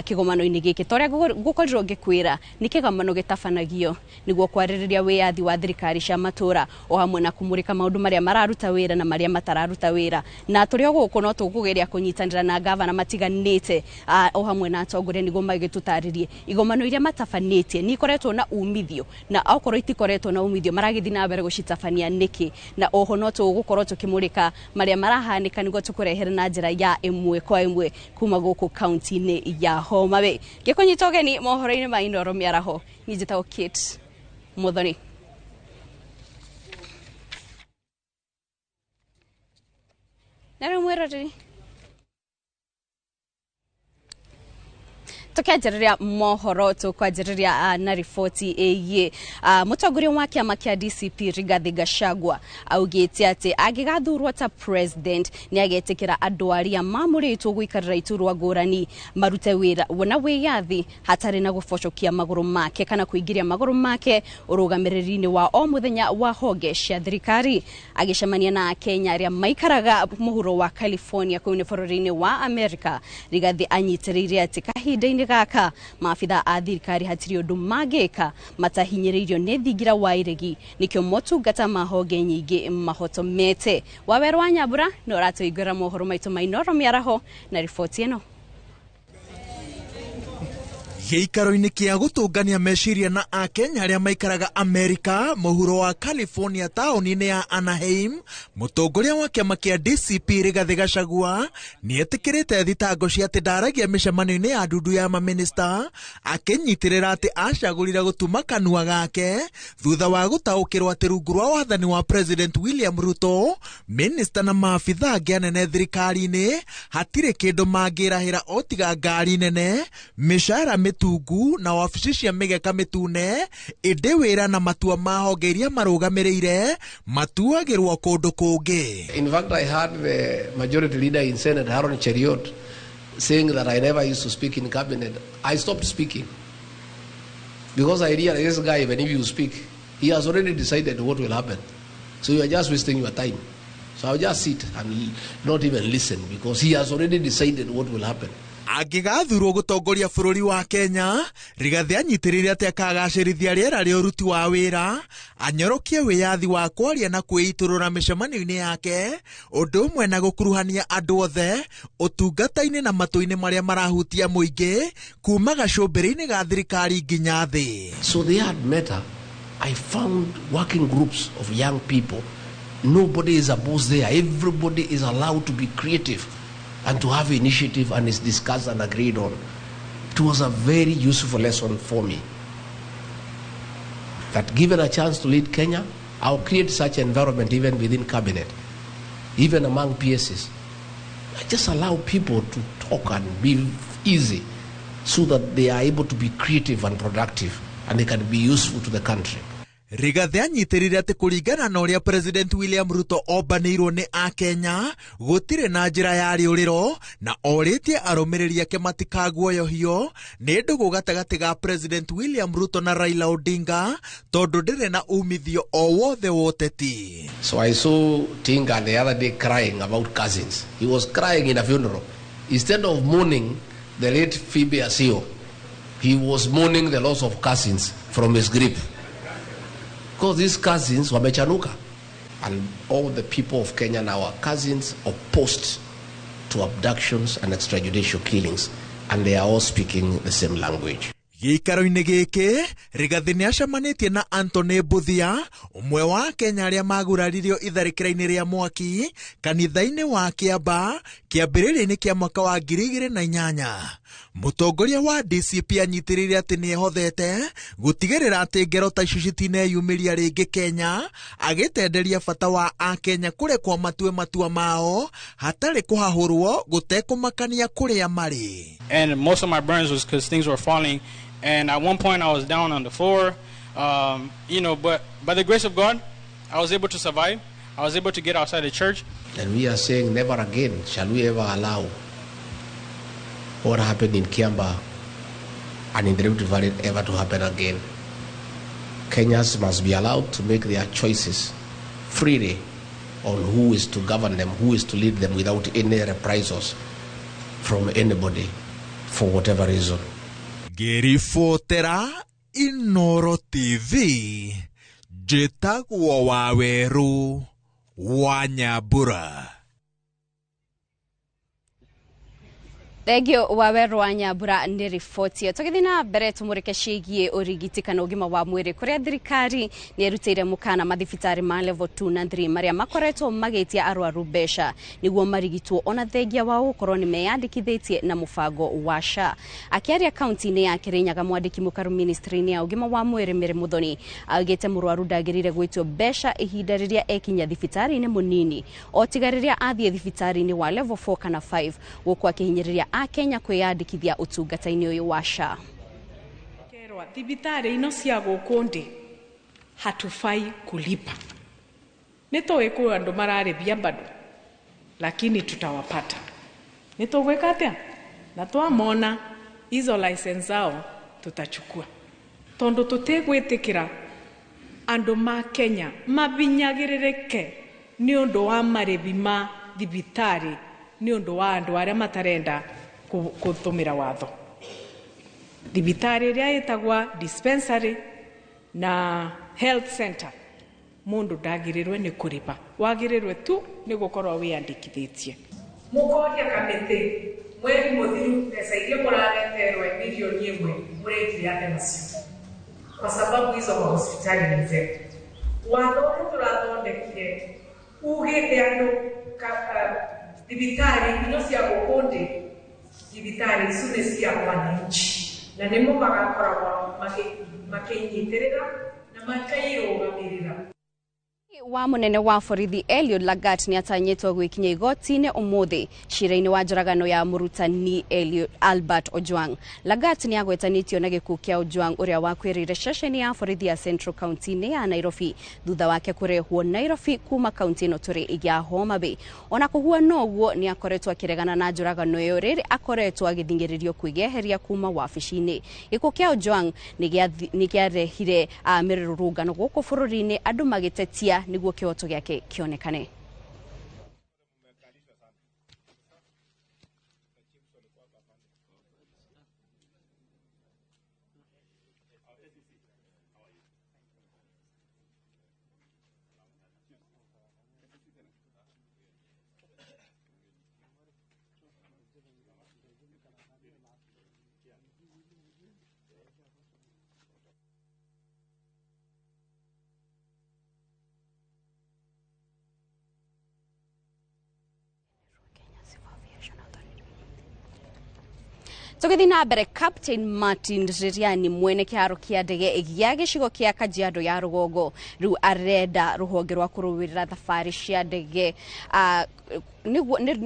Speaker 18: kigomano-ini giki toria gukorirwo gikwira ni kigomano gitabanagio niguo kwaririria wiathi wa thirikari cia matura o hamwe na kumurika maundu maria mararuta wira na maria matararuta wira na turio guku no tukugeria kunyitanira na gavana matiganite o hamwe na atongoria niguo magitutaririe igomano iria matabanĩtie ni ikoretwo na umithio na okorwo itikoretwo na umithio maragithii na mbere gucitabania niki na oho no tugukorwo tukimurika maria marahanika niguo tukurehere na njira ya imwe kwa imwe kuma guku county-ini ya Homa Bay gikunyita ugeni mohoro-ini ma Inooro Miaraho njitagwo Kate Muthoni na mwiroreri tukianjiriria mohoro tukwanjiriria na riboti ĩgiĩ mũtongoria wa kĩama kĩa DCP Rigathi Gachagua augĩte atĩ angĩgathurwo ta president nĩ agetĩkĩra andũ arĩa mamũrĩtwo gũikarĩra iturwa ngũrani marute wĩra na wĩyathi hatarĩ na gũbocokia magũrũ make kana kũingĩria magũrũ make ũrũgamĩrĩri-inĩ wa o mũthenya wa honge cia thirikari agĩcemania na Kenya arĩa maikaraga mũhuro wa California kũu nĩ bũrũri-inĩ wa America Rigathi anyitĩrĩire atĩ kahinda-inĩ gaka maabitha a thirikari hatiri undu mangika matahinyĩrĩirio nĩ thingira wa iregi nikio motungata ma honge nyingĩ mahotomete Waweru wa Nyambura no ratũingĩra mohoro maitũ ma Inooro Miaraho na riboti ĩno
Speaker 6: Gĩikaro-inĩ kĩa gũtũngania meciria na Akenya arĩa maikaraga Amerika mũhuro wa California taũni-inĩ ya Anaheim mũtongoria wa kĩama kĩa DCP Rigathi Gachagua nĩ etĩkĩrĩte thitango cia atĩ ndaragia mĩcemanio-inĩ ya ndundu ya maminista akĩnyitĩrĩra atĩ acagũrire gũtuma kanua gake thutha wa gũtaũkĩrwo atĩ rungu rwa wathani wa President William Ruto minista na maabitha angĩ anene thirikari-inĩ hatirĩ kĩndũ mangĩrahĩra o tiga ngari nene mĩcara tungu na wabici cia mĩgeka mĩtune ĩndĩ wĩra na matua ma honge iria marũgamĩrĩire matuagĩrwo kũndũ kũngĩ.
Speaker 7: In fact, I heard the majority leader in Senate, Haron Cheriot, saying that I never used to speak in cabinet. I stopped speaking Because I realize this guy, even if you speak, he has already decided what will happen. So you are just wasting your time. So I'll just sit and not even listen because he has already decided what will happen.
Speaker 6: Angigathurwo gutongoria bururi wa Kenya, Rigathi anyitirire ati akagacirithia riera ria uruti wa wira, anyorokie wiyathi wa kwaria na kwiiturura micemanio-ini yake, undu umwe na gukuruhania andu othe, utungata-ini na matu-ini maria marahutia muingi, kuma gacumbiri-ini ga thirikari nginya thi.
Speaker 7: So they had met her. I found working groups of young people. Nobody is a boss there. Everybody is allowed to be creative and to have initiative and is discussed and agreed on. It was a very useful lesson for me. That given a chance to lead Kenya, I'll create such an environment even within cabinet, even among PSs. I just allow people to talk and be easy so that they are able to be creative and productive and they can be useful to the country.
Speaker 6: Rigathi anyitirire ati kuringana na uria President William Ruto obanirwo ni a Kenya gutire na njira ya riuriro na oritie arumiriri ake matikaguoyohio ni ndugu gatagati ga President William Ruto na Raila Odinga tondu ndire na umithio o wothe woteti.
Speaker 7: So I saw Tinga the other day crying about cousins. He was crying in a funeral. Instead of mourning the late Phoebe Asio, he was mourning the loss of cousins from his grip. Because these cousins were mechanuka. And all the people of Kenya now are cousins opposed to abductions and extrajudicial killings. And they are all speaking the same language.
Speaker 6: Gĩikaro-inĩ gĩkĩ, Rigathi nĩacemanitie na Anthony Buthia, umwe wa Kenya arĩa maguraririo itharĩkĩra-inĩ rĩa mwaki kanitha-inĩ wa Kiambaa kĩambĩrĩria-inĩ kĩa mwaka wa 2008. Mũtongoria wa DCP anyitirĩire atĩ nĩehothete gũtigĩrĩra atĩ ngero ta icio citineyumĩria rĩngĩ Kenya, agĩtenderia bata wa Akenya kũrekwo matue matua mao hatarĩ kũhahũrwo gũtekũmakania kũrĩa marĩ.
Speaker 5: And most of my burns was because things were falling. And at one point I was down on the floor, but by the grace of God, I was able to survive. I was able to get outside the church.
Speaker 7: And we are saying never again shall we ever allow what happened in Kiambaa and in the Rift Valley ever to happen again. Kenyans must be allowed to make their choices freely on who is to govern them, who is to lead them without any reprisals from anybody for whatever reason.
Speaker 6: Ngĩribotera Inooro TV, njĩtagwo Waweru wa Nyambura.
Speaker 18: Thengio Waweru wa Nyambura nĩ riboti ĩyo. Tũgĩthiĩ na mbere tũmũrĩke ciĩgiĩ ũrigiti kana ũgima wa mwĩrĩ kũrĩa thirikari nĩĩrutĩire mũkana mathibitarĩ ma level 2 na 3 marĩa makoretwo magĩtia arwaru mbeca nĩguo marigitwo ona thengia wa gũkorwo nĩmeyandĩkithĩtie na mũbango wa SHA. Akĩaria kaunti-inĩ ya Kirinyaga, mwandĩki mũkaru ministry-inĩ ya ũgima wa mwĩrĩ Mary Muthoni augĩte mũrwaru ndagĩrĩire gwĩtio mbeca ihinda rĩrĩa ekinya thibitarĩ-inĩ mũnini o tiga rĩrĩa athiĩ thibitarĩ-inĩ wa level 4 kana 5 gũkũ akĩhinyĩrĩria Kenya kwiyandikithia utungata-inĩ ũyũ wa SHA.
Speaker 16: Kerwa thibitari ino cia gũkũ hatufai kulipa. Nĩtũĩ kwĩ andũ mararĩbia bado, lakini tutawapata. Nĩtũgwĩka atĩa? Na twamona hizo license zao tutachukua. Tondu tũtegwĩtĩkĩra andũ ma Kenya mabinyagĩrĩrĩke nĩ ũndũ wa marĩbi ma thibitari nĩ ũndũ wa andũ arĩa matarenda kũtũmĩra watho. Thibitari ĩrĩa ĩtagwa dispensary na health center mũndũ ndagĩrĩrwe nĩ kũrĩba, wagĩrĩrwe tu nĩ gũkorwo wĩyandĩkithĩtie. Mũkoria kamĩtĩ mweri mũthiru pesa iria mũrareterwe milioni 1 mũrĩtire atĩa nacio, kwa sababu hizo hospitali ni zetu. Watho ũrĩa tũrathondekire ugĩte andũ thibitari ino cia gũkũ thibitari icio nĩ cia wananchi na nĩmo magakoragwo makĩnyitĩrĩra na makairũgamĩrĩra.
Speaker 18: wa munene wa borithi Eliud Lagat ni atanyitwo gwikinya igoti-ini umuthi cira-ini wa njoragano ya murutani Albert Ojwang. Lagat ni agwetanitio na gikuũ kia Ojwang uria wakwirire ceceni ya borithi ya Central County-ini ya Nairobi thutha wake kurehwo Nairobi kuma kaunti ino turi ya Homa Bay. Ona kuhuana uguo ni akoretwo akiregana na njoragano iyo riri akoretwo agithingiririo kwigeheria kuma wabici-ini. Gikuũ kia Ojwang ni giarehire mirurungano guku bururi-ini andu magitetia niguo kioto giake kionekane. Tugithi na mbere, Captain Martin Ririani mwene kiharo kia ndege gia gicigo kia Kajiado ya Rugongo riu arenda ruhonge rwa kuruwirira thabari cia ndege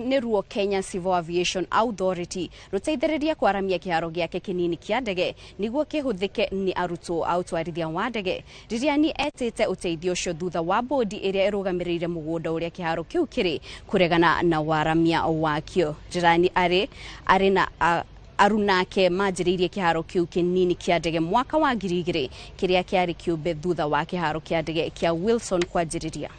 Speaker 18: ni ruo Kenya Civil Aviation Authority ruteithiriria kwaramia kiharo giake kinini kia ndege niguo kihuthike ni arutwo autwarithia wa ndege. Ririani etete uteithio ucio thutha wa bodi iria irugamirire mugunda uria kiharo kiu kiri kuregana na waramia wakio. Ririani ari na arunake majiririe kiharo kiu kinini kia ndege mwaka wa 2000 kiria kiari kiumbe thutha wa kiharo kia ndege kia Wilson kwanjiriria.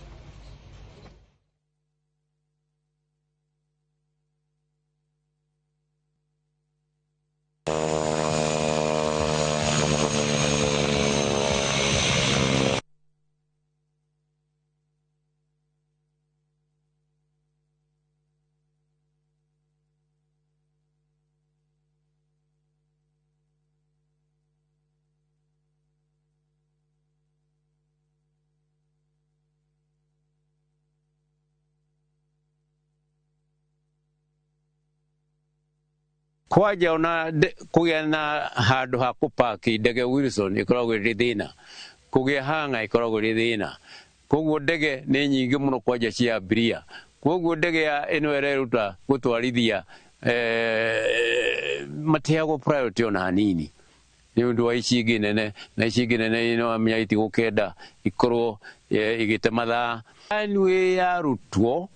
Speaker 3: Kwaja ona kugia na handu ha kupaki ndege Wilson ikoragwo ri thina, kugia hanga ikoragwo ri thina, koguo ndege ni nyingi muno kwaja cia abiria, koguo ndege ya ino ereruta gutwarithia mateago priority ona hanini ni undu wa ici ingi nene, na ici ingi nene ino amya itigukenda ikorwo igite mathaa anwe ya rutwo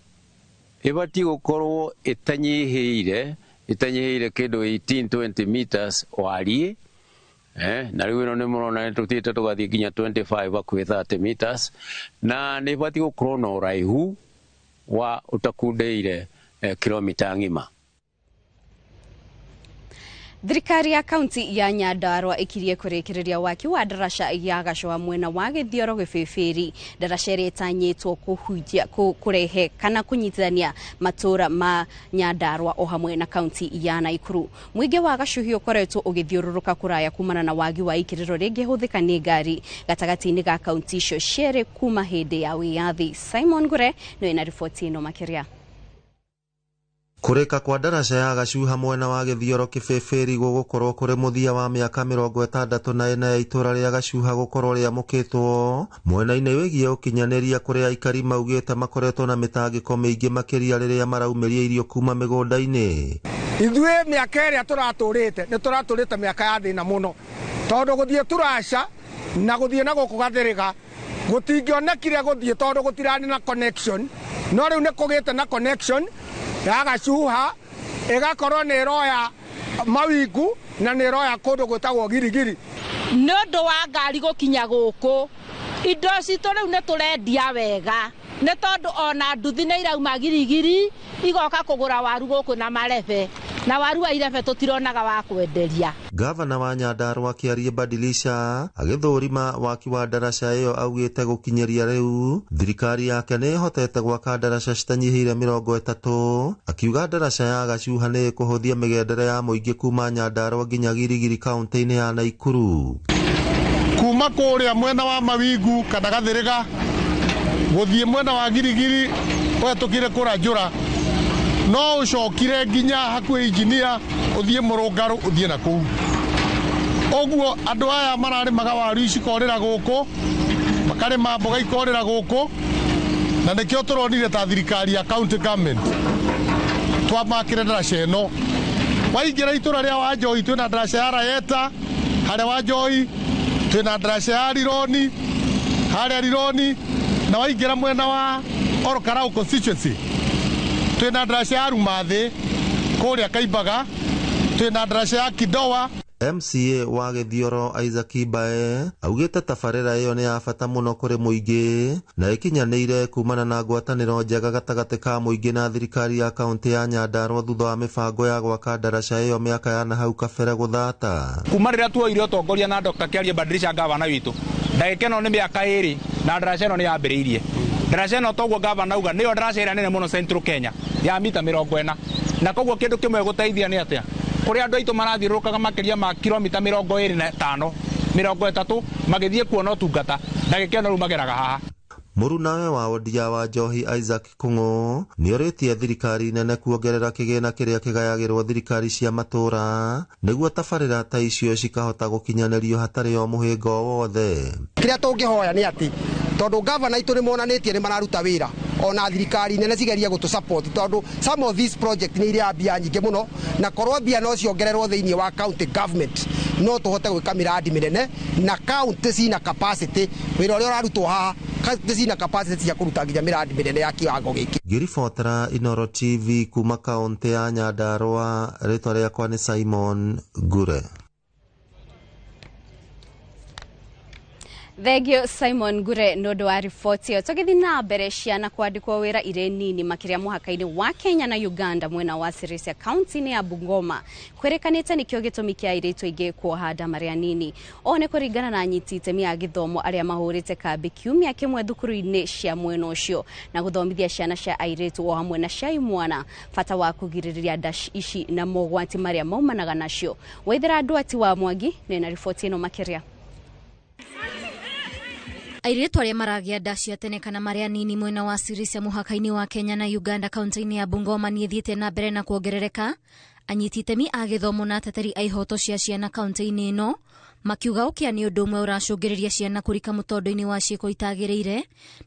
Speaker 3: ibati gukorwo itanyihire kindu 18-20 meters wari na riu ino ni murona tutite tugathie nginya 25 akwi 30 meters na ni bati gukorwo na uraihu wa utakundeire kilomita ngima.
Speaker 18: Thirikari ya kaunti ya Nyandarua ikirie kurekereria waki wa darasha ya Gacua mwena wa Githioro Gibibiri. Darasha iri itanyitwo kuhujia kurehe kana kunyitithania matura ma Nyandarua o hamwe na kaunti ya Naikuru. Mwige wa Gacuhi ukoretwo ugithiururuka kuraya kumana na wagi wa ikiriro ringi huthika ni ngari gatagati-ini ga kaunti icio ciere kuma hindi ya wiyathi. Simon Gure no ina ripoti ino makiria.
Speaker 20: Kureka kwa darasha ya Gacuha mwena wa Githioro Kibibiri gugukorwo kuri muthia wa miaka 64 ya itura ria Gacuha gukorwo ria mukitwo mwena-ini wigie ukinyaniria kuri aikari maugite makoretwo na mitangiko mingi makiria riria maraumiria irio kuma migunda-ini.
Speaker 19: Ithue miaka iria turaturite ni turaturite miaka ya thina muno tondu guthie turasha na guthie na guku gathiriga gutingionekire guthie tondu gutirani na connection, no riu ni kugite na connection ya Gacuha igakorwo ni roya mawingu na ni roya kundu gwitagwo Girigiri.
Speaker 27: Ni undu wa ngari gukinya guku indo citu riu ni turendia wega ni tondu ona nduthi ni irauma Girigiri igoka kugura waru guku na marebe na waru wa irebe tutironaga wa kwenderia.
Speaker 20: Gavana wa Nyandarua Kiarie Badilisha agithurima waki wa darasha iyo augite gukinyeria riu thirikari yake ni hotete gwaka darasha citanyihire 30, akiuga darasha ya Gacuha ni kuhuthia migendere ya muingi kuma Nyandarua nginya Girigiri kaunti-ini ya Naikuru.
Speaker 19: Kuma kuria mwena wa mawingu kana gathiriga guthie mwena wa Girigiri wetukire kuranjura no ucokire nginya hakuhi engineer uthie Murungaru uthie na kuu. Oguo andu aya marari magawaru ici korira guku
Speaker 2: makarĩma mboga ikorĩra gũkũ na nĩkĩo tũronire ta thirikari ya county government twamakĩre ndaraca ĩno. Waingĩra itũra rĩa Wanjohi twĩna ndaraca ya Rayeta, harĩa Wanjohi twĩna ndaraca ya Rironi, harĩa Rironi, na waingĩra mwena wa Orokarau constituency twĩna ndaraca ya Rumathĩ, kũrĩa Kaimbaga twĩna ndaraca ya Kidowa.
Speaker 20: MCA wa Githioro Isaac Ibae augĩte tabarĩra ĩyo nĩ ya bata mũno kũrĩ mũingĩ na ĩkinyanĩire kumana na ngwatanĩro njega gatagatĩ ka mũingĩ na thirikari ya kaunti ya Nyandarua thutha wa mĩbango ya gwaka ndaraca ĩyo mĩaka ya nahau kabere gũthata.
Speaker 4: Kuma rĩrĩa tuoire ũtongoria na Dr. Kiaria Badilisha gavana witũ, ndagĩka ĩno nĩ mĩaka 2 na ndaraca ĩno nĩ yambĩrĩirie. Ndaraca ĩno toguo gavana auga nĩyo ndaraca ĩrĩa nene mũno Central Kenya ya mita 40, na koguo kĩndũ kĩmwe gũteithia nĩ atĩa kũrĩa andũ aitũ marathiũrũrũkaga makĩria ma kilomita 25 30 magĩthiĩ kuona ũtungata, ndagĩka ĩno rĩu mageraga haha.
Speaker 20: Mũrunawe wa wodi ya Wanjohi Isaac Kung'ũ nĩorĩtie thirikari nene kuongerera kĩgĩna kĩrĩa kĩgayagĩrwo thirikari cia matũra nĩguo tabarĩra ta icio cikahota gũkinyanĩrio hatarĩ o mũhĩnga wothe.
Speaker 21: Kĩrĩa tũngĩhoya nĩ atĩ tondũ gavana itũ nĩ monanĩtie nĩ mararuta wĩra, ona thirikari nene cigeria gũtũ support tondũ some of these project nĩ iria mbia nyingĩ mũno, na korwo mbia no ciongererwo thĩinĩ wa county government no tũhote gwĩka miradi mĩnene na county cina capacity. Wĩra ũrĩa ũrarutwo haha county cina capacity cia kũruta nginya miradi mĩnene ya kiwango gĩkĩ.
Speaker 20: Ngĩribotera Inooro TV kuma kaunti ya Nyandarua, rĩtwa rĩakwa nĩ Simon Ngure.
Speaker 18: Thegio Simon Ngure nũndũ wa riboti ĩyo. Tũgĩthiĩ na mbere, ciana kwandĩkwo wĩra irĩ nini makĩria mũhaka-inĩ wa Kenya na Uganda mwena wa Sirisia kaunti-inĩ ya Bungoma kwĩrĩkanĩte nĩkĩo gĩtũmi kĩa airĩtu aingĩ kuoha nda marĩ anini. O nĩ kũringana na anyiti itemi a gĩthomo arĩa mahũrĩte kambĩ kiumia kĩmwe thukuru-inĩ cia mwena ũcio na gũthomithia ciana cia airĩtu o hamwe na cia imwana bata wa kũgirĩrĩria nda ici na mogwati marĩa maumanaga nacio. Waithĩra Ndwati wa Mwangi nĩna riboti ĩno makĩria.
Speaker 22: Airĩtu arĩa maragĩa nda cia tene kana marĩ anini mwena wa Sirisia mũhaka-inĩ wa Kenya na Uganda kaunti-inĩ ya Bungoma nĩ thiĩte na mbere na kuongerereka. Anyiti itemi a gĩthomo na ateteri a ihoto cia ciana kaunti-inĩ ĩno makiuga ũkĩa nĩ ũndũ ũmwe ũracũngĩrĩria ciana kũrika mũtondo-inĩ wa ciĩko itagĩrĩire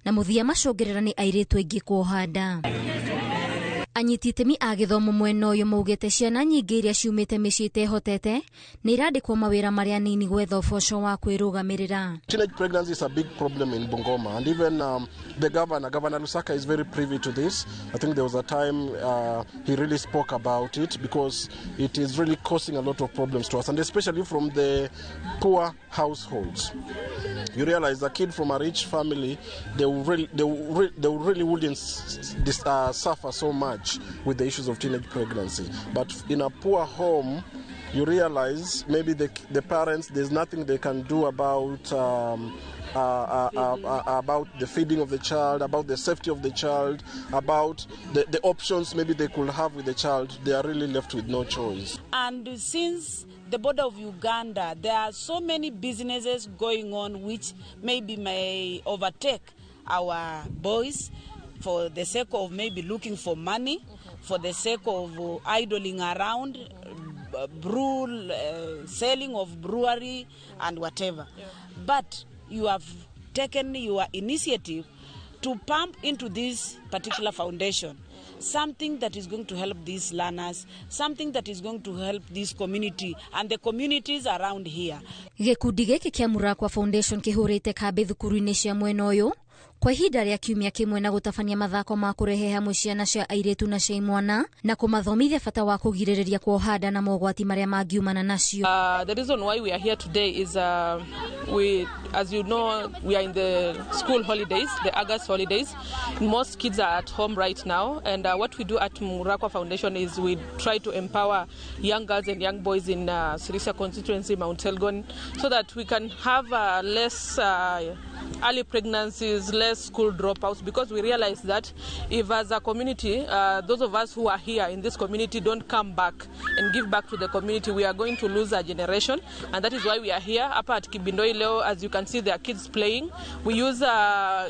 Speaker 22: na mũthia macũngĩrĩra nĩ airĩtu aingĩ kuoha nda. Anyiti itemi a gĩthomo mwena ũyũ maugĩte ciana nyingĩ iria ciumĩte mĩciĩ itehotete nĩ irandĩkwo mawĩra marĩa nini gwetha ũboco wa kwĩrũgamĩrĩra.
Speaker 23: Teenage pregnancy is a big problem in Bungoma, and even the Governor Lusaka is very privy to this. I think there was a time he really spoke about it because it is really causing a lot of problems to us, and especially from the poor households. You realize a kid from a rich family, they really wouldn't suffer so much with the issues of teenage pregnancy. But in a poor home, you realize maybe the parents, there's nothing they can do about the feeding of the child, about the safety of the child, about the options maybe they could have with the child. They are really left with no choice.
Speaker 24: And since the border of Uganda, there are so many businesses going on which maybe may overtake our boys for the sake of maybe looking for money, for the sake of idling around, selling of brewery and whatever. But you have taken your initiative to pump into this particular foundation something that is going to help these learners, something that is going to help this community and the communities around here.
Speaker 22: Gĩkundi gĩkĩ kĩa Murakwa Foundation kĩhũrĩte kambĩ thukuru-inĩ cia mwena ũyũ kwa ihinda rĩa kiumia kĩmwe na gũtabania mathako ma kũrehe hamwe ciana cia airĩtu na cia imwana na kũmathomithia bata wa kũgirĩrĩria kuoha nda na mogwati marĩa mangiumana nacio.
Speaker 25: The reason why we are here today is as you know, we are in the school holidays, the August holidays. Most kids are at home right now, and what we do at Murakwa Foundation is we try to empower young girls and young boys in Sirisia constituency, Mount Elgon, so that we can have less early pregnancies, less less school dropouts, because we realize that if as a community, those of us who are here in this community don't come back and give back to the community, we are going to lose a generation. And that is why we are here. Up at Kibindoi Leo, as you can see, there are kids playing. We use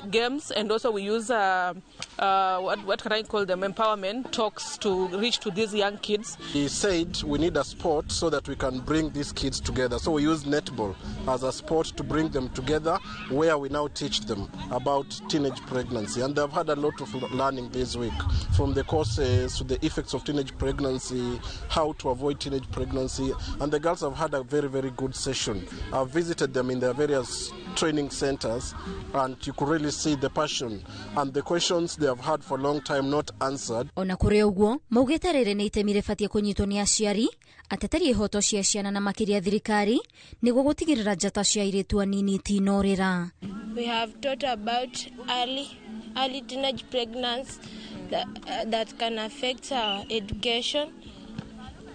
Speaker 25: games, and also we use what can I call them, empowerment talks to reach to these young kids.
Speaker 23: He said we need a sport so that we can bring these kids together. So we use netball as a sport to bring them together, where we now teach them about teenage pregnancy. And they've had a lot of learning this week, from the courses to the effects of teenage pregnancy, how to avoid teenage pregnancy. And the girls have had a very, very good session. I've visited them in their various training centers, and you could really see the passion and the questions they have had for a long time not answered.
Speaker 22: Ona kuri uguo maugite riri ni itemi ribatie kunyitwo ni aciari, ateteri ihoto cia ciana na makiria thirikari niguo gutigirira njata cia iritu anini tinorira.
Speaker 1: We have taught about early teenage pregnancy that can affect our education,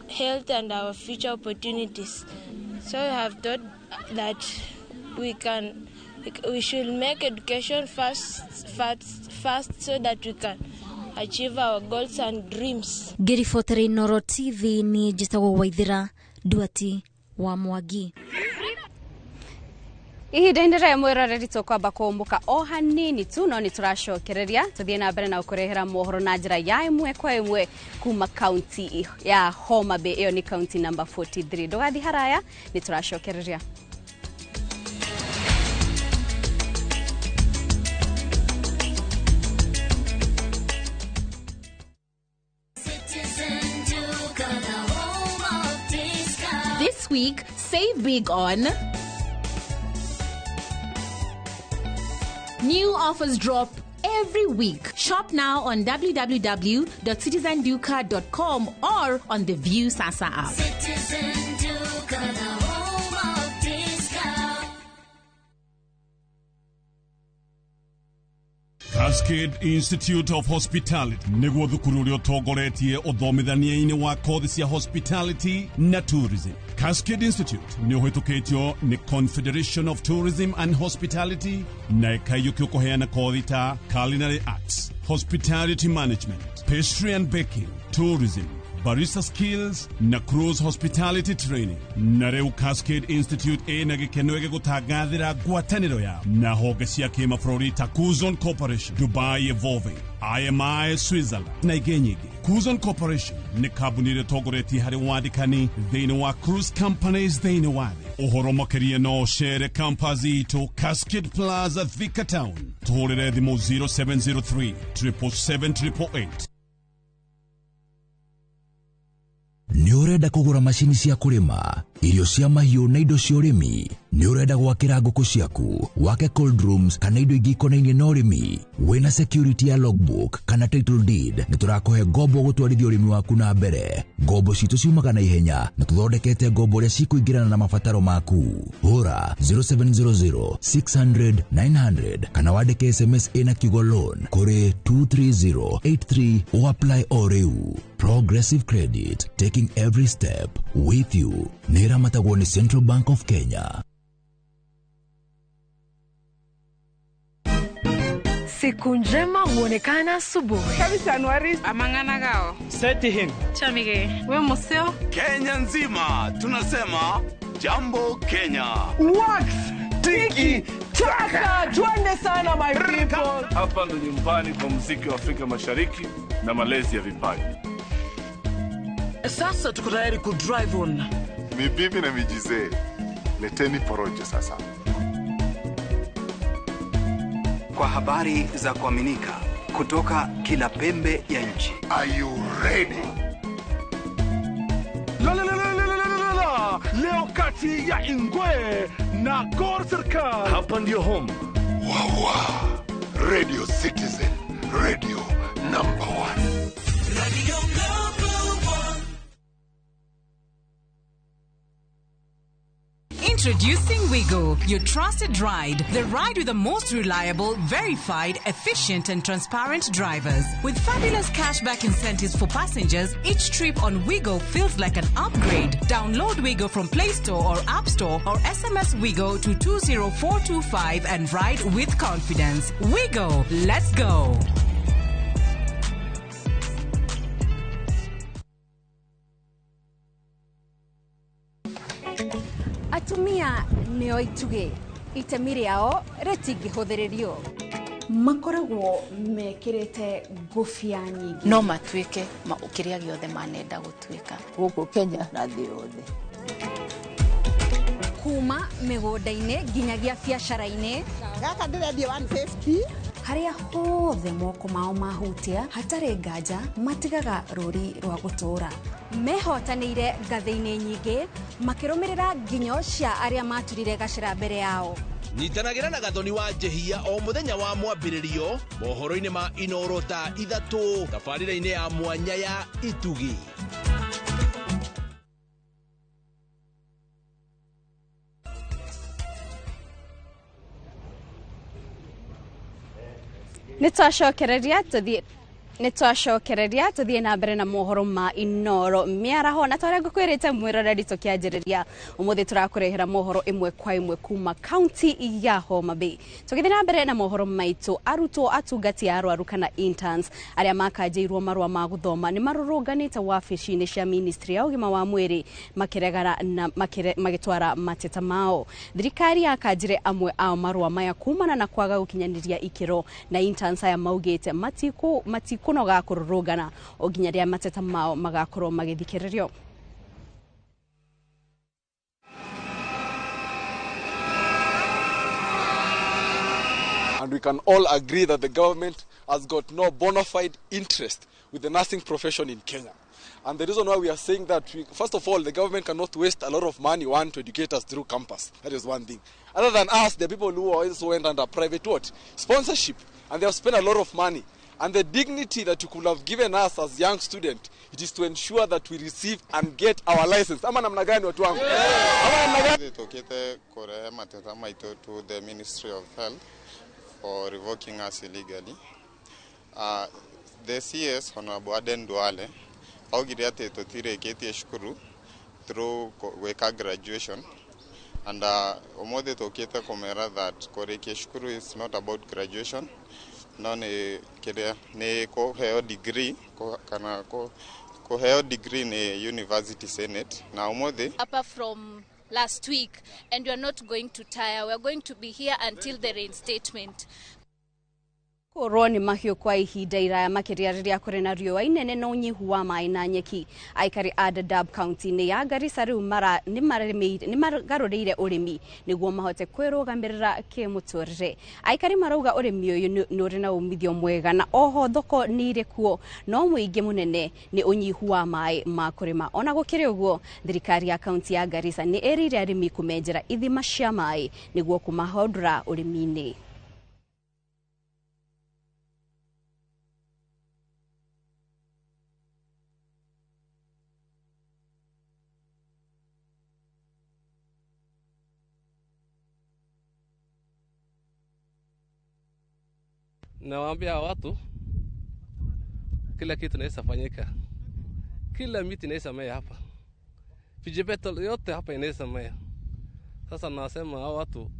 Speaker 1: health, and our future opportunities. So we have taught that we should make education fast so that we can achieve our goals and dreams.
Speaker 22: Ngirifotere Noro TV ni njitagwo Waithira Duati wa Mwangi.
Speaker 18: Ihinda-inĩ rĩa mwĩroreri tũkwamba kũmbũka o hanini tu, no nĩ tũracokereria tũthiĩ na mbere na gũkũrehera mohoro na njĩra ya ĩmwe kwa ĩmwe kuma kaunti ya Homa Bay. Ĩyo nĩ kaunti number 43. Ndũgathiĩ haraya, nĩ tũracokereria.
Speaker 8: This week, save big on. New offers drop every week. Shop now on www.citizenduca.com or on the View Sasa app.
Speaker 10: Citizen Duca, the home of discount.
Speaker 11: Cascade Institute of Hospitality niguo thukuru uria utongoretie uthomithania-ini wa kothi cia hospitality na tourism. Cascade Institute ni uhitukitio ni Confederation of Tourism and Hospitality na ikayuki kuheana kothi ta culinary arts, hospitality management, pastry and baking, tourism, barista skills na cruise hospitality training. Na reu Cascade Institute na gikeno gigutangathira ngwataniro ya na honge cia kimabũrũri ta Kuzon Corporation, Dubai Evolving, IMI Switzerland na ingĩ nyingĩ. Kuzon Corporation ni kambuni ĩrĩa ĩtongoretie harĩ wandĩkani thĩinĩ wa cruise companies thĩinĩ wa thĩ. Ũhoro makĩria no cere campus itũ Cascade Plaza Thika Town, tũhũrĩre thimũ 0703 777
Speaker 14: Nĩ ũrenda kũgũra macini cia kũrĩma, irio cia mahiũ na indo cia ũrĩmi? Nĩ ũrenda gwakĩra ngũkũ ciaku, wake cold rooms kana indo ingĩ ikonainie na ũrĩmi? Wĩna security ya logbook kana title deed, nĩ tũrakũhe ngombo gũtwarithia ũrĩmi waku na mbere. Ngombo citũ ciumaga na ihenya na tũthondekete ngombo iria cikũingĩrana na mabataro maku. Hũra 0700 600 900 kana wandĩke SMS ĩna kiugo loan kũrĩ 23083 o apply o rĩu. Progressive Credit, taking every step with you. Nera matagwo ni Central Bank of Kenya.
Speaker 15: Siku njema huonekana asubuhi.
Speaker 26: Kabisa Januari amangana gao.
Speaker 15: Seti hin.
Speaker 26: Chamige, we museo.
Speaker 28: Kenya nzima tunasema jambo Kenya.
Speaker 15: Wax, tiki, taka. Twende sana my people.
Speaker 29: Hapa ndo nyumbani kwa muziki wa Afrika Mashariki na malezi ya vipaji.
Speaker 15: Sasa tuko tayari ku drive on.
Speaker 28: Mibibi na mijize. Leteni porojo sasa.
Speaker 30: Kwa habari za kuaminika kutoka kila pembe ya nchi.
Speaker 28: Are you ready?
Speaker 29: Leo kati ya Ingwe na Gor Serikali.
Speaker 28: Hapa ndio home. Wawa. Radio Citizen. Radio number 1. Radio number 1.
Speaker 3: Introducing Wigo, your trusted ride. The ride with the most reliable, verified, efficient and transparent drivers. With fabulous cashback incentives for passengers, each trip on Wigo feels like an upgrade. Download Wigo from Play Store or App Store or SMS Wigo to 20425 and ride with confidence. Wigo, let's go.
Speaker 18: Atumia nio ituge itemi riao ritingihũthĩrĩrio makoragwo mekĩrĩte ngũbia nyingĩ
Speaker 5: no matuĩke kĩrĩa gĩothe manenda gũtuĩka gũkũ Kenya na thĩ yothe
Speaker 18: kuma mĩgũnda-inĩ nginyagia biacara-inĩ
Speaker 6: gaka ndĩrendio 150
Speaker 18: harĩa hothe moko mao mahutia hatarĩ nganja matigaga rũri rwa gũtũũra mehotanĩire ngathĩ-inĩ nyingĩ makĩrũmĩrĩra nginyo cia arĩa maturire gacĩra mbere yao
Speaker 7: nyitanagĩra na Gathoni wa Njehia o mũthenya wa mwambĩrĩrio mohoro-inĩ ma Inooro ta 3 tabarĩra-inĩ ya mwanya ya Itugi.
Speaker 18: Nitwacokereria tuthie na mbere na mohoro ma Inooro miaraho na twaria ngukwirite mwiroreri tukianjiriria umuthi turakurehera mohoro imwe kwa imwe kuma county ya Homa Bay tukithie na mbere na mohoro maitu arutwo atungati arwaru kana interns aria makanjirwo marwa ma guthoma ni marurunganite wabici-ini cia ministry ya ugima wa mwiri makiregana na magitwara mateta mao thirikari yakanjire amwe ao marwa maya kumana na kwaga gukinyaniria ikiro na interns aya maugite matiku kunoga kururugana oginyaria mateta mao magakorwo magithikiririo.
Speaker 9: And we can all agree that the government has got no bona fide interest with the nursing profession in Kenya. And the reason why we are saying that, first of all, the government cannot waste a lot of money, to educate us through campus. That is one thing. Other than us, the people who also went under private sponsorship, and they have spent a lot of money. And the dignity that you could have given us as young students, it is to ensure that we receive and get our license. Ama namna gani watu wangu?
Speaker 12: Tukite kurehe mateta maitu to the Ministry of Health for revoking us illegally. The CS Honorable Aden Duale augire ati tutireketie shukuru through weka graduation. And omothe tukite kumera that kurekia shukuru is not about graduation. No ni koheo degree kana koheo degree ni University Senate na umothe
Speaker 13: apart from last week and we are not going to tire. We are going to be here until the reinstatement.
Speaker 18: Koroni mahiu kwa ihinda iraya makiria riria kuri na riua inene na unyihu wa mai na nyeki aikari a Dadaab County ni ya Garissa riu ni magarurire urimi niguo mahote kwirugamirira kimuturire aikari marauga urimi uyu ni uri na umithio mwega na oho thoko ni iri kuo no muingi munene ni unyihu wa mai ma kurima ona gukiri uguo thirikari ya county ya Garissa ni erire arimi kumenjera ithima cia mai niguo kumahodura urimi-ini.
Speaker 16: Nawaambia watu kila kitu inaweza fanyika. Kila miti inaweza mea hapa. Vijibetol yote hapa inaweza mea. Sasa nasema hao watu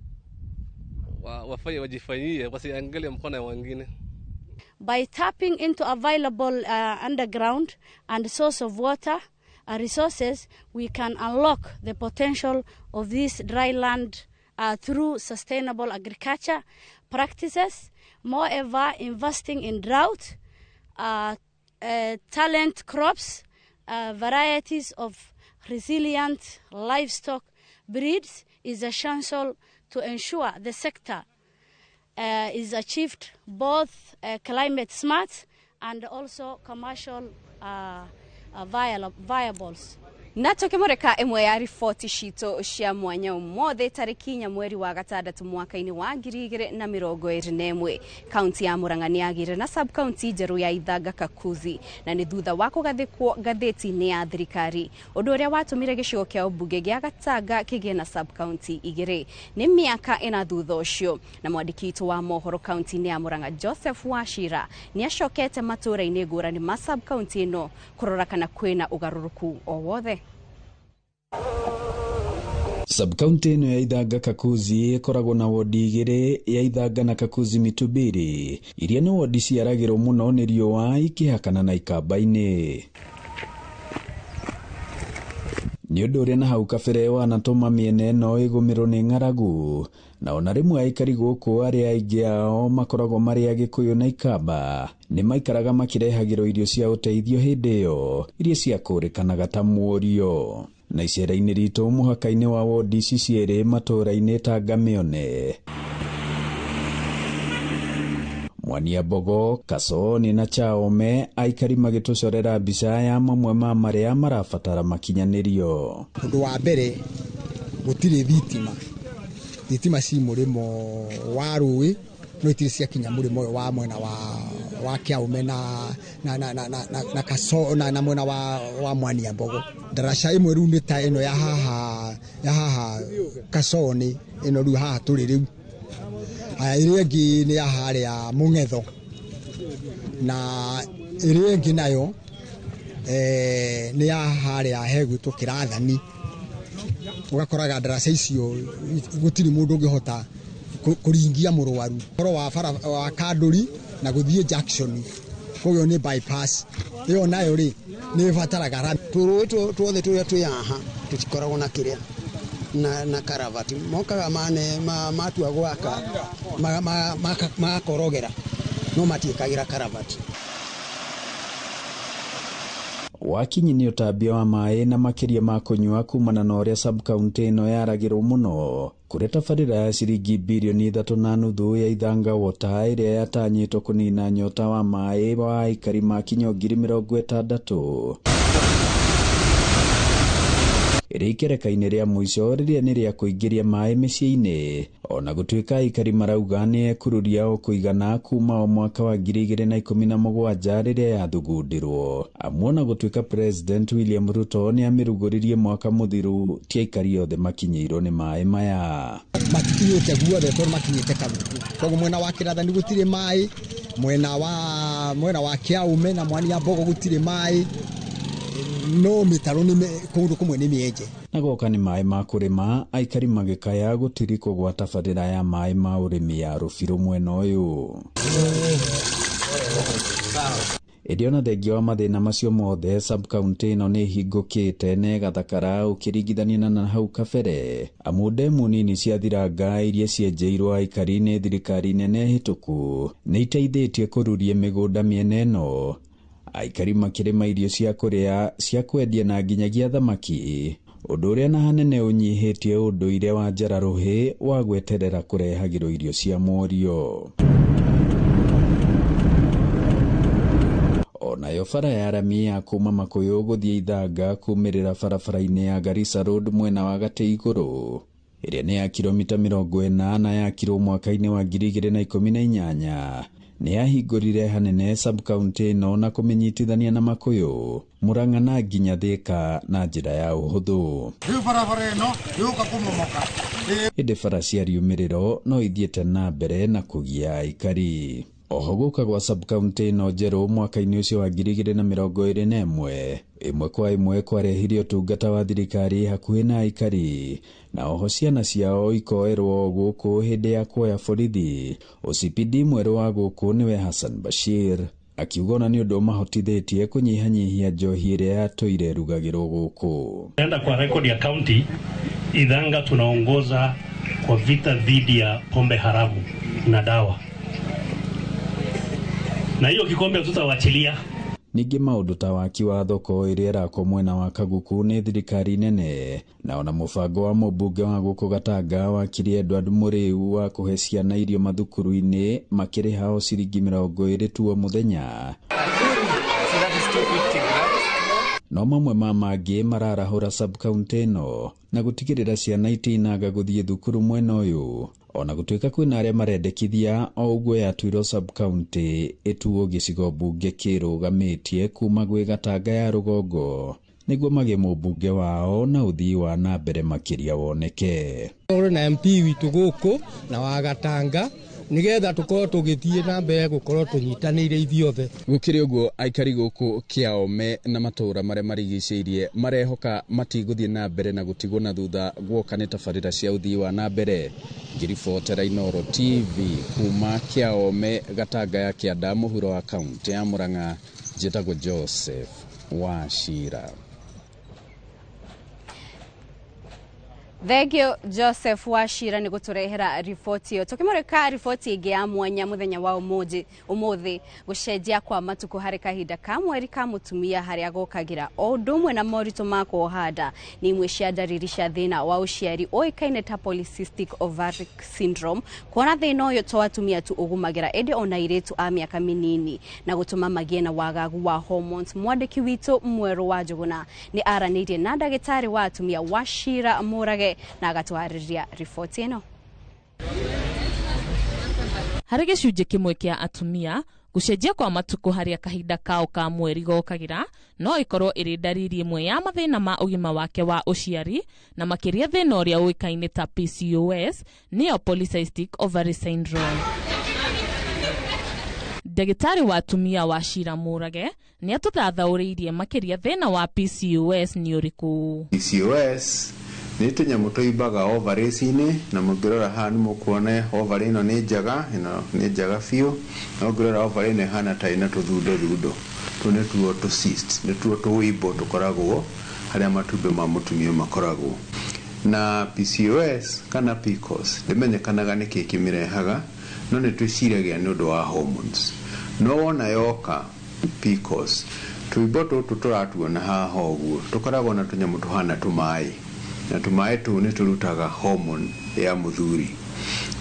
Speaker 16: wafanye wajifanyie wasiangalie mkono wa wengine.
Speaker 17: By tapping into available underground and source of water resources, we can unlock the potential of this dry land through sustainable agriculture practices. Moreover, investing in drought, talent crops, varieties of resilient livestock breeds is essential to ensure the sector is achieved both climate smart and also commercial viables.
Speaker 18: Na tukimureka imwe ya ripoti cito cia mwanya umothe tariki nya mweri wa gatandatu mwaka-ini wa 2021 kaunti ya Murang'a niagire na sub county njeru ya Ithanga Kakuzi na ni thutha wa kugathikwo ngatheti-ini ya thirikari undu uria watumire gicigo kia ubunge gia Gatanga kigie na sub county igiri ni miaka ina thutha ucio na mwandikito wa mohoro kaunti-ini ya Murang'a Joseph Wachira ni acokete matura-ini ngurani ma sub county ino kurora kana kwina ugaruruku o wothe.
Speaker 1: Sub-county ino ya Ithanga Kakuzi ikoragwo na wodi igiri ya Ithanga na Kakuzi Mitubiri iria ni wodi ciaragirwo muno ni riũa ikihakana na ikamba-ini. Ni undu uria na hau kabere wanatũma miena ino igumirwo ni ng'aragu na ona rimwe aikari gũkũ aria aingĩ ao makoragwo mari Agĩkũyũ na ikamba ni maikaraga makirehagĩrwo irio cia ũteithio hĩndĩ ĩyo iria ciakũrĩkanaga ta muorio. Na icera-inĩ ritũ mũhaka-inĩ wa wodi ici cierĩ matũra-inĩ ta Ngamione, Mwaniambogo, Kasoni na Chaome aikari magĩtũcorera mbica ya mamwe ma marĩa marabatara makinyanĩrio.
Speaker 6: Ũndũ wa mbere gũtirĩ thitima ci mũrĩmo wa rũĩ no itirĩ ciakinya mũrĩmo ũyũ wa mwena wa Kiaume na Kasona na mwena wa Mwaniambogo. Daraca imwe rĩu nĩ ta ĩno ya haha Kasoni ĩno rĩu haha tũrĩ rĩu. Ĩrĩa ĩngĩ nĩ ya harĩa Mũng'etho na ĩrĩa ĩngĩ nayo nĩ ya harĩa hegwĩtwo Kĩrathani. Ugakoraga daraca icio gũtirĩ mũndũ ũngĩhota kũringia mũrwaru koro wa Kanduri na gũthiĩ Jackson koguo ni bypass iyo nayo ri ni ĩbataraga rami.
Speaker 2: Tũrũĩ tuothe tũrĩa twĩ haha tũtikoragwo na kĩrĩa na karavati mokaga matua gwaka magakorogera no matiĩkagĩra karavati.
Speaker 1: Wakinyi ni utambia wa maĩ na makiria ma kunyua kumana na uria sub-county ino yaragirwo muno kuri tabarĩra ya ciringi bilioni 3.5 ya Ithanga Water iria yatanyĩtwo kunina nyota wa maĩ wa aikari makinya 60,000 iria ikereka-inĩ rĩa mũico rĩrĩa nĩ rĩa kũingĩria maĩ mĩciĩ-inĩ ona gũtuĩka aikari marauga nĩ ekururia o kũigana kuma o mwaka wa 2017 rĩrĩa yathugundirwo. Amwe na gũtuĩka President William Ruto nĩ amirugũririe mwaka mũthiru ti aikari othe makinyĩirwo nĩ maĩ maya.
Speaker 6: Matikinyĩte guothe tondũ makinyĩte Karuku. Koguo mwena wa Kĩrathani gũtirĩ maĩ, mwena wa Kiaume na Mwaniambogo gũtirĩ maĩ. No mitaro ni kundu kumwe ni mienje
Speaker 1: na goka ni maĩ ma kũrĩma aikari magĩkaya gũtirikwo gwa tabarĩra ya maĩ ma ũrĩmi ya Rũbirũ mwena ũyũ. Ediona thengio wa mathĩna macio mothe sub-county ino nĩ hingũkĩte na ĩgathakara ũkĩringithania na hau kabere. Amu ndemu nini cia Thiranga iria cienjeirwo aikari nĩ thirikari nene hĩtũku nĩ iteithĩtie kũruria mĩgũnda mĩena ĩno, aikari makĩrĩma irio cia kũrĩa cia kwendia na nginyagia thamaki, ũndũ ũrĩa na hanene ũnyihĩtie ũndũire wa njararuhĩ wa gweterera kũrehagĩrwo irio cia morio. Onayo bara ya rami ya kuma Makũyũ gũthiĩ Ithanga kumĩrĩra barabara-inĩ ya Garissa Road mwena wa Gatĩ igũrũ ĩrĩa nĩ ya kilomita 40 na yakirwo mwaka-inĩ wa 2018 nĩ yahingũrire hanene sub-county ino na kũmenyitithania na Makũyũ, Murang'a na nginya Thika na njĩra ya ũhũthũ. Hĩndĩ bara cia riumĩrĩro no ithiĩte na mbere na kũgia aikari. Oho gũka gwa sub-county ino njerũ mwaka-inĩ ũcio wa 2021 ĩmwe kwa ĩmwe kwarehirio ũtungata wa thirikari hakuhĩ na aikari, na oho ciana ciao ikoerwo gũkũ hĩndĩ ya kuoya borithi. OCPD mwerũ wa gũkũ nĩwe Hassan Bashir akiuga ona nĩ ũndũ mahotithĩtie kũnyihanyihia njohi ĩrĩa yatũire rugagĩrwo gũkũ.
Speaker 4: Enda kwa rekodi ya county, Ithanga tunaongoza kwa vita dhidi ya pombe haramu na dawa, na hiyo kikombe tutawachilia.
Speaker 1: Ningĩ maũndũ ta waki wa thoko ĩrĩa ĩrakwo mwena wa Kaguku nĩ thirikari nene, na ona mũbango wa mũmbunge wa gũkũ Gatanga wakiri Edward Mũrĩu wa kũhe ciana irio mathukuru-inĩ makĩrĩha o ciringi 20 tu o mũthenya. no mamwe ma mangĩ mararahũra sub-county ĩno na gũtigĩrĩra ciana itinaga gũthiĩ thukuru mwena ũyũ, ona gũtuĩka kwĩna arĩa marendekithia o ũguo yatuirwo sub-county ĩtuo gĩcigo mbunge kĩrũgamĩtie kuma gwĩ Gatanga ya rũgongo nĩguo magĩe mũmbunge wao na ũthii wa na mbere makĩria woneke.
Speaker 8: Tũrĩ na MP witũ gũkũ na wa Gatanga nigetha tukorwo tugithie na mbere gukorwo tunyitanĩire ithuothe.
Speaker 1: Gũkĩrĩ ũguo aikari gũkũ Kĩaome na matũũra marĩa marigicĩirie marehoka matigũthiĩ na mbere na gũtigwo na thutha guoka nĩ tabarĩra cia ũthii wa na mbere. Ngiribotera Inooro TV kuma Kĩaome, Gatanga ya Kĩanda, mũhuro wa kaunti ya Murang'a, njĩtagwo Joseph Wachira.
Speaker 18: Thegio Joseph Wachira ni guturehera ripoti yo. Tukimureka ripoti ingi ya mwanya muthenya wa umuthi gucenjia kwa matuku hari kahinda ka mweri ka mutumia hari agokagira o ndumwe na morito mako hada ni imwe cia ndariri cia thina wa uciari oikaine ta polycystic ovaric syndrome. Kuona thina uyu to atumia tu ugumagira ende ona iretu a miaka minini na gutuma magie na wagagu wa hormones. Mwandiki witu Mweru wa Njuguna ni aranirie na ndagĩtarĩ wa atumia Wachira Murage na agatwarĩria riboti ĩno.
Speaker 10: Harĩ gĩcunjĩ kĩmwe kĩa atumia gucenjia kwa matuku harĩ kahinda kao ka mweri gokagira no ikorwo ĩrĩ ndariri ĩmwe ya mathĩna ma ũgima wake wa ũciari na makĩria thĩna ũrĩa ũĩkaine ta PCOS nĩyo polycystic ovary syndrome. Ndagĩtarĩ wa atumia Wachira Murage nĩ atũthathaũrĩirie makĩria thĩna wa PCOS nĩ ũrĩkũ.
Speaker 19: PCOS nĩ tũnyamũ tũimbaga ovaries-inĩ na mũngĩrora haha nĩ mũkuona ovary ĩno nĩ njaga biũ, na mũngĩrora ovary ĩno ĩhana ta ĩna tũthundo tũ nĩ tuo cysts, nĩ tuo tũimbo tũkoragwo harĩa matumbĩ ma mũtumia makoragwo. Na PCOS kana PCOS ndĩmenyekanaga nĩkĩ kĩmĩrehaga, no nĩ twĩciragia nĩ ũndũ wa hormones. No wona yoka PCOS tũimbo tũtũ tũratuona haha ũguo tũkoragwo na tũnyamũ tũhana tũmaĩ, na tũmaĩ tũu nĩ tũrutaga hormone ya mũthuri.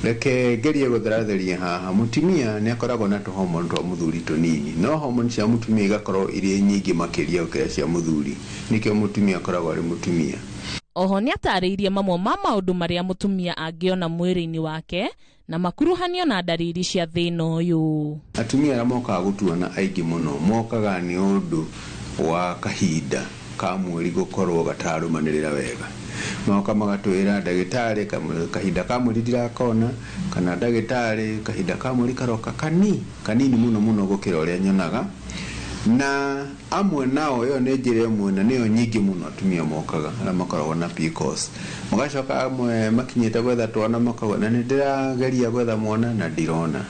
Speaker 19: Reke ngerie gũtharatheria haha, mũtumia nĩ akoragwo na tũhormone twa mũthuri tũnini, no hormone cia mũtumia igakorwo irĩ nyingĩ makĩria gũkĩra cia mũthuri, nĩkĩo mũtumia akoragwo arĩ mũtumia.
Speaker 10: Oho nĩ atarĩirie mamwe ma maũndũ marĩa mũtumia angĩona mwĩrĩ-inĩ wake na makuruhanio na ndariri cia thĩna ũyũ.
Speaker 19: Atumia arĩa mokaga gũtuona aingĩ mũno mokaga nĩ ũndũ wa kahinda ka mweri gũkorwo gatarũmanĩrĩra wega. Moka magatwĩra ndagĩtarĩ kahinda ka mweri ndirakona, kana ndagĩtarĩ kahinda ka mweri karoka kanini mũno gũkĩra ũrĩa nyonaga. Na amwe nao ĩyo nĩ njĩra ĩmwe na nĩyo nyingĩ mũno atumia mokaga arĩa makoragwo na PCOS. Magacoka amwe makinyĩte gwetha twana makauga na nĩndĩrageria gwetha mwana na ndirona.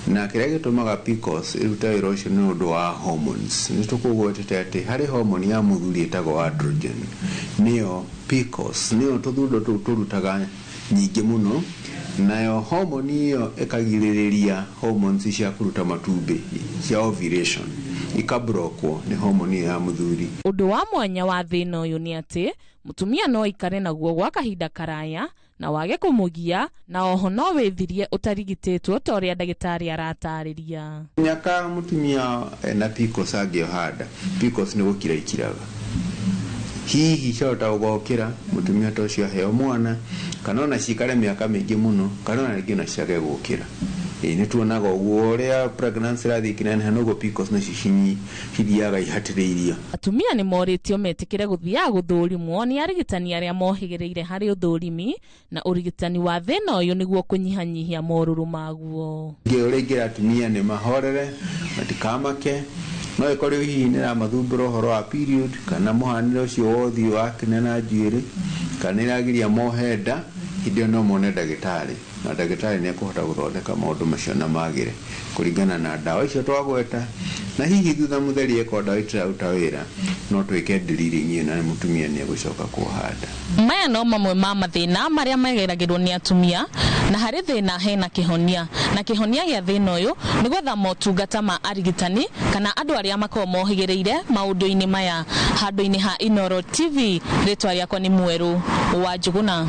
Speaker 19: Na kĩrĩa gĩtũmaga PCOS ĩrute wĩra ũcio nĩ ũndũ wa hormones. Nĩ tũkũgwetete atĩ harĩ hormone ya mũthuri ĩtagwo androgen, nĩyo PCOS, nĩyo tũthundo tũu tũrutaga nyingĩ mũno. Nayo hormone ĩyo ĩkagirĩrĩria hormones cia kũruta matumbĩ cia ovulation ikabrokwo nĩ hormone ya mũthuri.
Speaker 10: Ũndũ wa mwanya wa thĩna ũyũ nĩ atĩ mũtumia no ikare naguo gwa kahinda karaya na wage kũmũgia, na oho no wĩthirie ũtarigitĩtwo ta ũrĩa ndagĩtarĩ aratarĩria.
Speaker 19: Nyaka mũtumia na PCOS angĩohanda, PCOS nĩ gũkira ikiraga. Hihi cota ũgokĩra mũtumia ta ũcio aheo mwana, kana ona cikare mĩaka mĩingĩ mũno, kana ona rĩngĩ no ciage gũkĩra. Nĩ tuonaga ũguo ũrĩa pregnancy rathiĩ kĩneneha noguo PCOS nacio cithiaga ihatĩrĩirio.
Speaker 10: Atumia nĩ morĩtio metĩkĩre gũthiaga gũthũrimwo nĩ arigitani arĩa mohĩgĩrĩire harĩ ũthũrimi na ũrigitani wa thĩna ũyũ nĩguo kũnyihanyihia morũrũ maguo.
Speaker 19: Ũrĩa ingĩra atumia nĩ mahorere, matikamake, no ĩkorwo hihi nĩ ramathumbũra ũhoro wa period, kana mũhanĩre ũcio wothi wa kĩnena njuĩrĩ, kana ĩragiria mohe nda, hĩndĩ ĩyo no mone ndagĩtarĩ, na ndagĩtarĩ nĩ ekũhota gũthondeka maũndũ macio na magĩre kũringana na ndawa icio twagweta, na hihi thutha mũtheri eko ndawa itiraruta wĩra no twĩke ndiriri na mũtumia nĩ egũcoka kuohanda.
Speaker 10: Maya no mamwe ma mathĩna marĩa mageragĩrwo nĩ atumia, na harĩ thĩna hena kĩhonia, na kĩhonia gĩa thĩna ũyũ nĩ gwetha motungata ma arigitani kana andũ arĩa makoragwo mohĩgĩrĩire maũndũ-inĩ maya. Handũ-inĩ ha Inooro TV, rĩtwa rĩakwa nĩ Mweru wa Njuguna.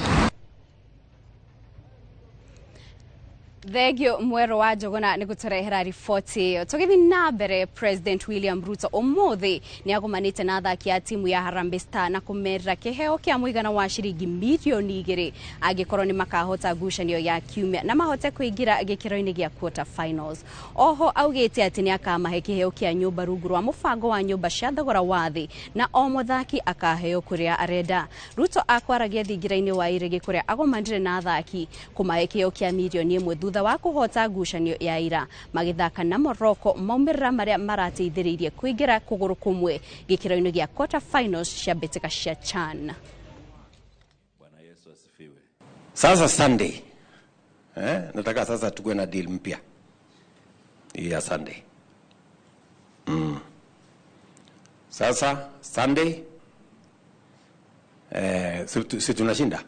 Speaker 18: Thegio mwero wa Jogona ni guturehera riboti tugithi na mbere. President William Ruto umuthi ni agumanite na athaki a timu ya Harambee Star na kumerera kiheo kia muigana wa shiringi milioni 2 angikorwo ni makahota ngucanio ya kiumia na mahote kuingira gikiro-ini gia quarter finals. Oho augite ati ni akamahe kiheo kia nyumba rungu rwa mubango wa nyumba cia thogora wa thi na o muthaki akaheo kuria arenda. Ruto akwaragia thingira-ini wa irigi kuria agumanire na athaki kumahe kiheo kia milioni 1 thutha wa kuhota ngucanio ya ira magithaka na Morocco maumirira maria marateithiririe kuingira kuguru kumwe gikiro-ini gia quarter finals cia Betika cia CHAN.
Speaker 11: Bwana Yesu asifiwe. Sasa Sunday nataka sasa tukue na deal mpya ya Sunday. Sasa Sunday si tunashinda?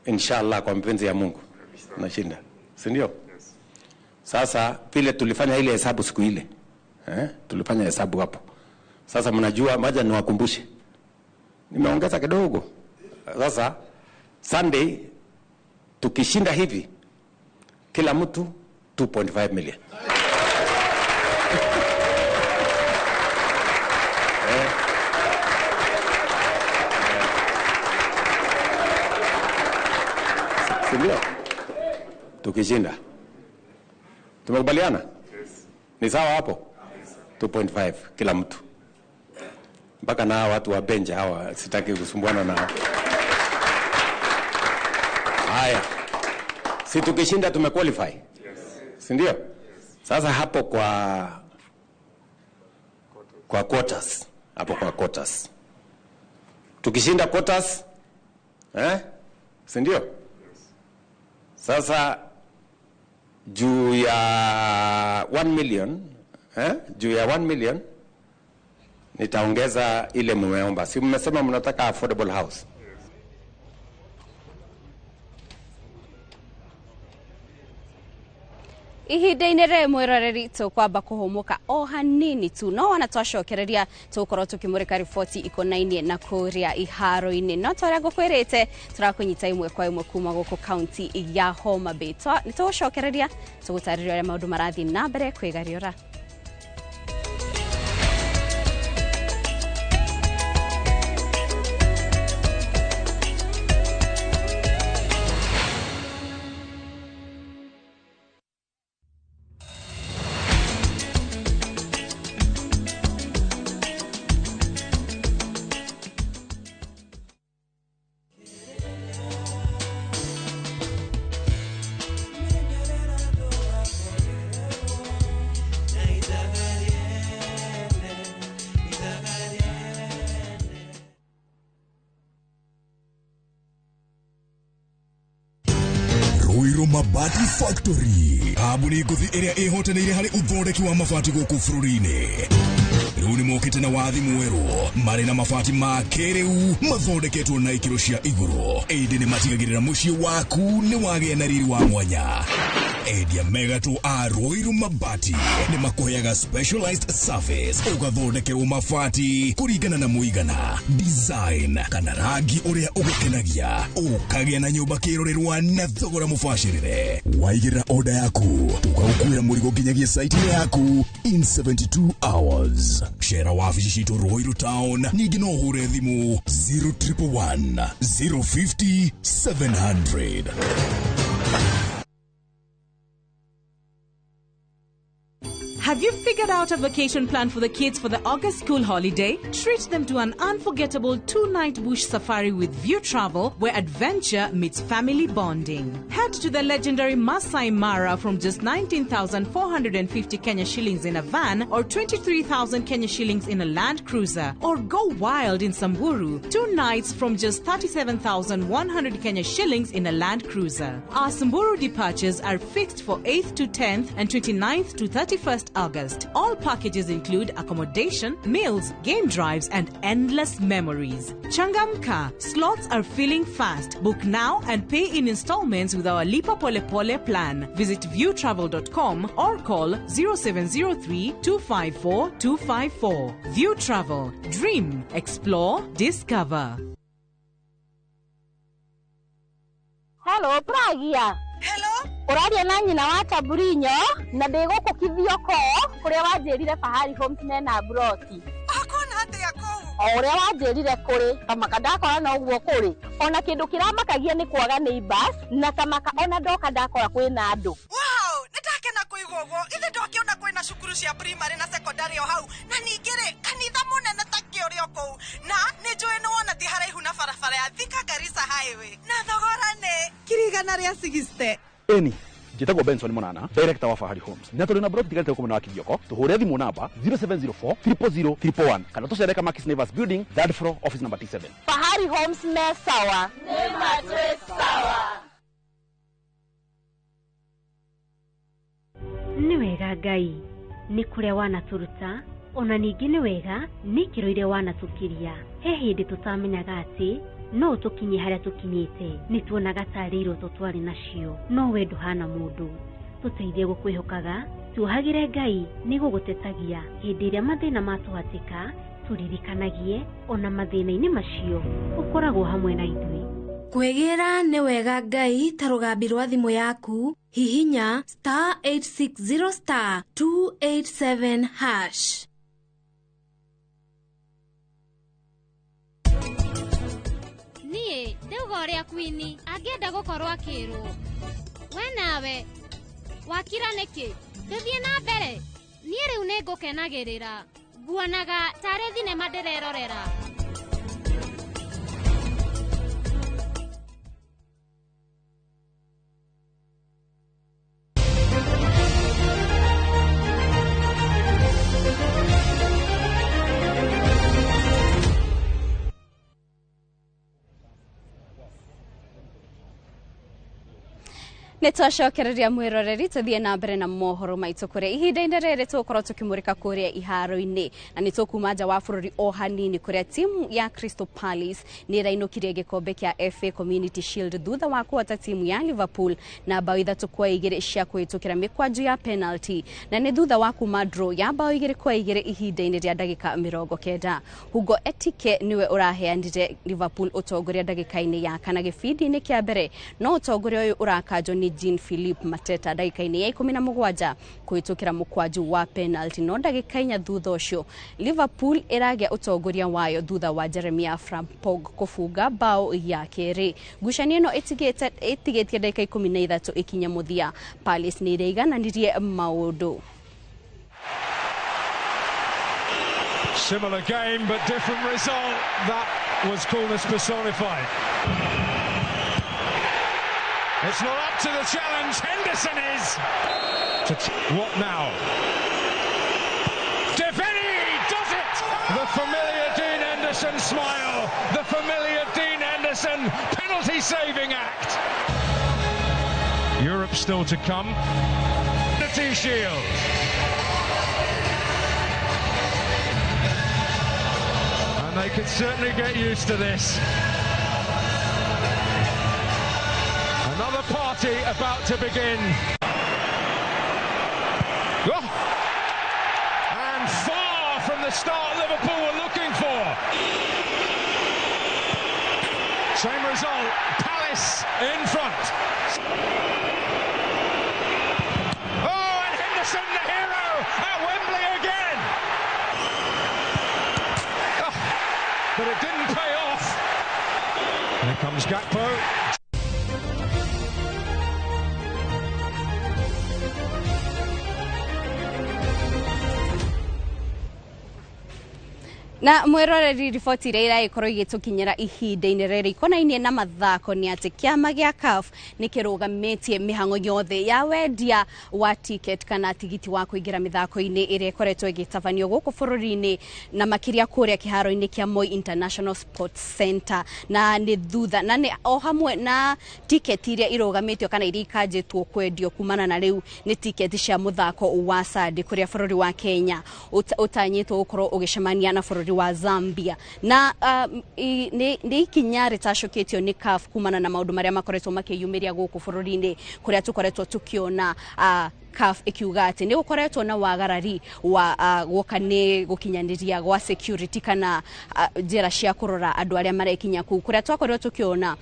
Speaker 11: Inshallah kwa mpenzi ya Mungu tunashinda, si ndio? Sasa vile tulifanya ile hesabu siku ile, tulifanya hesabu hapo. Sasa mnajua, maja niwakumbushe, nimeongeza kidogo. Sasa Sunday tukishinda hivi, kila mtu 2.5 million. Sindio? Tukishinda. Tumekubaliana? Yes. Ni sawa hapo? Yes. 2.5 kila mtu. Mpaka na watu wa bench hawa sitaki kusumbuana nao. Haya. Si tukishinda tumequalify? Yes. Sindio? Yes. Sasa hapo kwa quarters. Hapo kwa quarters. Tukishinda quarters, sindio? Sasa juu ya 1 million, juu ya 1 million nitaongeza ile mumeomba. Si mmesema mnataka affordable house?
Speaker 18: Ihinda-inĩ rĩmwe rĩrĩ tũkwamba kũhũmũka o hanini tu no wanatwacokereria tũkorwo tũkĩmũrĩka riboti ikonainie na kũrĩa iharo-inĩ no tũrĩa ngũkwĩrĩte tũrakũnyita imwe kwa imwe kuma gũkũ kaunti ya Homa Bay. Nĩ tũgũcokereria tũgũtarĩria ũrĩa maũndũ marathiĩ na mbere kwĩgariũra.
Speaker 14: Mabati Factory abuni nguthi iria ihotanire hari uthondeki wa mabati guku bururi-ini. Riu ni mokite na wathi mweru mari na mabati ma kiriu mathondeketwo na ikiro cia iguru. Indi ni matigagirira mucii waku ni wagia na riri wa mwanya. Endia Megato a Ruiru Mabati ni makuheaga specialized service ugathondekerwo mabati kuringana na muigana, design kana rangi uria ugukenagia, ukagia na nyumba kirorerwa na thogora mubashirire. Waigirira order yaku tugagukwira murigo nginyagia site yaku in 72 hours. Shera wabici citu Ruiru Town, ningi no hure thimu 0111 050 700.
Speaker 3: Have you figured out a vacation plan for the kids for the August school holiday? Treat them to an unforgettable 2-night bush safari with View Travel, where adventure meets family bonding. Head to the legendary Masai Mara from just 19,450 Kenya shillings in a van or 23,000 Kenya shillings in a Land Cruiser. Or go wild in Samburu, 2 nights from just 37,100 Kenya shillings in a Land Cruiser. Our Samburu departures are fixed for 8th to 10th and 29th to 31st August. All packages include accommodation, meals, game drives, and endless memories. Changamka, slots are filling fast. Book now and pay in installments with our Lipa Pole Pole plan. Visit viewtravel.com or call 0703 254 254. View Travel. Dream, explore, discover.
Speaker 15: Hello, Pragia.
Speaker 20: Hello?
Speaker 15: Uraria na nyina wa Taburinyo na ndiguku kithioko kuria wanjirire Fahari Homes mena broti.
Speaker 20: Akona atia kou?
Speaker 15: Uria wanjirire kuri kamaka ndakora na uguo kuri. Ona kindu kiramakagia ni kwaga neighbors na kamaka ona ndoka ndakora kwina andu.
Speaker 20: Wow, nitakena kuigwa uguo. Ithe ndokiona kwina cukuru cia primary na secondary o hau. Na ningire kanitha munene ta kiorio kou. Na nijue no wona thi haraihu na barabara ya Thika Garissa Highway. Na thogora ne kirigana ria 60.
Speaker 21: Eni Jitagwo Benson Monana, director wa Fahari Homes. Na tuli na broti tigalite kumuna wa Kivyoko. Tuhure thimu namba 0704 000 311. Kana tusereka Makis Nevers Building, 3rd floor, office number T7.
Speaker 15: Fahari Homes me sawa. Nema twe sawa.
Speaker 22: Ni wega Ngai ni kuria wanaturuta ona ningi ni wega ni kiroire wanatukiria he hindi tutamenyaga ati no tukinye haria tukinyite ni tuonaga tarirwo tutwari nacio no we nduhana mundu tuteithie gukwihokaga tuohagire Ngai ni gugutetagia hindi iria mathina matuhatika turirikanagie ona mathina-ini macio ukoragwo hamwe na ithui.
Speaker 23: Kwegera ni wega Ngai ta rugambi rwa thimu yaku hihinya *860 *287#.
Speaker 24: Nie ndeuga uria Queen angenda gukorwo akirwo we nawe wakira niki tuthie na mbere nie riu ni ngukenagirira nguonaga tare thinema ndirerorera.
Speaker 18: Nitwacokereria mwiroreri tuthie na mbere na mohoro maitu kuria ihinda-ini riri tukorwo tukimurika kuria iharo-ini na nitukuma nja wa bururi o hanini kuria timu ya Crystal Palace nirainukirie gikombe kia FA Community Shield thutha wa kuhota timu ya Liverpool na bao 3-2 cia kuhitukira mikwaju ya penalty na ni thutha wa kuma draw ya bao 2-2 ihinda-ini ria ndagika 90. Hugo Etike niwe uraheanire Liverpool utongoria ndagika-ini ya kana gibindi-ini kia mbere no utongoria uyu urakanjwo ni Jean-Philippe Mateta ndagika-ini ya 17 kuhitukira mukwaju wa penalty no ndagika 4 thutha ucio Liverpool iragia utongoria wayo thutha wa Jeremia Frimpong kufunga bao ya keri. Ngucanio ino itigetie ndagika 13 ikinya muthia Palace ni irigananirie maundu.
Speaker 25: Similar game but different result. That was coolness personified. It's not up to the challenge. Henderson is. What now? Defeni does it! The familiar Dean Henderson smile. The familiar Dean Henderson penalty-saving act. Europe still to come. The Shield. And they can certainly get used to this. Another party about to begin. Oh! And far from the start Liverpool were looking for. Same result, Palace in front. Oh, and Henderson the hero at Wembley again. Oh, but it didn't pay off. Here comes Gakpo.
Speaker 18: Na mwiroreri riboti iria iragikorwo igitukinyira ihinda-ini riri ikonainie na mathako ni ati kiama gia CAF nikirugamitie mihango yothe ya wendia wa ticket kana tigiti wa kuingira mithako-ini iria ikoretwo igitabanio guku bururi-ini na makiria kuria kiharo-ini kia Moi International Sports Center na ni thutha na ni o hamwe na ticket iria irugamitio kana iria ikanjitwo kwendio kumana na riu ni ticket cia muthako wa Sadi kuria bururi wa Kenya utanyitwo gukorwo ugicemania na bururi wa Zambia na ni ikinya ritacukitio ni CAF kumana na maundu maria makoretwo makiyumiria guku bururi-ini kuria tukoretwo tukiona CAF ikiuga ati ni gukoretwo na wagarari wa gukane gukinyaniria gwa security kana njira cia kurora andu aria marekinya ku kuria twakoretwo tukiona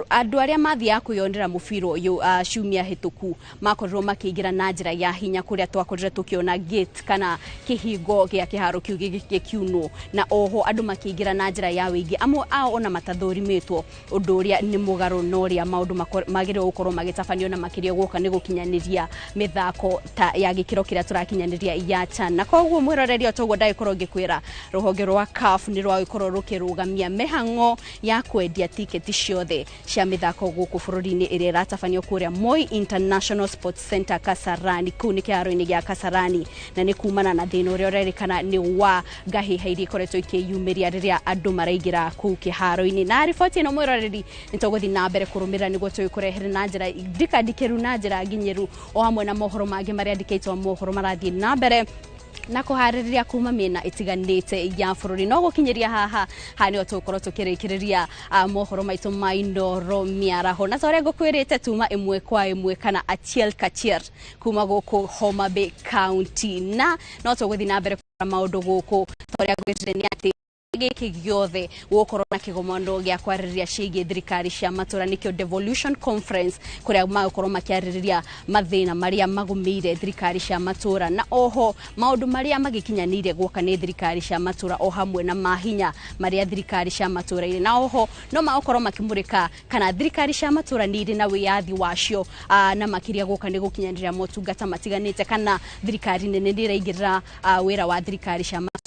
Speaker 18: andu aria mathia kuyondera mubiro uyu ciumia hituku makorirwo makiingira na njira ya hinya kuria twakorirwo tukiona gate kana kihingo gia kiharo kiu gikiuno na oho andu makiingira na njira ya wingi amwe ao ona matathorimetwo undu uria ni mugaru no uria maundu magire gukorwo magitafanio na makirio guka ni gukinyaniria mithako ta ya gikiro kiria turakinyaniria ya CHAN na koguo mwiroreri otogo ndaikorwo ngikwira ruhonge rwa CAF ni rwa ikorwo rukirugamia mihango ya kwendia tiketi ciothe cia mithako guku bururi-ini iria ratafanio kuria Moi International Sports Center Kasarani kuu ni kiaro-ini gia Kasarani na ni kumana na thina uria urerikana ni wa ngahi hairi ikoretwo ikiyumiria riria andu maraigira kuu kiharo-ini na riboti ino mwiroreri nitoguthi na mbere kurumira niguo tuikurehere na njira ndikandikeru na njira nginyeru o hamwe na mohoro mangi maria ndikaitwo mohoro marathie na mbere na kuhaririria kuma miena itiganite ya bururi no gukinyiria haha hani otukorwo tukirikiriria mohoro maitu maindoro miaraho na tore gukwirite tuma imwe kwa imwe kana Achiel Kachier kuma guku Homa Bay County na no tuguthi na mbere kwa maundu guku tore gwitire ati giki giothe gukorwo na kigomondo gia kwaririria ciigi thirikari cia matura nikio Devolution Conference kuria makorwo makiaririria mathina maria magumire thirikari cia matura na oho maundu maria magikinyanire guoka ni thirikari cia matura o hamwe na mahinya maria thirikari cia matura ire na oho no makorwo makimurika kana thirikari cia matura ni ire na wiyathi wacio na makiria guoka ni gukinyaniria motungata matiganite kana thirikari nene ndiraingirira wira wa thirikari cia matura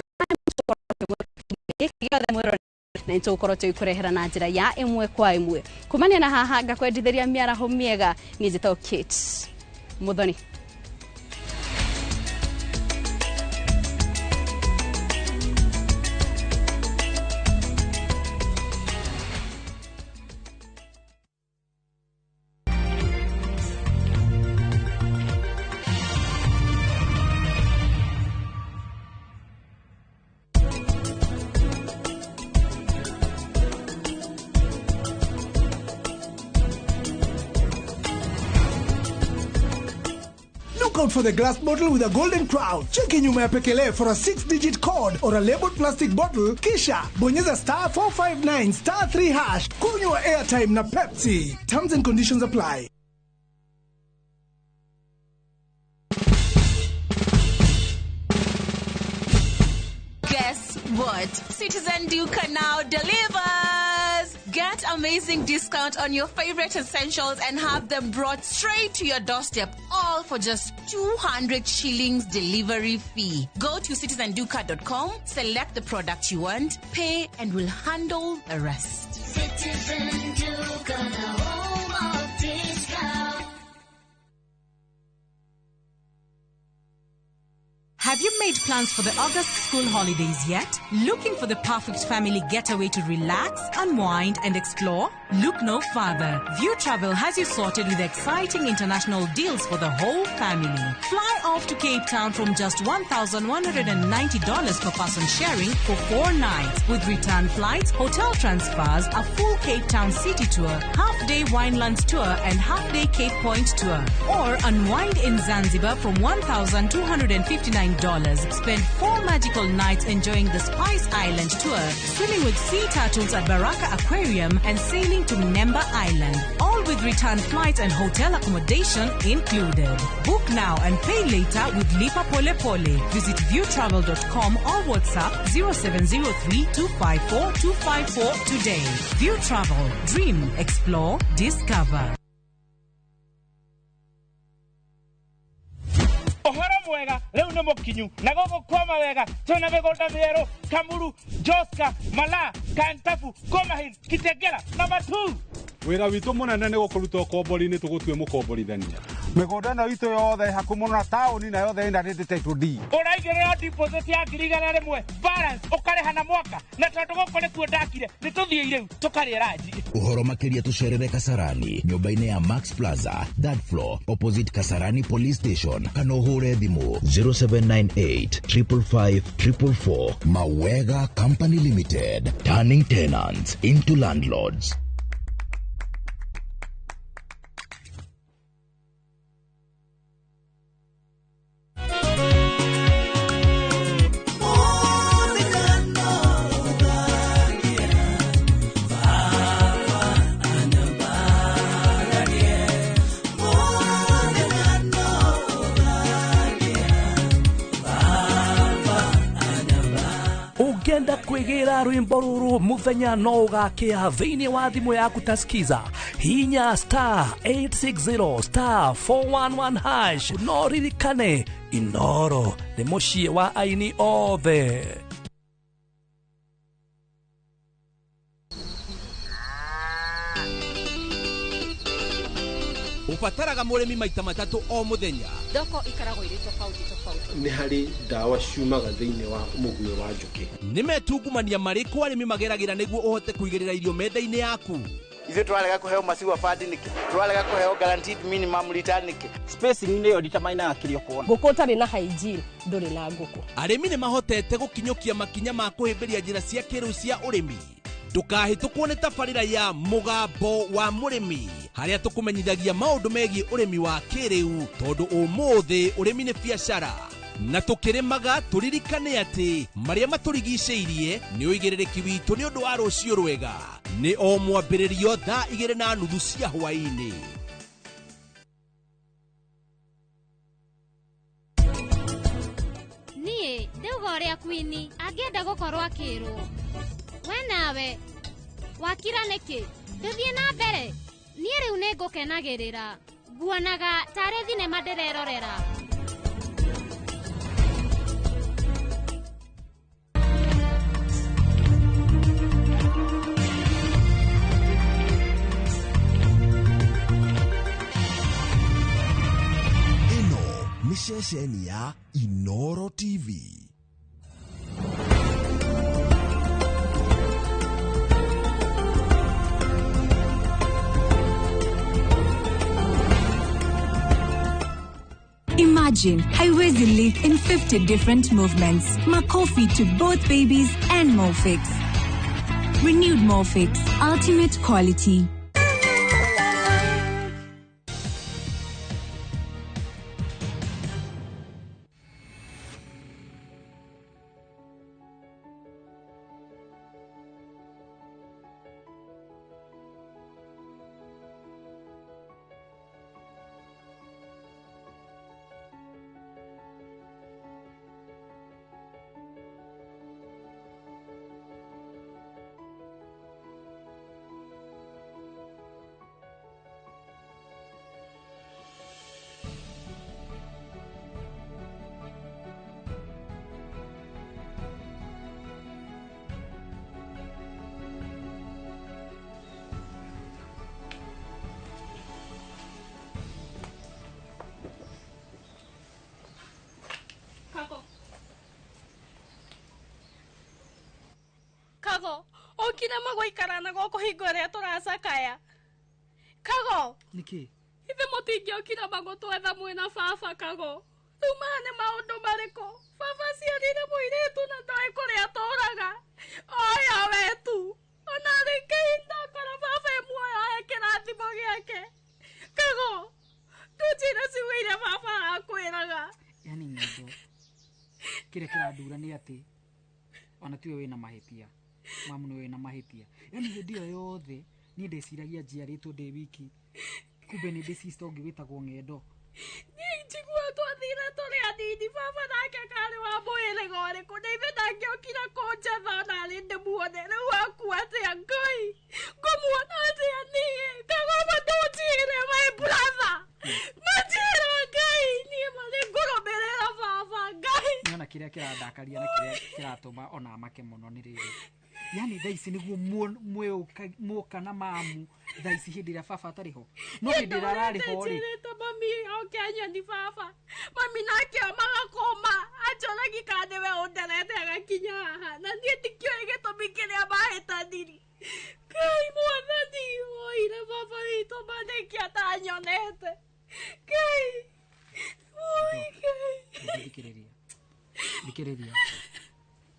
Speaker 18: na nitukorwo tuikurehera na njira ya imwe kwa imwe kumania na haha ngakwendithiria miaraho miega ni njitao Kate Muthoni.
Speaker 5: Out for the glass bottle with a golden crown. Check in nyuma ya Pekele for a 6-digit code or a labeled plastic bottle. Kisha bonyeza *459 *3#. Kunywa airtime na Pepsi. Terms and conditions apply.
Speaker 3: Guess what? Citizen Duka now delivers. Get amazing discount on your favorite essentials and have them brought straight to your doorstep, all for just 200 shillings delivery fee. Go to citizenduka.com, select the product you want, pay, and we'll handle the rest.
Speaker 7: Citizen Duka, the home of discount.
Speaker 3: Have you made plans for the August school holidays yet? Looking for the perfect family getaway to relax, unwind, and explore? Look no further. View Travel has you sorted with exciting international deals for the whole family. Fly off to Cape Town from just $1,190 per person sharing for 4 nights with return flights, hotel transfers, a full Cape Town city tour, half-day Winelands tour, and half-day Cape Point tour. Or unwind in Zanzibar from $1,259. Spend 4 magical nights enjoying the Spice Island tour, swimming with sea turtles at Baraka Aquarium, and sailing to Nemba Island. All with return flights and hotel accommodation included. Book now and pay later with Lipa Pole Pole. Visit viewtravel.com or WhatsApp 0703-254-254 today. View Travel. Dream, explore, discover.
Speaker 9: Ohoro mwega leo no mokinyu na gogo kwama wega tona begolda mero Kamuru Joska Mala Kantafu Komahil Kitegera na Matu
Speaker 12: wira witu munene ni gukuruta kombori-ini tugutue mukomborithania
Speaker 13: migunda na itu yothe hakumu na tauni na yothe ina title D
Speaker 9: uraigirira deposit ya ngirigana rimwe balance ukareha na mwaka na tondu goko ni kuo ndakire ni tuthie iriu tukari raji
Speaker 14: uhoro makiria tucerere Kasarani nyumba-ini ya Max Plaza third floor opposite Kasarani Police Station kana uhure thimu 0798 555 444. Mawega Company Limited, turning tenants into landlords.
Speaker 2: Tigĩra rwĩmbo rũrũ mũthenya no ũgakĩa thĩinĩ wa thimũ yaku taskiza. Hinya *860 *411# no ririkane Inoro nĩ mũciĩ wa aini othe.
Speaker 4: Ubataraga mũrĩmi maita matatũ o mũthenya.
Speaker 6: Thoko ikaragwo irĩ tofauti.
Speaker 16: Nĩ harĩ ndawa ciumaga thĩinĩ wa mũguĩ wa njũkĩ.
Speaker 4: Nĩ metungumania marĩkũ arĩmi mageragĩra nĩguo ũhote kũigĩrĩra irio metha-inĩ yaku.
Speaker 17: Ithuĩ tũrarega kũheo maciwa fund nĩkĩ? Tũrarega kũheo guaranteed minimum return nĩkĩ? Spacing nĩyo determine kĩrĩa ũkuona.
Speaker 6: Ngũkũ ũtarĩ na hygiene ndũrĩ na ngũkũ.
Speaker 4: Arĩmi nĩ mahotete gũkinyũkia makinya ma kũhĩmbĩria njĩra cia kĩrĩu cia ũrĩmi. Ndũkahĩtũkwo nĩ tabarĩra ya mũgambo wa mũrĩmi, harĩa tũkũmenyithagia maũndũ megiĩ ũrĩmi wa kĩrĩu, tondũ ũmũthĩ ũrĩmi nĩ biacara. Na tũkĩrĩmaga tũririkane atĩ marĩa matũrigicĩirie nĩ ũigĩrĩrĩki witũ nĩ ũndũ wa rũciũ rwega. Nĩ o mwambĩrĩrio thaa 2:30 cia hwaĩ-inĩ.
Speaker 24: Niĩ ndauga ũrĩa Queen angĩenda gũkorwo akĩrwo. We nawe wakira nĩkĩ? Tũthiĩ na mbere. Niĩ rĩu nĩ ngũkenagĩrĩra. Nguonaga tarĩ thinema ndĩrerorera.
Speaker 14: Nĩ ceceni ya Inoro TV.
Speaker 26: Imagine highways you live in 50 different movements. Makofi to both babies and Morphix. Renewed Morphix, ultimate quality.
Speaker 6: Kago, okina magũikarana gũkũ hingo ĩrĩa tũracakaya. Kago,
Speaker 27: nĩkĩ?
Speaker 6: ithe mũtingĩokire magũtwetha mwĩna baba Kago. Rĩu maya nĩ maũndũ marĩkũ? Baba aciarire mũirĩtu na ndoĩ kũrĩa atũraga. Oya wetu, ona rĩngĩ ndakora baba muoya he kĩrathimo gĩake. Kago, tũnjĩre ciugo iria baba akwĩraga.
Speaker 27: Yani ng'endo kĩrĩa kĩrandura nĩ atĩ ona tiwe wĩna mahĩtia, mamu nĩ wĩna mahĩtia. Yani hĩndĩ ĩyo yothe niĩ ndeciragia njiarĩtwo ndĩ wiki, kumbe nĩ ndĩ sister ũngĩ wĩtagwo Ng'endo.
Speaker 6: Niĩ njiguo twathire tũrĩ anini, baba nake karĩ wa mũhĩrĩga ũrĩkũ, na ithe ndangĩokire kũnjetha ona rĩ ndĩmuone. Rĩu akua atĩa Ngai? Ngũmuona atĩa niĩ? Kagoma ndũnjĩre my brother, manjĩra Ngai, niĩ marĩ ngũrũmĩrĩra baba Ngai.
Speaker 27: Niona kĩrĩa kĩrandakaria na kĩrĩa kĩratũma ona make mũno nĩ rĩrĩ. Yani thaa ici nĩguo mũka na mamu thaa ici hĩndĩ ĩrĩa baba atarĩ ho. No hĩndĩ ĩrĩa ararĩ ho rĩ,
Speaker 6: njĩrĩte mami oke anyoni baba. Mami nake magakoma anjoragi kana nĩwe ũnderete agakinya haha, na niĩ ndikĩũĩ gĩtũmi kĩrĩa mahĩtaniri. Ngai mwathani, oire baba witũ manĩkia atanyonete. Ngai, oi Ngai.
Speaker 27: Thikĩrĩria.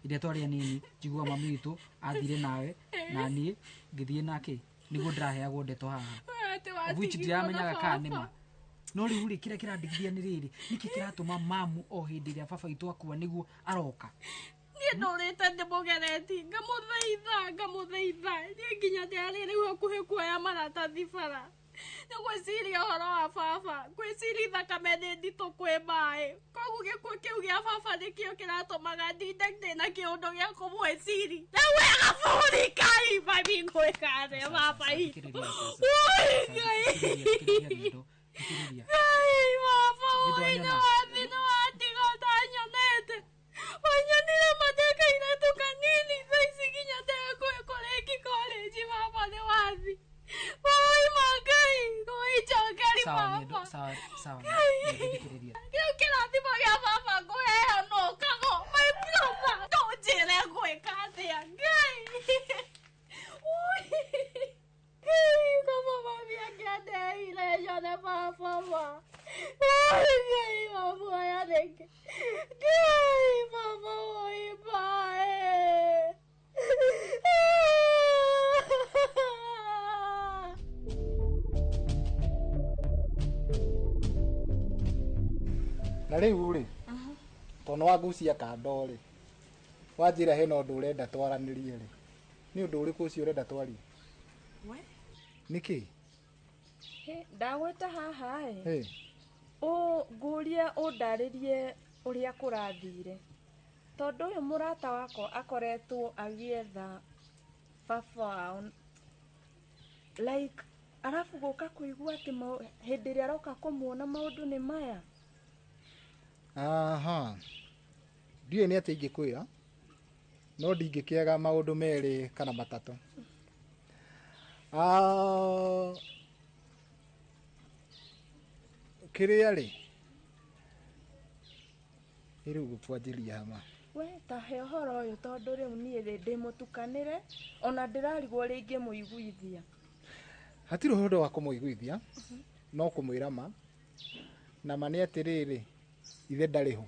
Speaker 27: Ĩrĩa twarĩ anini, njigua mami witũ athire nawe na niĩ ngĩthiĩ nake nĩguo ndĩraheagwo ndeto haha. Which ndiramenyaga kana nĩma. No rĩu rĩ kĩrĩa kĩrandigithia nĩ rĩrĩ, nĩkĩ kĩratũma mamu o hĩndĩ ĩrĩa baba witũ akua nĩguo aroka.
Speaker 6: Niĩ ndũrĩte ndĩmũgereti, ngamũthaitha. Niĩ nginya ndĩarĩ rĩu hakuhĩ kuoya maratathi bara. Nĩgwĩciria ũhoro wa baba, gwĩciria thakame nĩ nditũ kwĩ maĩ. Koguo gĩkuũ kĩu gĩa baba nĩkĩo kĩratũmaga ndinde ndĩna kĩũndũ gĩa kũmwĩciri. Rĩu wega bũrũri Ngai, mami ngwĩka atĩa baba itũ? Ngai baba ũĩ nĩ watiga ũtanyonete. Wanyonire matekaire tũkanini thaa ici nginya ndekũrĩki college baba nĩ wathi. Oi Magai, oi chokeri baba.
Speaker 27: Sawa.
Speaker 6: Kĩu kĩrathimo gĩa baba ngũheanwo kago. My brother, tũnjĩre ngwĩka atĩa Ngai. Ngai kama mami angĩandeire nyone baba ma. Ngai baba yaneke. Ngai baba oi bae.
Speaker 1: Na rĩu rĩ tono wagucia kando rĩ wanjĩra hena ũndũ ũrenda twaranĩrie rĩ nĩ ũndũ ũrĩkũ ũcio ũrenda twarie
Speaker 8: we
Speaker 1: nĩkĩ
Speaker 8: ndagwĩta haha ngũria ũndarĩrie ũrĩa kũrathire tondũ ũyũ mũrata wakwa akoretwo agĩetha baba wao like arabu gũka kũigua atĩ hĩndĩ ĩrĩa aroka kũmuona maũndũ nĩ maya.
Speaker 1: Aha. Ndiye nĩ atĩ ingĩkwĩra no ndingĩkĩaga maũndũ merĩ kana matatũ. Kĩrĩa rĩ rĩu gũkwanjĩria hama.
Speaker 8: We ta he ũhoro ũyũ tondũ rĩu niĩ ndĩmũtukanĩre ona ndĩrarigwo rĩngĩ mũiguithia.
Speaker 1: Hatirĩ ũhoro wa kũmũiguithia no kũmwĩra ma na ma nĩ atĩrĩrĩ ithe ndarĩ ho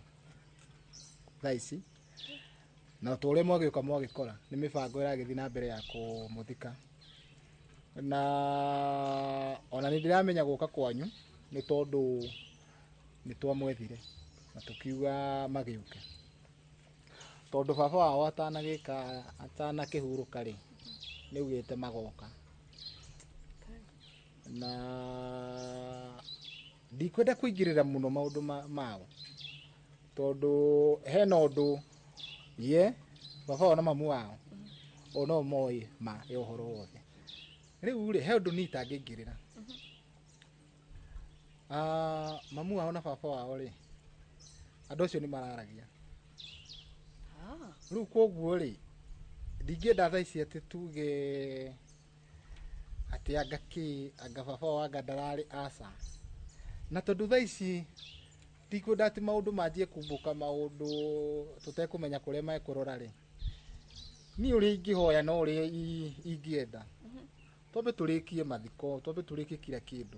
Speaker 1: thaa ici na tũrĩa mwagĩũka mwagĩkora nĩ mĩbango ĩragĩthiĩ na mbere ya kũmũthika na ona nĩ ndĩramenya gũka kwanyu nĩ tondũ nĩ twamwethire na tũkiuga magĩũke tondũ baba wao atanakĩhurũka rĩ nĩugĩte magoka na ndikwenda kũingĩrĩra mũno maũndũ mao tondũ hena ũndũ baba wao na mamu wao ona moĩ ma ya ũhoro wothe rĩu rĩ he ũndũ niĩ itangĩingĩrĩra mamu wao na baba wao rĩ andũ acio nĩ mararagia rĩu koguo rĩ ndingĩenda thaa ici atĩ tuge atĩ anga baba wao anga ndararĩ aca na tondũ thaa ici ndikwenda atĩ maũndũ manjie kumbũka maũndũ tũtekũmenya kũrĩa mekũrora rĩ niĩ ũrĩa ingĩhoya no ũrĩa ingĩenda twambe tũrĩkie mathiko twambe tũrĩkie kila kĩndũ.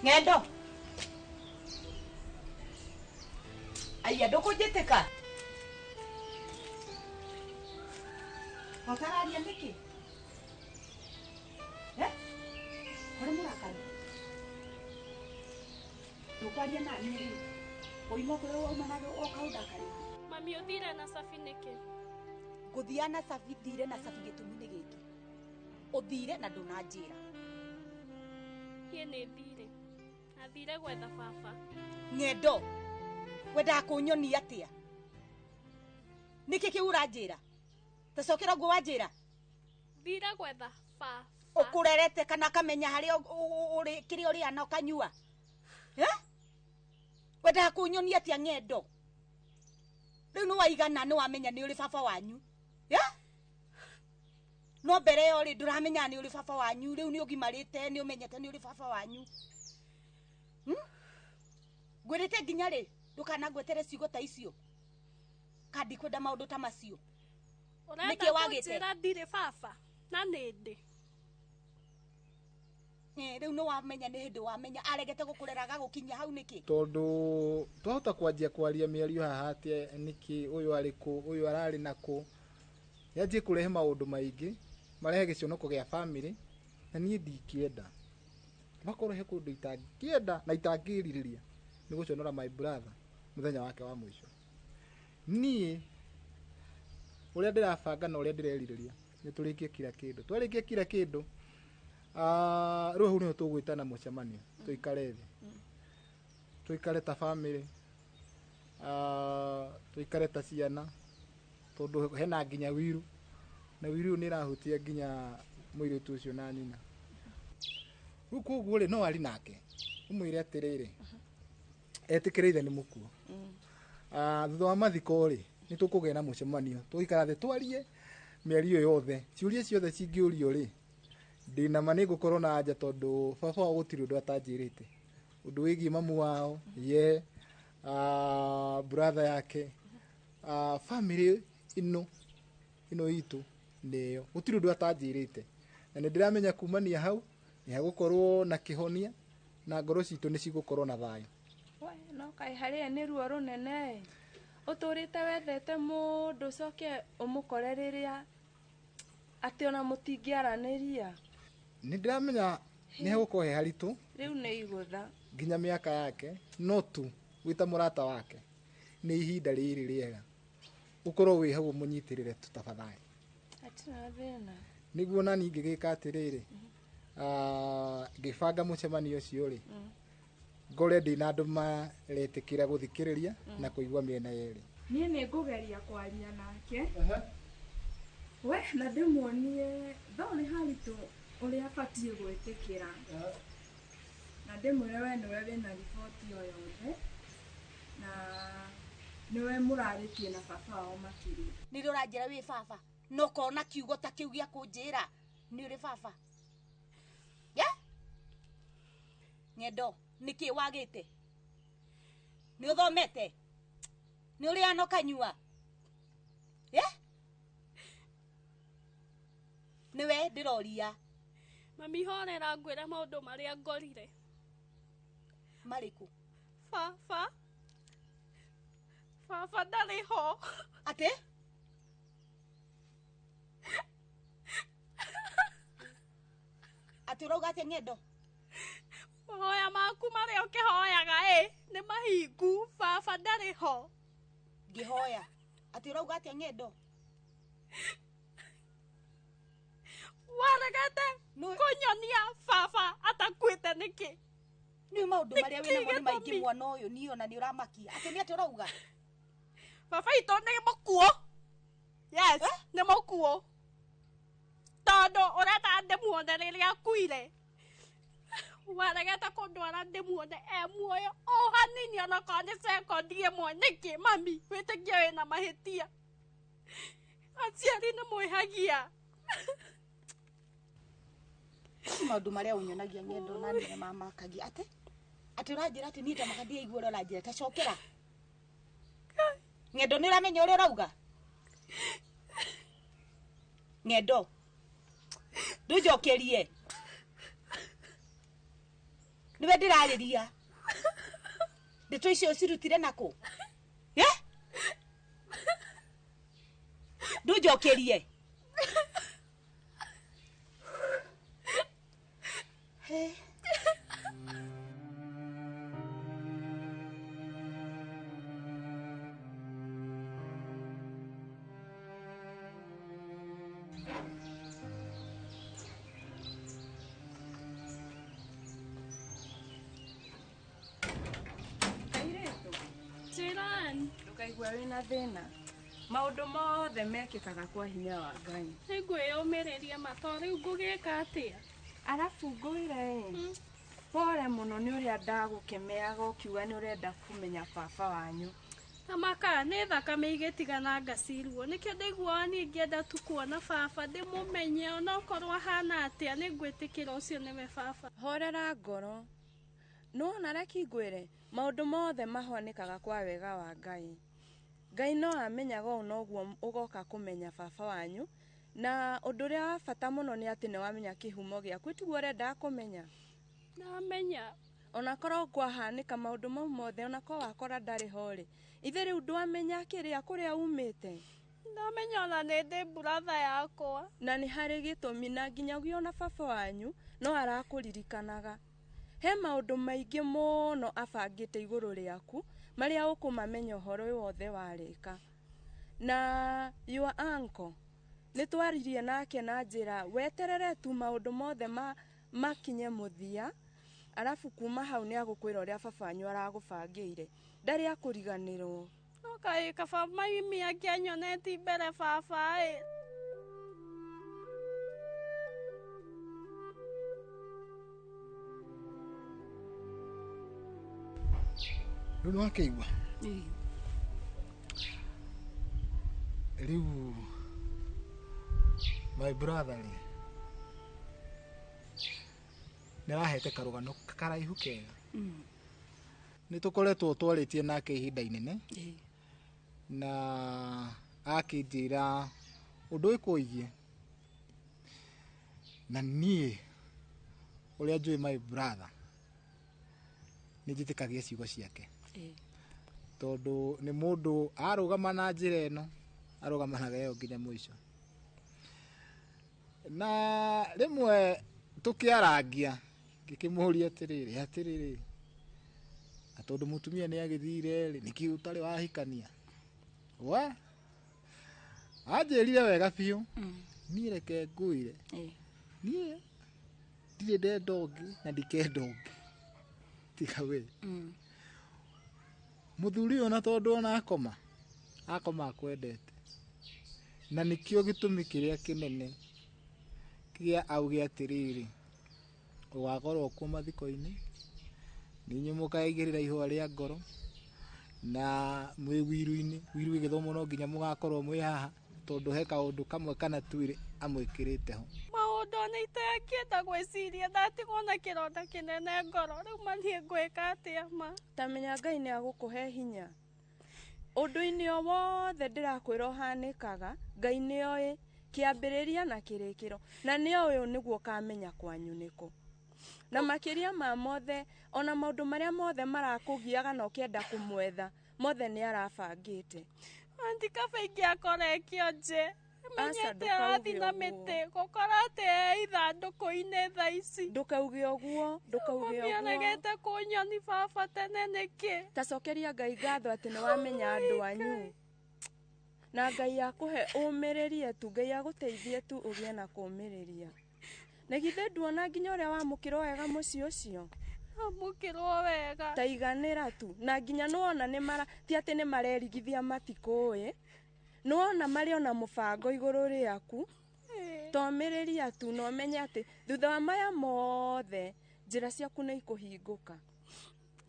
Speaker 10: Ngendo. Aya ndũkũnjĩtĩka. Otararia nĩkĩ? Ũrĩ mũrakari. Ndũkwaria na niĩ rĩu. Ũima kũrĩa wauma na oka ũndakari.
Speaker 6: Mami ũthire na Safi nĩkĩ?
Speaker 10: Ngũthia na Safi thire na Safi gĩtũmi nĩ gĩkĩ. Ũthire na ndũnanjĩra.
Speaker 6: Niĩ nĩ thire. Athire gwetha baba.
Speaker 10: Ngendo. Wenda kũnyonia atĩa? Nĩkĩ kĩu ũranjĩra? Tacokera ũguo wanjĩra?
Speaker 6: Thire gwetha baba.
Speaker 10: Ũkũrerete kana kamenya harĩa ũrĩ kĩrĩa ũrĩa na ũkanyua? Wenda kũnyonia atĩa Ngendo? Rĩu nĩ waigana nĩ wamenya nĩ ũrĩ baba wanyu. No mbere yo rĩ ndũramenya nĩ ũrĩ baba wanyu, rĩu nĩ ũgimarĩte nĩ ũmenyete nĩ ũrĩ baba wanyu. Ngwĩrĩte nginya rĩ ndũkanagwetere ciugo ta icio. kandi kwenda maundu ta macio
Speaker 6: Niki wagite ra ndire baba na nindi
Speaker 10: riu no wamenya ni hindi wamenya aregete gukureraga gukinya hau niki
Speaker 1: tondu twahota kwanjia kwaria miario haha atia niki uyu ariku uyu arari naku yanjie kurehe maundu maingi marehe gicionoko gia family na nie ndikienda makorehe kundu itangienda na itangiririria ni guconora my brother muthenya wake wa mwisho nie uria ndirabanga na uria ndireririria ni turikie kila kindu twarikie kila kindu riu hau niho tugwitana mucemanio tuikare thi tuikare ta family tuikare ta ciana tondu hena nginya wiru na wiru ni rahutia nginya muiritu ucio na nyina riu koguo ri no ari nake umwire atiriri etikireithe ni mukuo thutha wa mathiko ri ni tukugena mucemanio tuikara thi twarie miario yothe ciuria ciothe cingiurio ri ndina mani gukorwo na anja tondu baba wa gutiri undu atanjirite undu wigi mamu wao brother yake family ino itu niyo gutiri undu atanjirite na ndiramenya kumania hau ni hagukorwo na kihonia na ngoro citu ni cigukorwo na thayo
Speaker 8: no kai haria ni ruo runene uturite wethete mundu coke umukore riria ati ona mutingiaraniria
Speaker 1: ni ndiramenya ni hagukorwo he haritu
Speaker 8: riu ni igutha
Speaker 1: nginya miaka yake no tu wita murata wake ni ihinda riri riega ukorwo wi hau munyitirire tutafathai
Speaker 8: atina thina
Speaker 1: niguo nani ngigika atiriri ngibanga mucemanio ucio ri ngore ndina andu maretikira guthikiriria na kuigua miena yeri
Speaker 8: nie ni ngugeria kwaria nake we na ndimuonie tho ni haritu uria abatie gwitikira na ndimwire we niwe wina riboti o yothe na niwe muraritie na baba wao makiri
Speaker 10: niri uranjira wi baba no kona kiugo ta kiu gia kunjira ni uri baba Ng'endo niki wagite ni uthomete ni uri ano kanyua niwe ndiroria
Speaker 6: mami horera ngwira maundu maria ngorire
Speaker 10: mariku
Speaker 6: baba ndari ho
Speaker 10: ati urauga atia Ng'endo
Speaker 6: mahoya maku maria ukihoyaga ni mahingu baba ndari ho
Speaker 10: ngihoya ati urauga atia Ng'endo
Speaker 6: waregete kunyonia baba atakwite niki
Speaker 10: ni maundu maria wina mo ni maingi mwana uyu ni ona ni uramakia ati ni ati urauga
Speaker 6: baba ito ni mukuo yes ni mukuo tondu ureta ndimuone riria akuire waregete kundwara ndimuone muoyo o hanini ona kana ni sekondi imwe niki mami witikia wina mahitia aciari ni mwihagia
Speaker 10: maundu maria unyonagia Ng'endo na ni mamakagia ati uranjira ati ni ta makadia igwo uranjira ta cokera Ng'endo ni uramenya uria urauga Ng'endo ndujokerie niwe ndirariria ndeto icio cirutire nako ndujokerie
Speaker 8: ndukaigua wina thina maundu mothe mekikaga kwa hinya wa Ngai
Speaker 6: ningwiyumiriria mato riu ngugika atia
Speaker 8: arafu ngwire pole muno ni uria ndagukemeaga ukiuga ni urenda kumenya baba wanyu
Speaker 6: amaka ni thakame igitigana ngacirwo nikio ndaigua ni ngienda tu kuona baba ndimumenye ona ukorwo hana atia ni ngwitikira ucio niwe baba
Speaker 8: horera ngoro no nareki ngwire maundu mothe mahonekaga kwa wega wa Ngai Ngai no amenyaga onoguo ugoka kumenya baba wanyu na undu uria wa bata muno ni ati ni wamenya kihumo giaku tiguo urenda kumenya
Speaker 6: Namenya.
Speaker 8: Ona korwo kwahanika maundu mau mothe ona korwo wakora ndari hori ithe riu ndwamenya kiria kuria umite
Speaker 6: Ndamenya ona nindi brother yakwa
Speaker 8: na ni hari gitumi na nginya gio na baba wanyu no arakuririkanaga he maundu maingi muno abangite iguru riaku maria ukumamenya uhoro wothe warika na your uncle nitwaririe nake na njira weterere tu maundu mothe makinye muthia arafu kuma hau ni agukwira uria baba wanyu aragubangiire ndari akuriganirwo
Speaker 6: Okay, kaba maimi akianyoneti mbere baba
Speaker 1: Riu wakeigua riu my brother nirahete karugano karaihu kega nitukoretwo twaritie nake ihinda inene na akinjira undu ikuigie na nie uria njui my brother nijitikagia ciugo ciake tondu ni mundu arugama na njira eno arugama na geo nginya mwisho na rimwe tukiarangia ngikimuria atiriri atondu mutumia ni agithire ri niki utari wahikania we anjirire wega biu ni reke nguire nie ndire ndongi na ndikendongi tiga we muthuri ona tondu ona akoma akwendete na nikio gitumi kiria kinene kia auge atiriri ugakorwo ku mathiko-ini ninyi mukaigirira ihwa ria ngoro na mwi wiru-ini wiru igithomo no nginya mugakorwo mwi haha tondu he kaundu kamwe kana twiri amwikirite ho
Speaker 6: maundu ni itakienda gwiciria ndatigwo na kironda kinene ngoro riu mathie gwika atia ma
Speaker 8: tamenya Ngai ni agukuhe hinya undu-ini o wothe ndirakwira uhanikaga Ngai ni oi kiambiriria na kirikiro na ni oi niguo kamenya kwanyu niko na makiria ma mothe ona maundu maria mothe marakugiaga no kienda kumwetha mothe ni arabangite
Speaker 6: andika feingi akorekio nje menyete athi na miti gukora ati ithanduku-ini tha ici
Speaker 8: ndukauge uguo
Speaker 6: mionegete kunyoni baba tene niki
Speaker 8: tacokeria Ngai ngatho ati ni wamenya andu anyu na Ngai akuhe umiririe tu Ngai aguteithie tu ugie na kumiriria na githe nduona nginya uria wamukirwo wega muci ucio
Speaker 6: amukirwo wega
Speaker 8: taiganira tu na nginya nuona ni mara ti ati ni marerigithia matikui nuona mari ona mubango iguru riaku tomiriria tu no menye ati thutha wa maya mothe njira ciaku ni ikuhinguka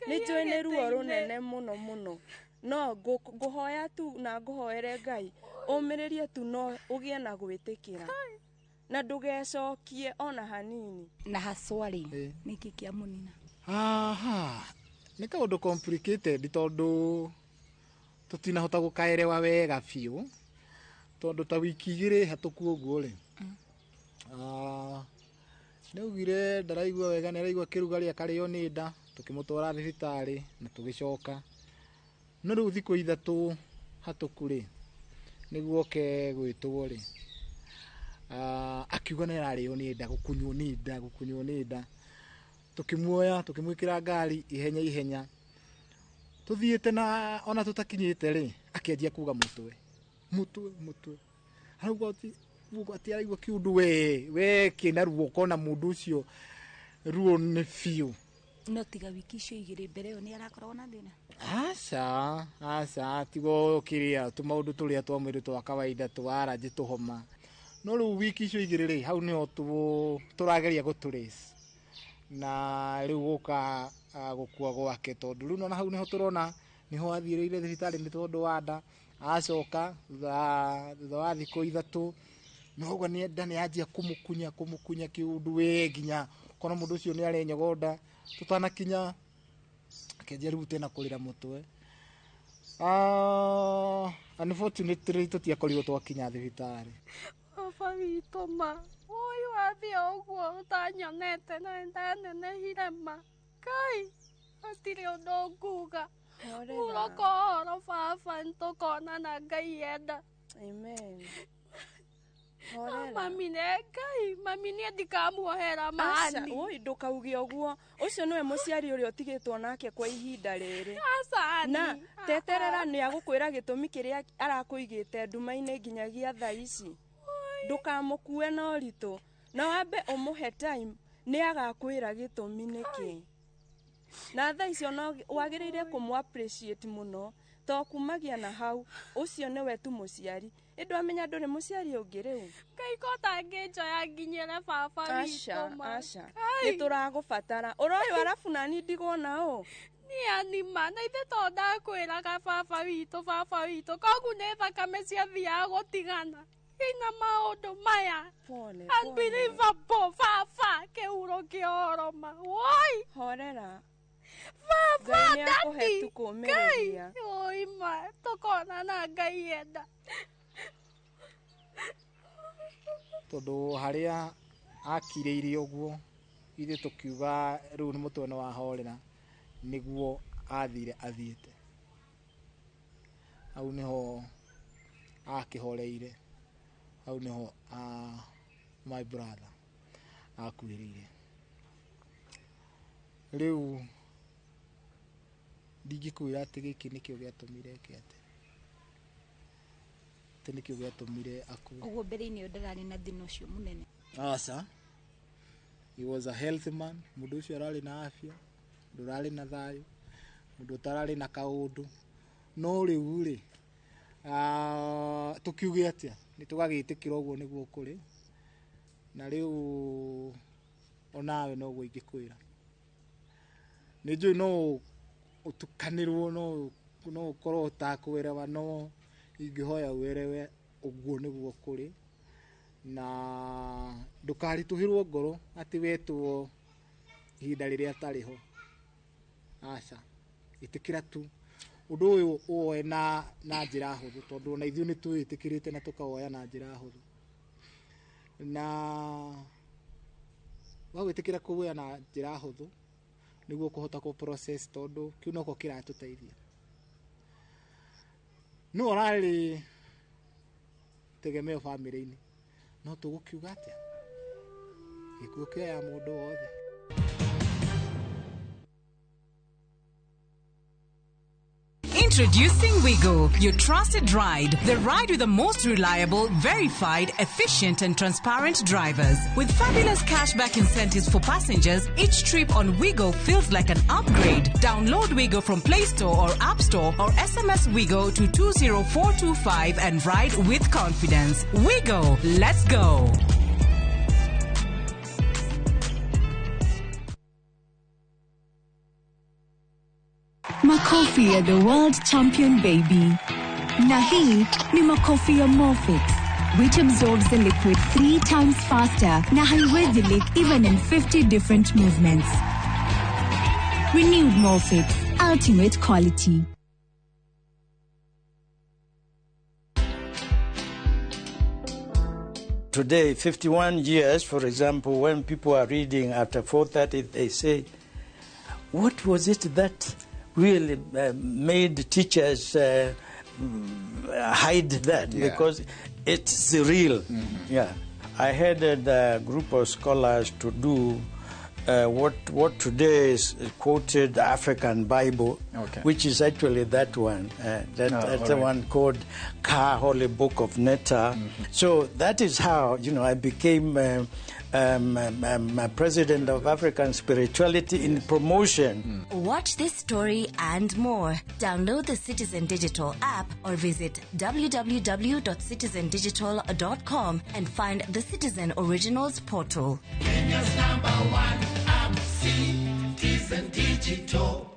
Speaker 8: ni njui ni ruo runene muno muno no nguhoya tu na nguhoere Ngai umiririe tu no ugie na gwitikira na ndugecokie ona hanini
Speaker 10: na haswari niki kia munina
Speaker 1: ni kaundu complicated tondu tutinahota gukaerewa wega biu tondu ta wiki igiri hatuku uguo ri niugire ndaraigua wega ni araigua kirugari akario ni nda tukimutwara thibitari na tugicoka no riu thiku ithatu hatuku ri niguo ke gwitwo ri akiuga ni arario ni nda gukunywo ni nda tukimuoya tukimwikira ngari ihenya tuthiete na ona tutakinyite ri akianjia kuga mutwe arauga ati araigua kiundu we kina ruo kona mundu ucio ruo ni fiu
Speaker 10: no tiga wiki icio igiri mbere yo ni arakorwo na thina
Speaker 1: aca tigo kiria tu maundu turia twa mwiri twa kawaida twaraji tuhoma no riu wiki icio igiri ri hau niho turageria guturace na riu guka gukua gwake tondu riu na hau niho turona niho athirire thibitari ni tondu wa nda acoka thutha wa thiku ithatu no gwa ni enda ni anjia kumukunya kiundu we nginya kona mundu ucio ni arenyogonda tutanakinya akenjia riu tena kurira mutwe Unfortunately tutiakorirwo twakinya thibitari.
Speaker 6: Baba witũ ma, ũyũ athiĩ ũguo ũtanyonete na ndanenehire ma. Ngai, hatirĩ ũndũ nguga. Ũrokohoro baba nĩtũkonana Ngai enda.
Speaker 8: Amen.
Speaker 6: Mami nĩ Ngai, mami niĩ ndikamuohera mani.
Speaker 8: Aca, oi ndũkauge ũguo. Ũcio nĩwe mũciari ũrĩa ũtigĩtwo nake kwa ihinda rĩrĩ.
Speaker 6: Aca,
Speaker 8: na teterera nĩ agũkwĩra gĩtũmi kĩrĩa arakũigĩte nduma-inĩ nginyagia thaa ici. Ndũkamũkue na ũritũ. Na wambe ũmũhe time nĩ agakwĩra gĩtũmi nĩkĩ. Na thaa icio no wagĩrĩire kũmũ appreciate mũno. To kumagia na hau, ũcio nĩwe tu mũciari. Ĩndũ amenya ndũrĩ mũciari ũngĩ rĩu.
Speaker 6: Ngai ko tangĩnjoya nginyĩre baba witũ ma.
Speaker 8: Aca, nĩtũragũbatara. Ũroyũ arabu nani ndigona ũ.
Speaker 6: Nĩ anima, na ithe to ndakwĩraga baba witũ. Koguo nĩ thakame ciathiaga gũtigana. Ina maũndũ maya. Unbelievable, baba. Kĩhuro kĩoro ma. Woi.
Speaker 8: Horera.
Speaker 6: Baba, dadi. Ngai. Oi ma, tũkonana Ngai enda.
Speaker 1: Tondũ harĩa akirĩire ũguo ithe tũkiuga rĩu nĩ mũtwe nĩ wahorera nĩguo athire athiĩte. Hau nĩho akĩhoreire. Hau nĩho my brother akuĩrĩire. Rĩu ndingĩkwĩra atĩ gĩkĩ nĩkĩo gĩatũmire kĩate. Nĩkĩo gĩatũmire akue.
Speaker 10: Ũguo mbere-inĩ ndararĩ na thĩna ũcio mũnene.
Speaker 1: Aca. He was a healthy man. Mũndũ ũcio ararĩ na afya. Ndũrarĩ na thayũ. Mũndũ ũtararĩ na kaũndũ. No rĩu rĩ tũkiuge atĩa? Nĩtũgagĩtĩkĩra ũguo nĩguo kũrĩ. Na rĩu onawe noguo ingĩkwĩra. Nĩnjũĩ no ũtukanĩrwo no ũkorwo ũtakwĩrewa no ingĩhoya werewe ũguo nĩguo kũrĩ. Na ndũkaritũhĩrwo ngoro atĩ wetwo ihinda rĩrĩa atarĩ ho. Aca, ĩtĩkĩra tu ũndũ ũyũ woe na njĩra hũthũ tondũ ona ithuĩ nĩtwĩtĩkĩrĩte na tũkawoya na njĩra hũthũ. Na wagwĩtĩkĩra kũwoya na njĩra hũthũ nĩguo kũhota kũ process tondũ kĩu noko kĩratũteithia. No ũrarĩ tegemeo family-inĩ. No tũgũkiuga atĩa? Gĩkuũ kĩoya mũndũ wothe.
Speaker 3: Introducing Wigo, your trusted ride. The ride with the most reliable, verified, efficient and transparent drivers. With fabulous cashback incentives for passengers, each trip on Wigo feels like an upgrade. Download Wigo from Play Store or App Store or SMS Wigo to 20425 and ride with confidence. Wigo, let's go.
Speaker 26: Makofi ya the world champion baby. Na hii ni makofi ya Morphix, which absorbs the liquid 3 times faster na haiwezi leak even in 50 different movements. Renewed Morphix, ultimate quality.
Speaker 11: Today, 51 years, for example, when people are reading after 4:30, they say, what was it that really made teachers hide that?
Speaker 1: Yeah.
Speaker 11: Because it's real. Yeah, I headed a group of scholars to do what today is quoted African Bible, which is actually that one. That's the one called Ka Holy Book of Netta. So that is how I became president of African Spirituality in Promotion.
Speaker 15: Watch this story and more. Download the Citizen Digital app or visit www.citizendigital.com and find the Citizen Originals portal.
Speaker 7: Kenya's #1 app, Citizen Digital.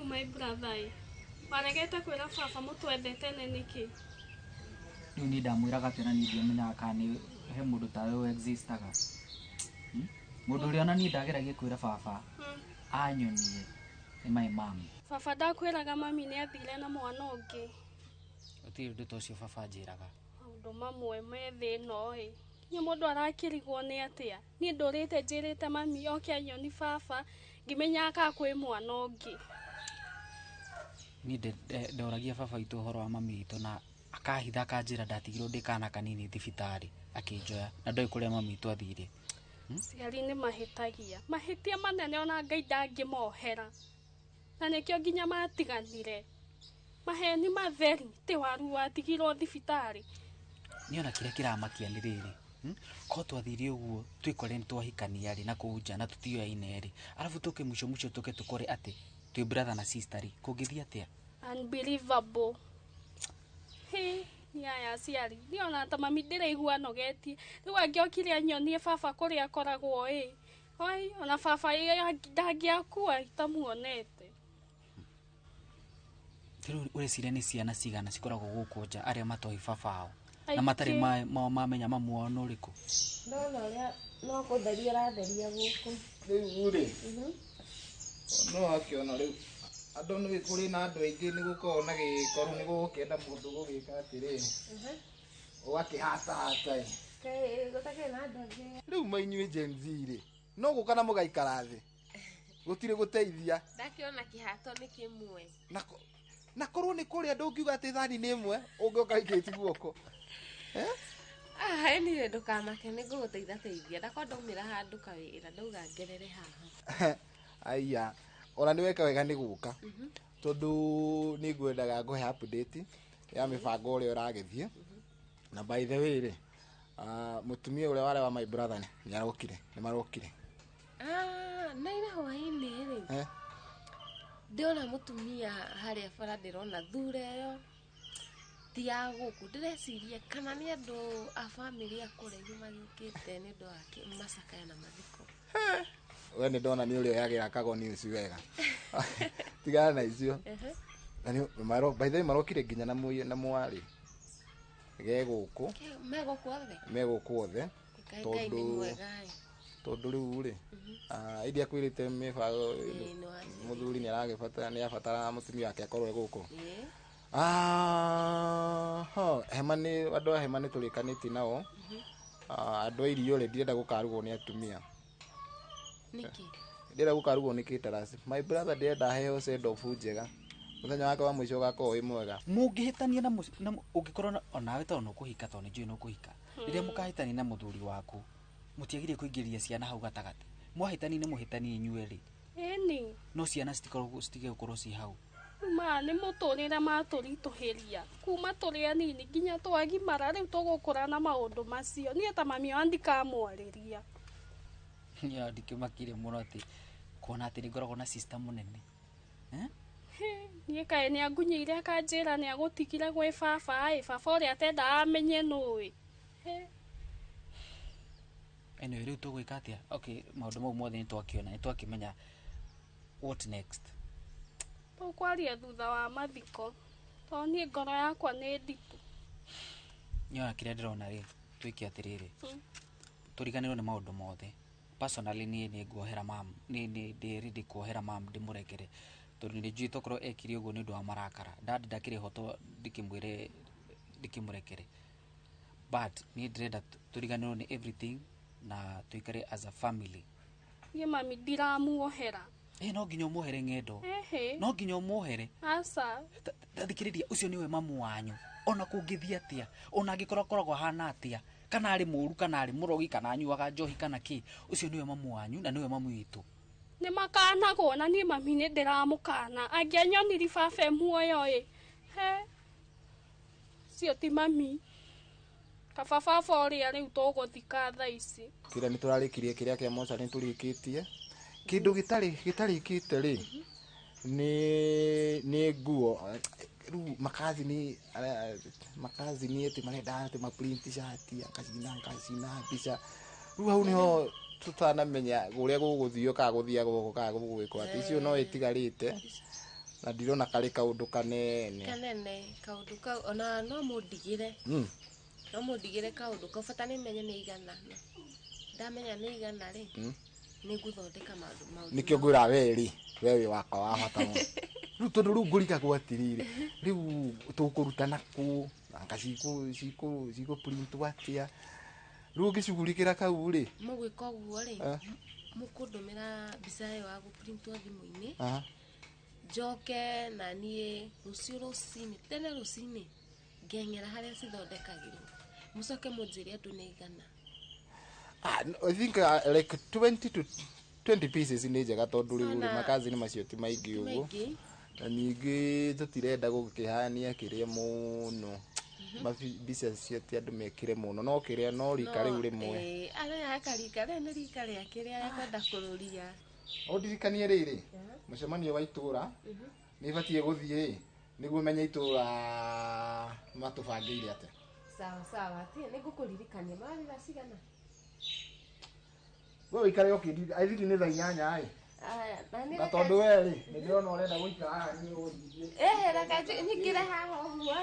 Speaker 6: My brother. Waregete kwira baba mutwendete ne niki?
Speaker 27: Ni ndamwiraga tena ni ndiamenyaga kana ni he mundu tawe we existaga. Mundu uri ona ni ndageragia kwira baba anyonie ni my mom.
Speaker 6: Baba ndakwiraga mami ni athire na mwana ungi.
Speaker 27: Utiri ndu tocio baba njiraga.
Speaker 6: Maundu mamwe me thino ni mundu arakirigwo ni atia. Ni ndurite njirite mami oke anyoni baba ngimenyaga kwi mwana ungi.
Speaker 27: Ni ndoragia baba itu horo wa mami itu na akahitha kanjira ndatigirwo ndikana kanini thibitari akinjoya na ndoi kuria mami itu athire.
Speaker 6: Ciari ni mahitagia mahitia manene ona Ngai ndangimohera na nikio nginya matiganire maheni matheri ti waru watigirwo thibitari.
Speaker 27: Niona kiria kiramakia ni riri ko twathire uguo twikore ni twahikania ri na kuja na tutio ineri alafu tuke mucho tuke tukore ati twi brother na sister ri kungithia atia.
Speaker 6: Unbelievable. He ya ciari niona ta mami ndiraigua nogetie riu angiokire anyonie baba kuria akoragwo oi ona baba ndangiakua itamuonete.
Speaker 27: Riu ureciria ni ciana cigana cikoragwo guku nja aria matoi babao na matari mamenya mamuona uriku.
Speaker 8: Ndona uria no kutheria ratheria guku
Speaker 1: riu ri no akiona riu andu ni kuri na andu aingi ni gukorwo na gikoru ni gukenda mundu gugika atiri ugakihata hata
Speaker 8: gutakire na andu aingi
Speaker 1: riu mainyu Gen Z ri no gukana mugaikara thi gutire guteithia
Speaker 8: ndakiona kihato ni kimwe
Speaker 1: na korwo ni kuri andu ngiuga ati thani ni imwe ungioka ikiti guoko
Speaker 8: ni ndukamake ni guguteitha teithia ndakwa ndaumira handu kawira ndauga ngerere haha
Speaker 1: aya ona ni weka wega ni guka tondu ni ngwendaga nguhe update ya mibango uri uragithie na by the way ri mutumia uri wale wa my brother ni arokire ni marokire
Speaker 8: na ina hwaini ri ndiona mutumia haria bara ndirona thure yo ti ya guku ndireciria kana ni andu a family akuraihu magikite ni ndu ake masakaya na mathiko.
Speaker 1: We ni ndona ni uri yagira kago news wega tigana na icio ani maro by the way marokire nginya na mwari ge guku meguku othe tondu riu ri idia kwirite mibago muthuri ni aragibatara ni abatara mutumia wake akorwe guku hema ni andu hema ni turikaniti nao andu irio ri ndirenda gukarugwo ni atumia
Speaker 8: niki
Speaker 1: ndira gukarugwo ni kitarasi my brother ndirenda heo send off njega muthenya wake wa mwisho gakorwo wi mwega
Speaker 27: mungihitania na ungikorwo onawe to no kuhika to ni njui no kuhika riria mukahitania na muthuri waku mutiagirie kuingiria ciana hau gatagati mwahitani ni muhitani inyue ri
Speaker 6: eni
Speaker 27: no ciana citige gukorwo ci hau
Speaker 6: ni muturire maturituhiria kuma turi anini nginya twagimara riu tugukura na maundu macio ni ta mami andikamwariria
Speaker 27: ya ndikimakire muno ati kuona ati ngoragwo na sister munene
Speaker 6: ni kae ni agunyire akanjira ni agutigire gwe baba uri atenda amenye nui
Speaker 27: eno riu tugwika atia okay maundu mau mothe ni twakiona ni twakimenya what next
Speaker 6: tukwaria thutha wa mathiko to ni ngoro yakwa ni nditu
Speaker 27: nyo kiria ndirona ri twiki atiriri turiganirwo ni maundu mothe personally ni nguohera mam ni ready kuohera mam ndimurekere tondu ni njui tokorwo ekiri uguo ni ndu wa marakara dad ndakiri hoto ndikimurekere but ni ndirenda turiganirwo ni everything na tuikare as a family
Speaker 6: ye mami ndiramuohera
Speaker 27: no nginya umuhere ngendo no nginya umuhere
Speaker 6: asa
Speaker 27: ndathikiriria ucio niwe mamu wanyu ona kungithia atia ona angikorwo hana atia kana ari muru kana ari murogi kana anyuaga njohi kana ki ucio niwe mamu wanyu na niwe mamu witu
Speaker 6: ni makanagwo na ni mami ni ndiramukana angianyoniri baba muoyo cio ti mami kababa uria riu tuguthika tha ici
Speaker 1: kira ni turarikirie kiria kia moca ni turikitie kindu gitarikite ri ni nguo ru makazi ni eti marenda ati ma print shati akacina picha ru hau niho tutanamenya uria guguthio ka guthia guko ka gugwikwa ati icio no itigarite na ndirona kari kaundu kanene
Speaker 18: kaundu kau ona no mundigire no mundigire kaundu kau bata ni menye ni igana ndamenya ni igana ri ni guthondeka maundu
Speaker 1: nikio ngwira weri wewe waka wa bata mo riu tondu riu ngurika gwatirire riu tukurutana ku anga ciku print watia riu ngicugurikira kau ri
Speaker 18: mugwika uguo ri mukundumira mbica yo wa guprintwo thimu-ini njoke na niĩ rũciũ rũcinĩ tene rũcinĩ ngeng'era harĩa cithondekagĩrwo mũcoke mũnjĩre andũ nĩ igana.
Speaker 1: I think like 20 to 20 pieces nĩ njega tondũ rĩu makazi nĩ macio ti maingĩ ũguo na ningĩ tũtirenda gũkĩhania kĩrĩa mũno mbica cio ti andũ mekĩre mũno no kĩrĩa no rika rĩu rĩmwe
Speaker 18: arĩa akarika rĩa nĩ rika rĩa kĩrĩa yakwenda kũrũria
Speaker 1: ondirikanie rĩrĩ mũcemanio wa itũra nĩ batie gũthiĩ nĩguo menye itũra matũbangĩire atĩa.
Speaker 18: Sawa tie nĩ ngũkũririkania marĩra cigana
Speaker 1: wewe ikare okĩndire I think nĩ thaa 8 na tondũ wewe nĩ ndĩrona ũrenda gũikara haha niĩ ũthiĩ
Speaker 18: reke nyingĩre haha ũguo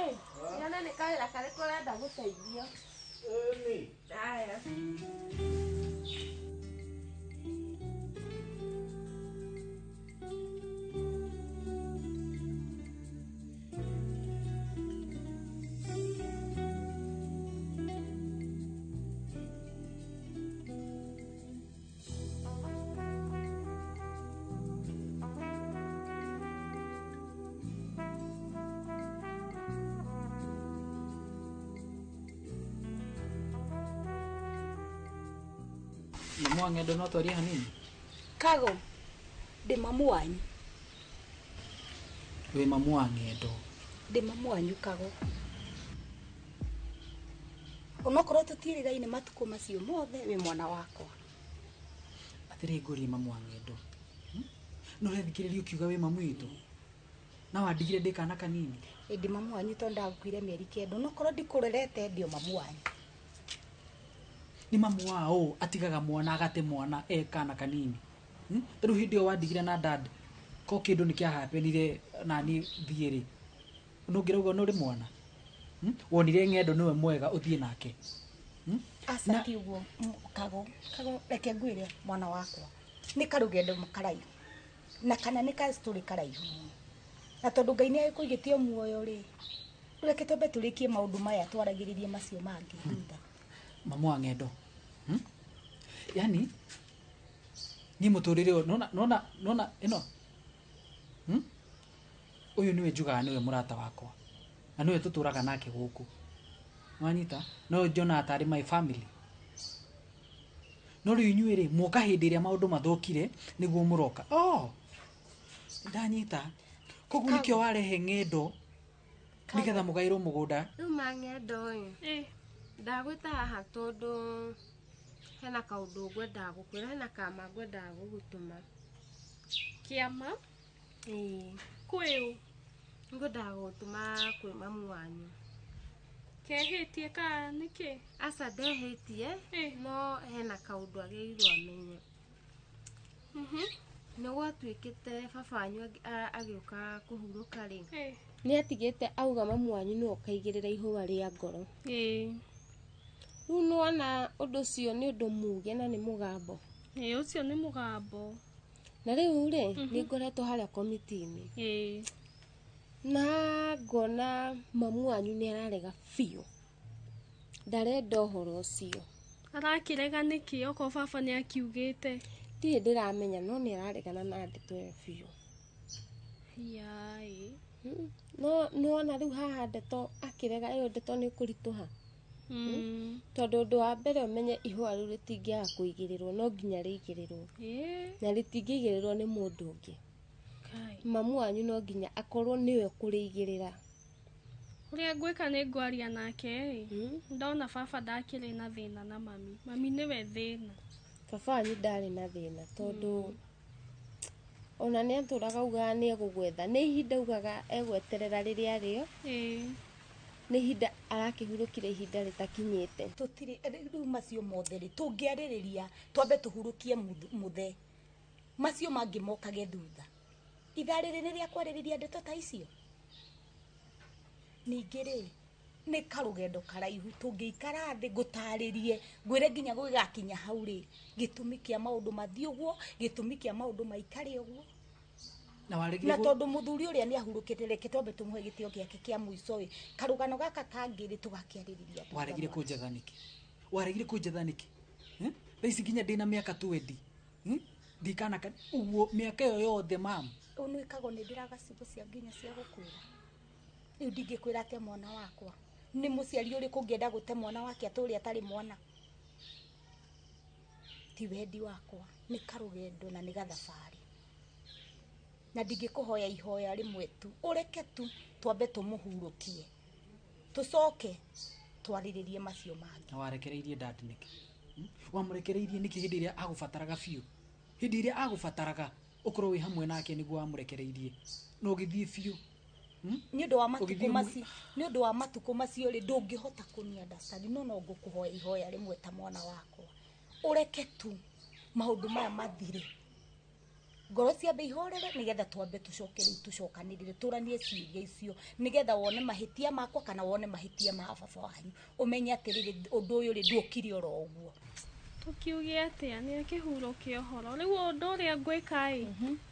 Speaker 18: nyone nĩ kawĩra karĩkũ ũrenda gũteithio. Haya.
Speaker 27: Ng'endo no twarie hanini
Speaker 10: Kago ndi mamu wanyu
Speaker 27: we mamu wa Ng'endo
Speaker 10: ndi mamu wanyu Kago onokorwo tutirigaine matuko macio mothe we mwana wakwa
Speaker 27: atiri nguri mamu wa Ng'endo no rethikiririo kiuga we mamu itu na wandigire ndikana kanini
Speaker 10: ndi mamu wanyu to ndagukwire mieri kenda onokorwo ndikurerete ndio mamu wanyu
Speaker 27: ni mamu wao atigaga mwana agate mwana kana kanini riu hindi o wandigire na dad ko kindu ni kia hapenire na ni thieri nungira ugo no ri mwana wonire Ng'endo niwe mwega uthie nake
Speaker 10: asati ugo Kago reke ngwire mwana wakwa ni karugendo mukaraihu na kana ni ka story karaihu na tondu Ngai ni agikuigitie muoyo ri reke tobe turikie maundu maya twaragiririe macio mangi thutha
Speaker 27: mamu wa Ng'endo yani ni muturire nona ino uyu niwe njugaga niwe murata wakwa na niwe tuturaga nake guku mwanyita no jona atari my family no riu inyuire muka hindi ria maundu mathokire niguo muroka ndanyita koguo nikio warehe Ng'endo nigetha mugairwo mugunda
Speaker 18: riu ma Ng'endo uyu ndagwita haha tondu hena kaundu ngwenda gukwira hena kama ngwenda gugutuma
Speaker 6: kiama kwiu
Speaker 18: ngwenda gutuma kwi mamu wanyu
Speaker 6: kehitie ka niki
Speaker 18: asa ndehitie no hena kaundu agiirwo amenye no gwatuikite baba wanyu agiuka kuhuruka ri ni atigite auga mamu wanyu ni okaigirira ihua ria ngoro riu nona undu cio ni undu muge na ni mugambo
Speaker 6: ucio ni mugambo
Speaker 18: na riu ri ni ngoretwo haria komiti-ini na ngona mamu wanyu ni ararega biu ndarenda uhoro ucio
Speaker 6: arakirega niki oko baba ni akiugite
Speaker 18: ndirĩ ndiramenya no ni araregana na ndeto ĩyo biu
Speaker 6: yai
Speaker 18: no ona riu haha ndeto akirega ĩyo ndeto ni kurituha tondu undu wa mbere umenye ihua riu ritingiaga kuigirirwo no nginya riigirirwo na ritingĩigĩrĩrwo ni mundu ungi mamu wanyu no nginya akorwo niwe kuriigirira
Speaker 6: uria ngwika ni ngwaria nake ndona baba ndakiri na thina na mami niwe thina
Speaker 18: baba wanyu ndari na thina tondu ona ni aturaga uga ni egugwetha ni ihinda ugaga egweterera riria rio ni ihinda arakihurukire ihinda ritakinyite
Speaker 10: tutiri riu macio mothe ri tungiaririria twambe tuhurukie muthe macio mangi mokage thutha itharĩrĩ nĩ rĩa kwarĩrĩria ndeto ta icio. Ningĩ rĩ nĩ karũgendo karaihu tũngĩikara thĩ ngũtarĩrie ngwĩre nginya gũgakinya hau rĩ gĩtũmi kĩa maũndũ mathiĩ ũguo, gĩtũmi kĩa maũndũ maikare ũguo. Na tondũ mũthuri ũrĩa nĩ ahurũkĩte reke twambe tũmũhe gĩtĩo gĩake kĩa mũico ĩ karũgano gaka kangĩrĩ tũgakĩarĩrĩria.
Speaker 27: Waregire kũnjetha nĩkĩ? Waregire kũnjetha nĩkĩ? Thaa ici nginya ndĩna mĩaka 20 ndikana ũguo mĩaka ĩyo yothe mama.
Speaker 10: Ũyũ nĩ wĩkagwo nĩ ndĩraga ciugo cia nginya cia gũkwĩra. Rĩu ndingĩkwĩra atĩ mwana wakwa nĩ mũciari ũrĩkũ ũngĩenda gũte mwana wake atũrĩ atarĩ mwana. Ti wendi wakwa nĩ karũgendo na nĩ gathabarĩ. Na ndingĩkũhoya ihoya rĩmwe tu ũreke tu twambe tũmũhurũkie tũcoke twarĩrĩrie macio mangĩ.
Speaker 27: Na warekereirie dad nĩkĩ? Wamũrekereirie nĩkĩ hĩndĩ ĩrĩa agũbataraga biũ? Hĩndĩ ĩrĩa agũbataraga ũkorwo wĩ hamwe nake nĩguo wamũrekereirie no gĩthiĩ biũ.
Speaker 10: Nĩ ũndũ wa matukũ macio rĩ ndũngĩhota kũniandastandi no ngũkũhoya ihoya rĩmwe ta mwana wakwa ũreke tu maũndũ maya mathire ngoro ciambe ihorere nĩgetha twambe tũcoke rĩu tũcokanĩrĩre tũranie ciũria icio nĩgetha wone mahĩtia makwa kana wone mahĩtia ma baba wanyu ũmenye atĩrĩrĩ ũndũ ũyũ rĩ ndũkire oro ũguo.
Speaker 6: Tukiuge atĩa nĩ akĩhurũkia ũhoro rĩu ũndũ ũrĩa ngwĩka ĩ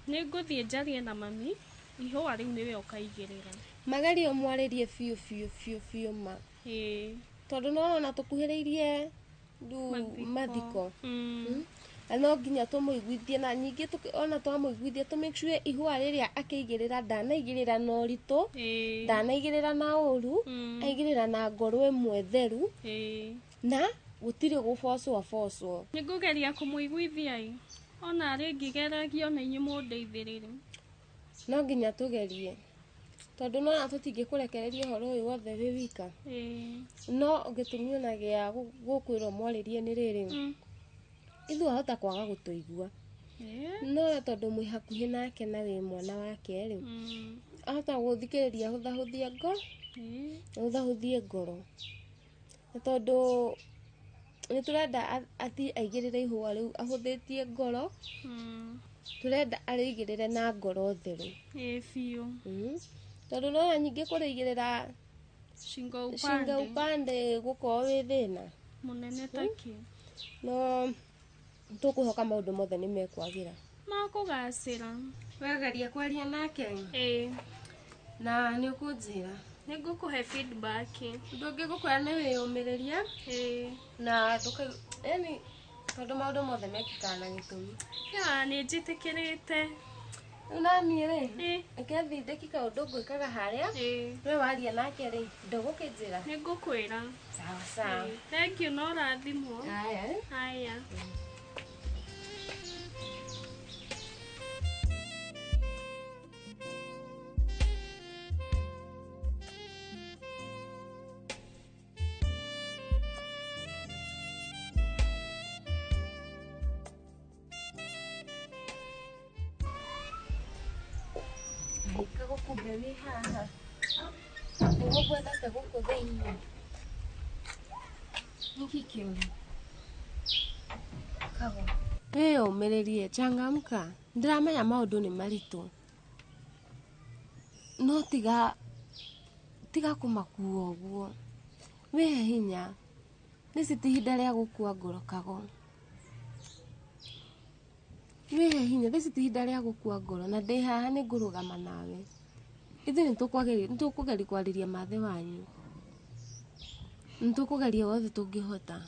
Speaker 6: nĩ ngũthiĩ njarie na mami ihũa rĩu nĩwe ũkaigĩrĩra.
Speaker 18: Magarie ũmwarĩrie biũ ma. Tondũ nona tũkuhĩrĩirie mathiko. No nginya tũmũiguithie na ningĩ ona twamũiguithia to make sure ihũa rĩrĩa akĩigĩrĩra ndanaigĩrĩra na ũritũ, ndanaigĩrĩra na ũru, aigĩrĩra na ngoro ĩmwe theru na gũtirĩ gũbocwo.
Speaker 6: Nĩ ngũgeria kũmũiguithia ĩ ona rĩngĩgeragio na inyuĩ mũndeithĩrĩre.
Speaker 18: No nginya tũgerie tondũ no tũtingĩkũrekereria ũhoro ũyũ wothe wĩ wika. No gĩtũmi ona gĩa gũkwĩra mwarĩrie nĩ rĩrĩ ithuĩ ahota kwaga gũtũigua no tondũ mwĩ hakuhĩ nake na wĩ mwana wake rĩ ahota gũthikĩrĩria hũthahũthie ngoro tondũ nĩ tũrenda aigĩrĩre ihũa rĩu ahũthĩtie ngoro turenda arĩigĩrĩre na ngoro theru
Speaker 6: biũ
Speaker 18: tondũ no nyingĩ kũrĩigĩrĩra shingo upande gũkorwo wĩ thĩna
Speaker 6: mũnene takĩ
Speaker 18: no tũkũhoka maũndũ mothe nĩ mekwagĩra
Speaker 6: makũgacĩra.
Speaker 18: Wegeria kwaria nake na nĩ ũkũnjĩra
Speaker 6: nĩ ngũkũhe feedback.
Speaker 18: Ndũngĩgũkwĩra nĩ wĩyũmĩrĩria na yani tondũ maũndũ mothe mekĩkaga na gĩtũmi.
Speaker 6: Nĩ njĩtĩkĩrĩte.
Speaker 18: Naniĩ rĩ nĩkethi ndĩkika ũndũ ngwĩkaga harĩa we waria nake rĩ ndũgũkĩnjĩra.
Speaker 6: Nĩ ngũkwĩra.
Speaker 18: Sawa.
Speaker 6: Thank you no rathimwo. Haya.
Speaker 18: Kumbe wĩ haha nĩguo gwethete gũkũ thĩinĩ nĩkĩ kĩũru kago wĩyũmĩrĩrie changamka ndĩramenya maũndũ nĩ maritũ no tiga kũmakua ũguo wĩhe hinya rĩci ti ihinda rĩa gũkua ngoro kago wĩhe hinya rĩci ti ihinda rĩa gũkua ngoro na ndĩ haha nĩ ngũrũgama nawe ithuĩ nĩtũkũgeria kwarĩria mathe wanyu nĩtũkũgeria wothe tũngĩhota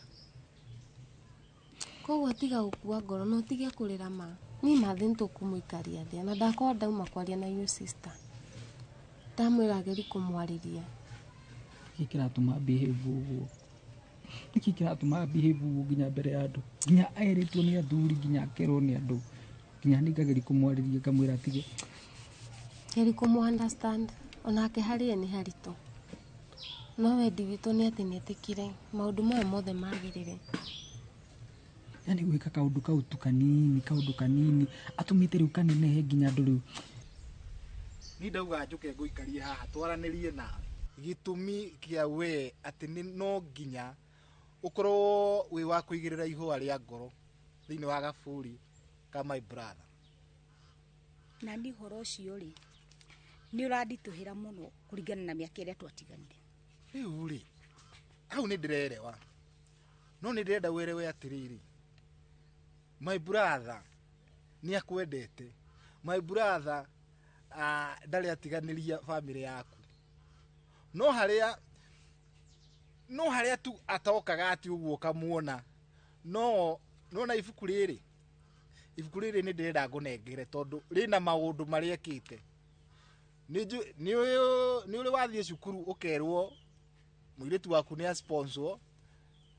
Speaker 18: koguo tiga gũkua ngoro no tige kũrĩra ma niĩ mathe nĩtũkũmũikaria thĩ na ndakorwo ndauma kwaria na you sister ndamwĩra ageri kũmwarĩria.
Speaker 27: Nĩkĩ kĩratũma behave ũguo? Nĩkĩ kĩratũma behave ũguo nginya mbere ya andũ nginya aĩrĩtwo nĩ athuri nginya akerwo nĩ andũ nginya nĩngageri kũmwarĩria ngamwĩra atige
Speaker 18: geri kũmũ-understand onake harĩa nĩ haritũ no wendi witũ nĩ atĩ nĩetĩkire maũndũ maya mothe magĩrĩre.
Speaker 27: Yani gwĩka kaũndũ kau tu kanini atũmĩte rĩu kanenehe nginya andũ rĩu.
Speaker 1: Niĩ ndauga njũke ngũikarie haha twaranĩrie nawe gĩtũmi kĩa we atĩ no nginya ũkorwo wĩ wa kũigĩrĩra ihũa rĩa ngoro thĩinĩ wa gaburi ka my brother
Speaker 10: na ndi horo cio ri ni urandituhira muno kuringana na miaka iria twatiganire
Speaker 1: riu ri au ni ndirerewa no ni ndirenda werewe atiriri my brother ni akwendete my brother ndari atiganiria family yaku no haria tu atokaga ati uguo kamuona no na ibuku riri ni ndirenda ngunengere tondu rina maundu mari ekite ni uri wathie cukuru ukerwo muiritu waku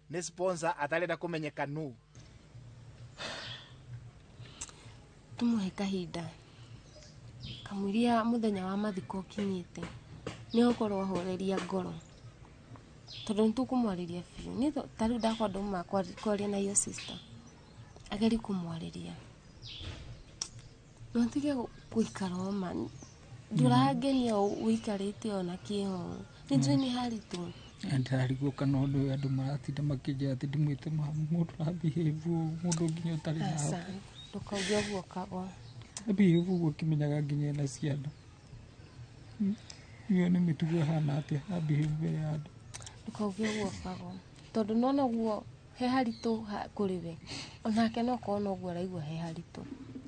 Speaker 1: ni sponsor atarenda kumenyeka nu
Speaker 18: tumuhe kahinda kamwiria muthenya wa mathiko kinyite ni ukorwo horeria ngoro tondu nitukumwariria biu ni tariu ndakwa nduma kwaria na iyo sister ageri kumwariria no tige guikara oma nduragenia uikarite ona kiho nitwe ni haritu
Speaker 27: ndarigwo kana undu andu maratinda makija ati ndimwite mundu na behave mundu nginya utari na
Speaker 18: asa ndukaugia guo kago
Speaker 27: behave guo kimenyaga nginya na ciana iyo ni mitugo hana ati ha behave ya andu
Speaker 18: ndukaugia guo kago tondu nona guo he haritu kuriwe onake no kono guo araigua he haritu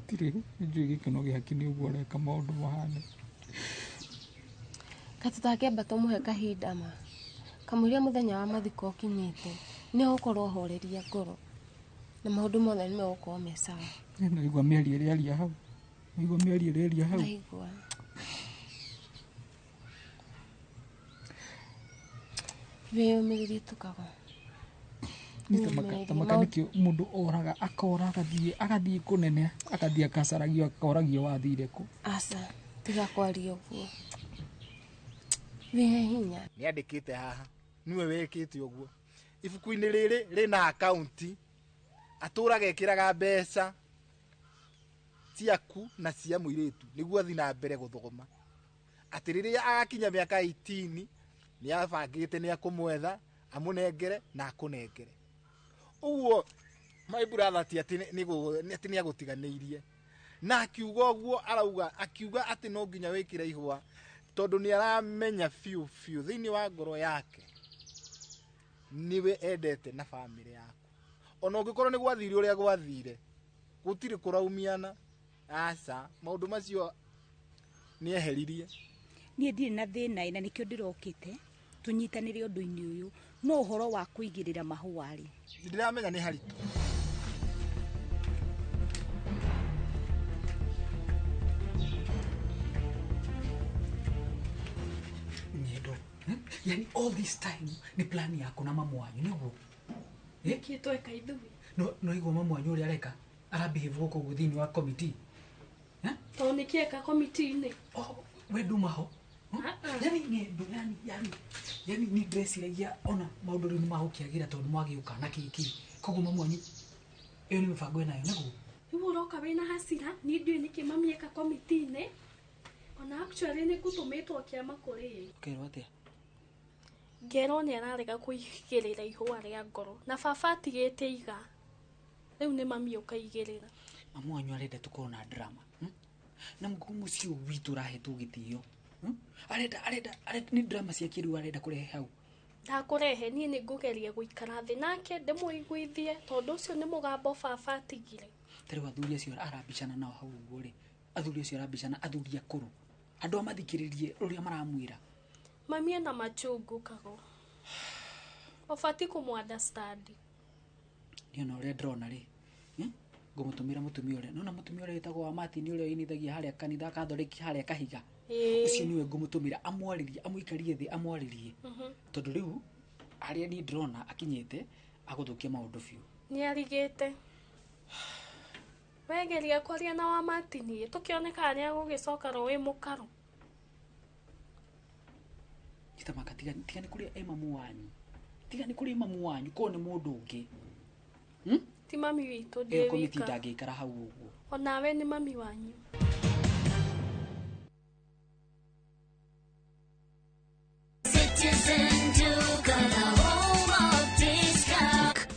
Speaker 27: tire njui gikeno giakini uguo reka maundu mahane
Speaker 18: katutake tumuhe kahinda ma kamwiria muthenya wa mathiko kinyite ni ukorwo horeria ngoro na maundu mothe ni megukorwo me sawa
Speaker 27: na igwa mieri iria hau igwa mieri iria hau
Speaker 18: igwa veo miriri tukago
Speaker 27: tamaka nikio mundu oraga akora agathie kunene agathie akasaragio akoragio wathire ku
Speaker 18: asa tiga kwaria uguo we hinya
Speaker 1: ni andikite haha niwe wekite uguo ibuku-ini riri rina account atura gekiraga mbeca ciaku na cia muiritu niguo athi na mbere guthoma ati riria agakinya miaka 18 ni abangite ni akumwetha amunengere na akunengere uguo my brother ati ni agutiganirie na akiuga uguo arauga akiuga ati no nginya wikire ihwa tondu ni aramenya fiu thiini wa ngoro yake niwe endete na family yaku ona ungikorwo ni gwathire uria gwathire gutiri kuraumiana asa maundu macio ni eheririe
Speaker 10: nie ndire na thina na nikio ndirokite tunyitanire undu-ini uyu no uhoro wa kuigirira mahuari
Speaker 1: ndiramenya ni haritu
Speaker 27: nyedo yani all this time ni plan yako na mamu wanyu niguo
Speaker 6: kitwe kaithui
Speaker 27: no igwa mamu wanyu uri areka arabehave guko guthini wa committee
Speaker 6: to nikieka committee-ini
Speaker 27: we dumaho yani nyedo yani ni dress iragia ona maundu ni mahukiagira tondu mwagiuka na kiki koguo mamu wanyu iyo ni mibango nayo niguo
Speaker 6: ibu uroka wina hasira ni ndio nikimamieka committee-ini ona actually ni gutumitwo kiama kuri
Speaker 27: kerwa atia
Speaker 6: ngero ni ararega kuigirira ihua ria ngoro na baba atigite iga riu ni mami ukaigirira
Speaker 27: mamu wanyu arenda tukorwo na drama na mgumu cio witu rahetwo gitio arenda ni drama cia kiru arenda kurehe hau
Speaker 6: ndakurehe nie ni ngugeria guikara thi nake ndimuiguithie tondu ucio ni mugambo baba atigire
Speaker 27: tari athuri acio arabicana nao hau uguo ri athuri acio arabicana athuri akuru andu amathikiririe uria maramwira
Speaker 6: mami ena machungu kago ofati kumu understand
Speaker 27: ni ona uria ndrona ri ngumutumira mutumia uria nona mutumia uria witagwo wa Martin uria inithagia haria kanitha kathoreki haria kahiga ucio niwe ngumutumira amwaririe amuikarie thi amwaririe tondu riu haria ni ndrona akinyite aguthukia maundu biu
Speaker 6: ni arigite wegeria kwaria na wa Martin tukioneka ni agugicoka rowe mukaru
Speaker 27: itamaka tigani kuria mamu wanyu tigani kuria mamu wanyu ko ni mundu ungi
Speaker 6: ti mami witu
Speaker 27: ndi wika komiti ndangikara hau uguo
Speaker 6: ona we ni mami wanyu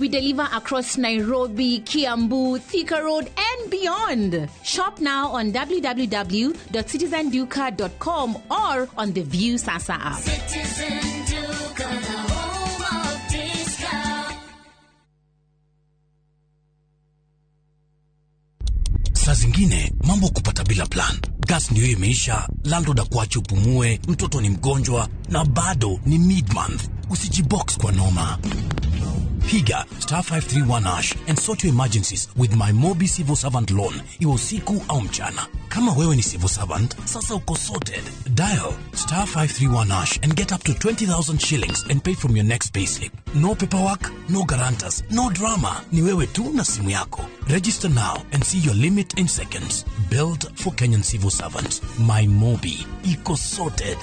Speaker 5: We deliver across Nairobi, Kiambu, Thika Road, and
Speaker 3: and beyond. Shop now on www.citizenduca.com or on the View Sasa app.
Speaker 7: Citizen Duca, the home of discount.
Speaker 2: Saa zingine mambo kupata bila plan. Gas ndio imeisha, landlord akuache upumue, mtoto ni mgonjwa na bado ni mid-month. Usijibox kwa noma. Piga *531# and sort your emergencies with my Mobi Civil Servant Loan, iwe usiku au mchana. Kama wewe ni civil servant, sasa uko sorted. Dial *531# and get up to 20,000 shillings and pay from your next payslip. No paperwork, no guarantors, no drama. Ni wewe tu na simu yako. Register now and see your limit in seconds. Built for Kenyan civil servants. My Mobi. Iko sorted.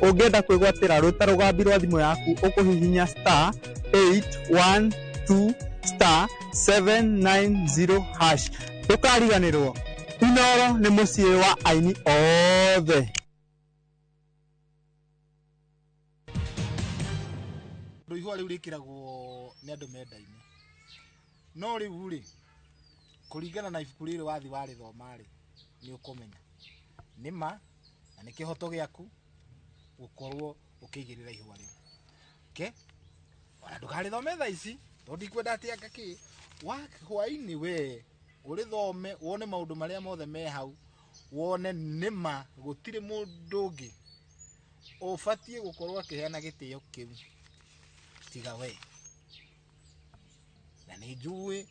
Speaker 5: Ungenda kwigwatira ruta rugambi rwa thimu yaku ukuhihinya *812*790#. Tukariganirwo Inoro ni mucii wa aini othe.
Speaker 1: Ihua riu rikiragwo ni andu menda-ini no riu ri kuringana na ibuku riri wathi warithoma ri ni ukumenya nima na ni kihoto giaku gukorwo ukigirira ihua riu ke ona ndukarithome thaa ici tondi kwenda atia ngaki wa hwaini we urithome wone maundu maria mothe me hau wone nima gutire mundu ungi ubatie gukorwo akiheana gitio kiu tiga we na ni njui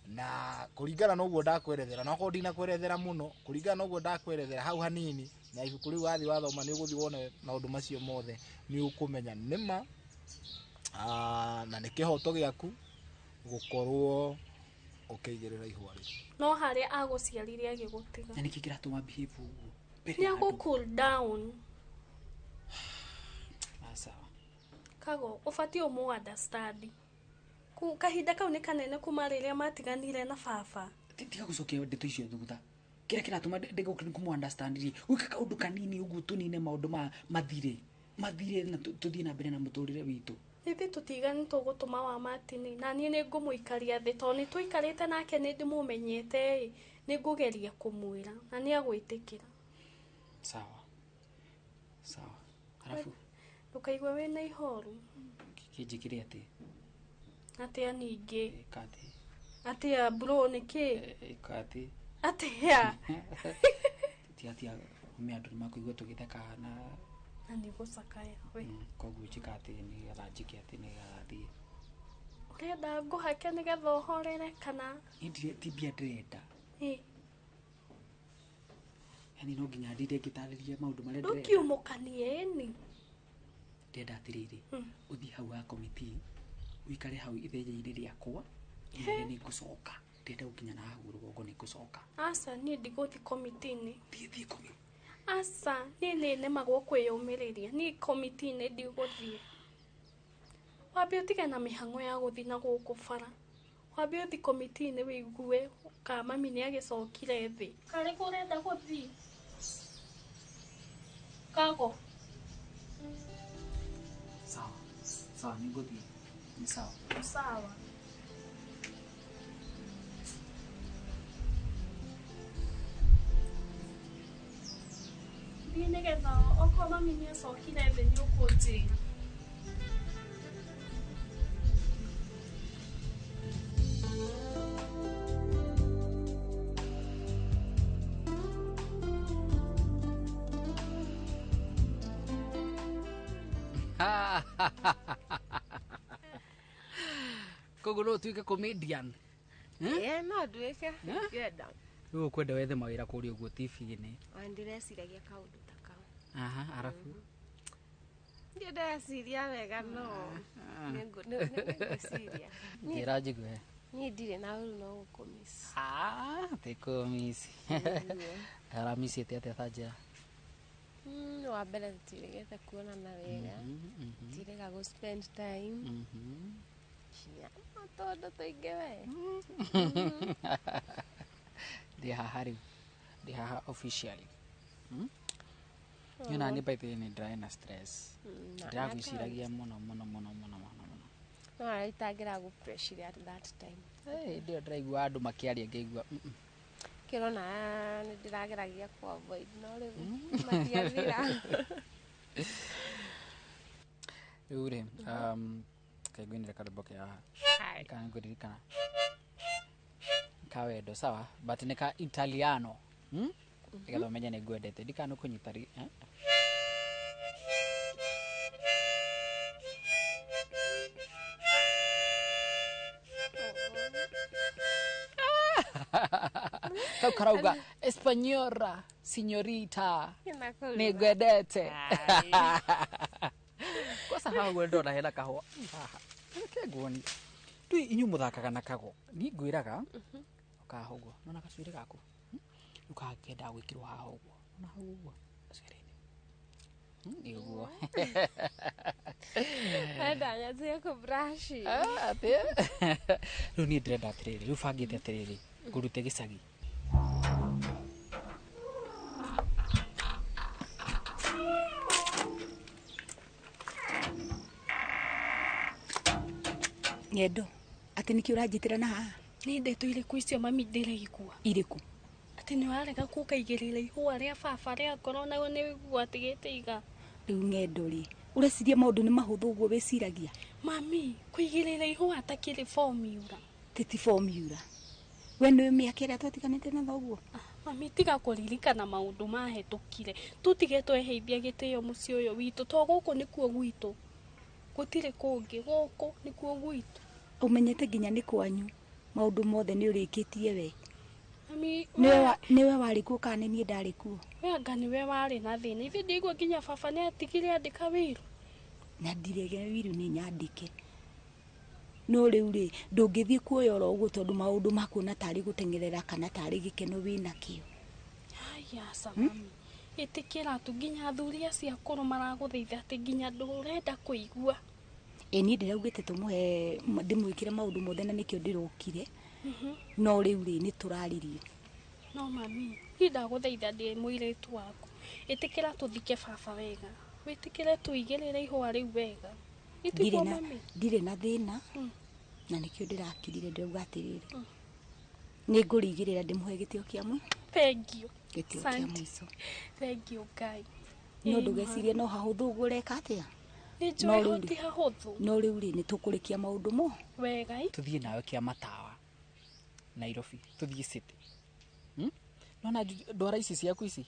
Speaker 1: na kuringana na uguo ndakwerethera na ko ndina kwerethera muno kuringana na uguo ndakwerethera hau hanini na ibuku riu wathi wathoma ni uguthi wone maundu macio mothe ni ukumenya nima na ni kihoto giaku gukorwo ukigirira ihua riu
Speaker 6: no haria aguciarire agigutiga
Speaker 27: na niki kiratuma behave uguo
Speaker 6: ni agu cool down
Speaker 27: sawa
Speaker 6: kago ubatie umu understand ku kahinda kau ni kanene kuma riria matiganire na baba
Speaker 27: tiga gucokia ndeto icio thutha kira kiratuma ndego kumu understand ri wika kaundu kanini uguo tunine maundu mathire na tuthie na mbere na muturire witu
Speaker 6: ithi tutigani tugutuma wa matini na nie ni ngumuikaria thi to ni tuikarite nake ni ndimumenyete ni ngugeria kumwira na ni agwitikira
Speaker 27: sawa halafu
Speaker 6: ndukaigwe wina ihoru
Speaker 27: kijikire
Speaker 6: atia ningi
Speaker 27: kati
Speaker 6: atia bro niki
Speaker 27: kati
Speaker 6: atia
Speaker 27: atia me andu makuigwa tugitheka na
Speaker 6: ni gucakaya we
Speaker 27: koguo chikati ni arajiki ati ni gathi
Speaker 6: urenda nguhake ni getha uhorere kana
Speaker 27: indire tibia ndrenda yani no nginya ndire ngitaririe maundu maria ndrenda
Speaker 6: ndukiumukanie ni
Speaker 27: ndenda atiriri uthi hau ha committee uikare hau itheje-ini riakwa ni ngucoka ndenda gukinya na hau rugongo ni ngucoka
Speaker 6: asa ni ndiguthi committee-ini
Speaker 27: thiĩ committee
Speaker 6: asa ni nemagwo kwiyumiriria ni committee-ini ndiguthie wambie utige na mihango ya guthi na guku bara wambie uthi committee-ini wigue ka mami ni agicokire thi kare kurenda guthi kago
Speaker 27: sawa ni guthi ni sawa
Speaker 6: ni getha okwa mami ni acokire thi ni ukunjira
Speaker 27: koguo no tuike comedian
Speaker 18: no nduike ngenda
Speaker 27: riu kwenda wethe mawira kuria uguo TV-ini
Speaker 18: ndireciiragia kaundu ta kau
Speaker 27: arafu
Speaker 18: ndeciria wega no ningwiciria
Speaker 27: njira njigwe
Speaker 18: ni ndire na uru no gukumisi
Speaker 27: tikumisi aramisi ete ate thajira
Speaker 18: Wa mbere tutiregete kuonana wega tirega go spend time tondu tuingi we
Speaker 27: Ndi haha riu ndi haha officially Yuna ni by the way dry na stress ndiraguciragia muno
Speaker 18: no araitagira gu pressure at that time
Speaker 27: ndio ndiraigua andu makiaria ngaigua
Speaker 18: kirona ni ndirageragia ku avoid no riu matiathira
Speaker 27: Ure kaiguinire kariboke haha kana nguririkana kawendo sawa but ni ka Italiano igatho menya ni ngwendete ndikano kunyita kau karauga Española señorita ni ngwendete kwa sababu ndo na hela kahwa kegoni tu inyu muthakaga na kago ni ngwiraga ukahogo nona kacwire gaku ukagenda gwikirwo haha uguo na hau uguo acirini iguo
Speaker 18: ndanya cia ku brush
Speaker 27: ate riu ni ndrenda atiriri riu bangite atiriri ngurute gicagi
Speaker 10: Ngendo ati niki urajitira na haha
Speaker 6: ni ndeto iriku icio mami ndirigikua
Speaker 10: iriku
Speaker 6: ati ni warega kukaigirira ihua ria baba ria ngoro na ni wigua atigite iga
Speaker 10: riu Ngendo ri ureciria maundu ni mahuthu uguo wiciragia
Speaker 6: mami kuigirira ihua atakiri formula
Speaker 10: titi formula we ni miaka ria twatiganite na thoguo
Speaker 6: mami tiga kuririkana maundu mahetukire tutige tweheithia gitio muci uyu witu to guku nikuo gwitu gutire kungi guku nikuo gwitu
Speaker 10: umenyete ginya ni kwanyu maundu mothe ni urikitie we
Speaker 6: mami
Speaker 10: niwe wari ku kana ni ndari ku
Speaker 6: we anga niwe wari na thina ithi ndigwa ginya baba ni atigire andika wiru
Speaker 10: na ndirege wiru ni nyandike no riu ri ndungithie kuoya ro uguo tondu maundu makuona tari gutengerera kana tari gikeno wina kio
Speaker 6: aya samami itikira tu ginya thuria cia kuru maraguthiitha ati ginya ndurenda kuigua
Speaker 10: ni ndiraugite tumuhe ndimwikire maundu mothe na nikio ndirukire no riu ri ni turaririe
Speaker 6: no mami ndaguthaitha ndi muiritu waku itikira tuthike baba wega witikire tuigirire ihua riu wega itiko mami
Speaker 10: ndire na thina na nikio ndirakirire ndauga atiriri ni ngurigirira ndimuhe gitio kiamwe
Speaker 6: thank you
Speaker 10: gitio kia mwiso
Speaker 6: thank you guy
Speaker 10: no ndugecirie no hahuthu gureka atia
Speaker 6: no riu hahuthu
Speaker 10: no riu ri ni tukurikia maundu mo
Speaker 6: wega
Speaker 27: tuthie nawe kia matawa Nairobi tuthie city nona ndwara ici ciaku ici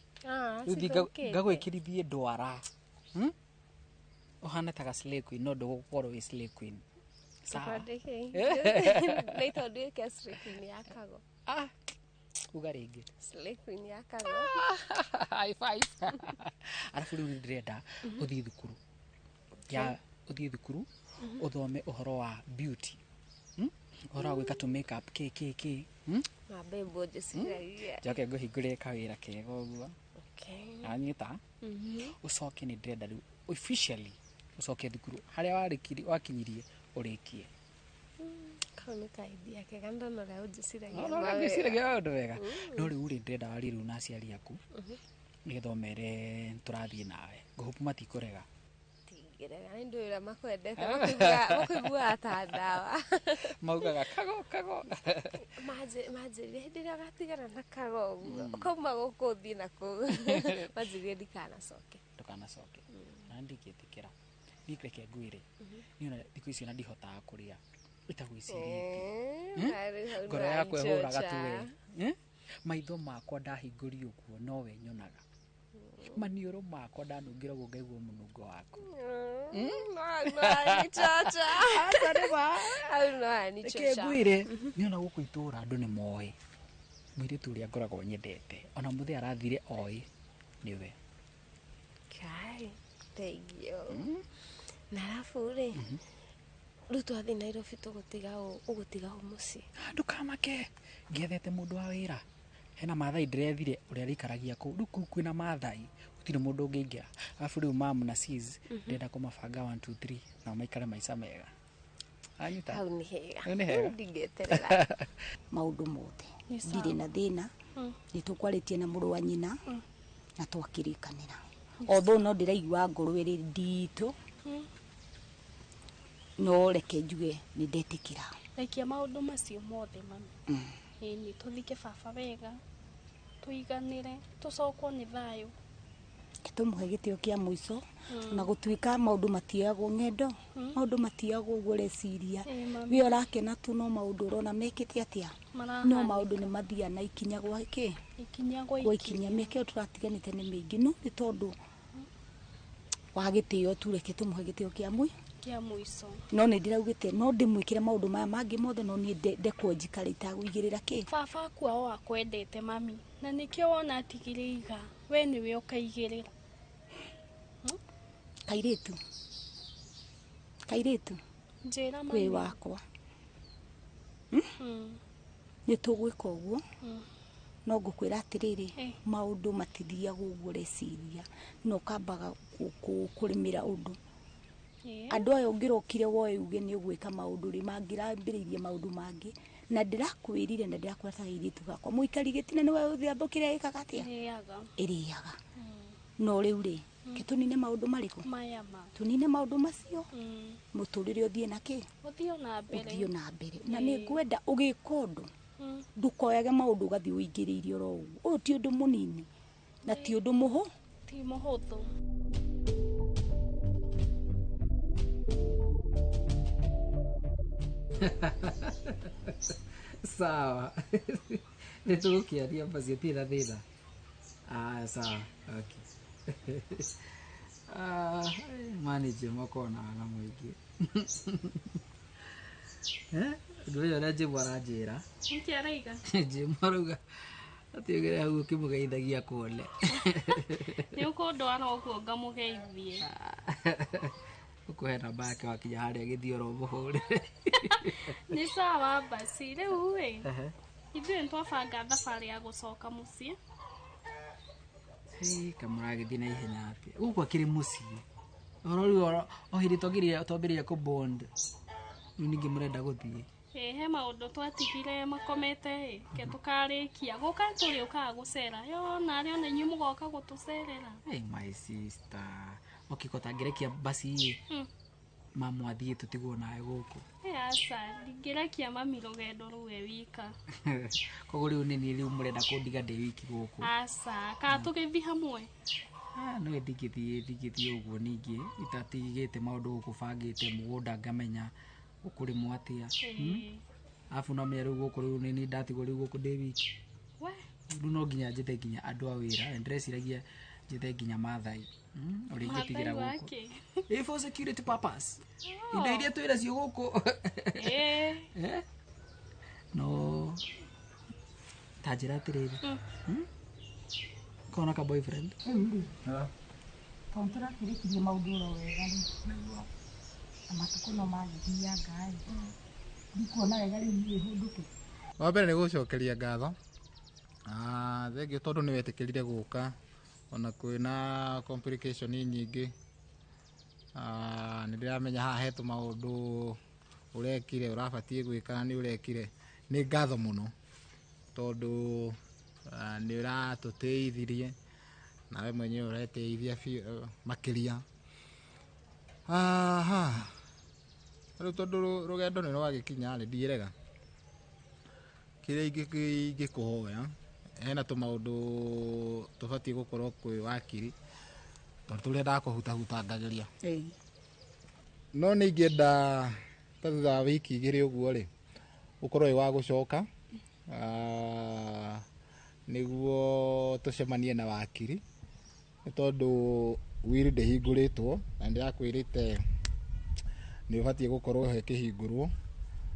Speaker 27: ngagwikirithie ndwara ohana taga slay queen no ndugukorwo wi slay queen
Speaker 18: sawa nei tondu ke slay queen yakago
Speaker 27: uga ringi
Speaker 18: slay queen yakago
Speaker 27: high five arafu riu ndirenda uthie thukuru ya uthie thukuru uthome uhoro wa beauty ora gwika to make up kk
Speaker 18: na bembo jesiragia
Speaker 27: joke nguhingure kawira kega uguo anyita ucoke ni ndrenda riu officially ucoke thukuru haria wakinyirie urikie
Speaker 18: kama kaidia keganda no rao jesiragia
Speaker 27: no jesiragia ndo wega no riu ri ndrenda wari riu na aciari aku nigithomere turathie nawe nguhupu matikurega
Speaker 18: gerega ndio ira makwendete makugua atandawa
Speaker 27: maugaga kago
Speaker 18: maje ndira gatigana na kago koma gukuthi na ku maje ndikana soke
Speaker 27: na ndikitikira nikreke ngwire niona thiku ici na ndihota kuria itagwicirite ngoro yakwa ihuraga tuwe maitho makwa ndahingũrio kuo nowe nyonaga manioro makwa ndanungira ngaigua munungo waku
Speaker 18: no ni chacha
Speaker 27: asante ba
Speaker 18: no ni chacha
Speaker 27: ngwire niona guku itura andu ni moe mwire turia ngoragwo nyendete ona muthe arathire oi niwe
Speaker 18: kai tegio na rafure rutu athi Nairobi tugutiga muci
Speaker 27: ndukamake ngethete mundu wa wira hena mathai ndĩrethire ũrĩa rĩikaragia kũu rĩu kũu kwĩna mathai gũtirĩ mũndũ ũngĩingĩra arabu rĩu mam na sis ndĩrenda kũmabanga 1 2 3 na maikare maica mega anyita
Speaker 18: hau nĩ hega
Speaker 27: hau nĩ hega
Speaker 18: ndingĩeterera
Speaker 10: maũndũ mothe ndirĩ na thĩna nĩ tũkwarĩtie na mũrũ wa nyina na twakĩrĩkanĩra although no ndĩraigua ngoro ĩrĩ nditũ no reke njuge nĩ ndetĩkĩra
Speaker 6: Raikia maũndũ macio mothe mami ĩni tũthike baba wega tũiganĩre tũcokwo nĩ thayũ
Speaker 10: tũmũhe gĩtĩo kĩa mũico na gũtuĩka maũndũ matiagwo ng'endo maũndũ matiagwo ũguo reciria we ũrakena tu no maũndũ ũrona mekĩte atĩa no maũndũ nĩ mathiaga na ikinya gwa kĩ gwa ikinya mĩaka ĩyo tũratiganĩte nĩ mĩingĩ no nĩ tondũ wa gĩtĩo tu reke tũmũhe gĩtĩo kĩa
Speaker 6: mũico
Speaker 10: no nĩ ndĩraugĩte no ndĩmwĩkĩre maũndũ maya mangĩ mothe no niĩ ndekwo njikare itagũigĩrĩra kĩ
Speaker 6: baba kwao akwendete mami na nĩkĩo wona atigire iga we nĩwe ũkaigĩrĩra
Speaker 10: kairĩtu
Speaker 6: njĩra
Speaker 10: kwĩ wakwa nĩ tũgwĩka ũguo no ngũkwĩra atĩrĩrĩ maũndũ matithiaga ũguo reciria no kambaga kũrĩmĩra ũndũ andũ aya ũngĩrokire woe uge nĩ ũgwĩka maũndũ rĩ mangĩrambĩrĩirie maũndũ mangĩ na ndĩrakwĩrire na ndĩrakwĩra airĩtu gakwa mũikari gĩtina nĩwe ũthiambo kĩrĩa ĩkaga atĩa ĩrĩaga no rĩu rĩ ke tũnine maũndũ marĩkũ tũnine maũndũ macio mũtũrĩre ũthiĩ na kĩ ũthiĩ na mbere na nĩ ngwenda ũgĩka ũndũ ndũkoyage maũndũ ũgathiĩ ũingĩrĩirie oro ũguo ũyũ ti ũndũ mũnini na ti ũndũ
Speaker 6: mũhũthũ
Speaker 27: sawa nĩ tũgũkĩaria macio ti na thĩna sawa okay manager makona na mũingĩ ndũ ũyũ ũrĩa Jim aranjĩra Jim arauga atiũgĩre hau ũkĩmũgeithagia kuone
Speaker 6: nĩ ũkũndwara ũguo ngamũgeithie
Speaker 27: ũkũhe namba yake wakinya harĩa gĩthioro mũhũrĩre
Speaker 6: nĩ sawa basi rĩu ithuĩ nĩtwabanga thabarĩ ya gũcoka mũciĩ
Speaker 27: kamũragĩthiĩ na ihenya atĩa gũkũ akĩrĩ mũciĩ ũhoro rĩu o hĩndĩ twambĩrĩria kũbond rĩu ningĩ mũrenda gũthiĩ
Speaker 6: he maũndũ twatigire makomete ke tũkarĩkia gũka tũrĩ ũkaga gũcera yo narĩo na inyuĩ mũgoka gũtũcerera
Speaker 27: my sister ũkĩkotangĩrekia basi mamu athiĩ tũtigwo nawe gũkũ
Speaker 6: aca ndingĩrekia mami rũgendo rũu e wika
Speaker 27: koguo rĩu nĩ niĩ rĩu mũrenda kũndiga ndĩ wiki gũkũ
Speaker 6: aca kana tũgĩthiĩ hamwe
Speaker 27: no ndingĩthiĩ ũguo ningĩ itatigĩte maũndũ gũkũ bangĩte mũgũnda ngamenya gũkũrĩmwo atĩa arabu no menya rĩu gũkũ rĩu nĩ niĩ ndatigwo rĩu gũkũ ndĩ wiki rĩu no nginya njĩte nginya andũ a wĩra na ndĩreciragia njĩte nginya mathai ũrĩa ingĩtigĩra gũkũ for security purpose indo iria twĩra cio gũkũ no ta njĩra atĩrĩrĩ kona ka boyfriend
Speaker 10: tondũ tũrakĩrĩkirie maũndũ oro wega rĩ na matukũ no magĩthianga ndikuona wega rĩu niĩ hũndũke
Speaker 1: wa mbere nĩ gũcokeria ngatho thengio tondũ nĩ wetĩkĩrire gũka ona kwĩna complication nyingĩ nĩ ndĩramenya haha he tũmaũndũ ũrekire ũrabatiĩ gwĩka na nĩ ũrekire nĩ ngatho mũno tondũ nĩ ũratũteithirie nawe mwenyewe ũreteithia makĩria rĩu tondũ rũgendo nĩ rwagĩkinya nĩ ndirega kĩrĩa ingĩkũhoya hena tũmaũndũ tũbatiĩ gũkorwo kwĩ wakiri tondũ tũrĩa ndakũhutahutangagĩria no nĩ ingĩenda ta thutha wa wiki igĩrĩ ũguo rĩ ũkorwo wĩ wa gũcoka nĩguo tũcemanie na wakiri nĩ tondũ wiri ndĩhingũrĩtwo na ndĩrakwĩrĩte nĩ ũbatiĩ gũkorwo he kĩhingũrwo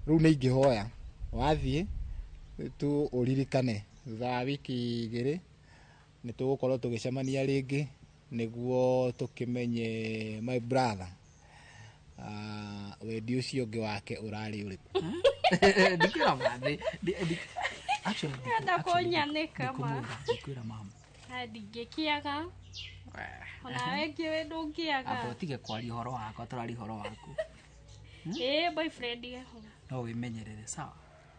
Speaker 1: rĩu nĩ ingĩhoya wathiĩ tu ũririkane thutha wa wiki igĩrĩ nĩ tũgũkorwo tũgĩcemania rĩngĩ nĩguo tũkĩmenye my brother wendi ũcio ũngĩ wake ũrarĩ ũrĩkũ
Speaker 27: Actually,
Speaker 6: Enda kunyanika ma.
Speaker 27: ndikwira mama.
Speaker 6: Ndingikiaga. Ona wekiwe ndungiaga.
Speaker 27: Abo tige kwari horo wako, turari horo waku.
Speaker 6: Boyfriend yeho.
Speaker 27: No wimenyerere sawa.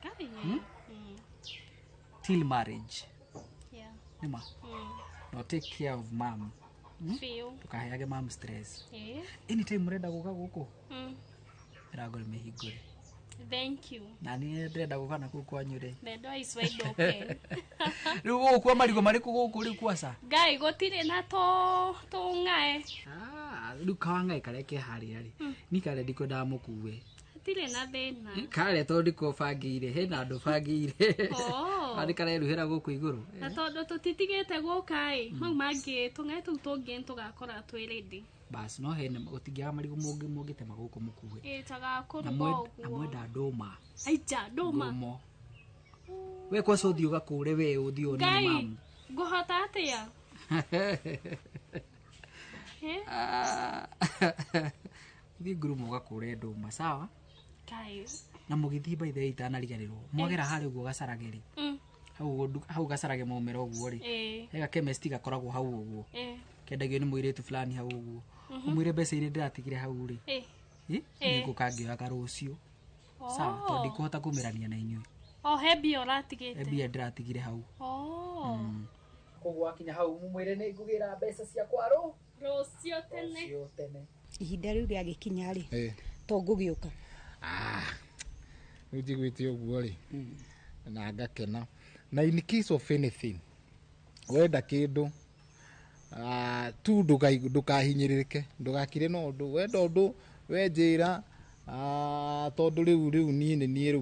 Speaker 6: Kai.
Speaker 27: Till marriage.
Speaker 6: Yeah.
Speaker 27: Nima. No take care of mom.
Speaker 6: Feel.
Speaker 27: Tukaheage mom stress. Anytime murenda guka guku. Irago mehigure.
Speaker 6: Thank you.
Speaker 27: Nani ndenda guka na kuku anyure.
Speaker 6: The door is wide open.
Speaker 27: Rugo kwa marigo mariku guku ri kwasa.
Speaker 6: Gai gotire na to ngae.
Speaker 27: Ruka wangai kareke hari ari. Ni kare ndiko ndamukuwe.
Speaker 6: Tire na thina.
Speaker 27: Kare to ndiko bangire hena andu bangire. Ari kare ruhira guku iguru.
Speaker 6: Na tondu tutitigete gukai. Mau mangi tungai tu tungi tugakora twi ready.
Speaker 27: Bas no hene utingia marigo mugite maguku mukuwe.
Speaker 6: Taga kuruga uguo.
Speaker 27: Amwenda ndoma.
Speaker 6: Aija ndoma.
Speaker 27: We kwa so thiuga kure we uthio ni mamu.
Speaker 6: Nguhota atia.
Speaker 27: Thi ngurumo gakure nduma sawa.
Speaker 6: Kai.
Speaker 27: Na mugithi by the itana riganirwo. Mwagera hari uguo gacarageri. Hau gacarage maumero uguo ri. Ega chemist gakoragwo hau uguo. Kendagio ni muiretu fulani hau uguo. Umwire mbeca ire ndiratigire hau ri. Ni gukangioya garucio. Sawa, to ndikuhota kumirania na inyui.
Speaker 6: Hebio ratigite.
Speaker 27: Hebia ndiratigire hau. Kogwa kinya hau mumwire ni ngugira mbeca cia kwaro.
Speaker 6: Rucio tene.
Speaker 27: Rucio tene.
Speaker 10: Ihinda riu ria gikinya ri. To ngugiuka.
Speaker 1: Ujigwite uguo ri. Na ngakena. Na in case of anything, wenda kindu tu ndukahinyĩrĩrĩke ndugakire no ndu wenda ndu wenjira tondu riu niĩ rĩu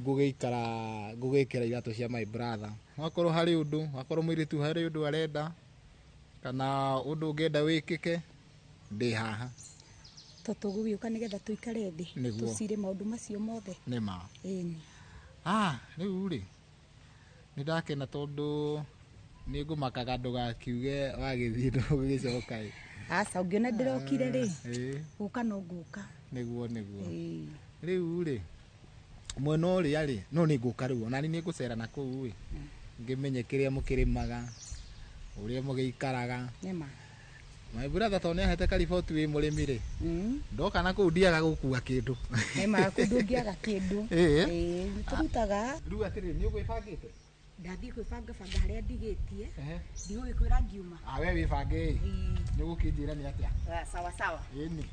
Speaker 1: ngũgĩkĩra iratũ cia my brother wakorwo harĩ undu wakorwo mũirĩtu harĩ undu arenda kana undu ũngĩenda wĩkĩke ndĩ haha
Speaker 10: tũgũgĩũka nĩgetha tũikare thĩ tũcire maũndũ macio mothe
Speaker 1: nĩma rĩu rĩ nĩndakena tondu ni ngumakaga ndugakiuge wagithii ndũgĩcoka
Speaker 10: aca ũngĩona ndĩrokire rĩ ũka no ngũka
Speaker 1: nĩguo rĩu rĩ mwena ũrĩa rĩ no nĩ ngũka rĩu ona nĩ ngũcera na kũu ngĩmenye kĩrĩa mũkĩrĩmaga ũrĩa mũgĩikaraga
Speaker 10: nĩma
Speaker 1: my brother to nĩ ahete kariboti wĩ mũrĩmi rĩ ndoka na kũu ndiaga gũkua kĩndũ
Speaker 10: nĩma kũndũ ngĩaga kĩndũ tũrutaga
Speaker 1: rĩu atĩrĩ nĩ ũgwĩbangĩte
Speaker 10: ndathi kwibanga banga haria ndigitie ndigũgĩkwĩra ngiuma
Speaker 1: we wĩbange nĩ ũgũkĩnjĩra nĩ atĩa
Speaker 10: sawa sawa
Speaker 1: ĩni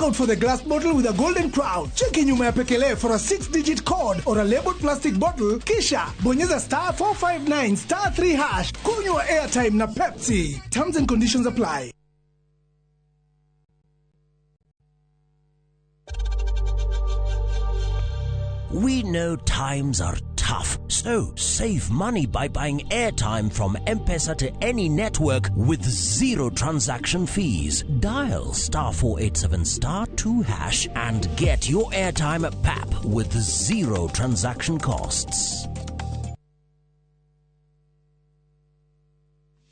Speaker 12: Out for the glass bottle with a golden crown. Check in nyuma ya pekele for a 6-digit code or a labeled plastic bottle. Kisha bonyeza *459 *3#. Kunywa airtime na Pepsi. Terms and conditions apply.
Speaker 19: We know times are tough, so save money by buying airtime from M-Pesa to any network with zero transaction fees. Dial *487 *2# and get your airtime PAP with zero transaction costs.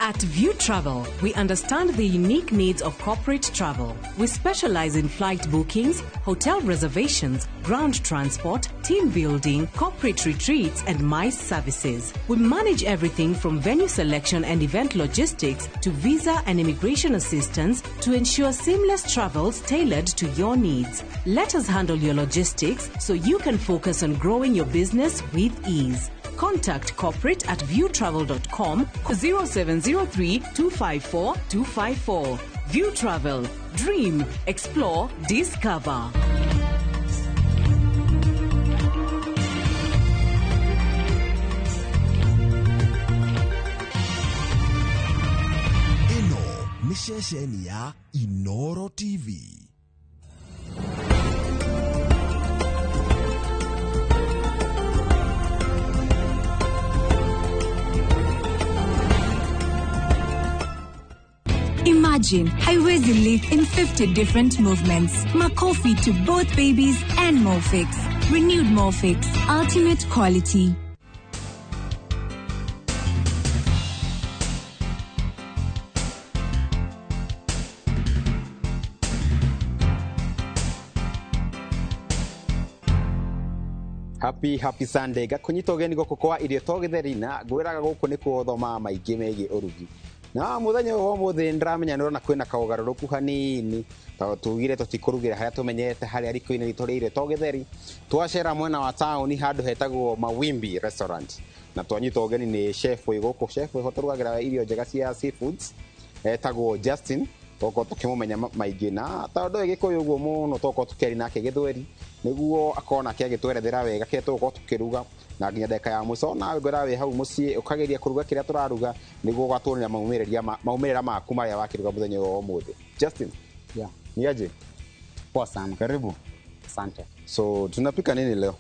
Speaker 3: At View Travel, we understand the unique needs of corporate travel. We specialize in flight bookings, hotel reservations, ground transport, team building, corporate retreats, and MICE services. We manage everything from venue selection and event logistics to visa and immigration assistance to ensure seamless travels tailored to your needs. Let us handle your logistics so you can focus on growing your business with ease. Contact corporate at viewtravel.com 0703 254 254. View Travel. Dream, explore, discover.
Speaker 14: Ino ni ceceni ya Inoro TV.
Speaker 26: Imagine, haiwezi live in 50 different movements. Makofi to both babies and Mofix. Renewed Mofix, ultimate quality.
Speaker 9: Happy Sunday. Gakunyita ugeni goko kwa irio to githeri na ngwiraga guku ni kuthoma maingi megi urugi. Na muthenya wo muthi ndramenya ndirona kwina kaugaruruku hanini. Tugire tutikurugira haria tumenyete haria riko-ini ritu ria irio to githeri. Twacera mwena wa town handu hetagwo Mawimbi Restaurant. Na twanyita ugeni ni chef uyu guku chef uyu turugagira irio njega cia seafoods. Hetagwo Justin. Toko tukimumenya maingi na tondu gikuyu uguo muno toko tukeri nake githweri niguo akona kia gitwerethera wega kia toko tukiruga na nginya ndeka ya muco na ngora we hau mucii ukageria kuruga kiria turaruga niguo gwatwonera maumirira maku maria wakiruga muthenya wo muthi. Justin, ni aje?
Speaker 13: Poa sana.
Speaker 9: Karibu.
Speaker 13: Asante.
Speaker 9: So tunapika nini leo?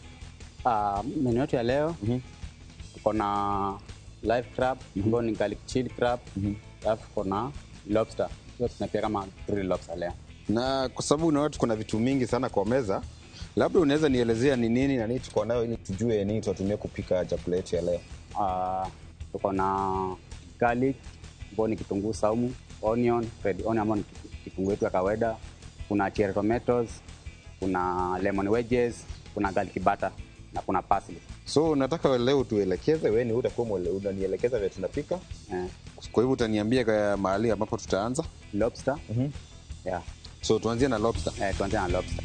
Speaker 13: Menu yetu ya leo tuko na live crab, ambayo ni garlic chili crab, alafu kuna lobster. Tunapika kama grilled lobster leo.
Speaker 9: Na kwa sababu unaona tuko na vitu mingi sana kwa meza, labda unaweza nielezea ni nini na nini tuko nayo ili tujue nini tutatumia kupika chakula yetu ya leo.
Speaker 13: Tuko na garlic, ambayo ni kitunguu saumu, onion, red onion ambayo ni kitunguu yetu ya kawaida, kuna cherry tomatoes, kuna lemon wedges, kuna garlic butter na kuna parsley.
Speaker 9: So nataka leo tuelekeze, wewe ni utakuwa unanielekeza vile tunapika. Kwa hivyo utaniambia kwa mahali ambapo tutaanza.
Speaker 13: Lobster. Yeah.
Speaker 9: So tuanzie na lobster.
Speaker 13: Tuanzie na lobster.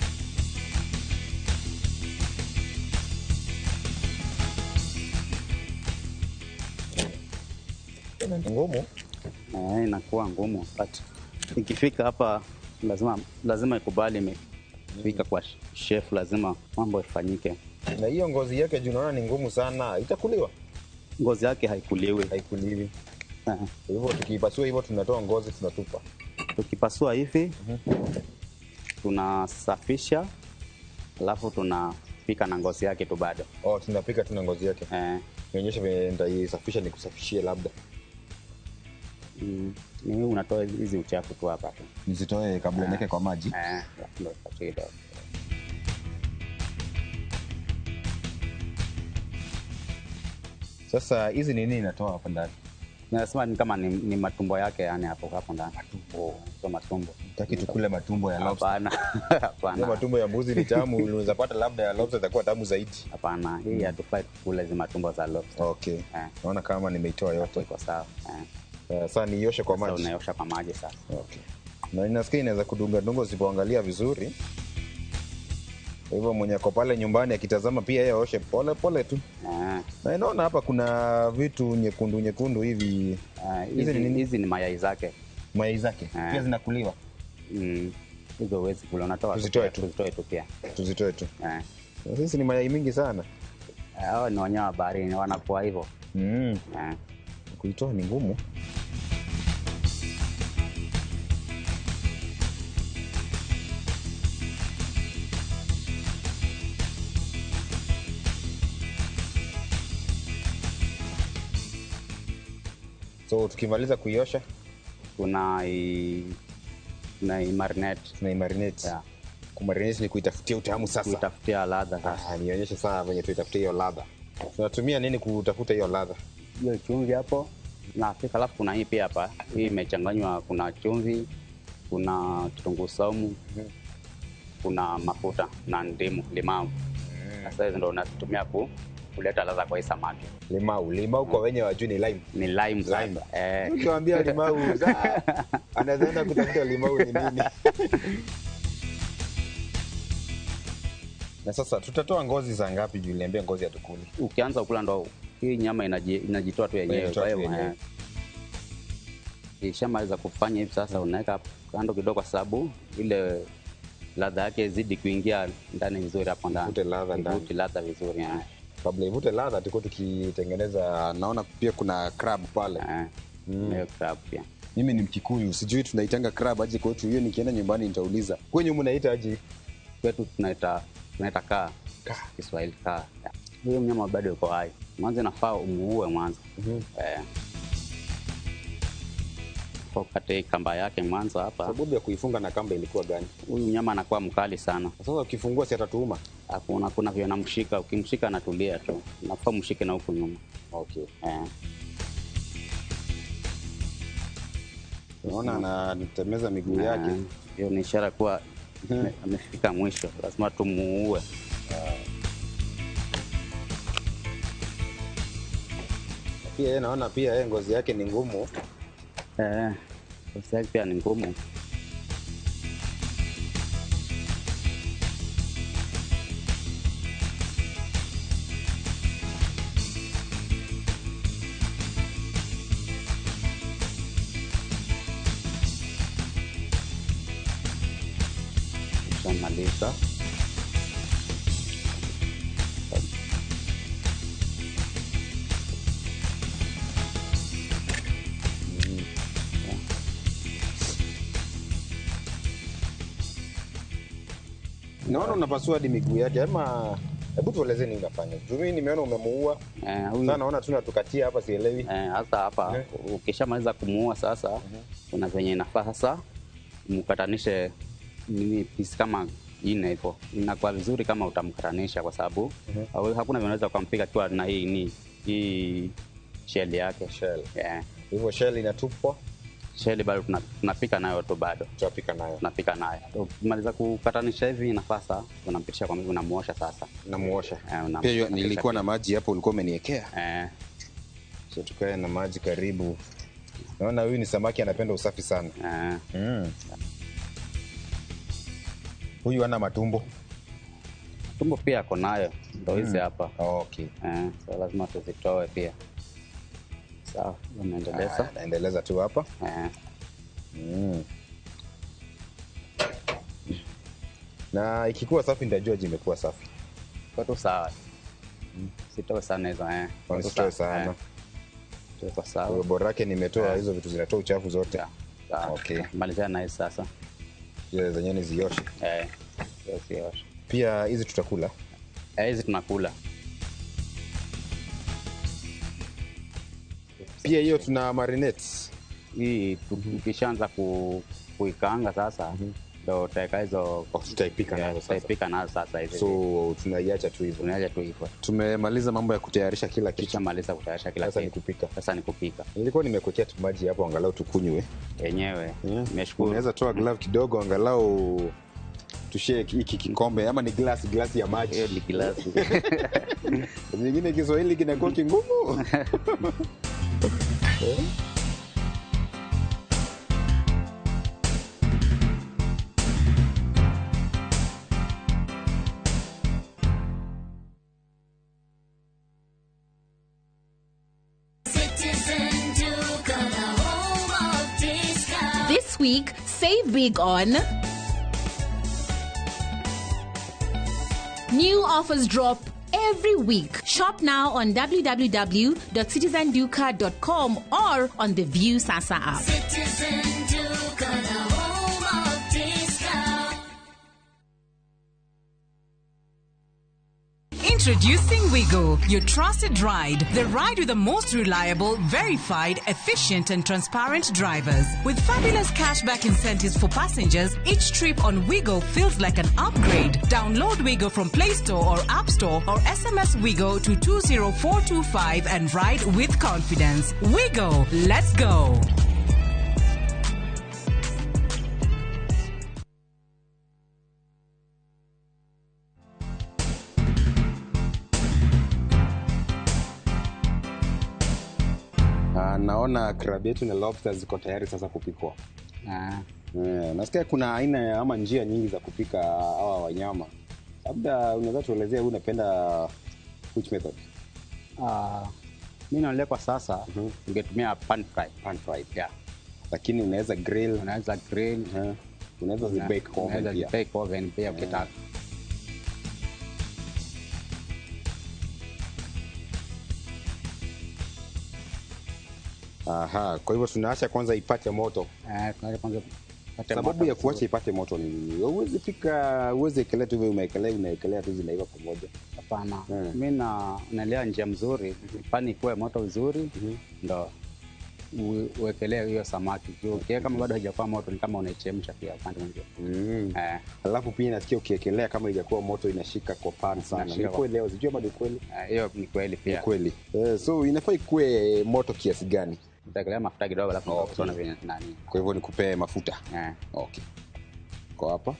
Speaker 9: Ngumu?
Speaker 13: Inakuwa ngumu, but ikifika hapa lazima ikubali imefika kwa chef, lazima mambo ifanyike.
Speaker 9: Na hiyo ngozi yake juu naona ni ngumu sana, itakuliwa?
Speaker 13: Ngozi yake haikuliwi.
Speaker 9: Haikuliwi. Kwa hivyo tukipasua hivyo tunatoa ngozi tunatupa.
Speaker 13: Tukipasua hivi tunasafisha, alafu tunapika na ngozi yake tu bado.
Speaker 9: Tunapika tu na ngozi yake. Nionyesha vile nitaisafisha nikusafishie labda.
Speaker 13: Ni unatoa hizi uchafu tu hapa tu.
Speaker 9: Nizitoe kabla niweke kwa maji.
Speaker 13: Ndio kidogo.
Speaker 9: Sasa hizi ni nini inatoa hapa ndani?
Speaker 13: Nasema ni kama ni matumbo yake, yani hapo ndani. Matumbo.
Speaker 9: Nataki tukule matumbo ya lobster.
Speaker 13: Hapana.
Speaker 9: Matumbo ya mbuzi ni tamu, unaweza pata labda ya lobster itakuwa tamu zaidi.
Speaker 13: Hapana, hii hatufai kula hizo matumbo za lobster.
Speaker 9: Okay. Naona kama nimeitoa yote.
Speaker 13: Iko sawa.
Speaker 9: Sasa nioshe kwa maji.
Speaker 13: Sasa unaosha kwa maji sasa.
Speaker 9: Okay. Na ninasikia inaweza kudunga dungo usipoangalia vizuri. Kwa hivyo mwenye ako pale nyumbani akitazama pia yeye aoshe pole pole tu. Na inaona hapa kuna vitu nyekundu hivi.
Speaker 13: Hizi ni mayai zake.
Speaker 9: Mayai zake? Pia zinakuliwa?
Speaker 13: Hizo huwezi kula, unatoa
Speaker 9: tuzitoe tu pia. Tuzitoe tu. Sisi ni mayai mingi sana.
Speaker 13: Hao ni wanyama baharini wanakuwa hivyo.
Speaker 9: Kuitoa ni ngumu. So tukimaliza kuiosha
Speaker 13: tunaimarinate.
Speaker 9: Kumarinate ni kuitafutia utamu sasa.
Speaker 13: Kuitafutia ladha sasa.
Speaker 9: Nionyeshe sana venye tuitafutia hiyo ladha. Tunatumia nini kutafuta hiyo ladha?
Speaker 13: Hiyo chumvi hapo. Na Afrika, alafu kuna hii pia hapa. Hii imechanganywa, kuna chumvi, kuna kitunguu saumu, kuna mafuta na ndimu, limau. Sasa hizo ndio unatumia kuleta ladha kwa hii samaki.
Speaker 9: Limau kwa wenye wajui ni lime.
Speaker 13: Ni lime.
Speaker 9: Ukiwaambia limau anaweza enda kutafuta limau ni nini. Na sasa tutatoa ngozi za ngapi juu niambia ngozi ya tukuli?
Speaker 13: Ukianza kula ndo hii nyama inajitoa tu yenyewe. Kwa hiyo ikishamaliza kufanya hivi sasa unaweka kando kidogo, kwa sababu ile ladha yake izidi kuingia ndani vizuri hapo ndani. Ivute ladha vizuri.
Speaker 9: Kabla ivute ladha tuko tukitengeneza, naona pia kuna crab pale.
Speaker 13: Crab pia.
Speaker 9: Mimi ni Mkikuyu, sijui tunaitanga crab aje kwetu. Hiyo nikienda nyumbani nitauliza. Kwenye mnaita aje?
Speaker 13: Kwetu tunaita kaa. Kiswahili kaa. Hiyo mnyama bado yuko hai. Mwanzo nafaa umuue mwanzo. alafu ukate kamba yake mwanzo hapa.
Speaker 9: Sababu ya kuifunga na kamba ilikuwa gani?
Speaker 13: Huyu nyama anakuwa mkali sana.
Speaker 9: Sasa ukifungua si atatuuma?
Speaker 13: Kuna vile namshika, ukimshika anatulia tu. Nafaa mshike na huko nyuma.
Speaker 9: Okay. Unaona anatemeza miguu yake.
Speaker 13: Hiyo ni ishara kuwa amefika mwisho. Lazima tumuue.
Speaker 9: Pia yeye naona pia yeye ngozi yake ni ngumu.
Speaker 13: Ngozi yake pia ni ngumu. Maliza.
Speaker 9: Naona unapasua hadi miguu yake ama hebu tueleze nini unafanya. Juu mimi nimeona umemuua. Sasa naona tunatukatia hapa sielewi.
Speaker 13: Hasa hapa ukishamaliza kumuua sasa kuna venye inafaa sasa mkatanishe nini piece kama ine hivyo. Inakuwa vizuri kama utamkatanisha kwa sababu hakuna unaweza kumpiga tu na hii shell yake.
Speaker 9: Hivyo shell inatupwa.
Speaker 13: Shell bado tunapika nayo tu bado. Tunapika nayo. Ukimaliza kukatanisha hivi inafasa unampitisha kwa miguu unamuosha sasa.
Speaker 9: Namuosha. Pia nilikuwa na maji hapo ulikuwa umeniwekea. So tukae na maji karibu. Naona huyu ni samaki anapenda usafi sana. Huyu ana matumbo.
Speaker 13: Tumbo pia ako nayo. Ndio hizi hapa.
Speaker 9: Okay.
Speaker 13: So lazima tuzitoe pia. Sawa, unaendeleza.
Speaker 9: Naendeleza tu hapa. Na ikikuwa safi nitajua imekuwa safi.
Speaker 13: Kwa tu sawa. Sitoe sana hizo
Speaker 9: Sitoe sana.
Speaker 13: Tuko sawa.
Speaker 9: Bora yake nimetoa hizo vitu zinatoa uchafu zote. Okay.
Speaker 13: Malizia na hizi sasa.
Speaker 9: Hizo zenyewe ni zioshe.
Speaker 13: Zioshe.
Speaker 9: Pia hizi tutakula.
Speaker 13: Hizi tunakula.
Speaker 9: Pia hiyo tuna marinate.
Speaker 13: Hii tukishaanza kuikaanga sasa ndio utaweka hizo
Speaker 9: tutaipika nazo sasa.
Speaker 13: Tutaipika nazo sasa hivi.
Speaker 9: So tunaiacha tu hivyo.
Speaker 13: Tunaiacha tu hivyo.
Speaker 9: Tumemaliza mambo ya kutayarisha kila kitu.
Speaker 13: Tumemaliza kutayarisha kila kitu.
Speaker 9: Sasa ni kupika.
Speaker 13: Sasa ni kupika.
Speaker 9: Nilikuwa nimekuwekea tu maji hapo angalau tukunywe.
Speaker 13: Yenyewe. Nimeshukuru.
Speaker 9: Unaweza toa glove kidogo angalau tushake hiki kikombe ama ni glasi ya maji.
Speaker 13: Ni glasi.
Speaker 9: Nyingine Kiswahili kinakuwa kingumu.
Speaker 16: This week, save big on new offers drop every week. Shop now on www.citizenduca.com or on the View Sasa app.
Speaker 7: Citizen Duca, the home of discount.
Speaker 3: Introducing Wigo, your trusted ride. The ride with the most reliable, verified, efficient and transparent drivers. With fabulous cashback incentives for passengers, each trip on Wigo feels like an upgrade. Download Wigo from Play Store or App Store or SMS Wigo to 20425 and ride with confidence. Wigo, let's go.
Speaker 9: Naona crab yetu na lobster ziko tayari sasa kupikwa. Nasikia kuna aina ama njia nyingi za kupika hawa wanyama. Labda unaweza tuelezea wewe unapenda which method?
Speaker 13: Mimi naona kwa sasa ungetumia pan fry.
Speaker 9: Lakini unaweza grill,
Speaker 13: unaweza
Speaker 9: bake oven pia.
Speaker 13: Unaweza bake oven pia ukitaka.
Speaker 9: Aha, kwa hivyo tunaacha kwanza ipate moto.
Speaker 13: Tunaacha kwanza
Speaker 9: sababu ya kuacha ipate moto ni nini? Huwezi pika, huwezi ekelea tu unaekelea tu zinaiva pamoja.
Speaker 13: Hapana. Mimi naelewa njia mzuri, pani ikuwe moto vizuri ndo uwekelee hiyo samaki. Ukiweka kama bado haijakuwa moto ni kama unaichemsha pia upande mwingine.
Speaker 9: Alafu pia nasikia ukiekelea kama haijakuwa moto inashika kwa pan sana. Ni kweli leo sijui kama ni kweli.
Speaker 13: Hiyo ni kweli pia.
Speaker 9: Ni kweli. So inafaa ikuwe moto kiasi gani?
Speaker 13: Utakelea mafuta kidogo alafu utaona vile nani.
Speaker 9: Kwa hivyo nikupe mafuta. Okay. Kwa hapa.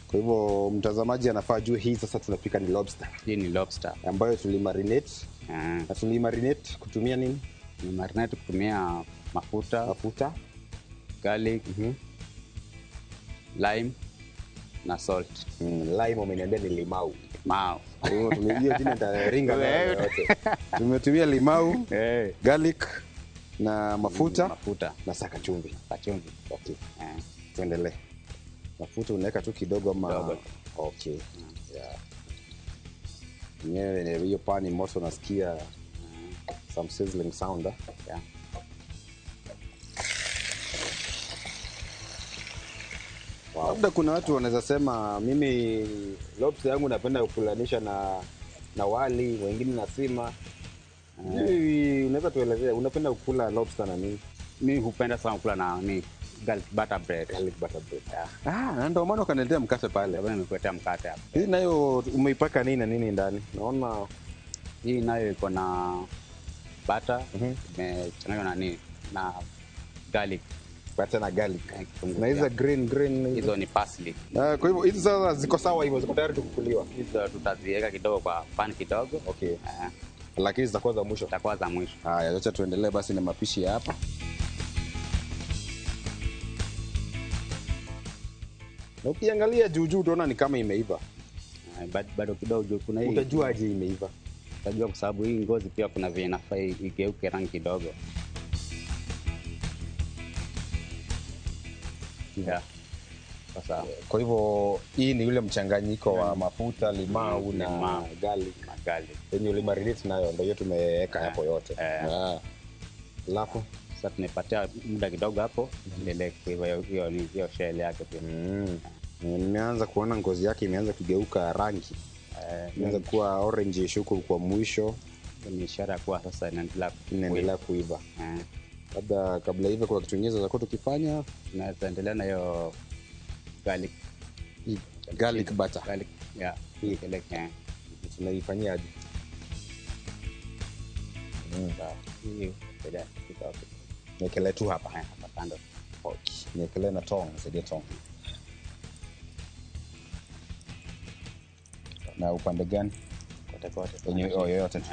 Speaker 9: Kwa hivyo mtazamaji anafaa juu hii sasa tunapika ni lobster.
Speaker 13: Hii ni lobster
Speaker 9: ambayo tulimarinate. Na tulimarinate kutumia nini?
Speaker 13: Tulimarinate kutumia mafuta, garlic, lime na salt.
Speaker 9: Lime umeniambia ni limau.
Speaker 13: Limau.
Speaker 9: Kwa hivyo tumejua jina taringa na yote. Tumetumia limau, garlic na mafuta na saka chumvi. Okay. Tuendelee. Mafuta unaweka tu kidogo ama okay. Yenyewe hiyo pani moto nasikia some sizzling sound. Labda kuna watu wanaweza sema mimi lobster yangu napenda kukulanisha na wali, wengine na sima. Unaweza tuelezea unapenda kukula lobster na nini?
Speaker 13: Mimi hupenda sana kula na garlic butter bread.
Speaker 9: Na ndio maana ukaniletea mkate pale.
Speaker 13: Ndio nimekuletea mkate hapa.
Speaker 9: Hii nayo umeipaka nini na nini ndani? Naona
Speaker 13: hii nayo iko na butter, imechanganywa na nini? Na garlic.
Speaker 9: Butter na garlic. Na hizo green
Speaker 13: hizo ni parsley.
Speaker 9: Kwa hivyo hizo sasa ziko sawa hivyo, ziko tayari kukuliwa.
Speaker 13: Hizo tutaziweka kidogo kwa pan kidogo.
Speaker 9: Okay. Lakini zitakuwa za mwisho.
Speaker 13: Zitakuwa za mwisho.
Speaker 9: Haya, acha tuendelee basi na mapishi hapa. Na ukiangalia juu utaona ni kama imeiva.
Speaker 13: Bado kidogo kuna hii.
Speaker 9: Utajua aje imeiva?
Speaker 13: Utajua kwa sababu hii ngozi pia kuna vile inafaa igeuke rangi kidogo.
Speaker 9: Sasa kwa hivyo hii ni ule mchanganyiko wa mafuta, limau na garlic. Yenye ulimarinate nayo ndio hiyo tumeweka hapo yote. Alafu
Speaker 13: sasa tumepatia muda kidogo hapo ile hiyo shell yake pia.
Speaker 9: Nimeanza kuona ngozi yake imeanza kugeuka rangi. Imeanza kuwa orange shuku kwa mwisho.
Speaker 13: Ni ishara kwa sasa
Speaker 9: inaendelea kuiva. Labda kabla hivyo kwa kitu kingine za tukifanya
Speaker 13: tunaweza endelea na hiyo
Speaker 9: garlic butter.
Speaker 13: Hii keleke.
Speaker 9: Tunaifanyia aje? Niekele tu hapa.
Speaker 13: Hapa kando.
Speaker 9: Okay. Niekele na tong, saidia tong. Na upande gani?
Speaker 13: Kote.
Speaker 9: Yoyote tu.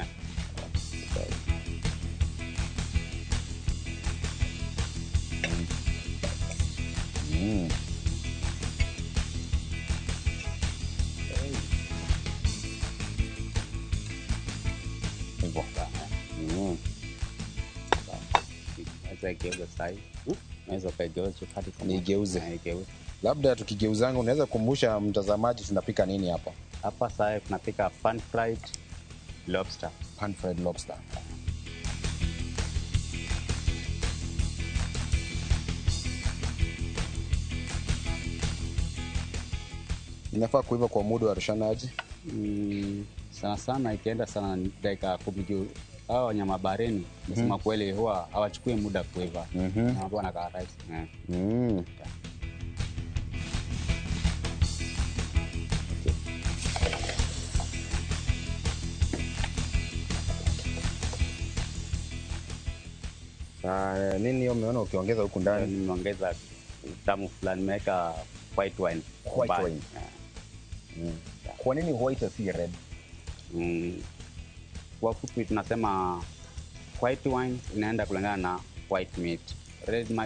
Speaker 9: Nigeuze. Labda tukigeuzanga unaweza kukumbusha mtazamaji tunapika nini hapa?
Speaker 13: Hapa sasa tunapika pan fried lobster.
Speaker 9: Pan fried lobster. Inafaa kuiva kwa muda wa rushanaji?
Speaker 13: Sana ikienda sana dakika 10 juu. Hao wanyama baharini nasema kweli huwa hawachukui muda kuiva. Wanakuwa na rahisi.
Speaker 9: Nini hiyo umeona ukiongeza huku ndani?
Speaker 13: Nimeongeza tamu fulani, nimeweka white wine.
Speaker 9: Kwa nini white si red?
Speaker 13: Kwa fupi tunasema white wine inaenda kulingana na white meat. Red